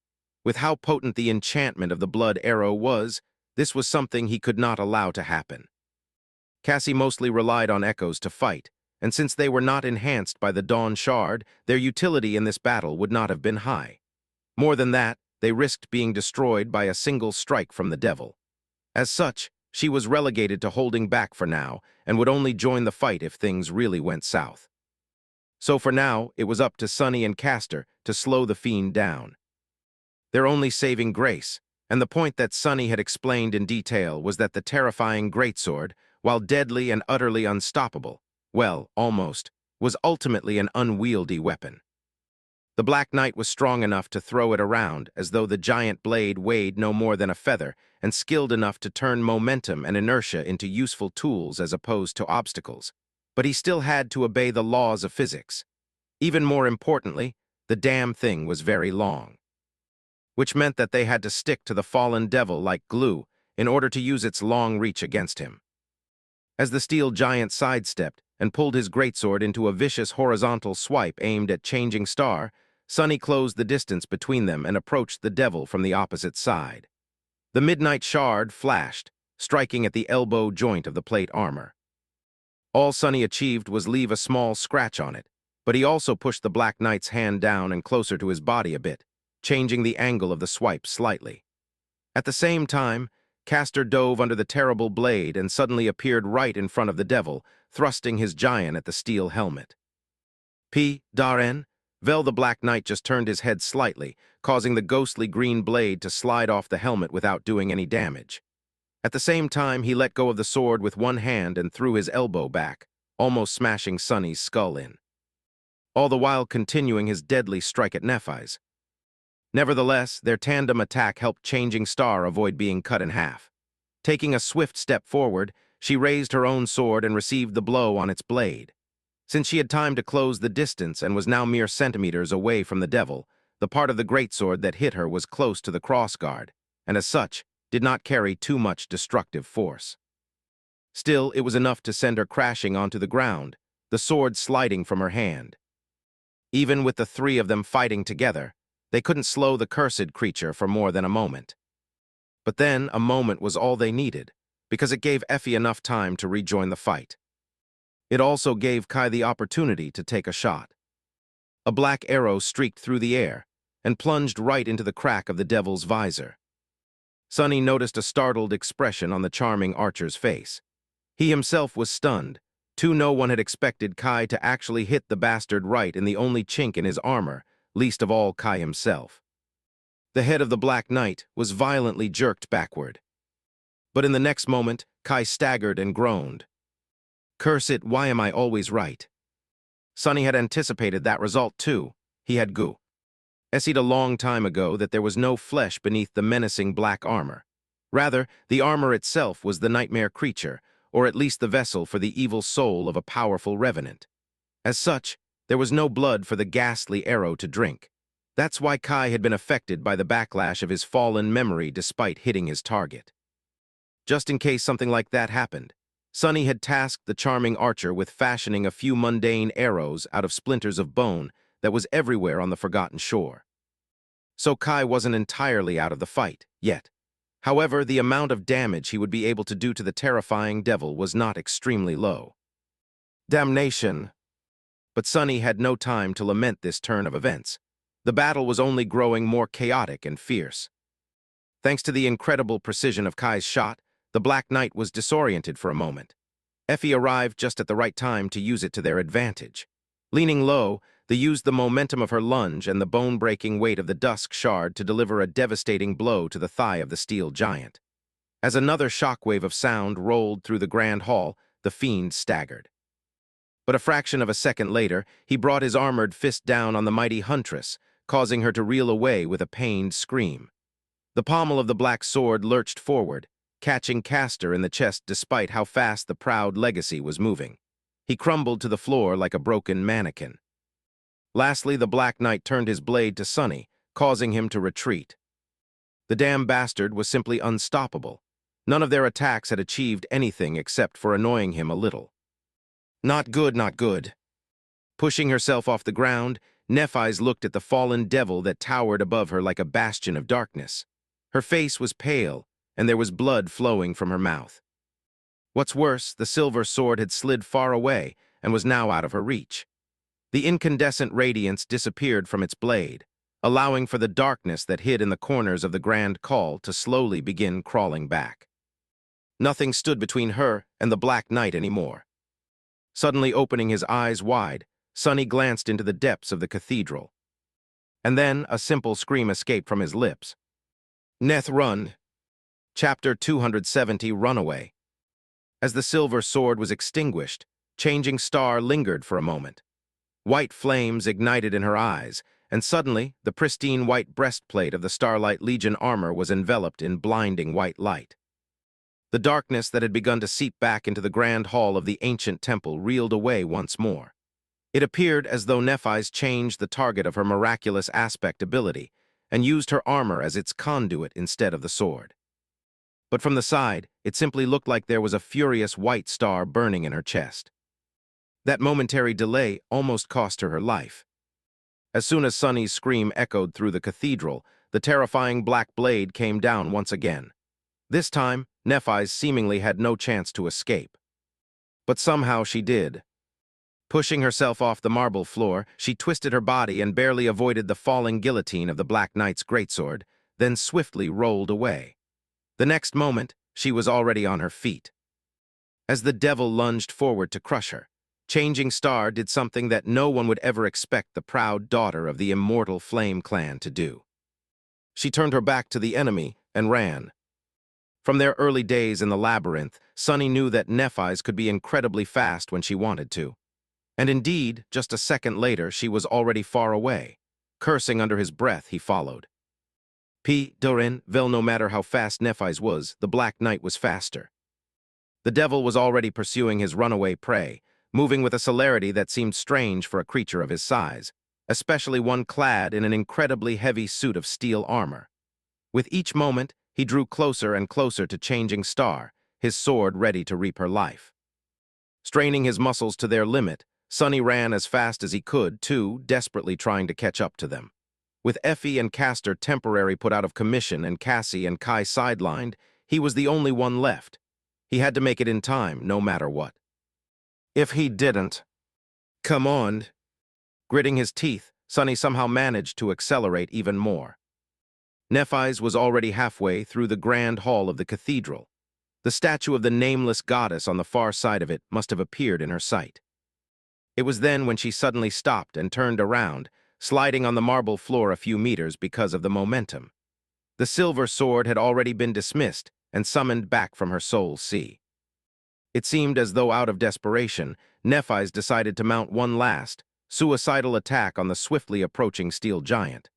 With how potent the enchantment of the blood arrow was, this was something he could not allow to happen. Cassie mostly relied on echoes to fight, and since they were not enhanced by the Dawn Shard, their utility in this battle would not have been high. More than that, they risked being destroyed by a single strike from the devil. As such, she was relegated to holding back for now and would only join the fight if things really went south. So for now, it was up to Sonny and Castor to slow the fiend down. Their only saving grace, and the point that Sonny had explained in detail, was that the terrifying greatsword, while deadly and utterly unstoppable, well, almost, was ultimately an unwieldy weapon. The Black Knight was strong enough to throw it around, as though the giant blade weighed no more than a feather, and skilled enough to turn momentum and inertia into useful tools as opposed to obstacles. But he still had to obey the laws of physics. Even more importantly, the damn thing was very long, which meant that they had to stick to the fallen devil like glue in order to use its long reach against him. As the steel giant sidestepped and pulled his greatsword into a vicious horizontal swipe aimed at Changing Star, Sunny closed the distance between them and approached the devil from the opposite side. The midnight shard flashed, striking at the elbow joint of the plate armor. All Sunny achieved was leave a small scratch on it, but he also pushed the Black Knight's hand down and closer to his body a bit, changing the angle of the swipe slightly. At the same time, Castor dove under the terrible blade and suddenly appeared right in front of the devil, thrusting his giant at the steel helmet. Darren, Vel the Black Knight just turned his head slightly, causing the ghostly green blade to slide off the helmet without doing any damage. At the same time, he let go of the sword with one hand and threw his elbow back, almost smashing Sunny's skull in, all the while continuing his deadly strike at Nephis. Nevertheless, their tandem attack helped Changing Star avoid being cut in half. Taking a swift step forward, she raised her own sword and received the blow on its blade. Since she had time to close the distance and was now mere centimeters away from the devil, the part of the greatsword that hit her was close to the crossguard, and as such, did not carry too much destructive force. Still, it was enough to send her crashing onto the ground, the sword sliding from her hand. Even with the three of them fighting together, they couldn't slow the cursed creature for more than a moment. But then, a moment was all they needed, because it gave Effie enough time to rejoin the fight. It also gave Kai the opportunity to take a shot. A black arrow streaked through the air and plunged right into the crack of the devil's visor. Sunny noticed a startled expression on the charming archer's face. He himself was stunned. No one had expected Kai to actually hit the bastard right in the only chink in his armor, least of all Kai himself. The head of the Black Knight was violently jerked backward. But in the next moment, Kai staggered and groaned. Curse it, why am I always right? Sunny had anticipated that result too. He had guessed a long time ago that there was no flesh beneath the menacing black armor. Rather, the armor itself was the nightmare creature, or at least the vessel for the evil soul of a powerful revenant. As such, there was no blood for the ghastly arrow to drink. That's why Kai had been affected by the backlash of his fallen memory despite hitting his target. Just in case something like that happened, Sunny had tasked the charming archer with fashioning a few mundane arrows out of splinters of bone that was everywhere on the forgotten shore. So Kai wasn't entirely out of the fight, yet. However, the amount of damage he would be able to do to the terrifying devil was not extremely low. Damnation! But Sunny had no time to lament this turn of events. The battle was only growing more chaotic and fierce. Thanks to the incredible precision of Kai's shot, the Black Knight was disoriented for a moment. Effie arrived just at the right time to use it to their advantage. Leaning low, they used the momentum of her lunge and the bone-breaking weight of the dusk shard to deliver a devastating blow to the thigh of the steel giant. As another shockwave of sound rolled through the grand hall, the fiend staggered. But a fraction of a second later, he brought his armored fist down on the mighty huntress, causing her to reel away with a pained scream. The pommel of the black sword lurched forward, catching Castor in the chest despite how fast the proud legacy was moving. He crumbled to the floor like a broken mannequin. Lastly, the Black Knight turned his blade to Sunny, causing him to retreat. The damn bastard was simply unstoppable. None of their attacks had achieved anything except for annoying him a little. Not good, not good. Pushing herself off the ground, Nephis looked at the fallen devil that towered above her like a bastion of darkness. Her face was pale, and there was blood flowing from her mouth. What's worse, the silver sword had slid far away and was now out of her reach. The incandescent radiance disappeared from its blade, allowing for the darkness that hid in the corners of the grand call to slowly begin crawling back. Nothing stood between her and the Black Knight anymore. Suddenly opening his eyes wide, Sunny glanced into the depths of the cathedral. And then a simple scream escaped from his lips. Neth run. Chapter 270, Runaway. As the silver sword was extinguished, Changing Star lingered for a moment. White flames ignited in her eyes, and suddenly the pristine white breastplate of the Starlight Legion armor was enveloped in blinding white light. The darkness that had begun to seep back into the grand hall of the ancient temple reeled away once more. It appeared as though Nephis changed the target of her miraculous aspect ability and used her armor as its conduit instead of the sword. But from the side, it simply looked like there was a furious white star burning in her chest. That momentary delay almost cost her her life. As soon as Sunny's scream echoed through the cathedral, the terrifying black blade came down once again. This time, Nephis seemingly had no chance to escape. But somehow she did. Pushing herself off the marble floor, she twisted her body and barely avoided the falling guillotine of the Black Knight's greatsword, then swiftly rolled away. The next moment, she was already on her feet. As the devil lunged forward to crush her, Changing Star did something that no one would ever expect the proud daughter of the immortal Flame Clan to do. She turned her back to the enemy and ran. From their early days in the labyrinth, Sunny knew that Nephis could be incredibly fast when she wanted to. And indeed, just a second later, she was already far away. Cursing under his breath, he followed. No matter how fast Nephis was, the Black Knight was faster. The devil was already pursuing his runaway prey, moving with a celerity that seemed strange for a creature of his size, especially one clad in an incredibly heavy suit of steel armor. With each moment, he drew closer and closer to Changing Star, his sword ready to reap her life. Straining his muscles to their limit, Sunny ran as fast as he could, too, desperately trying to catch up to them. With Effie and Castor temporarily put out of commission and Cassie and Kai sidelined, he was the only one left. He had to make it in time, no matter what. If he didn't... Come on. Gritting his teeth, Sunny somehow managed to accelerate even more. Nephis was already halfway through the grand hall of the cathedral. The statue of the nameless goddess on the far side of it must have appeared in her sight. It was then when she suddenly stopped and turned around, sliding on the marble floor a few meters because of the momentum. The silver sword had already been dismissed and summoned back from her soul's sea. It seemed as though out of desperation, Nephis decided to mount one last, suicidal attack on the swiftly approaching steel giant.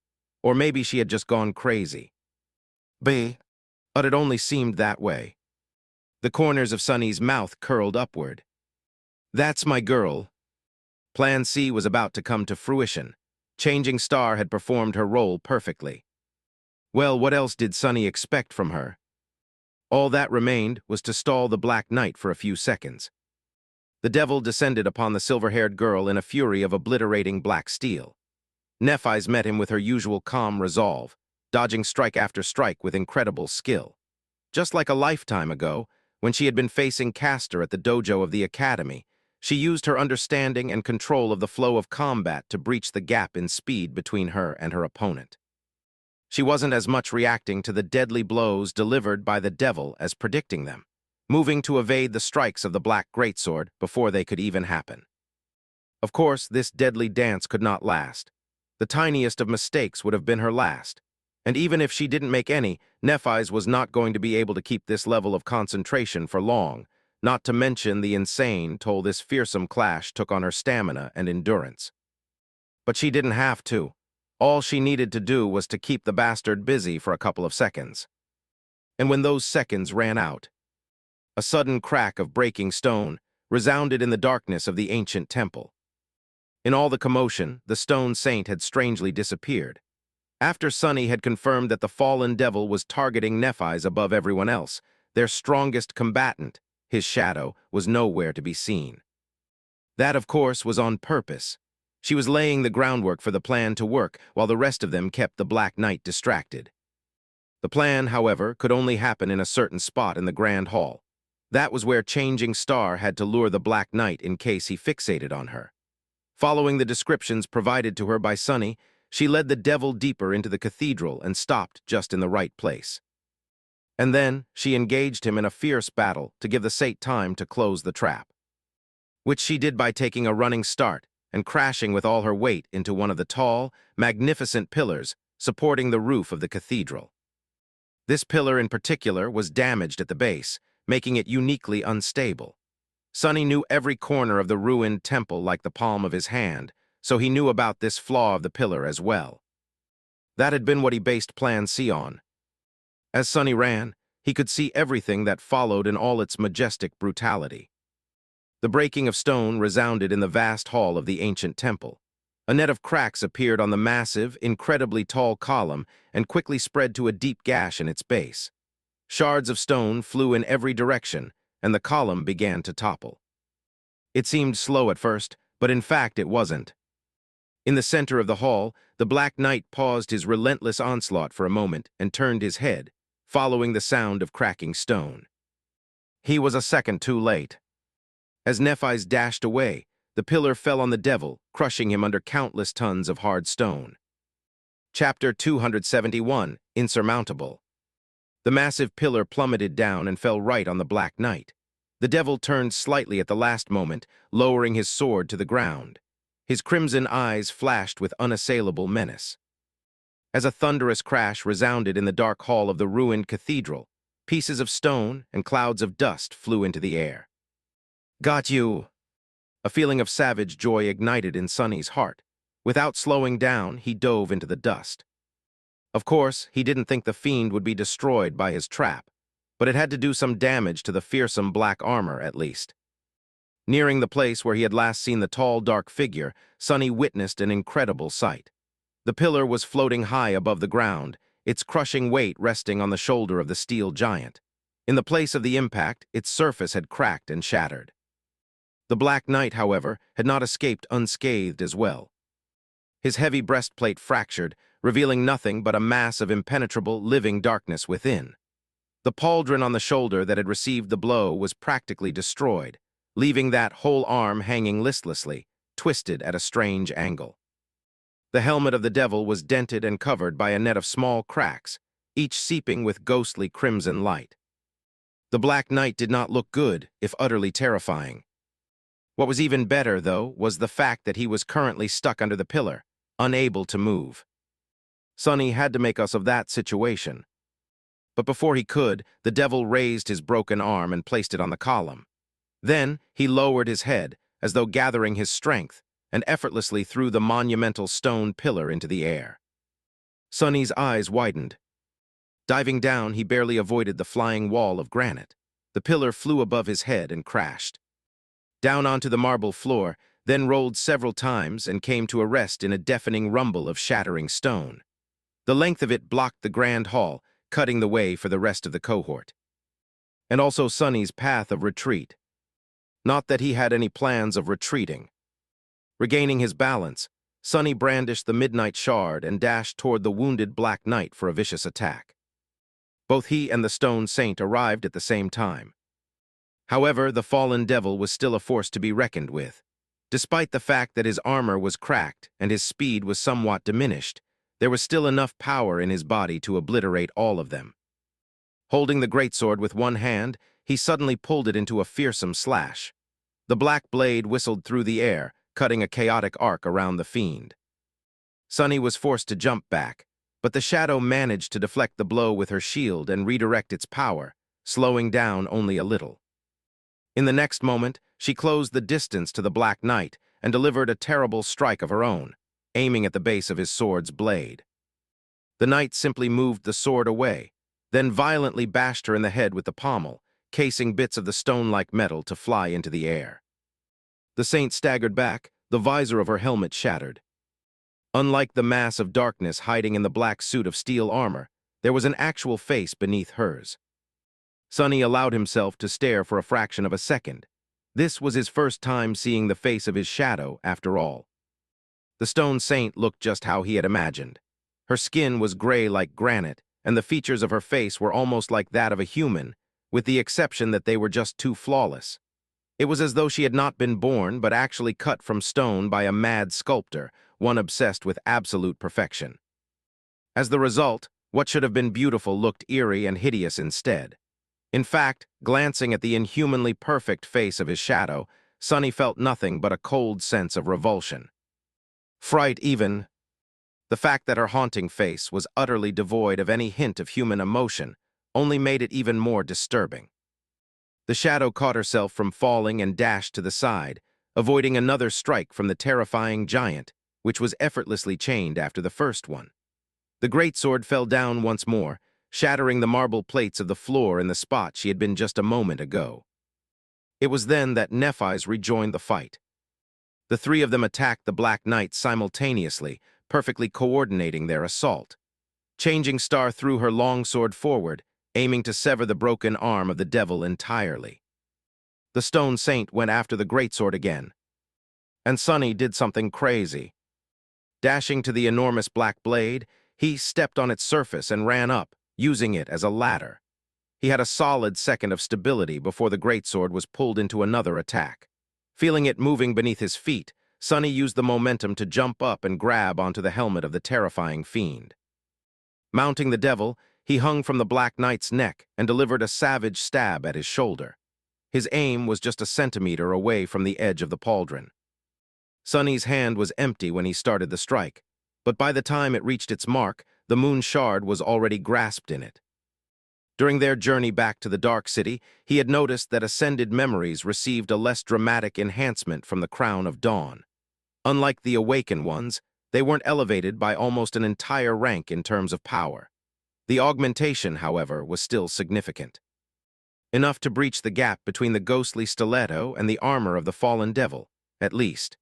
Or maybe she had just gone crazy. But it only seemed that way. The corners of Sunny's mouth curled upward. That's my girl. Plan C was about to come to fruition. Changing Star had performed her role perfectly. Well, what else did Sunny expect from her? All that remained was to stall the Black Knight for a few seconds. The devil descended upon the silver-haired girl in a fury of obliterating black steel. Nephis met him with her usual calm resolve, dodging strike after strike with incredible skill. Just like a lifetime ago, when she had been facing Castor at the dojo of the academy, she used her understanding and control of the flow of combat to breach the gap in speed between her and her opponent. She wasn't as much reacting to the deadly blows delivered by the devil as predicting them, moving to evade the strikes of the black greatsword before they could even happen. Of course, this deadly dance could not last. The tiniest of mistakes would have been her last. And even if she didn't make any, Nephis was not going to be able to keep this level of concentration for long, not to mention the insane toll this fearsome clash took on her stamina and endurance. But she didn't have to. All she needed to do was to keep the bastard busy for a couple of seconds. And when those seconds ran out, a sudden crack of breaking stone resounded in the darkness of the ancient temple. In all the commotion, the stone saint had strangely disappeared. After Sunny had confirmed that the fallen devil was targeting Nephis above everyone else, their strongest combatant, his shadow, was nowhere to be seen. That, of course, was on purpose. She was laying the groundwork for the plan to work, while the rest of them kept the Black Knight distracted. The plan, however, could only happen in a certain spot in the Grand Hall. That was where Changing Star had to lure the Black Knight in case he fixated on her. Following the descriptions provided to her by Sunny, she led the devil deeper into the cathedral and stopped just in the right place. And then she engaged him in a fierce battle to give the saint time to close the trap, which she did by taking a running start and crashing with all her weight into one of the tall, magnificent pillars supporting the roof of the cathedral. This pillar in particular was damaged at the base, making it uniquely unstable. Sunny knew every corner of the ruined temple like the palm of his hand, so he knew about this flaw of the pillar as well. That had been what he based Plan C on. As Sonny ran, he could see everything that followed in all its majestic brutality. The breaking of stone resounded in the vast hall of the ancient temple. A net of cracks appeared on the massive, incredibly tall column and quickly spread to a deep gash in its base. Shards of stone flew in every direction, and the column began to topple. It seemed slow at first, but in fact it wasn't. In the center of the hall, the Black Knight paused his relentless onslaught for a moment and turned his head, following the sound of cracking stone. He was a second too late. As Nephis dashed away, the pillar fell on the devil, crushing him under countless tons of hard stone. Chapter 271, Insurmountable. The massive pillar plummeted down and fell right on the Black Knight. The devil turned slightly at the last moment, lowering his sword to the ground. His crimson eyes flashed with unassailable menace. As a thunderous crash resounded in the dark hall of the ruined cathedral, pieces of stone and clouds of dust flew into the air. "Got you!" A feeling of savage joy ignited in Sonny's heart. Without slowing down, he dove into the dust. Of course, he didn't think the fiend would be destroyed by his trap, but it had to do some damage to the fearsome black armor, at least. Nearing the place where he had last seen the tall, dark figure, Sonny witnessed an incredible sight. The pillar was floating high above the ground, its crushing weight resting on the shoulder of the steel giant. In the place of the impact, its surface had cracked and shattered. The Black Knight, however, had not escaped unscathed as well. His heavy breastplate fractured, revealing nothing but a mass of impenetrable, living darkness within. The pauldron on the shoulder that had received the blow was practically destroyed, leaving that whole arm hanging listlessly, twisted at a strange angle. The helmet of the devil was dented and covered by a net of small cracks, each seeping with ghostly crimson light. The Black Knight did not look good, if utterly terrifying. What was even better, though, was the fact that he was currently stuck under the pillar, unable to move. Sonny had to make us of that situation. But before he could, the devil raised his broken arm and placed it on the column. Then he lowered his head, as though gathering his strength, and effortlessly threw the monumental stone pillar into the air. Sonny's eyes widened. Diving down, he barely avoided the flying wall of granite. The pillar flew above his head and crashed down onto the marble floor, then rolled several times and came to a rest in a deafening rumble of shattering stone. The length of it blocked the grand hall, cutting the way for the rest of the cohort. And also Sonny's path of retreat. Not that he had any plans of retreating. Regaining his balance, Sonny brandished the midnight shard and dashed toward the wounded Black Knight for a vicious attack. Both he and the stone saint arrived at the same time. However, the fallen devil was still a force to be reckoned with. Despite the fact that his armor was cracked and his speed was somewhat diminished, there was still enough power in his body to obliterate all of them. Holding the greatsword with one hand, he suddenly pulled it into a fearsome slash. The black blade whistled through the air, cutting a chaotic arc around the fiend. Sonny was forced to jump back, but the shadow managed to deflect the blow with her shield and redirect its power, slowing down only a little. In the next moment, she closed the distance to the Black Knight and delivered a terrible strike of her own, aiming at the base of his sword's blade. The knight simply moved the sword away, then violently bashed her in the head with the pommel, casing bits of the stone-like metal to fly into the air. The saint staggered back, the visor of her helmet shattered. Unlike the mass of darkness hiding in the black suit of steel armor, there was an actual face beneath hers. Sonny allowed himself to stare for a fraction of a second. This was his first time seeing the face of his shadow, after all. The stone saint looked just how he had imagined. Her skin was gray like granite, and the features of her face were almost like that of a human, with the exception that they were just too flawless. It was as though she had not been born, but actually cut from stone by a mad sculptor, one obsessed with absolute perfection. As the result, what should have been beautiful looked eerie and hideous instead. In fact, glancing at the inhumanly perfect face of his shadow, Sonny felt nothing but a cold sense of revulsion. Fright even. The fact that her haunting face was utterly devoid of any hint of human emotion only made it even more disturbing. The shadow caught herself from falling and dashed to the side, avoiding another strike from the terrifying giant, which was effortlessly chained after the first one. The greatsword fell down once more, shattering the marble plates of the floor in the spot she had been just a moment ago. It was then that Nephis rejoined the fight. The three of them attacked the Black Knight simultaneously, perfectly coordinating their assault. Changing Star threw her longsword forward, aiming to sever the broken arm of the devil entirely. The Stone Saint went after the greatsword again. And Sonny did something crazy. Dashing to the enormous black blade, he stepped on its surface and ran up, using it as a ladder. He had a solid second of stability before the greatsword was pulled into another attack. Feeling it moving beneath his feet, Sonny used the momentum to jump up and grab onto the helmet of the terrifying fiend. Mounting the devil, he hung from the Black Knight's neck and delivered a savage stab at his shoulder. His aim was just a centimeter away from the edge of the pauldron. Sonny's hand was empty when he started the strike, but by the time it reached its mark, the moon shard was already grasped in it. During their journey back to the Dark City, he had noticed that Ascended memories received a less dramatic enhancement from the Crown of Dawn. Unlike the Awakened ones, they weren't elevated by almost an entire rank in terms of power. The augmentation, however, was still significant. Enough to breach the gap between the ghostly stiletto and the armor of the fallen devil, at least.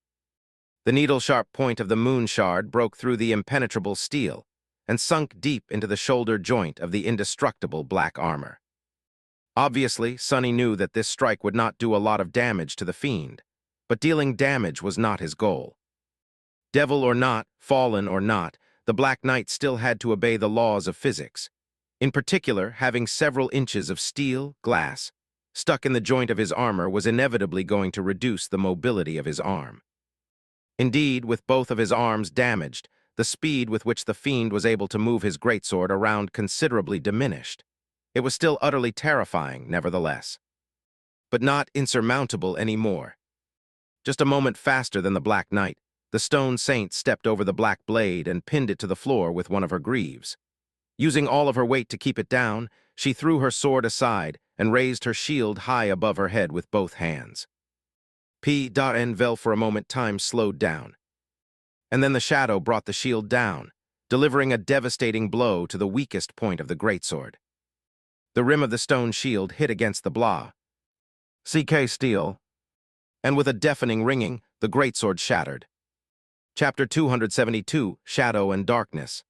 The needle-sharp point of the moon shard broke through the impenetrable steel and sunk deep into the shoulder joint of the indestructible black armor. Obviously, Sonny knew that this strike would not do a lot of damage to the fiend, but dealing damage was not his goal. Devil or not, fallen or not, the Black Knight still had to obey the laws of physics. In particular, having several inches of steel, glass, stuck in the joint of his armor was inevitably going to reduce the mobility of his arm. Indeed, with both of his arms damaged, the speed with which the fiend was able to move his greatsword around considerably diminished. It was still utterly terrifying, nevertheless, but not insurmountable anymore. Just a moment faster than the Black Knight, the Stone Saint stepped over the black blade and pinned it to the floor with one of her greaves. Using all of her weight to keep it down, she threw her sword aside and raised her shield high above her head with both hands. P.N.Vel for a moment time slowed down. And then the shadow brought the shield down, delivering a devastating blow to the weakest point of the greatsword. The rim of the stone shield hit against the blah. CK steel. And with a deafening ringing, the greatsword shattered. Chapter 272, Shadow and Darkness.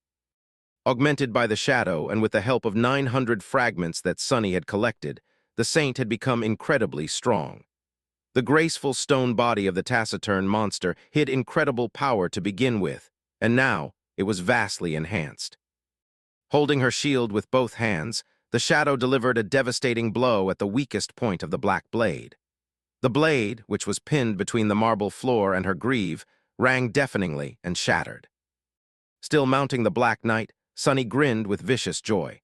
Augmented by the shadow and with the help of 900 fragments that Sonny had collected, the saint had become incredibly strong. The graceful stone body of the taciturn monster hid incredible power to begin with, and now it was vastly enhanced. Holding her shield with both hands, the shadow delivered a devastating blow at the weakest point of the black blade. The blade, which was pinned between the marble floor and her greave, rang deafeningly and shattered. Still mounting the Black Knight, Sonny grinned with vicious joy.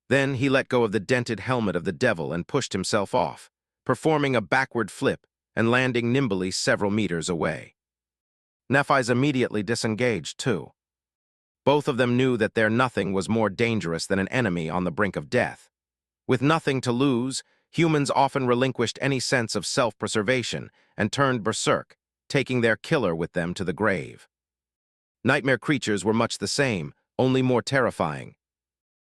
Then he let go of the dented helmet of the devil and pushed himself off, performing a backward flip and landing nimbly several meters away. Nephis immediately disengaged, too. Both of them knew that their nothing was more dangerous than an enemy on the brink of death. With nothing to lose, humans often relinquished any sense of self-preservation and turned berserk, taking their killer with them to the grave. Nightmare creatures were much the same, only more terrifying.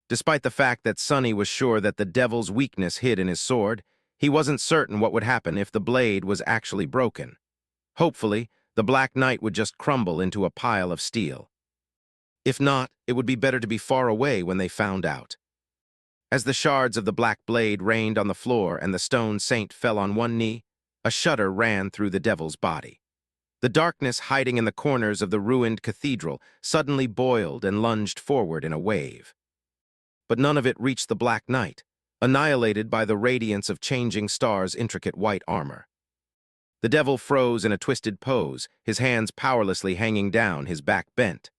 Despite the fact that Sonny was sure that the devil's weakness hid in his sword, he wasn't certain what would happen if the blade was actually broken. Hopefully, the Black Knight would just crumble into a pile of steel. If not, it would be better to be far away when they found out. As the shards of the black blade rained on the floor and the Stone Saint fell on one knee, a shudder ran through the devil's body. The darkness hiding in the corners of the ruined cathedral suddenly boiled and lunged forward in a wave. But none of it reached the Black Knight, annihilated by the radiance of Changing Star's intricate white armor. The devil froze in a twisted pose, his hands powerlessly hanging down, his back bent.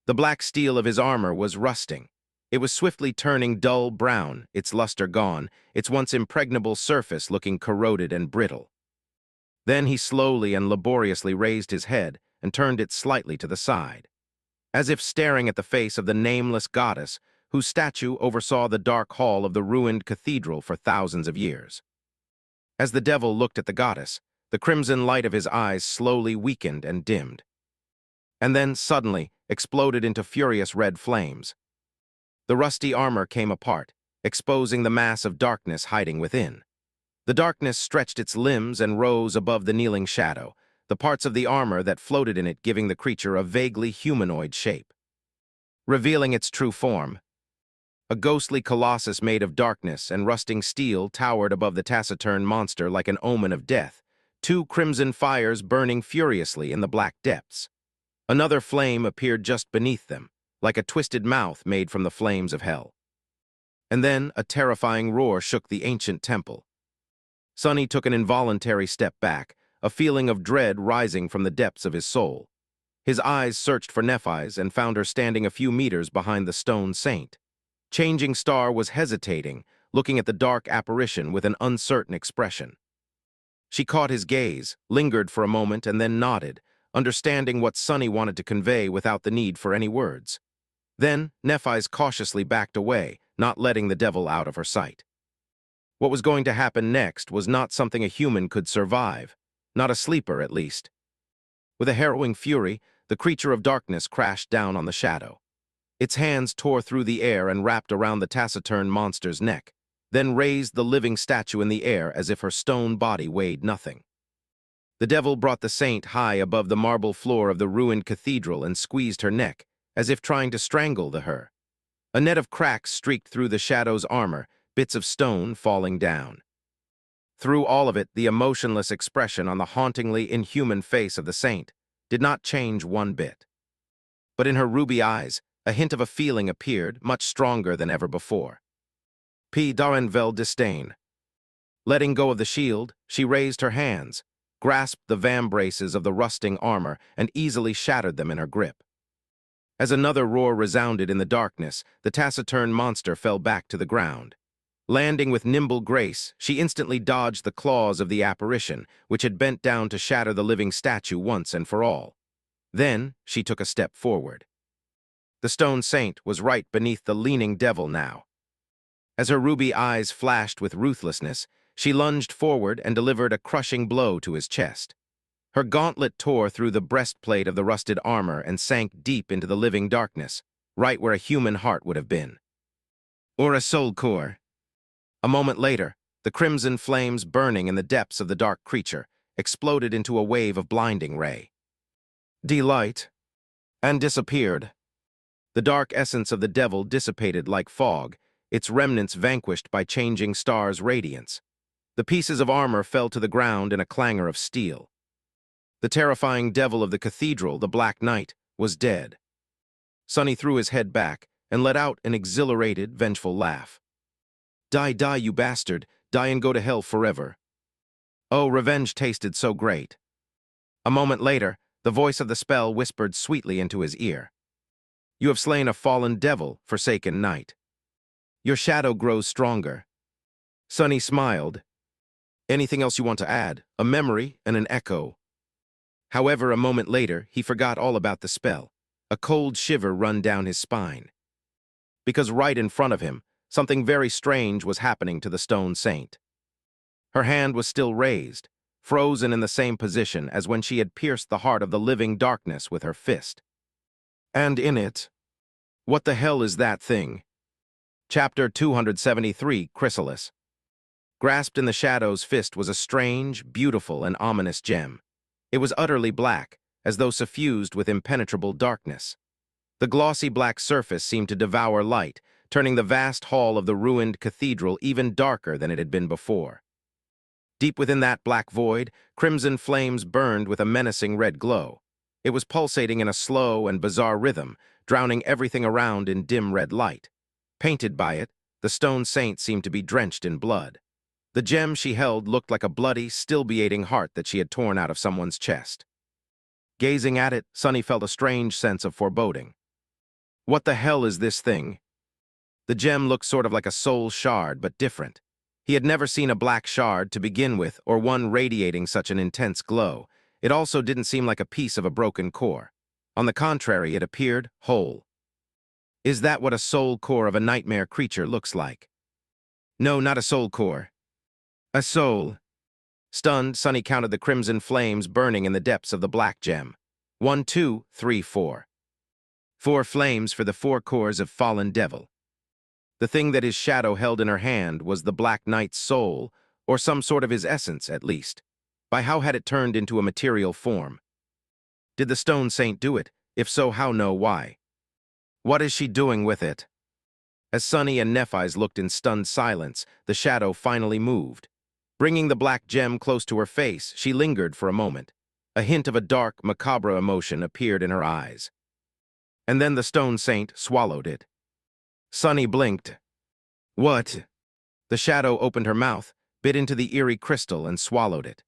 The black steel of his armor was rusting. It was swiftly turning dull brown, its luster gone, its once impregnable surface looking corroded and brittle. Then he slowly and laboriously raised his head and turned it slightly to the side, as if staring at the face of the nameless goddess whose statue oversaw the dark hall of the ruined cathedral for thousands of years. As the devil looked at the goddess, The crimson light of his eyes slowly weakened and dimmed, and then, suddenly, exploded into furious red flames. The rusty armor came apart, exposing the mass of darkness hiding within. The darkness stretched its limbs and rose above the kneeling shadow, the parts of the armor that floated in it giving the creature a vaguely humanoid shape. Revealing its true form, a ghostly colossus made of darkness and rusting steel towered above the taciturn monster like an omen of death, two crimson fires burning furiously in the black depths. Another flame appeared just beneath them, like a twisted mouth made from the flames of hell. And then a terrifying roar shook the ancient temple. Sonny took an involuntary step back, a feeling of dread rising from the depths of his soul. His eyes searched for Nephis and found her standing a few meters behind the stone saint. Changing Star was hesitating, looking at the dark apparition with an uncertain expression. She caught his gaze, lingered for a moment, and then nodded, understanding what Sonny wanted to convey without the need for any words. Then, Nephis cautiously backed away, not letting the devil out of her sight. What was going to happen next was not something a human could survive, not a sleeper at least. With a harrowing fury, the creature of darkness crashed down on the shadow. Its hands tore through the air and wrapped around the taciturn monster's neck, then raised the living statue in the air as if her stone body weighed nothing. The devil brought the saint high above the marble floor of the ruined cathedral and squeezed her neck, as if trying to strangle her. A net of cracks streaked through the shadow's armor, bits of stone falling down. Through all of it, the emotionless expression on the hauntingly inhuman face of the saint did not change one bit. But in her ruby eyes, a hint of a feeling appeared, much stronger than ever before. WebNovel disdain. Letting go of the shield, she raised her hands, grasped the vambraces of the rusting armor, and easily shattered them in her grip. As another roar resounded in the darkness, the taciturn monster fell back to the ground. Landing with nimble grace, she instantly dodged the claws of the apparition, which had bent down to shatter the living statue once and for all. Then, she took a step forward. The stone saint was right beneath the leaning devil now. As her ruby eyes flashed with ruthlessness, she lunged forward and delivered a crushing blow to his chest. Her gauntlet tore through the breastplate of the rusted armor and sank deep into the living darkness, right where a human heart would have been. Or a soul core. A moment later, the crimson flames burning in the depths of the dark creature exploded into a wave of blinding ray. Delight. And disappeared. The dark essence of the devil dissipated like fog, its remnants vanquished by changing Star's radiance. The pieces of armor fell to the ground in a clangor of steel. The terrifying devil of the cathedral, the Black Knight, was dead. Sonny threw his head back and let out an exhilarated, vengeful laugh. Die, die, you bastard, die and go to hell forever. Oh, revenge tasted so great. A moment later, the voice of the spell whispered sweetly into his ear. You have slain a fallen devil, forsaken knight. Your shadow grows stronger. Sonny smiled. Anything else you want to add? A memory and an echo. However, a moment later, he forgot all about the spell. A cold shiver ran down his spine. Because right in front of him, something very strange was happening to the stone saint. Her hand was still raised, frozen in the same position as when she had pierced the heart of the living darkness with her fist. And in it, what the hell is that thing? Chapter 273, Chrysalis. Grasped in the shadow's fist was a strange, beautiful, and ominous gem. It was utterly black, as though suffused with impenetrable darkness. The glossy black surface seemed to devour light, turning the vast hall of the ruined cathedral even darker than it had been before. Deep within that black void, crimson flames burned with a menacing red glow. It was pulsating in a slow and bizarre rhythm, drowning everything around in dim red light. Painted by it, the stone saint seemed to be drenched in blood. The gem she held looked like a bloody, still beating heart that she had torn out of someone's chest. Gazing at it, Sonny felt a strange sense of foreboding. What the hell is this thing? The gem looked sort of like a soul shard, but different. He had never seen a black shard to begin with, or one radiating such an intense glow. It also didn't seem like a piece of a broken core. On the contrary, it appeared whole. Is that what a soul core of a nightmare creature looks like? No, not a soul core. A soul. Stunned, Sunny counted the crimson flames burning in the depths of the black gem. 1, 2, 3, 4. 4 flames for the 4 cores of fallen devil. The thing that his shadow held in her hand was the Black Knight's soul, or some sort of his essence, at least. By how had it turned into a material form? Did the Stone Saint do it? If so, how? No, why? What is she doing with it? As Sunny and Nephis looked in stunned silence, the shadow finally moved. Bringing the black gem close to her face, she lingered for a moment. A hint of a dark, macabre emotion appeared in her eyes. And then the Stone Saint swallowed it. Sunny blinked. What? The shadow opened her mouth, bit into the eerie crystal, and swallowed it.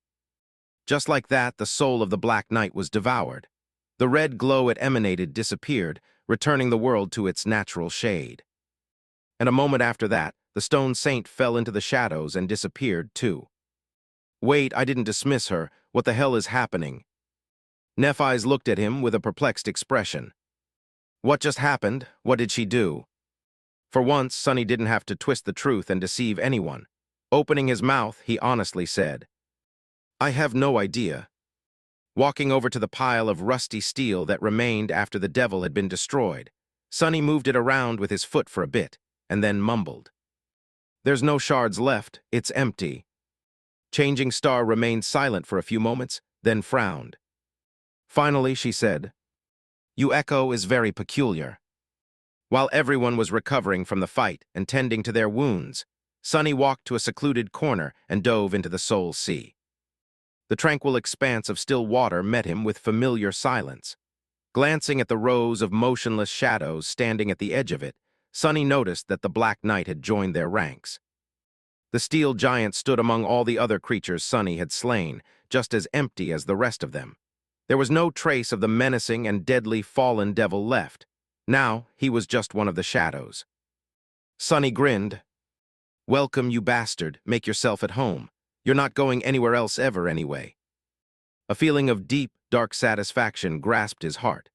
Just like that, the soul of the Black Knight was devoured. The red glow it emanated disappeared, returning the world to its natural shade. And a moment after that, the Stone Saint fell into the shadows and disappeared too. Wait, I didn't dismiss her. What the hell is happening? Nephis looked at him with a perplexed expression. What just happened? What did she do? For once, Sunny didn't have to twist the truth and deceive anyone. Opening his mouth, he honestly said, I have no idea. Walking over to the pile of rusty steel that remained after the devil had been destroyed, Sunny moved it around with his foot for a bit, and then mumbled. There's no shards left, it's empty. Changing Star remained silent for a few moments, then frowned. Finally, she said, Your echo is very peculiar. While everyone was recovering from the fight and tending to their wounds, Sunny walked to a secluded corner and dove into the Soul Sea. The tranquil expanse of still water met him with familiar silence. Glancing at the rows of motionless shadows standing at the edge of it, Sunny noticed that the Black Knight had joined their ranks. The steel giant stood among all the other creatures Sunny had slain, just as empty as the rest of them. There was no trace of the menacing and deadly fallen devil left. Now, he was just one of the shadows. Sunny grinned. Welcome, you bastard. Make yourself at home. You're not going anywhere else ever anyway. A feeling of deep, dark satisfaction grasped his heart.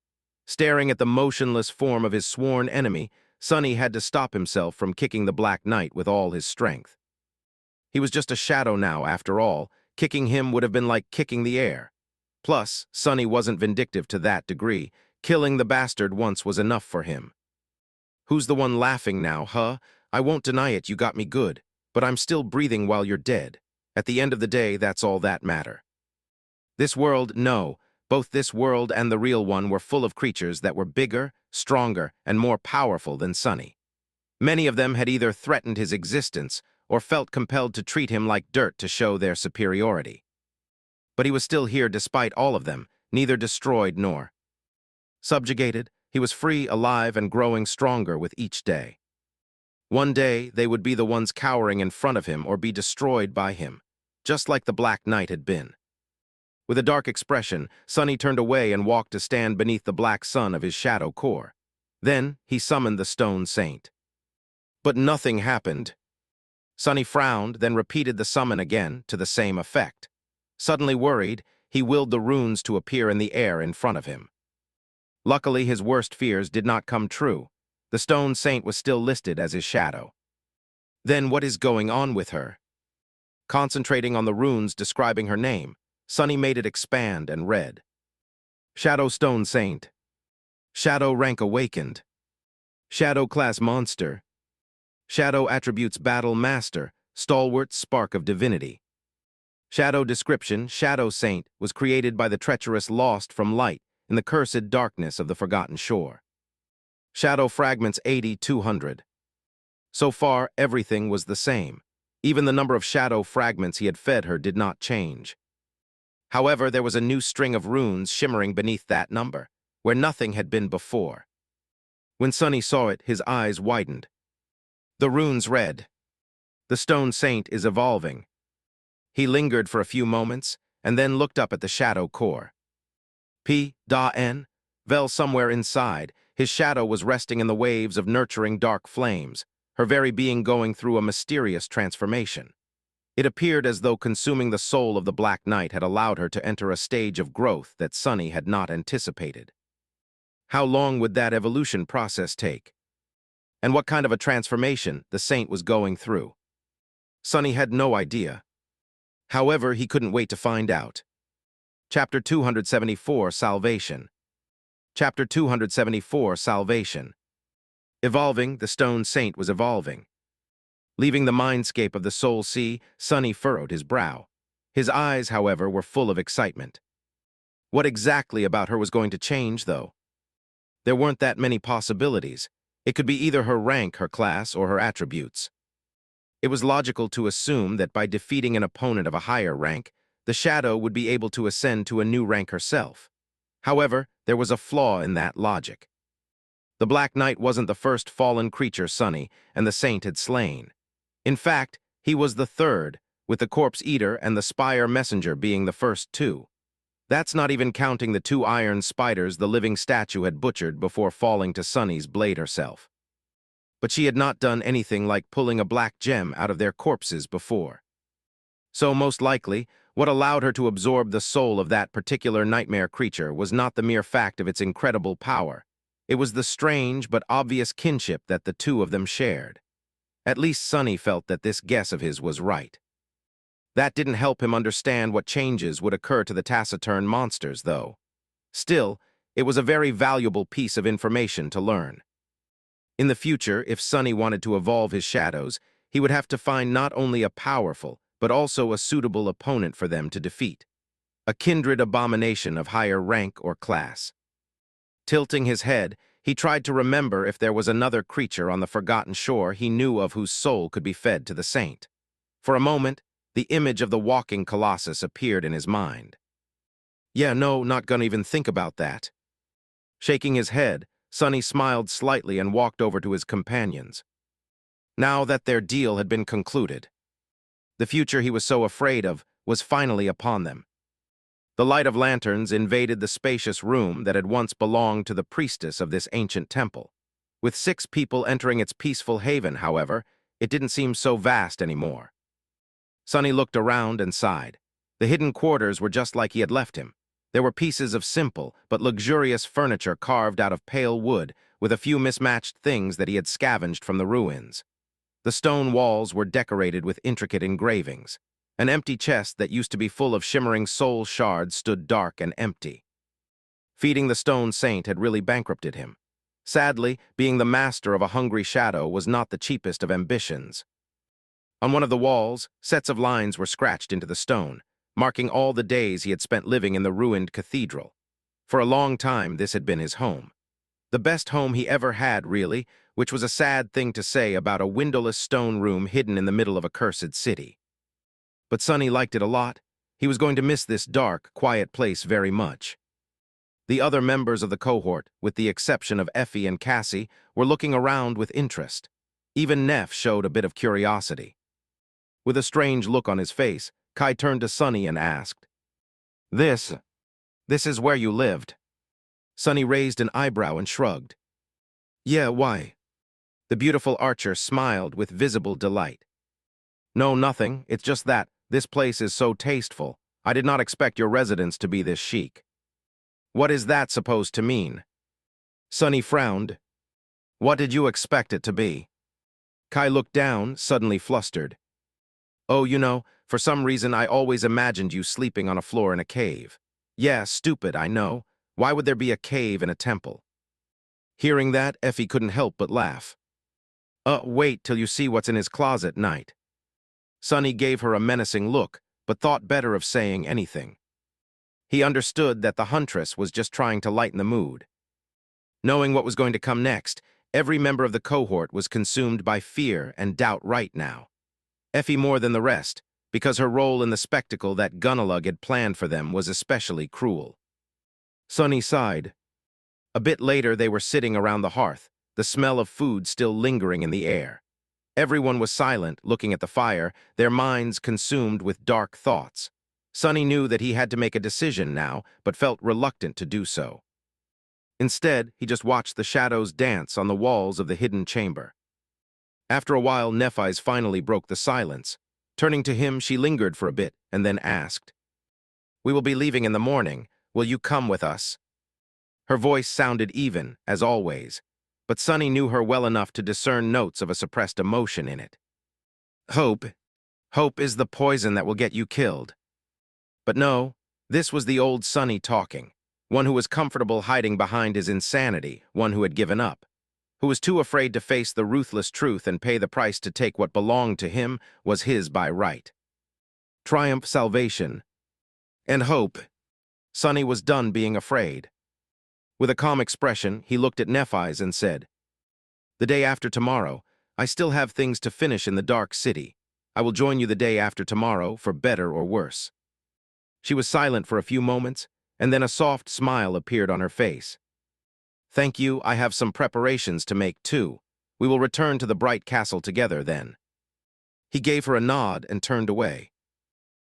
Staring at the motionless form of his sworn enemy, Sunny had to stop himself from kicking the Black Knight with all his strength. He was just a shadow now, after all. Kicking him would have been like kicking the air. Plus, Sunny wasn't vindictive to that degree. Killing the bastard once was enough for him. Who's the one laughing now, huh? I won't deny it, you got me good. But I'm still breathing while you're dead. At the end of the day, that's all that matter. This world, no. Both this world and the real one were full of creatures that were bigger, stronger, and more powerful than Sunny. Many of them had either threatened his existence or felt compelled to treat him like dirt to show their superiority. But he was still here despite all of them, neither destroyed nor subjugated. He was free, alive, and growing stronger with each day. One day, they would be the ones cowering in front of him or be destroyed by him, just like the Black Knight had been. With a dark expression, Sunny turned away and walked to stand beneath the black sun of his shadow core. Then, he summoned the Stone Saint. But nothing happened. Sunny frowned, then repeated the summon again, to the same effect. Suddenly worried, he willed the runes to appear in the air in front of him. Luckily, his worst fears did not come true. The Stone Saint was still listed as his shadow. Then what is going on with her? Concentrating on the runes describing her name, Sunny made it expand and read. Shadow Stone Saint. Shadow rank awakened. Shadow class monster. Shadow attributes battle master, stalwart spark of divinity. Shadow description, Shadow Saint, was created by the treacherous lost from light in the cursed darkness of the forgotten shore. Shadow fragments 80-200. So far, everything was the same. Even the number of shadow fragments he had fed her did not change. However, there was a new string of runes shimmering beneath that number, where nothing had been before. When Sunny saw it, his eyes widened. The runes read, The Stone Saint is evolving. He lingered for a few moments, and then looked up at the shadow core. P.N. Vel somewhere inside, his shadow was resting in the waves of nurturing dark flames, her very being going through a mysterious transformation. It appeared as though consuming the soul of the Black Knight had allowed her to enter a stage of growth that Sunny had not anticipated. How long would that evolution process take? And what kind of a transformation the Saint was going through? Sunny had no idea. However, he couldn't wait to find out. Chapter 274, Salvation. Chapter 274, Salvation. Evolving, the stone saint was evolving. Leaving the mindscape of the soul sea, Sonny furrowed his brow. His eyes, however, were full of excitement. What exactly about her was going to change, though? There weren't that many possibilities. It could be either her rank, her class, or her attributes. It was logical to assume that by defeating an opponent of a higher rank, the shadow would be able to ascend to a new rank herself. However, there was a flaw in that logic. The Black Knight wasn't the first fallen creature Sonny and the Saint had slain. In fact, he was the third, with the Corpse Eater and the Spire Messenger being the first two. That's not even counting the two iron spiders the living statue had butchered before falling to Sonny's blade herself. But she had not done anything like pulling a black gem out of their corpses before. So most likely, what allowed her to absorb the soul of that particular nightmare creature was not the mere fact of its incredible power. It was the strange but obvious kinship that the two of them shared. At least Sonny felt that this guess of his was right. That didn't help him understand what changes would occur to the taciturn monsters, though. Still, it was a very valuable piece of information to learn. In the future, if Sonny wanted to evolve his shadows, he would have to find not only a powerful, but also a suitable opponent for them to defeat. A kindred abomination of higher rank or class. Tilting his head, he tried to remember if there was another creature on the forgotten shore he knew of whose soul could be fed to the saint. For a moment, the image of the walking colossus appeared in his mind. Yeah, no, not gonna even think about that. Shaking his head, Sonny smiled slightly and walked over to his companions. Now that their deal had been concluded, the future he was so afraid of was finally upon them. The light of lanterns invaded the spacious room that had once belonged to the priestess of this ancient temple. With 6 people entering its peaceful haven, however, it didn't seem so vast anymore. Sonny looked around and sighed. The hidden quarters were just like he had left him. There were pieces of simple but luxurious furniture carved out of pale wood, with a few mismatched things that he had scavenged from the ruins. The stone walls were decorated with intricate engravings. An empty chest that used to be full of shimmering soul shards stood dark and empty. Feeding the stone saint had really bankrupted him. Sadly, being the master of a hungry shadow was not the cheapest of ambitions. On one of the walls, sets of lines were scratched into the stone, marking all the days he had spent living in the ruined cathedral. For a long time, this had been his home. The best home he ever had, really, which was a sad thing to say about a windowless stone room hidden in the middle of a cursed city. But Sonny liked it a lot. He was going to miss this dark, quiet place very much. The other members of the cohort, with the exception of Effie and Cassie, were looking around with interest. Even Neff showed a bit of curiosity. With a strange look on his face, Kai turned to Sonny and asked, This is where you lived." Sonny raised an eyebrow and shrugged. "Yeah, why?" The beautiful archer smiled with visible delight. "No, nothing. It's just that this place is so tasteful. I did not expect your residence to be this chic." "What is that supposed to mean?" Sonny frowned. "What did you expect it to be?" Kai looked down, suddenly flustered. "Oh, for some reason I always imagined you sleeping on a floor in a cave. Yeah, stupid, I know. Why would there be a cave in a temple?" Hearing that, Effie couldn't help but laugh. Wait till you see what's in his closet, Knight." Sonny gave her a menacing look, but thought better of saying anything. He understood that the huntress was just trying to lighten the mood. Knowing what was going to come next, every member of the cohort was consumed by fear and doubt right now. Effie more than the rest, because her role in the spectacle that Gunnalug had planned for them was especially cruel. Sonny sighed. A bit later, they were sitting around the hearth, the smell of food still lingering in the air. Everyone was silent, looking at the fire, their minds consumed with dark thoughts. Sonny knew that he had to make a decision now, but felt reluctant to do so. Instead, he just watched the shadows dance on the walls of the hidden chamber. After a while, Nephis finally broke the silence. Turning to him, she lingered for a bit and then asked, "We will be leaving in the morning. Will you come with us?" Her voice sounded even, as always, but Sonny knew her well enough to discern notes of a suppressed emotion in it. Hope Hope is the poison that will get you killed. But no, this was the old Sonny talking, one who was comfortable hiding behind his insanity, one who had given up, who was too afraid to face the ruthless truth and pay the price to take what belonged to him was his by right. Triumph, salvation, and hope. Sonny was done being afraid. With a calm expression, he looked at Nephis and said, "The day after tomorrow, I still have things to finish in the dark city. I will join you the day after tomorrow, for better or worse." She was silent for a few moments, and then a soft smile appeared on her face. "Thank you, I have some preparations to make too. We will return to the bright castle together then." He gave her a nod and turned away.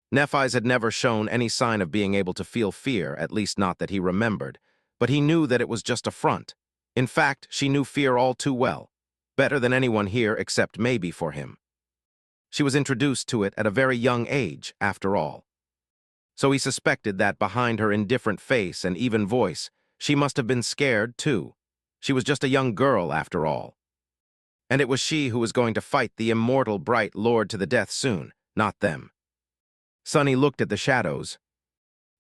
Nephis had never shown any sign of being able to feel fear, at least not that he remembered, but he knew that it was just a front. In fact, she knew fear all too well, better than anyone here except maybe for him. She was introduced to it at a very young age, after all. So he suspected that behind her indifferent face and even voice, she must have been scared, too. She was just a young girl, after all. And it was she who was going to fight the immortal bright lord to the death soon, not them. Sonny looked at the shadows.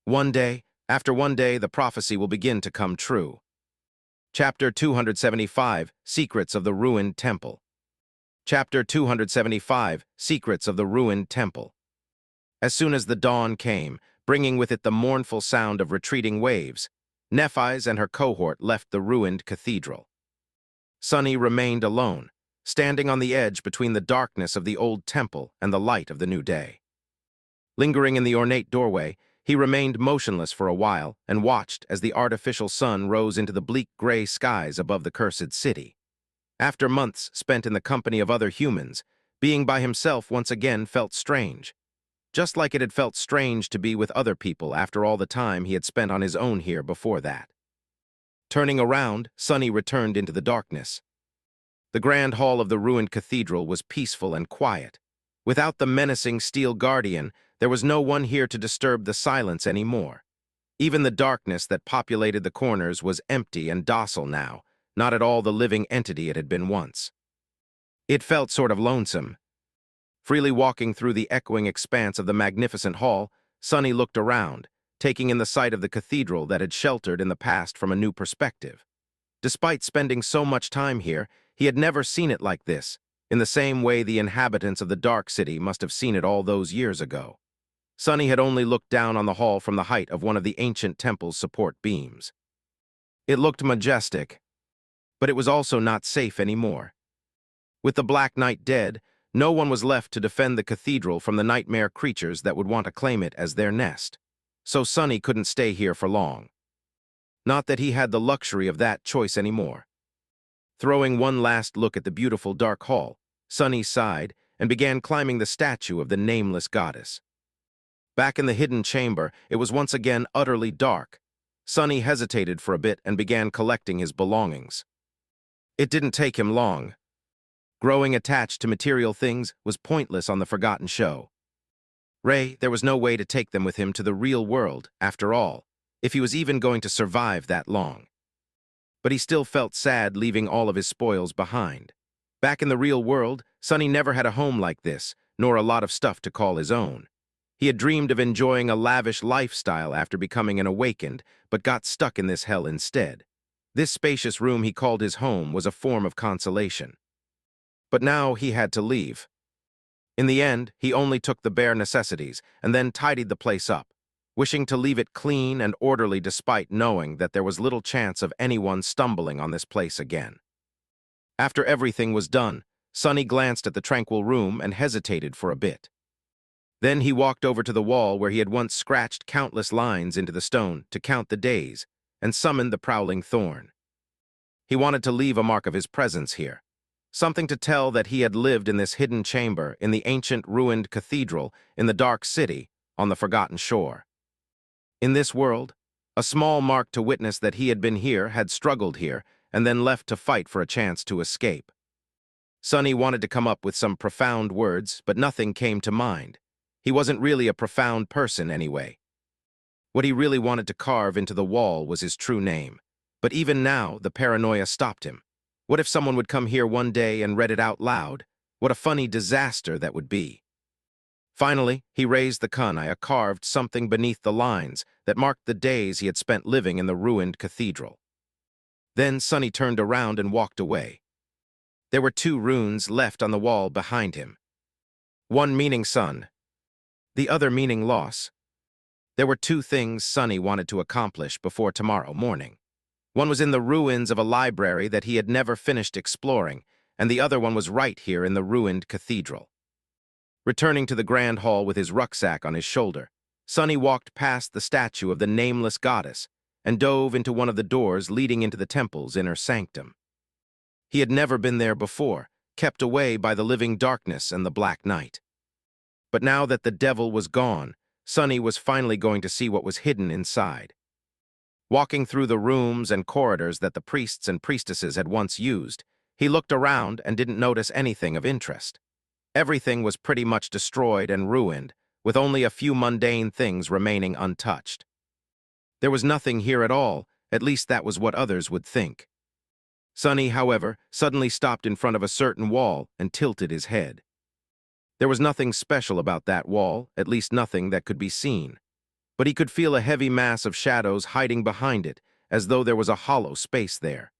One day, after one day, the prophecy will begin to come true. Chapter 275, Secrets of the Ruined Temple. Chapter 275, Secrets of the Ruined Temple. As soon as the dawn came, bringing with it the mournful sound of retreating waves, Nephis and her cohort left the ruined cathedral. Sonny remained alone, standing on the edge between the darkness of the old temple and the light of the new day. Lingering in the ornate doorway, he remained motionless for a while and watched as the artificial sun rose into the bleak gray skies above the cursed city. After months spent in the company of other humans, being by himself once again felt strange. Just like it had felt strange to be with other people after all the time he had spent on his own here before that. Turning around, Sonny returned into the darkness. The grand hall of the ruined cathedral was peaceful and quiet. Without the menacing steel guardian, there was no one here to disturb the silence anymore. Even the darkness that populated the corners was empty and docile now, not at all the living entity it had been once. It felt sort of lonesome. Freely walking through the echoing expanse of the magnificent hall, Sonny looked around, taking in the sight of the cathedral that had sheltered in the past from a new perspective. Despite spending so much time here, he had never seen it like this, in the same way the inhabitants of the Dark City must have seen it all those years ago. Sonny had only looked down on the hall from the height of one of the ancient temple's support beams. It looked majestic, but it was also not safe anymore. With the Black Knight dead, no one was left to defend the cathedral from the nightmare creatures that would want to claim it as their nest. So Sonny couldn't stay here for long. Not that he had the luxury of that choice anymore. Throwing one last look at the beautiful dark hall, Sonny sighed and began climbing the statue of the nameless goddess. Back in the hidden chamber, it was once again utterly dark. Sonny hesitated for a bit and began collecting his belongings. It didn't take him long. Growing attached to material things was pointless on the forgotten show. There was no way to take them with him to the real world, after all, if he was even going to survive that long. But he still felt sad leaving all of his spoils behind. Back in the real world, Sonny never had a home like this, nor a lot of stuff to call his own. He had dreamed of enjoying a lavish lifestyle after becoming an awakened, but got stuck in this hell instead. This spacious room he called his home was a form of consolation. But now he had to leave. In the end, he only took the bare necessities and then tidied the place up, wishing to leave it clean and orderly despite knowing that there was little chance of anyone stumbling on this place again. After everything was done, Sonny glanced at the tranquil room and hesitated for a bit. Then he walked over to the wall where he had once scratched countless lines into the stone to count the days and summoned the prowling thorn. He wanted to leave a mark of his presence here. Something to tell that he had lived in this hidden chamber in the ancient ruined cathedral in the dark city on the forgotten shore. In this world, a small mark to witness that he had been here, had struggled here, and then left to fight for a chance to escape. Sonny wanted to come up with some profound words, but nothing came to mind. He wasn't really a profound person anyway. What he really wanted to carve into the wall was his true name. But even now, the paranoia stopped him. What if someone would come here one day and read it out loud? What a funny disaster that would be. Finally, he raised the kunai, carved something beneath the lines that marked the days he had spent living in the ruined cathedral. Then Sonny turned around and walked away. There were 2 runes left on the wall behind him. One meaning sun, the other meaning loss. There were 2 things Sonny wanted to accomplish before tomorrow morning. One was in the ruins of a library that he had never finished exploring, and the other one was right here in the ruined cathedral. Returning to the grand hall with his rucksack on his shoulder, Sonny walked past the statue of the nameless goddess and dove into one of the doors leading into the temple's inner sanctum. He had never been there before, kept away by the living darkness and the black night. But now that the devil was gone, Sonny was finally going to see what was hidden inside. Walking through the rooms and corridors that the priests and priestesses had once used, he looked around and didn't notice anything of interest. Everything was pretty much destroyed and ruined, with only a few mundane things remaining untouched. There was nothing here at all, at least that was what others would think. Sonny, however, suddenly stopped in front of a certain wall and tilted his head. There was nothing special about that wall, at least nothing that could be seen. But he could feel a heavy mass of shadows hiding behind it, as though there was a hollow space there.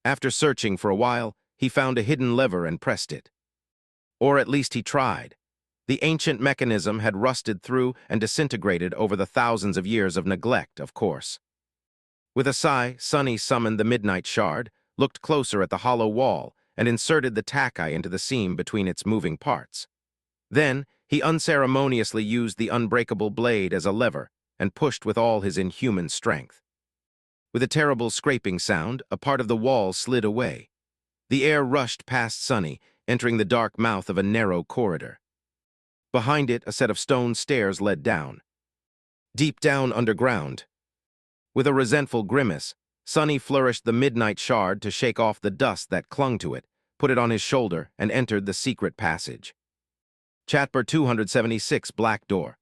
After searching for a while, he found a hidden lever and pressed it. Or at least he tried. The ancient mechanism had rusted through and disintegrated over the thousands of years of neglect, of course. With a sigh, Sonny summoned the midnight shard, looked closer at the hollow wall, and inserted the takai into the seam between its moving parts. Then, he unceremoniously used the unbreakable blade as a lever and pushed with all his inhuman strength. With a terrible scraping sound, a part of the wall slid away. The air rushed past Sonny, entering the dark mouth of a narrow corridor. Behind it, a set of stone stairs led down. Deep down underground. With a resentful grimace, Sonny flourished the midnight shard to shake off the dust that clung to it, put it on his shoulder, and entered the secret passage. Chapter 276, Black Door.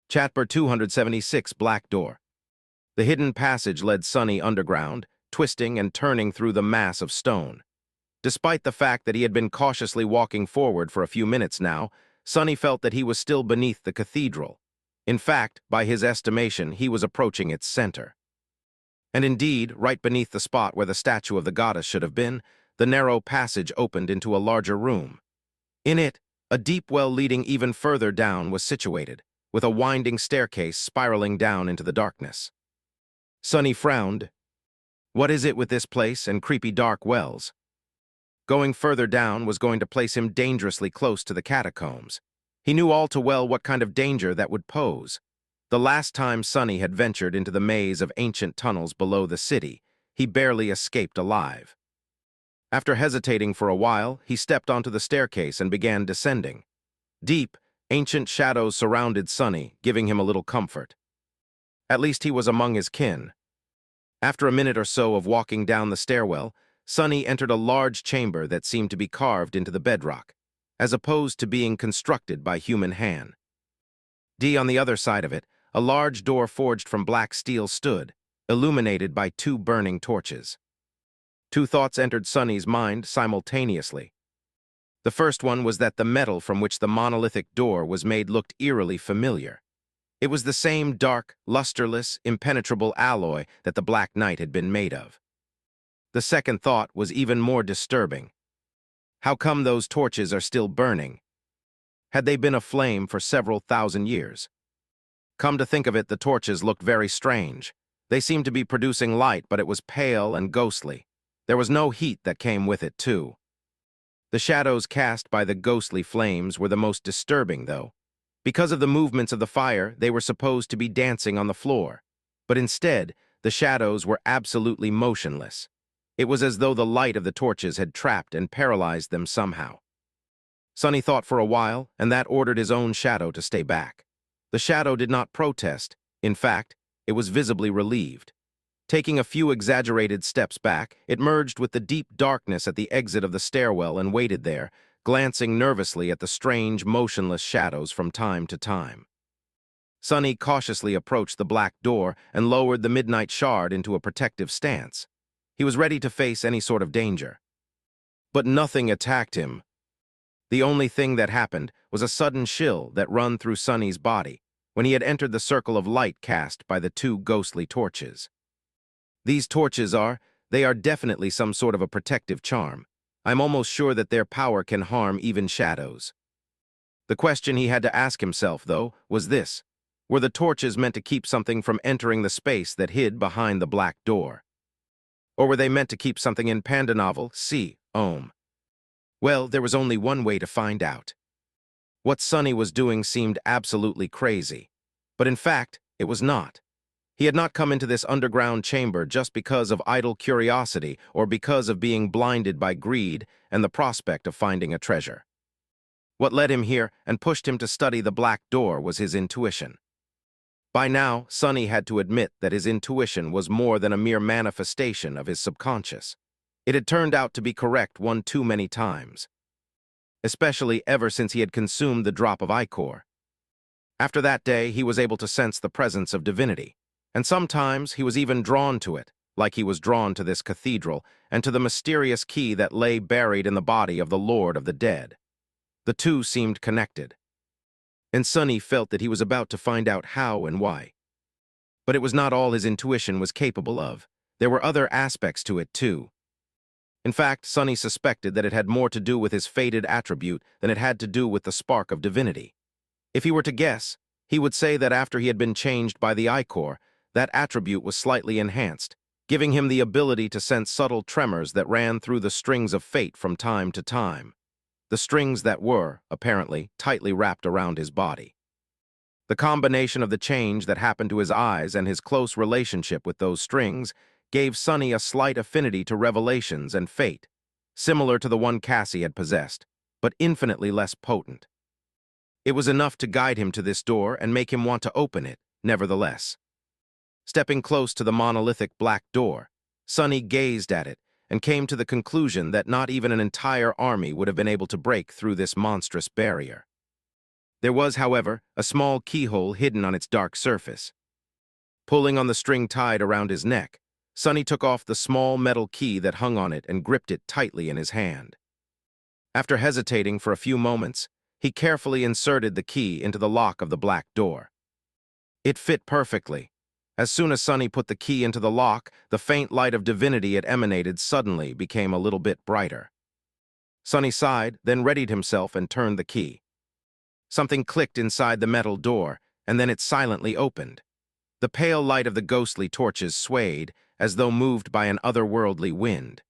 Chapter 276, Black Door. The hidden passage led Sonny underground, twisting and turning through the mass of stone. Despite the fact that he had been cautiously walking forward for a few minutes now, Sonny felt that he was still beneath the cathedral. In fact, by his estimation, he was approaching its center. And indeed, right beneath the spot where the statue of the goddess should have been, the narrow passage opened into a larger room. In it, a deep well leading even further down was situated, with a winding staircase spiraling down into the darkness. Sonny frowned. What is it with this place and creepy dark wells? Going further down was going to place him dangerously close to the catacombs. He knew all too well what kind of danger that would pose. The last time Sonny had ventured into the maze of ancient tunnels below the city, he barely escaped alive. After hesitating for a while, he stepped onto the staircase and began descending. Deep, ancient shadows surrounded Sonny, giving him a little comfort. At least he was among his kin. After a minute or so of walking down the stairwell, Sonny entered a large chamber that seemed to be carved into the bedrock, as opposed to being constructed by human hand. On the other side of it, a large door forged from black steel stood, illuminated by 2 burning torches. 2 thoughts entered Sonny's mind simultaneously. The first one was that the metal from which the monolithic door was made looked eerily familiar. It was the same dark, lusterless, impenetrable alloy that the Black Knight had been made of. The second thought was even more disturbing. How come those torches are still burning? Had they been aflame for several thousand years? Come to think of it, the torches looked very strange. They seemed to be producing light, but it was pale and ghostly. There was no heat that came with it, too. The shadows cast by the ghostly flames were the most disturbing, though. Because of the movements of the fire, they were supposed to be dancing on the floor. But instead, the shadows were absolutely motionless. It was as though the light of the torches had trapped and paralyzed them somehow. Sonny thought for a while, and that ordered his own shadow to stay back. The shadow did not protest. In fact, it was visibly relieved. Taking a few exaggerated steps back, it merged with the deep darkness at the exit of the stairwell and waited there, glancing nervously at the strange, motionless shadows from time to time. Sonny cautiously approached the black door and lowered the midnight shard into a protective stance. He was ready to face any sort of danger. But nothing attacked him. The only thing that happened was a sudden chill that run through Sonny's body when he had entered the circle of light cast by the two ghostly torches. These torches they are definitely some sort of a protective charm. I'm almost sure that their power can harm even shadows. The question he had to ask himself, though, was this. Were the torches meant to keep something from entering the space that hid behind the black door? Or were they meant to keep something in WebNovel, C. Ohm? Well, there was only one way to find out. What Sonny was doing seemed absolutely crazy. But in fact, it was not. He had not come into this underground chamber just because of idle curiosity or because of being blinded by greed and the prospect of finding a treasure. What led him here and pushed him to study the black door was his intuition. By now, Sonny had to admit that his intuition was more than a mere manifestation of his subconscious. It had turned out to be correct one too many times, especially ever since he had consumed the drop of ichor. After that day, he was able to sense the presence of divinity, and sometimes he was even drawn to it, like he was drawn to this cathedral and to the mysterious key that lay buried in the body of the Lord of the Dead. The two seemed connected, and Sonny felt that he was about to find out how and why. But it was not all his intuition was capable of. There were other aspects to it, too. In fact, Sonny suspected that it had more to do with his fated attribute than it had to do with the spark of divinity. If he were to guess, he would say that after he had been changed by the ichor, that attribute was slightly enhanced, giving him the ability to sense subtle tremors that ran through the strings of fate from time to time. The strings that were, apparently, tightly wrapped around his body. The combination of the change that happened to his eyes and his close relationship with those strings gave Sonny a slight affinity to revelations and fate, similar to the one Cassie had possessed, but infinitely less potent. It was enough to guide him to this door and make him want to open it, nevertheless. Stepping close to the monolithic black door, Sonny gazed at it and came to the conclusion that not even an entire army would have been able to break through this monstrous barrier. There was, however, a small keyhole hidden on its dark surface. Pulling on the string tied around his neck, Sonny took off the small metal key that hung on it and gripped it tightly in his hand. After hesitating for a few moments, he carefully inserted the key into the lock of the black door. It fit perfectly. As soon as Sonny put the key into the lock, the faint light of divinity it emanated suddenly became a little bit brighter. Sonny sighed, then readied himself and turned the key. Something clicked inside the metal door, and then it silently opened. The pale light of the ghostly torches swayed, as though moved by an otherworldly wind.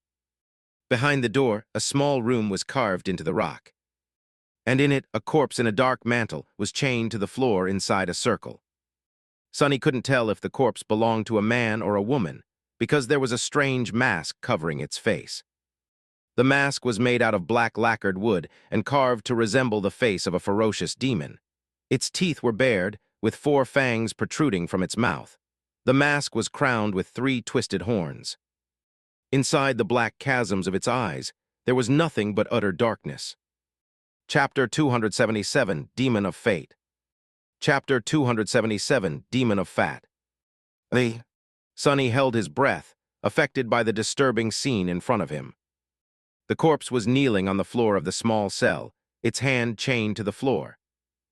Behind the door, a small room was carved into the rock, and in it, a corpse in a dark mantle was chained to the floor inside a circle. Sonny couldn't tell if the corpse belonged to a man or a woman, because there was a strange mask covering its face. The mask was made out of black lacquered wood and carved to resemble the face of a ferocious demon. Its teeth were bared, with 4 fangs protruding from its mouth. The mask was crowned with 3 twisted horns. Inside the black chasms of its eyes, there was nothing but utter darkness. Chapter 277, Demon of Fate. Chapter 277, Demon of Fat. Sonny held his breath, affected by the disturbing scene in front of him. The corpse was kneeling on the floor of the small cell, its hand chained to the floor.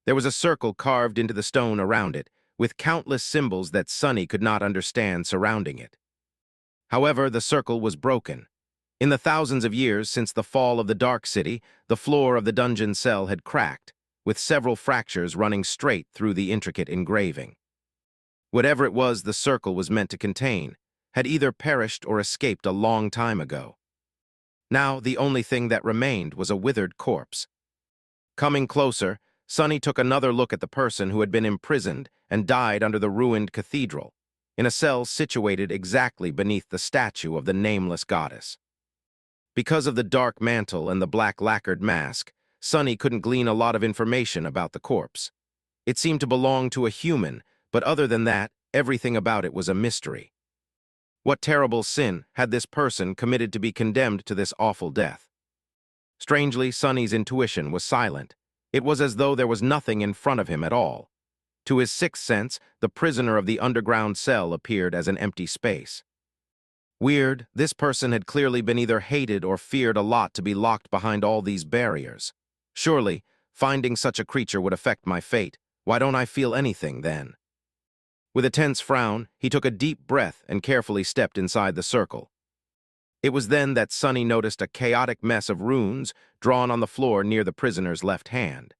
There was a circle carved into the stone around it, with countless symbols that Sonny could not understand surrounding it. However, the circle was broken. In the thousands of years since the fall of the Dark City, the floor of the dungeon cell had cracked, with several fractures running straight through the intricate engraving. Whatever it was the circle was meant to contain had either perished or escaped a long time ago. Now, the only thing that remained was a withered corpse. Coming closer, Sonny took another look at the person who had been imprisoned and died under the ruined cathedral, in a cell situated exactly beneath the statue of the nameless goddess. Because of the dark mantle and the black lacquered mask, Sonny couldn't glean a lot of information about the corpse. It seemed to belong to a human, but other than that, everything about it was a mystery. What terrible sin had this person committed to be condemned to this awful death? Strangely, Sonny's intuition was silent. It was as though there was nothing in front of him at all. To his sixth sense, the prisoner of the underground cell appeared as an empty space. Weird, this person had clearly been either hated or feared a lot to be locked behind all these barriers. Surely, finding such a creature would affect my fate. Why don't I feel anything, then? With a tense frown, he took a deep breath and carefully stepped inside the circle. It was then that Sonny noticed a chaotic mess of runes drawn on the floor near the prisoner's left hand.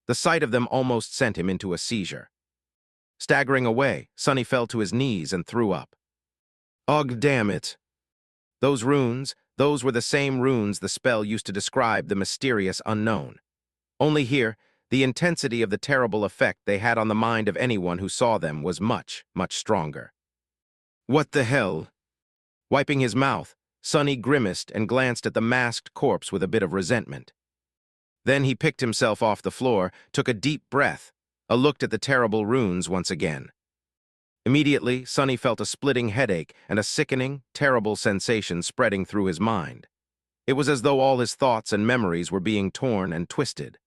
The sight of them almost sent him into a seizure. Staggering away, Sonny fell to his knees and threw up. Ugh, damn it! Those were the same runes the spell used to describe the mysterious unknown. Only here, the intensity of the terrible effect they had on the mind of anyone who saw them was much, much stronger. What the hell? Wiping his mouth, Sonny grimaced and glanced at the masked corpse with a bit of resentment. Then he picked himself off the floor, took a deep breath, looked at the terrible runes once again. Immediately, Sonny felt a splitting headache and a sickening, terrible sensation spreading through his mind. It was as though all his thoughts and memories were being torn and twisted.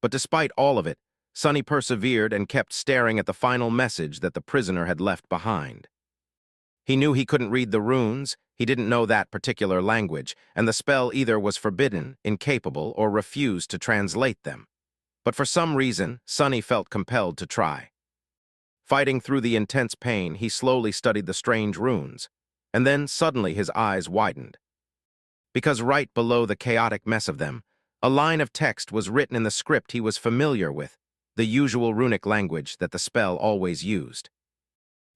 But despite all of it, Sonny persevered and kept staring at the final message that the prisoner had left behind. He knew he couldn't read the runes, he didn't know that particular language, and the spell either was forbidden, incapable, or refused to translate them. But for some reason, Sonny felt compelled to try. Fighting through the intense pain, he slowly studied the strange runes, and then suddenly his eyes widened. Because right below the chaotic mess of them, a line of text was written in the script he was familiar with, the usual runic language that the spell always used.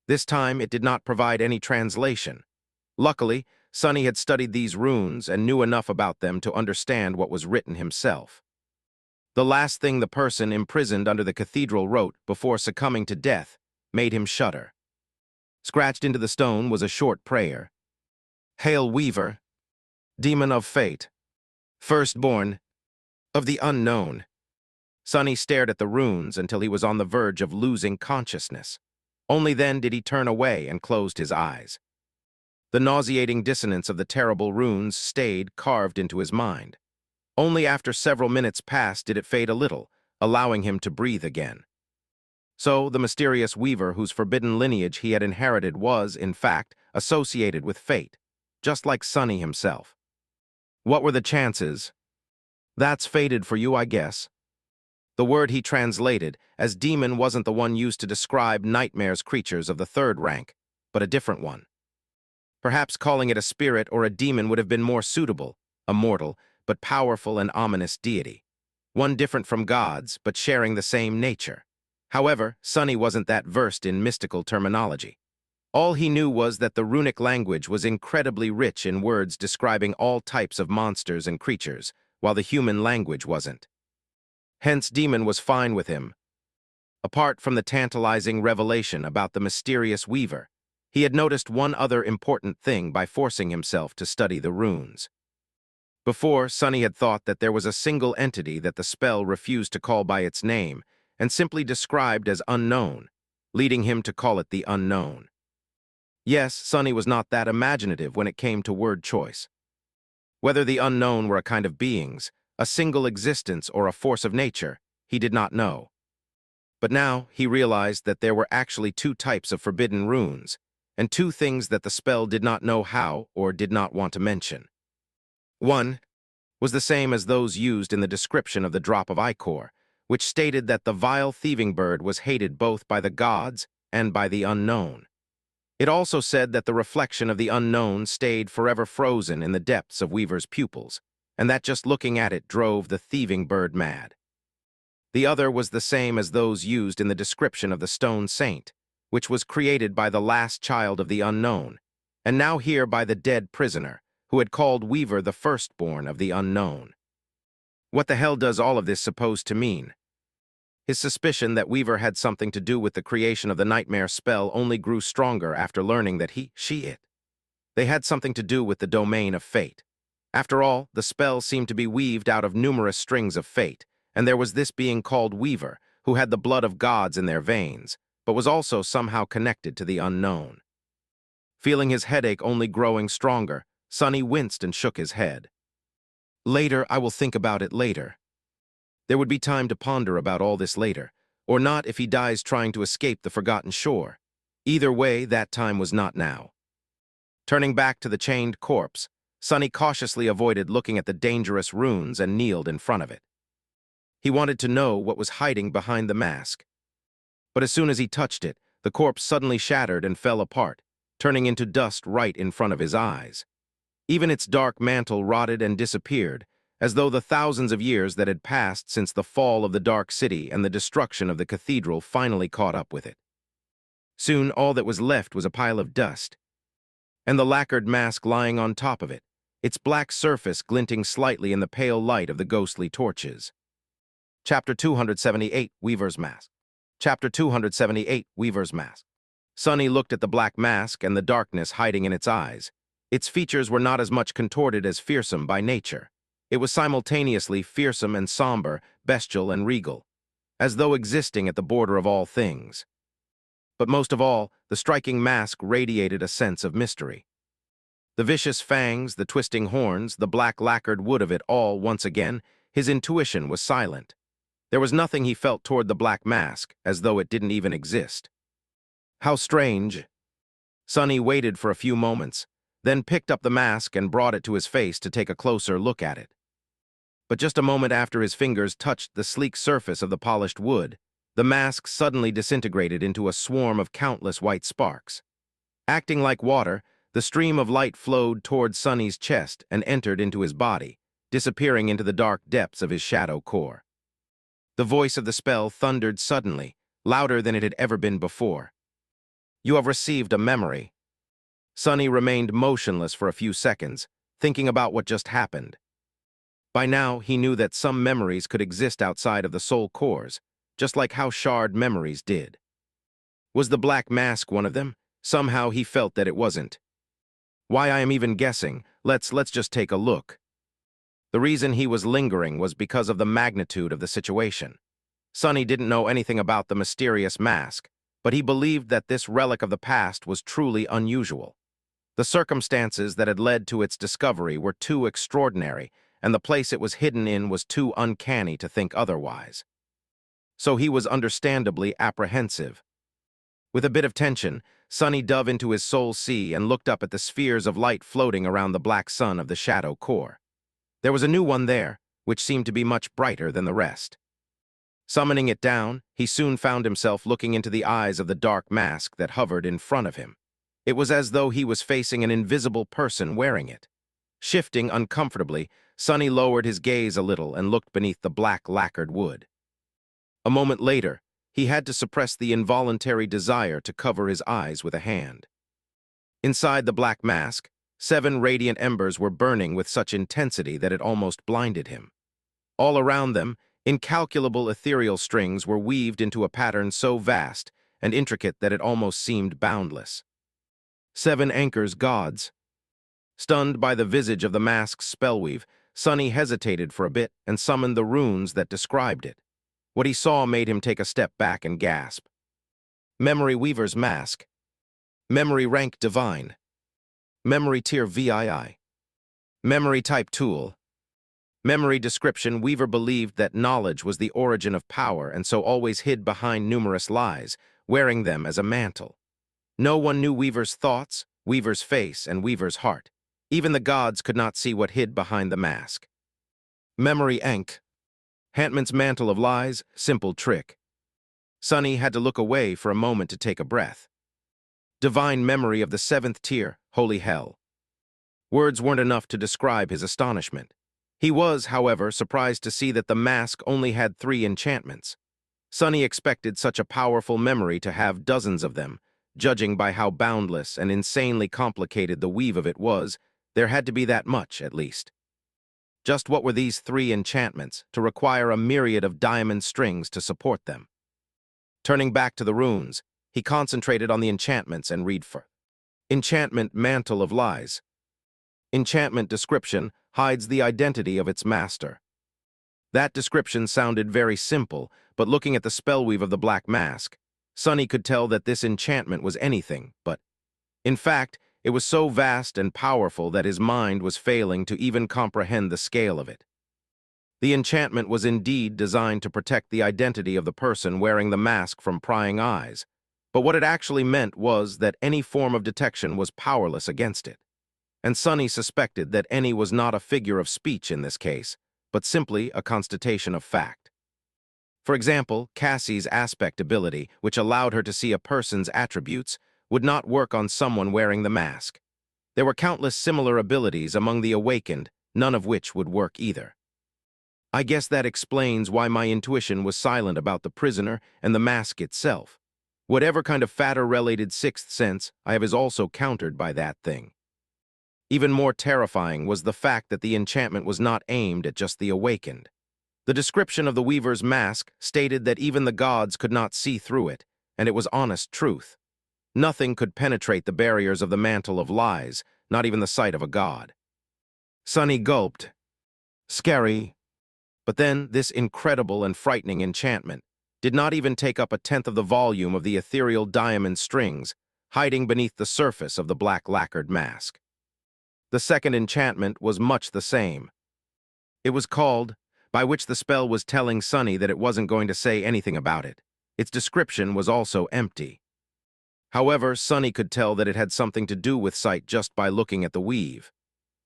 This time, it did not provide any translation. Luckily, Sonny had studied these runes and knew enough about them to understand what was written himself. The last thing the person imprisoned under the cathedral wrote before succumbing to death made him shudder. Scratched into the stone was a short prayer. Hail, Weaver, demon of fate, firstborn of the unknown. Sonny stared at the runes until he was on the verge of losing consciousness. Only then did he turn away and closed his eyes. The nauseating dissonance of the terrible runes stayed carved into his mind. Only after several minutes passed did it fade a little, allowing him to breathe again. So, the mysterious Weaver whose forbidden lineage he had inherited was, in fact, associated with fate, just like Sonny himself. What were the chances? That's fated for you, I guess. The word he translated as demon wasn't the one used to describe nightmares creatures of the third rank, but a different one. Perhaps calling it a spirit or a demon would have been more suitable, a mortal, but powerful and ominous deity. One different from gods, but sharing the same nature. However, Sonny wasn't that versed in mystical terminology. All he knew was that the runic language was incredibly rich in words describing all types of monsters and creatures, while the human language wasn't. Hence, demon was fine with him. Apart from the tantalizing revelation about the mysterious Weaver, he had noticed one other important thing by forcing himself to study the runes. Before, Sonny had thought that there was a single entity that the spell refused to call by its name and simply described as unknown, leading him to call it the unknown. Yes, Sonny was not that imaginative when it came to word choice. Whether the unknown were a kind of beings, a single existence, or a force of nature, he did not know. But now he realized that there were actually two types of forbidden runes, and two things that the spell did not know how or did not want to mention. One was the same as those used in the description of the drop of ichor, which stated that the vile thieving bird was hated both by the gods and by the unknown. It also said that the reflection of the unknown stayed forever frozen in the depths of Weaver's pupils, and that just looking at it drove the thieving bird mad. The other was the same as those used in the description of the stone saint, which was created by the last child of the unknown, and now here by the dead prisoner, who had called Weaver the firstborn of the unknown. What the hell does all of this supposed to mean? His suspicion that Weaver had something to do with the creation of the nightmare spell only grew stronger after learning that they had something to do with the domain of fate. After all, the spell seemed to be weaved out of numerous strings of fate, and there was this being called Weaver, who had the blood of gods in their veins, but was also somehow connected to the unknown. Feeling his headache only growing stronger, Sonny winced and shook his head. Later, I will think about it later. There would be time to ponder about all this later, or not if he dies trying to escape the forgotten shore. Either way, that time was not now. Turning back to the chained corpse, Sonny cautiously avoided looking at the dangerous runes and kneeled in front of it. He wanted to know what was hiding behind the mask. But as soon as he touched it, the corpse suddenly shattered and fell apart, turning into dust right in front of his eyes. Even its dark mantle rotted and disappeared, as though the thousands of years that had passed since the fall of the Dark City and the destruction of the cathedral finally caught up with it. Soon all that was left was a pile of dust, and the lacquered mask lying on top of it, its black surface glinting slightly in the pale light of the ghostly torches. Chapter 278, Weaver's Mask. Chapter 278, Weaver's Mask. Sonny looked at the black mask and the darkness hiding in its eyes. Its features were not as much contorted as fearsome by nature. It was simultaneously fearsome and somber, bestial and regal, as though existing at the border of all things. But most of all, the striking mask radiated a sense of mystery. The vicious fangs, the twisting horns, the black lacquered wood of it all, once again, his intuition was silent. There was nothing he felt toward the black mask, as though it didn't even exist. How strange. Sonny waited for a few moments, then picked up the mask and brought it to his face to take a closer look at it. But just a moment after his fingers touched the sleek surface of the polished wood, the mask suddenly disintegrated into a swarm of countless white sparks. Acting like water, the stream of light flowed toward Sonny's chest and entered into his body, disappearing into the dark depths of his shadow core. The voice of the spell thundered suddenly, louder than it had ever been before. "You have received a memory." Sonny remained motionless for a few seconds, thinking about what just happened. By now, he knew that some memories could exist outside of the soul cores, just like how shard memories did. Was the black mask one of them? Somehow he felt that it wasn't. Why I am even guessing, let's just take a look. The reason he was lingering was because of the magnitude of the situation. Sonny didn't know anything about the mysterious mask, but he believed that this relic of the past was truly unusual. The circumstances that had led to its discovery were too extraordinary, and the place it was hidden in was too uncanny to think otherwise. So he was understandably apprehensive. With a bit of tension, Sonny dove into his soul sea and looked up at the spheres of light floating around the black sun of the shadow core. There was a new one there, which seemed to be much brighter than the rest. Summoning it down, he soon found himself looking into the eyes of the dark mask that hovered in front of him. It was as though he was facing an invisible person wearing it. Shifting uncomfortably, Sonny lowered his gaze a little and looked beneath the black lacquered wood. A moment later, he had to suppress the involuntary desire to cover his eyes with a hand. Inside the black mask, 7 radiant embers were burning with such intensity that it almost blinded him. All around them, incalculable ethereal strings were weaved into a pattern so vast and intricate that it almost seemed boundless. 7 anchors gods. Stunned by the visage of the mask's spellweave, Sonny hesitated for a bit and summoned the runes that described it. What he saw made him take a step back and gasp. Memory Weaver's Mask. Memory Rank Divine. Memory Tier VII. Memory Type Tool. Memory Description: Weaver believed that knowledge was the origin of power and so always hid behind numerous lies, wearing them as a mantle. No one knew Weaver's thoughts, Weaver's face, and Weaver's heart. Even the gods could not see what hid behind the mask. Memory Ankh. Hantman's Mantle of Lies, Simple Trick. Sonny had to look away for a moment to take a breath. Divine Memory of the 7th Tier, Holy Hell. Words weren't enough to describe his astonishment. He was, however, surprised to see that the mask only had 3 enchantments. Sonny expected such a powerful memory to have dozens of them. Judging by how boundless and insanely complicated the weave of it was, there had to be that much, at least. Just what were these 3 enchantments to require a myriad of diamond strings to support them? Turning back to the runes, he concentrated on the enchantments and read for Enchantment Mantle of Lies. Enchantment description hides the identity of its master. That description sounded very simple, but looking at the spellweave of the black mask, Sonny could tell that this enchantment was anything but. In fact, it was so vast and powerful that his mind was failing to even comprehend the scale of it. The enchantment was indeed designed to protect the identity of the person wearing the mask from prying eyes, but what it actually meant was that any form of detection was powerless against it. And Sonny suspected that any was not a figure of speech in this case, but simply a constatation of fact. For example, Cassie's aspect ability, which allowed her to see a person's attributes, would not work on someone wearing the mask. There were countless similar abilities among the awakened, none of which would work either. I guess that explains why my intuition was silent about the prisoner and the mask itself. Whatever kind of fatter-related sixth sense I have is also countered by that thing. Even more terrifying was the fact that the enchantment was not aimed at just the awakened. The description of the weaver's mask stated that even the gods could not see through it, and it was honest truth. Nothing could penetrate the barriers of the mantle of lies, not even the sight of a god. Sunny gulped. Scary. But then, this incredible and frightening enchantment did not even take up a tenth of the volume of the ethereal diamond strings hiding beneath the surface of the black lacquered mask. The second enchantment was much the same. It was called, by which the spell was telling Sunny that it wasn't going to say anything about it. Its description was also empty. However, Sunny could tell that it had something to do with sight just by looking at the weave.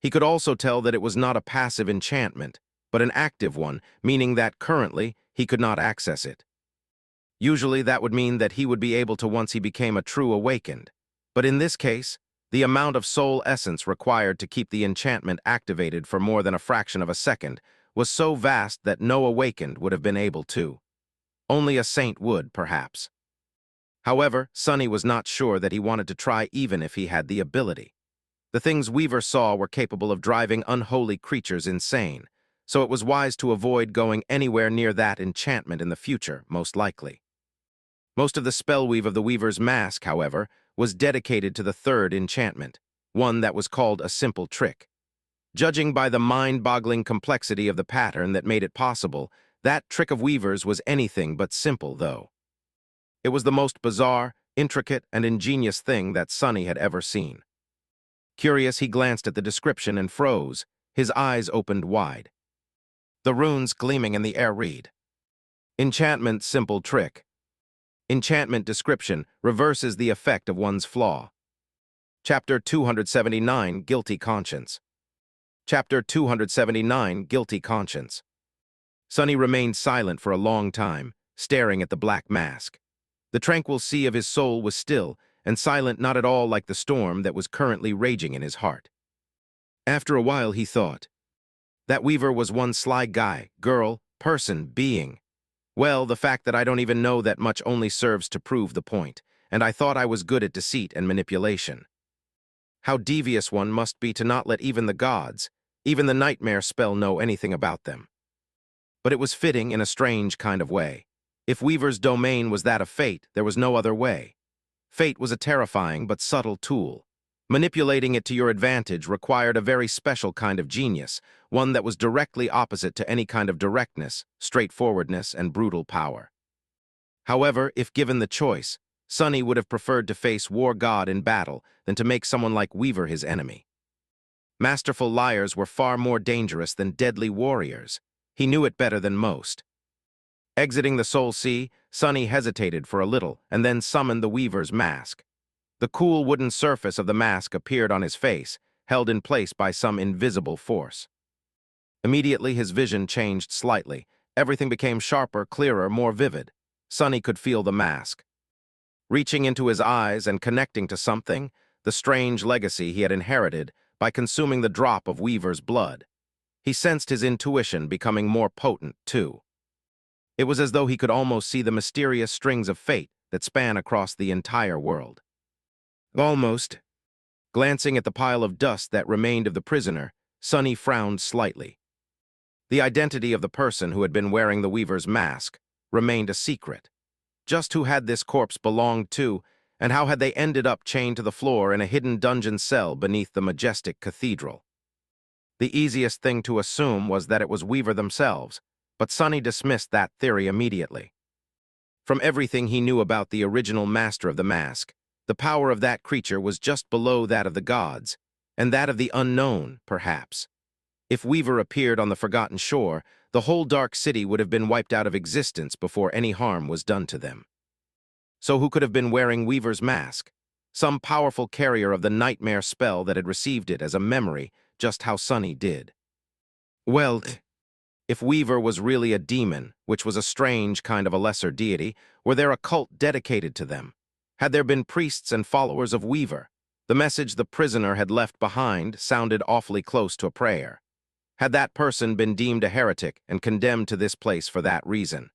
He could also tell that it was not a passive enchantment, but an active one, meaning that currently he could not access it. Usually that would mean that he would be able to once he became a true awakened. But in this case, the amount of soul essence required to keep the enchantment activated for more than a fraction of a second was so vast that no awakened would have been able to. Only a saint would, perhaps. However, Sunny was not sure that he wanted to try even if he had the ability. The things Weaver saw were capable of driving unholy creatures insane, so it was wise to avoid going anywhere near that enchantment in the future, most likely. Most of the spellweave of the Weaver's mask, however, was dedicated to the third enchantment, one that was called a simple trick. Judging by the mind-boggling complexity of the pattern that made it possible, that trick of Weaver's was anything but simple, though. It was the most bizarre, intricate, and ingenious thing that Sunny had ever seen. Curious, he glanced at the description and froze, his eyes opened wide. The runes gleaming in the air read, Enchantment Simple Trick. Enchantment description reverses the effect of one's flaw. Chapter 279, Guilty Conscience. Chapter 279, Guilty Conscience. Sunny remained silent for a long time, staring at the black mask. The tranquil sea of his soul was still, and silent not at all like the storm that was currently raging in his heart. After a while he thought, that Weaver was one sly guy, girl, person, being. Well, the fact that I don't even know that much only serves to prove the point, and I thought I was good at deceit and manipulation. How devious one must be to not let even the gods, even the nightmare spell know anything about them. But it was fitting in a strange kind of way. If Weaver's domain was that of fate, there was no other way. Fate was a terrifying but subtle tool. Manipulating it to your advantage required a very special kind of genius, one that was directly opposite to any kind of directness, straightforwardness, and brutal power. However, if given the choice, Sunny would have preferred to face War God in battle than to make someone like Weaver his enemy. Masterful liars were far more dangerous than deadly warriors. He knew it better than most. Exiting the Soul Sea, Sunny hesitated for a little and then summoned the Weaver's mask. The cool wooden surface of the mask appeared on his face, held in place by some invisible force. Immediately his vision changed slightly. Everything became sharper, clearer, more vivid. Sunny could feel the mask. Reaching into his eyes and connecting to something, the strange legacy he had inherited by consuming the drop of Weaver's blood. He sensed his intuition becoming more potent, too. It was as though he could almost see the mysterious strings of fate that span across the entire world. Almost. Glancing at the pile of dust that remained of the prisoner, Sunny frowned slightly. The identity of the person who had been wearing the Weaver's mask remained a secret. Just who had this corpse belonged to, and how had they ended up chained to the floor in a hidden dungeon cell beneath the majestic cathedral? The easiest thing to assume was that it was Weaver themselves, but Sunny dismissed that theory immediately. From everything he knew about the original master of the mask, the power of that creature was just below that of the gods, and that of the unknown, perhaps. If Weaver appeared on the forgotten shore, the whole dark city would have been wiped out of existence before any harm was done to them. So who could have been wearing Weaver's mask? Some powerful carrier of the nightmare spell that had received it as a memory, just how Sunny did. Well, If Weaver was really a demon, which was a strange kind of a lesser deity, were there a cult dedicated to them? Had there been priests and followers of Weaver? The message the prisoner had left behind sounded awfully close to a prayer. Had that person been deemed a heretic and condemned to this place for that reason?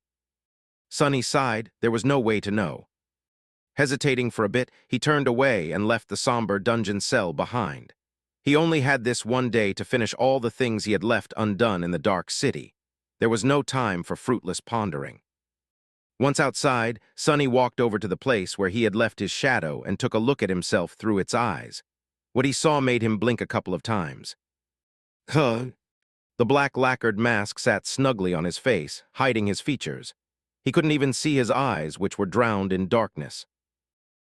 Sonny sighed. There was no way to know. Hesitating for a bit, he turned away and left the somber dungeon cell behind. He only had this one day to finish all the things he had left undone in the dark city. There was no time for fruitless pondering. Once outside, Sonny walked over to the place where he had left his shadow and took a look at himself through its eyes. What he saw made him blink a couple of times. Huh? The black lacquered mask sat snugly on his face, hiding his features. He couldn't even see his eyes, which were drowned in darkness.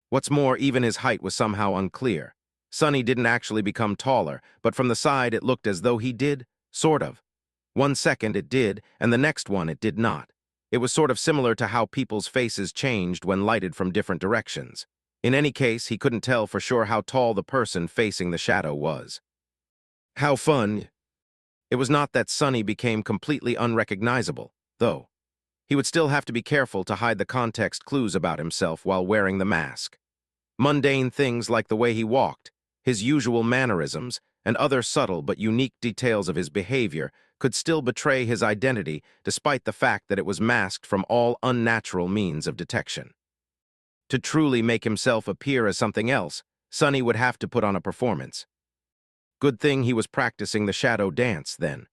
What's more, even his height was somehow unclear. Sonny didn't actually become taller, but from the side it looked as though he did, sort of. 1 second it did, and the next one it did not. It was sort of similar to how people's faces changed when lighted from different directions. In any case, he couldn't tell for sure how tall the person facing the shadow was. How fun! It was not that Sonny became completely unrecognizable, though. He would still have to be careful to hide the context clues about himself while wearing the mask. Mundane things like the way he walked, his usual mannerisms, and other subtle but unique details of his behavior could still betray his identity despite the fact that it was masked from all unnatural means of detection. To truly make himself appear as something else, Sonny would have to put on a performance. Good thing he was practicing the shadow dance, then.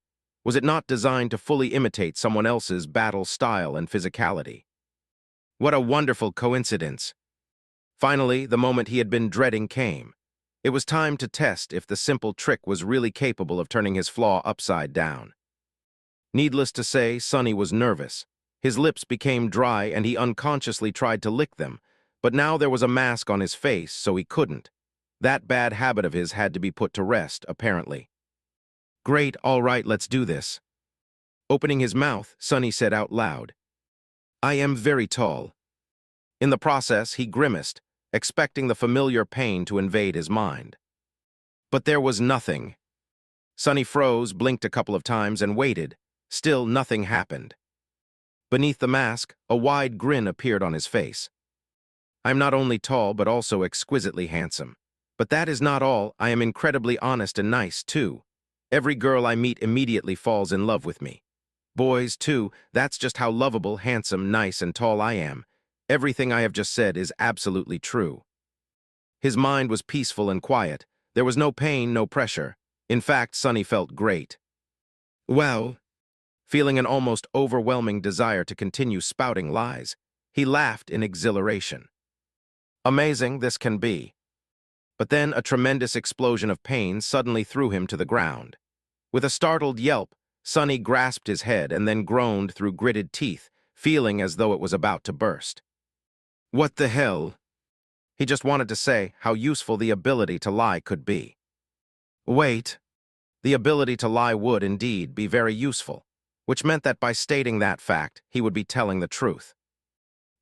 Was it not designed to fully imitate someone else's battle style and physicality? What a wonderful coincidence! Finally, the moment he had been dreading came. It was time to test if the simple trick was really capable of turning his flaw upside down. Needless to say, Sonny was nervous. His lips became dry and he unconsciously tried to lick them, but now there was a mask on his face, so he couldn't. That bad habit of his had to be put to rest, apparently. Great, all right, let's do this. Opening his mouth, Sonny said out loud, I am very tall. In the process, he grimaced, expecting the familiar pain to invade his mind. But there was nothing. Sonny froze, blinked a couple of times, and waited. Still, nothing happened. Beneath the mask, a wide grin appeared on his face. I'm not only tall, but also exquisitely handsome. But that is not all. I am incredibly honest and nice, too. Every girl I meet immediately falls in love with me. Boys, too, that's just how lovable, handsome, nice, and tall I am. Everything I have just said is absolutely true. His mind was peaceful and quiet. There was no pain, no pressure. In fact, Sonny felt great. Well, feeling an almost overwhelming desire to continue spouting lies, he laughed in exhilaration. Amazing this can be. But then a tremendous explosion of pain suddenly threw him to the ground. With a startled yelp, Sonny grasped his head and then groaned through gritted teeth, feeling as though it was about to burst. What the hell? He just wanted to say how useful the ability to lie could be. Wait. The ability to lie would, indeed, be very useful, which meant that by stating that fact, he would be telling the truth.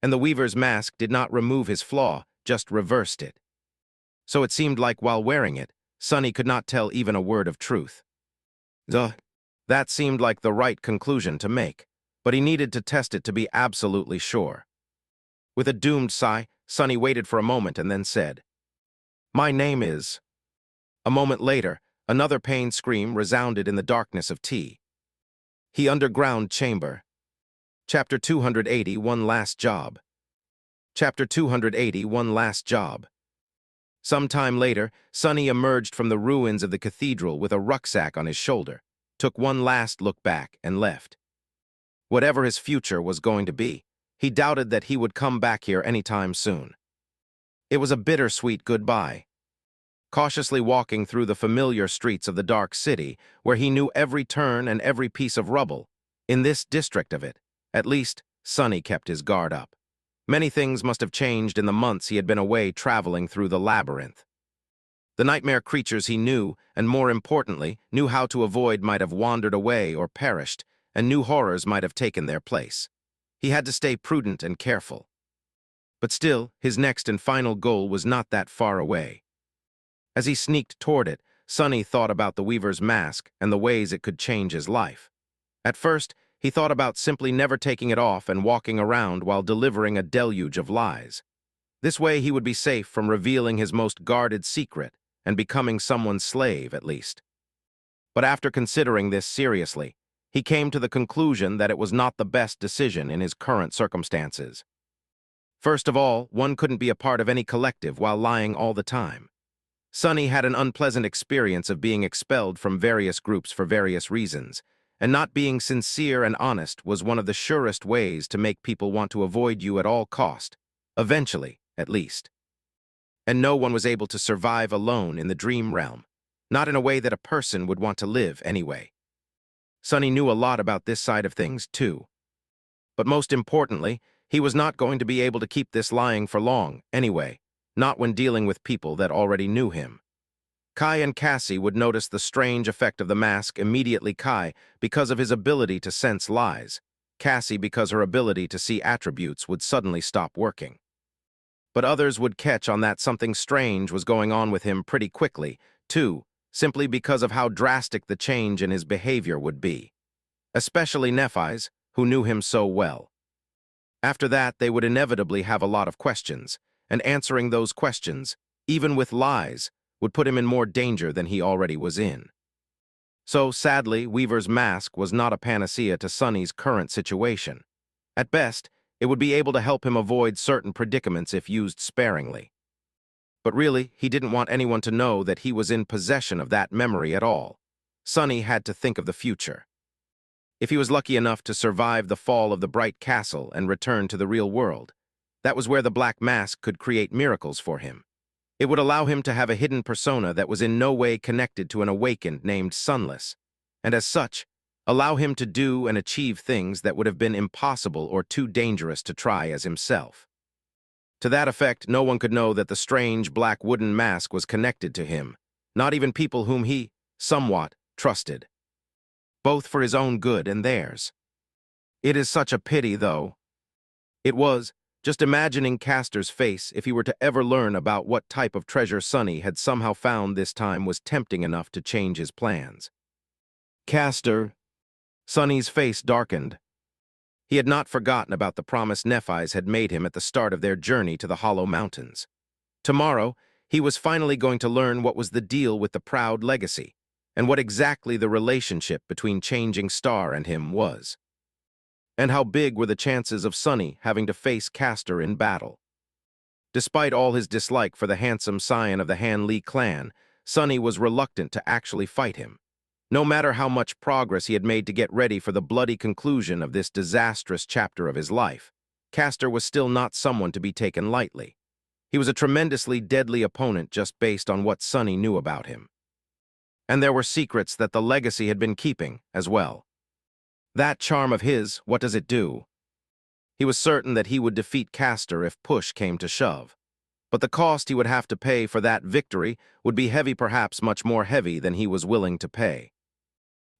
And the Weaver's mask did not remove his flaw, just reversed it. So it seemed like while wearing it, Sonny could not tell even a word of truth. Duh. That seemed like the right conclusion to make, but he needed to test it to be absolutely sure. With a doomed sigh, Sonny waited for a moment and then said, My name is... A moment later, another pain scream resounded in the darkness of T. He underground chamber. Chapter 280, One Last Job. Chapter 280, One Last Job. Some time later, Sonny emerged from the ruins of the cathedral with a rucksack on his shoulder, took one last look back, and left. Whatever his future was going to be, he doubted that he would come back here anytime soon. It was a bittersweet goodbye. Cautiously walking through the familiar streets of the dark city, where he knew every turn and every piece of rubble, in this district of it, at least, Sonny kept his guard up. Many things must have changed in the months he had been away traveling through the labyrinth. The nightmare creatures he knew, and more importantly, knew how to avoid might have wandered away or perished, and new horrors might have taken their place. He had to stay prudent and careful. But still, his next and final goal was not that far away. As he sneaked toward it, Sonny thought about the Weaver's mask and the ways it could change his life. At first, he thought about simply never taking it off and walking around while delivering a deluge of lies. This way he would be safe from revealing his most guarded secret and becoming someone's slave, at least. But after considering this seriously, he came to the conclusion that it was not the best decision in his current circumstances. First of all, one couldn't be a part of any collective while lying all the time. Sonny had an unpleasant experience of being expelled from various groups for various reasons, and not being sincere and honest was one of the surest ways to make people want to avoid you at all cost, eventually, at least. And no one was able to survive alone in the dream realm, not in a way that a person would want to live anyway. Sonny knew a lot about this side of things, too. But most importantly, he was not going to be able to keep this lying for long, anyway, not when dealing with people that already knew him. Kai and Cassie would notice the strange effect of the mask immediately. Kai, because of his ability to sense lies. Cassie, because her ability to see attributes would suddenly stop working. But others would catch on that something strange was going on with him pretty quickly, too, simply because of how drastic the change in his behavior would be. Especially Nephis, who knew him so well. After that, they would inevitably have a lot of questions, and answering those questions, even with lies, would put him in more danger than he already was in. So, sadly, Weaver's mask was not a panacea to Sonny's current situation. At best, it would be able to help him avoid certain predicaments if used sparingly. But really, he didn't want anyone to know that he was in possession of that memory at all. Sonny had to think of the future. If he was lucky enough to survive the fall of the Bright Castle and return to the real world, that was where the Black Mask could create miracles for him. It would allow him to have a hidden persona that was in no way connected to an awakened named Sunless, and as such, allow him to do and achieve things that would have been impossible or too dangerous to try as himself. To that effect, no one could know that the strange black wooden mask was connected to him, not even people whom he, somewhat, trusted. Both for his own good and theirs. It is such a pity, though. It was, just imagining Castor's face if he were to ever learn about what type of treasure Sonny had somehow found this time was tempting enough to change his plans. Castor. Sonny's face darkened. He had not forgotten about the promise Nephis had made him at the start of their journey to the Hollow Mountains. Tomorrow, he was finally going to learn what was the deal with the proud legacy, and what exactly the relationship between Changing Star and him was. And how big were the chances of Sonny having to face Castor in battle. Despite all his dislike for the handsome scion of the Han Li clan, Sonny was reluctant to actually fight him. No matter how much progress he had made to get ready for the bloody conclusion of this disastrous chapter of his life, Castor was still not someone to be taken lightly. He was a tremendously deadly opponent just based on what Sonny knew about him. And there were secrets that the legacy had been keeping, as well. That charm of his, what does it do? He was certain that he would defeat Castor if push came to shove. But the cost he would have to pay for that victory would be heavy, perhaps much more heavy than he was willing to pay.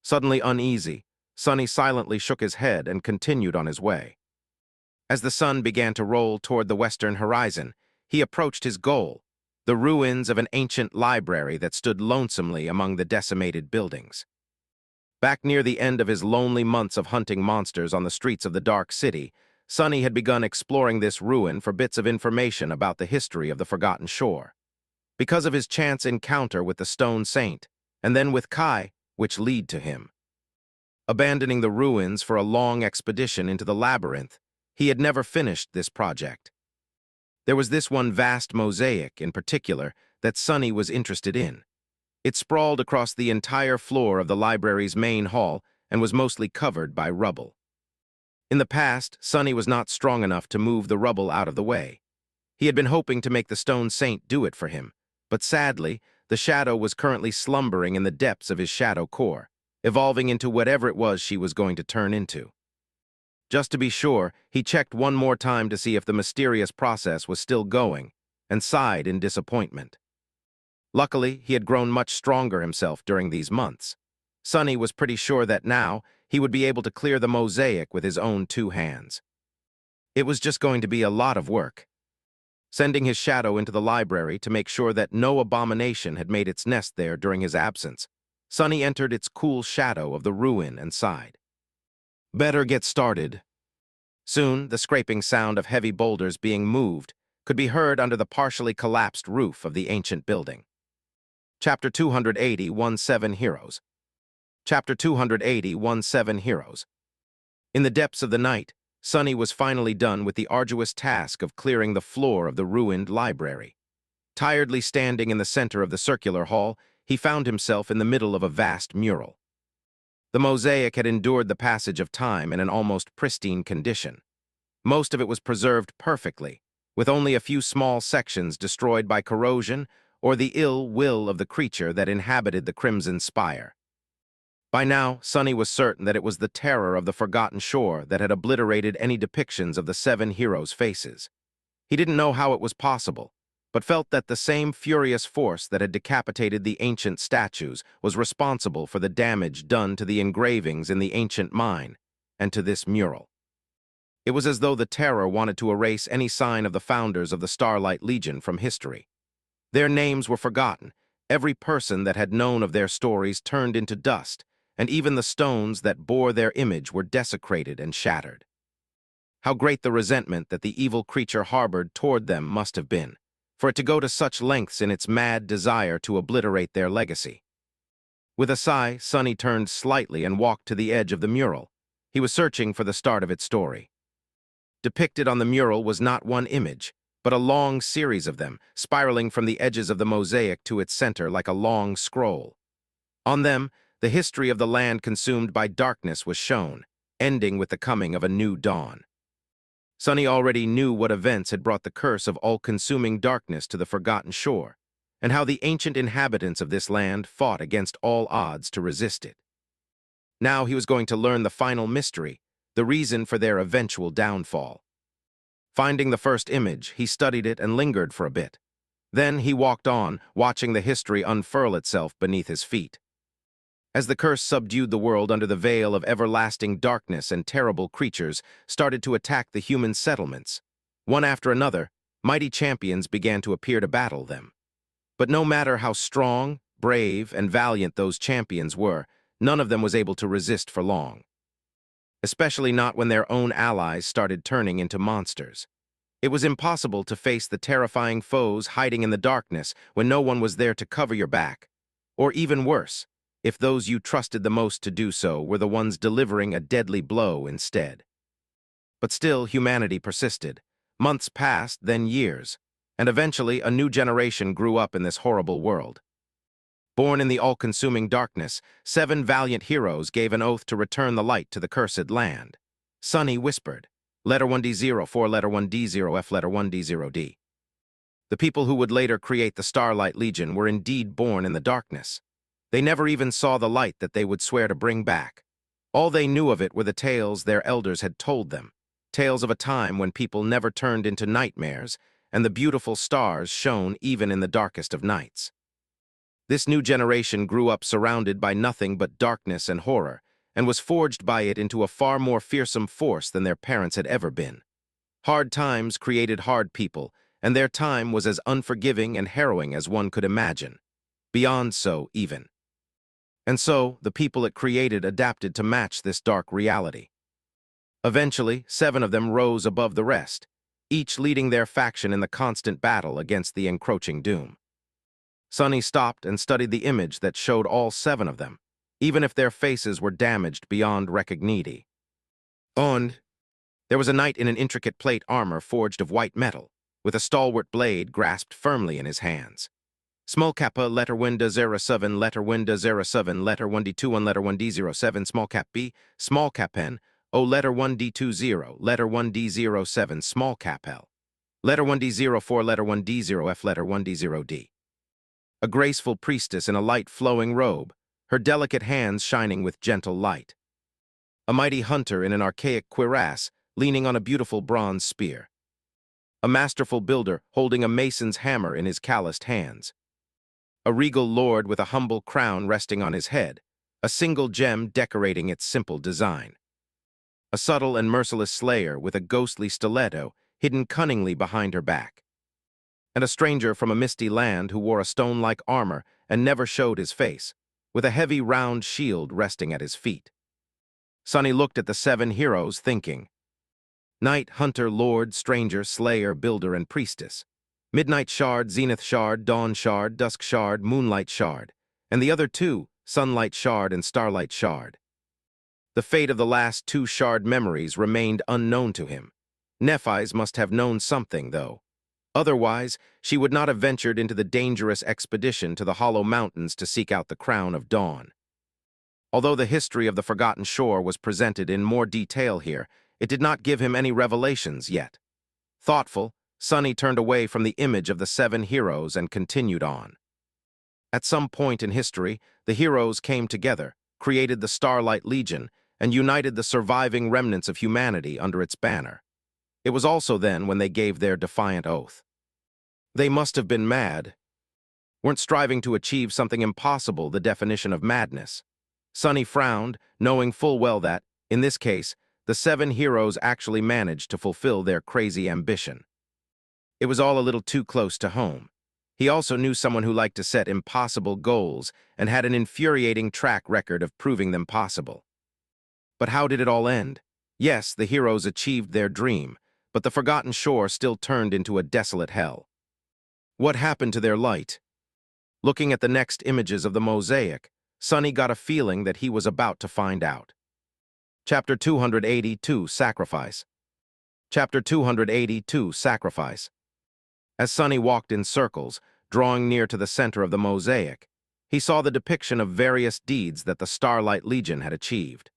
Suddenly uneasy, Sonny silently shook his head and continued on his way. As the sun began to roll toward the western horizon, he approached his goal, the ruins of an ancient library that stood lonesomely among the decimated buildings. Back near the end of his lonely months of hunting monsters on the streets of the Dark City, Sonny had begun exploring this ruin for bits of information about the history of the Forgotten Shore. Because of his chance encounter with the Stone Saint, and then with Kai, which lead to him. Abandoning the ruins for a long expedition into the labyrinth, he had never finished this project. There was this one vast mosaic, in particular, that Sonny was interested in. It sprawled across the entire floor of the library's main hall and was mostly covered by rubble. In the past, Sonny was not strong enough to move the rubble out of the way. He had been hoping to make the Stone Saint do it for him, but sadly, the shadow was currently slumbering in the depths of his shadow core, evolving into whatever it was she was going to turn into. Just to be sure, he checked one more time to see if the mysterious process was still going, and sighed in disappointment. Luckily, he had grown much stronger himself during these months. Sonny was pretty sure that now he would be able to clear the mosaic with his own 2 hands. It was just going to be a lot of work. Sending his shadow into the library to make sure that no abomination had made its nest there during his absence, Sonny entered its cool shadow of the ruin and sighed. Better get started. Soon, the scraping sound of heavy boulders being moved could be heard under the partially collapsed roof of the ancient building. Chapter 280, 17 Heroes. Chapter 280, 17 Heroes. In the depths of the night, Sunny was finally done with the arduous task of clearing the floor of the ruined library. Tiredly standing in the center of the circular hall, he found himself in the middle of a vast mural. The mosaic had endured the passage of time in an almost pristine condition. Most of it was preserved perfectly, with only a few small sections destroyed by corrosion or the ill will of the creature that inhabited the crimson spire. By now, Sunny was certain that it was the terror of the forgotten shore that had obliterated any depictions of the 7 heroes' faces. He didn't know how it was possible, but felt that the same furious force that had decapitated the ancient statues was responsible for the damage done to the engravings in the ancient mine and to this mural. It was as though the terror wanted to erase any sign of the founders of the Starlight Legion from history. Their names were forgotten, every person that had known of their stories turned into dust, and even the stones that bore their image were desecrated and shattered. How great the resentment that the evil creature harbored toward them must have been, for it to go to such lengths in its mad desire to obliterate their legacy. With a sigh, Sunny turned slightly and walked to the edge of the mural. He was searching for the start of its story. Depicted on the mural was not one image, but a long series of them, spiraling from the edges of the mosaic to its center like a long scroll. On them, the history of the land consumed by darkness was shown, ending with the coming of a new dawn. Sunny already knew what events had brought the curse of all-consuming darkness to the forgotten shore, and how the ancient inhabitants of this land fought against all odds to resist it. Now he was going to learn the final mystery, the reason for their eventual downfall. Finding the first image, he studied it and lingered for a bit. Then he walked on, watching the history unfurl itself beneath his feet. As the curse subdued the world under the veil of everlasting darkness and terrible creatures started to attack the human settlements, one after another, mighty champions began to appear to battle them. But no matter how strong, brave, and valiant those champions were, none of them was able to resist for long. Especially not when their own allies started turning into monsters. It was impossible to face the terrifying foes hiding in the darkness when no one was there to cover your back. Or even worse, if those you trusted the most to do so were the ones delivering a deadly blow instead. But still, humanity persisted. Months passed, then years, and eventually a new generation grew up in this horrible world. Born in the all-consuming darkness, 7 valiant heroes gave an oath to return the light to the cursed land. Sunny whispered, Letter 1D0, 4 Letter 1D0, F Letter 1D0D. The people who would later create the Starlight Legion were indeed born in the darkness. They never even saw the light that they would swear to bring back. All they knew of it were the tales their elders had told them, tales of a time when people never turned into nightmares, and the beautiful stars shone even in the darkest of nights. This new generation grew up surrounded by nothing but darkness and horror, and was forged by it into a far more fearsome force than their parents had ever been. Hard times created hard people, and their time was as unforgiving and harrowing as one could imagine. Beyond so, even. And so, the people it created adapted to match this dark reality. Eventually, 7 of them rose above the rest, each leading their faction in the constant battle against the encroaching doom. Sunny stopped and studied the image that showed all 7 of them, even if their faces were damaged beyond recognition. There was a knight in an intricate plate armor forged of white metal, with a stalwart blade grasped firmly in his hands. Small kappa, letter winda 07, letter winda 07, letter 1D21, letter 1D07, small cap B, small cap N, O letter 1D20, letter 1D07, small cap L, letter 1D04, letter 1D0F, letter 1D0D. A graceful priestess in a light flowing robe, her delicate hands shining with gentle light. A mighty hunter in an archaic cuirass, leaning on a beautiful bronze spear. A masterful builder holding a mason's hammer in his calloused hands. A regal lord with a humble crown resting on his head, a single gem decorating its simple design. A subtle and merciless slayer with a ghostly stiletto hidden cunningly behind her back. And a stranger from a misty land who wore a stone-like armor and never showed his face, with a heavy round shield resting at his feet. Sunny looked at the 7 heroes, thinking. Knight, Hunter, Lord, Stranger, Slayer, Builder, and Priestess. Midnight Shard, Zenith Shard, Dawn Shard, Dusk Shard, Moonlight Shard. And the other 2, Sunlight Shard and Starlight Shard. The fate of the last 2 shard memories remained unknown to him. Nephis must have known something, though. Otherwise, she would not have ventured into the dangerous expedition to the Hollow Mountains to seek out the Crown of Dawn. Although the history of the Forgotten Shore was presented in more detail here, it did not give him any revelations yet. Thoughtful, Sunny turned away from the image of the 7 heroes and continued on. At some point in history, the heroes came together, created the Starlight Legion, and united the surviving remnants of humanity under its banner. It was also then when they gave their defiant oath. They must have been mad. Weren't striving to achieve something impossible, the definition of madness. Sunny frowned, knowing full well that, in this case, the 7 heroes actually managed to fulfill their crazy ambition. It was all a little too close to home. He also knew someone who liked to set impossible goals and had an infuriating track record of proving them possible. But how did it all end? Yes, the heroes achieved their dream, but the Forgotten Shore still turned into a desolate hell. What happened to their light? Looking at the next images of the mosaic, Sunny got a feeling that he was about to find out. Chapter 282, Sacrifice. Chapter 282, Sacrifice. As Sunny walked in circles, drawing near to the center of the mosaic, he saw the depiction of various deeds that the Starlight Legion had achieved.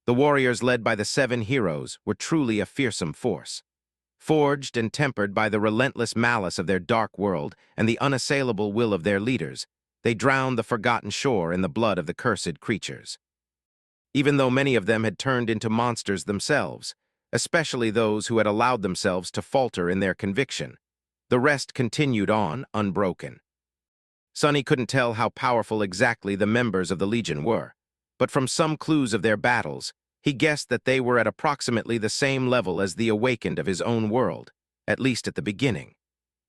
The warriors led by the 7 heroes were truly a fearsome force. Forged and tempered by the relentless malice of their dark world and the unassailable will of their leaders, they drowned the Forgotten Shore in the blood of the cursed creatures. Even though many of them had turned into monsters themselves, especially those who had allowed themselves to falter in their conviction, the rest continued on, unbroken. Sunny couldn't tell how powerful exactly the members of the Legion were, but from some clues of their battles, he guessed that they were at approximately the same level as the Awakened of his own world, at least at the beginning.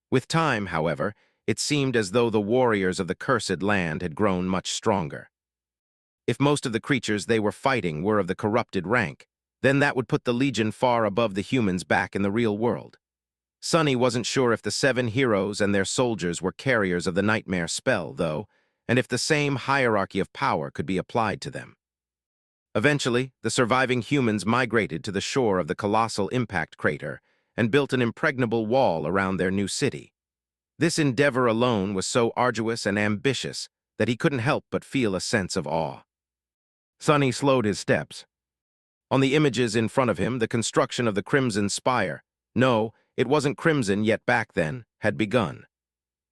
With time, however, it seemed as though the warriors of the Cursed Land had grown much stronger. If most of the creatures they were fighting were of the corrupted rank, then that would put the Legion far above the humans back in the real world. Sunny wasn't sure if the 7 heroes and their soldiers were carriers of the nightmare spell, though, and if the same hierarchy of power could be applied to them. Eventually, the surviving humans migrated to the shore of the colossal impact crater and built an impregnable wall around their new city. This endeavor alone was so arduous and ambitious that he couldn't help but feel a sense of awe. Sunny slowed his steps. On the images in front of him, the construction of the Crimson Spire, no, it wasn't crimson yet back then, had begun.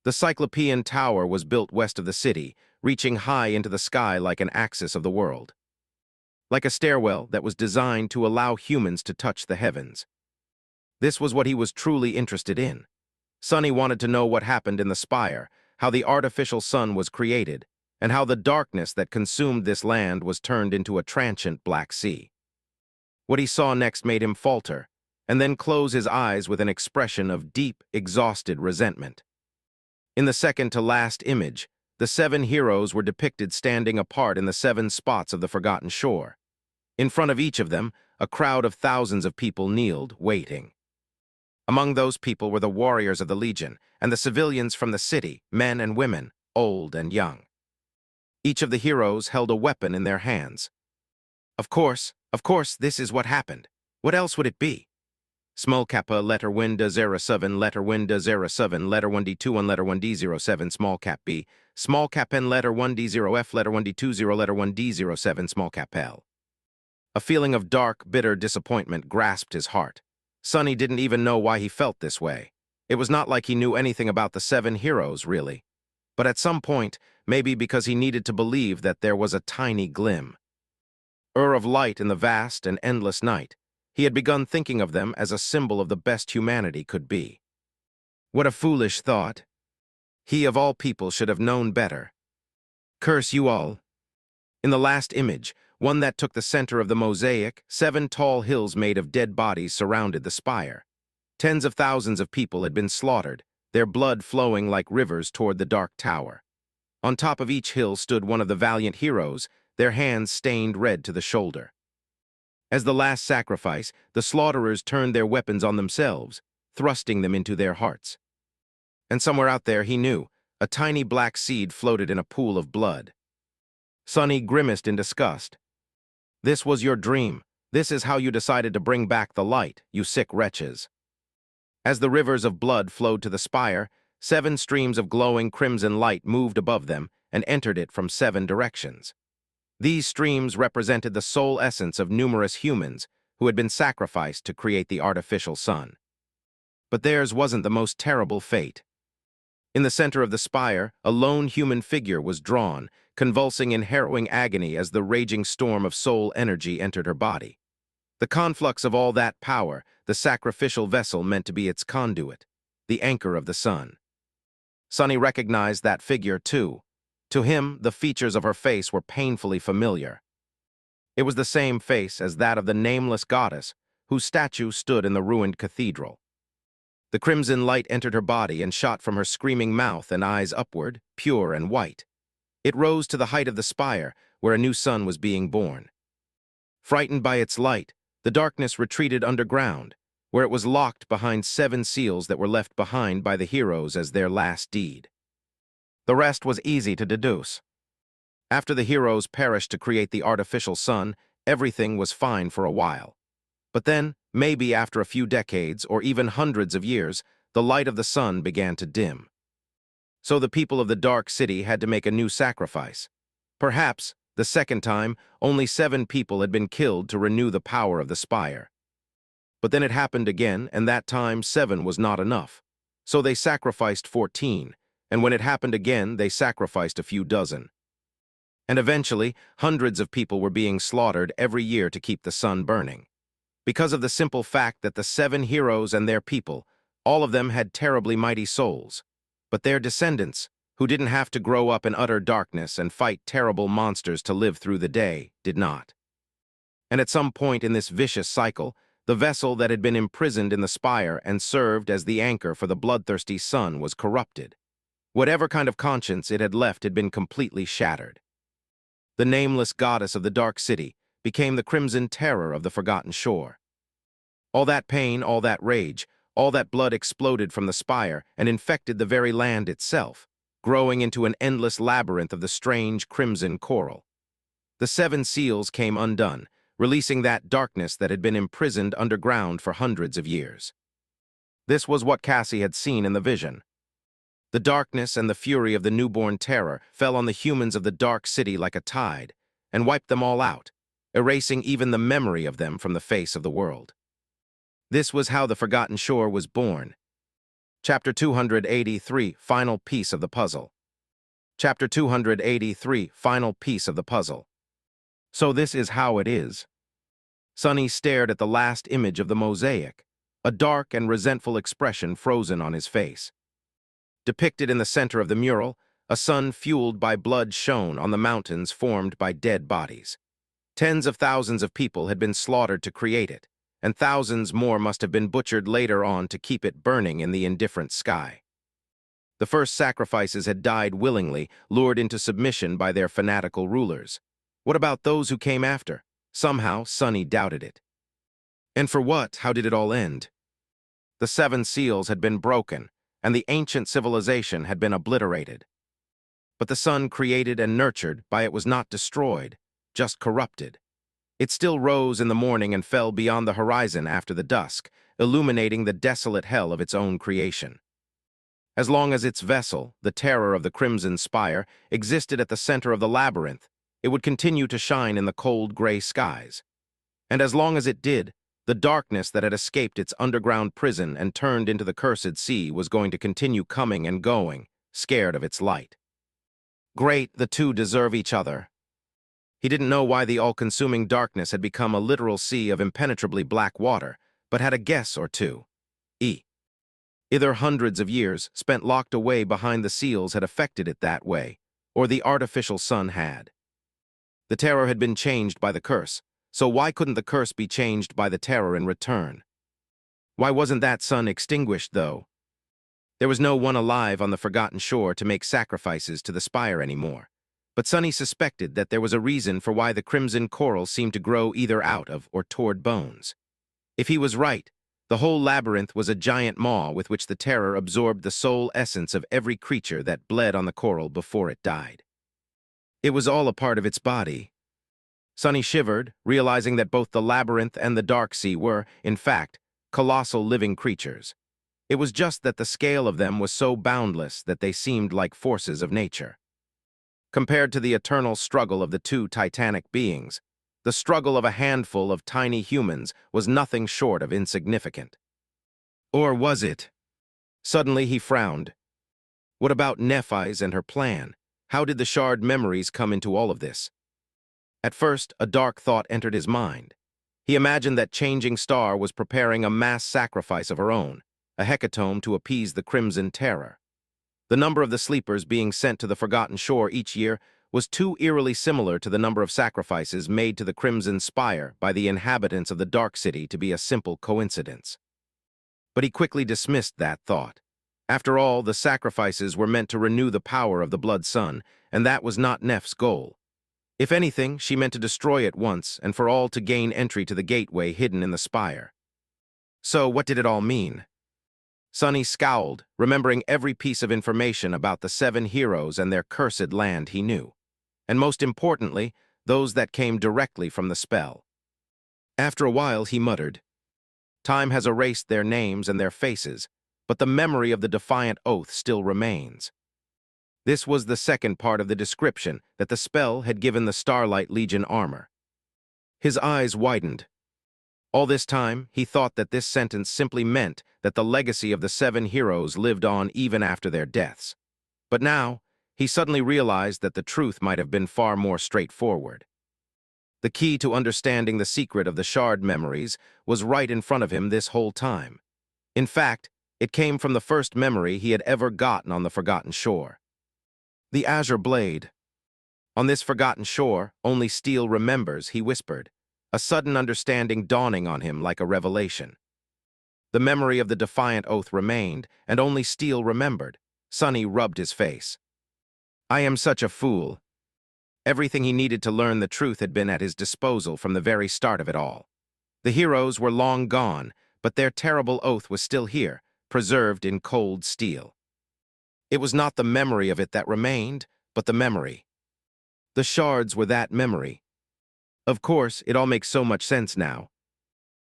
The Cyclopean Tower was built west of the city, reaching high into the sky like an axis of the world. Like a stairwell that was designed to allow humans to touch the heavens. This was what he was truly interested in. Sunny wanted to know what happened in the spire, how the artificial sun was created, and how the darkness that consumed this land was turned into a transient black sea. What he saw next made him falter, and then close his eyes with an expression of deep, exhausted resentment. In the second-to-last image, the 7 heroes were depicted standing apart in the 7 spots of the Forgotten Shore. In front of each of them, a crowd of thousands of people kneeled, waiting. Among those people were the warriors of the Legion and the civilians from the city, men and women, old and young. Each of the heroes held a weapon in their hands. Of course, this is what happened. What else would it be? Small kappa letter winda 07 letter winda 07 letter 1d21 letter 1d07 small cap b small cap n letter 1d0f letter 1d20 letter 1d07 small cap l. A feeling of dark, bitter disappointment grasped his heart. Sunny didn't even know why he felt this way. It was not like he knew anything about the 7 heroes, really. But at some point, maybe because he needed to believe that there was a tiny glim of light in the vast and endless night, he had begun thinking of them as a symbol of the best humanity could be. What a foolish thought. He of all people should have known better. Curse you all. In the last image, one that took the center of the mosaic, 7 tall hills made of dead bodies surrounded the spire. Tens of thousands of people had been slaughtered, their blood flowing like rivers toward the dark tower. On top of each hill stood one of the valiant heroes, their hands stained red to the shoulder. As the last sacrifice, the slaughterers turned their weapons on themselves, thrusting them into their hearts. And somewhere out there, he knew, a tiny black seed floated in a pool of blood. Sonny grimaced in disgust. "This was your dream. This is how you decided to bring back the light, you sick wretches." As the rivers of blood flowed to the spire, 7 streams of glowing crimson light moved above them and entered it from 7 directions. These streams represented the sole essence of numerous humans who had been sacrificed to create the artificial sun. But theirs wasn't the most terrible fate. In the center of the spire, a lone human figure was drawn, convulsing in harrowing agony as the raging storm of soul energy entered her body. The conflux of all that power, the sacrificial vessel meant to be its conduit, the anchor of the sun. Sonny recognized that figure, too. To him, the features of her face were painfully familiar. It was the same face as that of the nameless goddess whose statue stood in the ruined cathedral. The crimson light entered her body and shot from her screaming mouth and eyes upward, pure and white. It rose to the height of the spire, where a new sun was being born. Frightened by its light, the darkness retreated underground, where it was locked behind 7 seals that were left behind by the heroes as their last deed. The rest was easy to deduce. After the heroes perished to create the artificial sun, everything was fine for a while. But then, maybe after a few decades or even hundreds of years, the light of the sun began to dim. So the people of the Dark City had to make a new sacrifice. Perhaps, the second time, only 7 people had been killed to renew the power of the spire. But then it happened again, and that time 7 was not enough. So they sacrificed 14, and when it happened again, they sacrificed a few dozen. And eventually, hundreds of people were being slaughtered every year to keep the sun burning. Because of the simple fact that the 7 heroes and their people, all of them had terribly mighty souls. But their descendants, who didn't have to grow up in utter darkness and fight terrible monsters to live through the day, did not. And at some point in this vicious cycle, the vessel that had been imprisoned in the spire and served as the anchor for the bloodthirsty sun was corrupted. Whatever kind of conscience it had left had been completely shattered. The nameless goddess of the Dark City became the crimson terror of the forgotten shore. All that pain, all that rage, all that blood exploded from the spire and infected the very land itself, growing into an endless labyrinth of the strange crimson coral. The 7 seals came undone, releasing that darkness that had been imprisoned underground for hundreds of years. This was what Cassie had seen in the vision. The darkness and the fury of the newborn terror fell on the humans of the Dark City like a tide, and wiped them all out, erasing even the memory of them from the face of the world. This was how the Forgotten Shore was born. Chapter 283, Final Piece of the Puzzle. Chapter 283, Final Piece of the Puzzle. So this is how it is. Sonny stared at the last image of the mosaic, a dark and resentful expression frozen on his face. Depicted in the center of the mural, a sun fueled by blood shone on the mountains formed by dead bodies. Tens of thousands of people had been slaughtered to create it, and thousands more must have been butchered later on to keep it burning in the indifferent sky. The first sacrifices had died willingly, lured into submission by their fanatical rulers. What about those who came after? Somehow, Sonny doubted it. And for what? How did it all end? The 7 seals had been broken, and the ancient civilization had been obliterated. But the sun created and nurtured by it was not destroyed, just corrupted. It still rose in the morning and fell beyond the horizon after the dusk, illuminating the desolate hell of its own creation. As long as its vessel, the terror of the Crimson Spire, existed at the center of the labyrinth, it would continue to shine in the cold gray skies. And as long as it did, the darkness that had escaped its underground prison and turned into the cursed sea was going to continue coming and going, scared of its light. Great, the two deserve each other. He didn't know why the all-consuming darkness had become a literal sea of impenetrably black water, but had a guess or two. Either hundreds of years spent locked away behind the seals had affected it that way, or the artificial sun had. The terror had been changed by the curse, so why couldn't the curse be changed by the terror in return? Why wasn't that sun extinguished, though? There was no one alive on the Forgotten Shore to make sacrifices to the spire anymore. But Sonny suspected that there was a reason for why the crimson coral seemed to grow either out of or toward bones. If he was right, the whole labyrinth was a giant maw with which the terror absorbed the soul essence of every creature that bled on the coral before it died. It was all a part of its body. Sonny shivered, realizing that both the labyrinth and the dark sea were, in fact, colossal living creatures. It was just that the scale of them was so boundless that they seemed like forces of nature. Compared to the eternal struggle of the two titanic beings, the struggle of a handful of tiny humans was nothing short of insignificant. Or was it? Suddenly he frowned. What about Nephis and her plan? How did the shard memories come into all of this? At first, a dark thought entered his mind. He imagined that Changing Star was preparing a mass sacrifice of her own, a hecatomb to appease the Crimson Terror. The number of the sleepers being sent to the Forgotten Shore each year was too eerily similar to the number of sacrifices made to the Crimson Spire by the inhabitants of the Dark City to be a simple coincidence. But he quickly dismissed that thought. After all, the sacrifices were meant to renew the power of the Blood Sun, and that was not Neph's goal. If anything, she meant to destroy it once and for all to gain entry to the gateway hidden in the spire. So what did it all mean? Sonny scowled, remembering every piece of information about the 7 heroes and their cursed land he knew, and most importantly, those that came directly from the spell. After a while, he muttered, "Time has erased their names and their faces, but the memory of the defiant oath still remains." This was the second part of the description that the spell had given the Starlight Legion armor. His eyes widened. All this time, he thought that this sentence simply meant that the legacy of the 7 heroes lived on even after their deaths. But now, he suddenly realized that the truth might have been far more straightforward. The key to understanding the secret of the shard memories was right in front of him this whole time. In fact, it came from the first memory he had ever gotten on the Forgotten Shore. The Azure Blade. On this Forgotten Shore, only steel remembers, he whispered, a sudden understanding dawning on him like a revelation. The memory of the defiant oath remained, and only steel remembered. Sonny rubbed his face. I am such a fool. Everything he needed to learn the truth had been at his disposal from the very start of it all. The heroes were long gone, but their terrible oath was still here, preserved in cold steel. It was not the memory of it that remained, but the memory. The shards were that memory. Of course, it all makes so much sense now.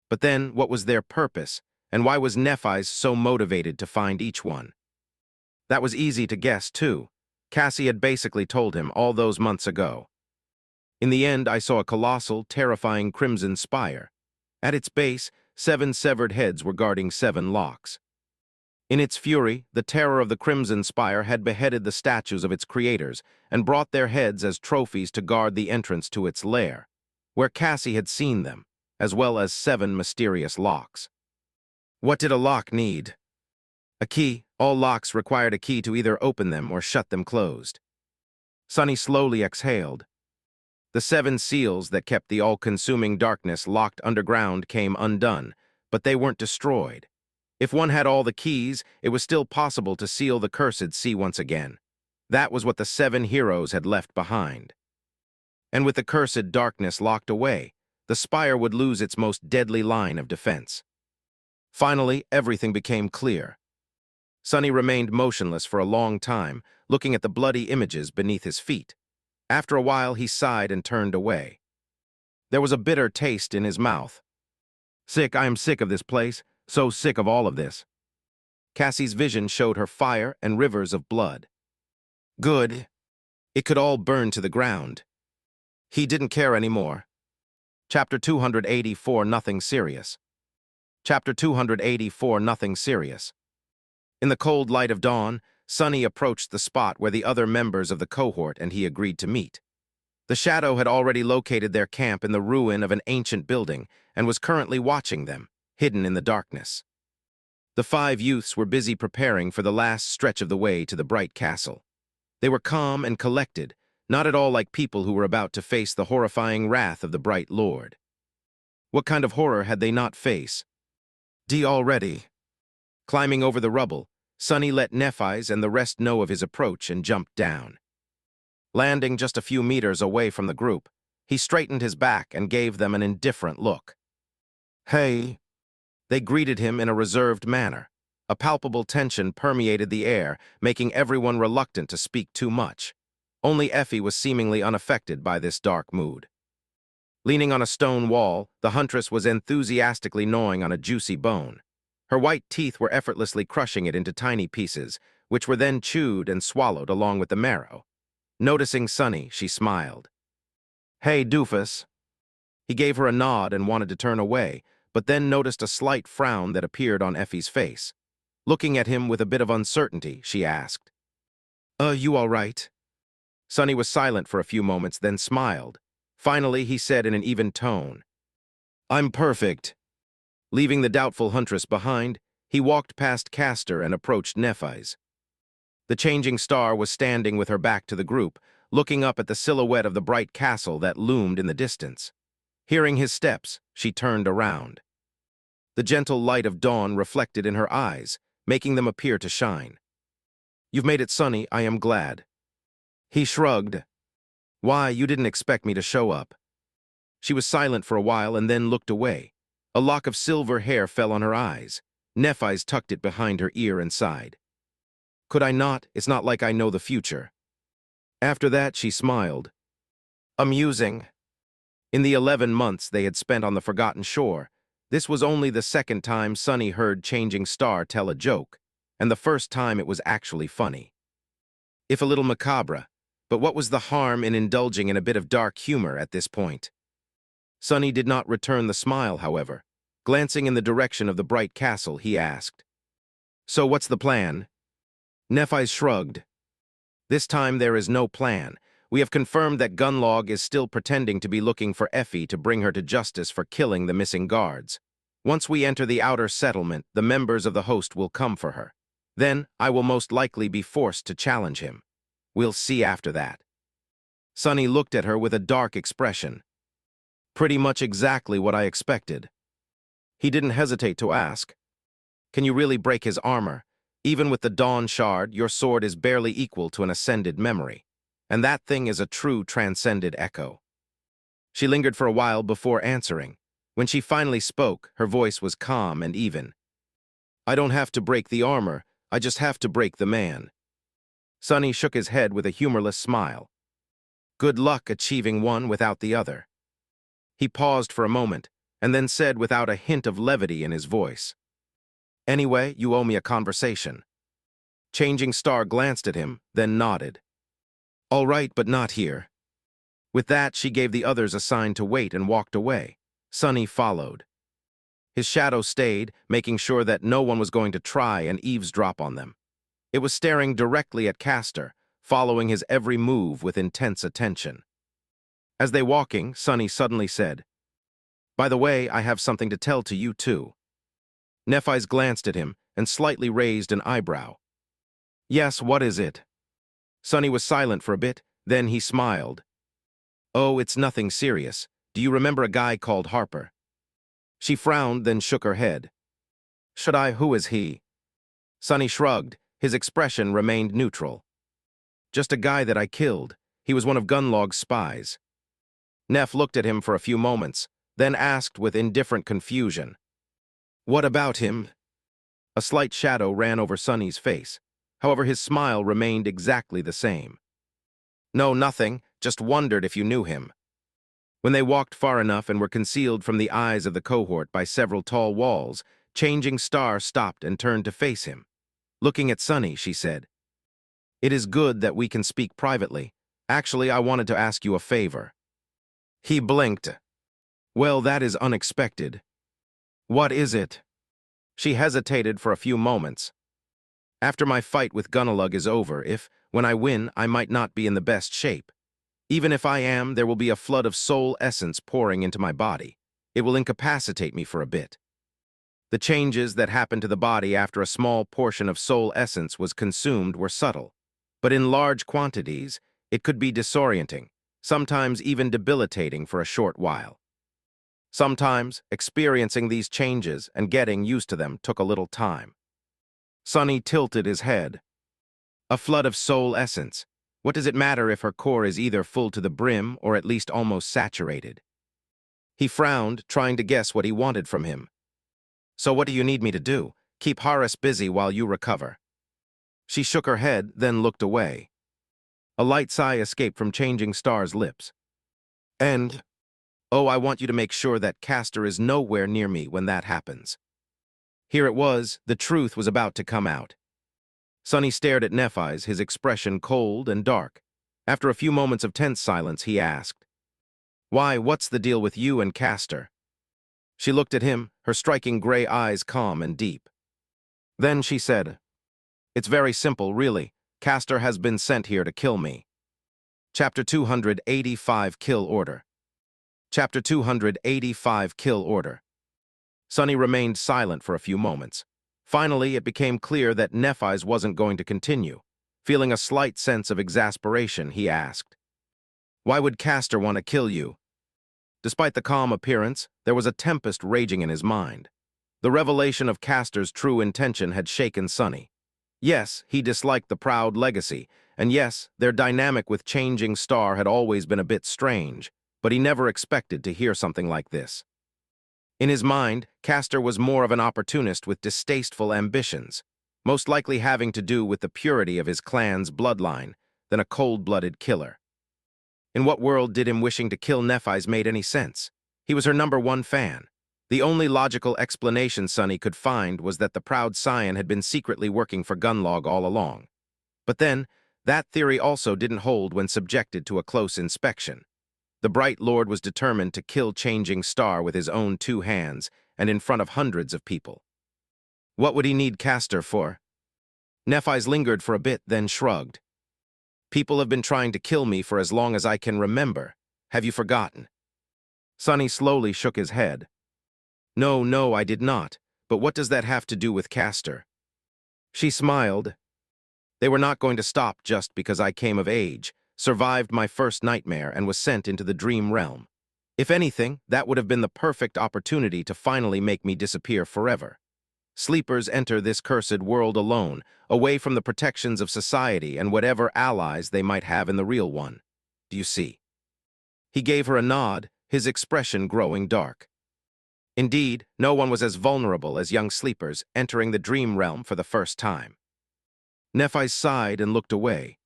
But then, what was their purpose, and why was Nephis so motivated to find each one? That was easy to guess, too. Cassie had basically told him all those months ago. In the end, I saw a colossal, terrifying crimson spire. At its base, 7 severed heads were guarding 7 locks. In its fury, the terror of the Crimson Spire had beheaded the statues of its creators and brought their heads as trophies to guard the entrance to its lair, where Cassie had seen them, as well as 7 mysterious locks. What did a lock need? A key. All locks required a key to either open them or shut them closed. Sonny slowly exhaled. The 7 seals that kept the all-consuming darkness locked underground came undone, but they weren't destroyed. If one had all the keys, it was still possible to seal the cursed sea once again. That was what the 7 heroes had left behind. And with the cursed darkness locked away, the spire would lose its most deadly line of defense. Finally, everything became clear. Sonny remained motionless for a long time, looking at the bloody images beneath his feet. After a while, he sighed and turned away. There was a bitter taste in his mouth. I am sick of this place. So sick of all of this. Cassie's vision showed her fire and rivers of blood. Good. It could all burn to the ground. He didn't care anymore. Chapter 284, Nothing Serious. Chapter 284, Nothing Serious. In the cold light of dawn, Sonny approached the spot where the other members of the cohort and he agreed to meet. The Shadow had already located their camp in the ruin of an ancient building and was currently watching them, hidden in the darkness. The 5 youths were busy preparing for the last stretch of the way to the bright castle. They were calm and collected, not at all like people who were about to face the horrifying wrath of the Bright Lord. What kind of horror had they not faced? Already. Climbing over the rubble, Sonny let Nephis and the rest know of his approach and jumped down. Landing just a few meters away from the group, he straightened his back and gave them an indifferent look. "Hey." They greeted him in a reserved manner. A palpable tension permeated the air, making everyone reluctant to speak too much. Only Effie was seemingly unaffected by this dark mood. Leaning on a stone wall, the huntress was enthusiastically gnawing on a juicy bone. Her white teeth were effortlessly crushing it into tiny pieces, which were then chewed and swallowed along with the marrow. Noticing Sonny, she smiled. "Hey, doofus." He gave her a nod and wanted to turn away, but then noticed a slight frown that appeared on Effie's face. Looking at him with a bit of uncertainty, she asked, You all right?" Sonny was silent for a few moments, then smiled. Finally, he said in an even tone, "I'm perfect." Leaving the doubtful huntress behind, he walked past Castor and approached Nephis. The changing star was standing with her back to the group, looking up at the silhouette of the bright castle that loomed in the distance. Hearing his steps, she turned around. The gentle light of dawn reflected in her eyes, making them appear to shine. "You've made it, Sonny, I am glad." He shrugged. "Why, you didn't expect me to show up." She was silent for a while and then looked away. A lock of silver hair fell on her eyes. Nephis tucked it behind her ear and sighed. "Could I not? It's not like I know the future." After that, she smiled. Amusing. In the 11 months they had spent on the forgotten shore, this was only the second time Sonny heard Changing Star tell a joke, and the first time it was actually funny. If a little macabre, but what was the harm in indulging in a bit of dark humor at this point? Sonny did not return the smile, however. Glancing in the direction of the bright castle, he asked, "So what's the plan?" Nephis shrugged. "This time there is no plan. We have confirmed that Gunlog is still pretending to be looking for Effie to bring her to justice for killing the missing guards. Once we enter the outer settlement, the members of the host will come for her. Then I will most likely be forced to challenge him. We'll see after that." Sonny looked at her with a dark expression. "Pretty much exactly what I expected." He didn't hesitate to ask, "Can you really break his armor? Even with the Dawn Shard, your sword is barely equal to an ascended memory. And that thing is a true transcended echo." She lingered for a while before answering. When she finally spoke, her voice was calm and even. "I don't have to break the armor, I just have to break the man." Sonny shook his head with a humorless smile. "Good luck achieving one without the other." He paused for a moment, and then said without a hint of levity in his voice, "Anyway, you owe me a conversation." Changing Star glanced at him, then nodded. "All right, but not here." With that, she gave the others a sign to wait and walked away. Sonny followed. His shadow stayed, making sure that no one was going to try and eavesdrop on them. It was staring directly at Castor, following his every move with intense attention. As they walking, Sonny suddenly said, "By the way, I have something to tell to you too." Nephis glanced at him and slightly raised an eyebrow. "Yes, what is it?" Sonny was silent for a bit, then he smiled. "Oh, it's nothing serious. Do you remember a guy called Harper?" She frowned, then shook her head. "Should I? Who is he?" Sonny shrugged. His expression remained neutral. "Just a guy that I killed. He was one of Gunlog's spies." Neff looked at him for a few moments, then asked with indifferent confusion, "What about him?" A slight shadow ran over Sonny's face. However, his smile remained exactly the same. "No, nothing. Just wondered if you knew him." When they walked far enough and were concealed from the eyes of the cohort by several tall walls, Changing Star stopped and turned to face him. Looking at Sonny, she said, "It is good that we can speak privately. Actually, I wanted to ask you a favor." He blinked. "Well, that is unexpected." "What is it?" She hesitated for a few moments. "After my fight with Gunnalug is over, when I win, I might not be in the best shape. Even if I am, there will be a flood of soul essence pouring into my body. It will incapacitate me for a bit." The changes that happen to the body after a small portion of soul essence was consumed were subtle, but in large quantities, it could be disorienting, sometimes even debilitating for a short while. Sometimes, experiencing these changes and getting used to them took a little time. Sonny tilted his head. "A flood of soul essence. What does it matter if her core is either full to the brim or at least almost saturated? He frowned, trying to guess what he wanted from him. So what do you need me to do? Keep Horace busy while you recover. She shook her head, then looked away. A light sigh escaped from Changing Star's lips. And, oh, I want you to make sure that Castor is nowhere near me when that happens. Here it was, the truth was about to come out. Sonny stared at Nephis, his expression cold and dark. After a few moments of tense silence, he asked, "Why, what's the deal with you and Castor?" She looked at him, her striking gray eyes calm and deep. Then she said, "It's very simple, really. Castor has been sent here to kill me." Chapter 285 Kill Order. Chapter 285 Kill Order. Sonny remained silent for a few moments. Finally, it became clear that Nephis wasn't going to continue. Feeling a slight sense of exasperation, he asked, "Why would Castor want to kill you?" Despite the calm appearance, there was a tempest raging in his mind. The revelation of Castor's true intention had shaken Sonny. Yes, he disliked the proud legacy, and yes, their dynamic with Changing Star had always been a bit strange, but he never expected to hear something like this. In his mind, Castor was more of an opportunist with distasteful ambitions, most likely having to do with the purity of his clan's bloodline, than a cold-blooded killer. In what world did him wishing to kill Nephis made any sense? He was her #1 fan. The only logical explanation Sonny could find was that the proud scion had been secretly working for Gunlog all along. But then, that theory also didn't hold when subjected to a close inspection. The Bright Lord was determined to kill Changing Star with his own 2 hands and in front of hundreds of people. What would he need Castor for? Nephis lingered for a bit, then shrugged. People have been trying to kill me for as long as I can remember. Have you forgotten? Sonny slowly shook his head. No, I did not. But what does that have to do with Castor? She smiled. They were not going to stop just because I came of age, survived my first nightmare, and was sent into the dream realm. If anything, that would have been the perfect opportunity to finally make me disappear forever. Sleepers enter this cursed world alone, away from the protections of society and whatever allies they might have in the real one. Do you see? He gave her a nod, his expression growing dark. Indeed, no one was as vulnerable as young sleepers entering the dream realm for the first time. Nephis sighed and looked away.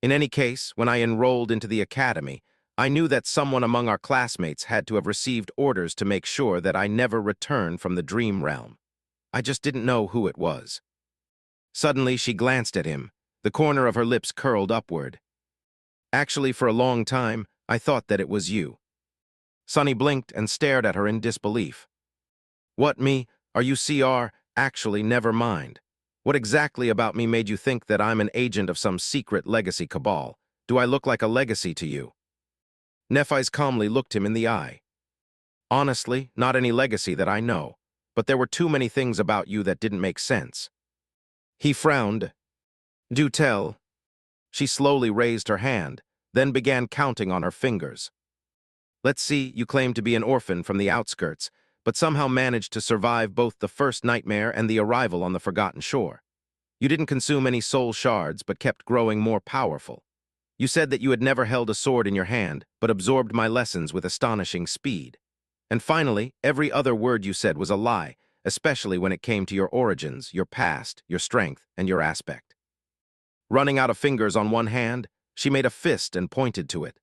In any case, when I enrolled into the academy, I knew that someone among our classmates had to have received orders to make sure that I never returned from the dream realm. I just didn't know who it was. Suddenly, she glanced at him. The corner of her lips curled upward. Actually, for a long time, I thought that it was you. Sonny blinked and stared at her in disbelief. What, me? Are you CR? Actually, never mind. What exactly about me made you think that I'm an agent of some secret legacy cabal? Do I look like a legacy to you? Nephis calmly looked him in the eye. Honestly, not any legacy that I know, but there were too many things about you that didn't make sense. He frowned. Do tell. She slowly raised her hand, then began counting on her fingers. Let's see, you claim to be an orphan from the outskirts, but somehow managed to survive both the first nightmare and the arrival on the Forgotten Shore. You didn't consume any soul shards, but kept growing more powerful. You said that you had never held a sword in your hand, but absorbed my lessons with astonishing speed. And finally, every other word you said was a lie, especially when it came to your origins, your past, your strength, and your aspect. Running out of fingers on one hand, she made a fist and pointed to it.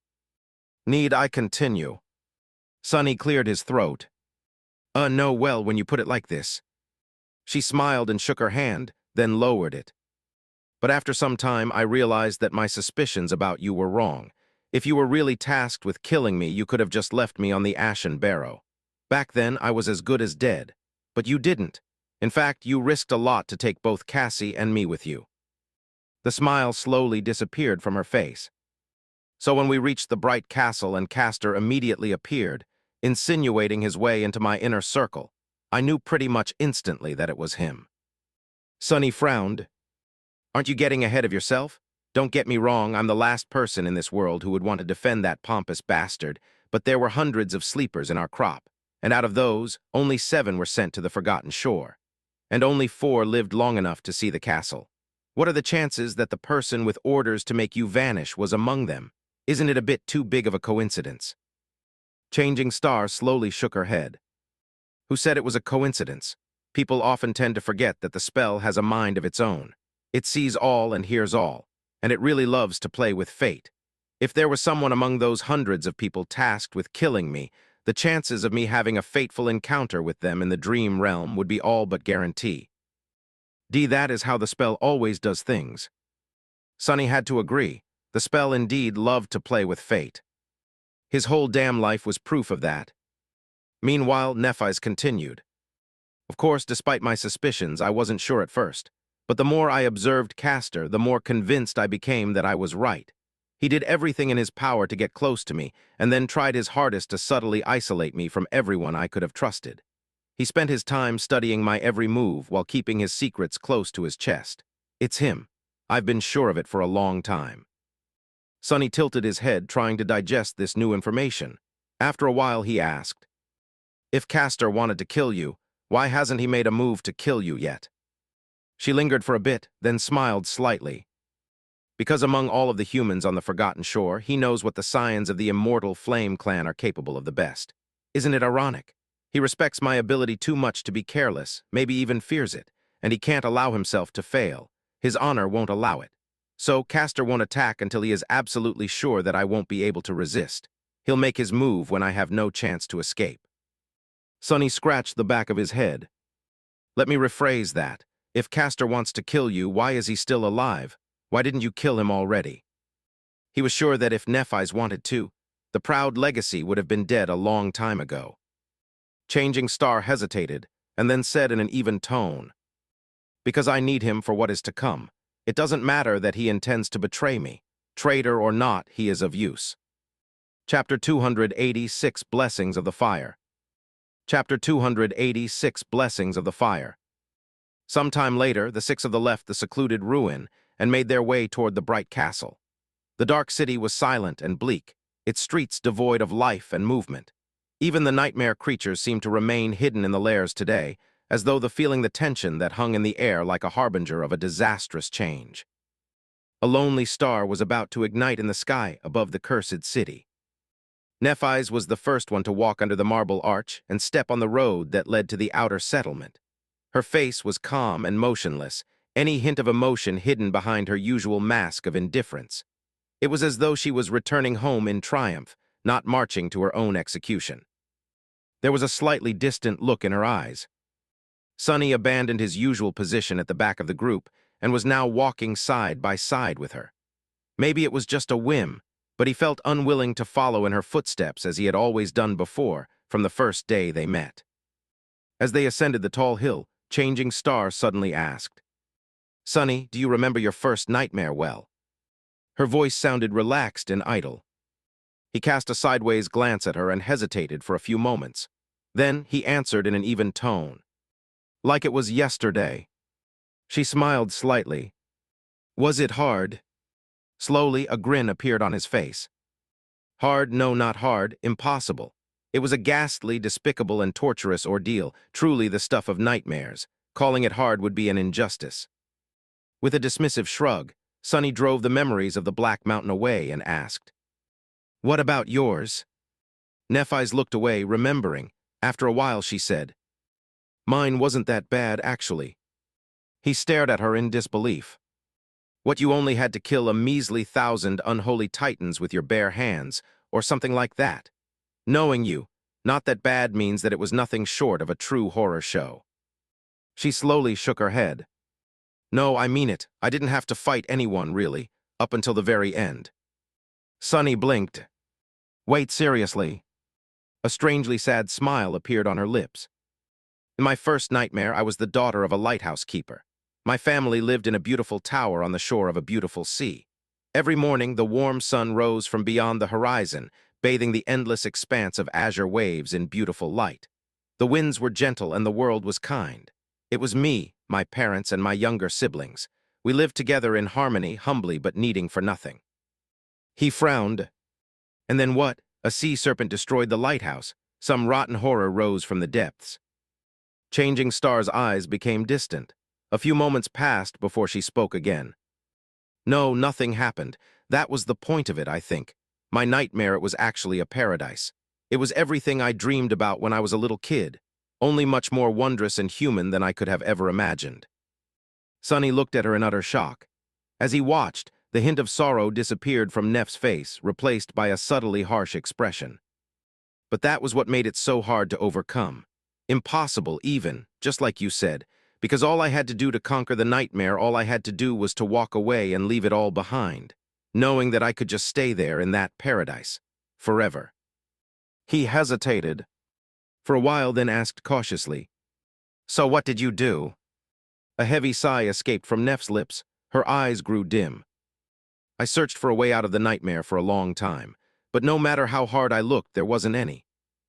Need I continue? Sonny cleared his throat. No, well, when you put it like this. She smiled and shook her hand, then lowered it. But after some time, I realized that my suspicions about you were wrong. If you were really tasked with killing me, you could have just left me on the Ashen Barrow. Back then, I was as good as dead. But you didn't. In fact, you risked a lot to take both Cassie and me with you. The smile slowly disappeared from her face. So when we reached the bright castle and Castor immediately appeared, insinuating his way into my inner circle, I knew pretty much instantly that it was him. Sonny frowned. Aren't you getting ahead of yourself? Don't get me wrong, I'm the last person in this world who would want to defend that pompous bastard, but there were hundreds of sleepers in our crop, and out of those, only 7 were sent to the Forgotten Shore, and only 4 lived long enough to see the castle. What are the chances that the person with orders to make you vanish was among them? Isn't it a bit too big of a coincidence? Changing Star slowly shook her head. Who said it was a coincidence? People often tend to forget that the spell has a mind of its own. It sees all and hears all, and it really loves to play with fate. If there was someone among those hundreds of people tasked with killing me, the chances of me having a fateful encounter with them in the dream realm would be all but guarantee. That is how the spell always does things. Sonny had to agree. The spell indeed loved to play with fate. His whole damn life was proof of that. Meanwhile, Nephis continued. Of course, despite my suspicions, I wasn't sure at first. But the more I observed Castor, the more convinced I became that I was right. He did everything in his power to get close to me, and then tried his hardest to subtly isolate me from everyone I could have trusted. He spent his time studying my every move while keeping his secrets close to his chest. It's him. I've been sure of it for a long time. Sonny tilted his head, trying to digest this new information. After a while, he asked, "If Castor wanted to kill you, why hasn't he made a move to kill you yet?" She lingered for a bit, then smiled slightly. Because among all of the humans on the Forgotten Shore, he knows what the scions of the immortal Flame Clan are capable of the best. Isn't it ironic? He respects my ability too much to be careless, maybe even fears it, and he can't allow himself to fail. His honor won't allow it. So Castor won't attack until he is absolutely sure that I won't be able to resist. He'll make his move when I have no chance to escape. Sonny scratched the back of his head. Let me rephrase that. If Castor wants to kill you, why is he still alive? Why didn't you kill him already? He was sure that if Nephis wanted to, the proud legacy would have been dead a long time ago. Changing Star hesitated, and then said in an even tone, "Because I need him for what is to come. It doesn't matter that he intends to betray me. Traitor or not, he is of use." Chapter 286, Blessings of the Fire. Chapter 286, Blessings of the Fire. Sometime later, the six of them left the secluded ruin and made their way toward the bright castle. The dark city was silent and bleak, its streets devoid of life and movement. Even the nightmare creatures seemed to remain hidden in the lairs today, as though feeling the tension that hung in the air like a harbinger of a disastrous change. A lonely star was about to ignite in the sky above the cursed city. Nephis was the first one to walk under the marble arch and step on the road that led to the outer settlement. Her face was calm and motionless, any hint of emotion hidden behind her usual mask of indifference. It was as though she was returning home in triumph, not marching to her own execution. There was a slightly distant look in her eyes. Sonny abandoned his usual position at the back of the group and was now walking side by side with her. Maybe it was just a whim, but he felt unwilling to follow in her footsteps as he had always done before, from the first day they met. As they ascended the tall hill, Changing Star suddenly asked, "Sonny, do you remember your first nightmare well?" Her voice sounded relaxed and idle. He cast a sideways glance at her and hesitated for a few moments. Then he answered in an even tone, "Like it was yesterday." She smiled slightly. "Was it hard?" Slowly, a grin appeared on his face. "Hard, no, not hard, impossible. It was a ghastly, despicable, and torturous ordeal, truly the stuff of nightmares. Calling it hard would be an injustice." With a dismissive shrug, Sonny drove the memories of the Black Mountain away and asked, "What about yours?" Nephis looked away, remembering. After a while, she said, "Mine wasn't that bad, actually." He stared at her in disbelief. "What, you only had to kill a measly 1,000 unholy titans with your bare hands, or something like that? Knowing you, not that bad means that it was nothing short of a true horror show." She slowly shook her head. "No, I mean it. I didn't have to fight anyone, really, up until the very end." Sonny blinked. "Wait, seriously?" A strangely sad smile appeared on her lips. "In my first nightmare, I was the daughter of a lighthouse keeper. My family lived in a beautiful tower on the shore of a beautiful sea. Every morning, the warm sun rose from beyond the horizon, bathing the endless expanse of azure waves in beautiful light. The winds were gentle and the world was kind. It was me, my parents, and my younger siblings. We lived together in harmony, humbly but needing for nothing." He frowned. "And then what? A sea serpent destroyed the lighthouse. Some rotten horror rose from the depths." Changing Star's eyes became distant. A few moments passed before she spoke again. No, nothing happened. That was the point of it, I think. My nightmare, it was actually a paradise. It was everything I dreamed about when I was a little kid, only much more wondrous and human than I could have ever imagined. Sonny looked at her in utter shock. As he watched, the hint of sorrow disappeared from Neff's face, replaced by a subtly harsh expression. But that was what made it so hard to overcome. Impossible, even, just like you said, because all I had to do to conquer the nightmare, all I had to do was to walk away and leave it all behind, knowing that I could just stay there in that paradise, forever. He hesitated for a while, then asked cautiously, "So what did you do?" A heavy sigh escaped from Neff's lips. Her eyes grew dim. I searched for a way out of the nightmare for a long time, but no matter how hard I looked, there wasn't any.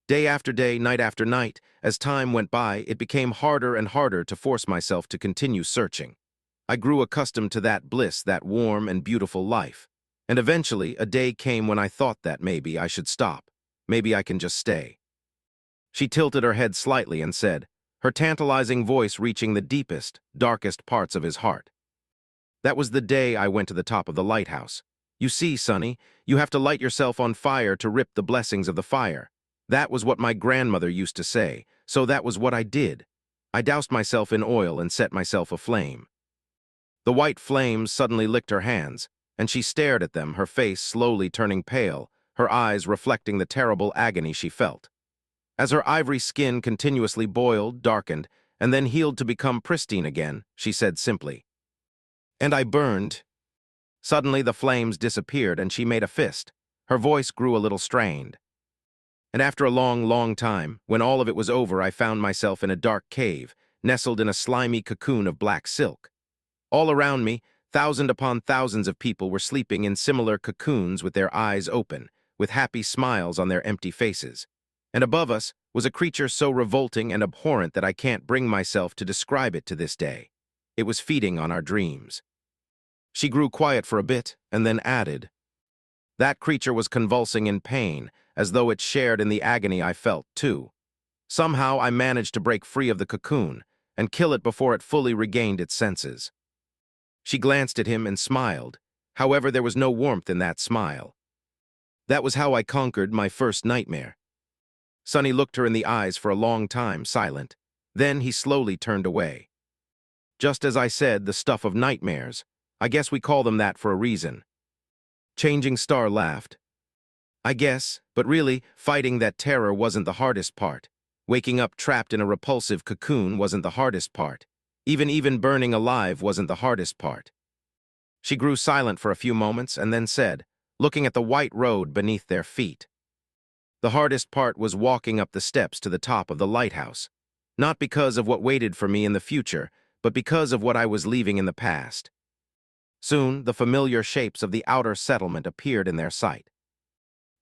Day after day, night after night, as time went by, it became harder and harder to force myself to continue searching. I grew accustomed to that bliss, that warm and beautiful life. And eventually, a day came when I thought that maybe I should stop. Maybe I can just stay. She tilted her head slightly and said, her tantalizing voice reaching the deepest, darkest parts of his heart. That was the day I went to the top of the lighthouse. You see, Sonny, you have to light yourself on fire to rip the blessings of the fire. That was what my grandmother used to say, so that was what I did. I doused myself in oil and set myself aflame. The white flames suddenly licked her hands, and she stared at them, her face slowly turning pale, her eyes reflecting the terrible agony she felt. As her ivory skin continuously boiled, darkened, and then healed to become pristine again, she said simply, "And I burned." Suddenly the flames disappeared and she made a fist. Her voice grew a little strained. "And after a long, long time, when all of it was over, I found myself in a dark cave, nestled in a slimy cocoon of black silk. All around me, thousands upon thousands of people were sleeping in similar cocoons with their eyes open, with happy smiles on their empty faces. And above us was a creature so revolting and abhorrent that I can't bring myself to describe it to this day. It was feeding on our dreams." She grew quiet for a bit and then added, "That creature was convulsing in pain, as though it shared in the agony I felt, too. Somehow I managed to break free of the cocoon and kill it before it fully regained its senses." She glanced at him and smiled. However, there was no warmth in that smile. "That was how I conquered my first nightmare." Sonny looked her in the eyes for a long time, silent. Then he slowly turned away. "Just as I said, the stuff of nightmares. I guess we call them that for a reason." Changing Star laughed. "I guess, but really, fighting that terror wasn't the hardest part. Waking up trapped in a repulsive cocoon wasn't the hardest part. Even burning alive wasn't the hardest part." She grew silent for a few moments and then said, looking at the white road beneath their feet, "The hardest part was walking up the steps to the top of the lighthouse. Not because of what waited for me in the future, but because of what I was leaving in the past." Soon, the familiar shapes of the outer settlement appeared in their sight.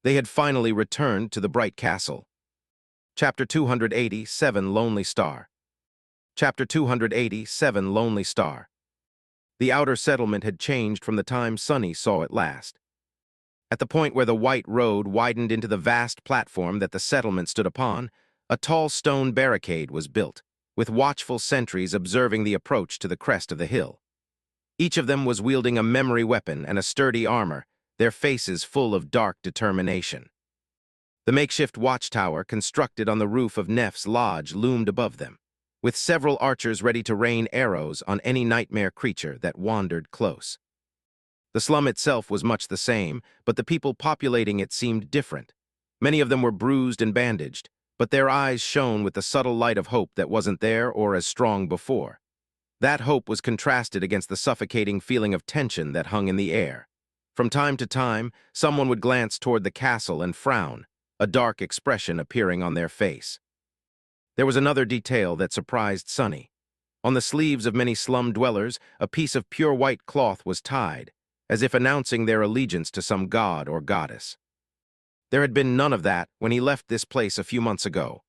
They had finally returned to the bright castle. Chapter 287, Lonely Star. Chapter 287, Lonely Star. The outer settlement had changed from the time Sonny saw it last. At the point where the white road widened into the vast platform that the settlement stood upon, a tall stone barricade was built, with watchful sentries observing the approach to the crest of the hill. Each of them was wielding a memory weapon and a sturdy armor, their faces full of dark determination. The makeshift watchtower constructed on the roof of Neff's lodge loomed above them, with several archers ready to rain arrows on any nightmare creature that wandered close. The slum itself was much the same, but the people populating it seemed different. Many of them were bruised and bandaged, but their eyes shone with the subtle light of hope that wasn't there or as strong before. That hope was contrasted against the suffocating feeling of tension that hung in the air. From time to time, someone would glance toward the castle and frown, a dark expression appearing on their face. There was another detail that surprised Sonny. On the sleeves of many slum dwellers, a piece of pure white cloth was tied, as if announcing their allegiance to some god or goddess. There had been none of that when he left this place a few months ago.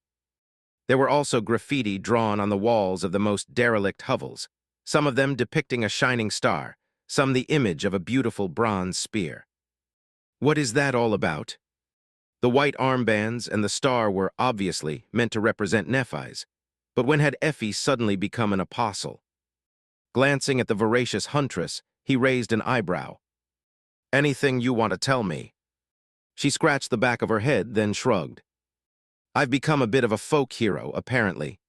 There were also graffiti drawn on the walls of the most derelict hovels, some of them depicting a shining star, some the image of a beautiful bronze spear. What is that all about? The white armbands and the star were obviously meant to represent Nephis, but when had Effie suddenly become an apostle? Glancing at the voracious huntress, he raised an eyebrow. "Anything you want to tell me?" She scratched the back of her head, then shrugged. "I've become a bit of a folk hero, apparently."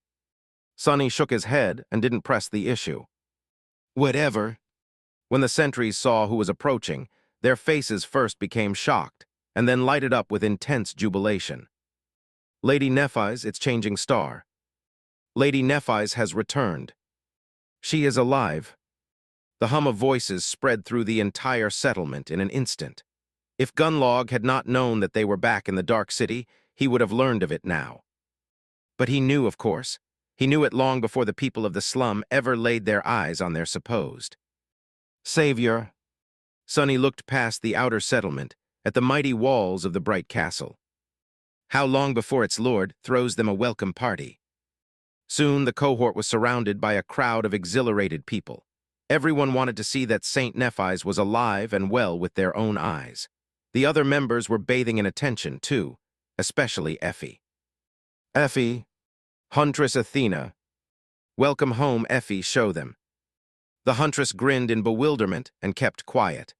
Sonny shook his head and didn't press the issue. "Whatever." When the sentries saw who was approaching, their faces first became shocked, and then lighted up with intense jubilation. "Lady Nephis, its changing star. Lady Nephis has returned. She is alive." The hum of voices spread through the entire settlement in an instant. If Gunlog had not known that they were back in the Dark City, he would have learned of it now. But he knew, of course. He knew it long before the people of the slum ever laid their eyes on their supposed savior. Sonny looked past the outer settlement, at the mighty walls of the bright castle. How long before its lord throws them a welcome party? Soon the cohort was surrounded by a crowd of exhilarated people. Everyone wanted to see that Saint Nephis was alive and well with their own eyes. The other members were bathing in attention, too, especially Effie. "Effie, Huntress Athena. Welcome home, Effie, show them." The huntress grinned in bewilderment and kept quiet.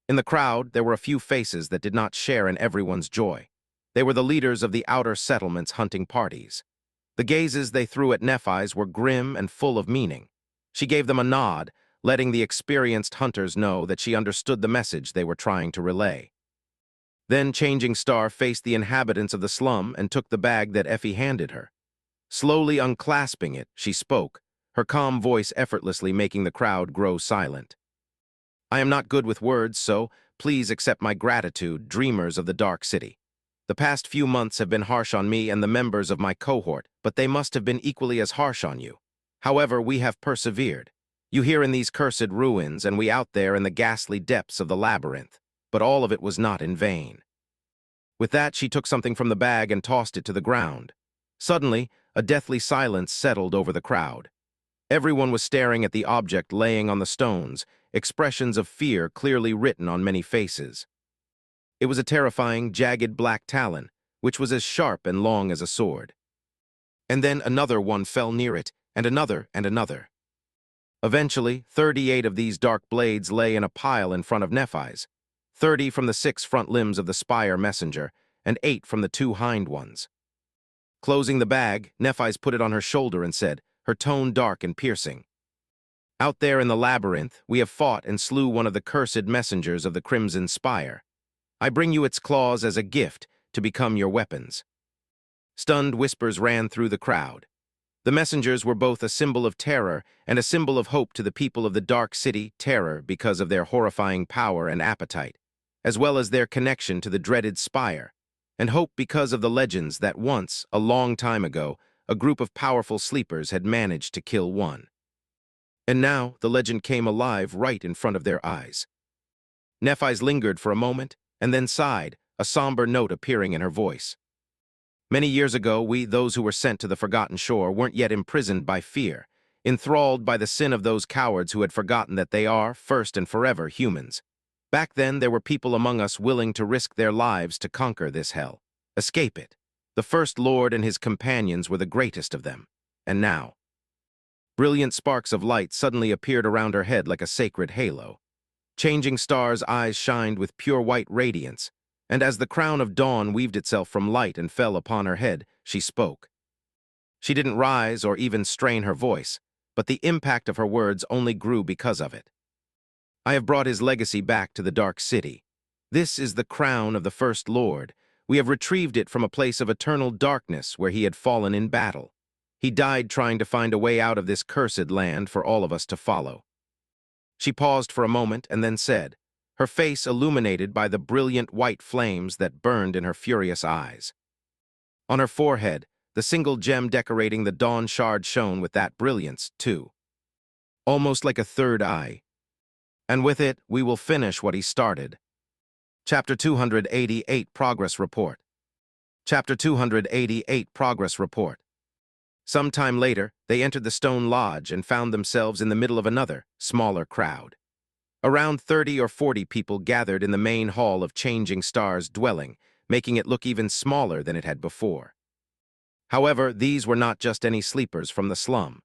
In the crowd, there were a few faces that did not share in everyone's joy. They were the leaders of the outer settlement's hunting parties. The gazes they threw at Nephis were grim and full of meaning. She gave them a nod, letting the experienced hunters know that she understood the message they were trying to relay. Then Changing Star faced the inhabitants of the slum and took the bag that Effie handed her. Slowly unclasping it, she spoke, her calm voice effortlessly making the crowd grow silent. "I am not good with words, so please accept my gratitude, dreamers of the Dark City. The past few months have been harsh on me and the members of my cohort, but they must have been equally as harsh on you. However, we have persevered. You here in these cursed ruins, and we out there in the ghastly depths of the labyrinth. But all of it was not in vain." With that, she took something from the bag and tossed it to the ground. Suddenly, a deathly silence settled over the crowd. Everyone was staring at the object laying on the stones, expressions of fear clearly written on many faces. It was a terrifying, jagged black talon, which was as sharp and long as a sword. And then another one fell near it, and another and another. Eventually, 38 of these dark blades lay in a pile in front of Nephis, 30 from the 6 front limbs of the spire messenger, and 8 from the 2 hind ones. Closing the bag, Nephis put it on her shoulder and said, her tone dark and piercing, "Out there in the labyrinth, we have fought and slew one of the cursed messengers of the Crimson Spire. I bring you its claws as a gift to become your weapons." Stunned whispers ran through the crowd. The messengers were both a symbol of terror and a symbol of hope to the people of the Dark City, terror because of their horrifying power and appetite, as well as their connection to the dreaded spire, and hope because of the legends that once, a long time ago, a group of powerful sleepers had managed to kill one. And now the legend came alive right in front of their eyes. Nephis lingered for a moment, and then sighed, a somber note appearing in her voice. "Many years ago, we, those who were sent to the Forgotten Shore, weren't yet imprisoned by fear, enthralled by the sin of those cowards who had forgotten that they are, first and forever, humans. Back then, there were people among us willing to risk their lives to conquer this hell, escape it. The First Lord and his companions were the greatest of them. And now..." Brilliant sparks of light suddenly appeared around her head like a sacred halo. Changing Star's eyes shined with pure white radiance, and as the crown of dawn weaved itself from light and fell upon her head, she spoke. She didn't rise or even strain her voice, but the impact of her words only grew because of it. "I have brought his legacy back to the Dark City. This is the crown of the First Lord. We have retrieved it from a place of eternal darkness where he had fallen in battle. He died trying to find a way out of this cursed land for all of us to follow." She paused for a moment and then said, her face illuminated by the brilliant white flames that burned in her furious eyes. On her forehead, the single gem decorating the dawn shard shone with that brilliance, too. Almost like a third eye. "And with it, we will finish what he started." Chapter 288 Progress Report. Chapter 288 Progress Report. Some time later, they entered the stone lodge and found themselves in the middle of another, smaller crowd. Around 30 or 40 people gathered in the main hall of Changing Star's dwelling, making it look even smaller than it had before. However, these were not just any sleepers from the slum.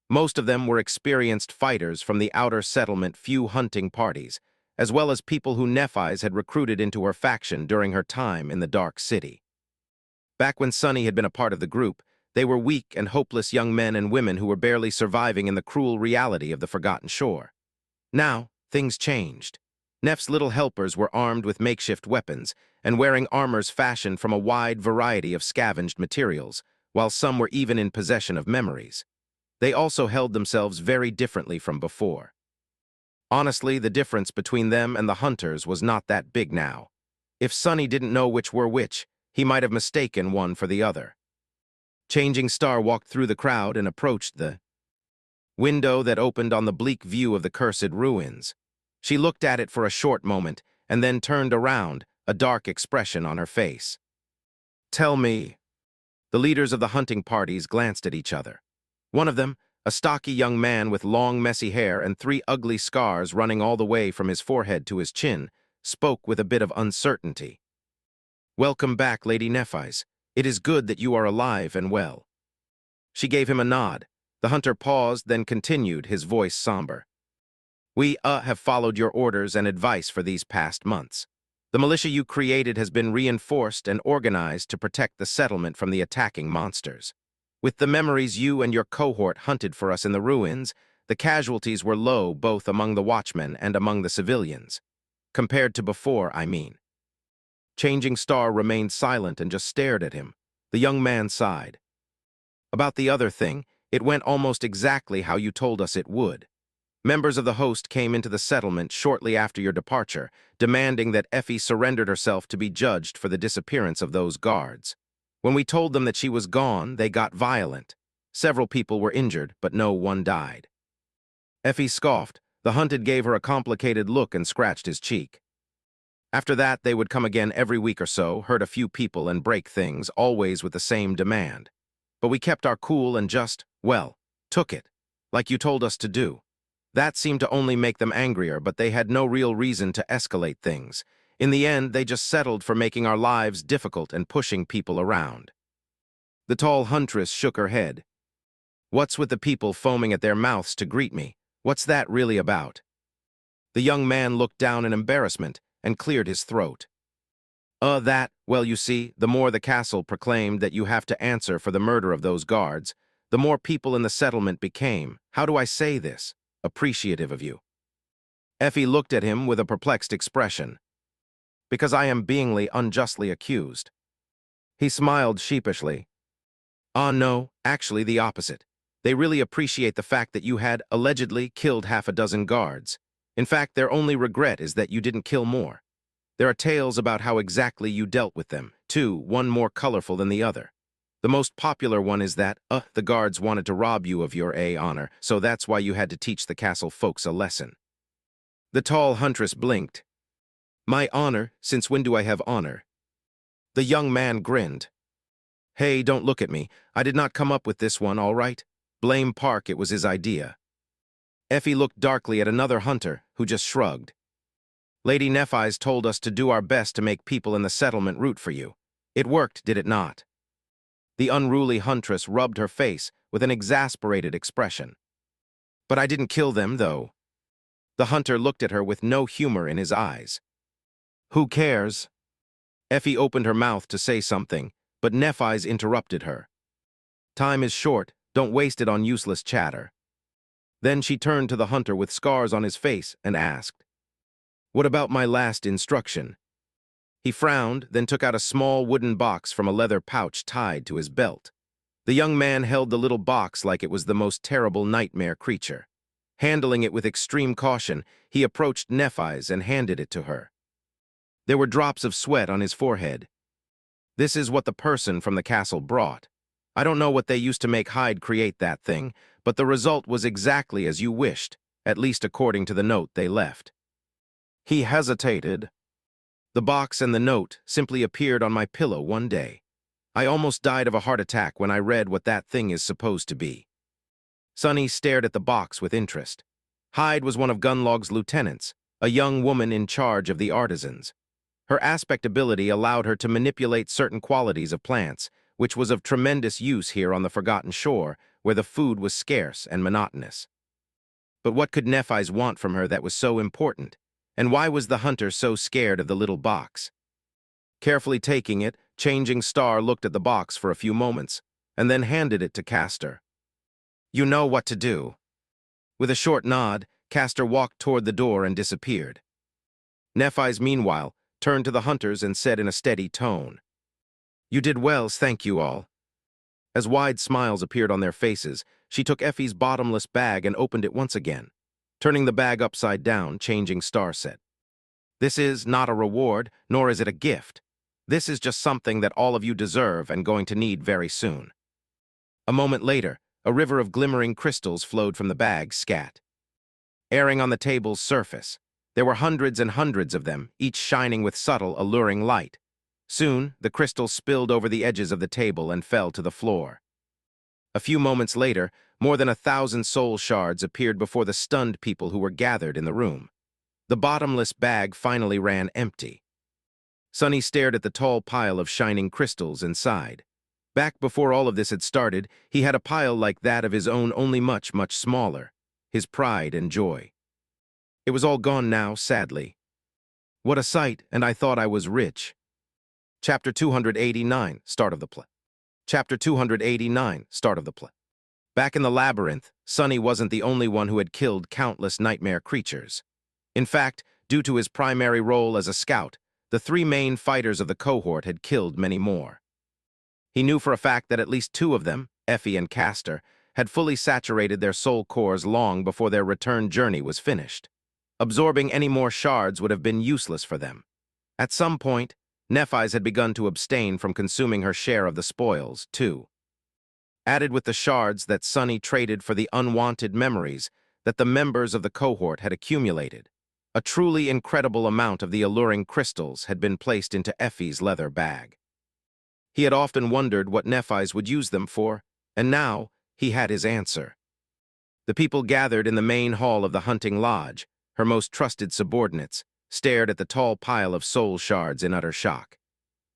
Most of them were experienced fighters from the outer settlement few hunting parties, as well as people who Nephis had recruited into her faction during her time in the Dark City. Back when Sunny had been a part of the group, they were weak and hopeless young men and women who were barely surviving in the cruel reality of the Forgotten Shore. Now, things changed. Neff's little helpers were armed with makeshift weapons and wearing armors fashioned from a wide variety of scavenged materials, while some were even in possession of memories. They also held themselves very differently from before. Honestly, the difference between them and the hunters was not that big now. If Sunny didn't know which were which, he might have mistaken one for the other. Changing Star walked through the crowd and approached the window that opened on the bleak view of the cursed ruins. She looked at it for a short moment and then turned around, a dark expression on her face. "Tell me." The leaders of the hunting parties glanced at each other. One of them, a stocky young man with long, messy hair and 3 ugly scars running all the way from his forehead to his chin, spoke with a bit of uncertainty. "Welcome back, Lady Nephis. It is good that you are alive and well." She gave him a nod. The hunter paused, then continued, his voice somber. "We, have followed your orders and advice for these past months. The militia you created has been reinforced and organized to protect the settlement from the attacking monsters. With the memories you and your cohort hunted for us in the ruins, the casualties were low both among the watchmen and among the civilians. Compared to before, I mean." Changing Star remained silent and just stared at him. The young man sighed. "About the other thing, it went almost exactly how you told us it would. Members of the host came into the settlement shortly after your departure, demanding that Effie surrendered herself to be judged for the disappearance of those guards. When we told them that she was gone, they got violent. Several people were injured, but no one died." Effie scoffed. The hunted gave her a complicated look and scratched his cheek. "After that, they would come again every week or so, hurt a few people and break things, always with the same demand. But we kept our cool and just, well, took it, like you told us to do. That seemed to only make them angrier, but they had no real reason to escalate things. In the end, they just settled for making our lives difficult and pushing people around." The tall huntress shook her head. "What's with the people foaming at their mouths to greet me? What's that really about?" The young man looked down in embarrassment and cleared his throat. Well, you see, the more the castle proclaimed that you have to answer for the murder of those guards, the more people in the settlement became, how do I say this, appreciative of you." Effie looked at him with a perplexed expression. "Because I am beingly unjustly accused." He smiled sheepishly. No, actually the opposite. They really appreciate the fact that you had, allegedly, killed half a dozen guards. In fact, their only regret is that you didn't kill more. There are tales about how exactly you dealt with them, too, one more colorful than the other. The most popular one is that, the guards wanted to rob you of your honor, so that's why you had to teach the castle folks a lesson." The tall huntress blinked. "My honor? Since when do I have honor?" The young man grinned. "Hey, don't look at me. I did not come up with this one, all right? Blame Park, it was his idea." Effie looked darkly at another hunter, who just shrugged. "Lady Nephis told us to do our best to make people in the settlement root for you. It worked, did it not?" The unruly huntress rubbed her face with an exasperated expression. "But I didn't kill them, though." The hunter looked at her with no humor in his eyes. "Who cares?" Effie opened her mouth to say something, but Nephis interrupted her. "Time is short, don't waste it on useless chatter." Then she turned to the hunter with scars on his face and asked, "What about my last instruction?" He frowned, then took out a small wooden box from a leather pouch tied to his belt. The young man held the little box like it was the most terrible nightmare creature. Handling it with extreme caution, he approached Nephis and handed it to her. There were drops of sweat on his forehead. "This is what the person from the castle brought. I don't know what they used to make Hyde create that thing, but the result was exactly as you wished, at least according to the note they left." He hesitated. "The box and the note simply appeared on my pillow one day. I almost died of a heart attack when I read what that thing is supposed to be." Sunny stared at the box with interest. Hyde was one of Gunlog's lieutenants, a young woman in charge of the artisans. Her aspect ability allowed her to manipulate certain qualities of plants, which was of tremendous use here on the Forgotten Shore, where the food was scarce and monotonous. But what could Nephis want from her that was so important? And why was the hunter so scared of the little box? Carefully taking it, Changing Star looked at the box for a few moments, and then handed it to Castor. "You know what to do." With a short nod, Castor walked toward the door and disappeared. Nephis, meanwhile, turned to the hunters and said in a steady tone, "You did well, thank you all." As wide smiles appeared on their faces, she took Effie's bottomless bag and opened it once again. Turning the bag upside down, Changing Star said, "This is not a reward, nor is it a gift. This is just something that all of you deserve and going to need very soon." A moment later, a river of glimmering crystals flowed from the bag, scat. Airing on the table's surface, there were hundreds and hundreds of them, each shining with subtle, alluring light. Soon, the crystals spilled over the edges of the table and fell to the floor. A few moments later, more than 1,000 soul shards appeared before the stunned people who were gathered in the room. The bottomless bag finally ran empty. Sunny stared at the tall pile of shining crystals inside. Back before all of this had started, he had a pile like that of his own, only much, much smaller. His pride and joy. It was all gone now, sadly. What a sight, and I thought I was rich. Chapter 289, start of the play. Chapter 289, start of the play. Back in the labyrinth, Sunny wasn't the only one who had killed countless nightmare creatures. In fact, due to his primary role as a scout, the three main fighters of the cohort had killed many more. He knew for a fact that at least two of them, Effie and Castor, had fully saturated their soul cores long before their return journey was finished. Absorbing any more shards would have been useless for them. At some point, Nephis had begun to abstain from consuming her share of the spoils, too. Added with the shards that Sunny traded for the unwanted memories that the members of the cohort had accumulated, a truly incredible amount of the alluring crystals had been placed into Effie's leather bag. He had often wondered what Nephis would use them for, and now he had his answer. The people gathered in the main hall of the hunting lodge, her most trusted subordinates, stared at the tall pile of soul shards in utter shock.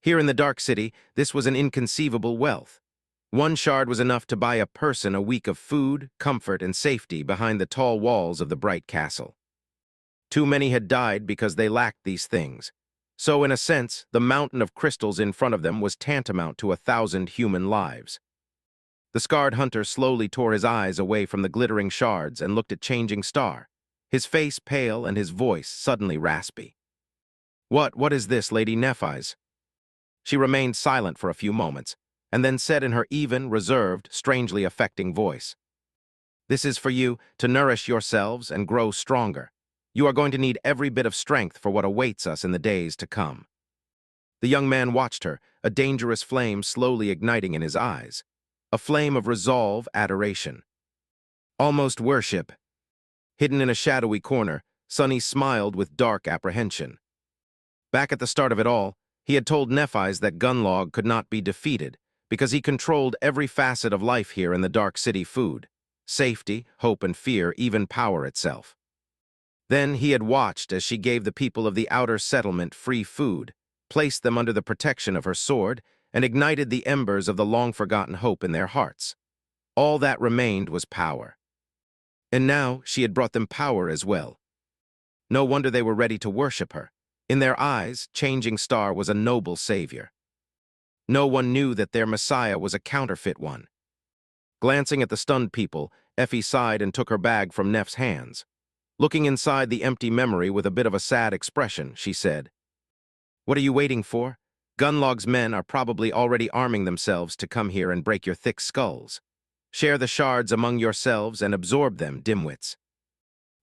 Here in the Dark City, this was an inconceivable wealth. One shard was enough to buy a person a week of food, comfort, and safety behind the tall walls of the bright castle. Too many had died because they lacked these things. So, in a sense, the mountain of crystals in front of them was tantamount to 1,000 human lives. The scarred hunter slowly tore his eyes away from the glittering shards and looked at Changing Star, his face pale and his voice suddenly raspy. What is this, Lady Nephis?" She remained silent for a few moments, and then said in her even, reserved, strangely affecting voice, "This is for you to nourish yourselves and grow stronger. You are going to need every bit of strength for what awaits us in the days to come." The young man watched her, a dangerous flame slowly igniting in his eyes. A flame of resolve, adoration. Almost worship. Hidden in a shadowy corner, Sunny smiled with dark apprehension. Back at the start of it all, he had told Nephis that Gunlog could not be defeated because he controlled every facet of life here in the Dark City: food, safety, hope and fear, even power itself. Then he had watched as she gave the people of the outer settlement free food, placed them under the protection of her sword, and ignited the embers of the long-forgotten hope in their hearts. All that remained was power. And now she had brought them power as well. No wonder they were ready to worship her. In their eyes, Changing Star was a noble savior. No one knew that their Messiah was a counterfeit one. Glancing at the stunned people, Effie sighed and took her bag from Neff's hands. Looking inside the empty memory with a bit of a sad expression, she said, "What are you waiting for? Gunlog's men are probably already arming themselves to come here and break your thick skulls. Share the shards among yourselves and absorb them, dimwits."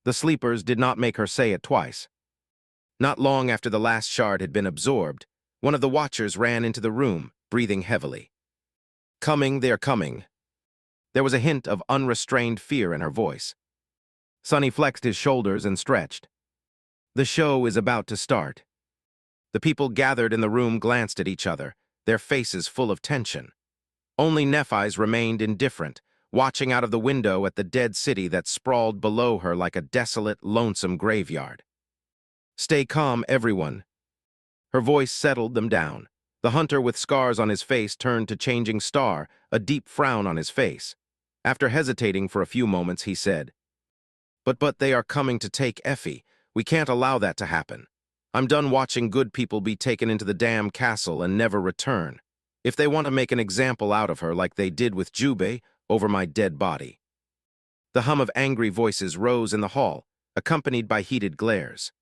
The sleepers did not make her say it twice. Not long after the last shard had been absorbed, one of the watchers ran into the room, breathing heavily. "Coming, they're coming." There was a hint of unrestrained fear in her voice. Sunny flexed his shoulders and stretched. "The show is about to start." The people gathered in the room glanced at each other, their faces full of tension. Only Nephis remained indifferent, watching out of the window at the dead city that sprawled below her like a desolate, lonesome graveyard. "Stay calm, everyone." Her voice settled them down. The hunter with scars on his face turned to Changing Star, a deep frown on his face. After hesitating for a few moments, he said, But they are coming to take Effie. We can't allow that to happen. I'm done watching good people be taken into the damn castle and never return. If they want to make an example out of her like they did with Jubei over my dead body." The hum of angry voices rose in the hall, accompanied by heated glares.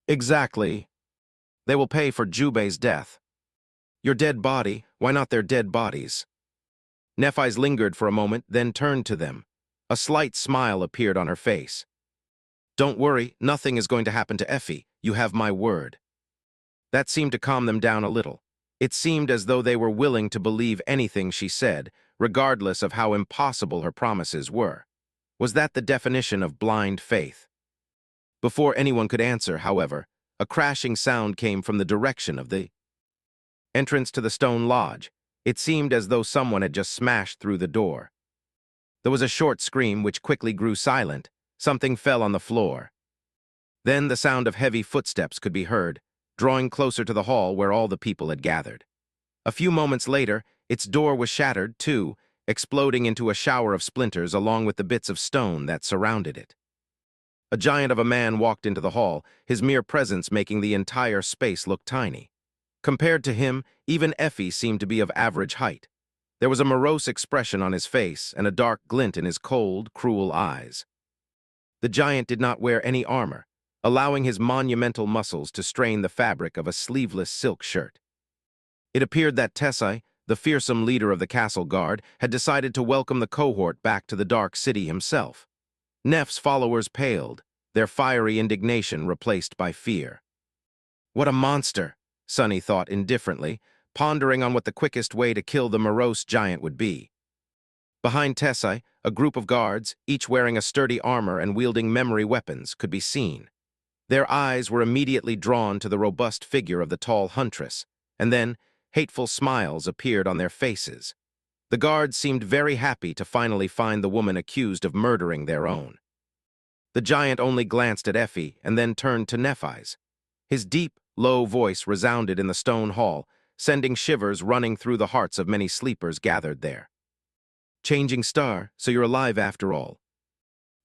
"Exactly. They will pay for Jubei's death. Your dead body, why not their dead bodies?" Nephis lingered for a moment, then turned to them. A slight smile appeared on her face. "Don't worry, nothing is going to happen to Effie. You have my word." That seemed to calm them down a little. It seemed as though they were willing to believe anything she said, regardless of how impossible her promises were. Was that the definition of blind faith? Before anyone could answer, however, a crashing sound came from the direction of the entrance to the stone lodge. It seemed as though someone had just smashed through the door. There was a short scream which quickly grew silent. Something fell on the floor. Then the sound of heavy footsteps could be heard, drawing closer to the hall where all the people had gathered. A few moments later, its door was shattered, too, exploding into a shower of splinters along with the bits of stone that surrounded it. A giant of a man walked into the hall, his mere presence making the entire space look tiny. Compared to him, even Effie seemed to be of average height. There was a morose expression on his face and a dark glint in his cold, cruel eyes. The giant did not wear any armor, allowing his monumental muscles to strain the fabric of a sleeveless silk shirt. It appeared that Tessie, the fearsome leader of the castle guard, had decided to welcome the cohort back to the Dark City himself. Neph's followers paled, their fiery indignation replaced by fear. "What a monster," Sunny thought indifferently, pondering on what the quickest way to kill the morose giant would be. Behind Tessie, a group of guards, each wearing a sturdy armor and wielding memory weapons, could be seen. Their eyes were immediately drawn to the robust figure of the tall huntress, and then hateful smiles appeared on their faces. The guards seemed very happy to finally find the woman accused of murdering their own. The giant only glanced at Effie and then turned to Nephis. His deep, low voice resounded in the stone hall, sending shivers running through the hearts of many sleepers gathered there. "Changing star, so you're alive after all."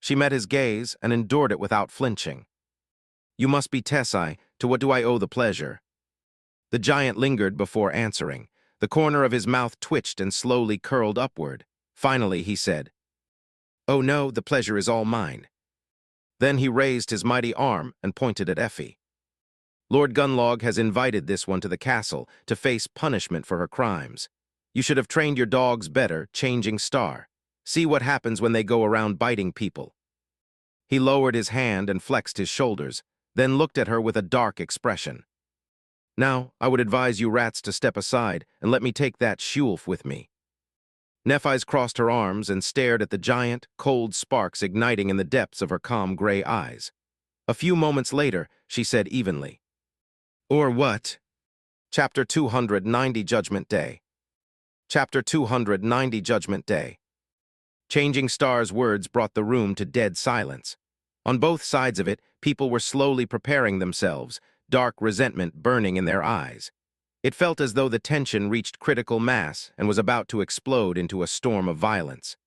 She met his gaze and endured it without flinching. "You must be Tessie. To what do I owe the pleasure?" The giant lingered before answering. The corner of his mouth twitched and slowly curled upward. Finally, he said, "Oh no, the pleasure is all mine." Then he raised his mighty arm and pointed at Effie. "Lord Gunlog has invited this one to the castle to face punishment for her crimes. You should have trained your dogs better, Changing Star. See what happens when they go around biting people." He lowered his hand and flexed his shoulders, then looked at her with a dark expression. "Now, I would advise you rats to step aside and let me take that Shulf with me." Nephis crossed her arms and stared at the giant, cold sparks igniting in the depths of her calm gray eyes. A few moments later, she said evenly, "Or what?" Chapter 290 Judgment Day. Chapter 290 Judgment Day. Changing Star's words brought the room to dead silence. On both sides of it, people were slowly preparing themselves, dark resentment burning in their eyes. It felt as though the tension reached critical mass and was about to explode into a storm of violence.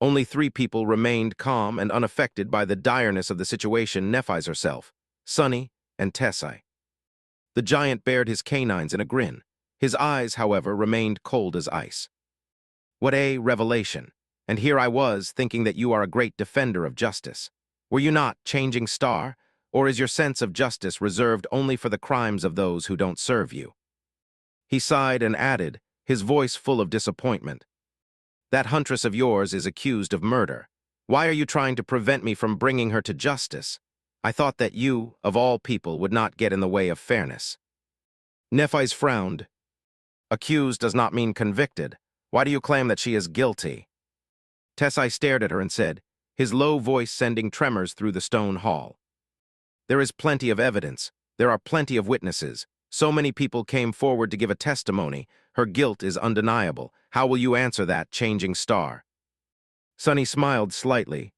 Only 3 people remained calm and unaffected by the direness of the situation: Nephis herself, Sunny, and Tessie. The giant bared his canines in a grin. His eyes, however, remained cold as ice. "What a revelation. And here I was, thinking that you are a great defender of justice. Were you not, Changing Star? Or is your sense of justice reserved only for the crimes of those who don't serve you?" He sighed and added, his voice full of disappointment, "That huntress of yours is accused of murder. Why are you trying to prevent me from bringing her to justice? I thought that you, of all people, would not get in the way of fairness." Nephis frowned. "Accused does not mean convicted. Why do you claim that she is guilty?" Tessie stared at her and said, his low voice sending tremors through the stone hall, "There is plenty of evidence. There are plenty of witnesses. So many people came forward to give a testimony. Her guilt is undeniable. How will you answer that, Changing Star?" Sunny smiled slightly.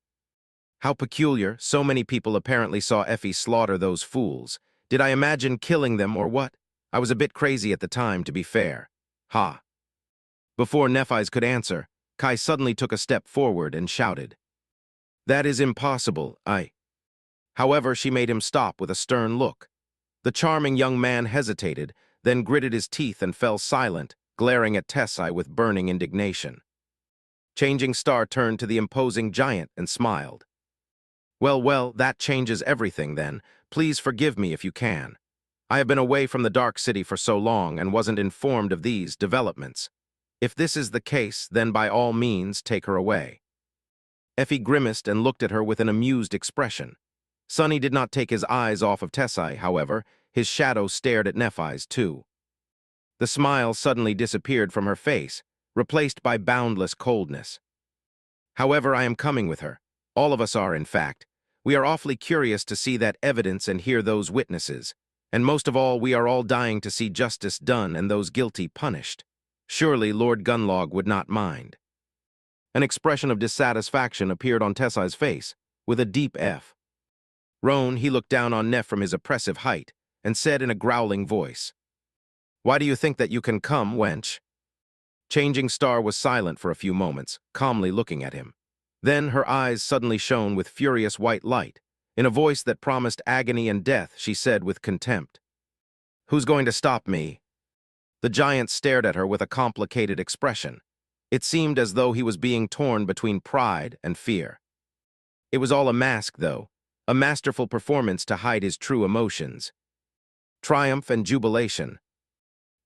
"How peculiar. So many people apparently saw Effie slaughter those fools. Did I imagine killing them or what? I was a bit crazy at the time, to be fair. Ha." Before Nephis could answer, Kai suddenly took a step forward and shouted, "That is impossible, I—" However, she made him stop with a stern look. The charming young man hesitated, then gritted his teeth and fell silent, glaring at Tessie with burning indignation. Changing Star turned to the imposing giant and smiled. "Well, well, that changes everything then. Please forgive me if you can. I have been away from the Dark City for so long and wasn't informed of these developments. If this is the case, then by all means take her away." Effie grimaced and looked at her with an amused expression. Sonny did not take his eyes off of Tessie, however. His shadow stared at Nephis, too. The smile suddenly disappeared from her face, replaced by boundless coldness. "However, I am coming with her. All of us are, in fact. We are awfully curious to see that evidence and hear those witnesses. And most of all, we are all dying to see justice done and those guilty punished. Surely Lord Gunlog would not mind." An expression of dissatisfaction appeared on Tessie's face, with a deep F. Roan, he looked down on Neph from his oppressive height, and said in a growling voice, "Why do you think that you can come, wench?" Changing Star was silent for a few moments, calmly looking at him. Then her eyes suddenly shone with furious white light. In a voice that promised agony and death, she said with contempt, "Who's going to stop me?" The giant stared at her with a complicated expression. It seemed as though he was being torn between pride and fear. It was all a mask, though, a masterful performance to hide his true emotions. Triumph and jubilation.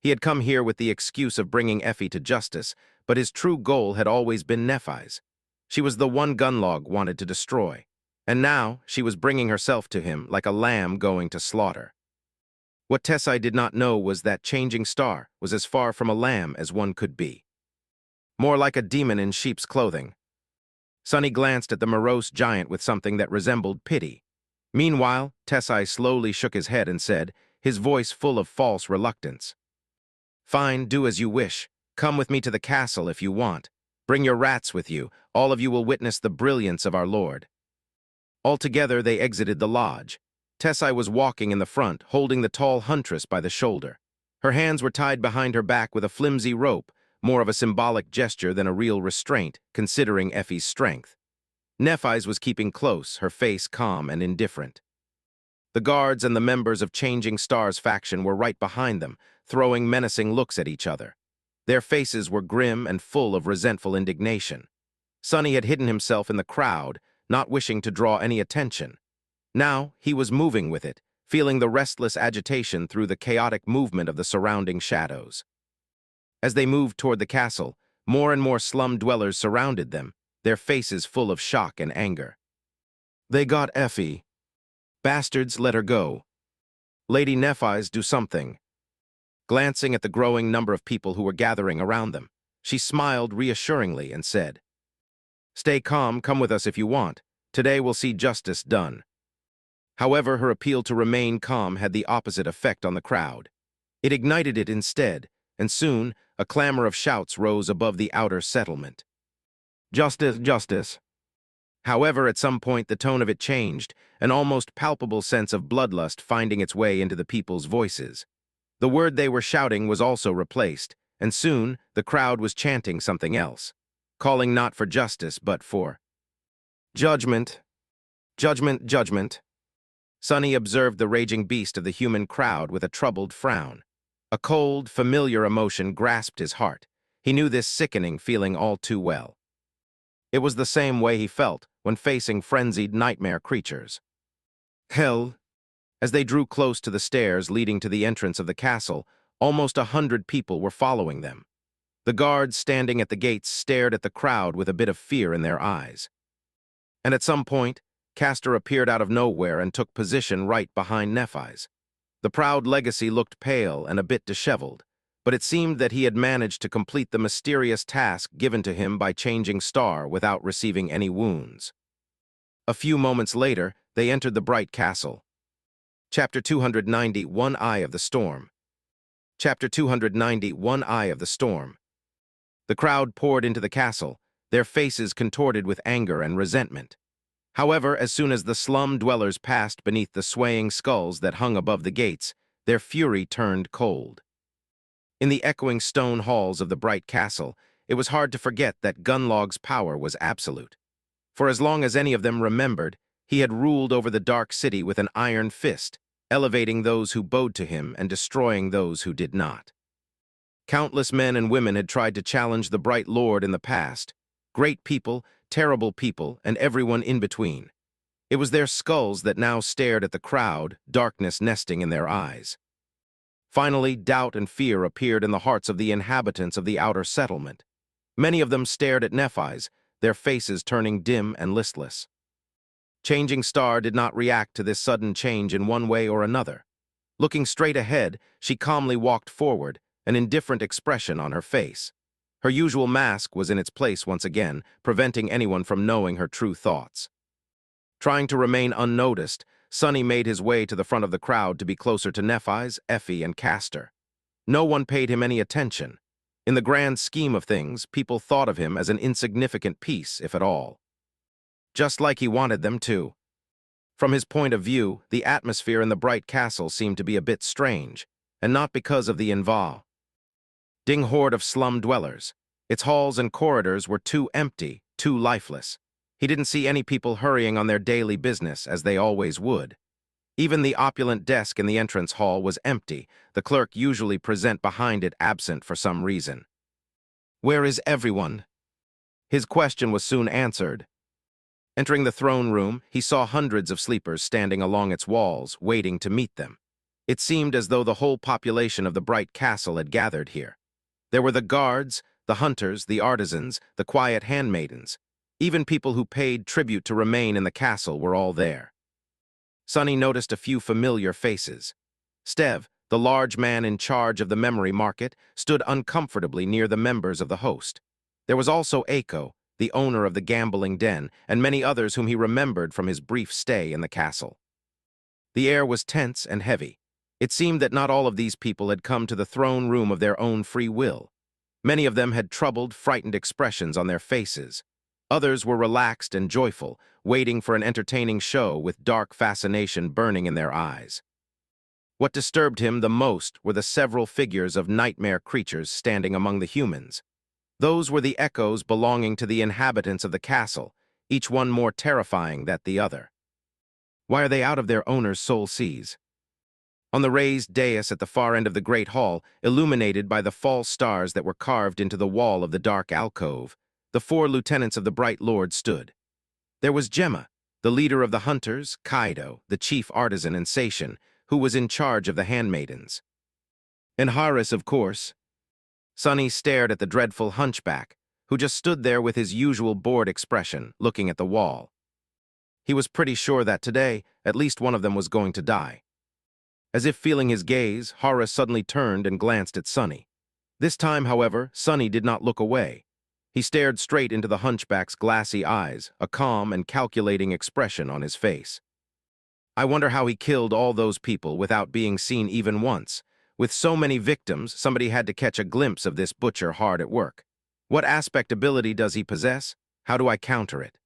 He had come here with the excuse of bringing Effie to justice, but his true goal had always been Nephis. She was the one Gunlog wanted to destroy, and now she was bringing herself to him like a lamb going to slaughter. What Tessie did not know was that Changing Star was as far from a lamb as one could be. More like a demon in sheep's clothing. Sonny glanced at the morose giant with something that resembled pity. Meanwhile, Tessie slowly shook his head and said, his voice full of false reluctance, "Fine, do as you wish. Come with me to the castle if you want. Bring your rats with you. All of you will witness the brilliance of our lord." Altogether, they exited the lodge. Tessie was walking in the front, holding the tall huntress by the shoulder. Her hands were tied behind her back with a flimsy rope, more of a symbolic gesture than a real restraint, considering Effie's strength. Nephis was keeping close, her face calm and indifferent. The guards and the members of Changing Star's faction were right behind them, throwing menacing looks at each other. Their faces were grim and full of resentful indignation. Sonny had hidden himself in the crowd, not wishing to draw any attention. Now he was moving with it, feeling the restless agitation through the chaotic movement of the surrounding shadows. As they moved toward the castle, more and more slum dwellers surrounded them, their faces full of shock and anger. "They got Effie. Bastards, let her go. Lady Nephis, do something." Glancing at the growing number of people who were gathering around them, she smiled reassuringly and said, "Stay calm, come with us if you want. Today we'll see justice done." However, her appeal to remain calm had the opposite effect on the crowd. It ignited it instead, and soon a clamor of shouts rose above the outer settlement. "Justice, justice." However, at some point the tone of it changed, an almost palpable sense of bloodlust finding its way into the people's voices. The word they were shouting was also replaced, and soon the crowd was chanting something else, calling not for justice but for judgment. Judgment, judgment. Sonny observed the raging beast of the human crowd with a troubled frown. A cold, familiar emotion grasped his heart. He knew this sickening feeling all too well. It was the same way he felt when facing frenzied nightmare creatures. Hell! As they drew close to the stairs leading to the entrance of the castle, almost 100 people were following them. The guards standing at the gates stared at the crowd with a bit of fear in their eyes. And at some point, Castor appeared out of nowhere and took position right behind Nephis. The proud legacy looked pale and a bit disheveled, but it seemed that he had managed to complete the mysterious task given to him by Changing Star without receiving any wounds. A few moments later, they entered the bright castle. Chapter 290, One Eye of the Storm. Chapter 290, One Eye of the Storm. The crowd poured into the castle, their faces contorted with anger and resentment. However, as soon as the slum dwellers passed beneath the swaying skulls that hung above the gates, their fury turned cold. In the echoing stone halls of the bright castle, it was hard to forget that Gunlog's power was absolute. For as long as any of them remembered, he had ruled over the Dark City with an iron fist, elevating those who bowed to him and destroying those who did not. Countless men and women had tried to challenge the Bright Lord in the past. Great people, terrible people, and everyone in between. It was their skulls that now stared at the crowd, darkness nesting in their eyes. Finally, doubt and fear appeared in the hearts of the inhabitants of the outer settlement. Many of them stared at Nephis, their faces turning dim and listless. Changing Star did not react to this sudden change in one way or another. Looking straight ahead, she calmly walked forward, an indifferent expression on her face. Her usual mask was in its place once again, preventing anyone from knowing her true thoughts. Trying to remain unnoticed, Sonny made his way to the front of the crowd to be closer to Nephis, Effie, and Castor. No one paid him any attention. In the grand scheme of things, people thought of him as an insignificant piece, if at all. Just like he wanted them to. From his point of view, the atmosphere in the bright castle seemed to be a bit strange, and not because of the involved horde of slum dwellers. Its halls and corridors were too empty, too lifeless. He didn't see any people hurrying on their daily business, as they always would. Even the opulent desk in the entrance hall was empty, the clerk usually present behind it absent for some reason. "Where is everyone?" His question was soon answered. Entering the throne room, he saw hundreds of sleepers standing along its walls, waiting to meet them. It seemed as though the whole population of the bright castle had gathered here. There were the guards, the hunters, the artisans, the quiet handmaidens. Even people who paid tribute to remain in the castle were all there. Sonny noticed a few familiar faces. Stev, the large man in charge of the memory market, stood uncomfortably near the members of the host. There was also Aiko, the owner of the gambling den, and many others whom he remembered from his brief stay in the castle. The air was tense and heavy. It seemed that not all of these people had come to the throne room of their own free will. Many of them had troubled, frightened expressions on their faces. Others were relaxed and joyful, waiting for an entertaining show with dark fascination burning in their eyes. What disturbed him the most were the several figures of nightmare creatures standing among the humans. Those were the echoes belonging to the inhabitants of the castle, each one more terrifying than the other. Why are they out of their owner's soul seas? On the raised dais at the far end of the great hall, illuminated by the false stars that were carved into the wall of the dark alcove, the 4 lieutenants of the Bright Lord stood. There was Gemma, the leader of the hunters, Kaido, the chief artisan, and Seishin, who was in charge of the handmaidens. And Haris, of course. Sonny stared at the dreadful hunchback, who just stood there with his usual bored expression, looking at the wall. He was pretty sure that today, at least one of them was going to die. As if feeling his gaze, Haris suddenly turned and glanced at Sonny. This time, however, Sonny did not look away. He stared straight into the hunchback's glassy eyes, a calm and calculating expression on his face. I wonder how he killed all those people without being seen even once. With so many victims, somebody had to catch a glimpse of this butcher hard at work. What aspect ability does he possess? How do I counter it?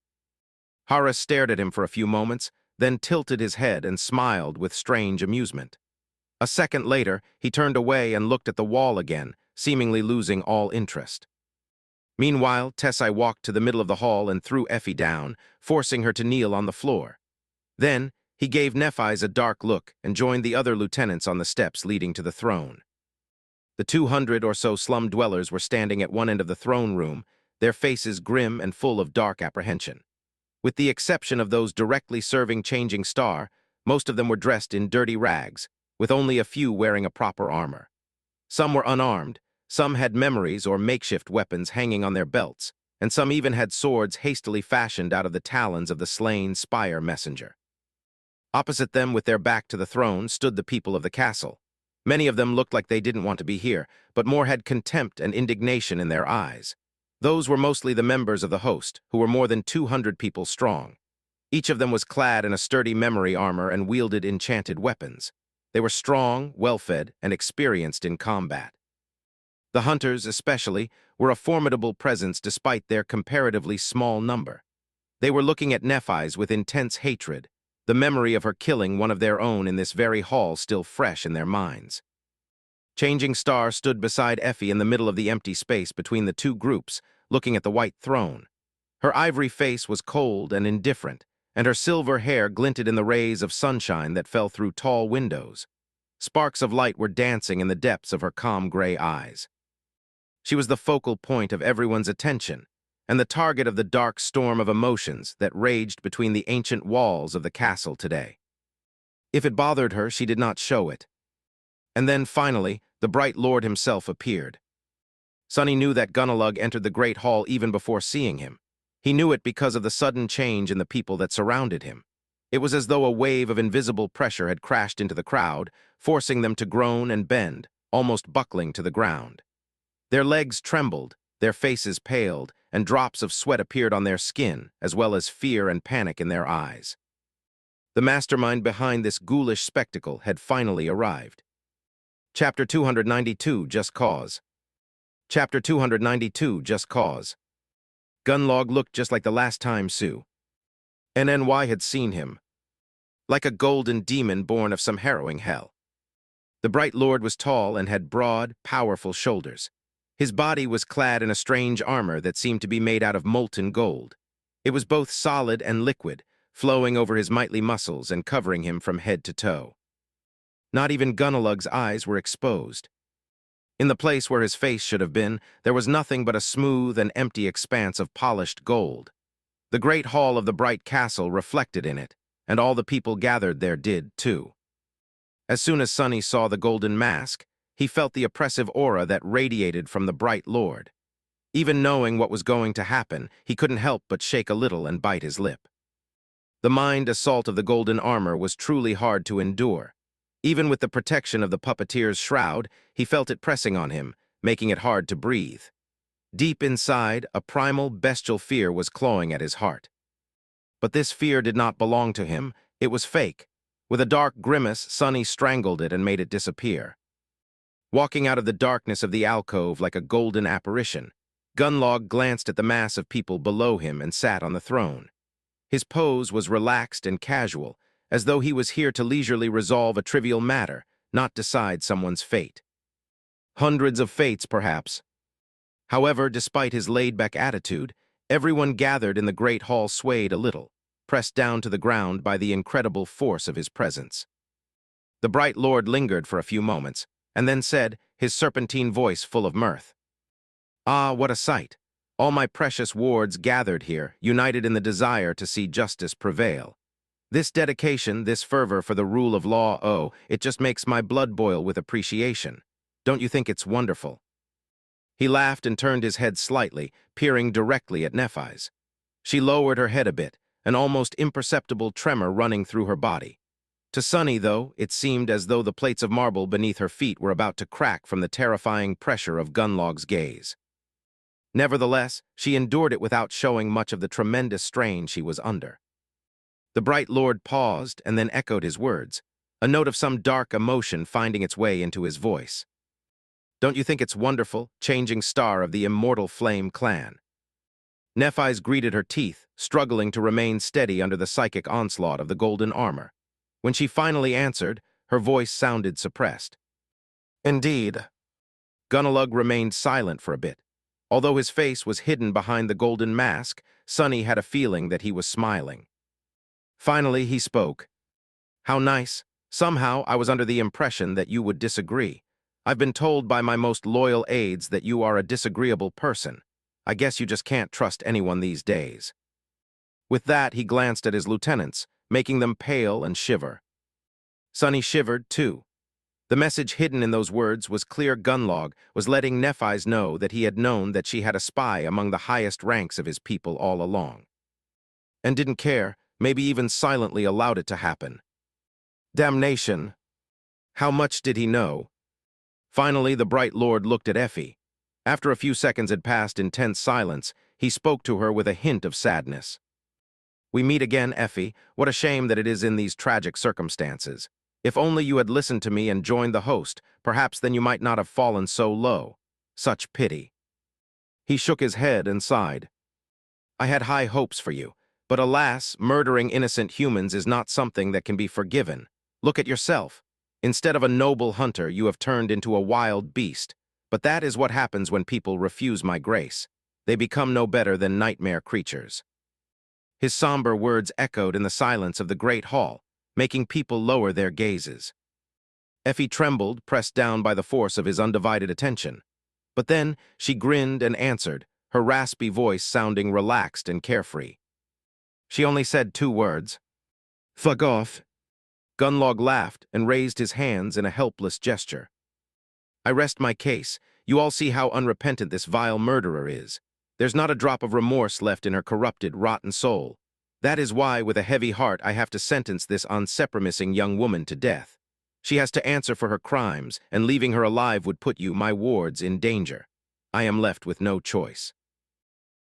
Haris stared at him for a few moments, then tilted his head and smiled with strange amusement. A second later, he turned away and looked at the wall again, seemingly losing all interest. Meanwhile, Tessai walked to the middle of the hall and threw Effie down, forcing her to kneel on the floor. Then, he gave Nephis a dark look and joined the other lieutenants on the steps leading to the throne. The 200 or so slum dwellers were standing at one end of the throne room, their faces grim and full of dark apprehension. With the exception of those directly serving Changing Star, most of them were dressed in dirty rags, with only a few wearing a proper armor. Some were unarmed, some had memories or makeshift weapons hanging on their belts, and some even had swords hastily fashioned out of the talons of the slain Spire messenger. Opposite them, with their back to the throne, stood the people of the castle. Many of them looked like they didn't want to be here, but more had contempt and indignation in their eyes. Those were mostly the members of the host, who were more than 200 people strong. Each of them was clad in a sturdy memory armor and wielded enchanted weapons. They were strong, well-fed, and experienced in combat. The hunters, especially, were a formidable presence despite their comparatively small number. They were looking at Nephis with intense hatred, the memory of her killing one of their own in this very hall still fresh in their minds. Changing Star stood beside Effie in the middle of the empty space between the two groups, looking at the white throne. Her ivory face was cold and indifferent, and her silver hair glinted in the rays of sunshine that fell through tall windows. Sparks of light were dancing in the depths of her calm gray eyes. She was the focal point of everyone's attention, and the target of the dark storm of emotions that raged between the ancient walls of the castle today. If it bothered her, she did not show it. And then, finally, the bright lord himself appeared. Sonny knew that Gunnalug entered the great hall even before seeing him. He knew it because of the sudden change in the people that surrounded him. It was as though a wave of invisible pressure had crashed into the crowd, forcing them to groan and bend, almost buckling to the ground. Their legs trembled, their faces paled, and drops of sweat appeared on their skin, as well as fear and panic in their eyes. The mastermind behind this ghoulish spectacle had finally arrived. Chapter 292, Just Cause. Chapter 292, Just Cause. Gunnalug looked just like the last time Sue. NNY had seen him. Like a golden demon born of some harrowing hell. The bright lord was tall and had broad, powerful shoulders. His body was clad in a strange armor that seemed to be made out of molten gold. It was both solid and liquid, flowing over his mighty muscles and covering him from head to toe. Not even Gunnalug's eyes were exposed. In the place where his face should have been, there was nothing but a smooth and empty expanse of polished gold. The great hall of the bright castle reflected in it, and all the people gathered there did, too. As soon as Sonny saw the golden mask, he felt the oppressive aura that radiated from the bright lord. Even knowing what was going to happen, he couldn't help but shake a little and bite his lip. The mind assault of the golden armor was truly hard to endure. Even with the protection of the puppeteer's shroud, he felt it pressing on him, making it hard to breathe. Deep inside, a primal, bestial fear was clawing at his heart. But this fear did not belong to him. It was fake. With a dark grimace, Sonny strangled it and made it disappear. Walking out of the darkness of the alcove like a golden apparition, Gunnalug glanced at the mass of people below him and sat on the throne. His pose was relaxed and casual, as though he was here to leisurely resolve a trivial matter, not decide someone's fate. Hundreds of fates, perhaps. However, despite his laid-back attitude, everyone gathered in the great hall swayed a little, pressed down to the ground by the incredible force of his presence. The bright lord lingered for a few moments, and then said, his serpentine voice full of mirth, "Ah, what a sight! All my precious wards gathered here, united in the desire to see justice prevail. This dedication, this fervor for the rule of law, oh, it just makes my blood boil with appreciation. Don't you think it's wonderful?" He laughed and turned his head slightly, peering directly at Nephis. She lowered her head a bit, an almost imperceptible tremor running through her body. To Sonny, though, it seemed as though the plates of marble beneath her feet were about to crack from the terrifying pressure of Gunnalug's gaze. Nevertheless, she endured it without showing much of the tremendous strain she was under. The bright lord paused and then echoed his words, a note of some dark emotion finding its way into his voice. "Don't you think it's wonderful, changing star of the immortal flame clan?" Nephis greeted her teeth, struggling to remain steady under the psychic onslaught of the golden armor. When she finally answered, her voice sounded suppressed. "Indeed." Gunnalug remained silent for a bit. Although his face was hidden behind the golden mask, Sonny had a feeling that he was smiling. Finally, he spoke. "How nice. Somehow, I was under the impression that you would disagree. I've been told by my most loyal aides that you are a disagreeable person. I guess you just can't trust anyone these days." With that, he glanced at his lieutenants, making them pale and shiver. Sonny shivered, too. The message hidden in those words was clear. Gunnalug was letting Nephis know that he had known that she had a spy among the highest ranks of his people all along. And didn't care, maybe even silently allowed it to happen. Damnation! How much did he know? Finally, the bright lord looked at Effie. After a few seconds had passed in tense silence, he spoke to her with a hint of sadness. "We meet again, Effie. What a shame that it is in these tragic circumstances. If only you had listened to me and joined the host, perhaps then you might not have fallen so low. Such pity." He shook his head and sighed. "I had high hopes for you, but alas, murdering innocent humans is not something that can be forgiven. Look at yourself. Instead of a noble hunter, you have turned into a wild beast. But that is what happens when people refuse my grace. They become no better than nightmare creatures." His somber words echoed in the silence of the great hall, making people lower their gazes. Effie trembled, pressed down by the force of his undivided attention. But then she grinned and answered, her raspy voice sounding relaxed and carefree. She only said 2 words. "Fuck off." Gunlog laughed and raised his hands in a helpless gesture. "I rest my case. You all see how unrepentant this vile murderer is. There's not a drop of remorse left in her corrupted, rotten soul. That is why, with a heavy heart, I have to sentence this unsupermissing young woman to death. She has to answer for her crimes, and leaving her alive would put you, my wards, in danger. I am left with no choice."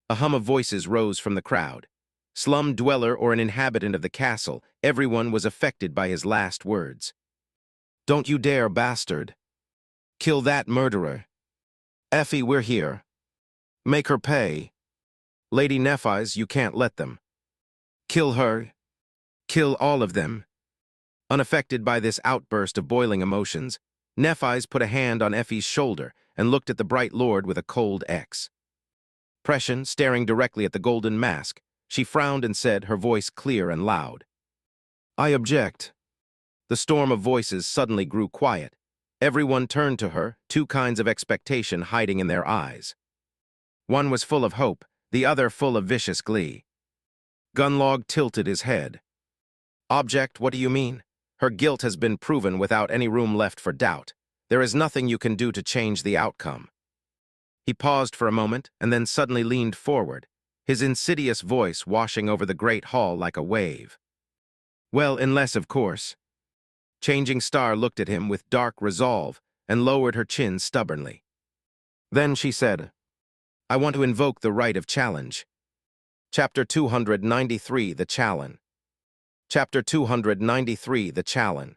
A hum of voices rose from the crowd. Slum dweller or an inhabitant of the castle, everyone was affected by his last words. "Don't you dare, bastard. Kill that murderer. Effie, we're here. Make her pay. Lady Nephis, you can't let them. Kill her. Kill all of them." Unaffected by this outburst of boiling emotions, Nephis put a hand on Effie's shoulder and looked at the bright lord with a cold X. Pression, staring directly at the golden mask, she frowned and said, her voice clear and loud, "I object." The storm of voices suddenly grew quiet. Everyone turned to her, 2 kinds of expectation hiding in their eyes. One was full of hope, the other full of vicious glee. Gunlog tilted his head. "Object, what do you mean? Her guilt has been proven without any room left for doubt. There is nothing you can do to change the outcome." He paused for a moment and then suddenly leaned forward, his insidious voice washing over the great hall like a wave. "Well, unless, of course." Changing Star looked at him with dark resolve and lowered her chin stubbornly. Then she said, "I want to invoke the right of challenge." Chapter 293, The Challenge. Chapter 293, The Challenge.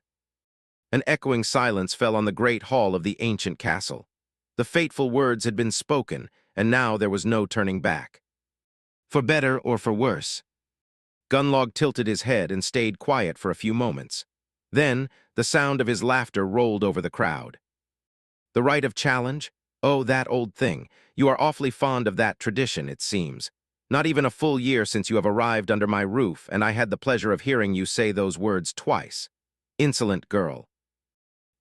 An echoing silence fell on the great hall of the ancient castle. The fateful words had been spoken, and now there was no turning back. For better or for worse. Gunlog tilted his head and stayed quiet for a few moments. Then, the sound of his laughter rolled over the crowd. "The right of challenge? Oh, that old thing. You are awfully fond of that tradition, it seems. Not even a full year since you have arrived under my roof, and I had the pleasure of hearing you say those words twice. Insolent girl."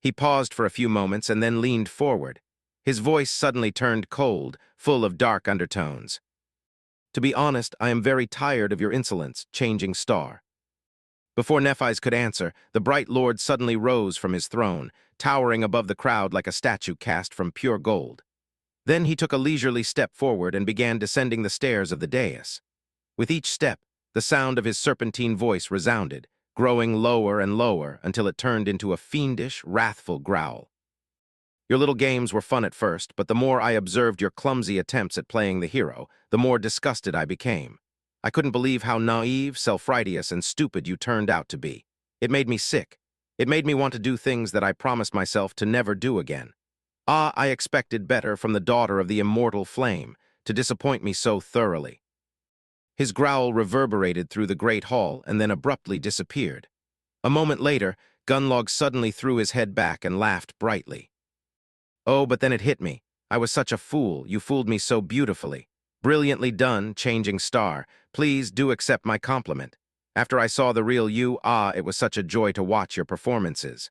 He paused for a few moments and then leaned forward. His voice suddenly turned cold, full of dark undertones. "To be honest, I am very tired of your insolence, Changing Star." Before Nephis could answer, the bright lord suddenly rose from his throne, towering above the crowd like a statue cast from pure gold. Then he took a leisurely step forward and began descending the stairs of the dais. With each step, the sound of his serpentine voice resounded, growing lower and lower until it turned into a fiendish, wrathful growl. "Your little games were fun at first, but the more I observed your clumsy attempts at playing the hero, the more disgusted I became. I couldn't believe how naive, self-righteous, and stupid you turned out to be. It made me sick. It made me want to do things that I promised myself to never do again. Ah, I expected better from the daughter of the immortal flame, to disappoint me so thoroughly." His growl reverberated through the great hall and then abruptly disappeared. A moment later, Gunlog suddenly threw his head back and laughed brightly. "Oh, but then it hit me. I was such a fool. You fooled me so beautifully. Brilliantly done, Changing Star. Please do accept my compliment. After I saw the real you, it was such a joy to watch your performances."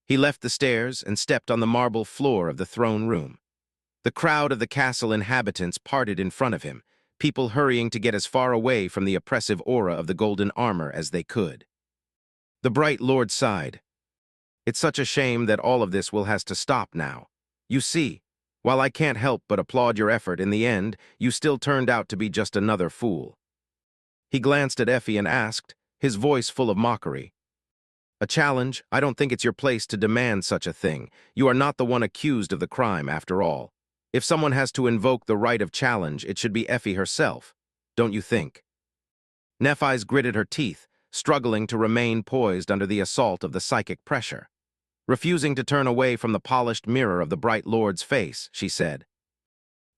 He left the stairs and stepped on the marble floor of the throne room. The crowd of the castle inhabitants parted in front of him, people hurrying to get as far away from the oppressive aura of the golden armor as they could. The bright lord sighed. "It's such a shame that all of this will has to stop now. You see, while I can't help but applaud your effort, in the end, you still turned out to be just another fool." He glanced at Effie and asked, his voice full of mockery, "A challenge? I don't think it's your place to demand such a thing. You are not the one accused of the crime, after all. If someone has to invoke the right of challenge, it should be Effie herself. Don't you think?" Nephis gritted her teeth, struggling to remain poised under the assault of the psychic pressure. Refusing to turn away from the polished mirror of the bright lord's face, she said,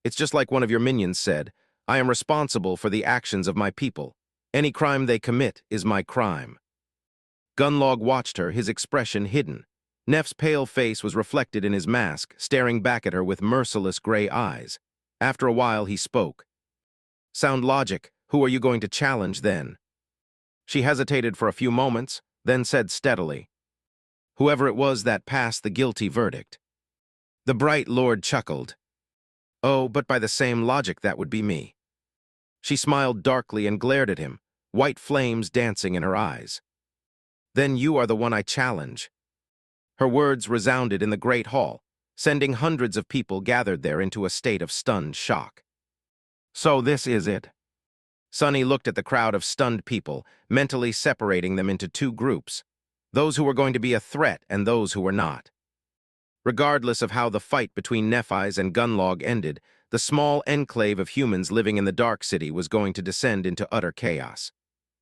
"It's just like one of your minions said. I am responsible for the actions of my people. Any crime they commit is my crime." Gunlog watched her, his expression hidden. Neph's pale face was reflected in his mask, staring back at her with merciless gray eyes. After a while, he spoke. "Sound logic. Who are you going to challenge then?" She hesitated for a few moments, then said steadily, "Whoever it was that passed the guilty verdict." The bright lord chuckled. "Oh, but by the same logic, that would be me." She smiled darkly and glared at him, white flames dancing in her eyes. "Then you are the one I challenge." Her words resounded in the great hall, sending hundreds of people gathered there into a state of stunned shock. "So this is it." Sunny looked at the crowd of stunned people, mentally separating them into two groups, those who were going to be a threat and those who were not. Regardless of how the fight between Nephis and Gunlog ended, the small enclave of humans living in the Dark City was going to descend into utter chaos.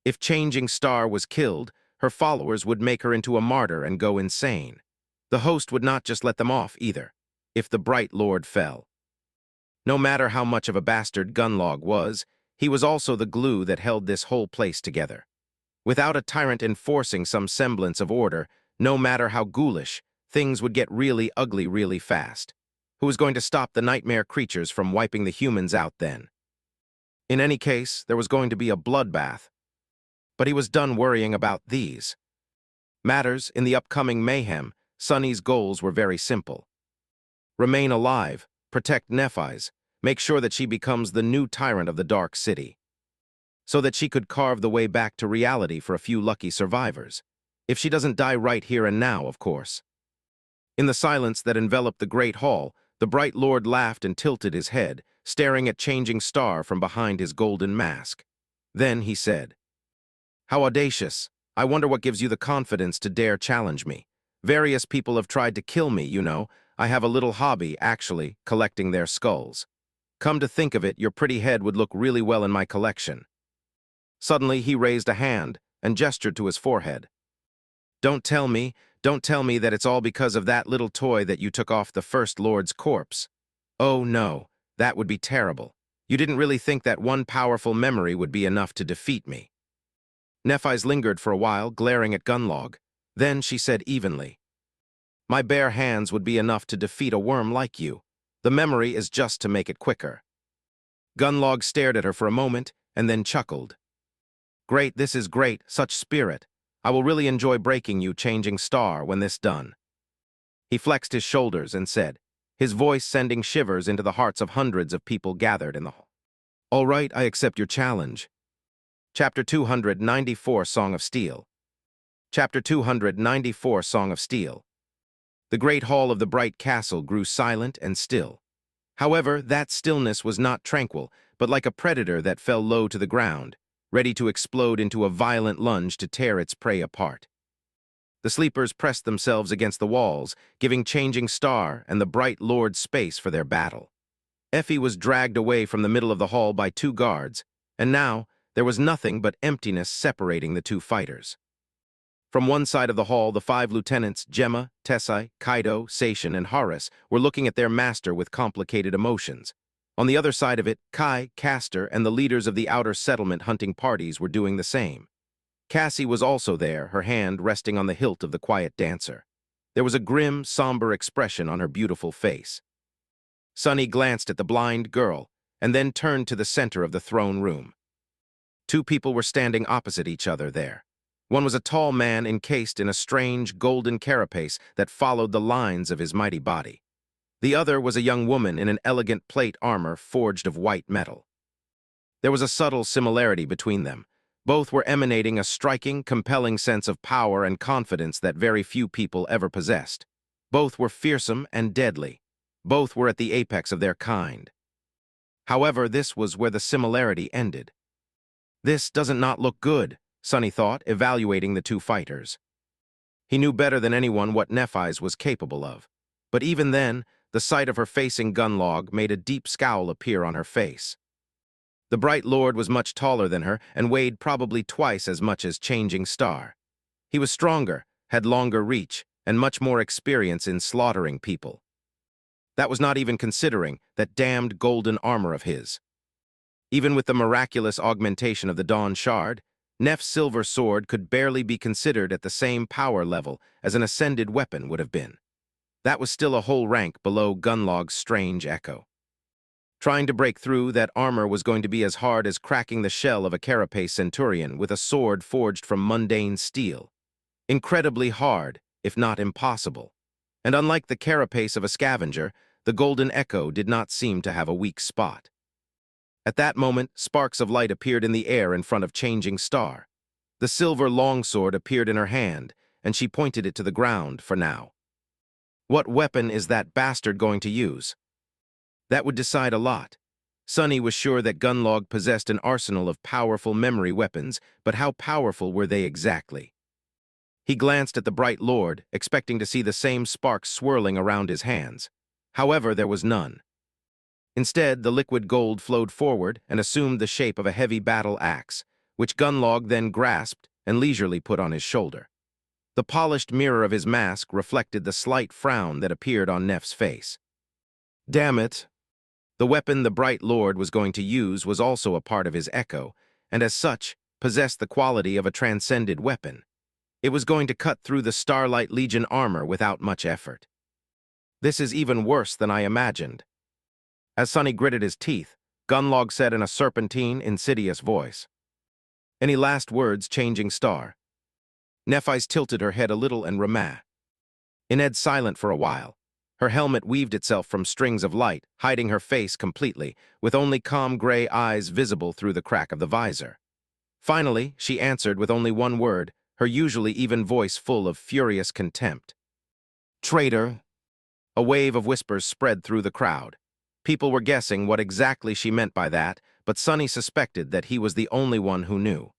If Changing Star was killed, her followers would make her into a martyr and go insane. The host would not just let them off either, if the Bright Lord fell. No matter how much of a bastard Gunlog was, he was also the glue that held this whole place together. Without a tyrant enforcing some semblance of order, no matter how ghoulish, things would get really ugly really fast. Who was going to stop the nightmare creatures from wiping the humans out then? In any case, there was going to be a bloodbath. But he was done worrying about these matters. In the upcoming mayhem, Sunny's goals were very simple. Remain alive, protect Nephis, make sure that she becomes the new tyrant of the Dark City, so that she could carve the way back to reality for a few lucky survivors. If she doesn't die right here and now, of course. In the silence that enveloped the great hall, the Bright Lord laughed and tilted his head, staring at Changing Star from behind his golden mask. Then he said, "How audacious. I wonder what gives you the confidence to dare challenge me. Various people have tried to kill me, you know. I have a little hobby, actually, collecting their skulls. Come to think of it, your pretty head would look really well in my collection." Suddenly, he raised a hand and gestured to his forehead. Don't tell me that it's all because of that little toy that you took off the First Lord's corpse. Oh no, that would be terrible. You didn't really think that one powerful memory would be enough to defeat me." Nephis lingered for a while, glaring at Gunlog. Then she said evenly, "My bare hands would be enough to defeat a worm like you. The memory is just to make it quicker." Gunlog stared at her for a moment and then chuckled. "Great, this is great, such spirit. I will really enjoy breaking you, Changing Star, when this done." He flexed his shoulders and said, his voice sending shivers into the hearts of hundreds of people gathered in the hall. "All right, I accept your challenge." Chapter 294, Song of Steel. Chapter 294, Song of Steel. The great hall of the bright castle grew silent and still. However, that stillness was not tranquil, but like a predator that fell low to the ground, ready to explode into a violent lunge to tear its prey apart. The sleepers pressed themselves against the walls, giving Changing Star and the Bright Lord space for their battle. Effie was dragged away from the middle of the hall by two guards, and now there was nothing but emptiness separating the two fighters. From one side of the hall, the 5 lieutenants, Gemma, Tessai, Kaido, Seishin, and Horace, were looking at their master with complicated emotions. On the other side of it, Kai, Castor, and the leaders of the outer settlement hunting parties were doing the same. Cassie was also there, her hand resting on the hilt of the quiet dancer. There was a grim, somber expression on her beautiful face. Sunny glanced at the blind girl, and then turned to the center of the throne room. Two people were standing opposite each other there. One was a tall man encased in a strange golden carapace that followed the lines of his mighty body. The other was a young woman in an elegant plate armor forged of white metal. There was a subtle similarity between them. Both were emanating a striking, compelling sense of power and confidence that very few people ever possessed. Both were fearsome and deadly. Both were at the apex of their kind. However, this was where the similarity ended. This doesn't not look good, Sunny thought, evaluating the two fighters. He knew better than anyone what Nephis was capable of. But even then, the sight of her facing Gunlog made a deep scowl appear on her face. The Bright Lord was much taller than her and weighed probably twice as much as Changing Star. He was stronger, had longer reach, and much more experience in slaughtering people. That was not even considering that damned golden armor of his. Even with the miraculous augmentation of the Dawn Shard, Neff's silver sword could barely be considered at the same power level as an ascended weapon would have been. That was still a whole rank below Gunlog's strange echo. Trying to break through that armor was going to be as hard as cracking the shell of a carapace centurion with a sword forged from mundane steel. Incredibly hard, if not impossible. And unlike the carapace of a scavenger, the golden echo did not seem to have a weak spot. At that moment, sparks of light appeared in the air in front of Changing Star. The silver longsword appeared in her hand, and she pointed it to the ground for now. What weapon is that bastard going to use? That would decide a lot. Sunny was sure that Gunlog possessed an arsenal of powerful memory weapons, but how powerful were they exactly? He glanced at the bright lord, expecting to see the same sparks swirling around his hands. However, there was none. Instead, the liquid gold flowed forward and assumed the shape of a heavy battle axe, which Gunlog then grasped and leisurely put on his shoulder. The polished mirror of his mask reflected the slight frown that appeared on Neff's face. Damn it! The weapon the bright lord was going to use was also a part of his echo, and as such, possessed the quality of a transcended weapon. It was going to cut through the Starlight Legion armor without much effort. This is even worse than I imagined. As Sunny gritted his teeth, Gunlog said in a serpentine, insidious voice. Any last words, Changing Star? Nephis tilted her head a little and remarked. Ined silent for a while. Her helmet weaved itself from strings of light, hiding her face completely, with only calm gray eyes visible through the crack of the visor. Finally, she answered with only one word, her usually even voice full of furious contempt. Traitor! A wave of whispers spread through the crowd. People were guessing what exactly she meant by that, but Sunny suspected that he was the only one who knew.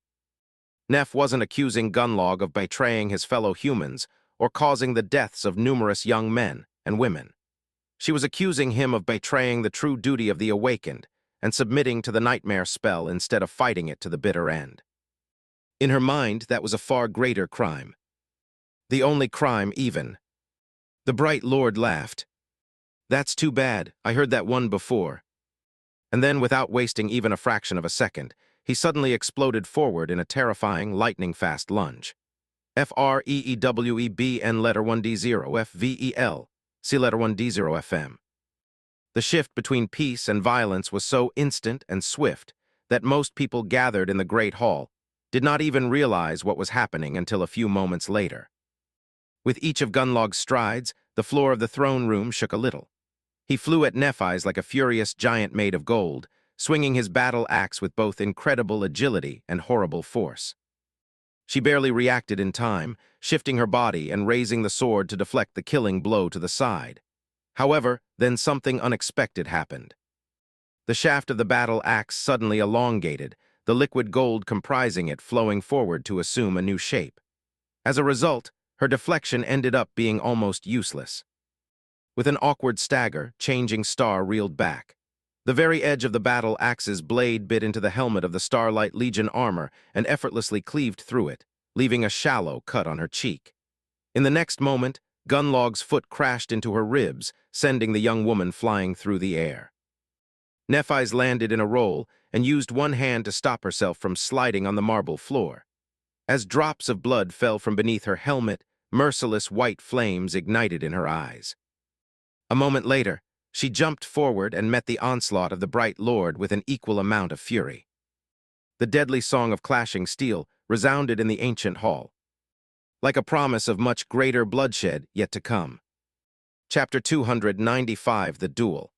Neff wasn't accusing Gunlog of betraying his fellow humans or causing the deaths of numerous young men and women. She was accusing him of betraying the true duty of the awakened and submitting to the nightmare spell instead of fighting it to the bitter end. In her mind, that was a far greater crime. The only crime, even. The bright lord laughed. That's too bad, I heard that one before. And then, without wasting even a fraction of a second, he suddenly exploded forward in a terrifying, lightning-fast lunge. FREEWEBN letter 1D0 FVEL, see letter 1D0 FM. The shift between peace and violence was so instant and swift that most people gathered in the Great Hall did not even realize what was happening until a few moments later. With each of Gunlog's strides, the floor of the throne room shook a little. He flew at Nephis like a furious giant made of gold, swinging his battle axe with both incredible agility and horrible force. She barely reacted in time, shifting her body and raising the sword to deflect the killing blow to the side. However, then something unexpected happened. The shaft of the battle axe suddenly elongated, the liquid gold comprising it flowing forward to assume a new shape. As a result, her deflection ended up being almost useless. With an awkward stagger, Changing Star reeled back. The very edge of the battle axe's blade bit into the helmet of the Starlight Legion armor and effortlessly cleaved through it, leaving a shallow cut on her cheek. In the next moment, Gunlog's foot crashed into her ribs, sending the young woman flying through the air. Nephis landed in a roll and used one hand to stop herself from sliding on the marble floor. As drops of blood fell from beneath her helmet, merciless white flames ignited in her eyes. A moment later, she jumped forward and met the onslaught of the bright lord with an equal amount of fury. The deadly song of clashing steel resounded in the ancient hall, like a promise of much greater bloodshed yet to come. Chapter 295, The Duel.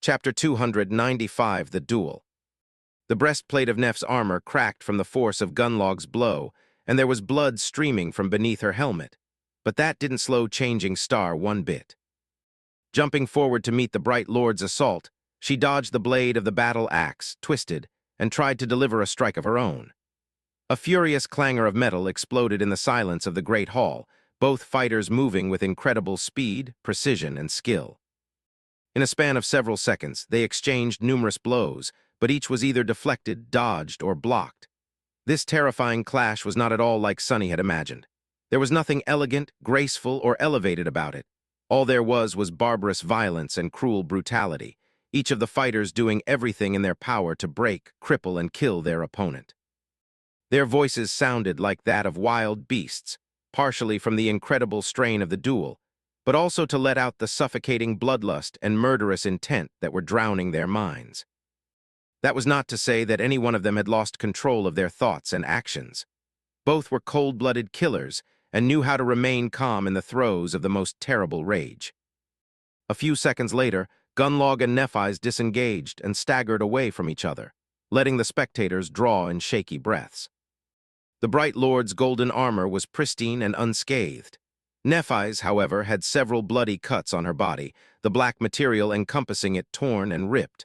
Chapter 295, The Duel. The breastplate of Neff's armor cracked from the force of Gunlog's blow, and there was blood streaming from beneath her helmet, but that didn't slow Changing Star one bit. Jumping forward to meet the bright lord's assault, she dodged the blade of the battle axe, twisted, and tried to deliver a strike of her own. A furious clangor of metal exploded in the silence of the great hall, both fighters moving with incredible speed, precision, and skill. In a span of several seconds, they exchanged numerous blows, but each was either deflected, dodged, or blocked. This terrifying clash was not at all like Sunny had imagined. There was nothing elegant, graceful, or elevated about it. All there was barbarous violence and cruel brutality, each of the fighters doing everything in their power to break, cripple, and kill their opponent. Their voices sounded like that of wild beasts, partially from the incredible strain of the duel, but also to let out the suffocating bloodlust and murderous intent that were drowning their minds. That was not to say that any one of them had lost control of their thoughts and actions. Both were cold-blooded killers and knew how to remain calm in the throes of the most terrible rage. A few seconds later, Gunnlaug and Nephis disengaged and staggered away from each other, letting the spectators draw in shaky breaths. The Bright Lord's golden armor was pristine and unscathed. Nephis, however, had several bloody cuts on her body, the black material encompassing it torn and ripped.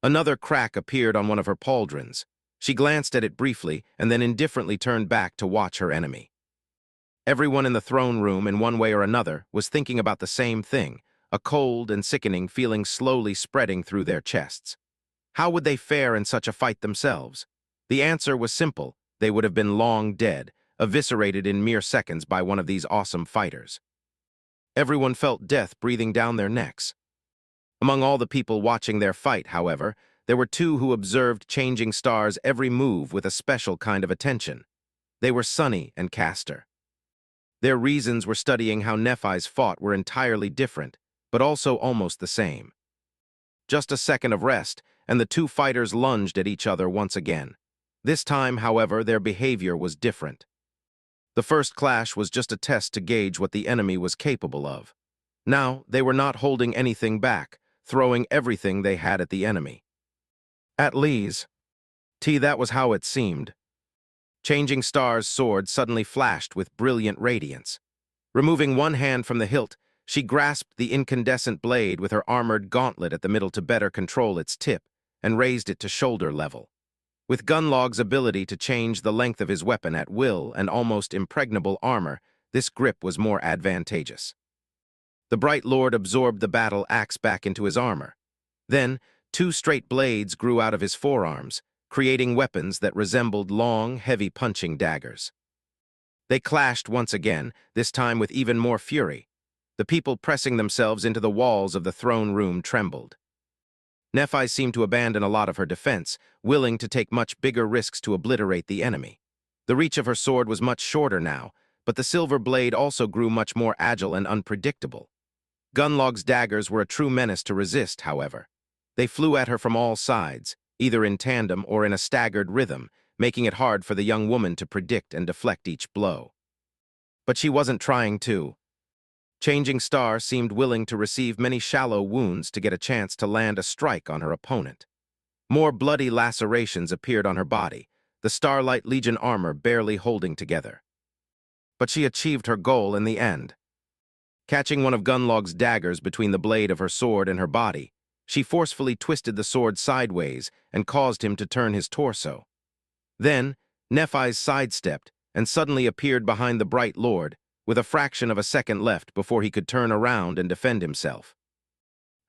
Another crack appeared on one of her pauldrons. She glanced at it briefly and then indifferently turned back to watch her enemy. Everyone in the throne room, in one way or another, was thinking about the same thing, a cold and sickening feeling slowly spreading through their chests. How would they fare in such a fight themselves? The answer was simple. They would have been long dead, eviscerated in mere seconds by one of these awesome fighters. Everyone felt death breathing down their necks. Among all the people watching their fight, however, there were two who observed Changing Star's every move with a special kind of attention. They were Sunny and Castor. Their reasons for studying how Nephis fought were entirely different, but also almost the same. Just a second of rest, and the two fighters lunged at each other once again. This time, however, their behavior was different. The first clash was just a test to gauge what the enemy was capable of. Now, they were not holding anything back, throwing everything they had at the enemy. At least, that was how it seemed. Changing Star's sword suddenly flashed with brilliant radiance. Removing one hand from the hilt, she grasped the incandescent blade with her armored gauntlet at the middle to better control its tip, and raised it to shoulder level. With Gunnlaug's ability to change the length of his weapon at will and almost impregnable armor, this grip was more advantageous. The Bright Lord absorbed the battle axe back into his armor. Then, two straight blades grew out of his forearms, creating weapons that resembled long, heavy punching daggers. They clashed once again, this time with even more fury. The people pressing themselves into the walls of the throne room trembled. Nephis seemed to abandon a lot of her defense, willing to take much bigger risks to obliterate the enemy. The reach of her sword was much shorter now, but the silver blade also grew much more agile and unpredictable. Gunnlaug's daggers were a true menace to resist, however. They flew at her from all sides, either in tandem or in a staggered rhythm, making it hard for the young woman to predict and deflect each blow. But she wasn't trying to. Changing Star seemed willing to receive many shallow wounds to get a chance to land a strike on her opponent. More bloody lacerations appeared on her body, the Starlight Legion armor barely holding together. But she achieved her goal in the end. Catching one of Gunnlaug's daggers between the blade of her sword and her body, she forcefully twisted the sword sideways and caused him to turn his torso. Then, Nephis sidestepped and suddenly appeared behind the Bright Lord, with a fraction of a second left before he could turn around and defend himself.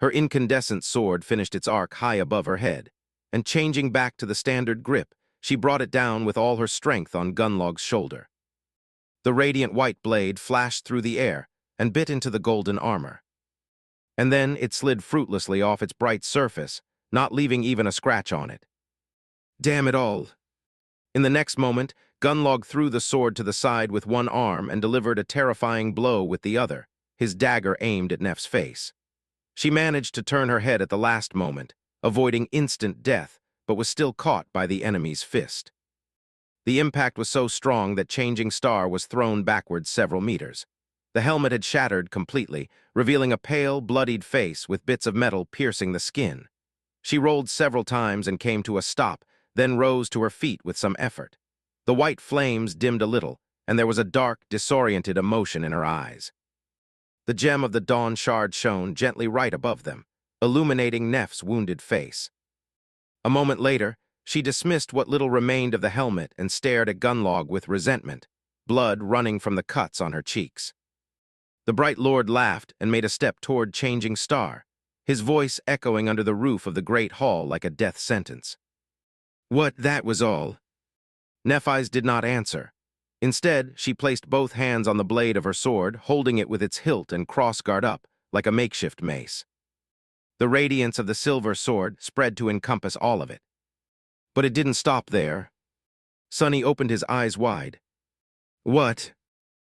Her incandescent sword finished its arc high above her head, and changing back to the standard grip, she brought it down with all her strength on Gunnlaug's shoulder. The radiant white blade flashed through the air and bit into the golden armor. And then it slid fruitlessly off its bright surface, not leaving even a scratch on it. Damn it all! In the next moment, Gunnlaug threw the sword to the side with one arm and delivered a terrifying blow with the other, his dagger aimed at Neph's face. She managed to turn her head at the last moment, avoiding instant death, but was still caught by the enemy's fist. The impact was so strong that Changing Star was thrown backwards several meters. The helmet had shattered completely, revealing a pale, bloodied face with bits of metal piercing the skin. She rolled several times and came to a stop, then rose to her feet with some effort. The white flames dimmed a little, and there was a dark, disoriented emotion in her eyes. The gem of the dawn shard shone gently right above them, illuminating Neph's wounded face. A moment later, she dismissed what little remained of the helmet and stared at Gunnlaug with resentment, blood running from the cuts on her cheeks. The Bright Lord laughed and made a step toward Changing Star, his voice echoing under the roof of the great hall like a death sentence. What, that was all? Nephis did not answer. Instead, she placed both hands on the blade of her sword, holding it with its hilt and crossguard up, like a makeshift mace. The radiance of the silver sword spread to encompass all of it. But it didn't stop there. Sonny opened his eyes wide. What?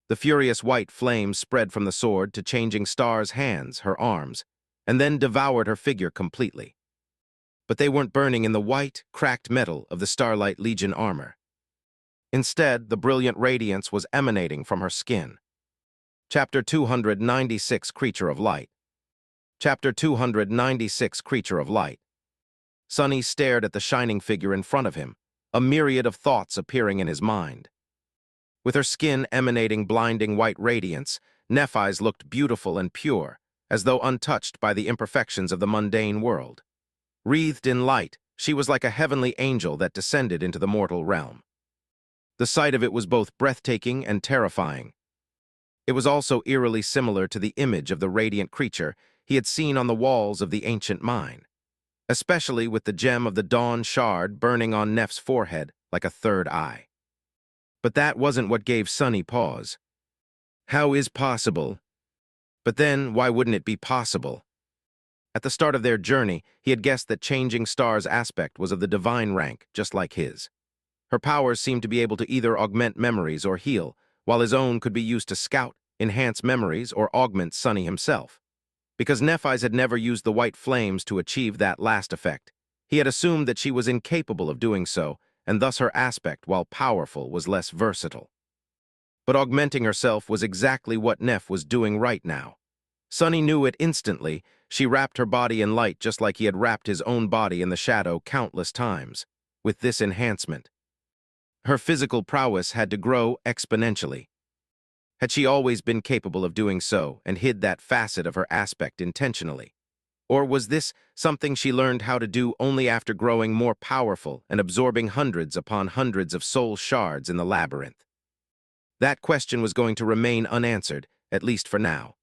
The furious white flame spread from the sword to Changing Star's hands, her arms, and then devoured her figure completely. But they weren't burning in the white, cracked metal of the Starlight Legion armor. Instead, the brilliant radiance was emanating from her skin. Chapter 296, Creature of Light. Chapter 296, Creature of Light. Sonny stared at the shining figure in front of him, a myriad of thoughts appearing in his mind. With her skin emanating blinding white radiance, Nephis looked beautiful and pure, as though untouched by the imperfections of the mundane world. Wreathed in light, she was like a heavenly angel that descended into the mortal realm. The sight of it was both breathtaking and terrifying. It was also eerily similar to the image of the radiant creature he had seen on the walls of the ancient mine, especially with the gem of the dawn shard burning on Neph's forehead like a third eye. But that wasn't what gave Sonny pause. How is possible? But then, why wouldn't it be possible? At the start of their journey, he had guessed that Changing Star's aspect was of the divine rank, just like his. Her powers seemed to be able to either augment memories or heal, while his own could be used to scout, enhance memories, or augment Sonny himself. Because Nephis had never used the white flames to achieve that last effect, he had assumed that she was incapable of doing so, and thus her aspect, while powerful, was less versatile. But augmenting herself was exactly what Neph was doing right now. Sonny knew it instantly. She wrapped her body in light just like he had wrapped his own body in the shadow countless times. With this enhancement, her physical prowess had to grow exponentially. Had she always been capable of doing so and hid that facet of her aspect intentionally? Or was this something she learned how to do only after growing more powerful and absorbing hundreds upon hundreds of soul shards in the labyrinth? That question was going to remain unanswered, at least for now,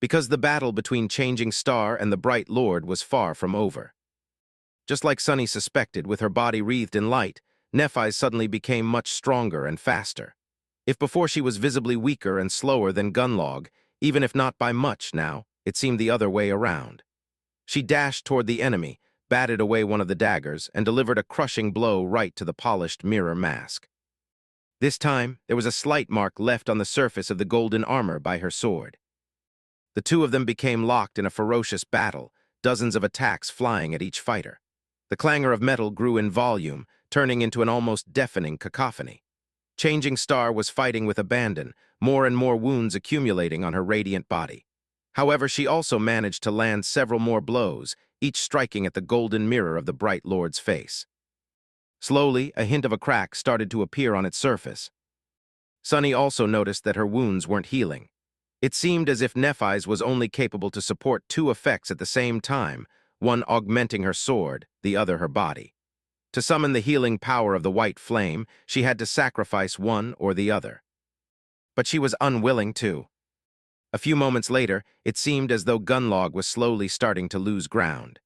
because the battle between Changing Star and the Bright Lord was far from over. Just like Sonny suspected, with her body wreathed in light, Nephis suddenly became much stronger and faster. If before she was visibly weaker and slower than Gunlog, even if not by much now, it seemed the other way around. She dashed toward the enemy, batted away one of the daggers, and delivered a crushing blow right to the polished mirror mask. This time, there was a slight mark left on the surface of the golden armor by her sword. The two of them became locked in a ferocious battle, dozens of attacks flying at each fighter. The clangor of metal grew in volume, turning into an almost deafening cacophony. Changing Star was fighting with abandon, more and more wounds accumulating on her radiant body. However, she also managed to land several more blows, each striking at the golden mirror of the Bright Lord's face. Slowly, a hint of a crack started to appear on its surface. Sonny also noticed that her wounds weren't healing. It seemed as if Nephis was only capable to support two effects at the same time, one augmenting her sword, the other her body. To summon the healing power of the white flame, she had to sacrifice one or the other. But she was unwilling to. A few moments later, it seemed as though Gunlog was slowly starting to lose ground.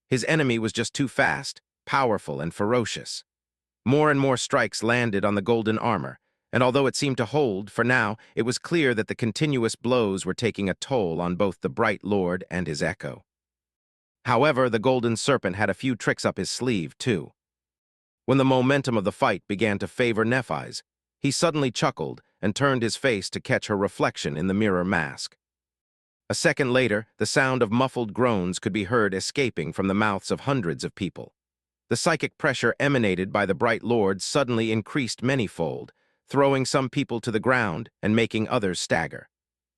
His enemy was just too fast, powerful, and ferocious. More and more strikes landed on the golden armor, and although it seemed to hold, for now, it was clear that the continuous blows were taking a toll on both the Bright Lord and his echo. However, the Golden Serpent had a few tricks up his sleeve, too. When the momentum of the fight began to favor Nephis, he suddenly chuckled and turned his face to catch her reflection in the mirror mask. A second later, the sound of muffled groans could be heard escaping from the mouths of hundreds of people. The psychic pressure emanated by the Bright Lord suddenly increased manyfold, throwing some people to the ground and making others stagger.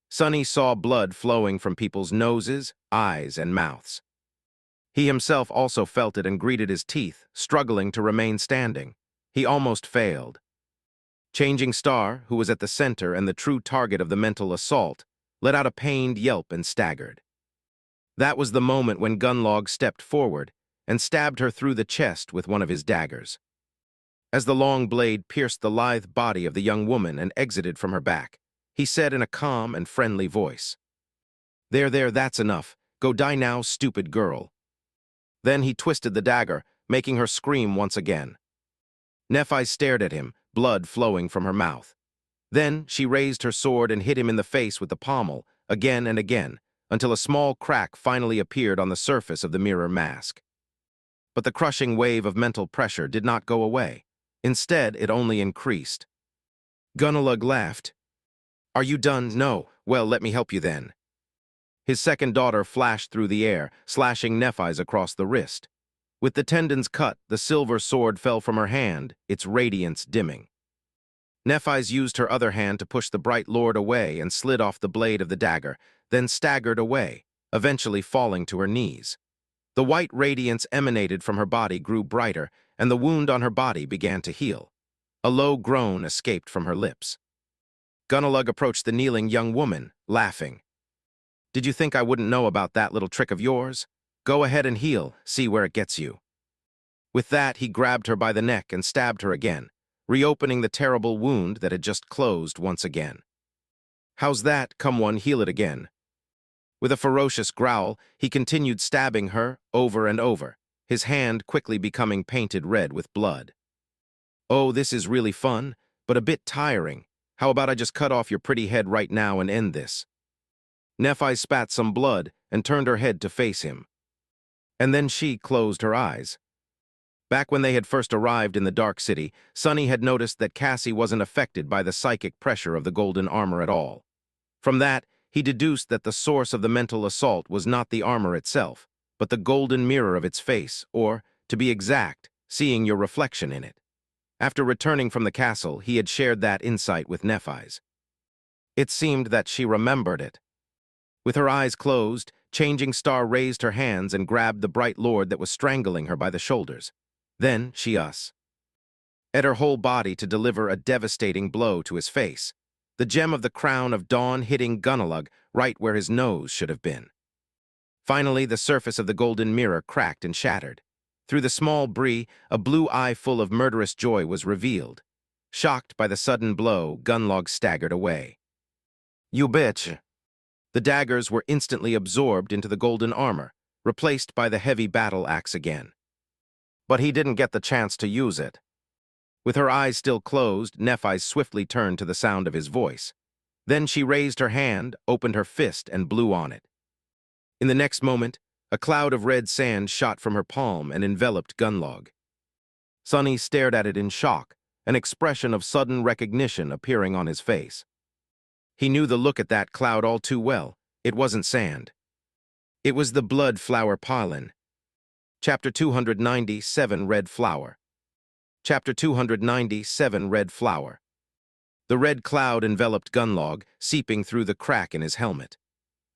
Sonny saw blood flowing from people's noses, eyes, and mouths. He himself also felt it and gritted his teeth, struggling to remain standing. He almost failed. Changing Star, who was at the center and the true target of the mental assault, let out a pained yelp and staggered. That was the moment when Gunlog stepped forward and stabbed her through the chest with one of his daggers. As the long blade pierced the lithe body of the young woman and exited from her back, he said in a calm and friendly voice, There, that's enough. Go die now, stupid girl." Then he twisted the dagger, making her scream once again. Nephis stared at him, blood flowing from her mouth. Then she raised her sword and hit him in the face with the pommel, again and again, until a small crack finally appeared on the surface of the mirror mask. But the crushing wave of mental pressure did not go away. Instead, it only increased. Gunnalug laughed. "Are you done? No. Well, let me help you then." His second daughter flashed through the air, slashing Nephis across the wrist. With the tendons cut, the silver sword fell from her hand, its radiance dimming. Nephis used her other hand to push the bright lord away and slid off the blade of the dagger, then staggered away, eventually falling to her knees. The white radiance emanated from her body grew brighter, and the wound on her body began to heal. A low groan escaped from her lips. Gunnalug approached the kneeling young woman, laughing. "Did you think I wouldn't know about that little trick of yours? Go ahead and heal, see where it gets you." With that, he grabbed her by the neck and stabbed her again, reopening the terrible wound that had just closed once again. "How's that? Come one, heal it again." With a ferocious growl, he continued stabbing her over and over, his hand quickly becoming painted red with blood. "Oh, this is really fun, but a bit tiring. How about I just cut off your pretty head right now and end this?" Nephi spat some blood and turned her head to face him. And then she closed her eyes. Back when they had first arrived in the Dark City, Sunny had noticed that Cassie wasn't affected by the psychic pressure of the golden armor at all. From that, he deduced that the source of the mental assault was not the armor itself, but the golden mirror of its face, or, to be exact, seeing your reflection in it. After returning from the castle, he had shared that insight with Nephis. It seemed that she remembered it. With her eyes closed, Changing Star raised her hands and grabbed the bright lord that was strangling her by the shoulders. Then she at her whole body to deliver a devastating blow to his face, the gem of the crown of dawn hitting Gunnalug right where his nose should have been. Finally, the surface of the golden mirror cracked and shattered. Through the small brie, a blue eye full of murderous joy was revealed. Shocked by the sudden blow, Gunnalug staggered away. "You bitch!" The daggers were instantly absorbed into the golden armor, replaced by the heavy battle axe again. But he didn't get the chance to use it. With her eyes still closed, Nephis swiftly turned to the sound of his voice. Then she raised her hand, opened her fist, and blew on it. In the next moment, a cloud of red sand shot from her palm and enveloped Gunnalug. Sunny stared at it in shock, an expression of sudden recognition appearing on his face. He knew the look at that cloud all too well. It wasn't sand. It was the blood flower pollen. Chapter 297, Red Flower. Chapter 297, Red Flower. The red cloud enveloped Gunnalug, seeping through the crack in his helmet.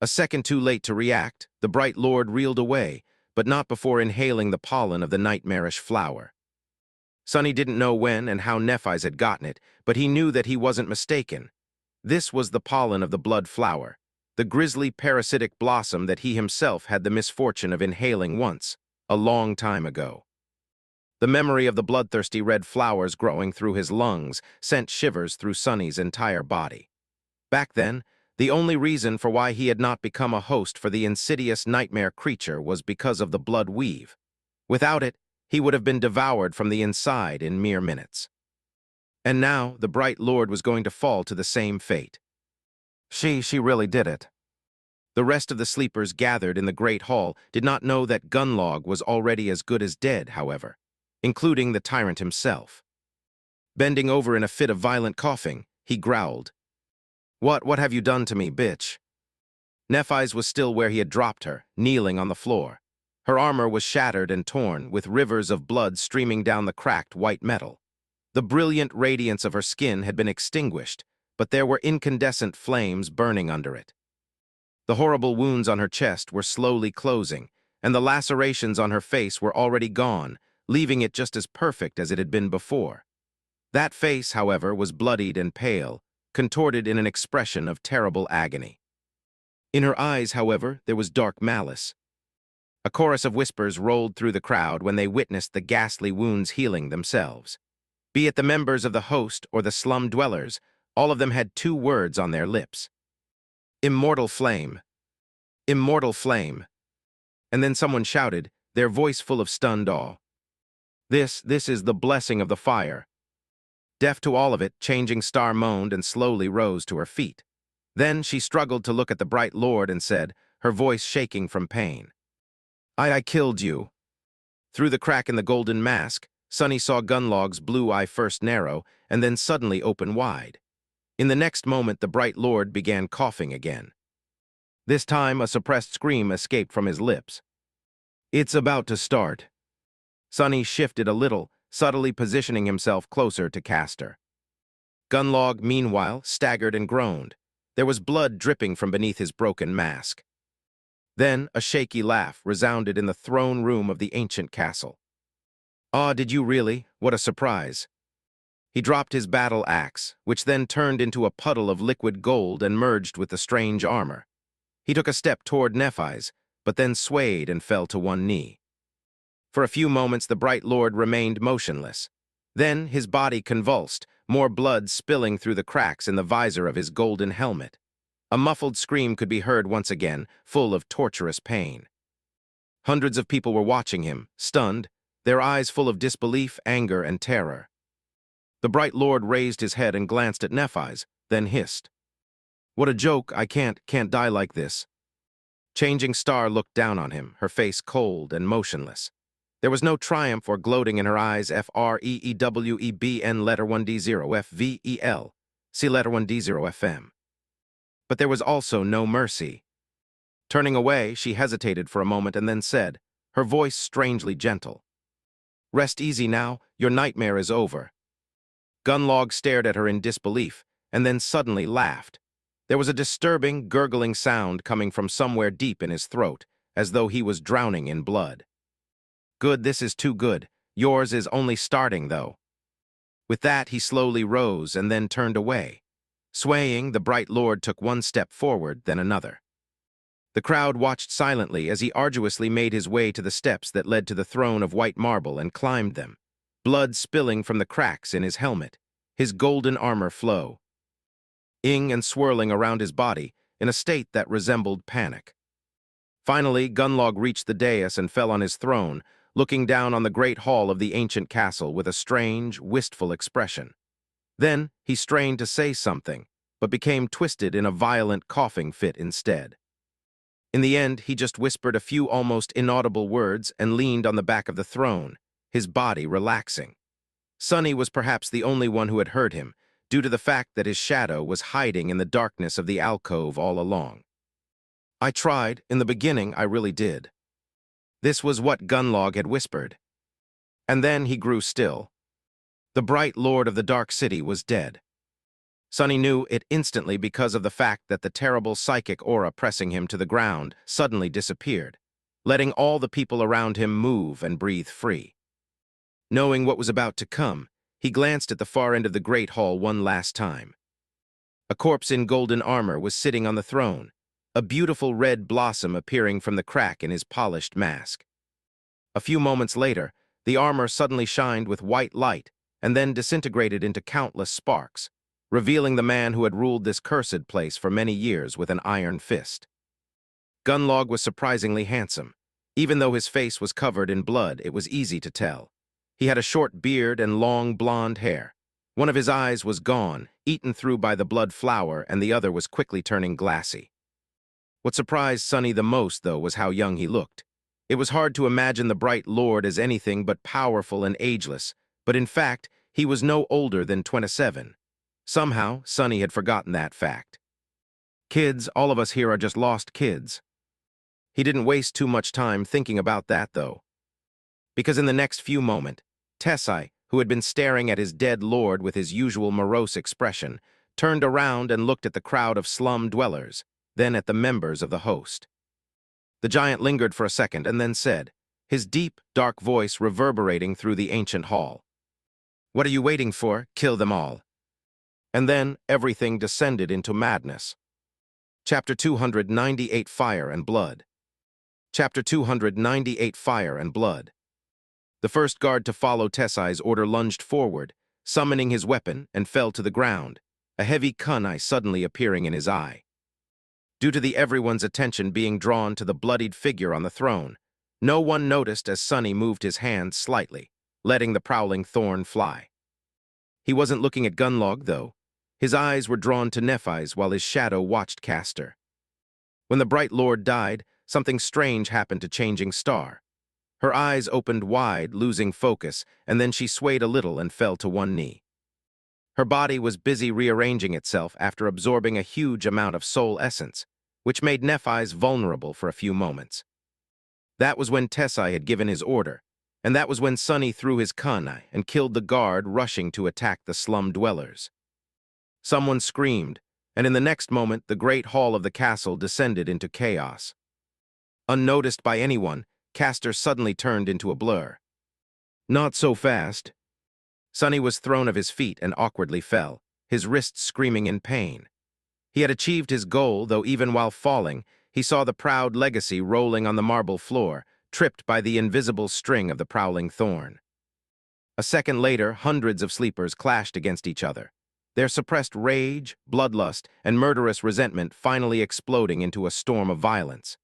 A second too late to react, the bright lord reeled away, but not before inhaling the pollen of the nightmarish flower. Sunny didn't know when and how Nephis had gotten it, but he knew that he wasn't mistaken. This was the pollen of the blood flower, the grisly parasitic blossom that he himself had the misfortune of inhaling once, a long time ago. The memory of the bloodthirsty red flowers growing through his lungs sent shivers through Sunny's entire body. Back then, the only reason for why he had not become a host for the insidious nightmare creature was because of the blood weave. Without it, he would have been devoured from the inside in mere minutes. And now, the bright lord was going to fall to the same fate. She really did it. The rest of the sleepers gathered in the great hall did not know that Gunnalug was already as good as dead, however, including the tyrant himself. Bending over in a fit of violent coughing, he growled, What have you done to me, bitch?" Nephis was still where he had dropped her, kneeling on the floor. Her armor was shattered and torn, with rivers of blood streaming down the cracked white metal. The brilliant radiance of her skin had been extinguished, but there were incandescent flames burning under it. The horrible wounds on her chest were slowly closing, and the lacerations on her face were already gone, leaving it just as perfect as it had been before. That face, however, was bloodied and pale, contorted in an expression of terrible agony. In her eyes, however, there was dark malice. A chorus of whispers rolled through the crowd when they witnessed the ghastly wounds healing themselves. Be it the members of the host or the slum dwellers, all of them had two words on their lips. Immortal flame. Immortal flame. And then someone shouted, their voice full of stunned awe. This is the blessing of the fire. Deaf to all of it, Changing Star moaned and slowly rose to her feet. Then she struggled to look at the bright lord and said, her voice shaking from pain, I killed you. Through the crack in the golden mask, Sonny saw Gunlog's blue eye first narrow and then suddenly open wide. In the next moment, the bright lord began coughing again. This time, a suppressed scream escaped from his lips. "It's about to start." Sonny shifted a little, subtly positioning himself closer to Castor. Gunlog, meanwhile, staggered and groaned. There was blood dripping from beneath his broken mask. Then a shaky laugh resounded in the throne room of the ancient castle. "Ah, did you really? What a surprise." He dropped his battle axe, which then turned into a puddle of liquid gold and merged with the strange armor. He took a step toward Nephis, but then swayed and fell to one knee. For a few moments, the bright lord remained motionless. Then his body convulsed, more blood spilling through the cracks in the visor of his golden helmet. A muffled scream could be heard once again, full of torturous pain. Hundreds of people were watching him, stunned, their eyes full of disbelief, anger, and terror. The bright lord raised his head and glanced at Nephis, then hissed, "What a joke, I can't die like this." Changing Star looked down on him, her face cold and motionless. There was no triumph or gloating in her eyes. FREEWEBN letter 1D0 FVEL. See letter 1D0 FM. But there was also no mercy. Turning away, she hesitated for a moment and then said, her voice strangely gentle, "Rest easy now, your nightmare is over." Gunlog stared at her in disbelief, and then suddenly laughed. There was a disturbing, gurgling sound coming from somewhere deep in his throat, as though he was drowning in blood. "Good, this is too good. Yours is only starting, though." With that, he slowly rose and then turned away. Swaying, the bright lord took one step forward, then another. The crowd watched silently as he arduously made his way to the steps that led to the throne of white marble and climbed them, blood spilling from the cracks in his helmet, his golden armor ing and swirling around his body in a state that resembled panic. Finally, Gunlog reached the dais and fell on his throne, looking down on the great hall of the ancient castle with a strange, wistful expression. Then he strained to say something, but became twisted in a violent coughing fit instead. In the end, he just whispered a few almost inaudible words and leaned on the back of the throne, his body relaxing. Sonny was perhaps the only one who had heard him, due to the fact that his shadow was hiding in the darkness of the alcove all along. "I tried. In the beginning, I really did." This was what Gunlog had whispered. And then he grew still. The bright lord of the dark city was dead. Sonny knew it instantly because of the fact that the terrible psychic aura pressing him to the ground suddenly disappeared, letting all the people around him move and breathe free. Knowing what was about to come, he glanced at the far end of the great hall one last time. A corpse in golden armor was sitting on the throne, a beautiful red blossom appearing from the crack in his polished mask. A few moments later, the armor suddenly shined with white light and then disintegrated into countless sparks, revealing the man who had ruled this cursed place for many years with an iron fist. Gunlog was surprisingly handsome. Even though his face was covered in blood, it was easy to tell. He had a short beard and long blonde hair. One of his eyes was gone, eaten through by the blood flower, and the other was quickly turning glassy. What surprised Sonny the most, though, was how young he looked. It was hard to imagine the bright lord as anything but powerful and ageless, but in fact, he was no older than 27. Somehow, Sonny had forgotten that fact. Kids, all of us here are just lost kids. He didn't waste too much time thinking about that, though. Because in the next few moments, Cassie, who had been staring at his dead lord with his usual morose expression, turned around and looked at the crowd of slum dwellers, then at the members of the host. The giant lingered for a second and then said, his deep, dark voice reverberating through the ancient hall, "What are you waiting for? Kill them all." And then everything descended into madness. Chapter 298, Fire and Blood. Chapter 298, Fire and Blood. The first guard to follow Tessai's order lunged forward, summoning his weapon, and fell to the ground, a heavy kunai suddenly appearing in his eye. Due to everyone's attention being drawn to the bloodied figure on the throne, no one noticed as Sonny moved his hand slightly, letting the prowling thorn fly. He wasn't looking at Gunlog, though. His eyes were drawn to Nephis while his shadow watched Castor. When the bright lord died, something strange happened to Changing Star. Her eyes opened wide, losing focus, and then she swayed a little and fell to one knee. Her body was busy rearranging itself after absorbing a huge amount of soul essence, which made Nephis vulnerable for a few moments. That was when Tesai had given his order, and that was when Sunny threw his kunai and killed the guard rushing to attack the slum dwellers. Someone screamed, and in the next moment the great hall of the castle descended into chaos. Unnoticed by anyone, Castor suddenly turned into a blur. Not so fast. Sunny was thrown off his feet and awkwardly fell, his wrists screaming in pain. He had achieved his goal, though even while falling, he saw the proud legacy rolling on the marble floor, tripped by the invisible string of the prowling thorn. A second later, hundreds of sleepers clashed against each other, their suppressed rage, bloodlust, and murderous resentment finally exploding into a storm of violence.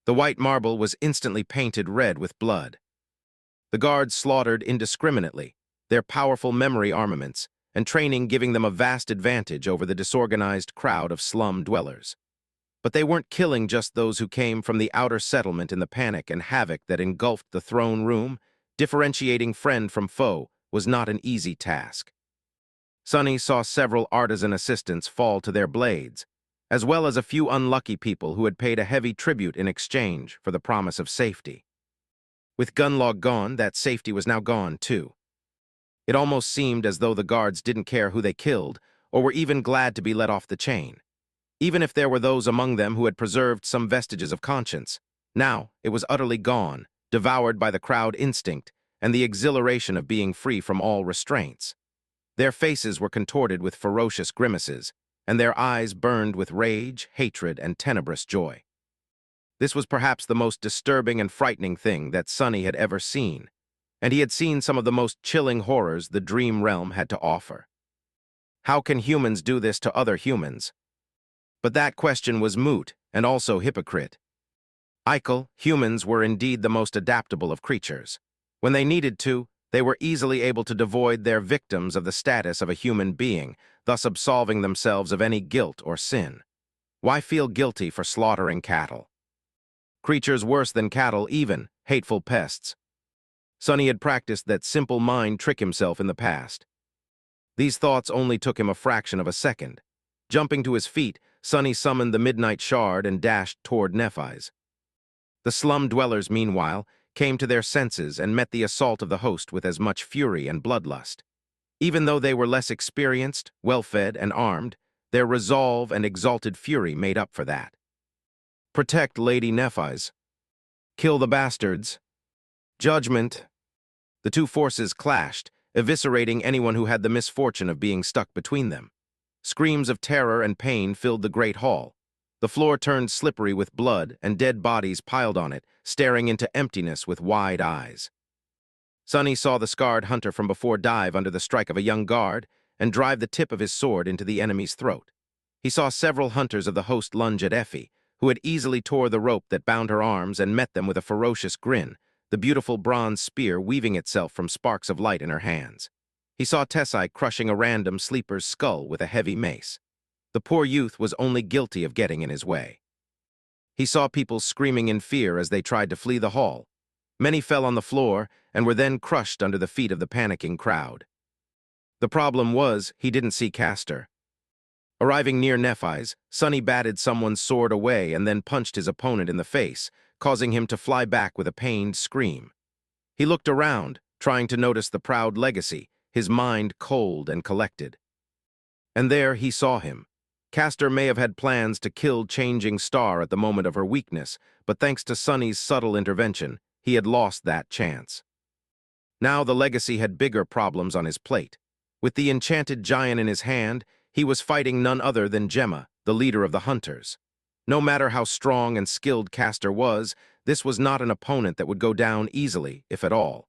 The white marble was instantly painted red with blood. The guards slaughtered indiscriminately, their powerful memory armaments and training giving them a vast advantage over the disorganized crowd of slum dwellers. But they weren't killing just those who came from the outer settlement in the panic and havoc that engulfed the throne room. Differentiating friend from foe was not an easy task. Sunny saw several artisan assistants fall to their blades, as well as a few unlucky people who had paid a heavy tribute in exchange for the promise of safety. With Gunlog gone, that safety was now gone too. It almost seemed as though the guards didn't care who they killed, or were even glad to be let off the chain. Even if there were those among them who had preserved some vestiges of conscience, now it was utterly gone, devoured by the crowd instinct and the exhilaration of being free from all restraints. Their faces were contorted with ferocious grimaces, and their eyes burned with rage, hatred, and tenebrous joy. This was perhaps the most disturbing and frightening thing that Sunny had ever seen, and he had seen some of the most chilling horrors the dream realm had to offer. How can humans do this to other humans? But that question was moot and also hypocrite. Eichel, humans were indeed the most adaptable of creatures. When they needed to, they were easily able to devoid their victims of the status of a human being, thus absolving themselves of any guilt or sin. Why feel guilty for slaughtering cattle? Creatures worse than cattle even, hateful pests. Sunny had practiced that simple mind trick himself in the past. These thoughts only took him a fraction of a second. Jumping to his feet, Sunny summoned the midnight shard and dashed toward Nephis. The slum dwellers, meanwhile, came to their senses and met the assault of the host with as much fury and bloodlust. Even though they were less experienced, well-fed, and armed, their resolve and exalted fury made up for that. Protect Lady Nephis. Kill the bastards. Judgment. The two forces clashed, eviscerating anyone who had the misfortune of being stuck between them. Screams of terror and pain filled the great hall. The floor turned slippery with blood, and dead bodies piled on it, staring into emptiness with wide eyes. Sunny saw the scarred hunter from before dive under the strike of a young guard and drive the tip of his sword into the enemy's throat. He saw several hunters of the host lunge at Effie, who had easily tore the rope that bound her arms and met them with a ferocious grin, the beautiful bronze spear weaving itself from sparks of light in her hands. He saw Tesai crushing a random sleeper's skull with a heavy mace. The poor youth was only guilty of getting in his way. He saw people screaming in fear as they tried to flee the hall. Many fell on the floor and were then crushed under the feet of the panicking crowd. The problem was he didn't see Castor. Arriving near Nephis, Sunny batted someone's sword away and then punched his opponent in the face, causing him to fly back with a pained scream. He looked around, trying to notice the proud legacy, his mind cold and collected. And there he saw him. Castor may have had plans to kill Changing Star at the moment of her weakness, but thanks to Sunny's subtle intervention, he had lost that chance. Now the legacy had bigger problems on his plate. With the enchanted giant in his hand, he was fighting none other than Gemma, the leader of the hunters. No matter how strong and skilled Castor was, this was not an opponent that would go down easily, if at all.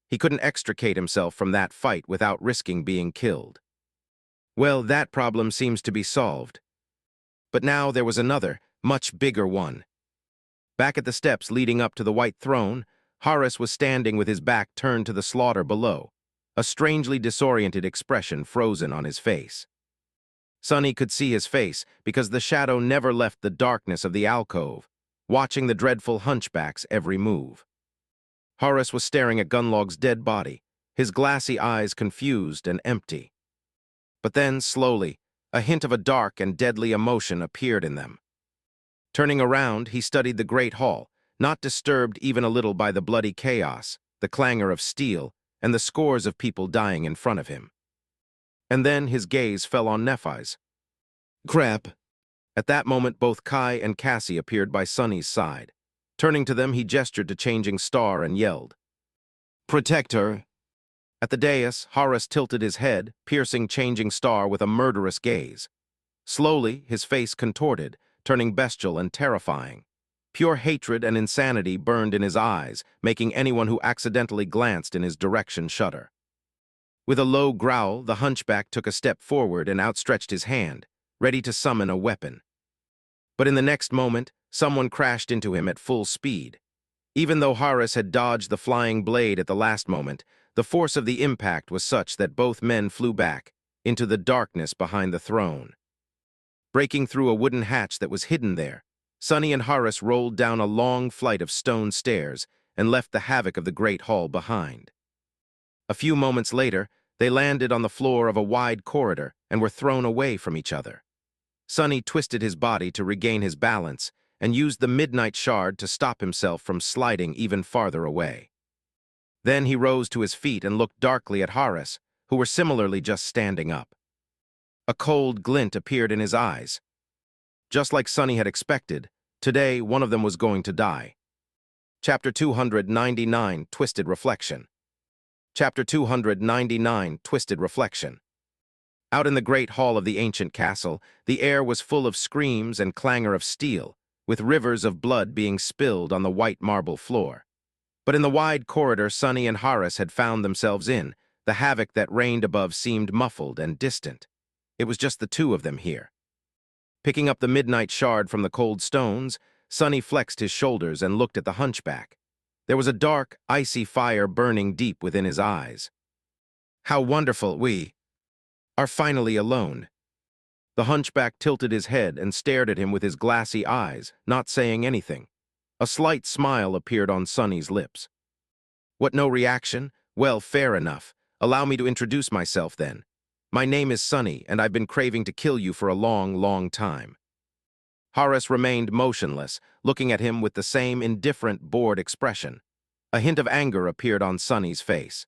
He couldn't extricate himself from that fight without risking being killed. Well, that problem seems to be solved. But now there was another, much bigger one. Back at the steps leading up to the white throne, Horus was standing with his back turned to the slaughter below, a strangely disoriented expression frozen on his face. Sunny could see his face because the shadow never left the darkness of the alcove, watching the dreadful hunchback's every move. Horace was staring at Gunlog's dead body, his glassy eyes confused and empty. But then, slowly, a hint of a dark and deadly emotion appeared in them. Turning around, he studied the great hall, not disturbed even a little by the bloody chaos, the clangor of steel, and the scores of people dying in front of him. And then his gaze fell on Nephis. Crap! At that moment, both Kai and Cassie appeared by Sonny's side. Turning to them, he gestured to Changing Star and yelled, "Protect her!" At the dais, Horace tilted his head, piercing Changing Star with a murderous gaze. Slowly, his face contorted, turning bestial and terrifying. Pure hatred and insanity burned in his eyes, making anyone who accidentally glanced in his direction shudder. With a low growl, the hunchback took a step forward and outstretched his hand, ready to summon a weapon. But in the next moment, someone crashed into him at full speed. Even though Horace had dodged the flying blade at the last moment, the force of the impact was such that both men flew back into the darkness behind the throne. Breaking through a wooden hatch that was hidden there, Sonny and Horace rolled down a long flight of stone stairs and left the havoc of the great hall behind. A few moments later, they landed on the floor of a wide corridor and were thrown away from each other. Sonny twisted his body to regain his balance and used the midnight shard to stop himself from sliding even farther away. Then he rose to his feet and looked darkly at Horace, who were similarly just standing up. A cold glint appeared in his eyes. Just like Sonny had expected, today one of them was going to die. Chapter 299, Twisted Reflection. Chapter 299, Twisted Reflection. Out in the great hall of the ancient castle, the air was full of screams and clangor of steel, with rivers of blood being spilled on the white marble floor. But in the wide corridor Sonny and Horace had found themselves in, the havoc that reigned above seemed muffled and distant. It was just the two of them here. Picking up the midnight shard from the cold stones, Sonny flexed his shoulders and looked at the hunchback. There was a dark, icy fire burning deep within his eyes. How wonderful we are finally alone. The hunchback tilted his head and stared at him with his glassy eyes, not saying anything. A slight smile appeared on Sonny's lips. What, no reaction? Well, fair enough. Allow me to introduce myself then. My name is Sonny, and I've been craving to kill you for a long, long time. Horace remained motionless, looking at him with the same indifferent, bored expression. A hint of anger appeared on Sonny's face.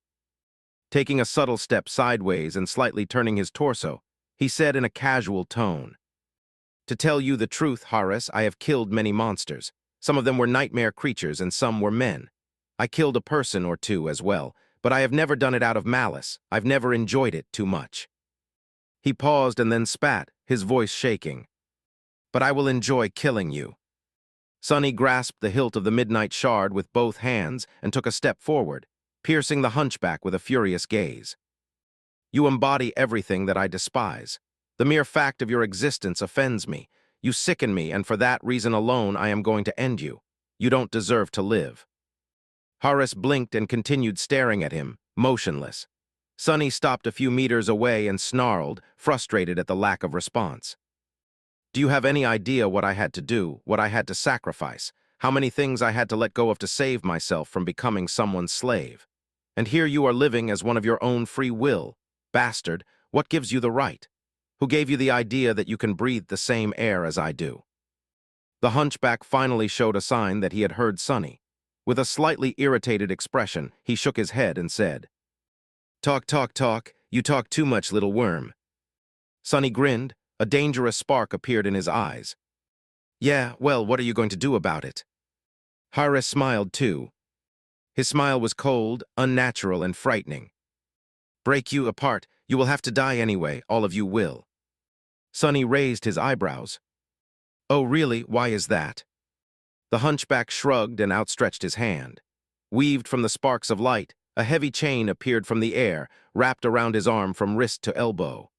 Taking a subtle step sideways and slightly turning his torso, he said in a casual tone, "To tell you the truth, Horace, I have killed many monsters. Some of them were nightmare creatures and some were men. I killed a person or two as well, but I have never done it out of malice. I've never enjoyed it too much." He paused and then spat, his voice shaking. "But I will enjoy killing you." Sonny grasped the hilt of the midnight shard with both hands and took a step forward, piercing the hunchback with a furious gaze. "You embody everything that I despise. The mere fact of your existence offends me. You sicken me, and for that reason alone I am going to end you. You don't deserve to live." Horace blinked and continued staring at him, motionless. Sonny stopped a few meters away and snarled, frustrated at the lack of response. "Do you have any idea what I had to do, what I had to sacrifice, how many things I had to let go of to save myself from becoming someone's slave? And here you are living as one of your own free will. Bastard, what gives you the right? Who gave you the idea that you can breathe the same air as I do?" The hunchback finally showed a sign that he had heard Sonny. With a slightly irritated expression, he shook his head and said, "Talk, talk, talk. You talk too much, little worm." Sonny grinned. A dangerous spark appeared in his eyes. "Yeah, well, what are you going to do about it?" Horace smiled too. His smile was cold, unnatural, and frightening. "Break you apart. You will have to die anyway, all of you will." Sonny raised his eyebrows. "Oh, really? Why is that?" The hunchback shrugged and outstretched his hand. Weaved from the sparks of light, a heavy chain appeared from the air, wrapped around his arm from wrist to elbow.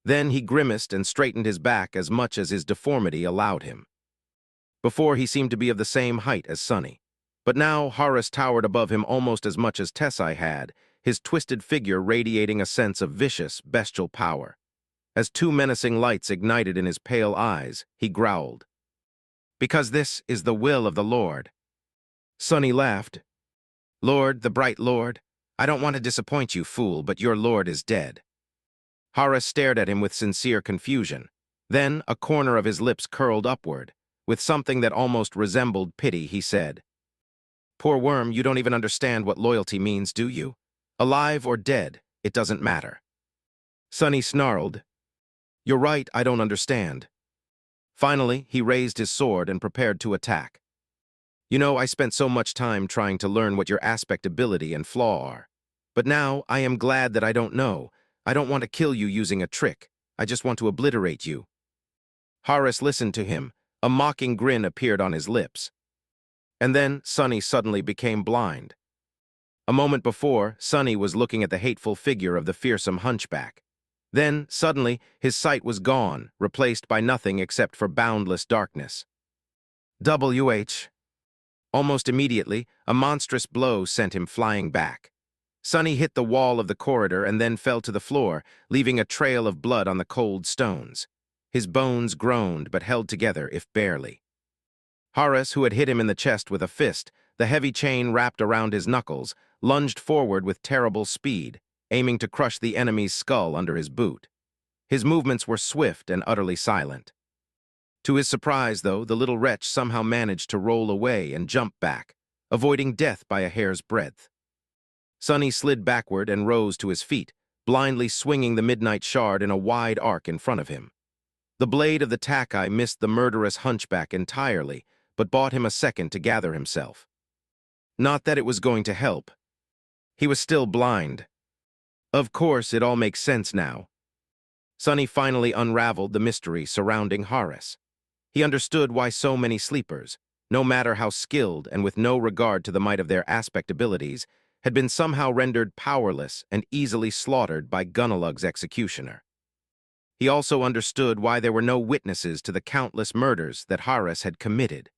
Then he grimaced and straightened his back as much as his deformity allowed him. Before, he seemed to be of the same height as Sonny. But now Horace towered above him almost as much as Tessie had, his twisted figure radiating a sense of vicious, bestial power. As two menacing lights ignited in his pale eyes, he growled, "Because this is the will of the Lord." Sonny laughed. "Lord, the bright Lord, I don't want to disappoint you, fool, but your Lord is dead." Horus stared at him with sincere confusion. Then a corner of his lips curled upward. With something that almost resembled pity, he said, "Poor worm, you don't even understand what loyalty means, do you? Alive or dead, it doesn't matter." Sonny snarled, "You're right, I don't understand." Finally, he raised his sword and prepared to attack. "You know, I spent so much time trying to learn what your aspect ability and flaw are. But now, I am glad that I don't know. I don't want to kill you using a trick. I just want to obliterate you." Horus listened to him. A mocking grin appeared on his lips. And then, Sonny suddenly became blind. A moment before, Sonny was looking at the hateful figure of the fearsome hunchback. Then, suddenly, his sight was gone, replaced by nothing except for boundless darkness. WH. Almost immediately, a monstrous blow sent him flying back. Sonny hit the wall of the corridor and then fell to the floor, leaving a trail of blood on the cold stones. His bones groaned but held together, if barely. Horus, who had hit him in the chest with a fist, the heavy chain wrapped around his knuckles, lunged forward with terrible speed, aiming to crush the enemy's skull under his boot. His movements were swift and utterly silent. To his surprise, though, the little wretch somehow managed to roll away and jump back, avoiding death by a hair's breadth. Sonny slid backward and rose to his feet, blindly swinging the midnight shard in a wide arc in front of him. The blade of the tack-eye missed the murderous hunchback entirely, but bought him a second to gather himself. Not that it was going to help. He was still blind. Of course, it all makes sense now. Sonny finally unraveled the mystery surrounding Horus. He understood why so many sleepers, no matter how skilled and with no regard to the might of their aspect abilities, had been somehow rendered powerless and easily slaughtered by Gunnalug's executioner. He also understood why there were no witnesses to the countless murders that Horus had committed.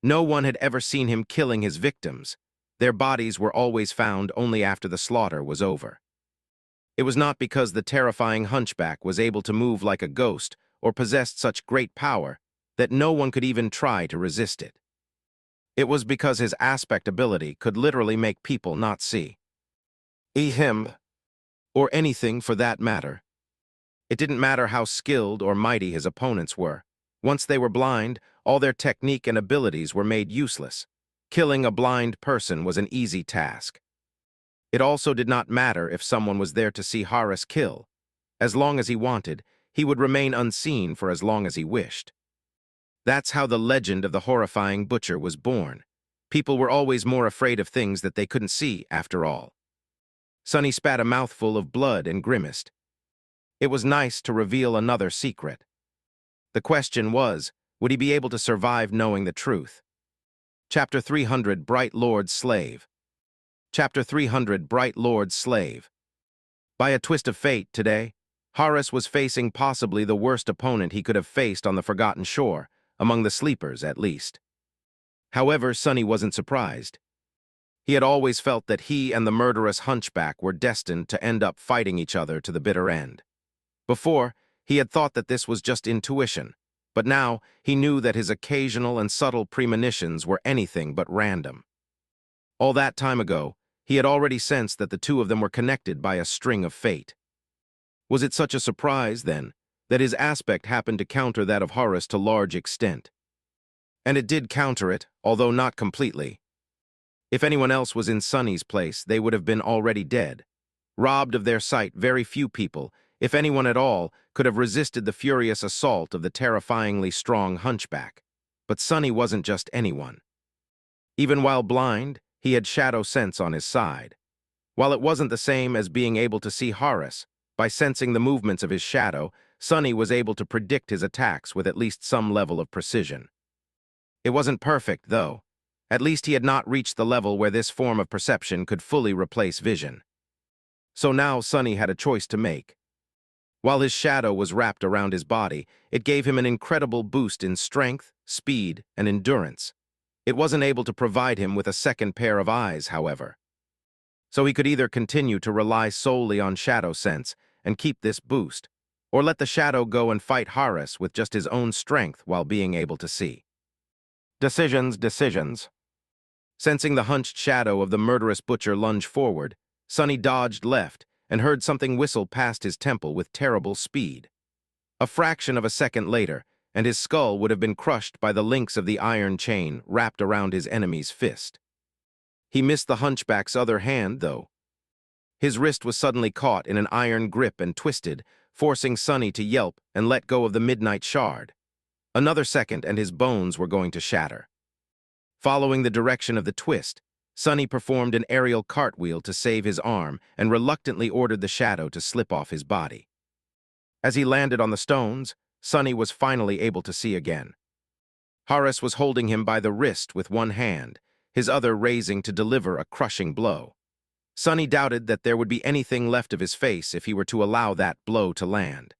No one had ever seen him killing his victims. Their bodies were always found only after the slaughter was over. It was not because the terrifying hunchback was able to move like a ghost or possessed such great power that no one could even try to resist it. It was because his aspect ability could literally make people not see. Him, or anything for that matter. It didn't matter how skilled or mighty his opponents were. Once they were blind, all their technique and abilities were made useless. Killing a blind person was an easy task. It also did not matter if someone was there to see Horus kill. As long as he wanted, he would remain unseen for as long as he wished. That's how the legend of the horrifying butcher was born. People were always more afraid of things that they couldn't see, after all. Sonny spat a mouthful of blood and grimaced. It was nice to reveal another secret. The question was, would he be able to survive knowing the truth? Chapter 300, Bright Lord's Slave. Chapter 300, Bright Lord's Slave. By a twist of fate, today, Horus was facing possibly the worst opponent he could have faced on the Forgotten Shore, among the sleepers at least. However, Sonny wasn't surprised. He had always felt that he and the murderous hunchback were destined to end up fighting each other to the bitter end. Before, he had thought that this was just intuition, but now he knew that his occasional and subtle premonitions were anything but random. All that time ago, he had already sensed that the two of them were connected by a string of fate. Was it such a surprise, then, that his aspect happened to counter that of Horus to large extent? And it did counter it, although not completely. If anyone else was in Sonny's place, they would have been already dead. Robbed of their sight, very few people, if anyone at all, could have resisted the furious assault of the terrifyingly strong hunchback. But Sonny wasn't just anyone. Even while blind, he had shadow sense on his side. While it wasn't the same as being able to see Horus, by sensing the movements of his shadow, Sonny was able to predict his attacks with at least some level of precision. It wasn't perfect, though. At least he had not reached the level where this form of perception could fully replace vision. So now Sonny had a choice to make. While his shadow was wrapped around his body, it gave him an incredible boost in strength, speed, and endurance. It wasn't able to provide him with a second pair of eyes, however. So he could either continue to rely solely on shadow sense and keep this boost, or let the shadow go and fight Horus with just his own strength while being able to see. Decisions. Sensing the hunched shadow of the murderous butcher lunge forward, Sonny dodged left and heard something whistle past his temple with terrible speed. A fraction of a second later, and his skull would have been crushed by the links of the iron chain wrapped around his enemy's fist. He missed the hunchback's other hand, though. His wrist was suddenly caught in an iron grip and twisted, forcing Sonny to yelp and let go of the midnight shard. Another second and his bones were going to shatter. Following the direction of the twist, Sonny performed an aerial cartwheel to save his arm and reluctantly ordered the shadow to slip off his body. As he landed on the stones, Sonny was finally able to see again. Horace was holding him by the wrist with one hand, his other raising to deliver a crushing blow. Sonny doubted that there would be anything left of his face if he were to allow that blow to land.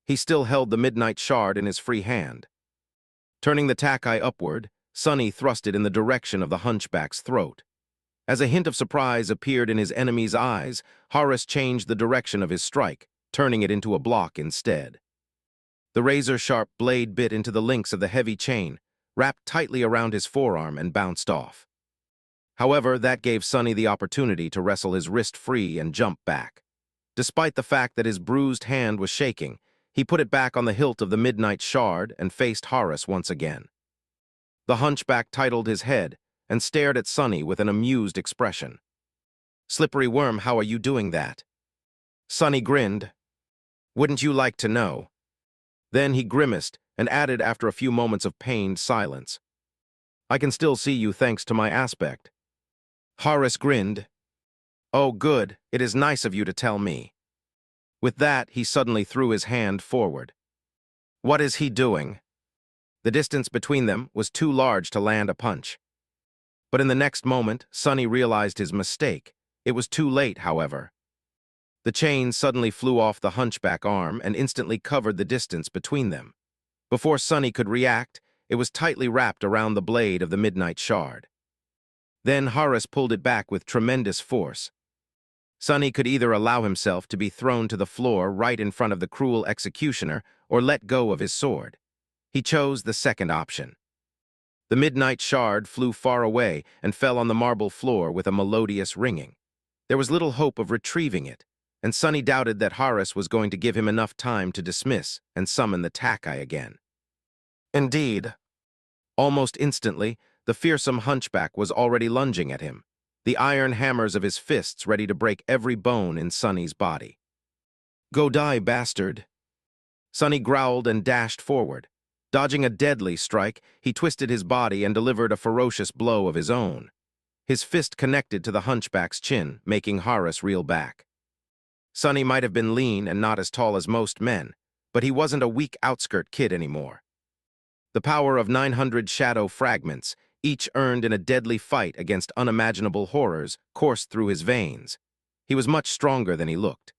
He still held the midnight shard in his free hand. Turning the tack-eye upward, Sonny thrust it in the direction of the hunchback's throat. As a hint of surprise appeared in his enemy's eyes, Horace changed the direction of his strike, turning it into a block instead. The razor-sharp blade bit into the links of the heavy chain, wrapped tightly around his forearm and bounced off. However, that gave Sonny the opportunity to wrestle his wrist free and jump back. Despite the fact that his bruised hand was shaking, he put it back on the hilt of the midnight shard and faced Horace once again. The hunchback titled his head and stared at Sonny with an amused expression. "Slippery worm, how are you doing that?" Sonny grinned. "Wouldn't you like to know?" Then he grimaced and added after a few moments of pained silence, "I can still see you thanks to my aspect." Horace grinned. "Oh, good, it is nice of you to tell me." With that, he suddenly threw his hand forward. "What is he doing?" The distance between them was too large to land a punch. But in the next moment, Sonny realized his mistake. It was too late, however. The chain suddenly flew off the hunchback arm and instantly covered the distance between them. Before Sonny could react, it was tightly wrapped around the blade of the midnight shard. Then Horace pulled it back with tremendous force. Sonny could either allow himself to be thrown to the floor right in front of the cruel executioner or let go of his sword. He chose the second option. The midnight shard flew far away and fell on the marble floor with a melodious ringing. There was little hope of retrieving it, and Sonny doubted that Horace was going to give him enough time to dismiss and summon the tack-eye again. Indeed. Almost instantly, the fearsome hunchback was already lunging at him, the iron hammers of his fists ready to break every bone in Sonny's body. "Go die, bastard!" Sonny growled and dashed forward. Dodging a deadly strike, he twisted his body and delivered a ferocious blow of his own. His fist connected to the hunchback's chin, making Horace reel back. Sonny might have been lean and not as tall as most men, but he wasn't a weak outskirt kid anymore. The power of 900 shadow fragments, each earned in a deadly fight against unimaginable horrors, coursed through his veins. He was much stronger than he looked.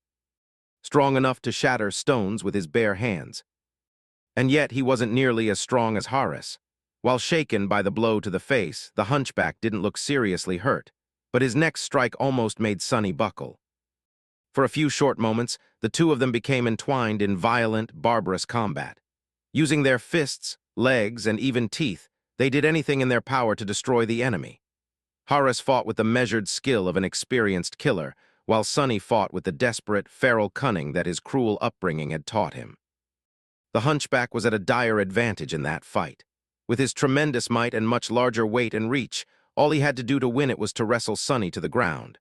Strong enough to shatter stones with his bare hands. And yet he wasn't nearly as strong as Horace. While shaken by the blow to the face, the hunchback didn't look seriously hurt, but his next strike almost made Sonny buckle. For a few short moments, the two of them became entwined in violent, barbarous combat. Using their fists, legs, and even teeth, they did anything in their power to destroy the enemy. Horace fought with the measured skill of an experienced killer, while Sonny fought with the desperate, feral cunning that his cruel upbringing had taught him. The hunchback was at a dire advantage in that fight. With his tremendous might and much larger weight and reach, all he had to do to win it was to wrestle Sonny to the ground.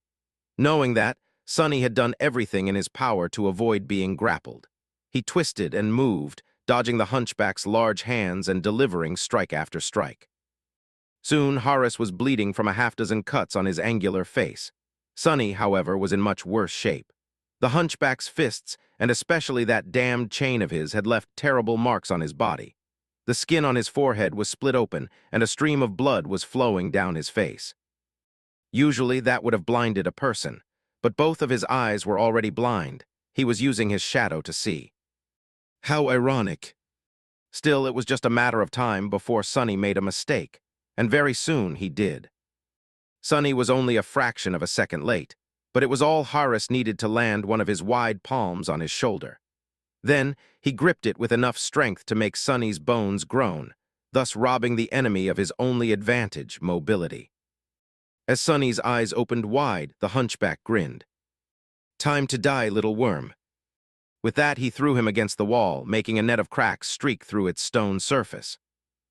Knowing that, Sonny had done everything in his power to avoid being grappled. He twisted and moved, dodging the hunchback's large hands and delivering strike after strike. Soon, Horace was bleeding from a half-dozen cuts on his angular face. Sonny, however, was in much worse shape. The hunchback's fists, and especially that damned chain of his, had left terrible marks on his body. The skin on his forehead was split open, and a stream of blood was flowing down his face. Usually, that would have blinded a person, but both of his eyes were already blind. He was using his shadow to see. How ironic. Still, it was just a matter of time before Sonny made a mistake, and very soon he did. Sonny was only a fraction of a second late, but it was all Horace needed to land one of his wide palms on his shoulder. Then, he gripped it with enough strength to make Sonny's bones groan, thus robbing the enemy of his only advantage, mobility. As Sonny's eyes opened wide, the hunchback grinned. "Time to die, little worm." With that, he threw him against the wall, making a net of cracks streak through its stone surface.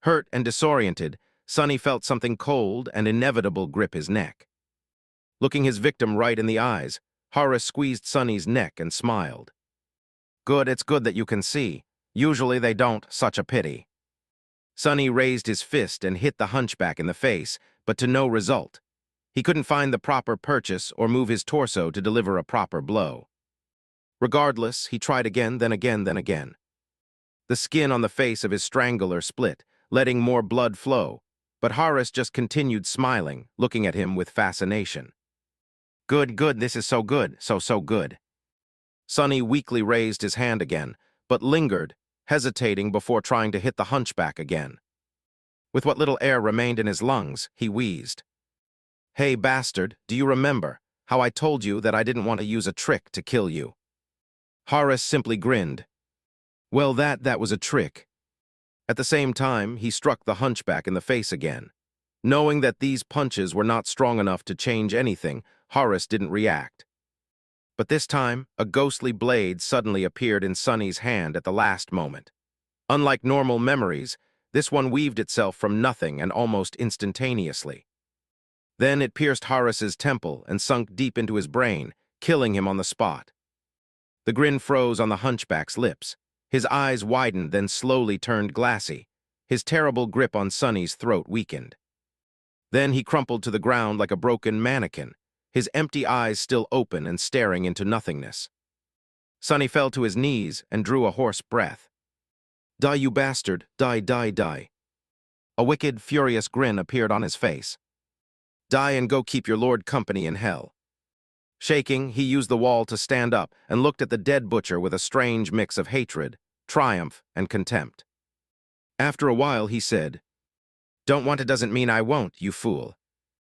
Hurt and disoriented, Sonny felt something cold and inevitable grip his neck. Looking his victim right in the eyes, Horace squeezed Sonny's neck and smiled. "Good, it's good that you can see. Usually they don't, such a pity." Sonny raised his fist and hit the hunchback in the face, but to no result. He couldn't find the proper purchase or move his torso to deliver a proper blow. Regardless, he tried again, then again, then again. The skin on the face of his strangler split, letting more blood flow, but Horace just continued smiling, looking at him with fascination. "Good, good, this is so good, so good." Sonny weakly raised his hand again, but lingered, hesitating before trying to hit the hunchback again. With what little air remained in his lungs, he wheezed. "Hey, bastard, do you remember how I told you that I didn't want to use a trick to kill you?" Horace simply grinned. Well, that was a trick. At the same time, he struck the hunchback in the face again. Knowing that these punches were not strong enough to change anything, Horace didn't react. But this time, a ghostly blade suddenly appeared in Sonny's hand at the last moment. Unlike normal memories, this one weaved itself from nothing and almost instantaneously. Then it pierced Horace's temple and sunk deep into his brain, killing him on the spot. The grin froze on the hunchback's lips. His eyes widened, then slowly turned glassy. His terrible grip on Sonny's throat weakened. Then he crumpled to the ground like a broken mannequin, his empty eyes still open and staring into nothingness. Sonny fell to his knees and drew a hoarse breath. "Die, you bastard, die, die, die." A wicked, furious grin appeared on his face. "Die and go keep your lord company in hell." Shaking, he used the wall to stand up and looked at the dead butcher with a strange mix of hatred, triumph, and contempt. After a while, he said, "Don't want it doesn't mean I won't, you fool.